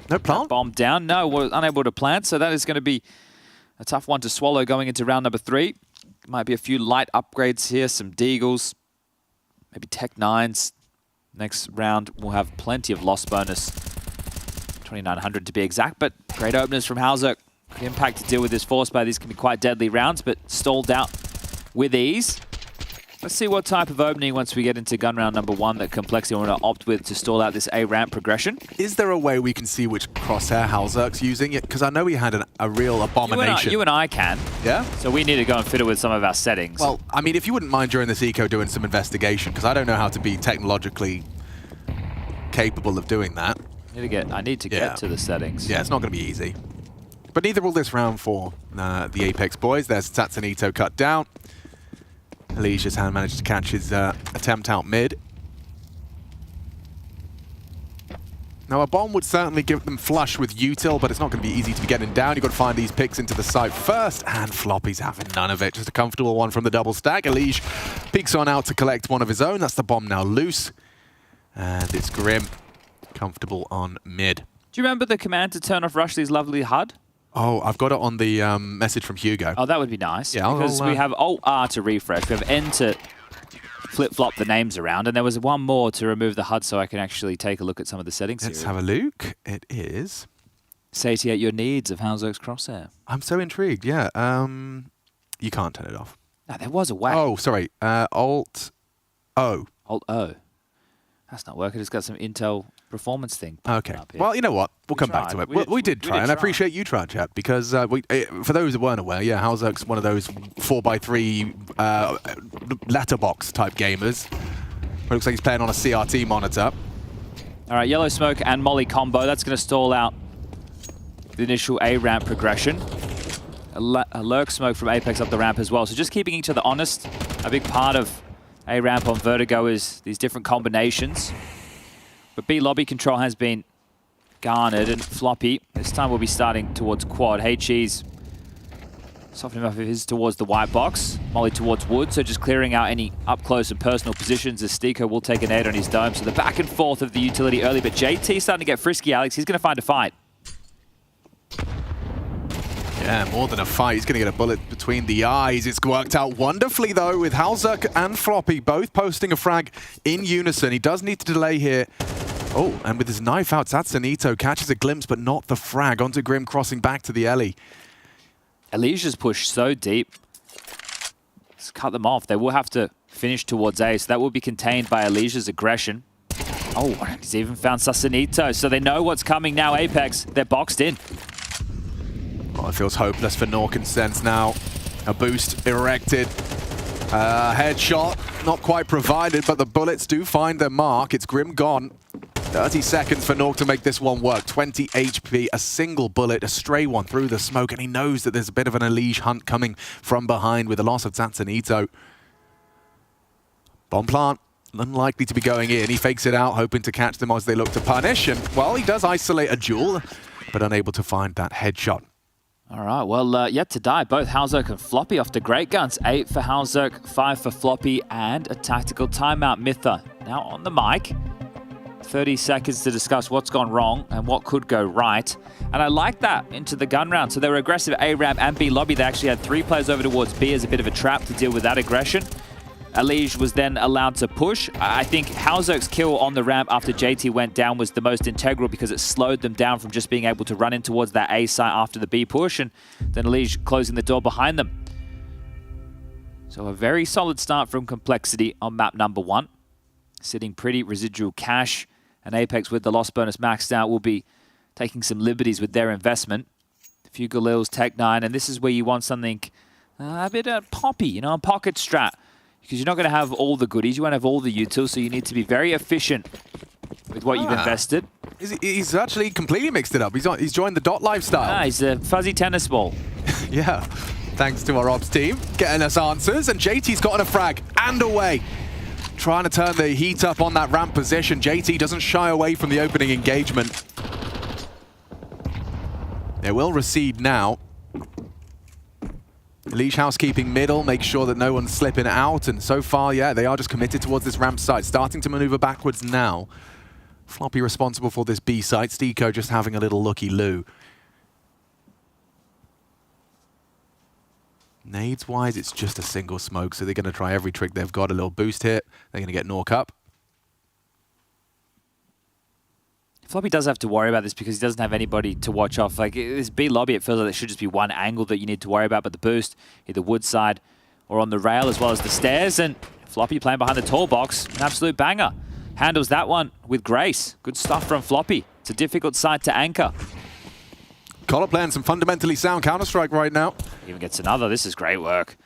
No plant? Bomb down. No, we're unable to plant. So that is going to be a tough one to swallow going into round number 3. Might be a few light upgrades here. Some Deagles. Maybe Tech 9s. Next round, we'll have plenty of loss bonus. 2,900 to be exact. But great openers from Halzak. Good impact to deal with this force play. These can be quite deadly rounds, but stalled out with ease. Let's see what type of opening, once we get into gun round number 1, that Complexity want to opt with to stall out this A-ramp progression. Is there a way we can see which crosshair Halzak's using it? Because I know he had a real abomination. You and I can. Yeah? So we need to go and fiddle with some of our settings. Well, I mean, if you wouldn't mind during this eco doing some investigation, because I don't know how to be technologically capable of doing that. I need to get to the settings. Yeah, it's not going to be easy. But neither will this round for the Apex boys. There's Tatsunito cut down. Alicia's hand managed to catch his attempt out mid. Now, a bomb would certainly give them flush with util, but it's not going to be easy to be getting down. You've got to find these picks into the site first, and Floppy's having none of it. Just a comfortable one from the double stack. Alicia peeks on out to collect one of his own. That's the bomb now loose. And it's Grim, comfortable on mid. Do you remember the command to turn off Rushley's lovely HUD? Oh, I've got it on the message from Hugo. Oh, that would be nice. Yeah, because we have Alt-R to refresh. We have N to flip-flop the names around. And there was one more to remove the HUD so I can actually take a look at some of the settings Let's here. have a look. It is... Satiate your needs of Halzerk's Crosshair. I'm so intrigued, yeah. You can't turn it off. No, there was a way. Oh, sorry. Alt-O. Alt-O. That's not working. It's got some Intel performance thing. Okay. Well, you know what? We'll come back to it. We did try, and I appreciate you trying, chat, because for those who weren't aware, yeah, Halzerk's one of those 4x3 letterbox type gamers. It looks like he's playing on a CRT monitor. All right, Yellow Smoke and Molly combo. That's going to stall out the initial A ramp progression. A Lurk Smoke from Apex up the ramp as well. So just keeping each other honest. A big part of A ramp on Vertigo is these different combinations. But B lobby control has been garnered, and Floppy this time will be starting towards quad. HE's softening up his towards the white box. Molly towards wood, so just clearing out any up close and personal positions as Stiko will take a nade on his dome. So the back and forth of the utility early, but JT starting to get frisky, Alex. He's going to find a fight. Yeah, more than a fight. He's going to get a bullet between the eyes. It's worked out wonderfully, though, with Halzerk and Floppy both posting a frag in unison. He does need to delay here. Oh, and with his knife out, Satsanito catches a glimpse, but not the frag. Onto Grim, crossing back to the Ellie. Elisia's pushed so deep. Let's cut them off. They will have to finish towards A, so that will be contained by Elisia's aggression. Oh, he's even found Satsanito, so they know what's coming now. Apex, they're boxed in. Well, it feels hopeless for Nork Sense now. A boost erected. Headshot, not quite provided, but the bullets do find their mark. It's Grim gone. 30 seconds for Nork to make this one work. 20 HP, a single bullet, a stray one through the smoke, and he knows that there's a bit of an Elige hunt coming from behind with the loss of Satsanito. Bomb plant, unlikely to be going in. He fakes it out, hoping to catch them as they look to punish, and, well, he does isolate a duel, but unable to find that headshot. All right, well, yet to die. Both Halzerk and Floppy off to great guns. 8 for Halzerk, 5 for Floppy, and a tactical timeout. Mytha now on the mic. 30 seconds to discuss what's gone wrong and what could go right. And I like that into the gun round. So they were aggressive at A ramp and B lobby. They actually had 3 players over towards B as a bit of a trap to deal with that aggression. Elige was then allowed to push. I think Halzerk's kill on the ramp after JT went down was the most integral because it slowed them down from just being able to run in towards that A site after the B push, and then Elige closing the door behind them. So a very solid start from Complexity on map number 1. Sitting pretty residual cash, and Apex with the loss bonus maxed out will be taking some liberties with their investment. A few Galils, Tech9, and this is where you want something a bit poppy, you know, a pocket strat. Because you're not going to have all the goodies, you won't have all the utils, so you need to be very efficient with what you've invested. He's actually completely mixed it up. He's joined the dot lifestyle. He's a fuzzy tennis ball. Yeah, thanks to our ops team getting us answers, and JT's gotten a frag and away. Trying to turn the heat up on that ramp position. JT doesn't shy away from the opening engagement. It will recede now. Elige housekeeping middle, make sure that no one's slipping out, and so far, yeah, they are just committed towards this ramp site, starting to maneuver backwards now. Floppy responsible for this B site, Stiko just having a little looky-loo. Nades-wise, it's just a single smoke, so they're going to try every trick they've got. A little boost hit, they're going to get Nork up. Floppy does have to worry about this because he doesn't have anybody to watch off. Like, this B lobby, it feels like there should just be one angle that you need to worry about, but the boost, either wood side or on the rail, as well as the stairs, and Floppy playing behind the tall box, an absolute banger. Handles that one with grace. Good stuff from Floppy. It's a difficult side to anchor. Collar playing some fundamentally sound Counter-Strike right now. Even gets another. This is great work.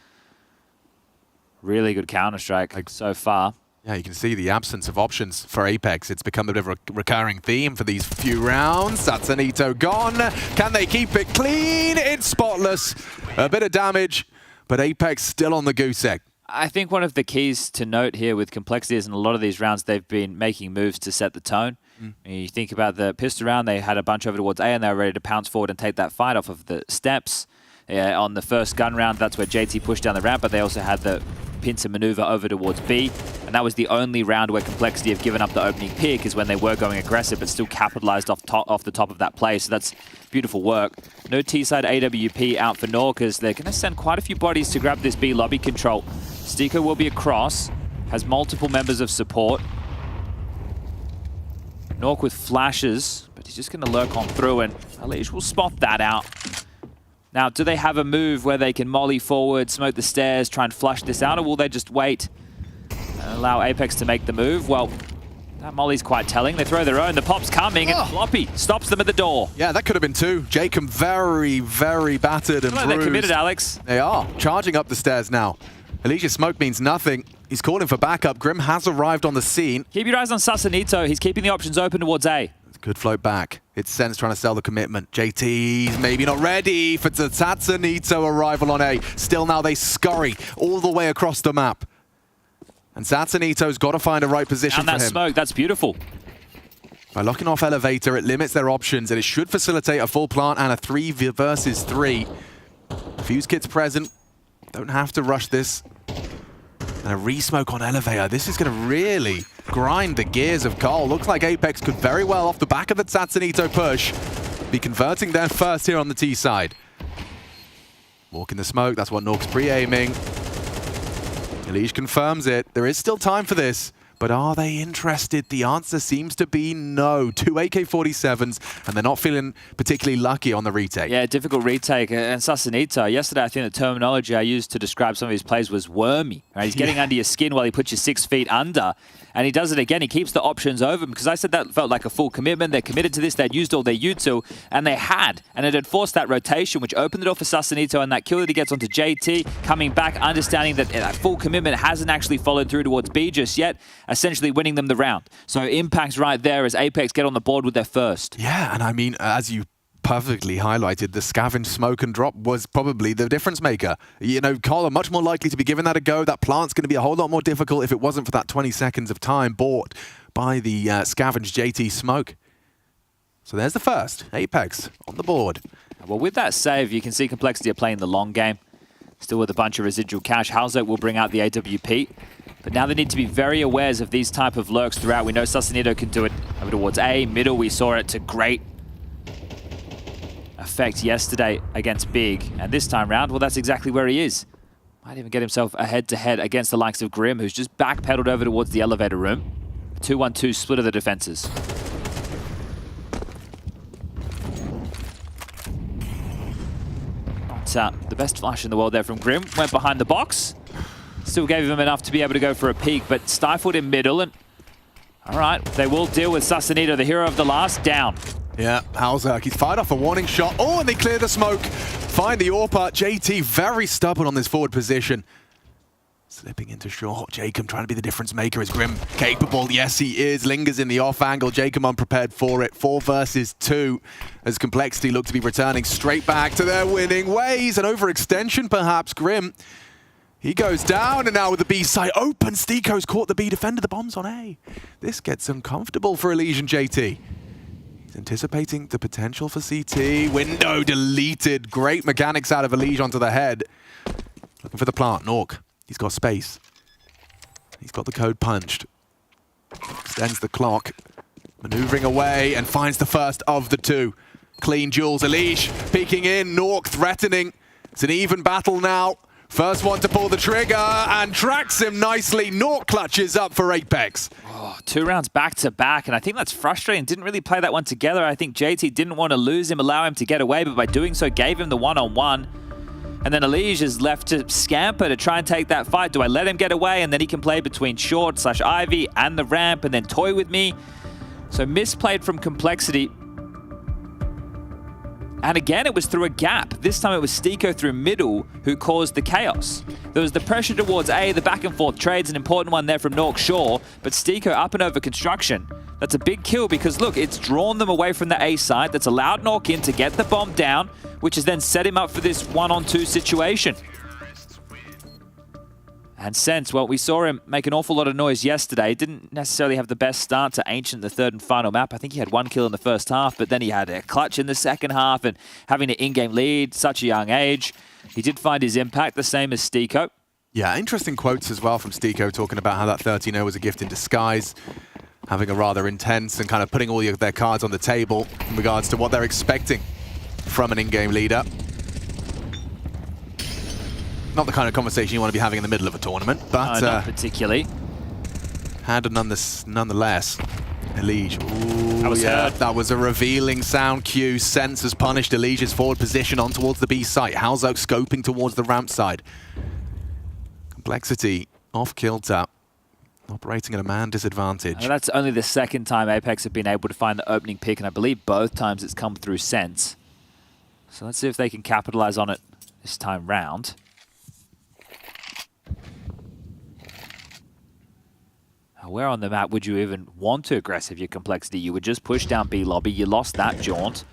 Really good Counter-Strike so far. Yeah, you can see the absence of options for Apex. It's become a bit of a recurring theme for these few rounds. Satsanito gone. Can they keep it clean? It's spotless. A bit of damage, but Apex still on the goose egg. I think one of the keys to note here with Complexity is in a lot of these rounds, they've been making moves to set the tone. You think about the pistol round, they had a bunch over towards A and they were ready to pounce forward and take that fight off of the steps. On the first gun round, that's where JT pushed down the ramp, but they also had the pincer maneuver over towards B. And that was the only round where Complexity have given up the opening pick, is when they were going aggressive, but still capitalized off the top of that play. So that's beautiful work. No T-side AWP out for Nork, as they're going to send quite a few bodies to grab this B lobby control. Stiko will be across, has multiple members of support. Nork with flashes, but he's just going to lurk on through, and Alish will spot that out. Now, do they have a move where they can molly forward, smoke the stairs, try and flush this out, or will they just wait and allow Apex to make the move? Well, that molly's quite telling. They throw their own. The pop's coming, and Floppy stops them at the door. Yeah, that could have been two. Jacob very, very battered and bruised. They're committed, Alex. They are. Charging up the stairs now. Alicia's smoke means nothing. He's calling for backup. Grim has arrived on the scene. Keep your eyes on Sasanito. He's keeping the options open towards A. Good float back. It's Sense trying to sell the commitment. JT's maybe not ready for the Sasanito arrival on A. Still now they scurry all the way across the map. And Sasanito's got to find a right position for him. And that smoke, that's beautiful. By locking off Elevator, it limits their options, and it should facilitate a full plant and a 3 versus 3. Fuse kit's present. Don't have to rush this. And a re-smoke on Elevator. This is going to really grind the gears of Cole. Looks like Apex could very well, off the back of the Satsunito push, be converting their first here on the T side. Walk in the smoke, that's what Nork's pre-aiming. Elish confirms it. There is still time for this, but are they interested? The answer seems to be no. 2 AK-47s, and they're not feeling particularly lucky on the retake. Yeah, difficult retake. And Sasanito, yesterday I think the terminology I used to describe some of his plays was wormy. Right? He's getting under your skin while he puts you 6 feet under. And he does it again. He keeps the options open, because I said that felt like a full commitment. They're committed to this. They'd used all their jutsu, and they had. And it had forced that rotation, which opened the door for Sasanito, and that kill that he gets onto JT, coming back, understanding that that full commitment hasn't actually followed through towards B just yet, essentially winning them the round. So impact's right there as Apex get on the board with their first. Yeah, and I mean, as you perfectly highlighted, the scavenge smoke and drop was probably the difference maker. You know, Cole are much more likely to be giving that a go. That plant's going to be a whole lot more difficult if it wasn't for that 20 seconds of time bought by the scavenge JT smoke. So there's the first. Apex on the board. Well, with that save, you can see Complexity are playing the long game. Still with a bunch of residual cash. Halzo will bring out the AWP. But now they need to be very aware of these type of lurks throughout. We know Sasanito can do it over towards A. Middle, we saw it to great effect yesterday against Big. And this time round, well, that's exactly where he is. Might even get himself a head-to-head against the likes of Grim, who's just backpedaled over towards the elevator room. 2-1-2 split of the defenses. Not the best flash in the world there from Grim. Went behind the box. Still gave him enough to be able to go for a peek, but stifled in middle. And all right, they will deal with Sasanito, the hero of the last, down. Yeah, Halzak, he's fired off a warning shot. Oh, and they clear the smoke. Find the AWP. JT very stubborn on this forward position. Slipping into short. Jacob trying to be the difference maker. Is Grim capable? Yes, he is. Lingers in the off angle. Jacob unprepared for it. 4 versus 2 as Complexity look to be returning straight back to their winning ways. An overextension, perhaps. Grim, he goes down, and now with the B side open, Stiko's caught the B defender. The bomb's on A. This gets uncomfortable for Elysian JT. He's anticipating the potential for CT. Window deleted. Great mechanics out of Elysian onto the head. Looking for the plant. Nork. He's got space. He's got the code punched. Extends the clock. Maneuvering away and finds the first of the 2. Clean Jules. Elish peeking in. Nork threatening. It's an even battle now. First one to pull the trigger and tracks him nicely. Nork clutches up for Apex. Oh, 2 rounds back to back, and I think that's frustrating. Didn't really play that one together. I think JT didn't want to lose him, allow him to get away, but by doing so gave him the one-on-one. And then Elige is left to scamper to try and take that fight. Do I let him get away? And then he can play between short / Ivy and the ramp and then toy with me. So misplayed from Complexity. And again, it was through a gap. This time it was Stiko through middle who caused the chaos. There was the pressure towards A, the back and forth trades, an important one there from Nork Shore, but Stiko up and over construction. That's a big kill because look, it's drawn them away from the A side. That's allowed Nork in to get the bomb down, which has then set him up for this 1-on-2 situation. And Sense, well, we saw him make an awful lot of noise yesterday. Didn't necessarily have the best start to Ancient, the third and final map. I think he had 1 kill in the first half, but then he had a clutch in the second half, and having an in-game lead, such a young age. He did find his impact, the same as Stiko. Yeah, interesting quotes as well from Stiko talking about how that 13-0 was a gift in disguise, having a rather intense and kind of putting all their cards on the table in regards to what they're expecting from an in-game leader. Not the kind of conversation you want to be having in the middle of a tournament, but not particularly. Handled nonetheless. Elige, ooh, That was heard. that was a revealing sound cue. Sense has punished Elige's forward position on towards the B site. Halzok scoping towards the ramp side. Complexity off kill tap, operating at a man disadvantage. Well, that's only the second time Apex have been able to find the opening pick, and I believe both times it's come through Sense. So let's see if they can capitalize on it this time round. Where on the map would you even want to aggressive your Complexity? You would just push down B lobby. You lost that jaunt.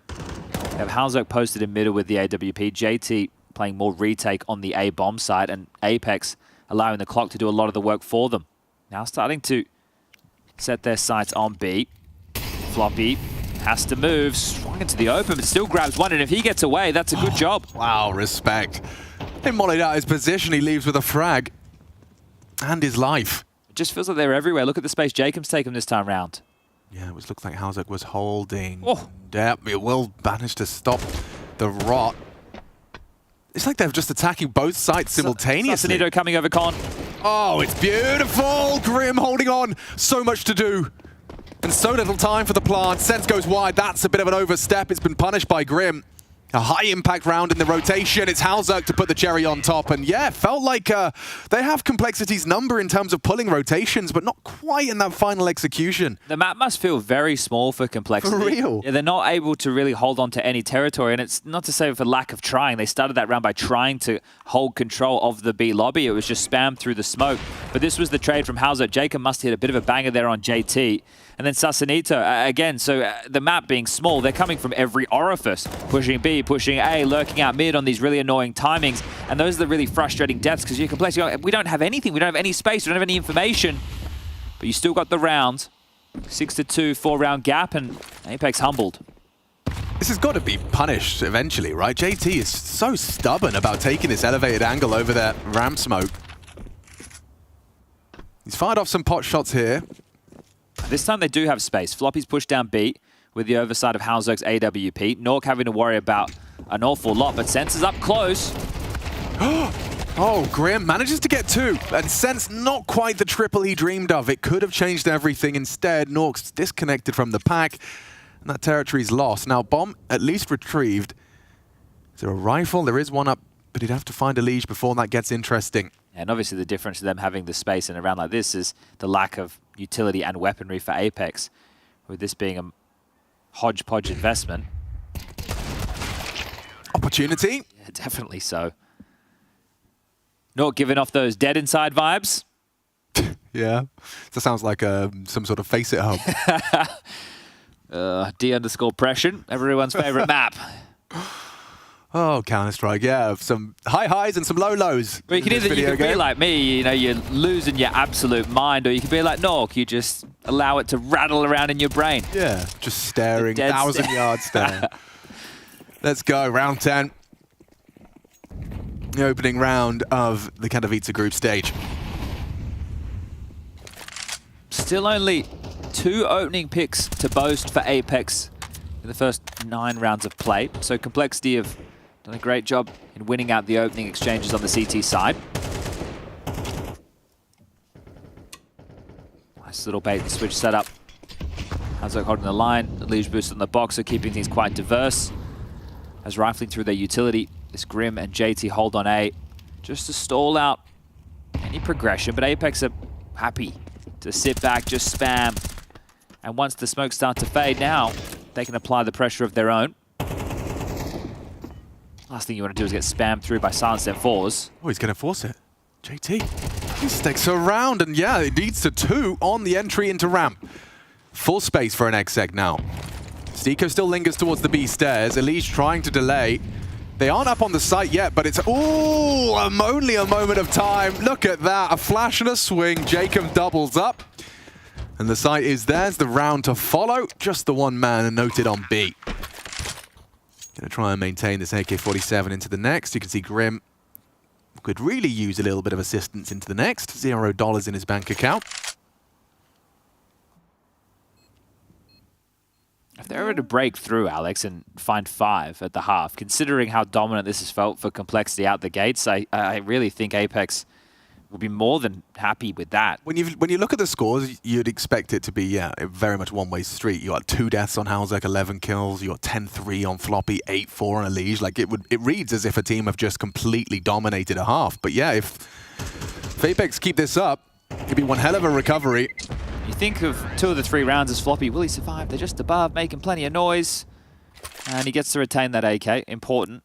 You have Halzok posted in middle with the AWP. JT playing more retake on the A bomb side, and Apex allowing the clock to do a lot of the work for them. Now starting to set their sights on B. Floppy has to move, swung into the open, but still grabs one, and if he gets away, that's a good job. Wow, respect. He mollied out his position, he leaves with a frag. And his life. It just feels like they're everywhere. Look at the space Jacobs taken this time round. Yeah, it looks like Halzok was holding. Oh. Yeah, it will manage to stop the rot. It's like they're just attacking both sides simultaneously. Sassanito coming over Cont. Oh, it's beautiful! Grim holding on. So much to do. And so little time for the plant. Sense goes wide. That's a bit of an overstep. It's been punished by Grim. A high impact round in the rotation. It's Halzok to put the cherry on top. And yeah, felt like they have Complexity's number in terms of pulling rotations, but not quite in that final execution. The map must feel very small for Complexity. For real. Yeah, they're not able to really hold on to any territory, and it's not to say for lack of trying. They started that round by trying to hold control of the B lobby. It was just spammed through the smoke. But this was the trade from Halzok. Jacob must hit a bit of a banger there on JT. And then Sassanito, again, so the map being small, they're coming from every orifice. Pushing B, pushing A, lurking out mid on these really annoying timings. And those are the really frustrating deaths, because you're Complexity, we don't have anything, we don't have any space, we don't have any information. But you still got the round. 6-2, 4-round gap, and Apex humbled. This has got to be punished eventually, right? JT is so stubborn about taking this elevated angle over that ramp smoke. He's fired off some pot shots here. This time they do have space. Floppy's pushed down B with the oversight of Halzok's AWP. Nork having to worry about an awful lot, but Sense is up close. Oh, Grim manages to get two, and Sense not quite the triple he dreamed of. It could have changed everything. Instead, Nork's disconnected from the pack, and that territory's lost. Now, bomb at least retrieved. Is there a rifle? There is one up, but he'd have to find Elige before that gets interesting. And obviously the difference to them having the space in a round like this is the lack of utility and weaponry for Apex, with this being a hodgepodge investment. Opportunity? Yeah, definitely so. Not giving off those dead inside vibes. Yeah, that sounds like some sort of Face It hub. D_pression, everyone's favorite map. Oh, Counter-Strike, yeah, some high highs and some low lows. Well, you can be like me, you know, you're losing your absolute mind, or you can be like Nork, you just allow it to rattle around in your brain. Yeah, just staring, 1,000 yard stare. Let's go, round 10. The opening round of the Katowice group stage. Still only 2 opening picks to boast for Apex in the first 9 rounds of play. So Complexity have done a great job in winning out the opening exchanges on the CT side. Nice little bait and switch setup. Halzok holding the line, the Liege boost on the boxer, keeping things quite diverse. As rifling through their utility, this Grim and JT hold on A, just to stall out any progression, but Apex are happy to sit back, just spam. And once the smoke starts to fade now, they can apply the pressure of their own. Last thing you want to do is get spammed through by Silence Then Fours. Oh, he's going to force it. JT, he sticks around, and yeah, it leads to 2 on the entry into ramp. Full space for an exec now. Stiko still lingers towards the B stairs. Elige trying to delay. They aren't up on the site yet, but it's, ooh, only a moment of time. Look at that, a flash and a swing. Jacob doubles up. And the site is theirs, the round to follow. Just the one man noted on B. Gonna try and maintain this AK-47 into the next. You can see Grim could really use a little bit of assistance into the next. $0 in his bank account. If they were to break through, Alex, and find 5 at the half, considering how dominant this has felt for Complexity out the gates, I really think Apex will be more than happy with that. When you look at the scores, you'd expect it to be, yeah, very much one-way street. You got 2 deaths on Halzek, 11 kills. You got 10-3 on Floppy, 8-4 on Elige. Like it reads as if a team have just completely dominated a half. But yeah, if Apex keep this up, it could be one hell of a recovery. You think of 2 of the 3 rounds as Floppy. Will he survive? They're just above, making plenty of noise. And he gets to retain that AK. Important.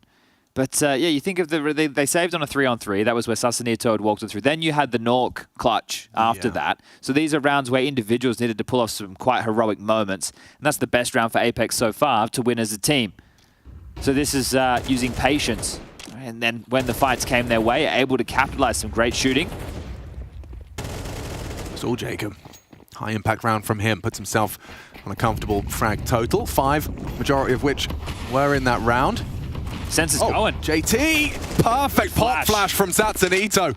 But yeah, you think of they saved on a 3-on-3. That was where Sasanito had walked them through. Then you had the Nuke clutch after that. So these are rounds where individuals needed to pull off some quite heroic moments. And that's the best round for Apex so far to win as a team. So this is using patience. And then when the fights came their way, able to capitalize some great shooting. It's all Jacob. High impact round from him. Puts himself on a comfortable frag total. 5, majority of which were in that round. Sense is going. JT! Perfect pop flash from Satsanito.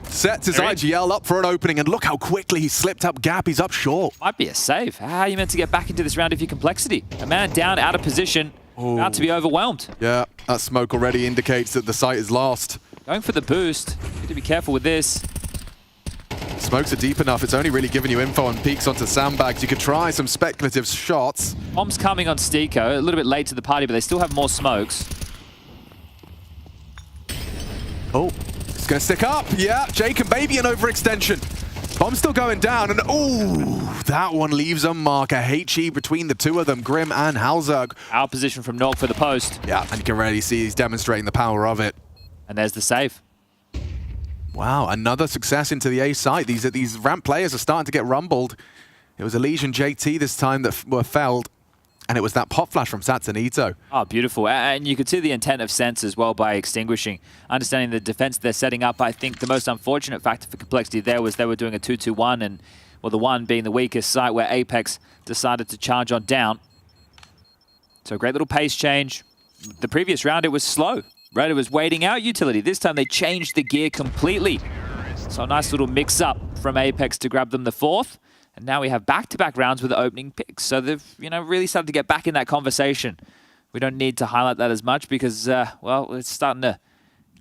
Sets his IGL up for an opening, and look how quickly he slipped up gap. He's up short. Might be a save. How are you meant to get back into this round if you're Complexity? A man down, out of position, about to be overwhelmed. Yeah, that smoke already indicates that the site is lost. Going for the boost. Need to be careful with this. Smokes are deep enough. It's only really giving you info on peeks onto sandbags. You could try some speculative shots. Bomb's coming on Stiko. A little bit late to the party, but they still have more smokes. Oh, it's going to stick up. Yeah, Jacob, maybe an overextension. Bomb's still going down, and oh, that one leaves a mark. A HE between the 2 of them, Grim and Halzerg. Out position from Nuke for the post. Yeah, and you can really see he's demonstrating the power of it. And there's the save. Wow, another success into the A site. These ramp players are starting to get rumbled. It was Elige and JT this time that were felled, and it was that pop flash from Satsanito. Oh, beautiful. And you could see the intent of Sense as well by extinguishing. Understanding the defense they're setting up, I think the most unfortunate factor for Complexity there was they were doing a 2-2-1, and well, the 1 being the weakest site where Apex decided to charge on down. So great little pace change. The previous round, it was slow. Right, it was waiting out utility. This time they changed the gear completely. So a nice little mix-up from Apex to grab them the 4th. And now we have back-to-back rounds with the opening picks. So they've, really started to get back in that conversation. We don't need to highlight that as much because, well, it's starting to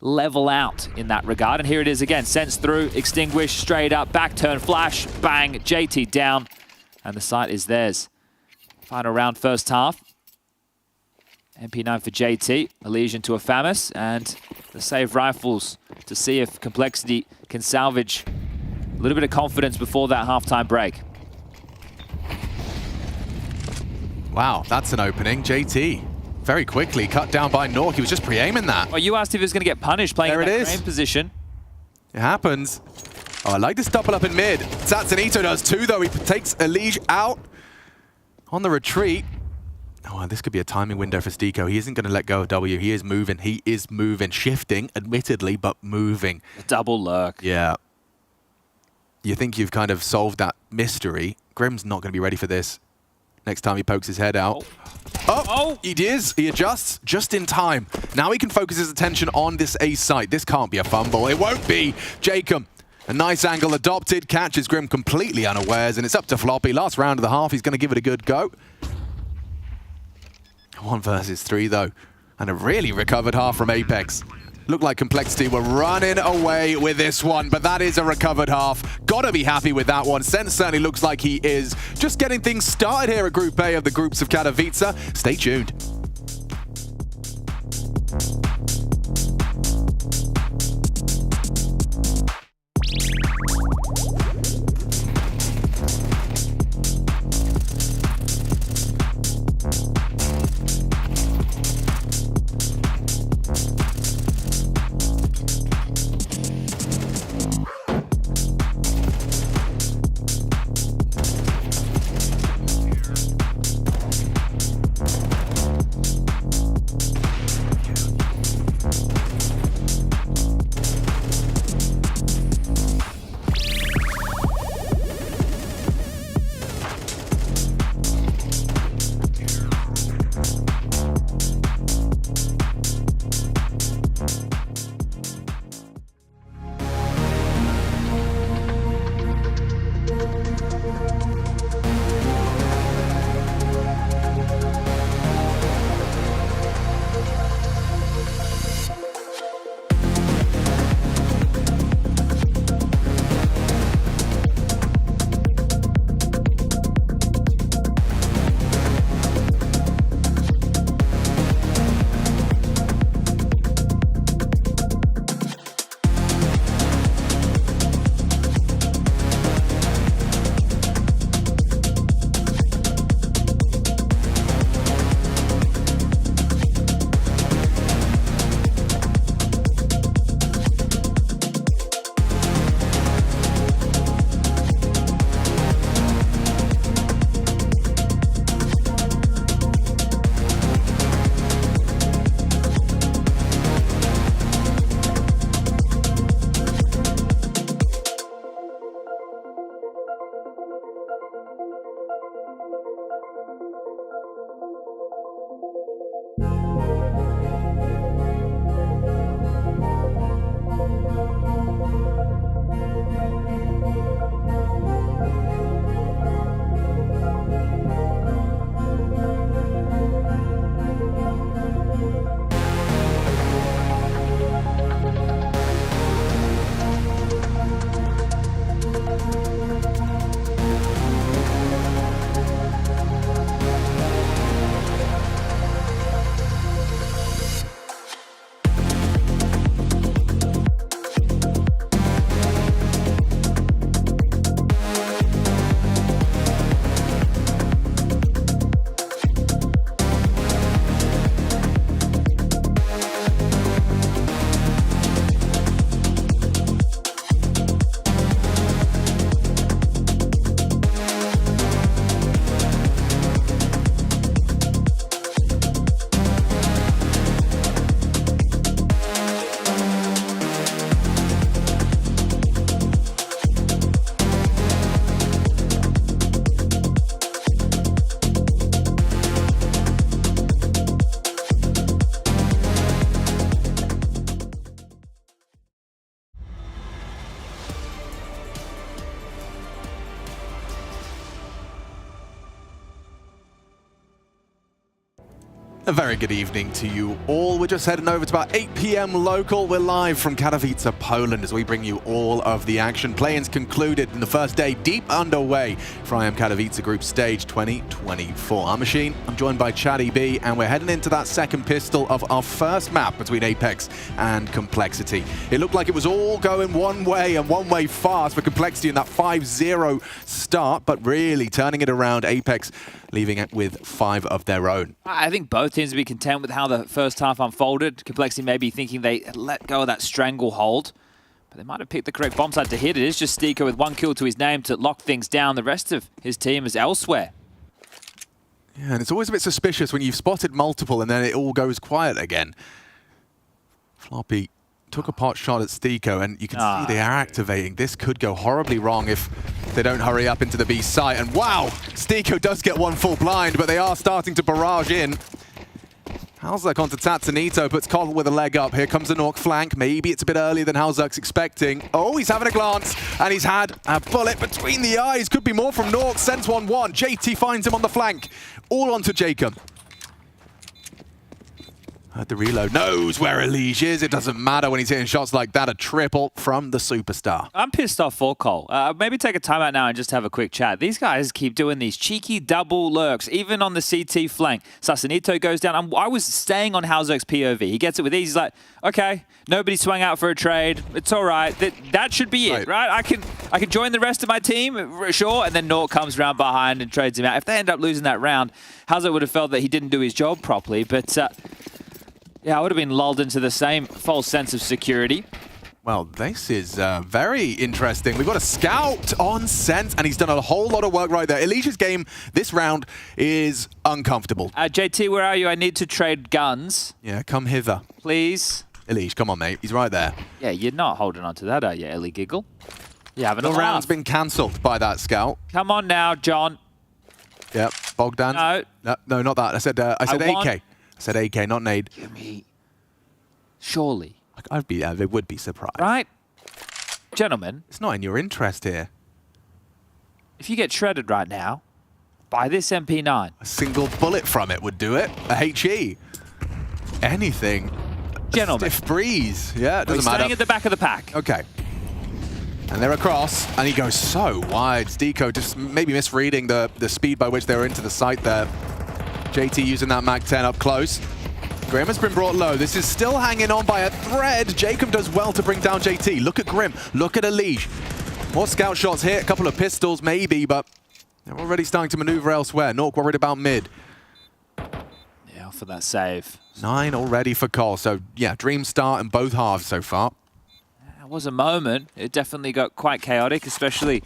level out in that regard. And here it is again. Sense through, extinguish, straight up, back turn, flash, bang, JT down. And the site is theirs. Final round, first half. MP9 for JT, Elige into a FAMAS, and the save rifles to see if Complexity can salvage a little bit of confidence before that halftime break. Wow, that's an opening. JT, very quickly cut down by Nuke. He was just pre-aiming that. Well, you asked if he was going to get punished playing in that frame position. It happens. Oh, I like this double up in mid. Satsanito does too, though. He takes Elige out on the retreat. Oh, this could be a timing window for Stiko. He isn't going to let go of W. He is moving. He is moving. Shifting, admittedly, but moving. A double lurk. Yeah. You think you've kind of solved that mystery. Grim's not going to be ready for this. Next time he pokes his head out. Oh, he is. He adjusts just in time. Now he can focus his attention on this A site. This can't be a fumble. It won't be. Jacob, a nice angle adopted. Catches Grim completely unawares, and it's up to Floppy. Last round of the half. He's going to give it a good go. 1 versus 3, though, and a really recovered half from Apex. Looked like Complexity were running away with this one, but that is a recovered half. Gotta be happy with that one. Sense certainly looks like he is. Just getting things started here at Group A of the groups of Katowice. Stay tuned. A very good evening to you all. We're just heading over to about 8 p.m. local. We're live from Katowice, Poland, as we bring you all of the action. Play-ins concluded in the first day, deep underway for IEM Katowice Group Stage 2024. I'm Machine, I'm joined by Chatty B, and we're heading into that second pistol of our first map between Apex and Complexity. It looked like it was all going one way and one way fast for Complexity in that 5-0 start, but really turning it around, Apex leaving it with 5 of their own. I think both teams would be content with how the first half unfolded. Complexity may be thinking they let go of that stranglehold, but they might have picked the correct bomb site to hit it. It's just Stiko with 1 kill to his name to lock things down. The rest of his team is elsewhere. Yeah, and it's always a bit suspicious when you've spotted multiple and then it all goes quiet again. Floppy took a pot shot at Stiko, and you can see they are activating. This could go horribly wrong if they don't hurry up into the B site. And wow, Stiko does get one full blind, but they are starting to barrage in. Halzak onto Tatsunito, puts Cont with a leg up. Here comes a Nuke flank. Maybe it's a bit earlier than Halzak's expecting. Oh, he's having a glance, and he's had a bullet between the eyes. Could be more from Nuke. Sends 1-1. JT finds him on the flank. All onto Jacob. The reload knows where Elige is. It doesn't matter when he's hitting shots like that. A triple from the superstar. I'm pissed off for Cole. Maybe take a timeout now and just have a quick chat. These guys keep doing these cheeky double lurks, even on the CT flank. Sasanito goes down. I was staying on Halzak's POV. He gets it with ease. He's like, okay, nobody swung out for a trade. It's all right. That should be it, right? I can join the rest of my team, sure. And then Nuke comes around behind and trades him out. If they end up losing that round, Halzak would have felt that he didn't do his job properly. But yeah, I would have been lulled into the same false sense of security. Well, this is very interesting. We've got a scout on Sense, and he's done a whole lot of work right there. Elige's game this round is uncomfortable. JT, where are you? I need to trade guns. Yeah, come hither. Please. Elige, come on, mate. He's right there. Yeah, you're not holding on to that, are you, Ellie Giggle? You haven't. The round's been cancelled by that scout. Come on now, John. Yep, Bogdan. No, not that. I said AK. I said AK, not nade. Give me. Surely. They would be surprised. Right? Gentlemen. It's not in your interest here. If you get shredded right now, buy this MP9. A single bullet from it would do it. A HE. Anything. Gentlemen. A stiff breeze. Yeah, it doesn't matter. Staying at the back of the pack. Okay. And they're across, and he goes so wide. Stiko just maybe misreading the speed by which they were into the site there. JT using that Mag-10 up close. Grim has been brought low. This is still hanging on by a thread. Jacob does well to bring down JT. Look at Grim. Look at Elige. More scout shots here. A couple of pistols maybe, but they're already starting to maneuver elsewhere. Nuke worried about mid. Yeah, for that save. 9 already for Cole. So yeah, dream start in both halves so far. It was a moment. It definitely got quite chaotic, especially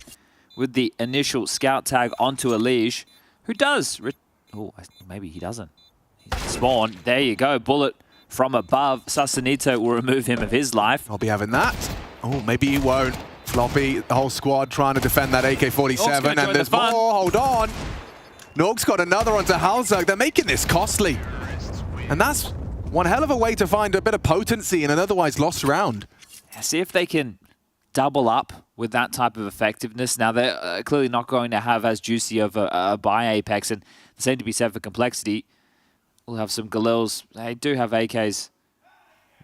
with the initial scout tag onto Elige, who does... Oh, maybe he doesn't. Spawn. There you go. Bullet from above. Sasanito will remove him of his life. I'll be having that. Oh, maybe he won't. Floppy, the whole squad trying to defend that AK-47, and there's more. Hold on. Nuke's got another onto Halzak. They're making this costly. And that's one hell of a way to find a bit of potency in an otherwise lost round. See if they can double up with that type of effectiveness. Now, they're clearly not going to have as juicy of a buy Apex, and the same to be said for Complexity. We'll have some Galils. They do have AKs,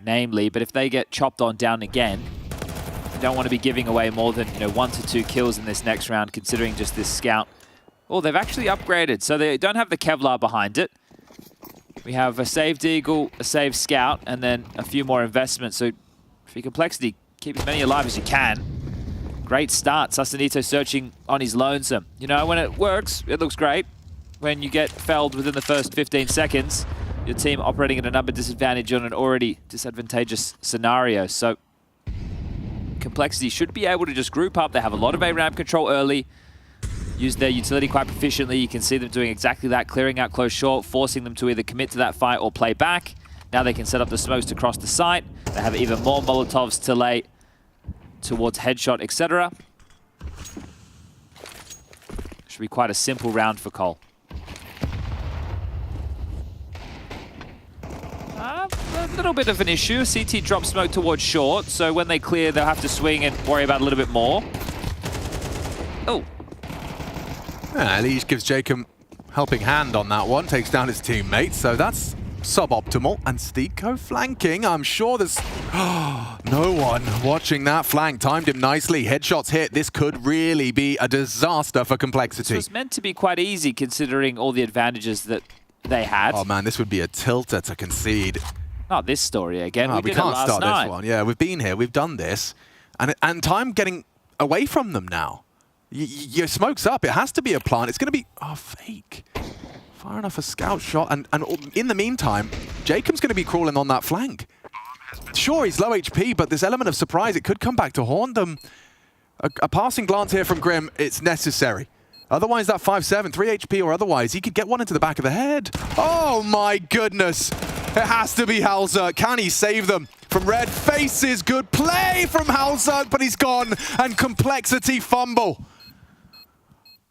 namely, but if they get chopped on down again, you don't want to be giving away more than 1 to 2 kills in this next round, considering just this scout. Oh, they've actually upgraded, so they don't have the Kevlar behind it. We have a saved Eagle, a saved Scout, and then a few more investments. So for Complexity, keep as many alive as you can. Great start. Sasanito searching on his lonesome. When it works, it looks great. When you get felled within the first 15 seconds, your team operating at a number disadvantage on an already disadvantageous scenario. So Complexity should be able to just group up. They have a lot of A-ramp control early. Use their utility quite proficiently. You can see them doing exactly that, clearing out close short, forcing them to either commit to that fight or play back. Now they can set up the smokes to cross the site. They have even more Molotovs to lay towards headshot, etc. Should be quite a simple round for Cole. A little bit of an issue. CT drop smoke towards short, so when they clear, they'll have to swing and worry about a little bit more. Oh. Elige gives Jacob helping hand on that one, takes down his teammate, so that's suboptimal. And Stiko flanking. I'm sure there's no one watching that flank. Timed him nicely. Headshots hit. This could really be a disaster for Complexity. This was meant to be quite easy considering all the advantages that they had. Oh man, this would be a tilter to concede. Not this story again. Oh, we did can't it last start night. this one. Yeah, we've been here. We've done this. And time getting away from them now. Your smoke's up. It has to be a plant. It's going to be... Oh, fake. Far enough a scout shot. And in the meantime, Jacob's going to be crawling on that flank. Sure, he's low HP, but this element of surprise, it could come back to haunt them. A passing glance here from Grim, it's necessary. Otherwise, that 5-7, 3 HP or otherwise, he could get one into the back of the head. Oh, my goodness. It has to be Halzerk. Can he save them from red faces? Good play from Halzerk, but he's gone. And Complexity fumble.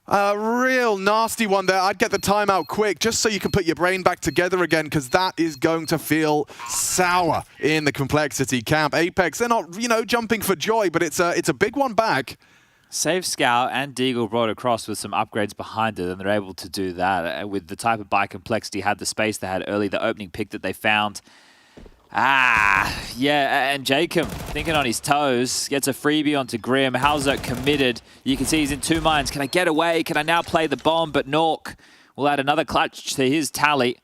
A real nasty one there. I'd get the timeout quick just so you can put your brain back together again, because that is going to feel sour in the Complexity camp. Apex, they're not, you know, jumping for joy, but it's a big one back. Save Scout and Deagle brought across with some upgrades behind it, and they're able to do that with the type of buy Complexity had, the space they had early, the opening pick that they found. Yeah, and Jacob thinking on his toes, gets a freebie onto Grim. Halzerk committed. You can see he's in two minds. Can I get away? Can I now play the bomb? But Nork will add another clutch to his tally.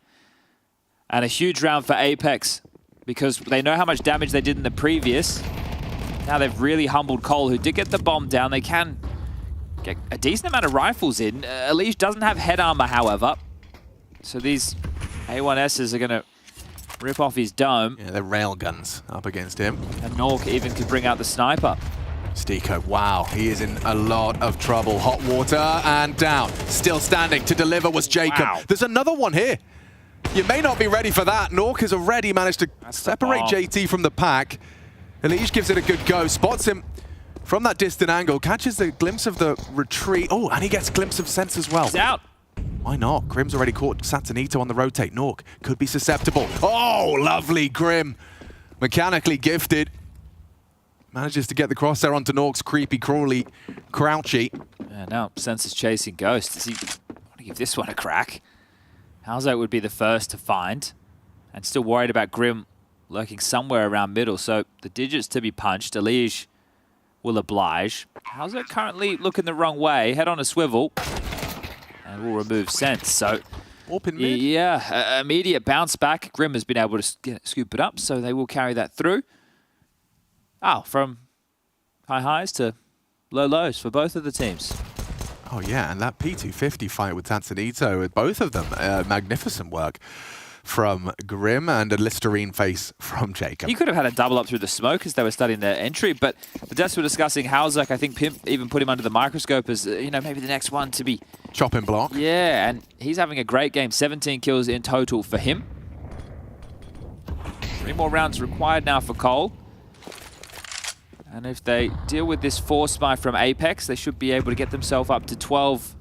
And a huge round for Apex, because they know how much damage they did in the previous. Now they've really humbled Cole, who did get the bomb down. They can get a decent amount of rifles in. Elige doesn't have head armor, however. So these A1Ss are going to rip off his dome. Yeah, they're railguns up against him. And Nork even could bring out the sniper. Stiko, wow, he is in a lot of trouble. Hot water and down. Still standing to deliver was Jacob. Wow. There's another one here. You may not be ready for that. Nork has already managed to separate JT from the pack. Elige gives it a good go, spots him from that distant angle, catches the glimpse of the retreat. Oh, and he gets a glimpse of sense as well. He's out. Why not? Grim's already caught Satanito on the rotate. Nork could be susceptible. Oh, lovely Grim. Mechanically gifted. Manages to get the crosshair onto Nork's creepy, crawly, crouchy. Yeah, now Sense is chasing Ghost. Does he want to give this one a crack? Halzerk would be the first to find. And still worried about Grim lurking somewhere around middle. So the digits to be punched. Elige will oblige. Halzerk currently looking the wrong way. Head on a swivel. And we'll remove Sense. So, open mid. Yeah, immediate bounce back. Grim has been able to scoop it up, so they will carry that through. Oh, from high highs to low lows for both of the teams. Oh yeah, and that P250 fight with Tanzanito, with both of them, magnificent work from Grim and a Listerine face from Jacob. He could have had a double up through the smoke as they were studying their entry, but the devs were discussing Halzerk. I think Pimp even put him under the microscope as, you know, maybe the next one to be... chopping block. Yeah, and he's having a great game. 17 kills in total for him. 3 more rounds required now for Cole. And if they deal with this force spy from Apex, they should be able to get themselves up to 12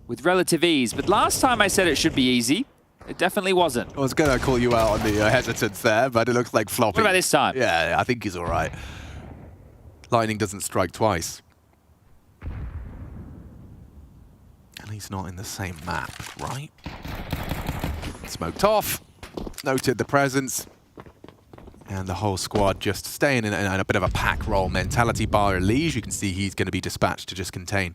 with relative ease. But last time I said it should be easy. It definitely wasn't. I was going to call you out on the hesitance there, but it looks like floppy. What about this time? Yeah, I think he's all right. Lightning doesn't strike twice. And he's not in the same map, right? Smoked off. Noted the presence. And the whole squad just staying in a bit of a pack roll mentality. Bar Elige, you can see he's going to be dispatched to just contain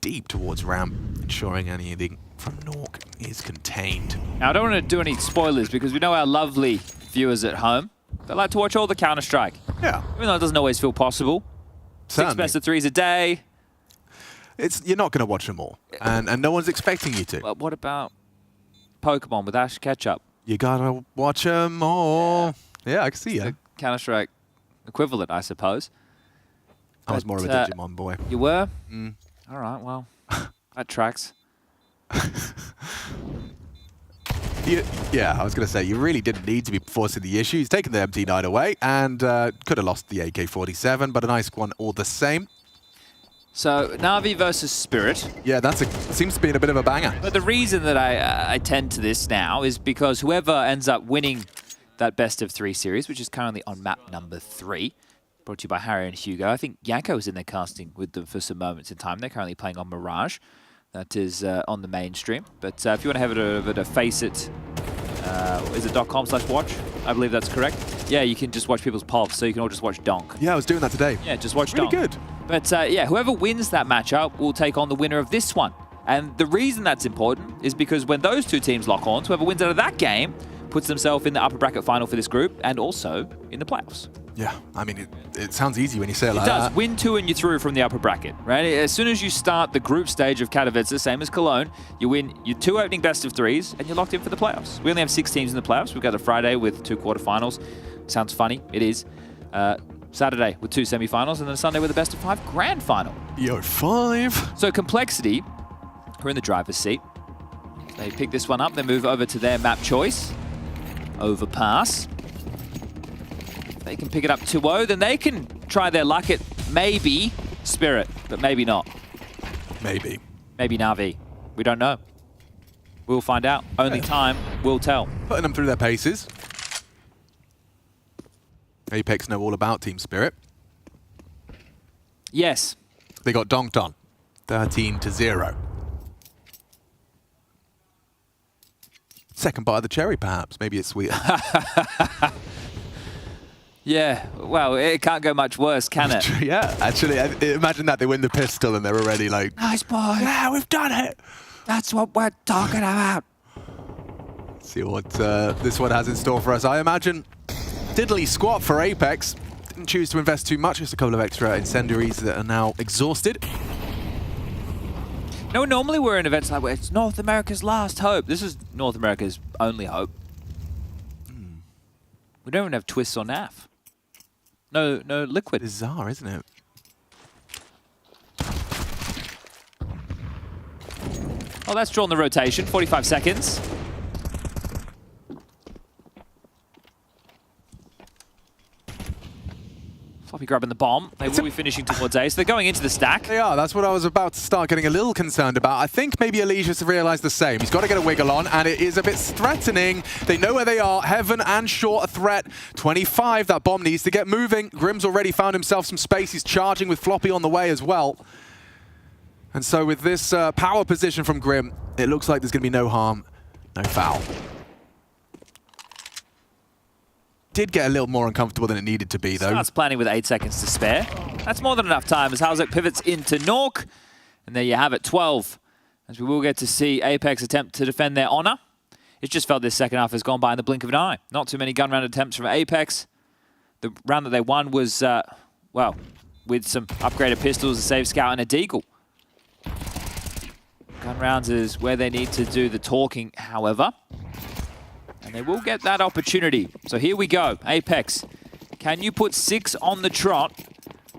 deep towards ramp, ensuring anything from Nork is contained. Now, I don't want to do any spoilers because we know our lovely viewers at home. They like to watch all the Counter-Strike. Yeah. Even though it doesn't always feel possible. Certainly. 6 best of 3s a day. You're not going to watch them all, and no one's expecting you to. Well, what about Pokemon with Ash Ketchup? You gotta watch them all. Yeah, I can see you. Counter-Strike equivalent, I suppose. I was more of a Digimon boy. You were? Mm. All right, well, that tracks. Yeah, I was going to say, you really didn't need to be forcing the issue. He's taken the MT9 away and could have lost the AK-47, but a nice one all the same. So, Na'Vi versus Spirit. Yeah, seems to be a bit of a banger. But the reason that I tend to this now is because whoever ends up winning that best of 3 series, which is currently on map number 3, brought to you by Harry and Hugo. I think Yanko was in their casting with them for some moments in time. They're currently playing on Mirage. That is on the mainstream. But if you want to have it over to FaceIt, is it .com/watch? I believe that's correct. Yeah, you can just watch people's pulse, so you can all just watch Donk. Yeah, I was doing that today. Yeah, just watch Really Donk. good. But yeah, whoever wins that matchup will take on the winner of this one. And the reason that's important is because when those two teams lock on, whoever wins out of that game puts themselves in the upper bracket final for this group and also in the playoffs. Yeah, I mean, it sounds easy when you say it like It does. that. Win 2 and you're through from the upper bracket, right? As soon as you start the group stage of Katowice, same as Cologne, you win your 2 opening best of 3s and you're locked in for the playoffs. We only have 6 teams in the playoffs. We've got a Friday with 2 quarterfinals. Sounds funny. It is. Saturday with 2 semifinals and then a Sunday with a best of 5 grand final. Yo, 5. So Complexity, who are in the driver's seat, they pick this one up. They move over to their map choice. Overpass. They can pick it up 2-0, then they can try their luck at maybe Spirit, but maybe not. Maybe. Maybe Na'Vi. We don't know. We'll find out. Only time will tell. Putting them through their paces. Apex know all about Team Spirit. Yes. They got donked on. 13-0. Second bite of the cherry, perhaps. Maybe it's sweeter. Yeah, well, it can't go much worse, can it? Yeah, actually, imagine that. They win the pistol and they're already like, Nice boy. yeah, we've done it. That's what we're talking about. See what this one has in store for us. I imagine diddly squat for Apex. Didn't choose to invest too much. Just a couple of extra incendiaries that are now exhausted. No, normally we're in events like where it's North America's last hope. This is North America's only hope. We don't even have twists or NAF. No liquid. Bizarre, isn't it? Oh, that's drawn the rotation. 45 seconds. Floppy grabbing the bomb. They will be finishing towards A, so they're going into the stack. They are. That's what I was about to start getting a little concerned about. I think maybe Elijah has realized the same. He's got to get a wiggle on, and it is a bit threatening. They know where they are. Heaven and Short a threat. 25, that bomb needs to get moving. Grim's already found himself some space. He's charging with Floppy on the way as well. And so with this power position from Grim, it looks like there's going to be no harm, no foul. Did get a little more uncomfortable than it needed to be, though. Starts planning with 8 seconds to spare. That's more than enough time as Halzek pivots into Nork. And there you have it, 12. As we will get to see Apex attempt to defend their honor. It just felt this second half has gone by in the blink of an eye. Not too many gun round attempts from Apex. The round that they won was, well, with some upgraded pistols, a Save Scout, and a Deagle. Gun rounds is where they need to do the talking, however. And they will get that opportunity. So here we go. Apex, can you put 6 on the trot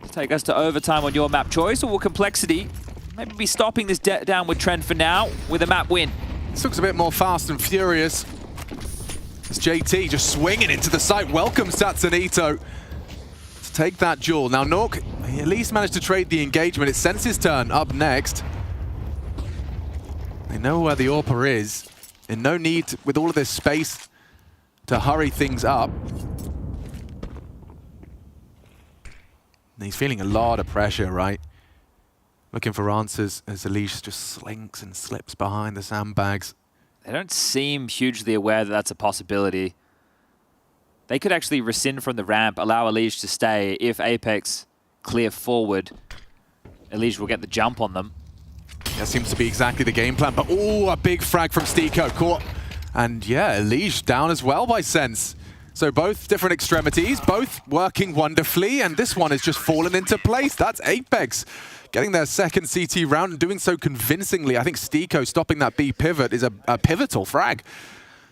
to take us to overtime on your map choice? Or will Complexity maybe be stopping this downward trend for now with a map win? This looks a bit more fast and furious. It's JT just swinging into the site. Welcome Satsunito to take that duel. Now Nork, he at least managed to trade the engagement. It's Sense's turn up next. They know where the AWPer is. And no need, with all of this space, to hurry things up. And he's feeling a lot of pressure, right? Looking for answers as Elise just slinks and slips behind the sandbags. They don't seem hugely aware that that's a possibility. They could actually rescind from the ramp, allow Elise to stay. If Apex clear forward, Elise will get the jump on them. That seems to be exactly the game plan, but oh, a big frag from Stiko. Caught. And yeah, Elige down as well by Sense. So both different extremities, both working wonderfully, and this one has just fallen into place. That's Apex getting their second CT round and doing so convincingly. I think Stiko stopping that B pivot is a pivotal frag,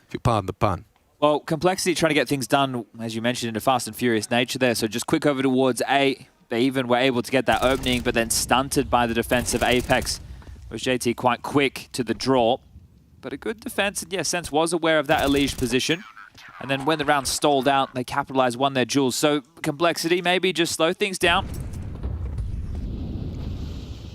if you pardon the pun. Well, Complexity trying to get things done, as you mentioned, in a fast and furious nature there. So just quick over towards A. They even were able to get that opening, but then stunted by the defense of Apex. Was JT quite quick to the draw, but a good defense, and yeah, Sense was aware of that Elige position. And then when the round stalled out, they capitalized, won their duels. So Complexity maybe just slow things down.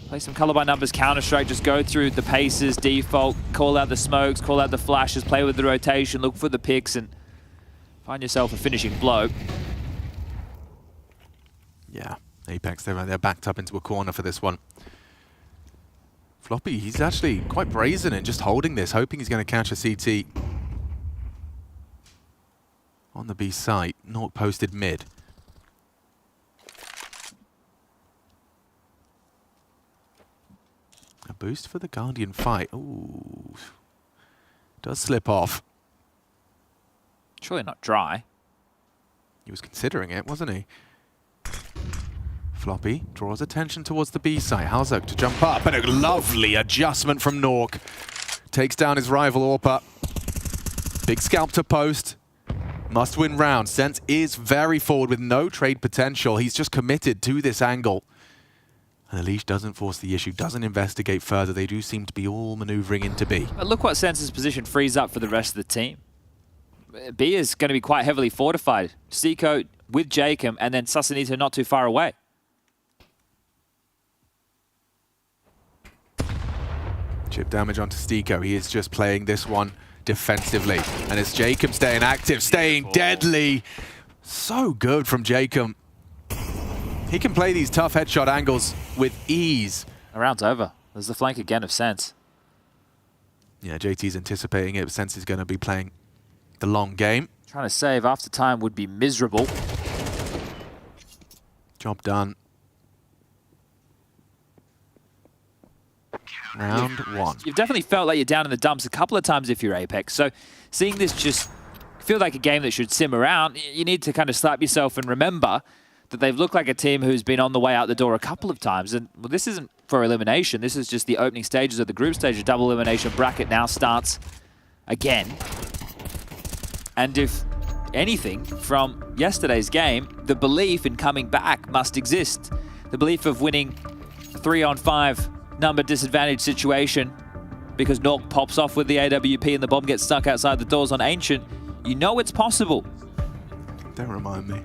Play some color by numbers Counter-Strike, just go through the paces, default, call out the smokes, call out the flashes, play with the rotation, look for the picks, and find yourself a finishing blow. Yeah, Apex, they're backed up into a corner for this one. Floppy, he's actually quite brazen in just holding this, hoping he's going to catch a CT. On the B site, Nuke posted mid. A boost for the Guardian fight. Ooh. Does slip off. Surely not dry. He was considering it, wasn't he? Floppy draws attention towards the B site. Halzok to jump up, and a lovely adjustment from Nuke. Takes down his rival Orpa. Big scalp to post. Must win round. Sense is very forward with no trade potential. He's just committed to this angle. And Elish doesn't force the issue, doesn't investigate further. They do seem to be all maneuvering into B. But look what Sense's position frees up for the rest of the team. B is going to be quite heavily fortified. Steeko with Jacob, and then Sasanito not too far away. Chip damage onto Steeko. He is just playing this one defensively. And it's Jacob staying active, staying deadly. So good from Jacob. He can play these tough headshot angles with ease. The round's over. There's the flank again of Sense. Yeah, JT's anticipating it, but Sense is going to be playing the long game. Trying to save after time would be miserable. Job done. Round one. You've definitely felt like you're down in the dumps a couple of times if you're Apex. So seeing this just feel like a game that should simmer out, you need to kind of slap yourself and remember that they've looked like a team who's been on the way out the door a couple of times. And well, this isn't for elimination. This is just the opening stages of the group stage. A double elimination bracket now starts again. And if anything from yesterday's game, the belief in coming back must exist. The belief of winning a 3-on-5 number disadvantage situation because Nuke pops off with the AWP and the bomb gets stuck outside the doors on Ancient. You know it's possible. Don't remind me.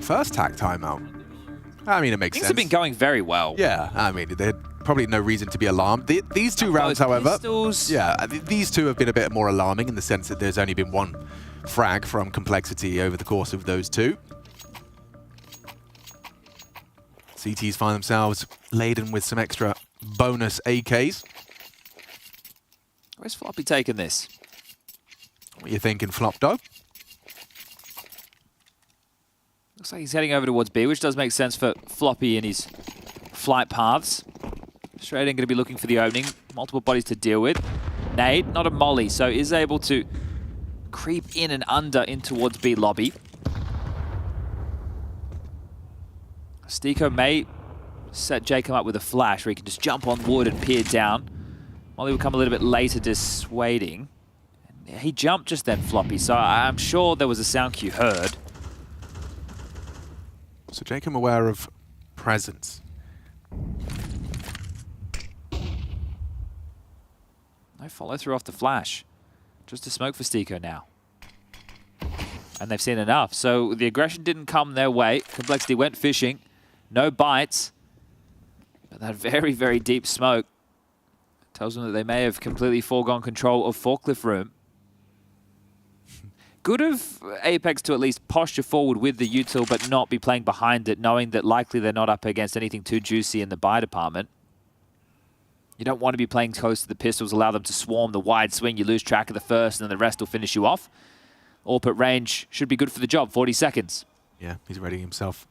First tack timeout. I mean, it makes sense. Things have been going very well. Yeah, I mean, there's probably no reason to be alarmed. These two rounds, however, pistols. Yeah, these two have been a bit more alarming in the sense that there's only been one frag from Complexity over the course of those two. CTs find themselves laden with some extra bonus AKs. Where's Floppy taking this? What are you thinking, Flopdo? Looks like he's heading over towards B, which does make sense for Floppy in his flight paths. Straight in, going to be looking for the opening. Multiple bodies to deal with. Nade, not a molly, so is able to creep in and under in towards B lobby. Steeko may set Jacob up with a flash where he can just jump on wood and peer down. Molly will come a little bit later, dissuading. He jumped just then, Floppy, so I'm sure there was a sound cue heard. So Jacob aware of presence. No follow through off the flash. Just a smoke for Steeko now. And they've seen enough. So the aggression didn't come their way. Complexity went fishing. No bites. But that very, very deep smoke tells them that they may have completely foregone control of forklift room. Good of Apex to at least posture forward with the util, but not be playing behind it, knowing that likely they're not up against anything too juicy in the buy department. You don't want to be playing close to the pistols, allow them to swarm the wide swing. You lose track of the first, and then the rest will finish you off. AWP at range should be good for the job, 40 seconds. Yeah, he's readying himself.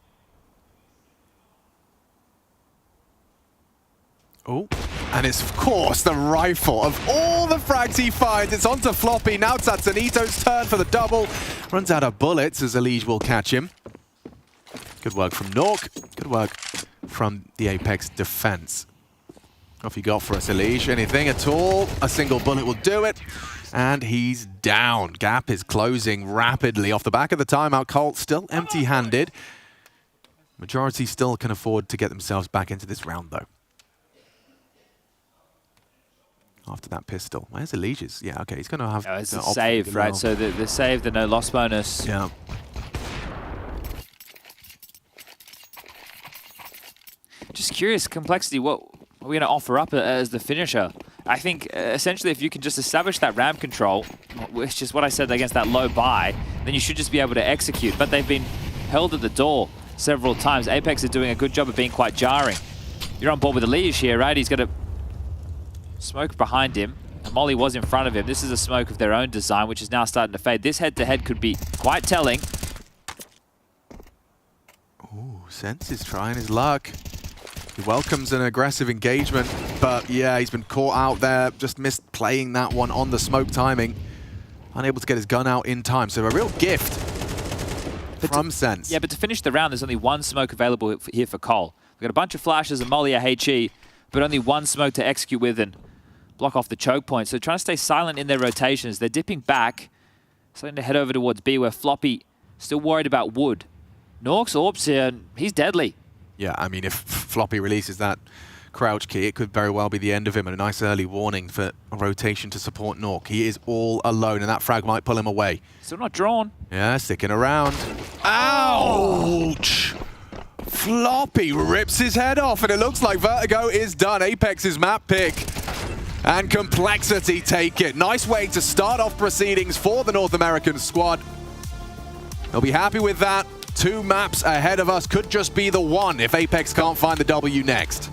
Oh, and it's, of course, the rifle. Of all the frags he finds, it's onto Floppy. Now it's Sasanito's turn for the double. Runs out of bullets as Elige will catch him. Good work from Nuke. Good work from the Apex defense. Off you got for us, Elige. Anything at all? A single bullet will do it. And he's down. Gap is closing rapidly. Off the back of the timeout, Colt still empty-handed. Majority still can afford to get themselves back into this round, though. After that pistol. Where's Elige's? Yeah, okay, he's going to have... it's a save, right? So the save, the no loss bonus. Yeah. Just curious, Complexity, what are we going to offer up as the finisher? I think, essentially, if you can just establish that ramp control, which is what I said against that low buy, then you should just be able to execute. But they've been held at the door several times. Apex is doing a good job of being quite jarring. you're on board with the Liege here, right? He's got a smoke behind him. And Molly was in front of him. This is a smoke of their own design, which is now starting to fade. This head-to-head could be quite telling. Ooh, Sense is trying his luck. He welcomes an aggressive engagement, but yeah, he's been caught out there. Just missed playing that one on the smoke timing. Unable to get his gun out in time. So a real gift from Sense. Yeah, but to finish the round, there's only one smoke available here for Cole. We've got a bunch of flashes and Molly HE, but only one smoke to execute with and block off the choke point. So trying to stay silent in their rotations. They're dipping back, starting to head over towards B, where Floppy still worried about Wood. Nork's Orbs here, and he's deadly. Yeah, I mean, if Floppy releases that crouch key, it could very well be the end of him, and a nice early warning for a rotation to support Nork. He is all alone, and that frag might pull him away. Still not drawn. Yeah, sticking around. Ouch! Floppy rips his head off, and it looks like Vertigo is done. Apex's map pick. And Complexity take it. Nice way to start off proceedings for the North American squad. They'll be happy with that. 2 maps ahead of us, could just be the one if Apex can't find the W next.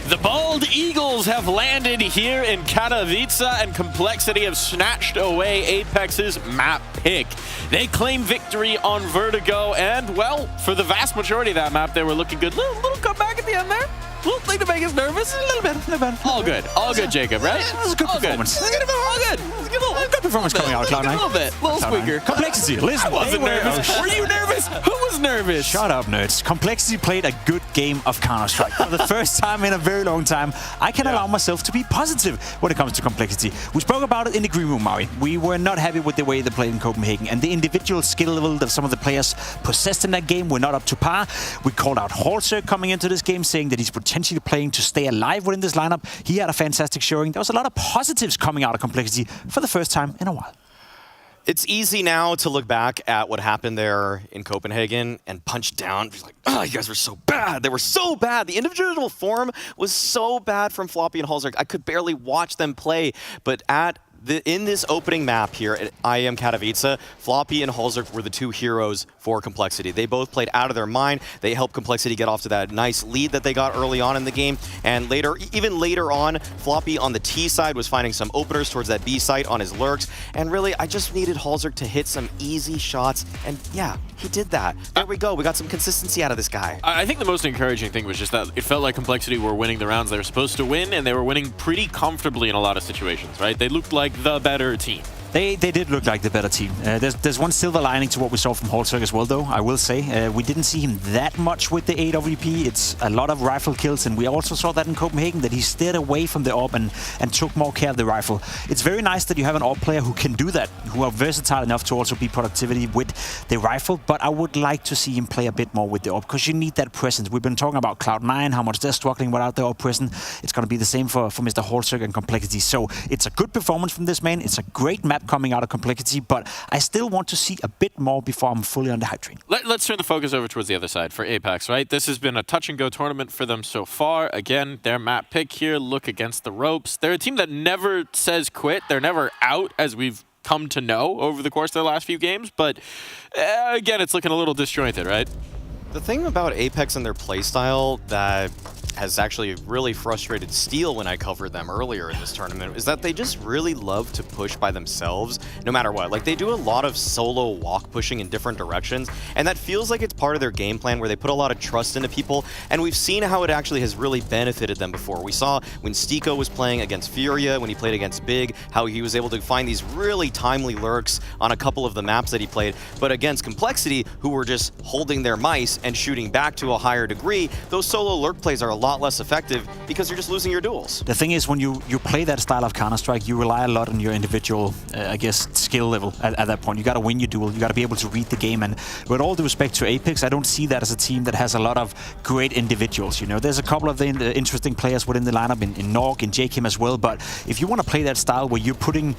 The Bald Eagles have landed here in Katowice, and Complexity have snatched away Apex's map pick. They claim victory on Vertigo, and, well, for the vast majority of that map, they were looking good. Little comeback at the end there. Little thing to make us nervous. A little bit. All good, Jacob, right? That was a good performance. All good. Good performance coming out of Cloud9. A little bit. Little squeaker. Complexity, listen. I wasn't nervous. Were you nervous? Who was nervous? Shut up, nerds. Complexity played a good game of Counter-Strike. For the first time in a very long time, I can allow myself to be positive when it comes to Complexity. We spoke about it in the green room, Maui. We were not happy with the way they played in Copenhagen, and the individual skill level that some of the players possessed in that game were not up to par. We called out Halser coming into this game, saying that he's potentially playing to stay alive within this lineup. He had a fantastic showing. There was a lot of positives coming out of Complexity for the first time in a while. It's easy now to look back at what happened there in Copenhagen and punch down. It's like, oh, you guys were so bad. They were so bad. The individual form was so bad from Floppy and Halser. I could barely watch them play. But at in this opening map here at IEM Katowice, Floppy and Halzerk were the two heroes for Complexity. They both played out of their mind. They helped Complexity get off to that nice lead that they got early on in the game. And later, even later on, Floppy on the T side was finding some openers towards that B site on his lurks. And really, I just needed Halzerk to hit some easy shots. And yeah, he did that. There we go. We got some consistency out of this guy. I think the most encouraging thing was just that it felt like Complexity were winning the rounds they were supposed to win, and they were winning pretty comfortably in a lot of situations, right? They looked like the better team. They did look like the better team. There's one silver lining to what we saw from Halzerk as well, though, I will say. We didn't see him that much with the AWP. It's a lot of rifle kills, and we also saw that in Copenhagen, that he steered away from the AWP and took more care of the rifle. It's very nice that you have an AWP player who can do that, who are versatile enough to also be productivity with the rifle, but I would like to see him play a bit more with the AWP, because you need that presence. We've been talking about Cloud9, how much they're struggling without the AWP presence. It's going to be the same for Mr. Halzerk and Complexity. So it's a good performance from this man. It's a great map coming out of Complexity, but I still want to see a bit more before I'm fully on the hype train. Let's turn the focus over towards the other side for Apex, right? This has been a touch-and-go tournament for them so far. Again, their map pick here, look against the ropes. They're a team that never says quit. They're never out, as we've come to know over the course of the last few games, but again, it's looking a little disjointed, right? The thing about Apex and their playstyle that has actually really frustrated Steel when I covered them earlier in this tournament is that they just really love to push by themselves no matter what. Like, they do a lot of solo walk pushing in different directions, and that feels like it's part of their game plan where they put a lot of trust into people, and we've seen how it actually has really benefited them before. We saw when Stiko was playing against Furia, when he played against Big, how he was able to find these really timely lurks on a couple of the maps that he played, but against Complexity, who were just holding their mice and shooting back to a higher degree, those solo lurk plays are a lot less effective because you're just losing your duels. The thing is, when you play that style of Counter-Strike, you rely a lot on your individual, I guess, skill level at that point. You got to win your duel. You got to be able to read the game. And with all due respect to Apex, I don't see that as a team that has a lot of great individuals. You know, there's a couple of the interesting players within the lineup in Norg and JKim as well. But if you want to play that style where you're putting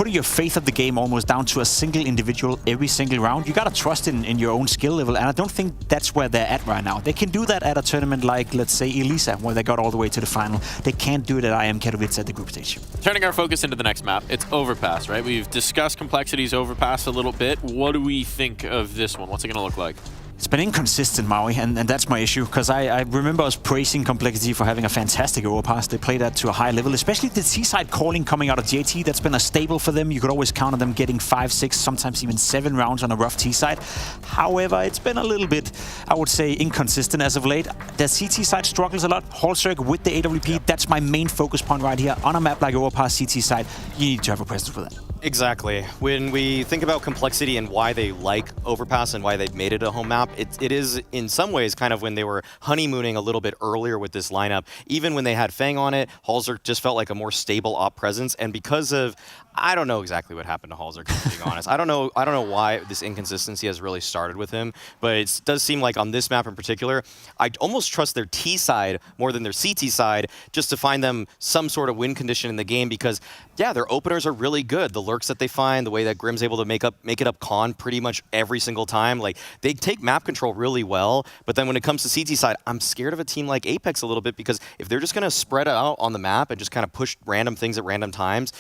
your faith of the game almost down to a single individual every single round, you got to trust in your own skill level. And I don't think that's where they're at right now. They can do that at a tournament like, let's say, Elisa, where they got all the way to the final. They can't do it at IEM Katowice at the group stage. Turning our focus into the next map, it's Overpass, right? We've discussed Complexity's Overpass a little bit. What do we think of this one? What's it going to look like? It's been inconsistent, Maui, and that's my issue, because I remember us praising Complexity for having a fantastic overpass. They played that to a high level, especially the T-side calling coming out of JT. That's been a staple for them. You could always count on them getting 5, 6, sometimes even 7 rounds on a rough T-side. However, it's been a little bit, I would say, inconsistent as of late. The CT side struggles a lot. Halzerk with the AWP, that's my main focus point right here. On a map like Overpass CT side, you need to have a presence for that. Exactly. When we think about Complexity and why they like Overpass and why they've made it a home map, it is in some ways kind of when they were honeymooning a little bit earlier with this lineup. Even when they had Fang on it, Halzerk just felt like a more stable op presence, and because of, I don't know exactly what happened to Halzerk, being honest. I don't know why this inconsistency has really started with him, but it does seem like on this map in particular, I almost trust their T side more than their CT side just to find them some sort of win condition in the game, because yeah, their openers are really good. The lurks that they find, the way that Grim's able to make it up Con pretty much every single time, like they take map control really well, but then when it comes to CT side, I'm scared of a team like Apex a little bit, because if they're just going to spread out on the map and just kind of push random things at random times,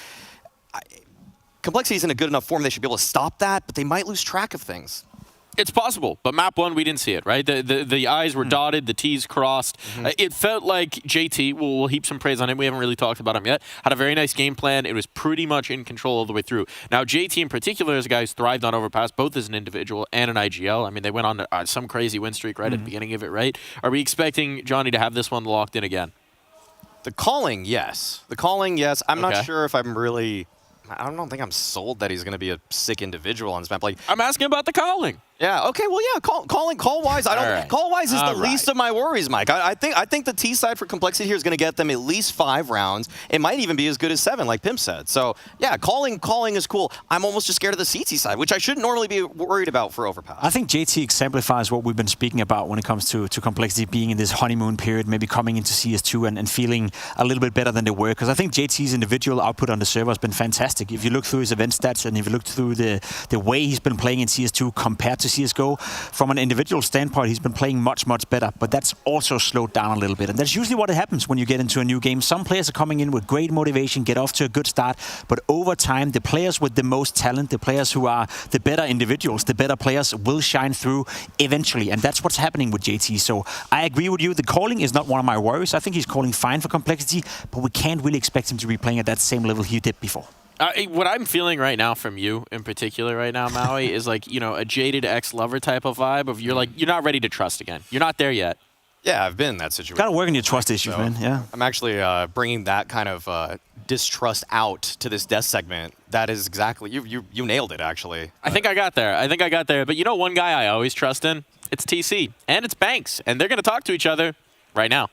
Complexity isn't in a good enough form. They should be able to stop that, but they might lose track of things. It's possible, but map 1, we didn't see it, right? The I's were dotted, the T's crossed. It felt like JT, we'll heap some praise on him, we haven't really talked about him yet, had a very nice game plan. It was pretty much in control all the way through. Now, JT in particular is a guy who's thrived on Overpass, both as an individual and an IGL. I mean, they went on some crazy win streak right at the beginning of it, right? Are we expecting Johnny to have this one locked in again? The calling, yes. The calling, yes. I'm not sure if I'm really... I don't think I'm sold that he's going to be a sick individual on this map. Like, I'm asking about the calling. Yeah. Okay. Well, yeah. Call-wise. Call-wise is the least of my worries, Mike. I think the T side for Complexity here is going to get them at least 5 rounds. It might even be as good as 7, like Pimp said. So yeah, calling is cool. I'm almost just scared of the CT side, which I shouldn't normally be worried about for Overpass. I think JT exemplifies what we've been speaking about when it comes to Complexity being in this honeymoon period, maybe coming into CS2 and feeling a little bit better than they were. Because I think JT's individual output on the server has been fantastic. fantastic. If you look through his event stats and if you look through the way he's been playing in CS2 compared to CSGO, from an individual standpoint, he's been playing much, much better. But that's also slowed down a little bit. And that's usually what happens when you get into a new game. Some players are coming in with great motivation, get off to a good start. But over time, the players with the most talent, the players who are the better individuals, the better players will shine through eventually. And that's what's happening with JT. So I agree with you. The calling is not one of my worries. I think he's calling fine for Complexity, but we can't really expect him to be playing at that same level he did before. What I'm feeling right now from you in particular right now, Maui, is like, you know, a jaded ex-lover type of vibe of you're not ready to trust again. You're not there yet. Yeah, I've been in that situation. Gotta work on your trust issues, man. Yeah. I'm actually bringing that kind of distrust out to this death segment. That is exactly, you nailed it, actually. I think I got there. But you know one guy I always trust in? It's TC. And it's Banks. And they're going to talk to each other right now.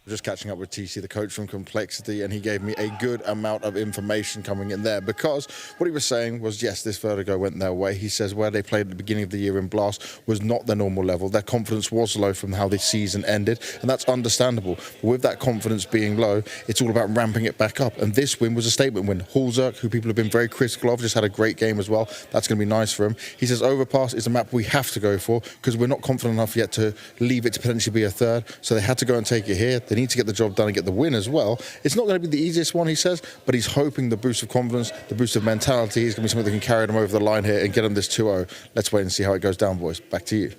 Just catching up with TC, the coach from Complexity, and he gave me a good amount of information coming in there because what he was saying was, yes, this Vertigo went their way. He says where they played at the beginning of the year in Blast was not their normal level. Their confidence was low from how the season ended, and that's understandable. But with that confidence being low, it's all about ramping it back up. And this win was a statement win. Hulzerk, who people have been very critical of, just had a great game as well. That's going to be nice for him. He says Overpass is a map we have to go for because we're not confident enough yet to leave it to potentially be a third. So they had to go and take it here. They need to get the job done and get the win as well. It's not going to be the easiest one, he says, but he's hoping the boost of confidence, the boost of mentality is going to be something that can carry them over the line here and get them this 2-0. Let's wait and see how it goes down, boys. Back to you.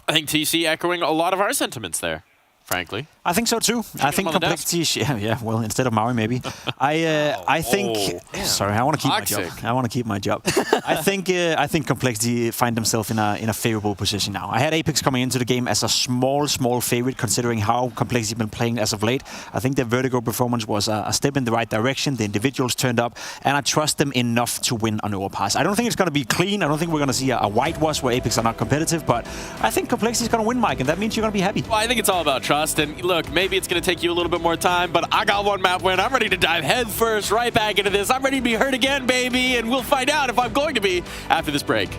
I think TC echoing a lot of our sentiments there, frankly. I think so too. I think Complexity. Yeah. Well, instead of Maui, maybe. I think. Sorry, I want to keep my job. I think Complexity find themselves in a favorable position now. I had Apex coming into the game as a small favorite, considering how Complexity been playing as of late. I think their Vertigo performance was a step in the right direction. The individuals turned up, and I trust them enough to win on Overpass. I don't think it's going to be clean. I don't think we're going to see a whitewash where Apex are not competitive. But I think Complexity is going to win, Mike, and that means you're going to be happy. Well, I think it's all about trust. And look, maybe it's going to take you a little bit more time, but I got one map win. I'm ready to dive head first right back into this. I'm ready to be hurt again, baby, and we'll find out if I'm going to be after this break.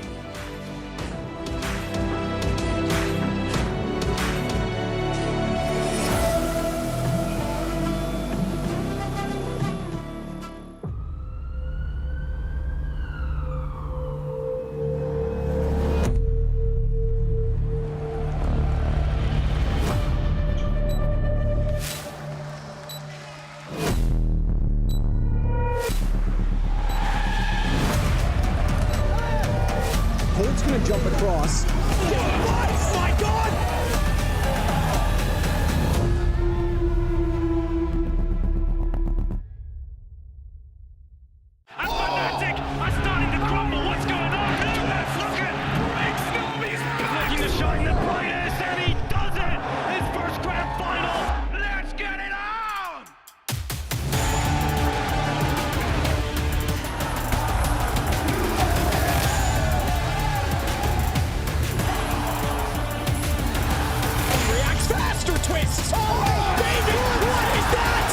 Colt's gonna jump across. Oh my God! Fanatic are starting to crumble. What's going on? Let's look at Break. He's looking to shine the brightest, and he does it! His first grand final. Let's get it on! Faster twists! Oh, baby! What is that?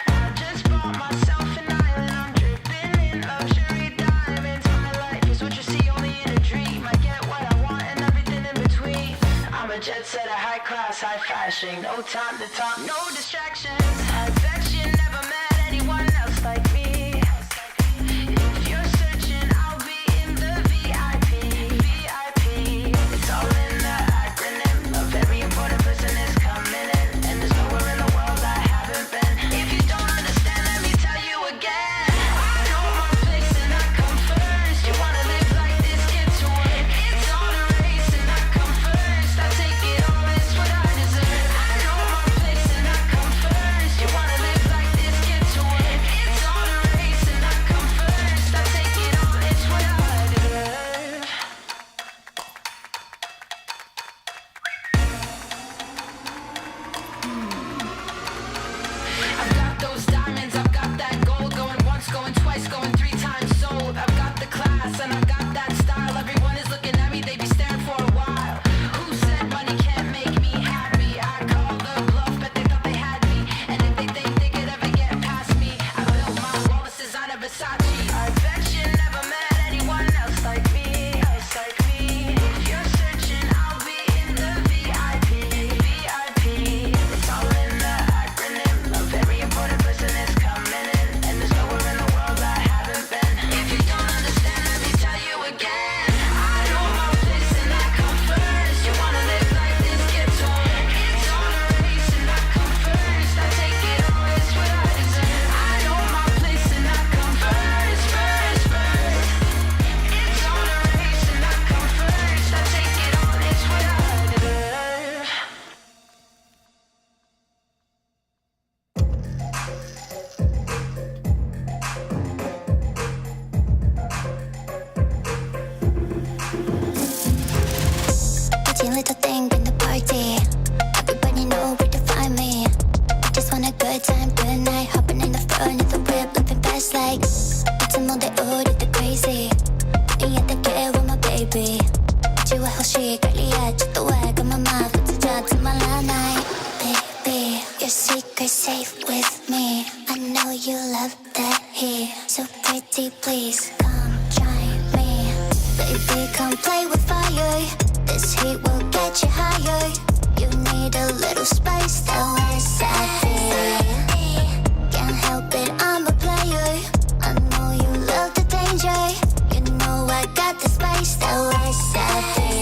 I just bought myself an island. I'm dripping in luxury diamonds. My life is what you see only in a dream. I get what I want and everything in between. I'm a jet setter, high class, high fashion. No time to talk, no distractions. I bet you never met anyone else like me. If you're searching, I'll be in the VIP. It's all in the acronym of every important person is coming in. And there's nowhere in the world I haven't been. If you don't understand, let me tell you again. I know my place and I come first. You wanna live like this, get to work. It's all a race and I come first. I take it all, it's what I deserve. I know my place and I come first. safe with me. I know you love that here. So pretty, please come join me. Baby, come play with fire. This heat will get you higher. You need a little space, that was happy. Can't help it, I'm a player. I know you love the danger. You know I got the space, that was happy.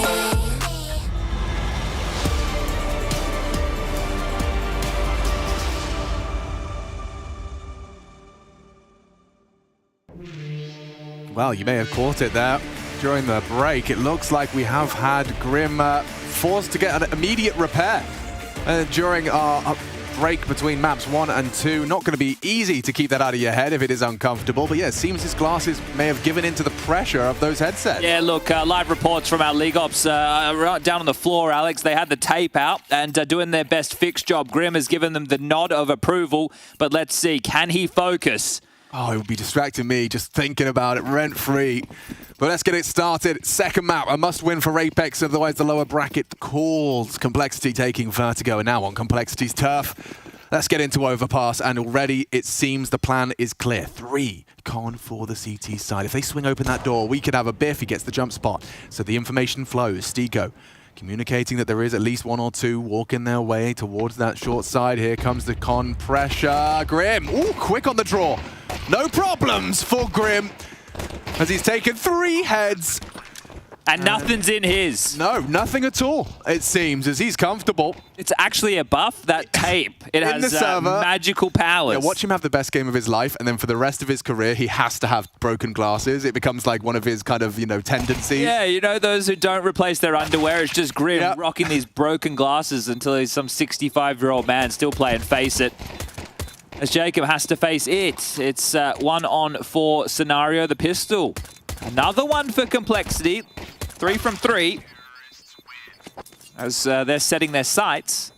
Well, you may have caught it there during the break. It looks like we have had Grim forced to get an immediate repair during our break between maps 1 and 2. Not going to be easy to keep that out of your head if it is uncomfortable, but yeah, it seems his glasses may have given into the pressure of those headsets. Yeah, look, live reports from our League Ops right down on the floor, Alex. They had the tape out and doing their best fix job. Grim has given them the nod of approval, but let's see, can he focus? Oh, it would be distracting me just thinking about it rent-free. But let's get it started. Second map, a must-win for Apex, otherwise the lower bracket calls. Complexity taking Vertigo, and now on Complexity's turf. Let's get into Overpass, and already it seems the plan is clear. 3 Con for the CT side. If they swing open that door, we could have a biff. He gets the jump spot. So the information flows. Stico communicating that there is at least 1 or 2 walking their way towards that short side. Here comes the Con pressure. Grim, ooh, quick on the draw. No problems for Grim, as he's taken 3 heads. And nothing's in his. No, nothing at all, it seems, as he's comfortable. It's actually a buff, that tape. It In has the server. magical powers. Yeah, watch him have the best game of his life, and then for the rest of his career, he has to have broken glasses. It becomes like one of his kind of, tendencies. Yeah, you know those who don't replace their underwear? It's just Grim rocking these broken glasses until he's some 65-year-old man still playing Face It. As Jacob has to face it. It's 1-on-4 scenario, the pistol. Another one for Complexity. 3 from 3. As they're setting their sights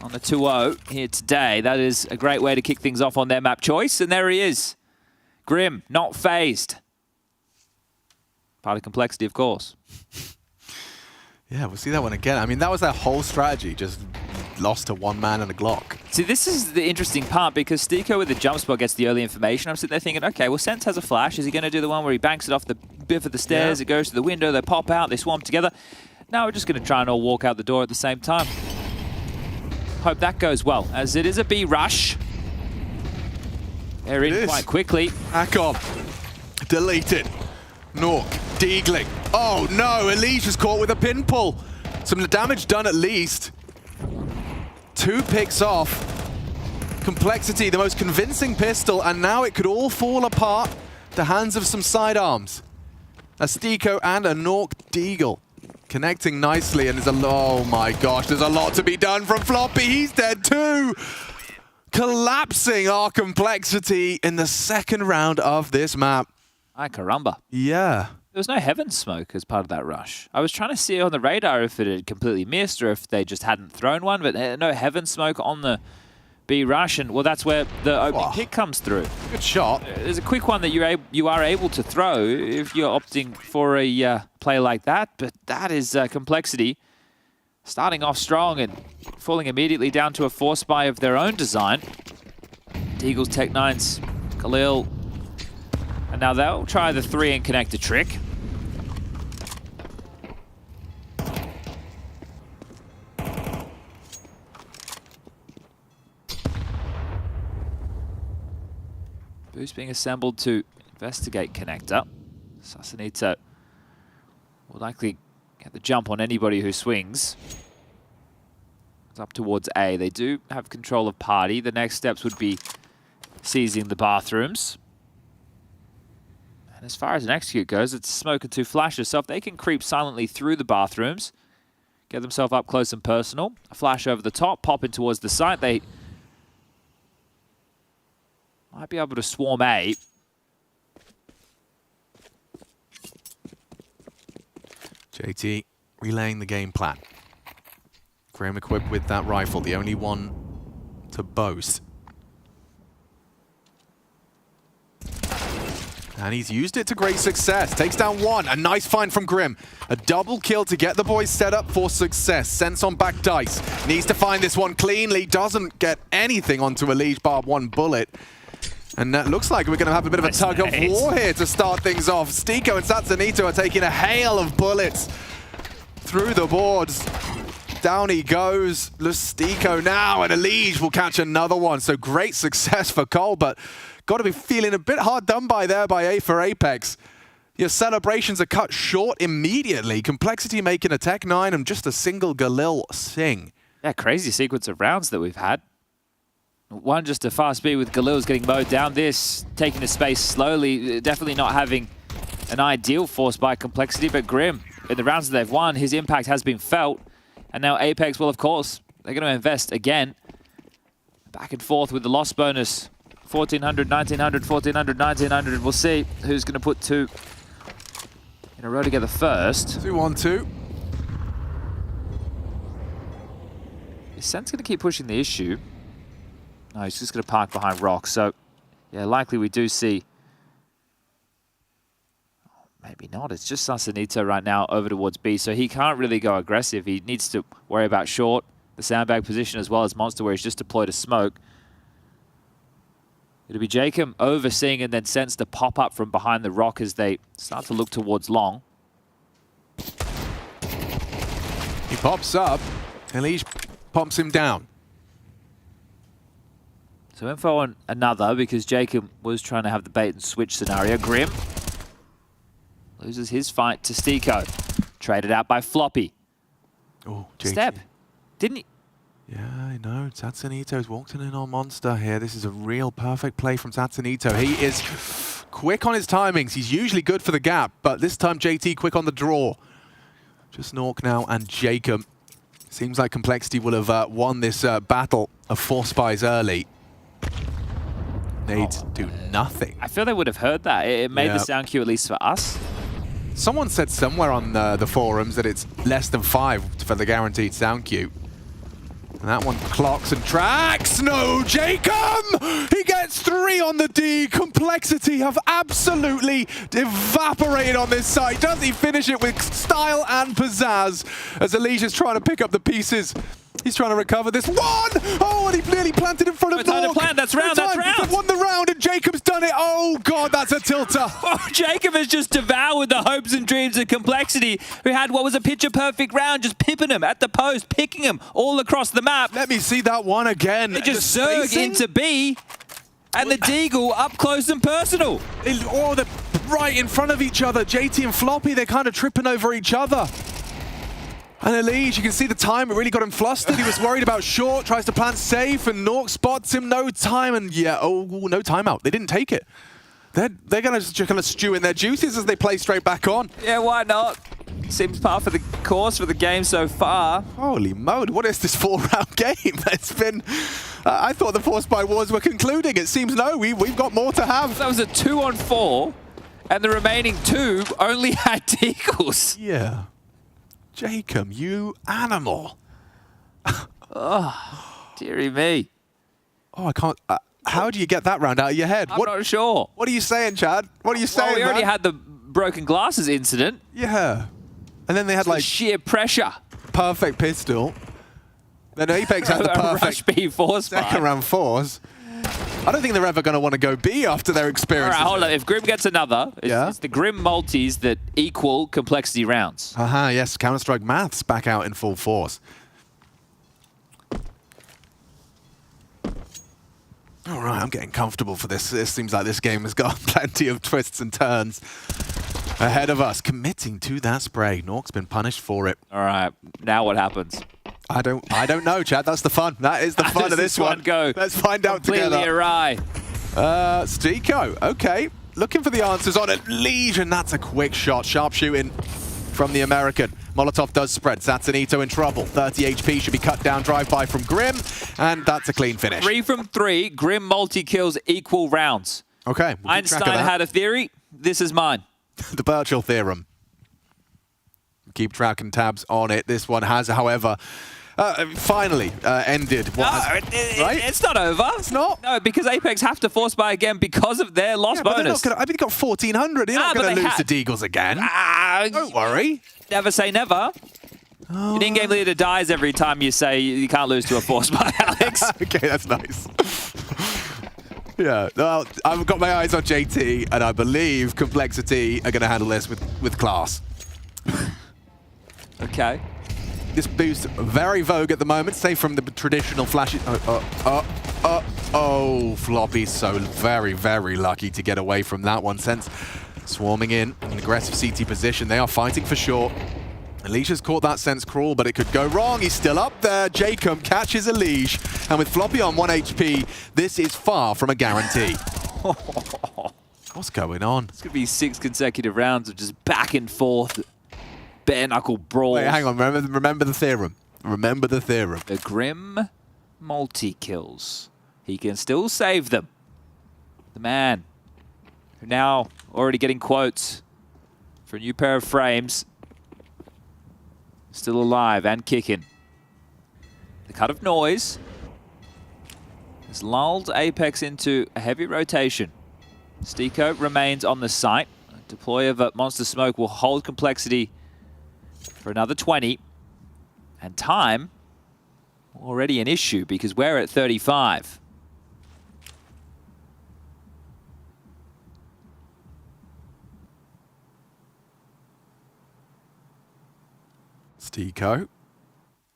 on the 2-0 here today. That is a great way to kick things off on their map choice. And there he is. Grim, not phased. Part of Complexity, of course. Yeah, we'll see that one again. I mean, that was their whole strategy, just lost to 1 man and a Glock. See, this is the interesting part, because Stico with the jump spot gets the early information. I'm sitting there thinking, okay, well, Sense has a flash. Is he going to do the one where he banks it off the biff of the stairs, it goes to the window, they pop out, they swamp together? No, we're just going to try and all walk out the door at the same time. Hope that goes well, as it is a B rush. They're in quite quickly. Hack on. Deleted. Nuke. Deagling. Oh no, Elise was caught with a pin pull. Some damage done at least. 2 picks off. Complexity, the most convincing pistol, and now it could all fall apart at the hands of some sidearms. A Stico and a Nuke Deagle connecting nicely, and there's oh my gosh, there's a lot to be done from Floppy. He's dead too. Collapsing our Complexity in the second round of this map. Ay caramba. Yeah. There was no heaven smoke as part of that rush. I was trying to see on the radar if it had completely missed or if they just hadn't thrown one, but no heaven smoke on the B rush, and well, that's where the opening pick comes through. Good shot. There's a quick one that you are able to throw if you're opting for a play like that, but that is Complexity starting off strong and falling immediately down to a force buy of their own design. Deagle's Tech 9's Khalil, and now they'll try the 3 and connect a trick. Boost being assembled to investigate connector. Sasanito will likely get the jump on anybody who swings. It's up towards A. They do have control of party. The next steps would be seizing the bathrooms. And as far as an execute goes, it's smoke and 2 flashes. So if they can creep silently through the bathrooms, get themselves up close and personal, a flash over the top, pop in towards the site, they might be able to swarm A. JT relaying the game plan. Graham equipped with that rifle, the only one to boast. And he's used it to great success. Takes down one. A nice find from Grim. A double kill to get the boys set up for success. Sense on back dice. Needs to find this one cleanly. Doesn't get anything onto Elige bar one bullet. And that looks like we're going to have a bit of a tug of war here to start things off. Stiko and Satsanito are taking a hail of bullets through the boards. Down he goes. Lustico now, and Elige will catch another one. So great success for Cole, but got to be feeling a bit hard done by there by A4 Apex. Your celebrations are cut short immediately. Complexity making a Tech 9 and just a single Galil Singh. Yeah, crazy sequence of rounds that we've had. One just a fast speed with Galil's getting mowed down. This taking the space slowly, definitely not having an ideal force by Complexity, but Grim, in the rounds that they've won, his impact has been felt. And now Apex will, of course, they're going to invest again. Back and forth with the loss bonus. 1,400, 1,900, 1,400, 1,900. We'll see who's going to put two in a row together first. 2-1-2. Is Sense going to keep pushing the issue? No, he's just going to park behind Rock. So, yeah, likely we do see... Maybe not. It's just Sasanito right now over towards B, so he can't really go aggressive. He needs to worry about short, the sandbag position, as well as Monster, where he's just deployed a smoke. It'll be Jacob overseeing and then Sense to pop up from behind the rock as they start to look towards long. He pops up, and Elige pumps him down. So info on another, because Jacob was trying to have the bait and switch scenario. Grim loses his fight to Stiko. Traded out by Floppy. Oh, Step. Didn't he? Yeah, I know. Satsanito's walked in on Monster here. This is a real perfect play from Satsanito. He is quick on his timings. He's usually good for the gap, but this time JT quick on the draw. Just Nork now and Jacob. Seems like Complexity will have won this battle of 4 spies early. They'd do nothing. I feel they would have heard that. It made the sound cue, at least for us. Someone said somewhere on the forums that it's less than 5 for the guaranteed sound cue. And that one clocks and tracks. No, Jacob! He gets 3 on the D. Complexity have absolutely evaporated on this side. Does he finish it with style and pizzazz as Elige is trying to pick up the pieces? He's trying to recover this one. Oh, and he nearly planted in front of Nork. That's round, that's round. They've won the round and Jacob's done it. Oh, God, that's a tilter. Oh, Jacob has just devoured the hopes and dreams of Complexity, who had what was a picture-perfect round, just pipping him at the post, picking him all across the map. Let me see that one again. They just surge into B, and the Deagle up close and personal. Oh, they're right in front of each other. JT and Floppy, they're kind of tripping over each other. And Elige, you can see the time, it really got him flustered. He was worried about short, tries to plant safe, and Nork spots him, no time, and yeah, oh, no timeout. They didn't take it. They're going to kind of stew in their juices as they play straight back on. Yeah, why not? Seems par for the course for the game so far. Holy moly, what is this 4-round game? It's been... I thought the 4 spy wars were concluding. It seems no, we've got more to have. That was a 2-on-4, and the remaining 2 only had Deagles. Yeah. Jacob, you animal. Oh, dearie me. Oh, I can't... how do you get that round out of your head? I'm not sure. What are you saying, Chad? What are you saying, we already man? had the broken glasses incident. Yeah. And then they had like... sheer pressure. Perfect pistol. Then Apex had the perfect... Rush B force second round force. I don't think they're ever going to want to go B after their experience. All right, hold on. If Grim gets another, it's the Grim multis that equal Complexity rounds. Yes. Counter-Strike maths back out in full force. All right, I'm getting comfortable for this. It seems like this game has got plenty of twists and turns ahead of us. Committing to that spray. Nork's been punished for it. All right, now what happens? I don't know, Chad. That's the fun. That is the fun of this one. Go. Let's find out together. Completely awry. Stiko, okay. Looking for the answers on it. Elige, and that's a quick shot. Sharp shooting from the American. Molotov does spread. Satsanito in trouble. 30 HP should be cut down. Drive-by from Grim, and that's a clean finish. 3 from 3. Grim multi-kills equal rounds. Okay. Einstein had a theory. This is mine. The Birchall theorem. Keep track and tabs on it. This one has, however, Finally ended. Right? It's not over. It's not? No, because Apex have to force buy again because of their loss bonus. I mean, they got 1,400. You're not going to lose to Deagles again. Don't worry. Never say never. An in-game leader dies every time you say you can't lose to a force buy, Alex. Okay, that's nice. Yeah, well, I've got my eyes on JT, and I believe Complexity are going to handle this with class. Okay. This boost very vogue at the moment, say from the traditional flashes. Oh, Floppy's so very, very lucky to get away from that one. Sense swarming in an aggressive CT position. They are fighting for short. Alicia's caught that Sense crawl, but it could go wrong. He's still up there. Jacob catches Alicia, and with Floppy on 1 HP, this is far from a guarantee. What's going on? It's going to be 6 consecutive rounds of just back and forth, bare knuckle brawls. Wait, hang on. Remember the theorem. Remember the theorem. The Grim multi-kills. He can still save them. The man who now already getting quotes for a new pair of frames. Still alive and kicking. The cut of noise has lulled Apex into a heavy rotation. Steeko remains on the site. A deploy of Monster Smoke will hold Complexity for another 20. And time, already an issue because we're at 35. Steeko,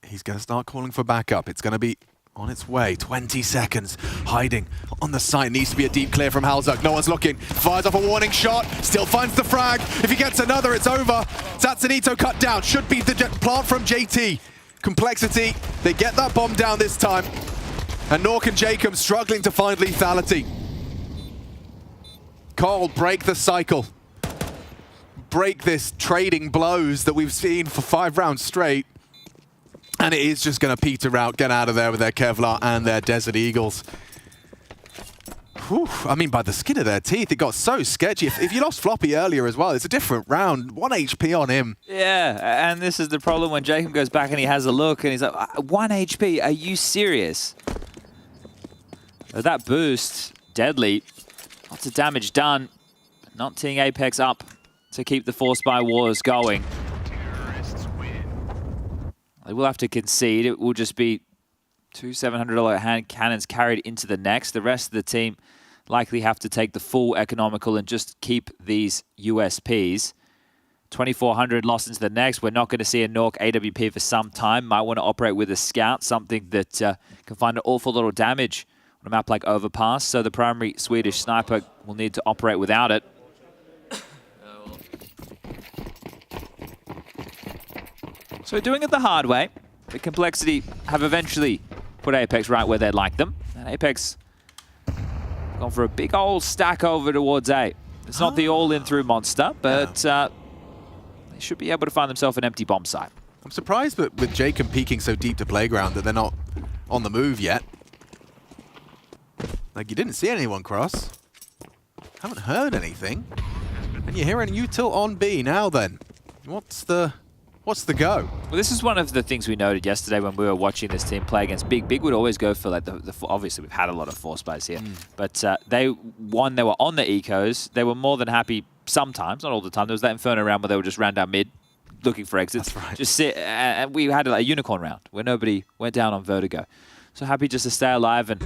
he's going to start calling for backup. It's going to be on its way. 20 seconds. Hiding on the site. Needs to be a deep clear from Halzuk. No one's looking. Fires off a warning shot. Still finds the frag. If he gets another, it's over. Satsunito cut down. Should be the plant from JT. Complexity. They get that bomb down this time. And Nuke and Jacob struggling to find lethality. Cole, break the cycle. Break this trading blows that we've seen for 5 rounds straight. And it is just going to peter out, get out of there with their Kevlar and their Desert Eagles. Whew, I mean, by the skin of their teeth, it got so sketchy. If you lost Floppy earlier as well, it's a different round. 1 HP on him. Yeah, and this is the problem when Jacob goes back and he has a look and he's like, 1 HP, are you serious? But that boost, deadly. Lots of damage done. Not teeing Apex up to keep the force buy wars going. They will have to concede. It will just be 2 $700 hand cannons carried into the next. The rest of the team likely have to take the full economical and just keep these USPs. 2,400 lost into the next. We're not going to see a Nuke AWP for some time. Might want to operate with a scout, something that can find an awful lot of damage on a map like Overpass. So the primary Swedish sniper will need to operate without it. So doing it the hard way, the Complexity have eventually put Apex right where they'd like them. And Apex gone for a big old stack over towards A. It's not the all-in through Monster, but they should be able to find themselves an empty bomb site. I'm surprised that with Jacob peeking so deep to Playground that they're not on the move yet. Like, you didn't see anyone cross. Haven't heard anything. And you're hearing util on B now then. What's the go? Well, this is one of the things we noted yesterday when we were watching this team play against Big. Big would always go for like obviously we've had a lot of force buys here, but they were on the ecos. They were more than happy sometimes, not all the time. There was that Inferno round where they were just ran down mid, looking for exits. That's right. Just sit, and we had a unicorn round where nobody went down on Vertigo. So happy just to stay alive and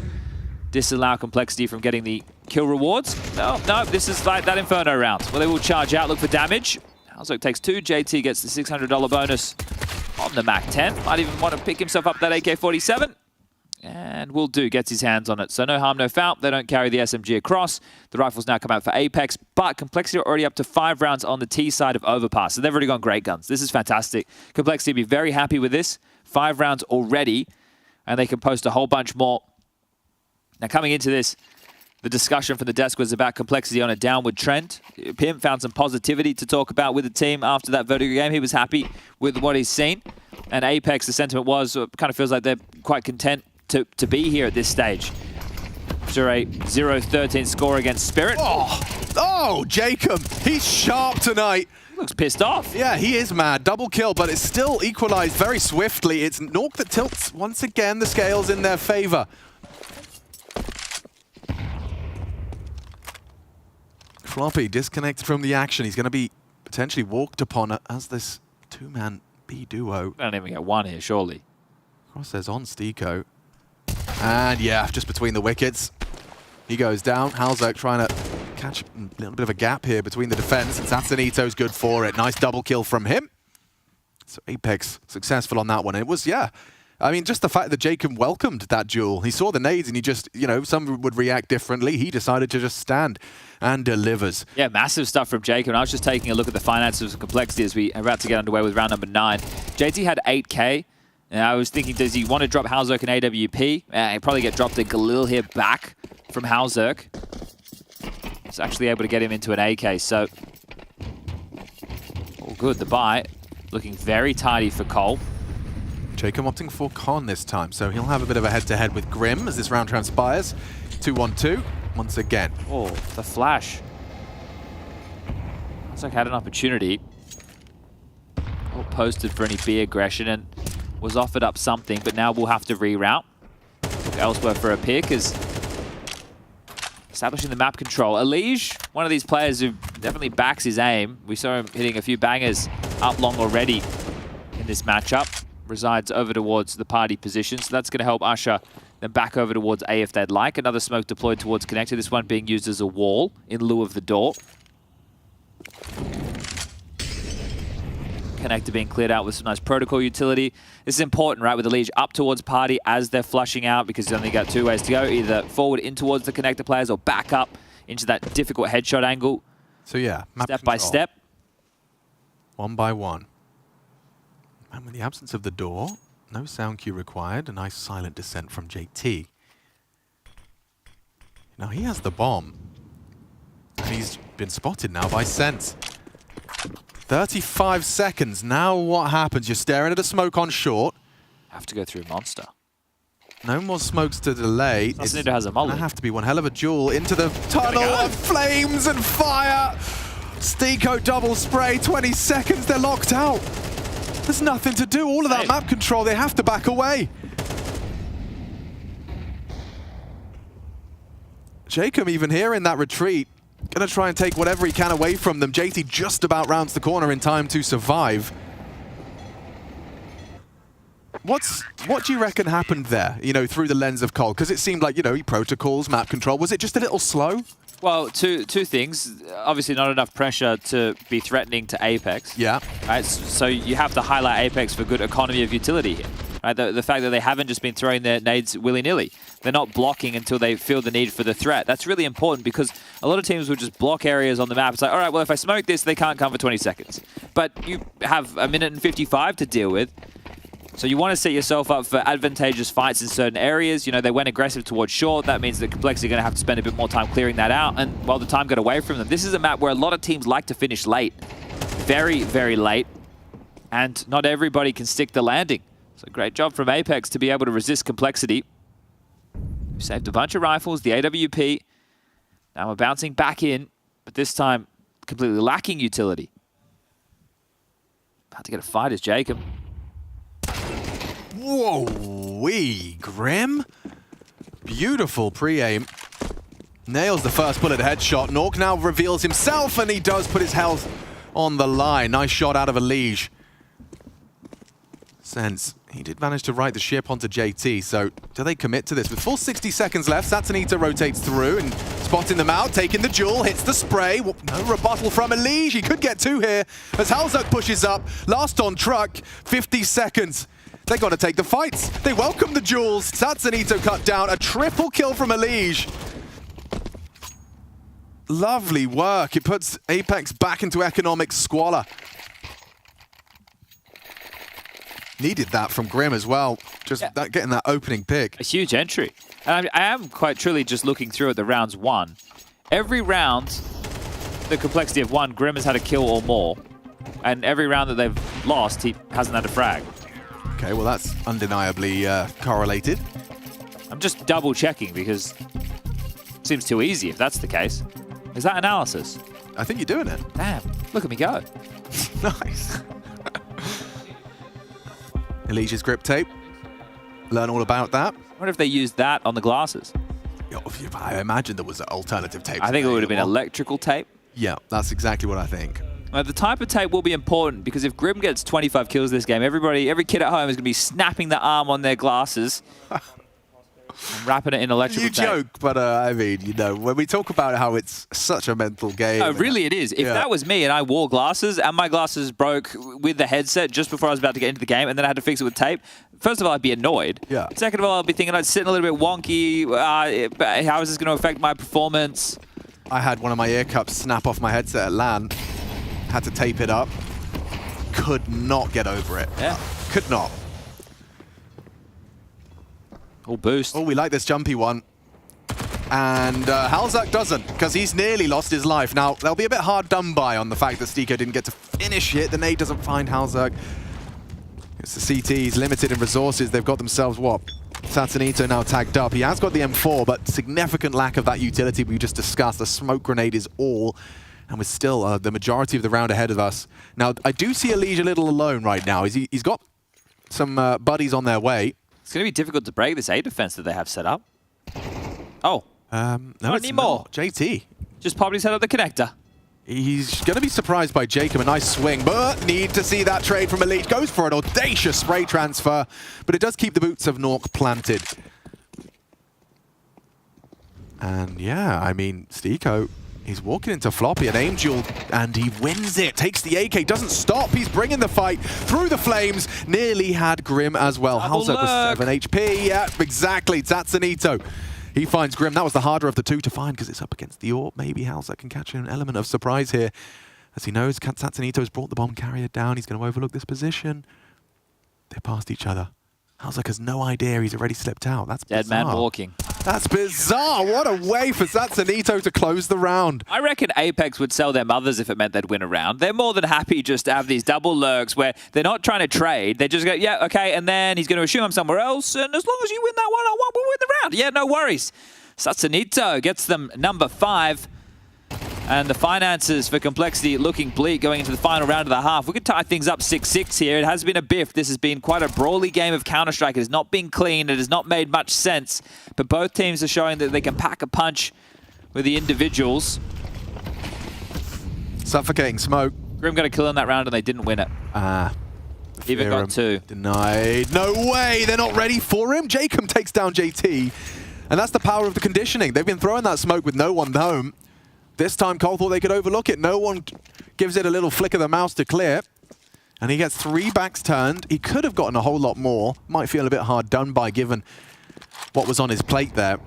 disallow Complexity from getting the kill rewards. No, this is like that Inferno round where they will charge out, look for damage. Halzuk takes 2, JT gets the $600 bonus on the MAC-10. Might even want to pick himself up that AK-47. And will do, gets his hands on it. So no harm, no foul. They don't carry the SMG across. The rifles now come out for Apex, but Complexity are already up to 5 rounds on the T side of Overpass. So they've already gone great guns. This is fantastic. Complexity will be very happy with this. 5 rounds already, and they can post a whole bunch more. Now coming into this, the discussion from the desk was about Complexity on a downward trend. Pimp found some positivity to talk about with the team after that Vertigo game. He was happy with what he's seen. And Apex, the sentiment was, kind of feels like they're quite content to be here at this stage. after a 0-13 score against Spirit. Oh, Jacob, he's sharp tonight. He looks pissed off. Yeah, he is mad. Double kill, but it's still equalized very swiftly. It's Nuke that tilts once again the scales in their favor. Floppy disconnected from the action. He's going to be potentially walked upon as this two-man B duo. Don't even get one here, surely. Crosshairs on Stiko. And yeah, just between the wickets. He goes down. Halzerk trying to catch a little bit of a gap here between the defense. And Satsanito's good for it. Nice double kill from him. So Apex successful on that one. And it was, yeah, I mean, just the fact that Jacob welcomed that duel. He saw the nades and he just, you know, some would react differently. He decided to just stand and delivers. Yeah, massive stuff from Jacob. And I was just taking a look at the finances and complexity as we are about to get underway with round number 9. JT had 8K. And I was thinking, does he want to drop Halzerk and AWP? He'd probably get dropped a Galil here back from Halzerk. He's actually able to get him into an AK, so all good. The buy looking very tidy for Cole. Jacob opting for Con this time, so he'll have a bit of a head-to-head with Grim as this round transpires. 2-1-2 once again. Oh, the flash. Halzerk had an opportunity. All posted for any B aggression and was offered up something, but now we'll have to reroute. Look elsewhere for a pick is establishing the map control. Elige, one of these players who definitely backs his aim. We saw him hitting a few bangers up long already in this matchup. Resides over towards the party position, so that's going to help usher them back over towards A if they'd like. Another smoke deployed towards connector, this one being used as a wall in lieu of the door. Connector being cleared out with some nice protocol utility. This is important, right, with the Liege up towards party as they're flushing out, because you only got 2 ways to go, either forward in towards the connector players or back up into that difficult headshot angle. So yeah, step by step. 1 by 1. And with the absence of the door, no sound cue required, a nice silent descent from JT. Now he has the bomb. And he's been spotted now by Sense. 35 seconds. Now what happens? You're staring at a smoke on short. Have to go through Monster. No more smokes to delay. Satsanito has a molly. Gonna have to be one hell of a duel into the tunnel of flames and fire. Stiko double spray, 20 seconds, they're locked out. There's nothing to do. All of that map control, they have to back away. Jacob even here in that retreat. Gonna try and take whatever he can away from them. JT just about rounds the corner in time to survive. What do you reckon happened there, you know, through the lens of Cole? Because it seemed like, you know, protocols, map control. Was it just a little slow? Well, two things. Obviously not enough pressure to be threatening to Apex. Yeah. Right, so you have to highlight Apex for good economy of utility here. Right, the fact that they haven't just been throwing their nades willy-nilly. They're not blocking until they feel the need for the threat. That's really important because a lot of teams will just block areas on the map. It's like, all right, well, if I smoke this, they can't come for 20 seconds. But you have a minute and 55 to deal with. So you want to set yourself up for advantageous fights in certain areas. You know, they went aggressive towards short. That means that Complexity are going to have to spend a bit more time clearing that out. And while the time got away from them, this is a map where a lot of teams like to finish late. Very, very late. And not everybody can stick the landing. So great job from Apex to be able to resist Complexity. We saved a bunch of rifles, the AWP. Now we're bouncing back in, but this time completely lacking utility. About to get a fight is Jacob. Whoa-wee, Grim. Beautiful pre-aim. Nails the first bullet headshot. Nuke now reveals himself, and he does put his health on the line. Nice shot out of Elige. Sense. He did manage to right the ship onto JT, so do they commit to this? With full 60 seconds left, Satsanito rotates through and spotting them out, taking the duel, hits the spray. No rebuttal from Elige. He could get 2 here as Halzerk pushes up. Last on truck, 50 seconds. They're going to take the fights. They welcome the duels. Satsanito cut down. A triple kill from Elige. Lovely work. It puts Apex back into economic squalor. Needed that from Grim as well. Just getting that opening pick. A huge entry. And I am quite truly just looking through at the rounds won. Every round, the Complexity have won, Grim has had a kill or more. And every round that they've lost, he hasn't had a frag. Okay, well that's undeniably correlated. I'm just double checking because Seems too easy if that's the case. Is that analysis? I think you're doing it. Damn, look at me go. Nice. Elijah's grip tape. Learn all about that. I wonder if they used that on the glasses. I imagine there was alternative tape. I think it would have been electrical tape. Yeah, that's exactly what I think. The type of tape will be important because if Grim gets 25 kills this game, every kid at home is going to be snapping the arm on their glasses and wrapping it in electrical tape. You joke, but I mean, you know, when we talk about how it's such a mental game. Oh, really it is. If that was me and I wore glasses and my glasses broke with the headset just before I was about to get into the game and then I had to fix it with tape, first of all, I'd be annoyed. Yeah. Second of all, I'd be thinking I'd sit a little bit wonky. How is this going to affect my performance? I had one of my ear cups snap off my headset at LAN. Had to tape it up. Could not get over it. Yeah. Could not. Oh, boost. Oh, we like this jumpy one. And Halzak doesn't, because he's nearly lost his life. Now, they'll be a bit hard done by on the fact that Stiko didn't get to finish it. The nade doesn't find Halzak. It's the CTs, limited in resources. They've got themselves, what? Satanito now tagged up. He has got the M4, but significant lack of that utility we just discussed. The smoke grenade is all, and we're still the majority of the round ahead of us. Now, I do see Elijah a little alone right now. He's got some buddies on their way. It's going to be difficult to break this A defense that they have set up. Oh. No, not it's anymore. Not. JT. Just probably set up the connector. He's going to be surprised by Jacob. A nice swing, but need to see that trade from Elite. Goes for an audacious spray transfer, but it does keep the boots of Nork planted. And yeah, I mean, Stiko, he's walking into Floppy, an aim duel, and he wins it. Takes the AK, doesn't stop. He's bringing the fight through the flames. Nearly had Grim as well. Halzak with 7 HP. Yeah, exactly. Tatsunito. He finds Grim. That was the harder of the two to find because it's up against the AWP. Maybe Halzak can catch an element of surprise here. As he knows, Tatsunito has brought the bomb carrier down. He's going to overlook this position. They're past each other. Halzak has no idea he's already slipped out. That's bizarre. Dead man walking. That's bizarre. What a way for Tatsunito to close the round. I reckon Apex would sell their mothers if it meant they'd win a round. They're more than happy just to have these double lurks where they're not trying to trade. They just go, yeah, okay, and then he's going to assume I'm somewhere else, and as long as you win that one, we'll win the round. Yeah, no worries. Tatsunito gets them number 5. And the finances for Complexity looking bleak going into the final round of the half. We could tie things up 6-6 here. It has been a biff. This has been quite a brawly game of Counter-Strike. It has not been clean. It has not made much sense. But both teams are showing that they can pack a punch with the individuals. Suffocating smoke. Grim got a kill in that round and they didn't win it. Even got 2. Denied. No way. They're not ready for him. Jacob takes down JT. And that's the power of the conditioning. They've been throwing that smoke with no one home. This time, Cole thought they could overlook it. No one gives it a little flick of the mouse to clear. And he gets 3 backs turned. He could have gotten a whole lot more. Might feel a bit hard done by given what was on his plate there. Do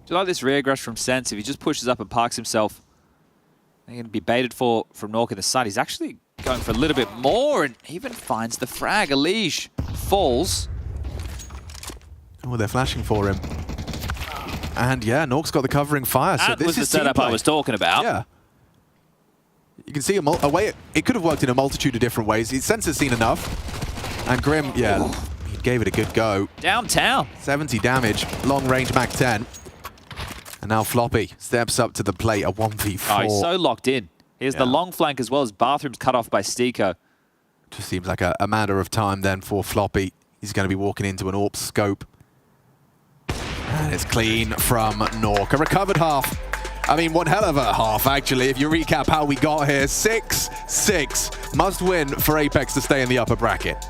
you like this rear grash from Sense? If he just pushes up and parks himself, they're going to be baited from Nork in the side. He's actually going for a little bit more and even finds the frag. Elige falls. Oh, they're flashing for him. And yeah, Nork's got the covering fire. That was the setup I was talking about. Yeah. You can see a way it could have worked in a multitude of different ways. Sense has seen enough. And Grim, yeah, he gave it a good go. Downtown. 70 damage, long range Mac 10. And now Floppy steps up to the plate, a 1v4. Oh, he's so locked in. Here's the long flank as well as Bathrooms cut off by Stiko. Just seems like a matter of time then for Floppy. He's going to be walking into an AWP scope. And it's clean from Nork. A recovered half. I mean, one hell of a half, actually, if you recap how we got here. 6-6. Must win for Apex to stay in the upper bracket.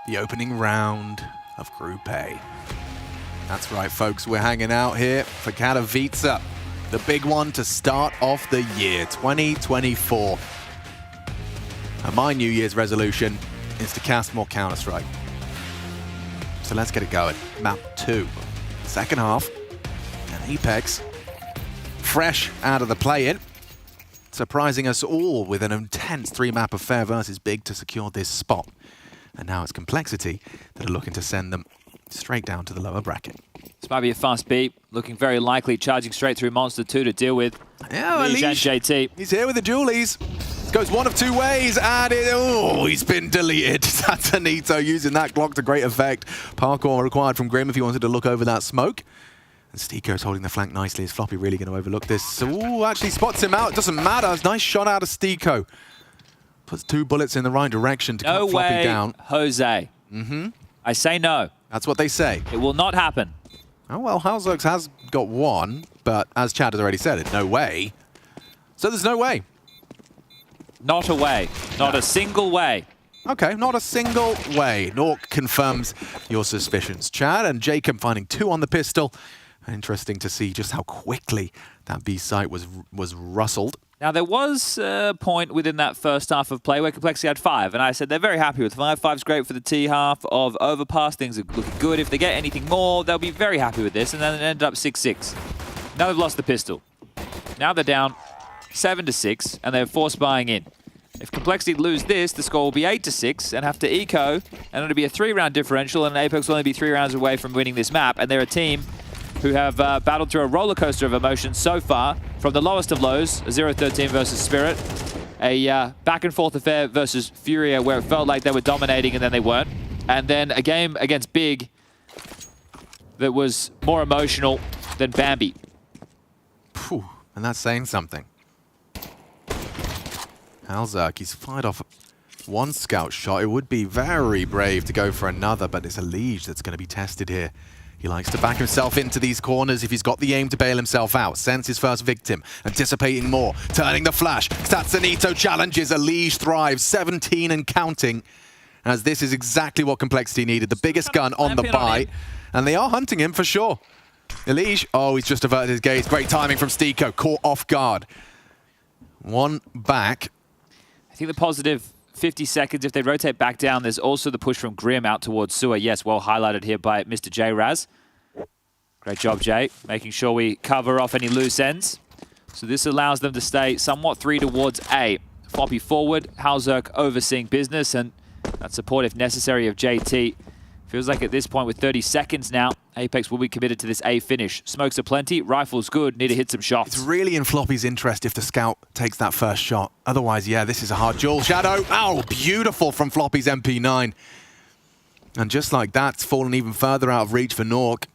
the opening round of Group A. That's right, folks, we're hanging out here for Katowice, the big one to start off the year, 2024. And my New Year's resolution is to cast more Counter-Strike. So let's get it going. Map 2, second half, and Apex, fresh out of the play-in, surprising us all with an intense 3-map affair versus Big to secure this spot. And now it's Complexity that are looking to send them straight down to the lower bracket. This might be a fast beat, looking very likely, charging straight through Monster 2 to deal with. Yeah, Lige and JT. He's here with the dualies. Goes one of two ways, and he's been deleted. Satanito using that Glock to great effect. Parkour required from Grim if he wanted to look over that smoke. And Stiko's holding the flank nicely. Is Floppy really going to overlook this? Ooh, actually spots him out. Doesn't matter. Nice shot out of Stiko. Puts 2 bullets in the right direction to cut Floppy down. Jose. I say no. That's what they say. It will not happen. Oh, well, Halzox has got 1, but as Chad has already said, no way. So there's no way. Not a way. Not a single way. Okay, not a single way. Nork confirms your suspicions. Chad and Jacob finding 2 on the pistol. Interesting to see just how quickly that B site was rustled. Now, there was a point within that first half of play where Complexity had 5, and I said they're very happy with 5. 5's great for the T half of Overpass. Things are looking good. If they get anything more, they'll be very happy with this, and then it ended up 6-6. Now they've lost the pistol. Now they're down 7-6, and they're force buying in. If Complexity lose this, the score will be 8-6, and have to eco, and it'll be a 3-round differential, and Apex will only be 3 rounds away from winning this map, and they're a team who have battled through a roller coaster of emotions so far, from the lowest of lows, a 0-13 versus Spirit, a back-and-forth affair versus Furia where it felt like they were dominating and then they weren't, and then a game against Big that was more emotional than Bambi. Phew, and that's saying something. Halzak, he's fired off 1 scout shot. It would be very brave to go for another, but it's a Lige that's going to be tested here. He likes to back himself into these corners if he's got the aim to bail himself out. Sends his first victim, anticipating more, turning the flash. Satsanito challenges, a Lige thrives, 17 and counting, as this is exactly what Complexity needed. The biggest gun on the bite, and they are hunting him for sure. Lige, oh, he's just averted his gaze. Great timing from Stiko, caught off guard. 1 back. I think the positive 50 seconds, if they rotate back down, there's also the push from Grim out towards Sewer. Yes, well highlighted here by Mr. J Raz. Great job, Jay, making sure we cover off any loose ends. So this allows them to stay somewhat 3 towards A. Floppy forward, Halzerk overseeing business, and that support, if necessary, of JT. Feels like at this point, with 30 seconds now, Apex will be committed to this A finish. Smokes are plenty, rifles good, need to hit some shots. It's really in Floppy's interest if the scout takes that first shot. Otherwise, yeah, this is a hard duel. Shadow, oh, beautiful from Floppy's MP9. And just like that, it's fallen even further out of reach for Nork.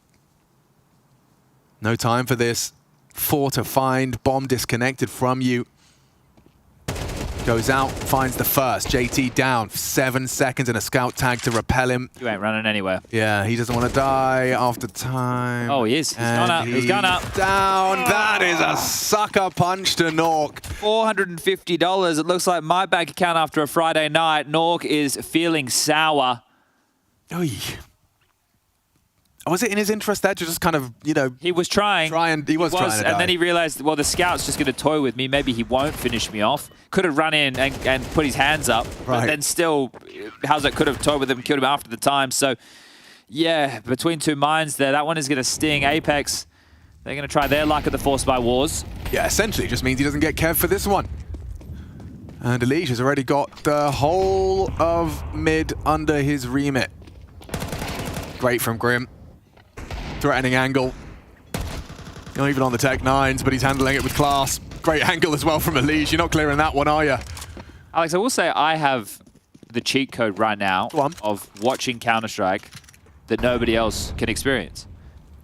No time for this. 4 to find, bomb disconnected from you. Goes out, finds the first. JT down, 7 seconds and a scout tag to repel him. You ain't running anywhere. Yeah, he doesn't want to die after time. Oh, he is. He's gone up. He's gone up. Down. That is a sucker punch to Nork. $450. It looks like my bank account after a Friday night. Nork is feeling sour. Oy. Was it in his interest there to just kind of, you know... He was trying. He was trying to die. And then he realized, well, the scout's just going to toy with me. Maybe he won't finish me off. Could have run in and put his hands up. Right. But then still, Halzak could have toyed with him, killed him after the time. So, yeah, between 2 minds there. That one is going to sting. Apex, they're going to try their luck at the Force by Wars. Yeah, essentially just means he doesn't get Kev for this one. And Lige has already got the whole of mid under his remit. Great from Grim. Threatening angle. Not even on the Tech 9s, but he's handling it with class. Great angle as well from Lige. You're not clearing that one, are you? Alex, I will say I have the cheat code right now of watching Counter-Strike that nobody else can experience.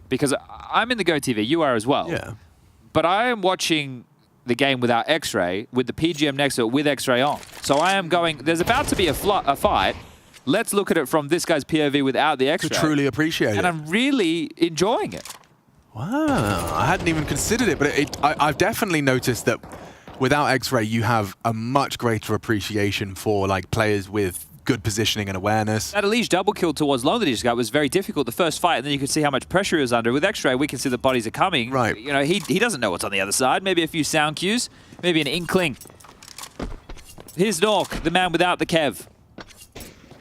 Because I'm in the Go TV, you are as well. Yeah. But I am watching the game without X-Ray, with the PGM next to it with X-Ray on. So I am going, there's about to be a fight. Let's look at it from this guy's POV without the X-ray. To truly appreciate it. And I'm really enjoying it. Wow, I hadn't even considered it, but I've definitely noticed that without X-ray, you have a much greater appreciation for like players with good positioning and awareness. That Elige double kill towards Lone that he just got was very difficult the first fight, and then you could see how much pressure he was under. With X-Ray, we can see the bodies are coming. Right. You know, he doesn't know what's on the other side. Maybe a few sound cues, maybe an inkling. Here's Nork, the man without the Kev.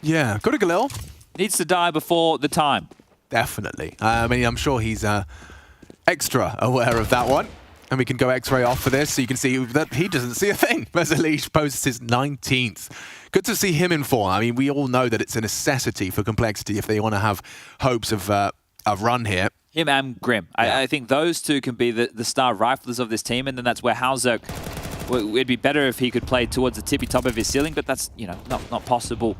Yeah, go to Galil. Needs to die before the time. Definitely. I mean, I'm sure he's extra aware of that one. And we can go X-ray off for this, so you can see that he doesn't see a thing. Elige posts his 19th. Good to see him in form. I mean, we all know that it's a necessity for Complexity if they want to have hopes of run here. Him and Grim. Yeah. I think those two can be the star riflers of this team, and then that's where Halzerk, it'd be better if he could play towards the tippy top of his ceiling, but that's, you know, not possible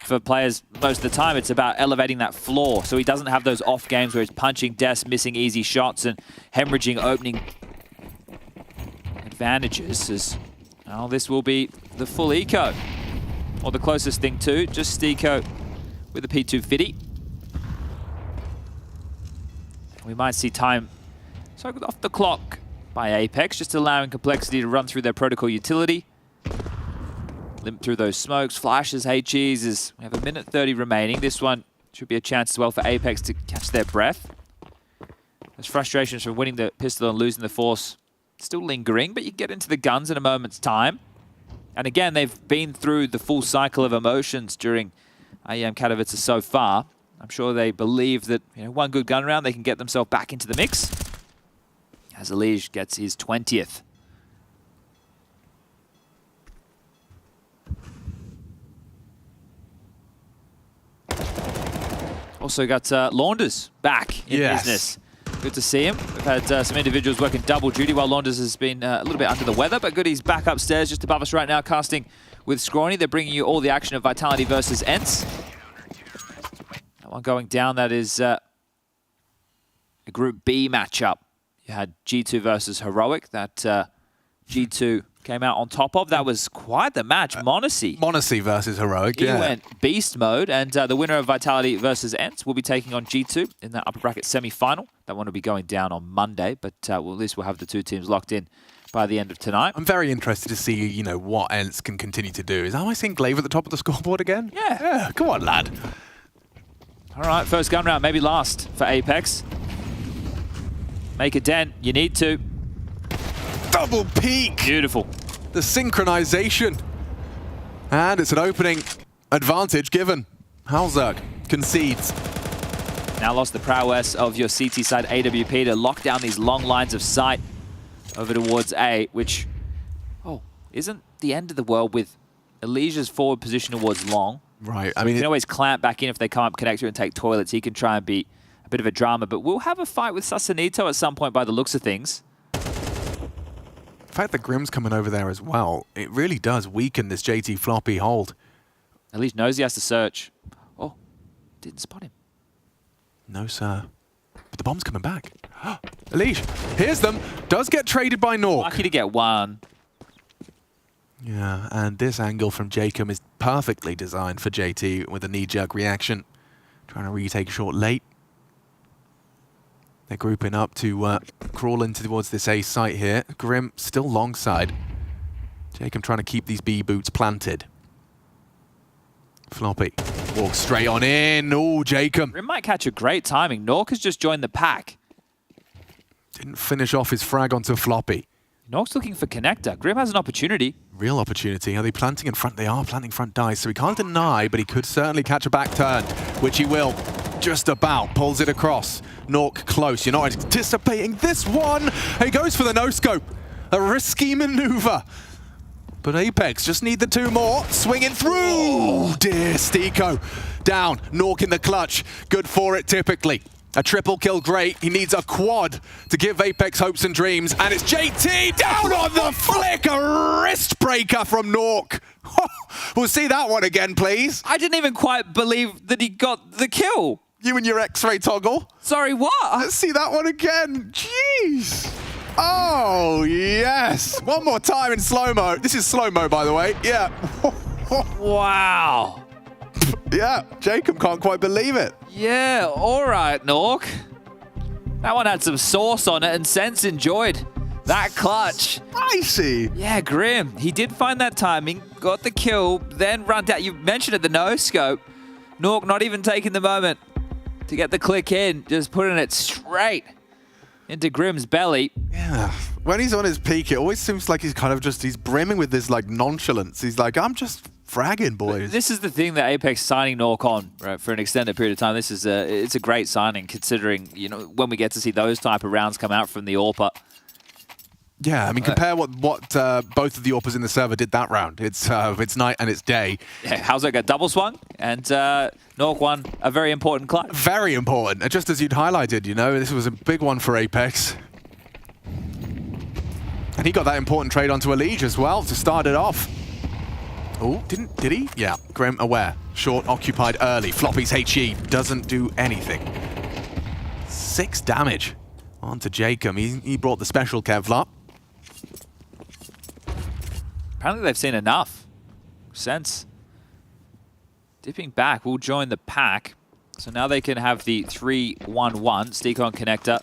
for players most of the time. It's about elevating that floor, so he doesn't have those off games where he's punching deaths, missing easy shots, and hemorrhaging opening advantages. As now this will be the full eco, or the closest thing to just eco with the P250. We might see time so off the clock by Apex, just allowing Complexity to run through their protocol utility, limp through those smokes, flashes, HEs. As we have a minute 30 remaining. This one should be a chance as well for Apex to catch their breath. Those frustrations from winning the pistol and losing the force still lingering, but you get into the guns in a moment's time. And again, they've been through the full cycle of emotions during IEM Katowice so far. I'm sure they believe that, you know, one good gun round, they can get themselves back into the mix. As Elige gets his 20th. Also got Launders back in business. Good to see him. We've had some individuals working double duty while Launders has been a little bit under the weather, but good, he's back upstairs just above us right now, casting with Scrawny. They're bringing you all the action of Vitality versus Ents. That one going down, that is a Group B matchup. You had G2 versus Heroic, that G2 came out on top of. That was quite the match. Monacy versus Heroic, He went beast mode, and the winner of Vitality versus Ents will be taking on G2 in that upper bracket semi-final. That one will be going down on Monday, but at least we'll have the two teams locked in by the end of tonight. I'm very interested to see, you know, what Ents can continue to do. Am I seeing Glaive at the top of the scoreboard again? Yeah. Come on, lad. All right, first gun round, maybe last for Apex. Make a dent, you need to. Double peak! Beautiful. The synchronization. And it's an opening advantage given. Halzerk concedes. Now lost the prowess of your CT side AWP to lock down these long lines of sight over towards A, which, isn't the end of the world with Elige's forward position towards long. Right, I mean, you can always clamp back in if they come up connector and take toilets. He can try and be a bit of a drama, but we'll have a fight with Sasanito at some point by the looks of things. The fact that Grim's coming over there as well, it really does weaken this JT floppy hold. Elige knows he has to search. Oh, didn't spot him. No, sir. But the bomb's coming back. Elige hears them, does get traded by Nork. Lucky to get one. Yeah, and this angle from Jacob is perfectly designed for JT with a knee-jerk reaction. Trying to retake a short late. They're grouping up to crawl into towards this A site here. Grim still long side. Jacob trying to keep these B boots planted. Floppy walks straight on in. Oh, Jacob. Grim might catch a great timing. Nork has just joined the pack. Didn't finish off his frag onto Floppy. Nork's looking for connector. Grim has an opportunity. Real opportunity. Are they planting in front? They are planting front dice, so he can't deny, but he could certainly catch a back turn, which he will. Just about. Pulls it across. Nuke close. You're not anticipating this one. He goes for the no-scope. A risky maneuver. But Apex just need the two more. Swing it through. Oh, dear. Stiko down. Nuke in the clutch. Good for it, typically. A triple kill, great. He needs a quad to give Apex hopes and dreams. And it's JT down on the flick. A wrist breaker from Nuke. We'll see that one again, please. I didn't even quite believe that he got the kill. You and your X-ray toggle. Sorry, what? Let's see that one again. Jeez. Oh, yes. One more time in slow-mo. This is slow-mo, by the way. Yeah. Wow. Yeah, Jacob can't quite believe it. Yeah, all right, Nork. That one had some sauce on it, and Sense enjoyed That clutch. Spicy. Yeah, Grim. He did find that timing, got the kill, then run down. You mentioned it, the no-scope. Nuke not even taking the moment to get the click in, just putting it straight into Grim's belly. Yeah. When he's on his peak, it always seems like he's kind of just, he's brimming with this like nonchalance. He's like, I'm just fragging, boys. This is the thing that Apex signing Nuke on, right, for an extended period of time. This is it's a great signing considering, you know, when we get to see those type of rounds come out from the AWPer. Yeah, I mean, compare what both of the AWPers in the server did that round. It's night and it's day. Yeah, Halzok got double swung, and Nuke won a very important clutch. Very important. And just as you'd highlighted, you know, this was a big one for Apex. And he got that important trade onto Elige as well to start it off. Oh, did he? Yeah, Grim aware. Short occupied early. Floppy's HE doesn't do anything. 6 damage onto Jacob. He brought the special Kevlar. Apparently they've seen enough. Sense. Dipping back will join the pack. So now they can have the 3-1-1. Steeko on connector.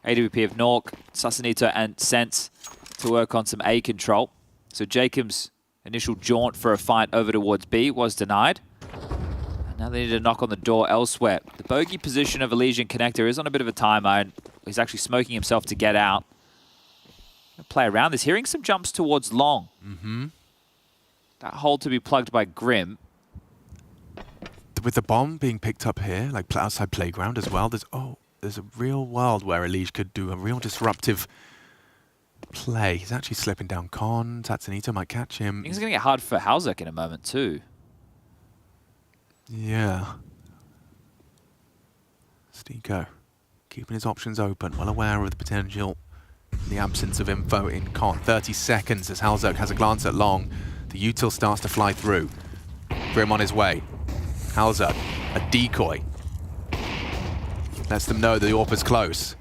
AWP of Nuke, Sasanito and Sense to work on some A control. So Jacob's initial jaunt for a fight over towards B was denied. And now they need to knock on the door elsewhere. The bogey position of Elysian Connector is on a bit of a timer, and he's actually smoking himself to get out. Play around this. Hearing some jumps towards long. That hole to be plugged by Grim. With the bomb being picked up here, like outside playground as well, there's a real world where Elige could do a real disruptive play. He's actually slipping down Cont. Tatsunito might catch him. I think it's going to get hard for Halzok in a moment too. Yeah. Steeko keeping his options open, well aware of the potential, the absence of info in Cont. 30 seconds as Halzok has a glance at long. The util starts to fly through. Grim on his way. Halzok, a decoy. Lets them know that the AWPer's close.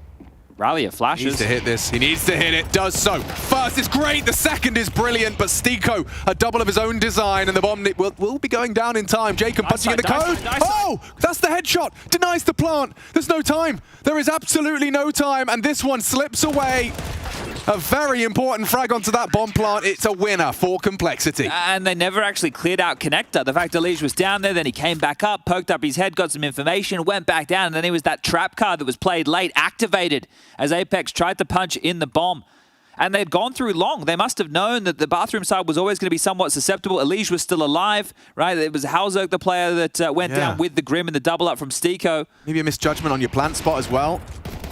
Rallier flashes. He needs to hit this. He needs to hit it. Does so. First is great. The second is brilliant. But Steeko, a double of his own design. And the bomb will be going down in time. Jacob punching in the code. Oh, that's the headshot. Denies the plant. There's no time. There is absolutely no time. And this one slips away. A very important frag onto that bomb plant. It's a winner for Complexity. And they never actually cleared out Connector. The fact Elige was down there, then he came back up, poked up his head, got some information, went back down, and then he was that trap card that was played late, activated as Apex tried to punch in the bomb. And they'd gone through long. They must have known that the bathroom side was always going to be somewhat susceptible. Elige was still alive, right? It was Halzok, the player that went down with the Grim and the double up from Steeko. Maybe a misjudgment on your plant spot as well.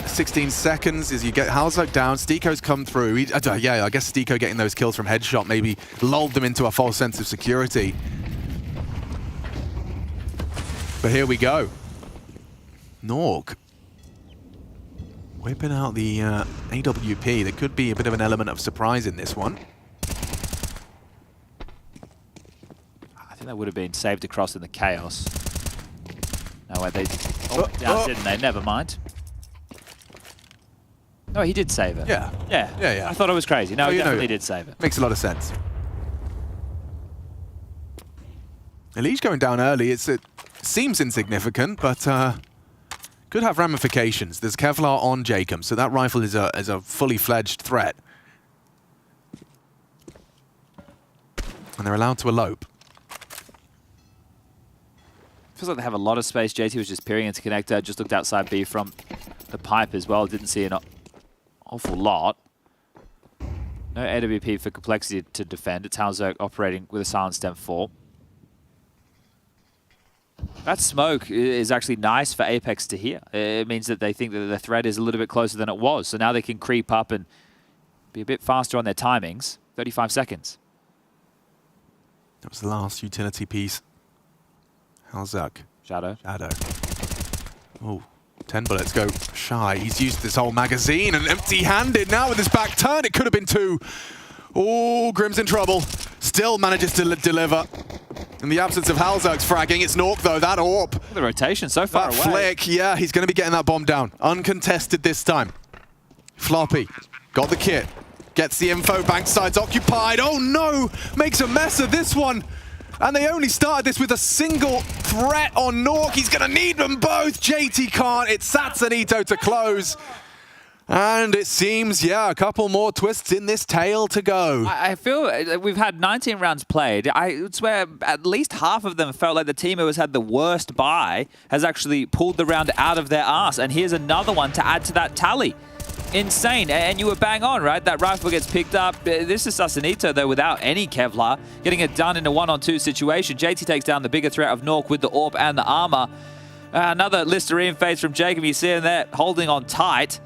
16 seconds as you get Halzok down. Steeko's come through. Yeah, I guess Steeko getting those kills from headshot maybe lulled them into a false sense of security. But here we go. Nuke whipping out the AWP. There could be a bit of an element of surprise in this one. I think that would have been saved across in the chaos. No way, they didn't they? Never mind. No, he did save it. Yeah. I thought it was crazy. No, he definitely did save it. Makes a lot of sense. Elige going down early, it seems insignificant, but could have ramifications. There's Kevlar on Jacob, so that rifle is a fully fledged threat. And they're allowed to elope. Feels like they have a lot of space. JT was just peering into Connector, just looked outside B from the pipe as well. Didn't see an awful lot. No AWP for Complexity to defend. It's Halzok operating with a silenced M4. That smoke is actually nice for Apex to hear. It means that they think that the threat is a little bit closer than it was. So now they can creep up and be a bit faster on their timings. 35 seconds. That was the last utility piece. Halzok. Shadow. Oh, 10 bullets go shy. He's used this whole magazine and empty-handed now with his back turned. It could have been 2. Oh, Grim's in trouble. Still manages to deliver. In the absence of Halzok's fragging, it's Nuke though, that AWP. The rotation so far that away. Flick, yeah, he's going to be getting that bomb down. Uncontested this time. Floppy, got the kit. Gets the info, backside's occupied. Oh no, makes a mess of this one. And they only started this with a single threat on Nuke. He's going to need them both. JT can't. It's Satsanito to close. And it seems, yeah, a couple more twists in this tale to go. I feel we've had 19 rounds played. I swear at least half of them felt like the team who has had the worst buy has actually pulled the round out of their arse. And here's another one to add to that tally. Insane. And you were bang on, right? That rifle gets picked up. This is Sasanito, though, without any Kevlar, getting it done in a 1-on-2 situation. JT takes down the bigger threat of Nuke with the AWP and the armor. Another Listerine phase from Jacob. You see him there holding on tight.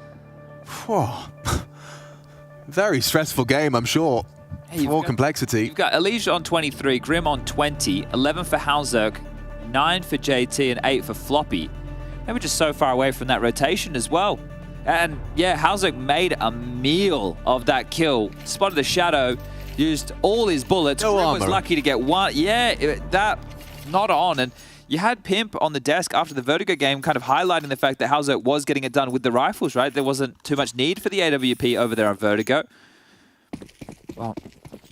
Very stressful game, I'm sure. Hey, More complexity. You've got Elijah on 23, Grim on 20, 11 for Halzerk, 9 for JT, and 8 for Floppy. They were just so far away from that rotation as well. And yeah, Halzerk made a meal of that kill. Spotted the shadow, used all his bullets. Grim was lucky to get one. Yeah, that not on. And you had Pimp on the desk after the Vertigo game kind of highlighting the fact that Halzerk was getting it done with the rifles, right? There wasn't too much need for the AWP over there on Vertigo. Well,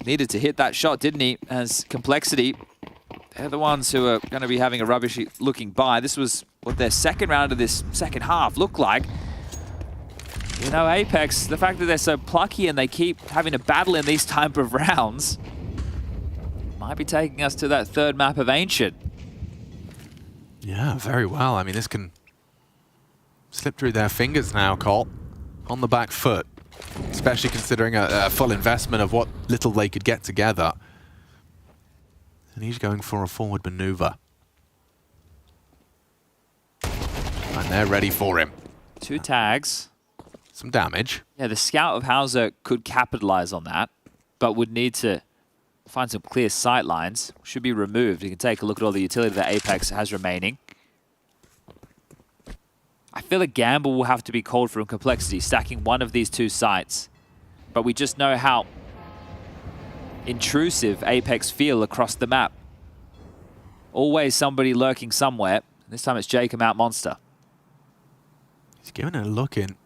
needed to hit that shot, didn't he? As Complexity, they're the ones who are going to be having a rubbishy looking buy. This was what their second round of this second half looked like. You know, Apex, the fact that they're so plucky and they keep having to battle in these type of rounds might be taking us to that third map of Ancient. Yeah, very well. I mean, this can slip through their fingers now, Colt, on the back foot, especially considering a full investment of what little they could get together. And he's going for a forward maneuver. And they're ready for him. 2 tags. Some damage. Yeah, the scout of Halzerk could capitalize on that, but would need to find some clear sight lines. Should be removed. You can take a look at all the utility that Apex has remaining. I feel a gamble will have to be called from Complexity, stacking one of these 2 sites. But we just know how intrusive Apex feel across the map. Always somebody lurking somewhere. This time it's Jacob out Monster. He's giving it a look in.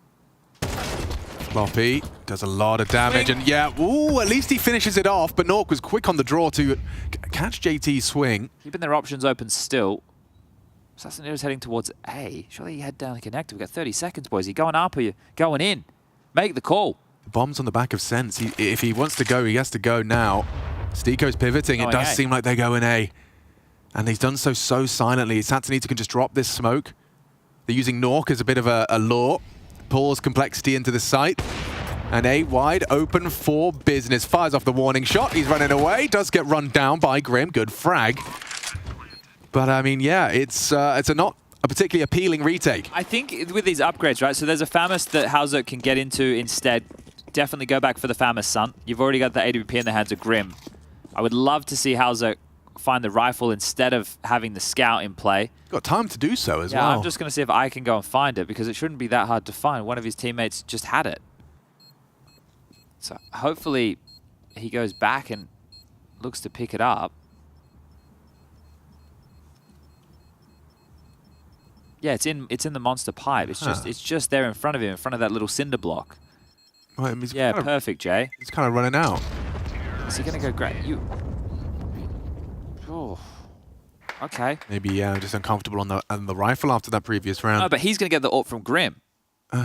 Floppy does a lot of damage, and yeah, ooh, at least he finishes it off, but Nuke was quick on the draw to catch JT's swing. Keeping their options open still. Sasanito's heading towards A. Surely you head down the connector. We've got 30 seconds, boys. Are you going up or are you going in? Make the call. The bomb's on the back of Sense. If he wants to go, he has to go now. Stiko's pivoting. It does seem like they're going A. And he's done so silently. Sasanito can just drop this smoke. They're using Nuke as a bit of a lure. Pulls Complexity into the site. And A wide open for business. Fires off the warning shot. He's running away. Does get run down by Grim. Good frag. But I mean, yeah, it's not a particularly appealing retake. I think with these upgrades, right? So there's a Famas that Halzerk can get into instead. Definitely go back for the Famas, son. You've already got the AWP in the hands of Grim. I would love to see Halzerk find the rifle instead of having the scout in play. Got time to do so as well. Yeah, I'm just going to see if I can go and find it because it shouldn't be that hard to find. One of his teammates just had it. So hopefully he goes back and looks to pick it up. Yeah, it's in the monster pipe. It's just there in front of him, in front of that little cinder block. Well, yeah, perfect, Jay. He's kind of running out. Is he going to go grab you? Oh, okay. Maybe just uncomfortable on the rifle after that previous round. No, but he's going to get the AWP from Grim.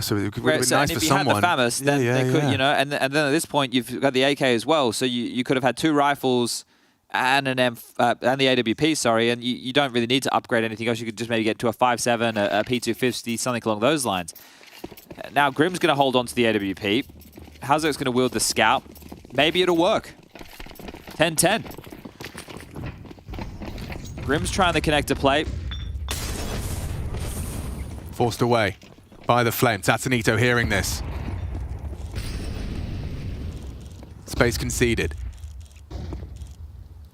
So it would have been nice for someone. If you had the Famas, then they could, you know, and then at this point you've got the AK as well, so you could have had 2 rifles and an and the AWP, sorry, and you don't really need to upgrade anything else. You could just maybe get to a 5.7, a P250, something along those lines. Now Grim's going to hold on to the AWP. Halzerk's going to wield the scout. Maybe it'll work. 10-10. Grim's trying the connector play. Forced away by the flame. Sasanito hearing this. Space conceded.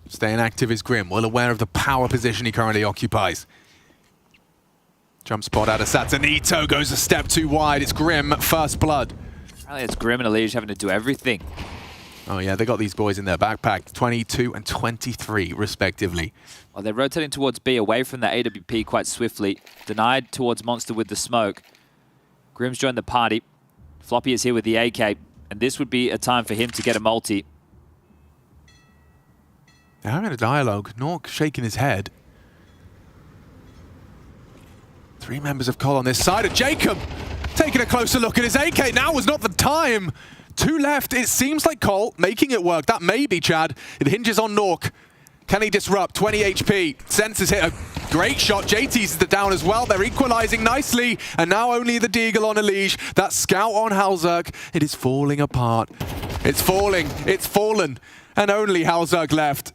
Staying active is Grim, well aware of the power position he currently occupies. Jump spot out of Sasanito, goes a step too wide. It's Grim, first blood. Apparently it's Grim and Elijah having to do everything. Oh yeah, they got these boys in their backpack, 22 and 23 respectively. Well, they're rotating towards B, away from that AWP quite swiftly. Denied towards Monster with the smoke. Grim's joined the party. Floppy is here with the AK, and this would be a time for him to get a multi. They're having a dialogue. Nuke shaking his head. 3 members of Col on this side, and Jacob taking a closer look at his AK. Now was not the time. 2 left. It seems like Colt making it work. That may be Chad. It hinges on Nuke. Can he disrupt? 20 HP. Senses hit a great shot. JT's the down as well. They're equalizing nicely. And now only the Deagle on Elige. That scout on Halzerk. It is falling apart. It's falling. It's fallen. And only Halzerk left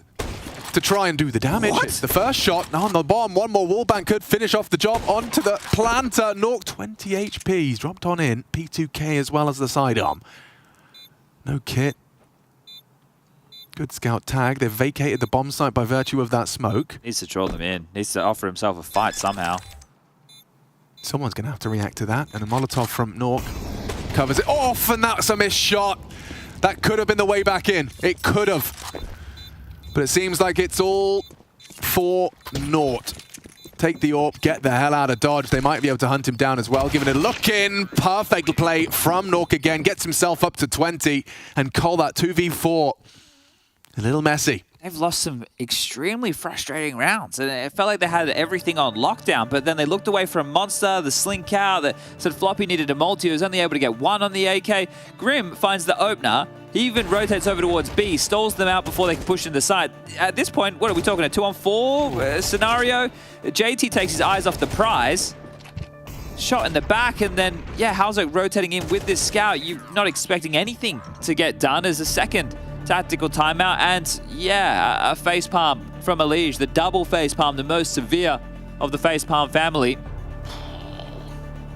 to try and do the damage. What? It's the first shot on the bomb. One more wallbang could finish off the job onto the planter. Nuke 20 HP. He's dropped on in. P2K as well as the sidearm. No kit. Good scout tag. They've vacated the bomb site by virtue of that smoke. Needs to troll them in. Needs to offer himself a fight somehow. Someone's going to have to react to that. And a Molotov from Nuke covers it off, and that's a missed shot. That could have been the way back in. It could have. But it seems like it's all for naught. Take the AWP, get the hell out of Dodge. They might be able to hunt him down as well. Giving it a look in. Perfect play from Nuke again. Gets himself up to 20 and call that 2v4. A little messy. They've lost some extremely frustrating rounds. And it felt like they had everything on lockdown, but then they looked away from Monster, the Sling Cow, that said Floppy needed a multi. He was only able to get 1 on the AK. Grim finds the opener. He even rotates over towards B, stalls them out before they can push in the side. At this point, what are we talking, a 2-on-4 scenario? JT takes his eyes off the prize. Shot in the back, and then, yeah, Halzerk rotating in with this scout. You're not expecting anything to get done as a second tactical timeout, and yeah, a facepalm from Elige, the double facepalm, the most severe of the facepalm family.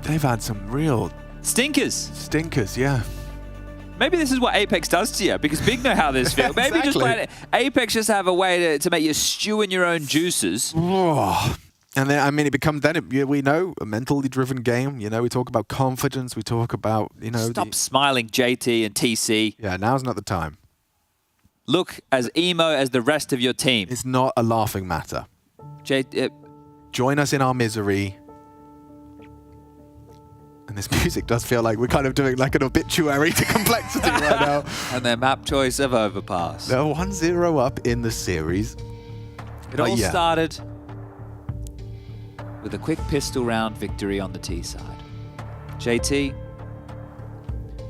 They've had some real stinkers. Stinkers, yeah. Maybe this is what Apex does to you, because Big know how this feels. Maybe just let Apex just have a way to make you stew in your own juices. Oh. And then, I mean, it becomes we know, a mentally driven game. You know, we talk about confidence. We talk about, you know. Stop smiling, JT and TC. Yeah, now's not the time. Look as emo as the rest of your team. It's not a laughing matter. Join us in our misery. And this music does feel like we're kind of doing like an obituary to Complexity right now. And their map choice of Overpass. They're 1-0 up in the series. It all started with a quick pistol round victory on the T side. JT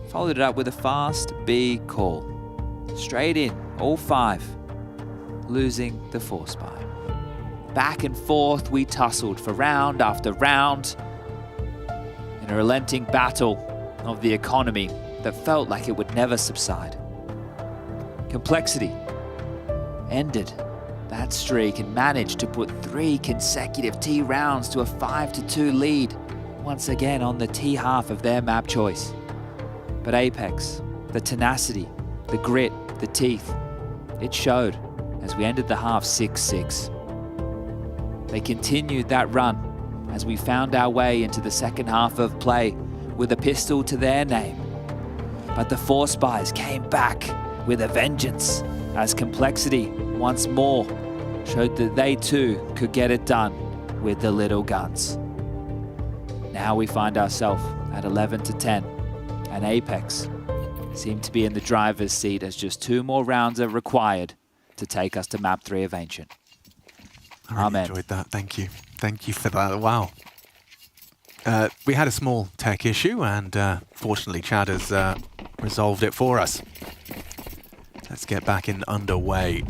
followed it up with a fast B call. Straight in, all 5, losing the 4 spy. Back and forth we tussled for round after round in a relenting battle of the economy that felt like it would never subside. Complexity ended that streak and managed to put 3 consecutive T rounds to a 5-2 lead, once again on the T half of their map choice. But Apex, the tenacity, the grit, the teeth, it showed as we ended the half 6-6. They continued that run as we found our way into the second half of play with a pistol to their name. But the 4 spies came back with a vengeance as Complexity once more showed that they too could get it done with the little guns. Now we find ourselves at 11-10, and Apex seem to be in the driver's seat as just 2 more rounds are required to take us to map 3 of Ancient. I really enjoyed that. Thank you. Thank you for that. Wow. We had a small tech issue, and fortunately Chad has resolved it for us. Let's get back in underway.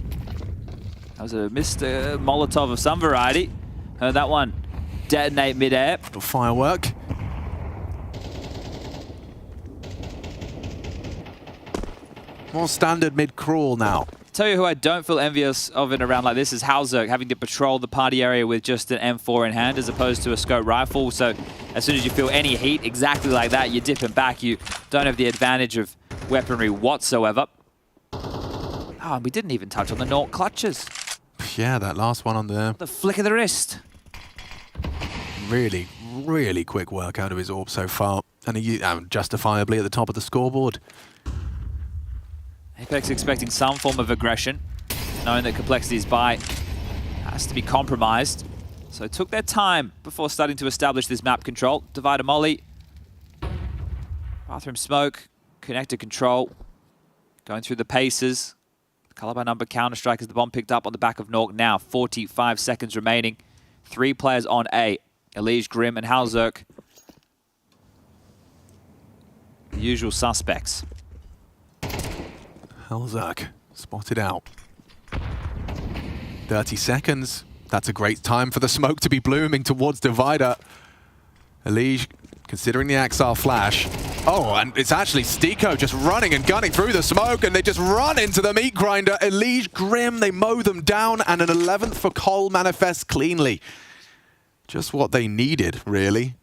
That was a Mr. Molotov of some variety. Heard that one detonate mid-air. Little firework. More standard mid-crawl now. Tell you who I don't feel envious of in a round like this is Halzerk, having to patrol the party area with just an M4 in hand as opposed to a scope rifle. So as soon as you feel any heat exactly like that, you're dipping back. You don't have the advantage of weaponry whatsoever. Oh, and we didn't even touch on the Nuke clutches. Yeah, that last one on there. The flick of the wrist. Really, really quick work out of his AWP so far. And he, justifiably at the top of the scoreboard. Apex expecting some form of aggression, knowing that Complexity's buy has to be compromised. So took their time before starting to establish this map control. Divider molly, bathroom smoke, connector control, going through the paces. Color by number Counter-Strike as the bomb picked up on the back of Nuke now. 45 seconds remaining. 3 players on A. Elige, Grim, and Halzerk. the usual suspects. Helzak spotted out. 30 seconds. That's a great time for the smoke to be blooming towards Divider. Elige considering the Axar flash. Oh, and it's actually Stiko just running and gunning through the smoke, and they just run into the meat grinder. Elige, Grim, they mow them down, and an 11th for Cole manifests cleanly. Just what they needed, really.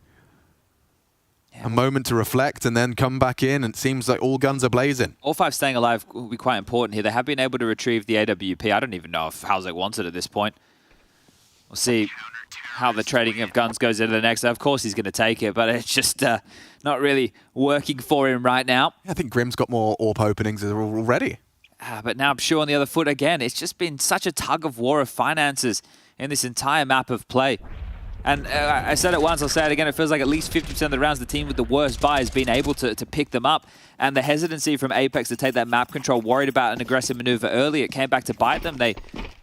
A moment to reflect and then come back in, and it seems like all guns are blazing. All 5 staying alive will be quite important here. They have been able to retrieve the AWP. I don't even know if Halzak wants it at this point. We'll see how the trading of guns goes into the next. Of course he's going to take it, but it's just not really working for him right now. I think Grim's got more AWP openings already. But now I'm sure on the other foot again. It's just been such a tug of war of finances in this entire map of play. And I said it once, I'll say it again, it feels like at least 50% of the rounds the team with the worst buy has been able to pick them up. And the hesitancy from Apex to take that map control, worried about an aggressive maneuver early, it came back to bite them. They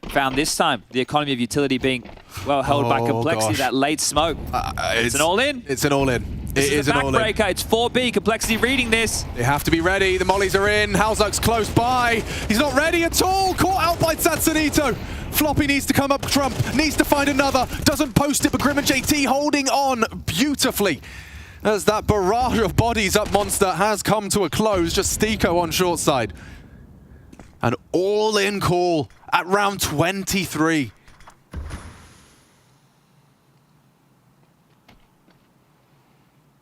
found this time the economy of utility being well held by Complexity, that late smoke. It's an all-in. It's an all-in. This is a backbreaker. It's 4B. Complexity reading this. They have to be ready. The mollies are in. Halzak's close by. He's not ready at all. Caught out by Satsunito. Floppy needs to come up trump. Needs to find another. Doesn't post it, but Grim and JT holding on beautifully. As that barrage of bodies up Monster has come to a close. Just Stiko on short side. An all-in call at round 23.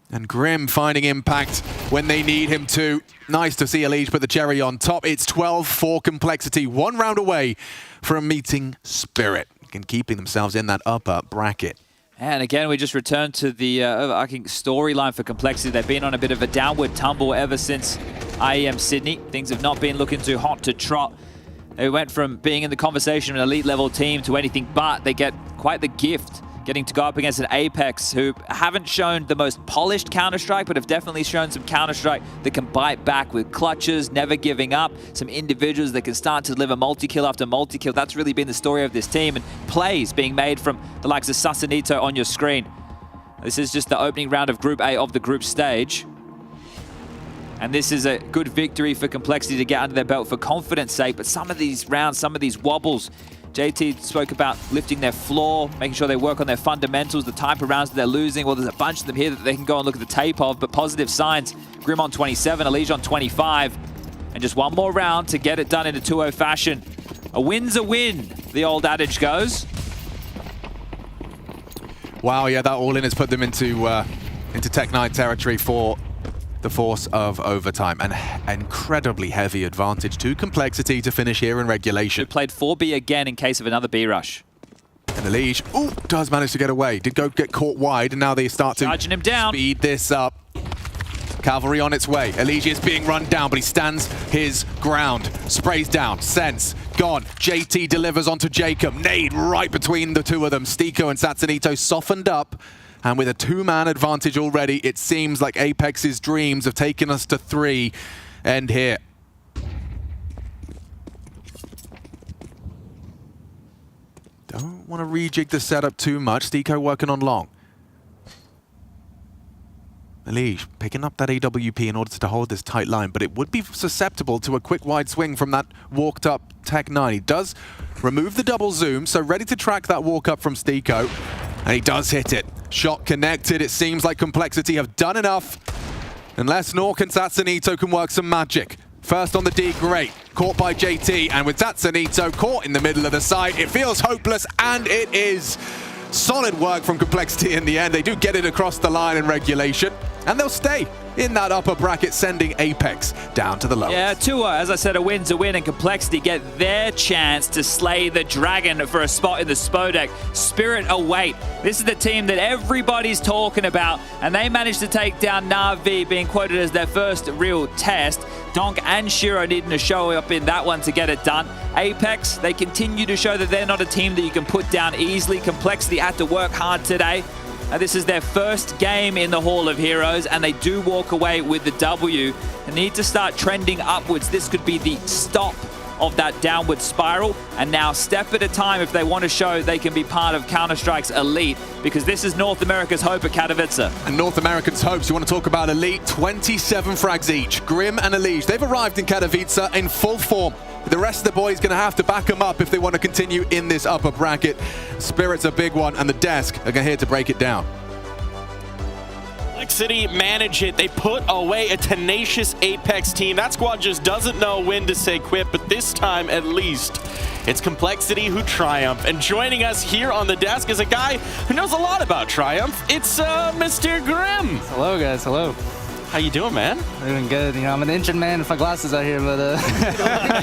And Grim finding impact when they need him to. Nice to see Elige put the cherry on top. It's 12 for Complexity, 1 round away from meeting Spirit and keeping themselves in that upper bracket. And again, we just returned to the overarching storyline for Complexity. They've been on a bit of a downward tumble ever since IEM Sydney. Things have not been looking too hot to trot. They went from being in the conversation of an elite level team to anything but. They get quite the gift getting to go up against an Apex who haven't shown the most polished Counter-Strike, but have definitely shown some Counter-Strike that can bite back with clutches, never giving up, some individuals that can start to deliver multi-kill after multi-kill. That's really been the story of this team, and plays being made from the likes of Sasanito on your screen. This is just the opening round of Group A of the group stage. And this is a good victory for Complexity to get under their belt for confidence sake, but some of these rounds, some of these wobbles, JT spoke about lifting their floor, making sure they work on their fundamentals, the type of rounds that they're losing. Well, there's a bunch of them here that they can go and look at the tape of, but positive signs. Grim on 27, Elige on 25. And just one more round to get it done in a 2-0 fashion. A win's a win, the old adage goes. Wow, yeah, that all-in has put them into Tech 9 territory for the force of overtime. An incredibly heavy advantage to Complexity to finish here in regulation. We played 4B again in case of another B rush. And Elige, does manage to get away. Did go get caught wide, and now they start to charging him down. Speed this up. Cavalry on its way. Elige is being run down, but he stands his ground. Sprays down. Sense. Gone. JT delivers onto Jacob. Nade right between the two of them. Stiko and Satsunito softened up. And with a 2-man advantage already, it seems like Apex's dreams have taken us to 3 end here. Don't want to rejig the setup too much. Stiko working on long. Elige picking up that AWP in order to hold this tight line, but it would be susceptible to a quick wide swing from that walked up Tech 9. He does remove the double zoom, so ready to track that walk up from Stiko. And he does hit it. Shot connected. It seems like Complexity have done enough. Unless Nuke and Satsunito can work some magic. First on the D, great. Caught by JT, and with Satsunito caught in the middle of the site, it feels hopeless, and it is. Solid work from Complexity in the end. They do get it across the line in regulation, and they'll stay in that upper bracket, sending Apex down to the lowest. Yeah, 2-0, as I said, a win's a win, and Complexity get their chance to slay the dragon for a spot in the Spodek. Spirit await. This is the team that everybody's talking about, and they managed to take down Na'Vi, being quoted as their first real test. Donk and Shiro needing to show up in that one to get it done. Apex, they continue to show that they're not a team that you can put down easily. Complexity had to work hard today. This is their first game in the Hall of Heroes, and they do walk away with the W. They need to start trending upwards. This could be the stop of that downward spiral, and now step at a time if they want to show they can be part of Counter-Strike's elite, because this is North America's hope at Katowice. And North America's hopes, you want to talk about elite, 27 frags each. Grim and Elige, they've arrived in Katowice in full form. The rest of the boys going to have to back them up if they want to continue in this upper bracket. Spirit's a big one, and the Desk are here to break it down. City manage it. They put away a tenacious Apex team. That squad just doesn't know when to say quit, but this time at least it's Complexity who triumph. And joining us here on the desk is a guy who knows a lot about Triumph. It's Mr. Grim. Hello guys, hello. How you doing, man? Doing good. You know, I'm an injured man with my glasses out here, but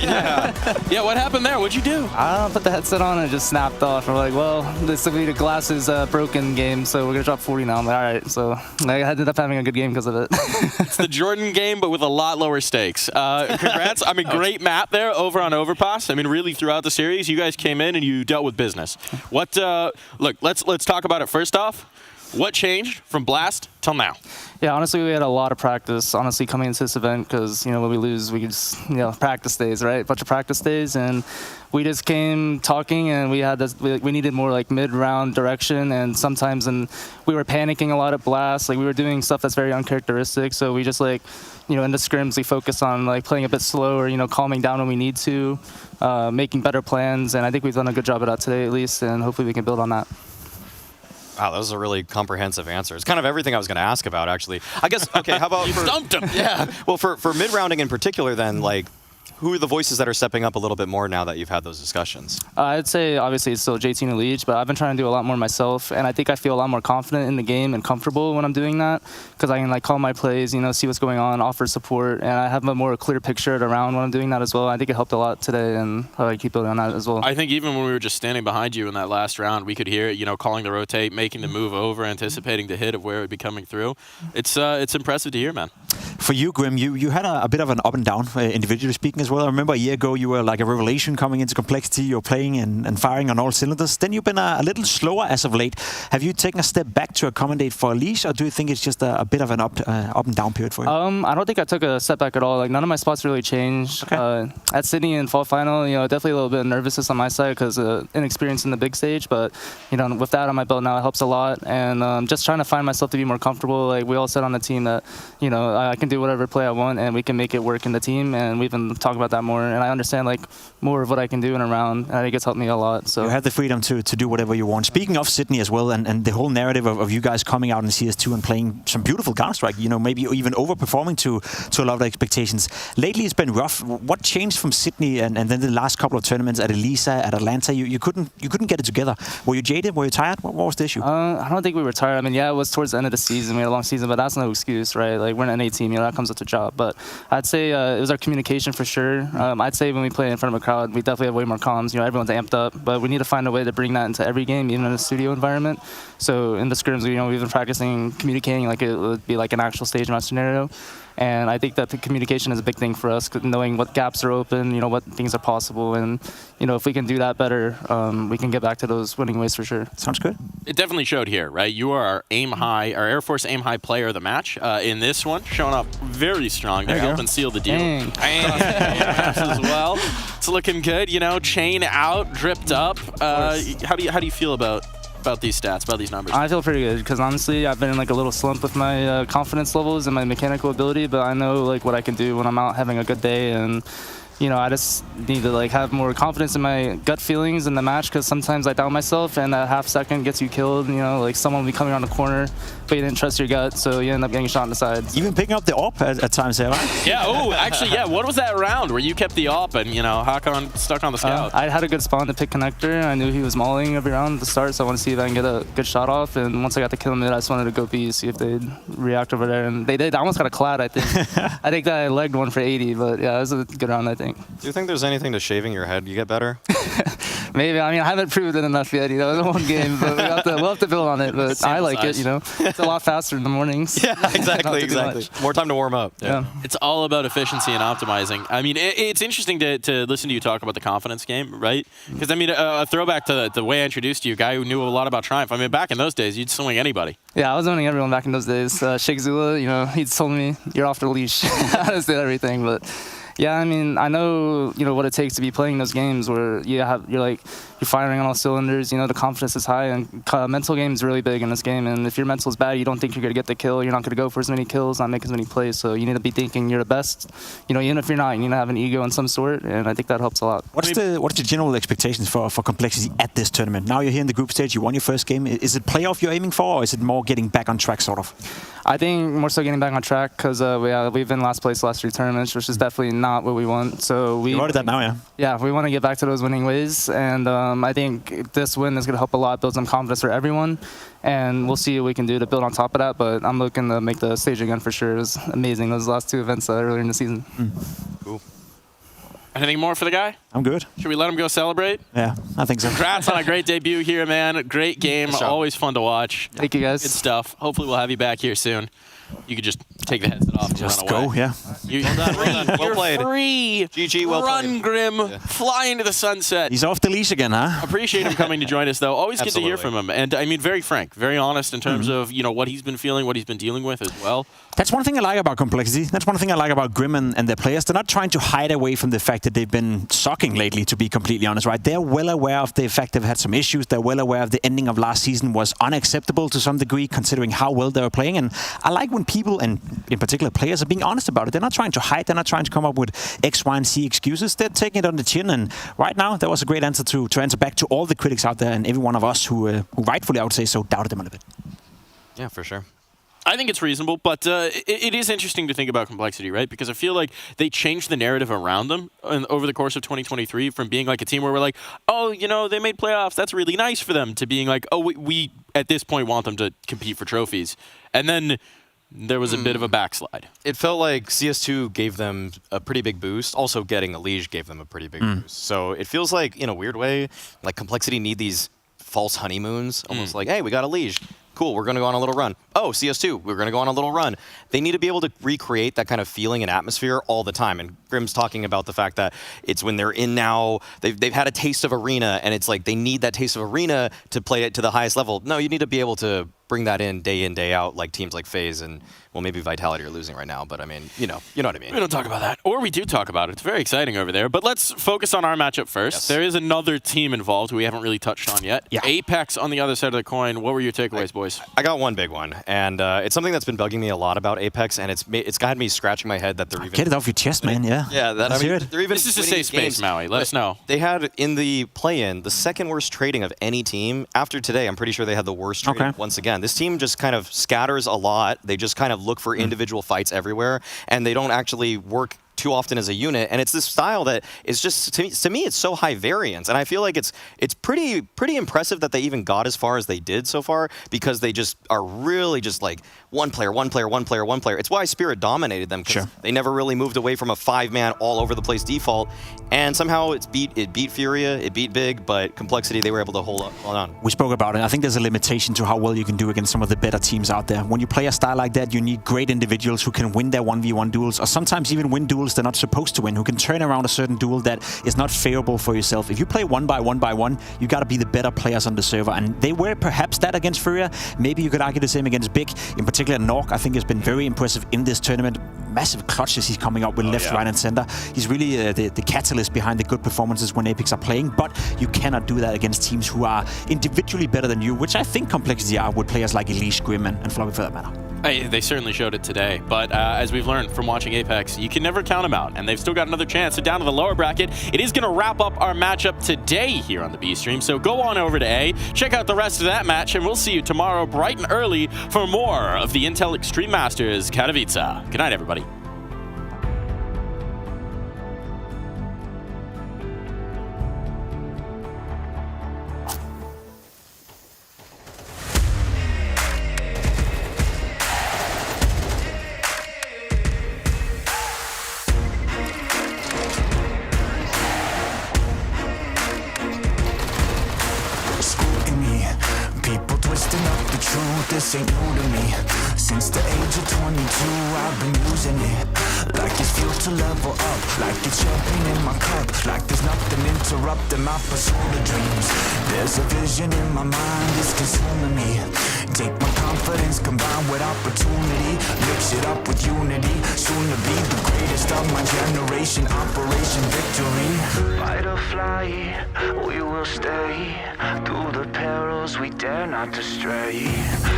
yeah, what happened there? What'd you do? I put the headset on and it just snapped off. I'm like, well, this will be the glasses broken game, so we're gonna drop 40 now. I'm like, all right. So I ended up having a good game because of it. It's the Jordan game, but with a lot lower stakes. Congrats. I mean, great map there over on Overpass. I mean, really throughout the series, you guys came in and you dealt with business. What? Look, let's talk about it first off. What changed from Blast till now? Yeah, honestly, we had a lot of practice, honestly, coming into this event, because, you know, when we lose, we just, you know, practice days, right? A bunch of practice days, and we just came talking, and we had this, we needed more, like, mid-round direction, and sometimes, and we were panicking a lot at Blast. Like, we were doing stuff that's very uncharacteristic, so we just, like, you know, in the scrims, we focus on, like, playing a bit slower, you know, calming down when we need to, making better plans, and I think we've done a good job of that today, at least, and hopefully we can build on that. Wow, that was a really comprehensive answer. It's kind of everything I was going to ask about, actually. I guess, okay, how about you stumped him. Yeah. Well, for mid-rounding in particular, then, like, who are the voices that are stepping up a little bit more now that you've had those discussions? I'd say, obviously, it's still JT and Elige, but I've been trying to do a lot more myself, and I think I feel a lot more confident in the game and comfortable when I'm doing that, because I can, like, call my plays, you know, see what's going on, offer support, and I have a more clear picture around when I'm doing that as well. I think it helped a lot today, and I keep building on that as well. I think even when we were just standing behind you in that last round, we could hear it, you know, calling the rotate, making the move over, anticipating the hit of where it would be coming through. It's impressive to hear, man. For you, Grim, you had a bit of an up and down, individually speaking as well. I remember a year ago you were like a revelation coming into Complexity. You're playing and firing on all cylinders. Then you've been a little slower as of late. Have you taken a step back to accommodate for Elige, or do you think it's just a bit of an up and down period for you? I don't think I took a step back at all. Like, none of my spots really changed. Okay. At Sydney in fall final, you know, definitely a little bit of nervousness on my side because inexperience in the big stage. But, you know, with that on my belt now, it helps a lot. And just trying to find myself to be more comfortable. Like, we all said on the team that, you know, I can do whatever play I want and we can make it work in the team. And we've been talking about that more. And I understand, like, more of what I can do in a round. And I think it's helped me a lot. So you have the freedom to do whatever you want. Speaking of Sydney as well, and the whole narrative of you guys coming out in CS2 and playing some beautiful Counter-Strike, you know, maybe even overperforming to a lot of expectations. Lately, it's been rough. What changed from Sydney and then the last couple of tournaments at Elisa, at Atlanta? You couldn't get it together. Were you jaded? Were you tired? What was the issue? I don't think we were tired. I mean, yeah, it was towards the end of the season. We had a long season, but that's no excuse, right? Like, we're an NA team, you know, that comes with the job. But I'd say it was our communication for sure. I'd say when we play in front of a crowd, we definitely have way more comms. You know, everyone's amped up, but we need to find a way to bring that into every game, even in a studio environment. So in the scrims, you know, we've been practicing communicating like it would be like an actual stage match scenario. And I think that the communication is a big thing for us, knowing what gaps are open, you know, what things are possible. And, you know, if we can do that better, we can get back to those winning ways for sure. Sounds good. It definitely showed here, right? You are our aim high, our Air Force aim high player of the match in this one, showing up very strong there, helping seal the deal. As well. It's looking good, you know, chain out, dripped up. How do you feel about these stats, about these numbers? I feel pretty good because honestly, I've been in like a little slump with my confidence levels and my mechanical ability, but I know like what I can do when I'm out having a good day, and you know, I just need to like have more confidence in my gut feelings in the match because sometimes I doubt myself and that half second gets you killed. You know, like someone will be coming around the corner, but you didn't trust your gut, so you end up getting shot in the sides. Even picking up the AWP at times there, right? Yeah, oh, actually, yeah. What was that round where you kept the AWP and, you know, Hakon stuck on the scout? I had a good spawn to pick connector. I knew he was mauling every round at the start, so I wanted to see if I can get a good shot off. And once I got the kill mid, I just wanted to go B, see if they'd react over there. And they did. I almost got a clad, I think. I think that I legged one for 80, but yeah, it was a good round, I think. Do you think there's anything to shaving your head you get better? Maybe. I mean, I haven't proved it enough yet, you know, in one game, but we'll have to build on it. But I like it, you know. It's a lot faster in the mornings. Yeah, exactly. More time to warm up. Yeah. It's all about efficiency and optimizing. I mean, it's interesting to listen to you talk about the confidence game, right? Because, I mean, a throwback to the way I introduced you, a guy who knew a lot about Triumph. I mean, back in those days, you'd swing anybody. Yeah, I was owning everyone back in those days. Shake Zula, you know, he told me, you're off the leash. I just did everything, but... Yeah, I mean, I know, what it takes to be playing those games where you're firing on all cylinders, the confidence is high, and mental game is really big in this game, and if your mental is bad, you don't think you're going to get the kill, you're not going to go for as many kills, not make as many plays, so you need to be thinking you're the best, even if you're not, you need to have an ego in some sort, and I think that helps a lot. What's the general expectations for Complexity at this tournament? Now you're here in the group stage, you won your first game, is it playoff you're aiming for, or is it more getting back on track, sort of? I think more so getting back on track, because we've been last place last 3 tournaments, which is definitely not what we want. So we wanted that now, yeah. Yeah, we want to get back to those winning ways, and I think this win is going to help a lot, build some confidence for everyone, and we'll see what we can do to build on top of that. But I'm looking to make the stage again for sure. It was amazing those last 2 events earlier in the season. Cool. Anything more for the guy? I'm good. Should we let him go celebrate? Yeah, I think so. Congrats on a great debut here, man. Great game. Always fun to watch. Thank you, guys. Good stuff. Hopefully we'll have you back here soon. You could just take the headset off and just run away. Go, yeah. Well done. Well played. Free. GG, well Run, played. Grim. Fly into the sunset. He's off the leash again, huh? Appreciate him coming to join us, though. Always good to hear from him. And I mean, very frank, very honest in terms of, what he's been feeling, what he's been dealing with as well. That's one thing I like about Complexity. That's one thing I like about Grim and their players. They're not trying to hide away from the fact that they've been sucking lately, to be completely honest, right? They're well aware of the fact they've had some issues. They're well aware of the ending of last season was unacceptable to some degree, considering how well they were playing. And I like when people, and in particular players, are being honest about it. They're not trying to hide. They're not trying to come up with X, Y, and Z excuses. They're taking it on the chin. And right now, that was a great answer to answer back to all the critics out there and every one of us who rightfully, I would say so, doubted them a little bit. Yeah, for sure. I think it's reasonable, but it is interesting to think about Complexity, right? Because I feel like they changed the narrative around them over the course of 2023 from being like a team where we're like, oh, they made playoffs, that's really nice for them, to being like, oh, we at this point want them to compete for trophies. And then there was a bit of a backslide. It felt like CS2 gave them a pretty big boost. Also, getting a Liege gave them a pretty big boost. So it feels like, in a weird way, like Complexity need these false honeymoons. Almost like, hey, we got a Liege. Cool, we're going to go on a little run. Oh, CS2, we're going to go on a little run. They need to be able to recreate that kind of feeling and atmosphere all the time. And Grim's talking about the fact that it's when they're in now, they've had a taste of arena, and it's like they need that taste of arena to play it to the highest level. No, you need to be able to bring that in, day out, like teams like FaZe and, well, maybe Vitality are losing right now, but I mean, you know what I mean. We don't talk about that. Or we do talk about it. It's very exciting over there. But let's focus on our matchup first. Yes. There is another team involved who we haven't really touched on yet. Yeah. Apex on the other side of the coin. What were your takeaways, boys? I got one big one, and it's something that's been bugging me a lot about Apex, and it's got me scratching my head that they're even... Get it off your chest, man, yeah. Yeah, Let's hear it. They're even This is a winning safe space, games. Maui. Let us know. They had, in the play-in, the second worst trading of any team. After today, I'm pretty sure they had the worst trading once again. This team just kind of scatters a lot. They just kind of look for individual fights everywhere, and they don't actually work too often as a unit, and it's this style that is just, to me it's so high variance, and I feel like it's pretty impressive that they even got as far as they did so far, because they just are really just like one player. It's why Spirit dominated them, because they never really moved away from a 5-man all over the place default, and somehow it beat Furia, it beat Big, but Complexity, they were able to hold on. We spoke about it. I think there's a limitation to how well you can do against some of the better teams out there. When you play a style like that, you need great individuals who can win their 1v1 duels, or sometimes even win duels they're not supposed to win, who can turn around a certain duel that is not favorable for yourself. If you play 1-by-1, you got to be the better players on the server, and they were perhaps that against Furia. Maybe you could argue the same against Big. In particular, Nuke, I think, has been very impressive in this tournament. Massive clutches he's coming up with left, right, and center. He's really the catalyst behind the good performances when Apex are playing, but you cannot do that against teams who are individually better than you, which I think Complexity are with players like Elise, Grim, and Floppy for that matter. They certainly showed it today, but as we've learned from watching Apex, you can never count them out, and they've still got another chance. So down to the lower bracket, it is going to wrap up our matchup today here on the B stream. So go on over to A, check out the rest of that match, and we'll see you tomorrow bright and early for more of the Intel Extreme Masters Katowice. Good night, everybody. Scrutiny, people twisting up the truth, this ain't new to me. Since the age of 22, I've been using it like it's fuel to level up, like it's champagne in my cup, like there's nothing interrupting my pursuit of dreams. There's a vision in my mind, it's consuming me. Take my confidence combined with opportunity, mix it up with unity, soon to be the greatest of my generation, Operation Victory. Fight or fly, we will stay, through the perils we dare not to stray.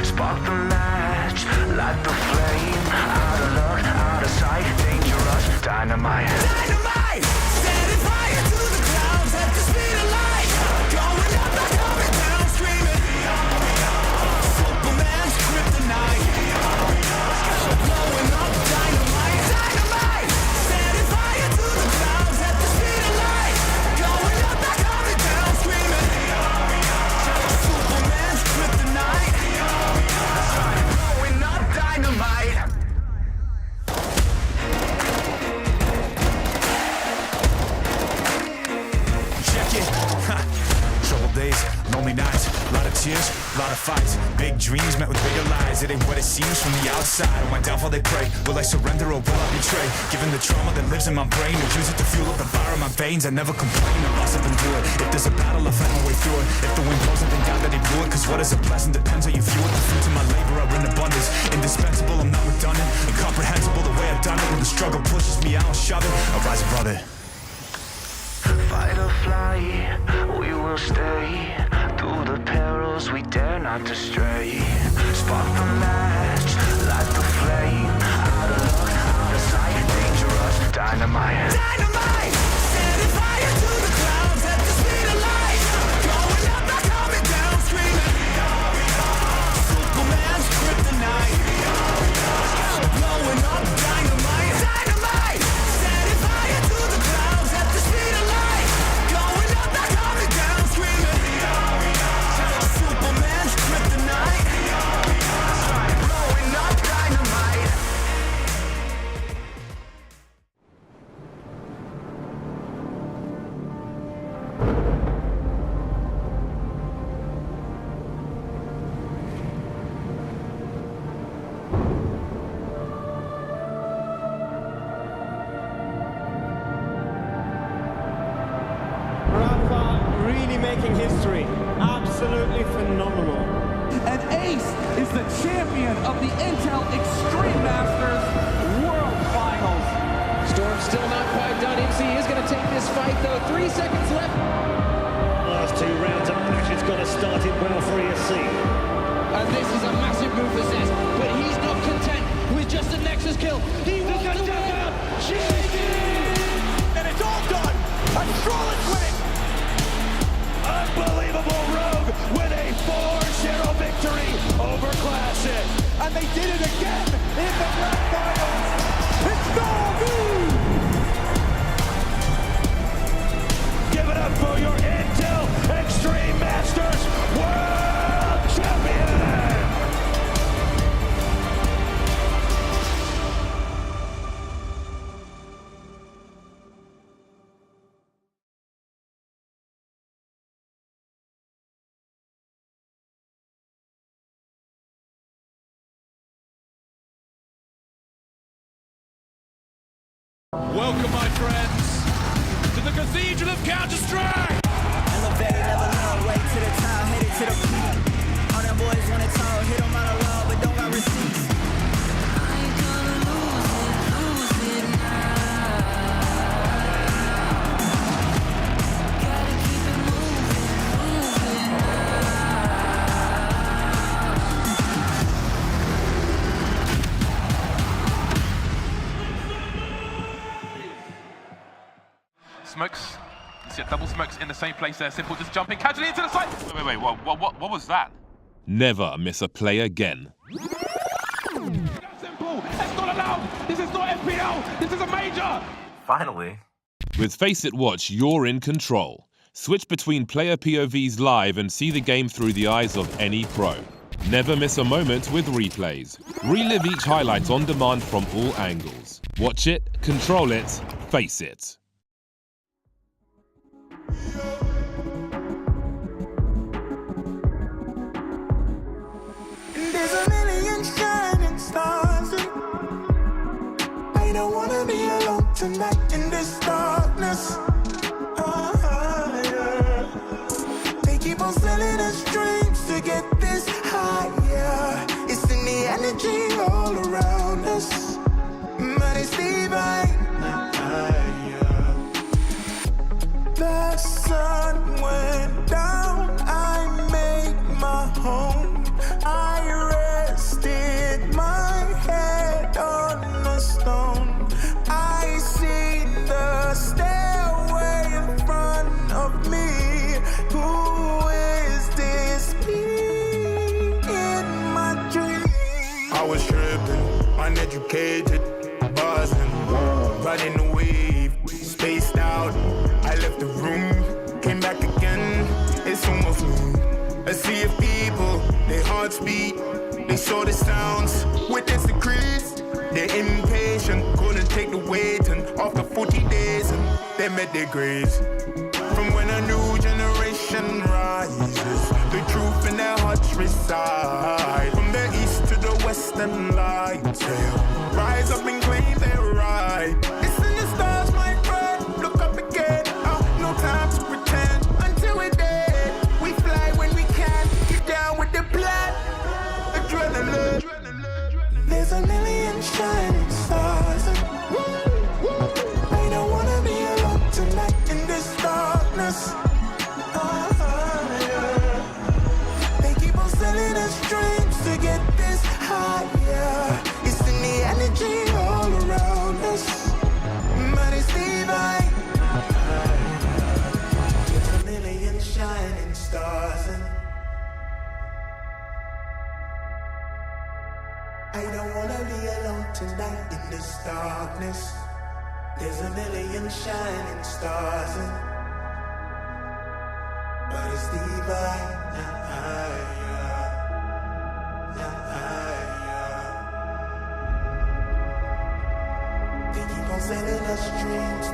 Spark the match, light the flame, out of luck, out of sight, dangerous, dynamite. Dynamite! Setting fire to the clouds at the speed of light. Going up, not coming down, screaming. Superman's kryptonite. Blowing up, dynamite, dynamite. Setting fire to the clouds at the speed of light. Going up, not coming down, screaming. Superman's kryptonite. Blowing up, dynamite. Troubled days, lonely nights, a lot of tears, a lot of fights. Big dreams met with bigger lies. It ain't what it seems from the outside. On my downfall they pray. Will I surrender or will I betray? Given the trauma that lives in my brain, I use it to fuel up the fire in my veins. I never complain, I lost up and do it. If there's a battle, I fight my way through it. If the wind blows, I thank God that he blew it. Cause what is a blessing depends how you view it. The fruits of my labor are in abundance. Indispensable, I'm not redundant. Incomprehensible the way I've done it. When the struggle pushes me out, I'll shove it. I'll rise above it. Fight or fly, we will stay, through the perils we dare not to stray. Spark the match, light the flame, out of luck, out of sight, dangerous, dynamite. Dynamite! Setting fire to the clouds at the speed of light. Going up, not coming down, screaming. Superman's kryptonite. Blowing up, dynamite, dynamite. Setting fire to the clouds at the speed of light. Going up, not coming down, screaming. Superman's kryptonite. Blowing up, dynamite. Really making history. Absolutely phenomenal. And Ace is the champion of the Intel Extreme Masters World Finals. Storm's still not quite done. MC is going to take this fight though. 3 seconds left. Last 2 rounds of Action's got to start it well for ESC. And this is a massive move for Zez, but he's not content with just a Nexus kill. He wants to win. And it's all done. A flawless win. Unbelievable Rogue with a 4-0 victory over Classic. And they did it again in the grand finals. It's Nuke! Give it up for your Intel Extreme Masters World Champion! Welcome, my friends, to the Cathedral of Counter-Strike! Elevated, level up, way to the top, headed to the peak. All them boys want it tall, hit them out of love, but don't got receipts. I ain't gonna lose it now. Gotta keep it moving Smokes. You see double smokes in the same place there. Simple just jumping casually into the side. Wait, what was that? Never miss a play again. Simple, that's not allowed. This is not FPL. This is a major. Finally. With FaceIt Watch, you're in control. Switch between player POVs live and see the game through the eyes of any pro. Never miss a moment with replays. Relive each highlight on demand from all angles. Watch it, control it, face it. There's a million shining stars, and I don't wanna be alone tonight in this darkness. They keep on selling us dreams to get this higher. It's in the energy all around us, but it's divine. The sun went down, I made my home. I rested my head on a stone. I see the stairway in front of me. Who is this being in my dream? I was tripping, uneducated, buzzing, riding the wave, spaced out. I left the room, came back again. It's almost noon. A sea of people, their hearts beat. They saw the sounds, witness the crease. They're impatient, couldn't take the weight. And after 40 days, and they met their graves. From when a new generation rises, the truth in their hearts reside. From the east to the western lights, they'll rise up and claim their right. It's in the stars, my friend. Look up again. No time to pretend until we're dead. We fly when we can. Get down with the plan. Adrenaline. There's a million shining stars, and I don't wanna be alone tonight in this darkness. They keep on selling us dreams to get this higher. It's in the energy all around us, but it's divine. There's a million shining stars, and I don't wanna be alone tonight in this darkness. There's a million shining stars, and but it's divine. They keep on selling us dreams.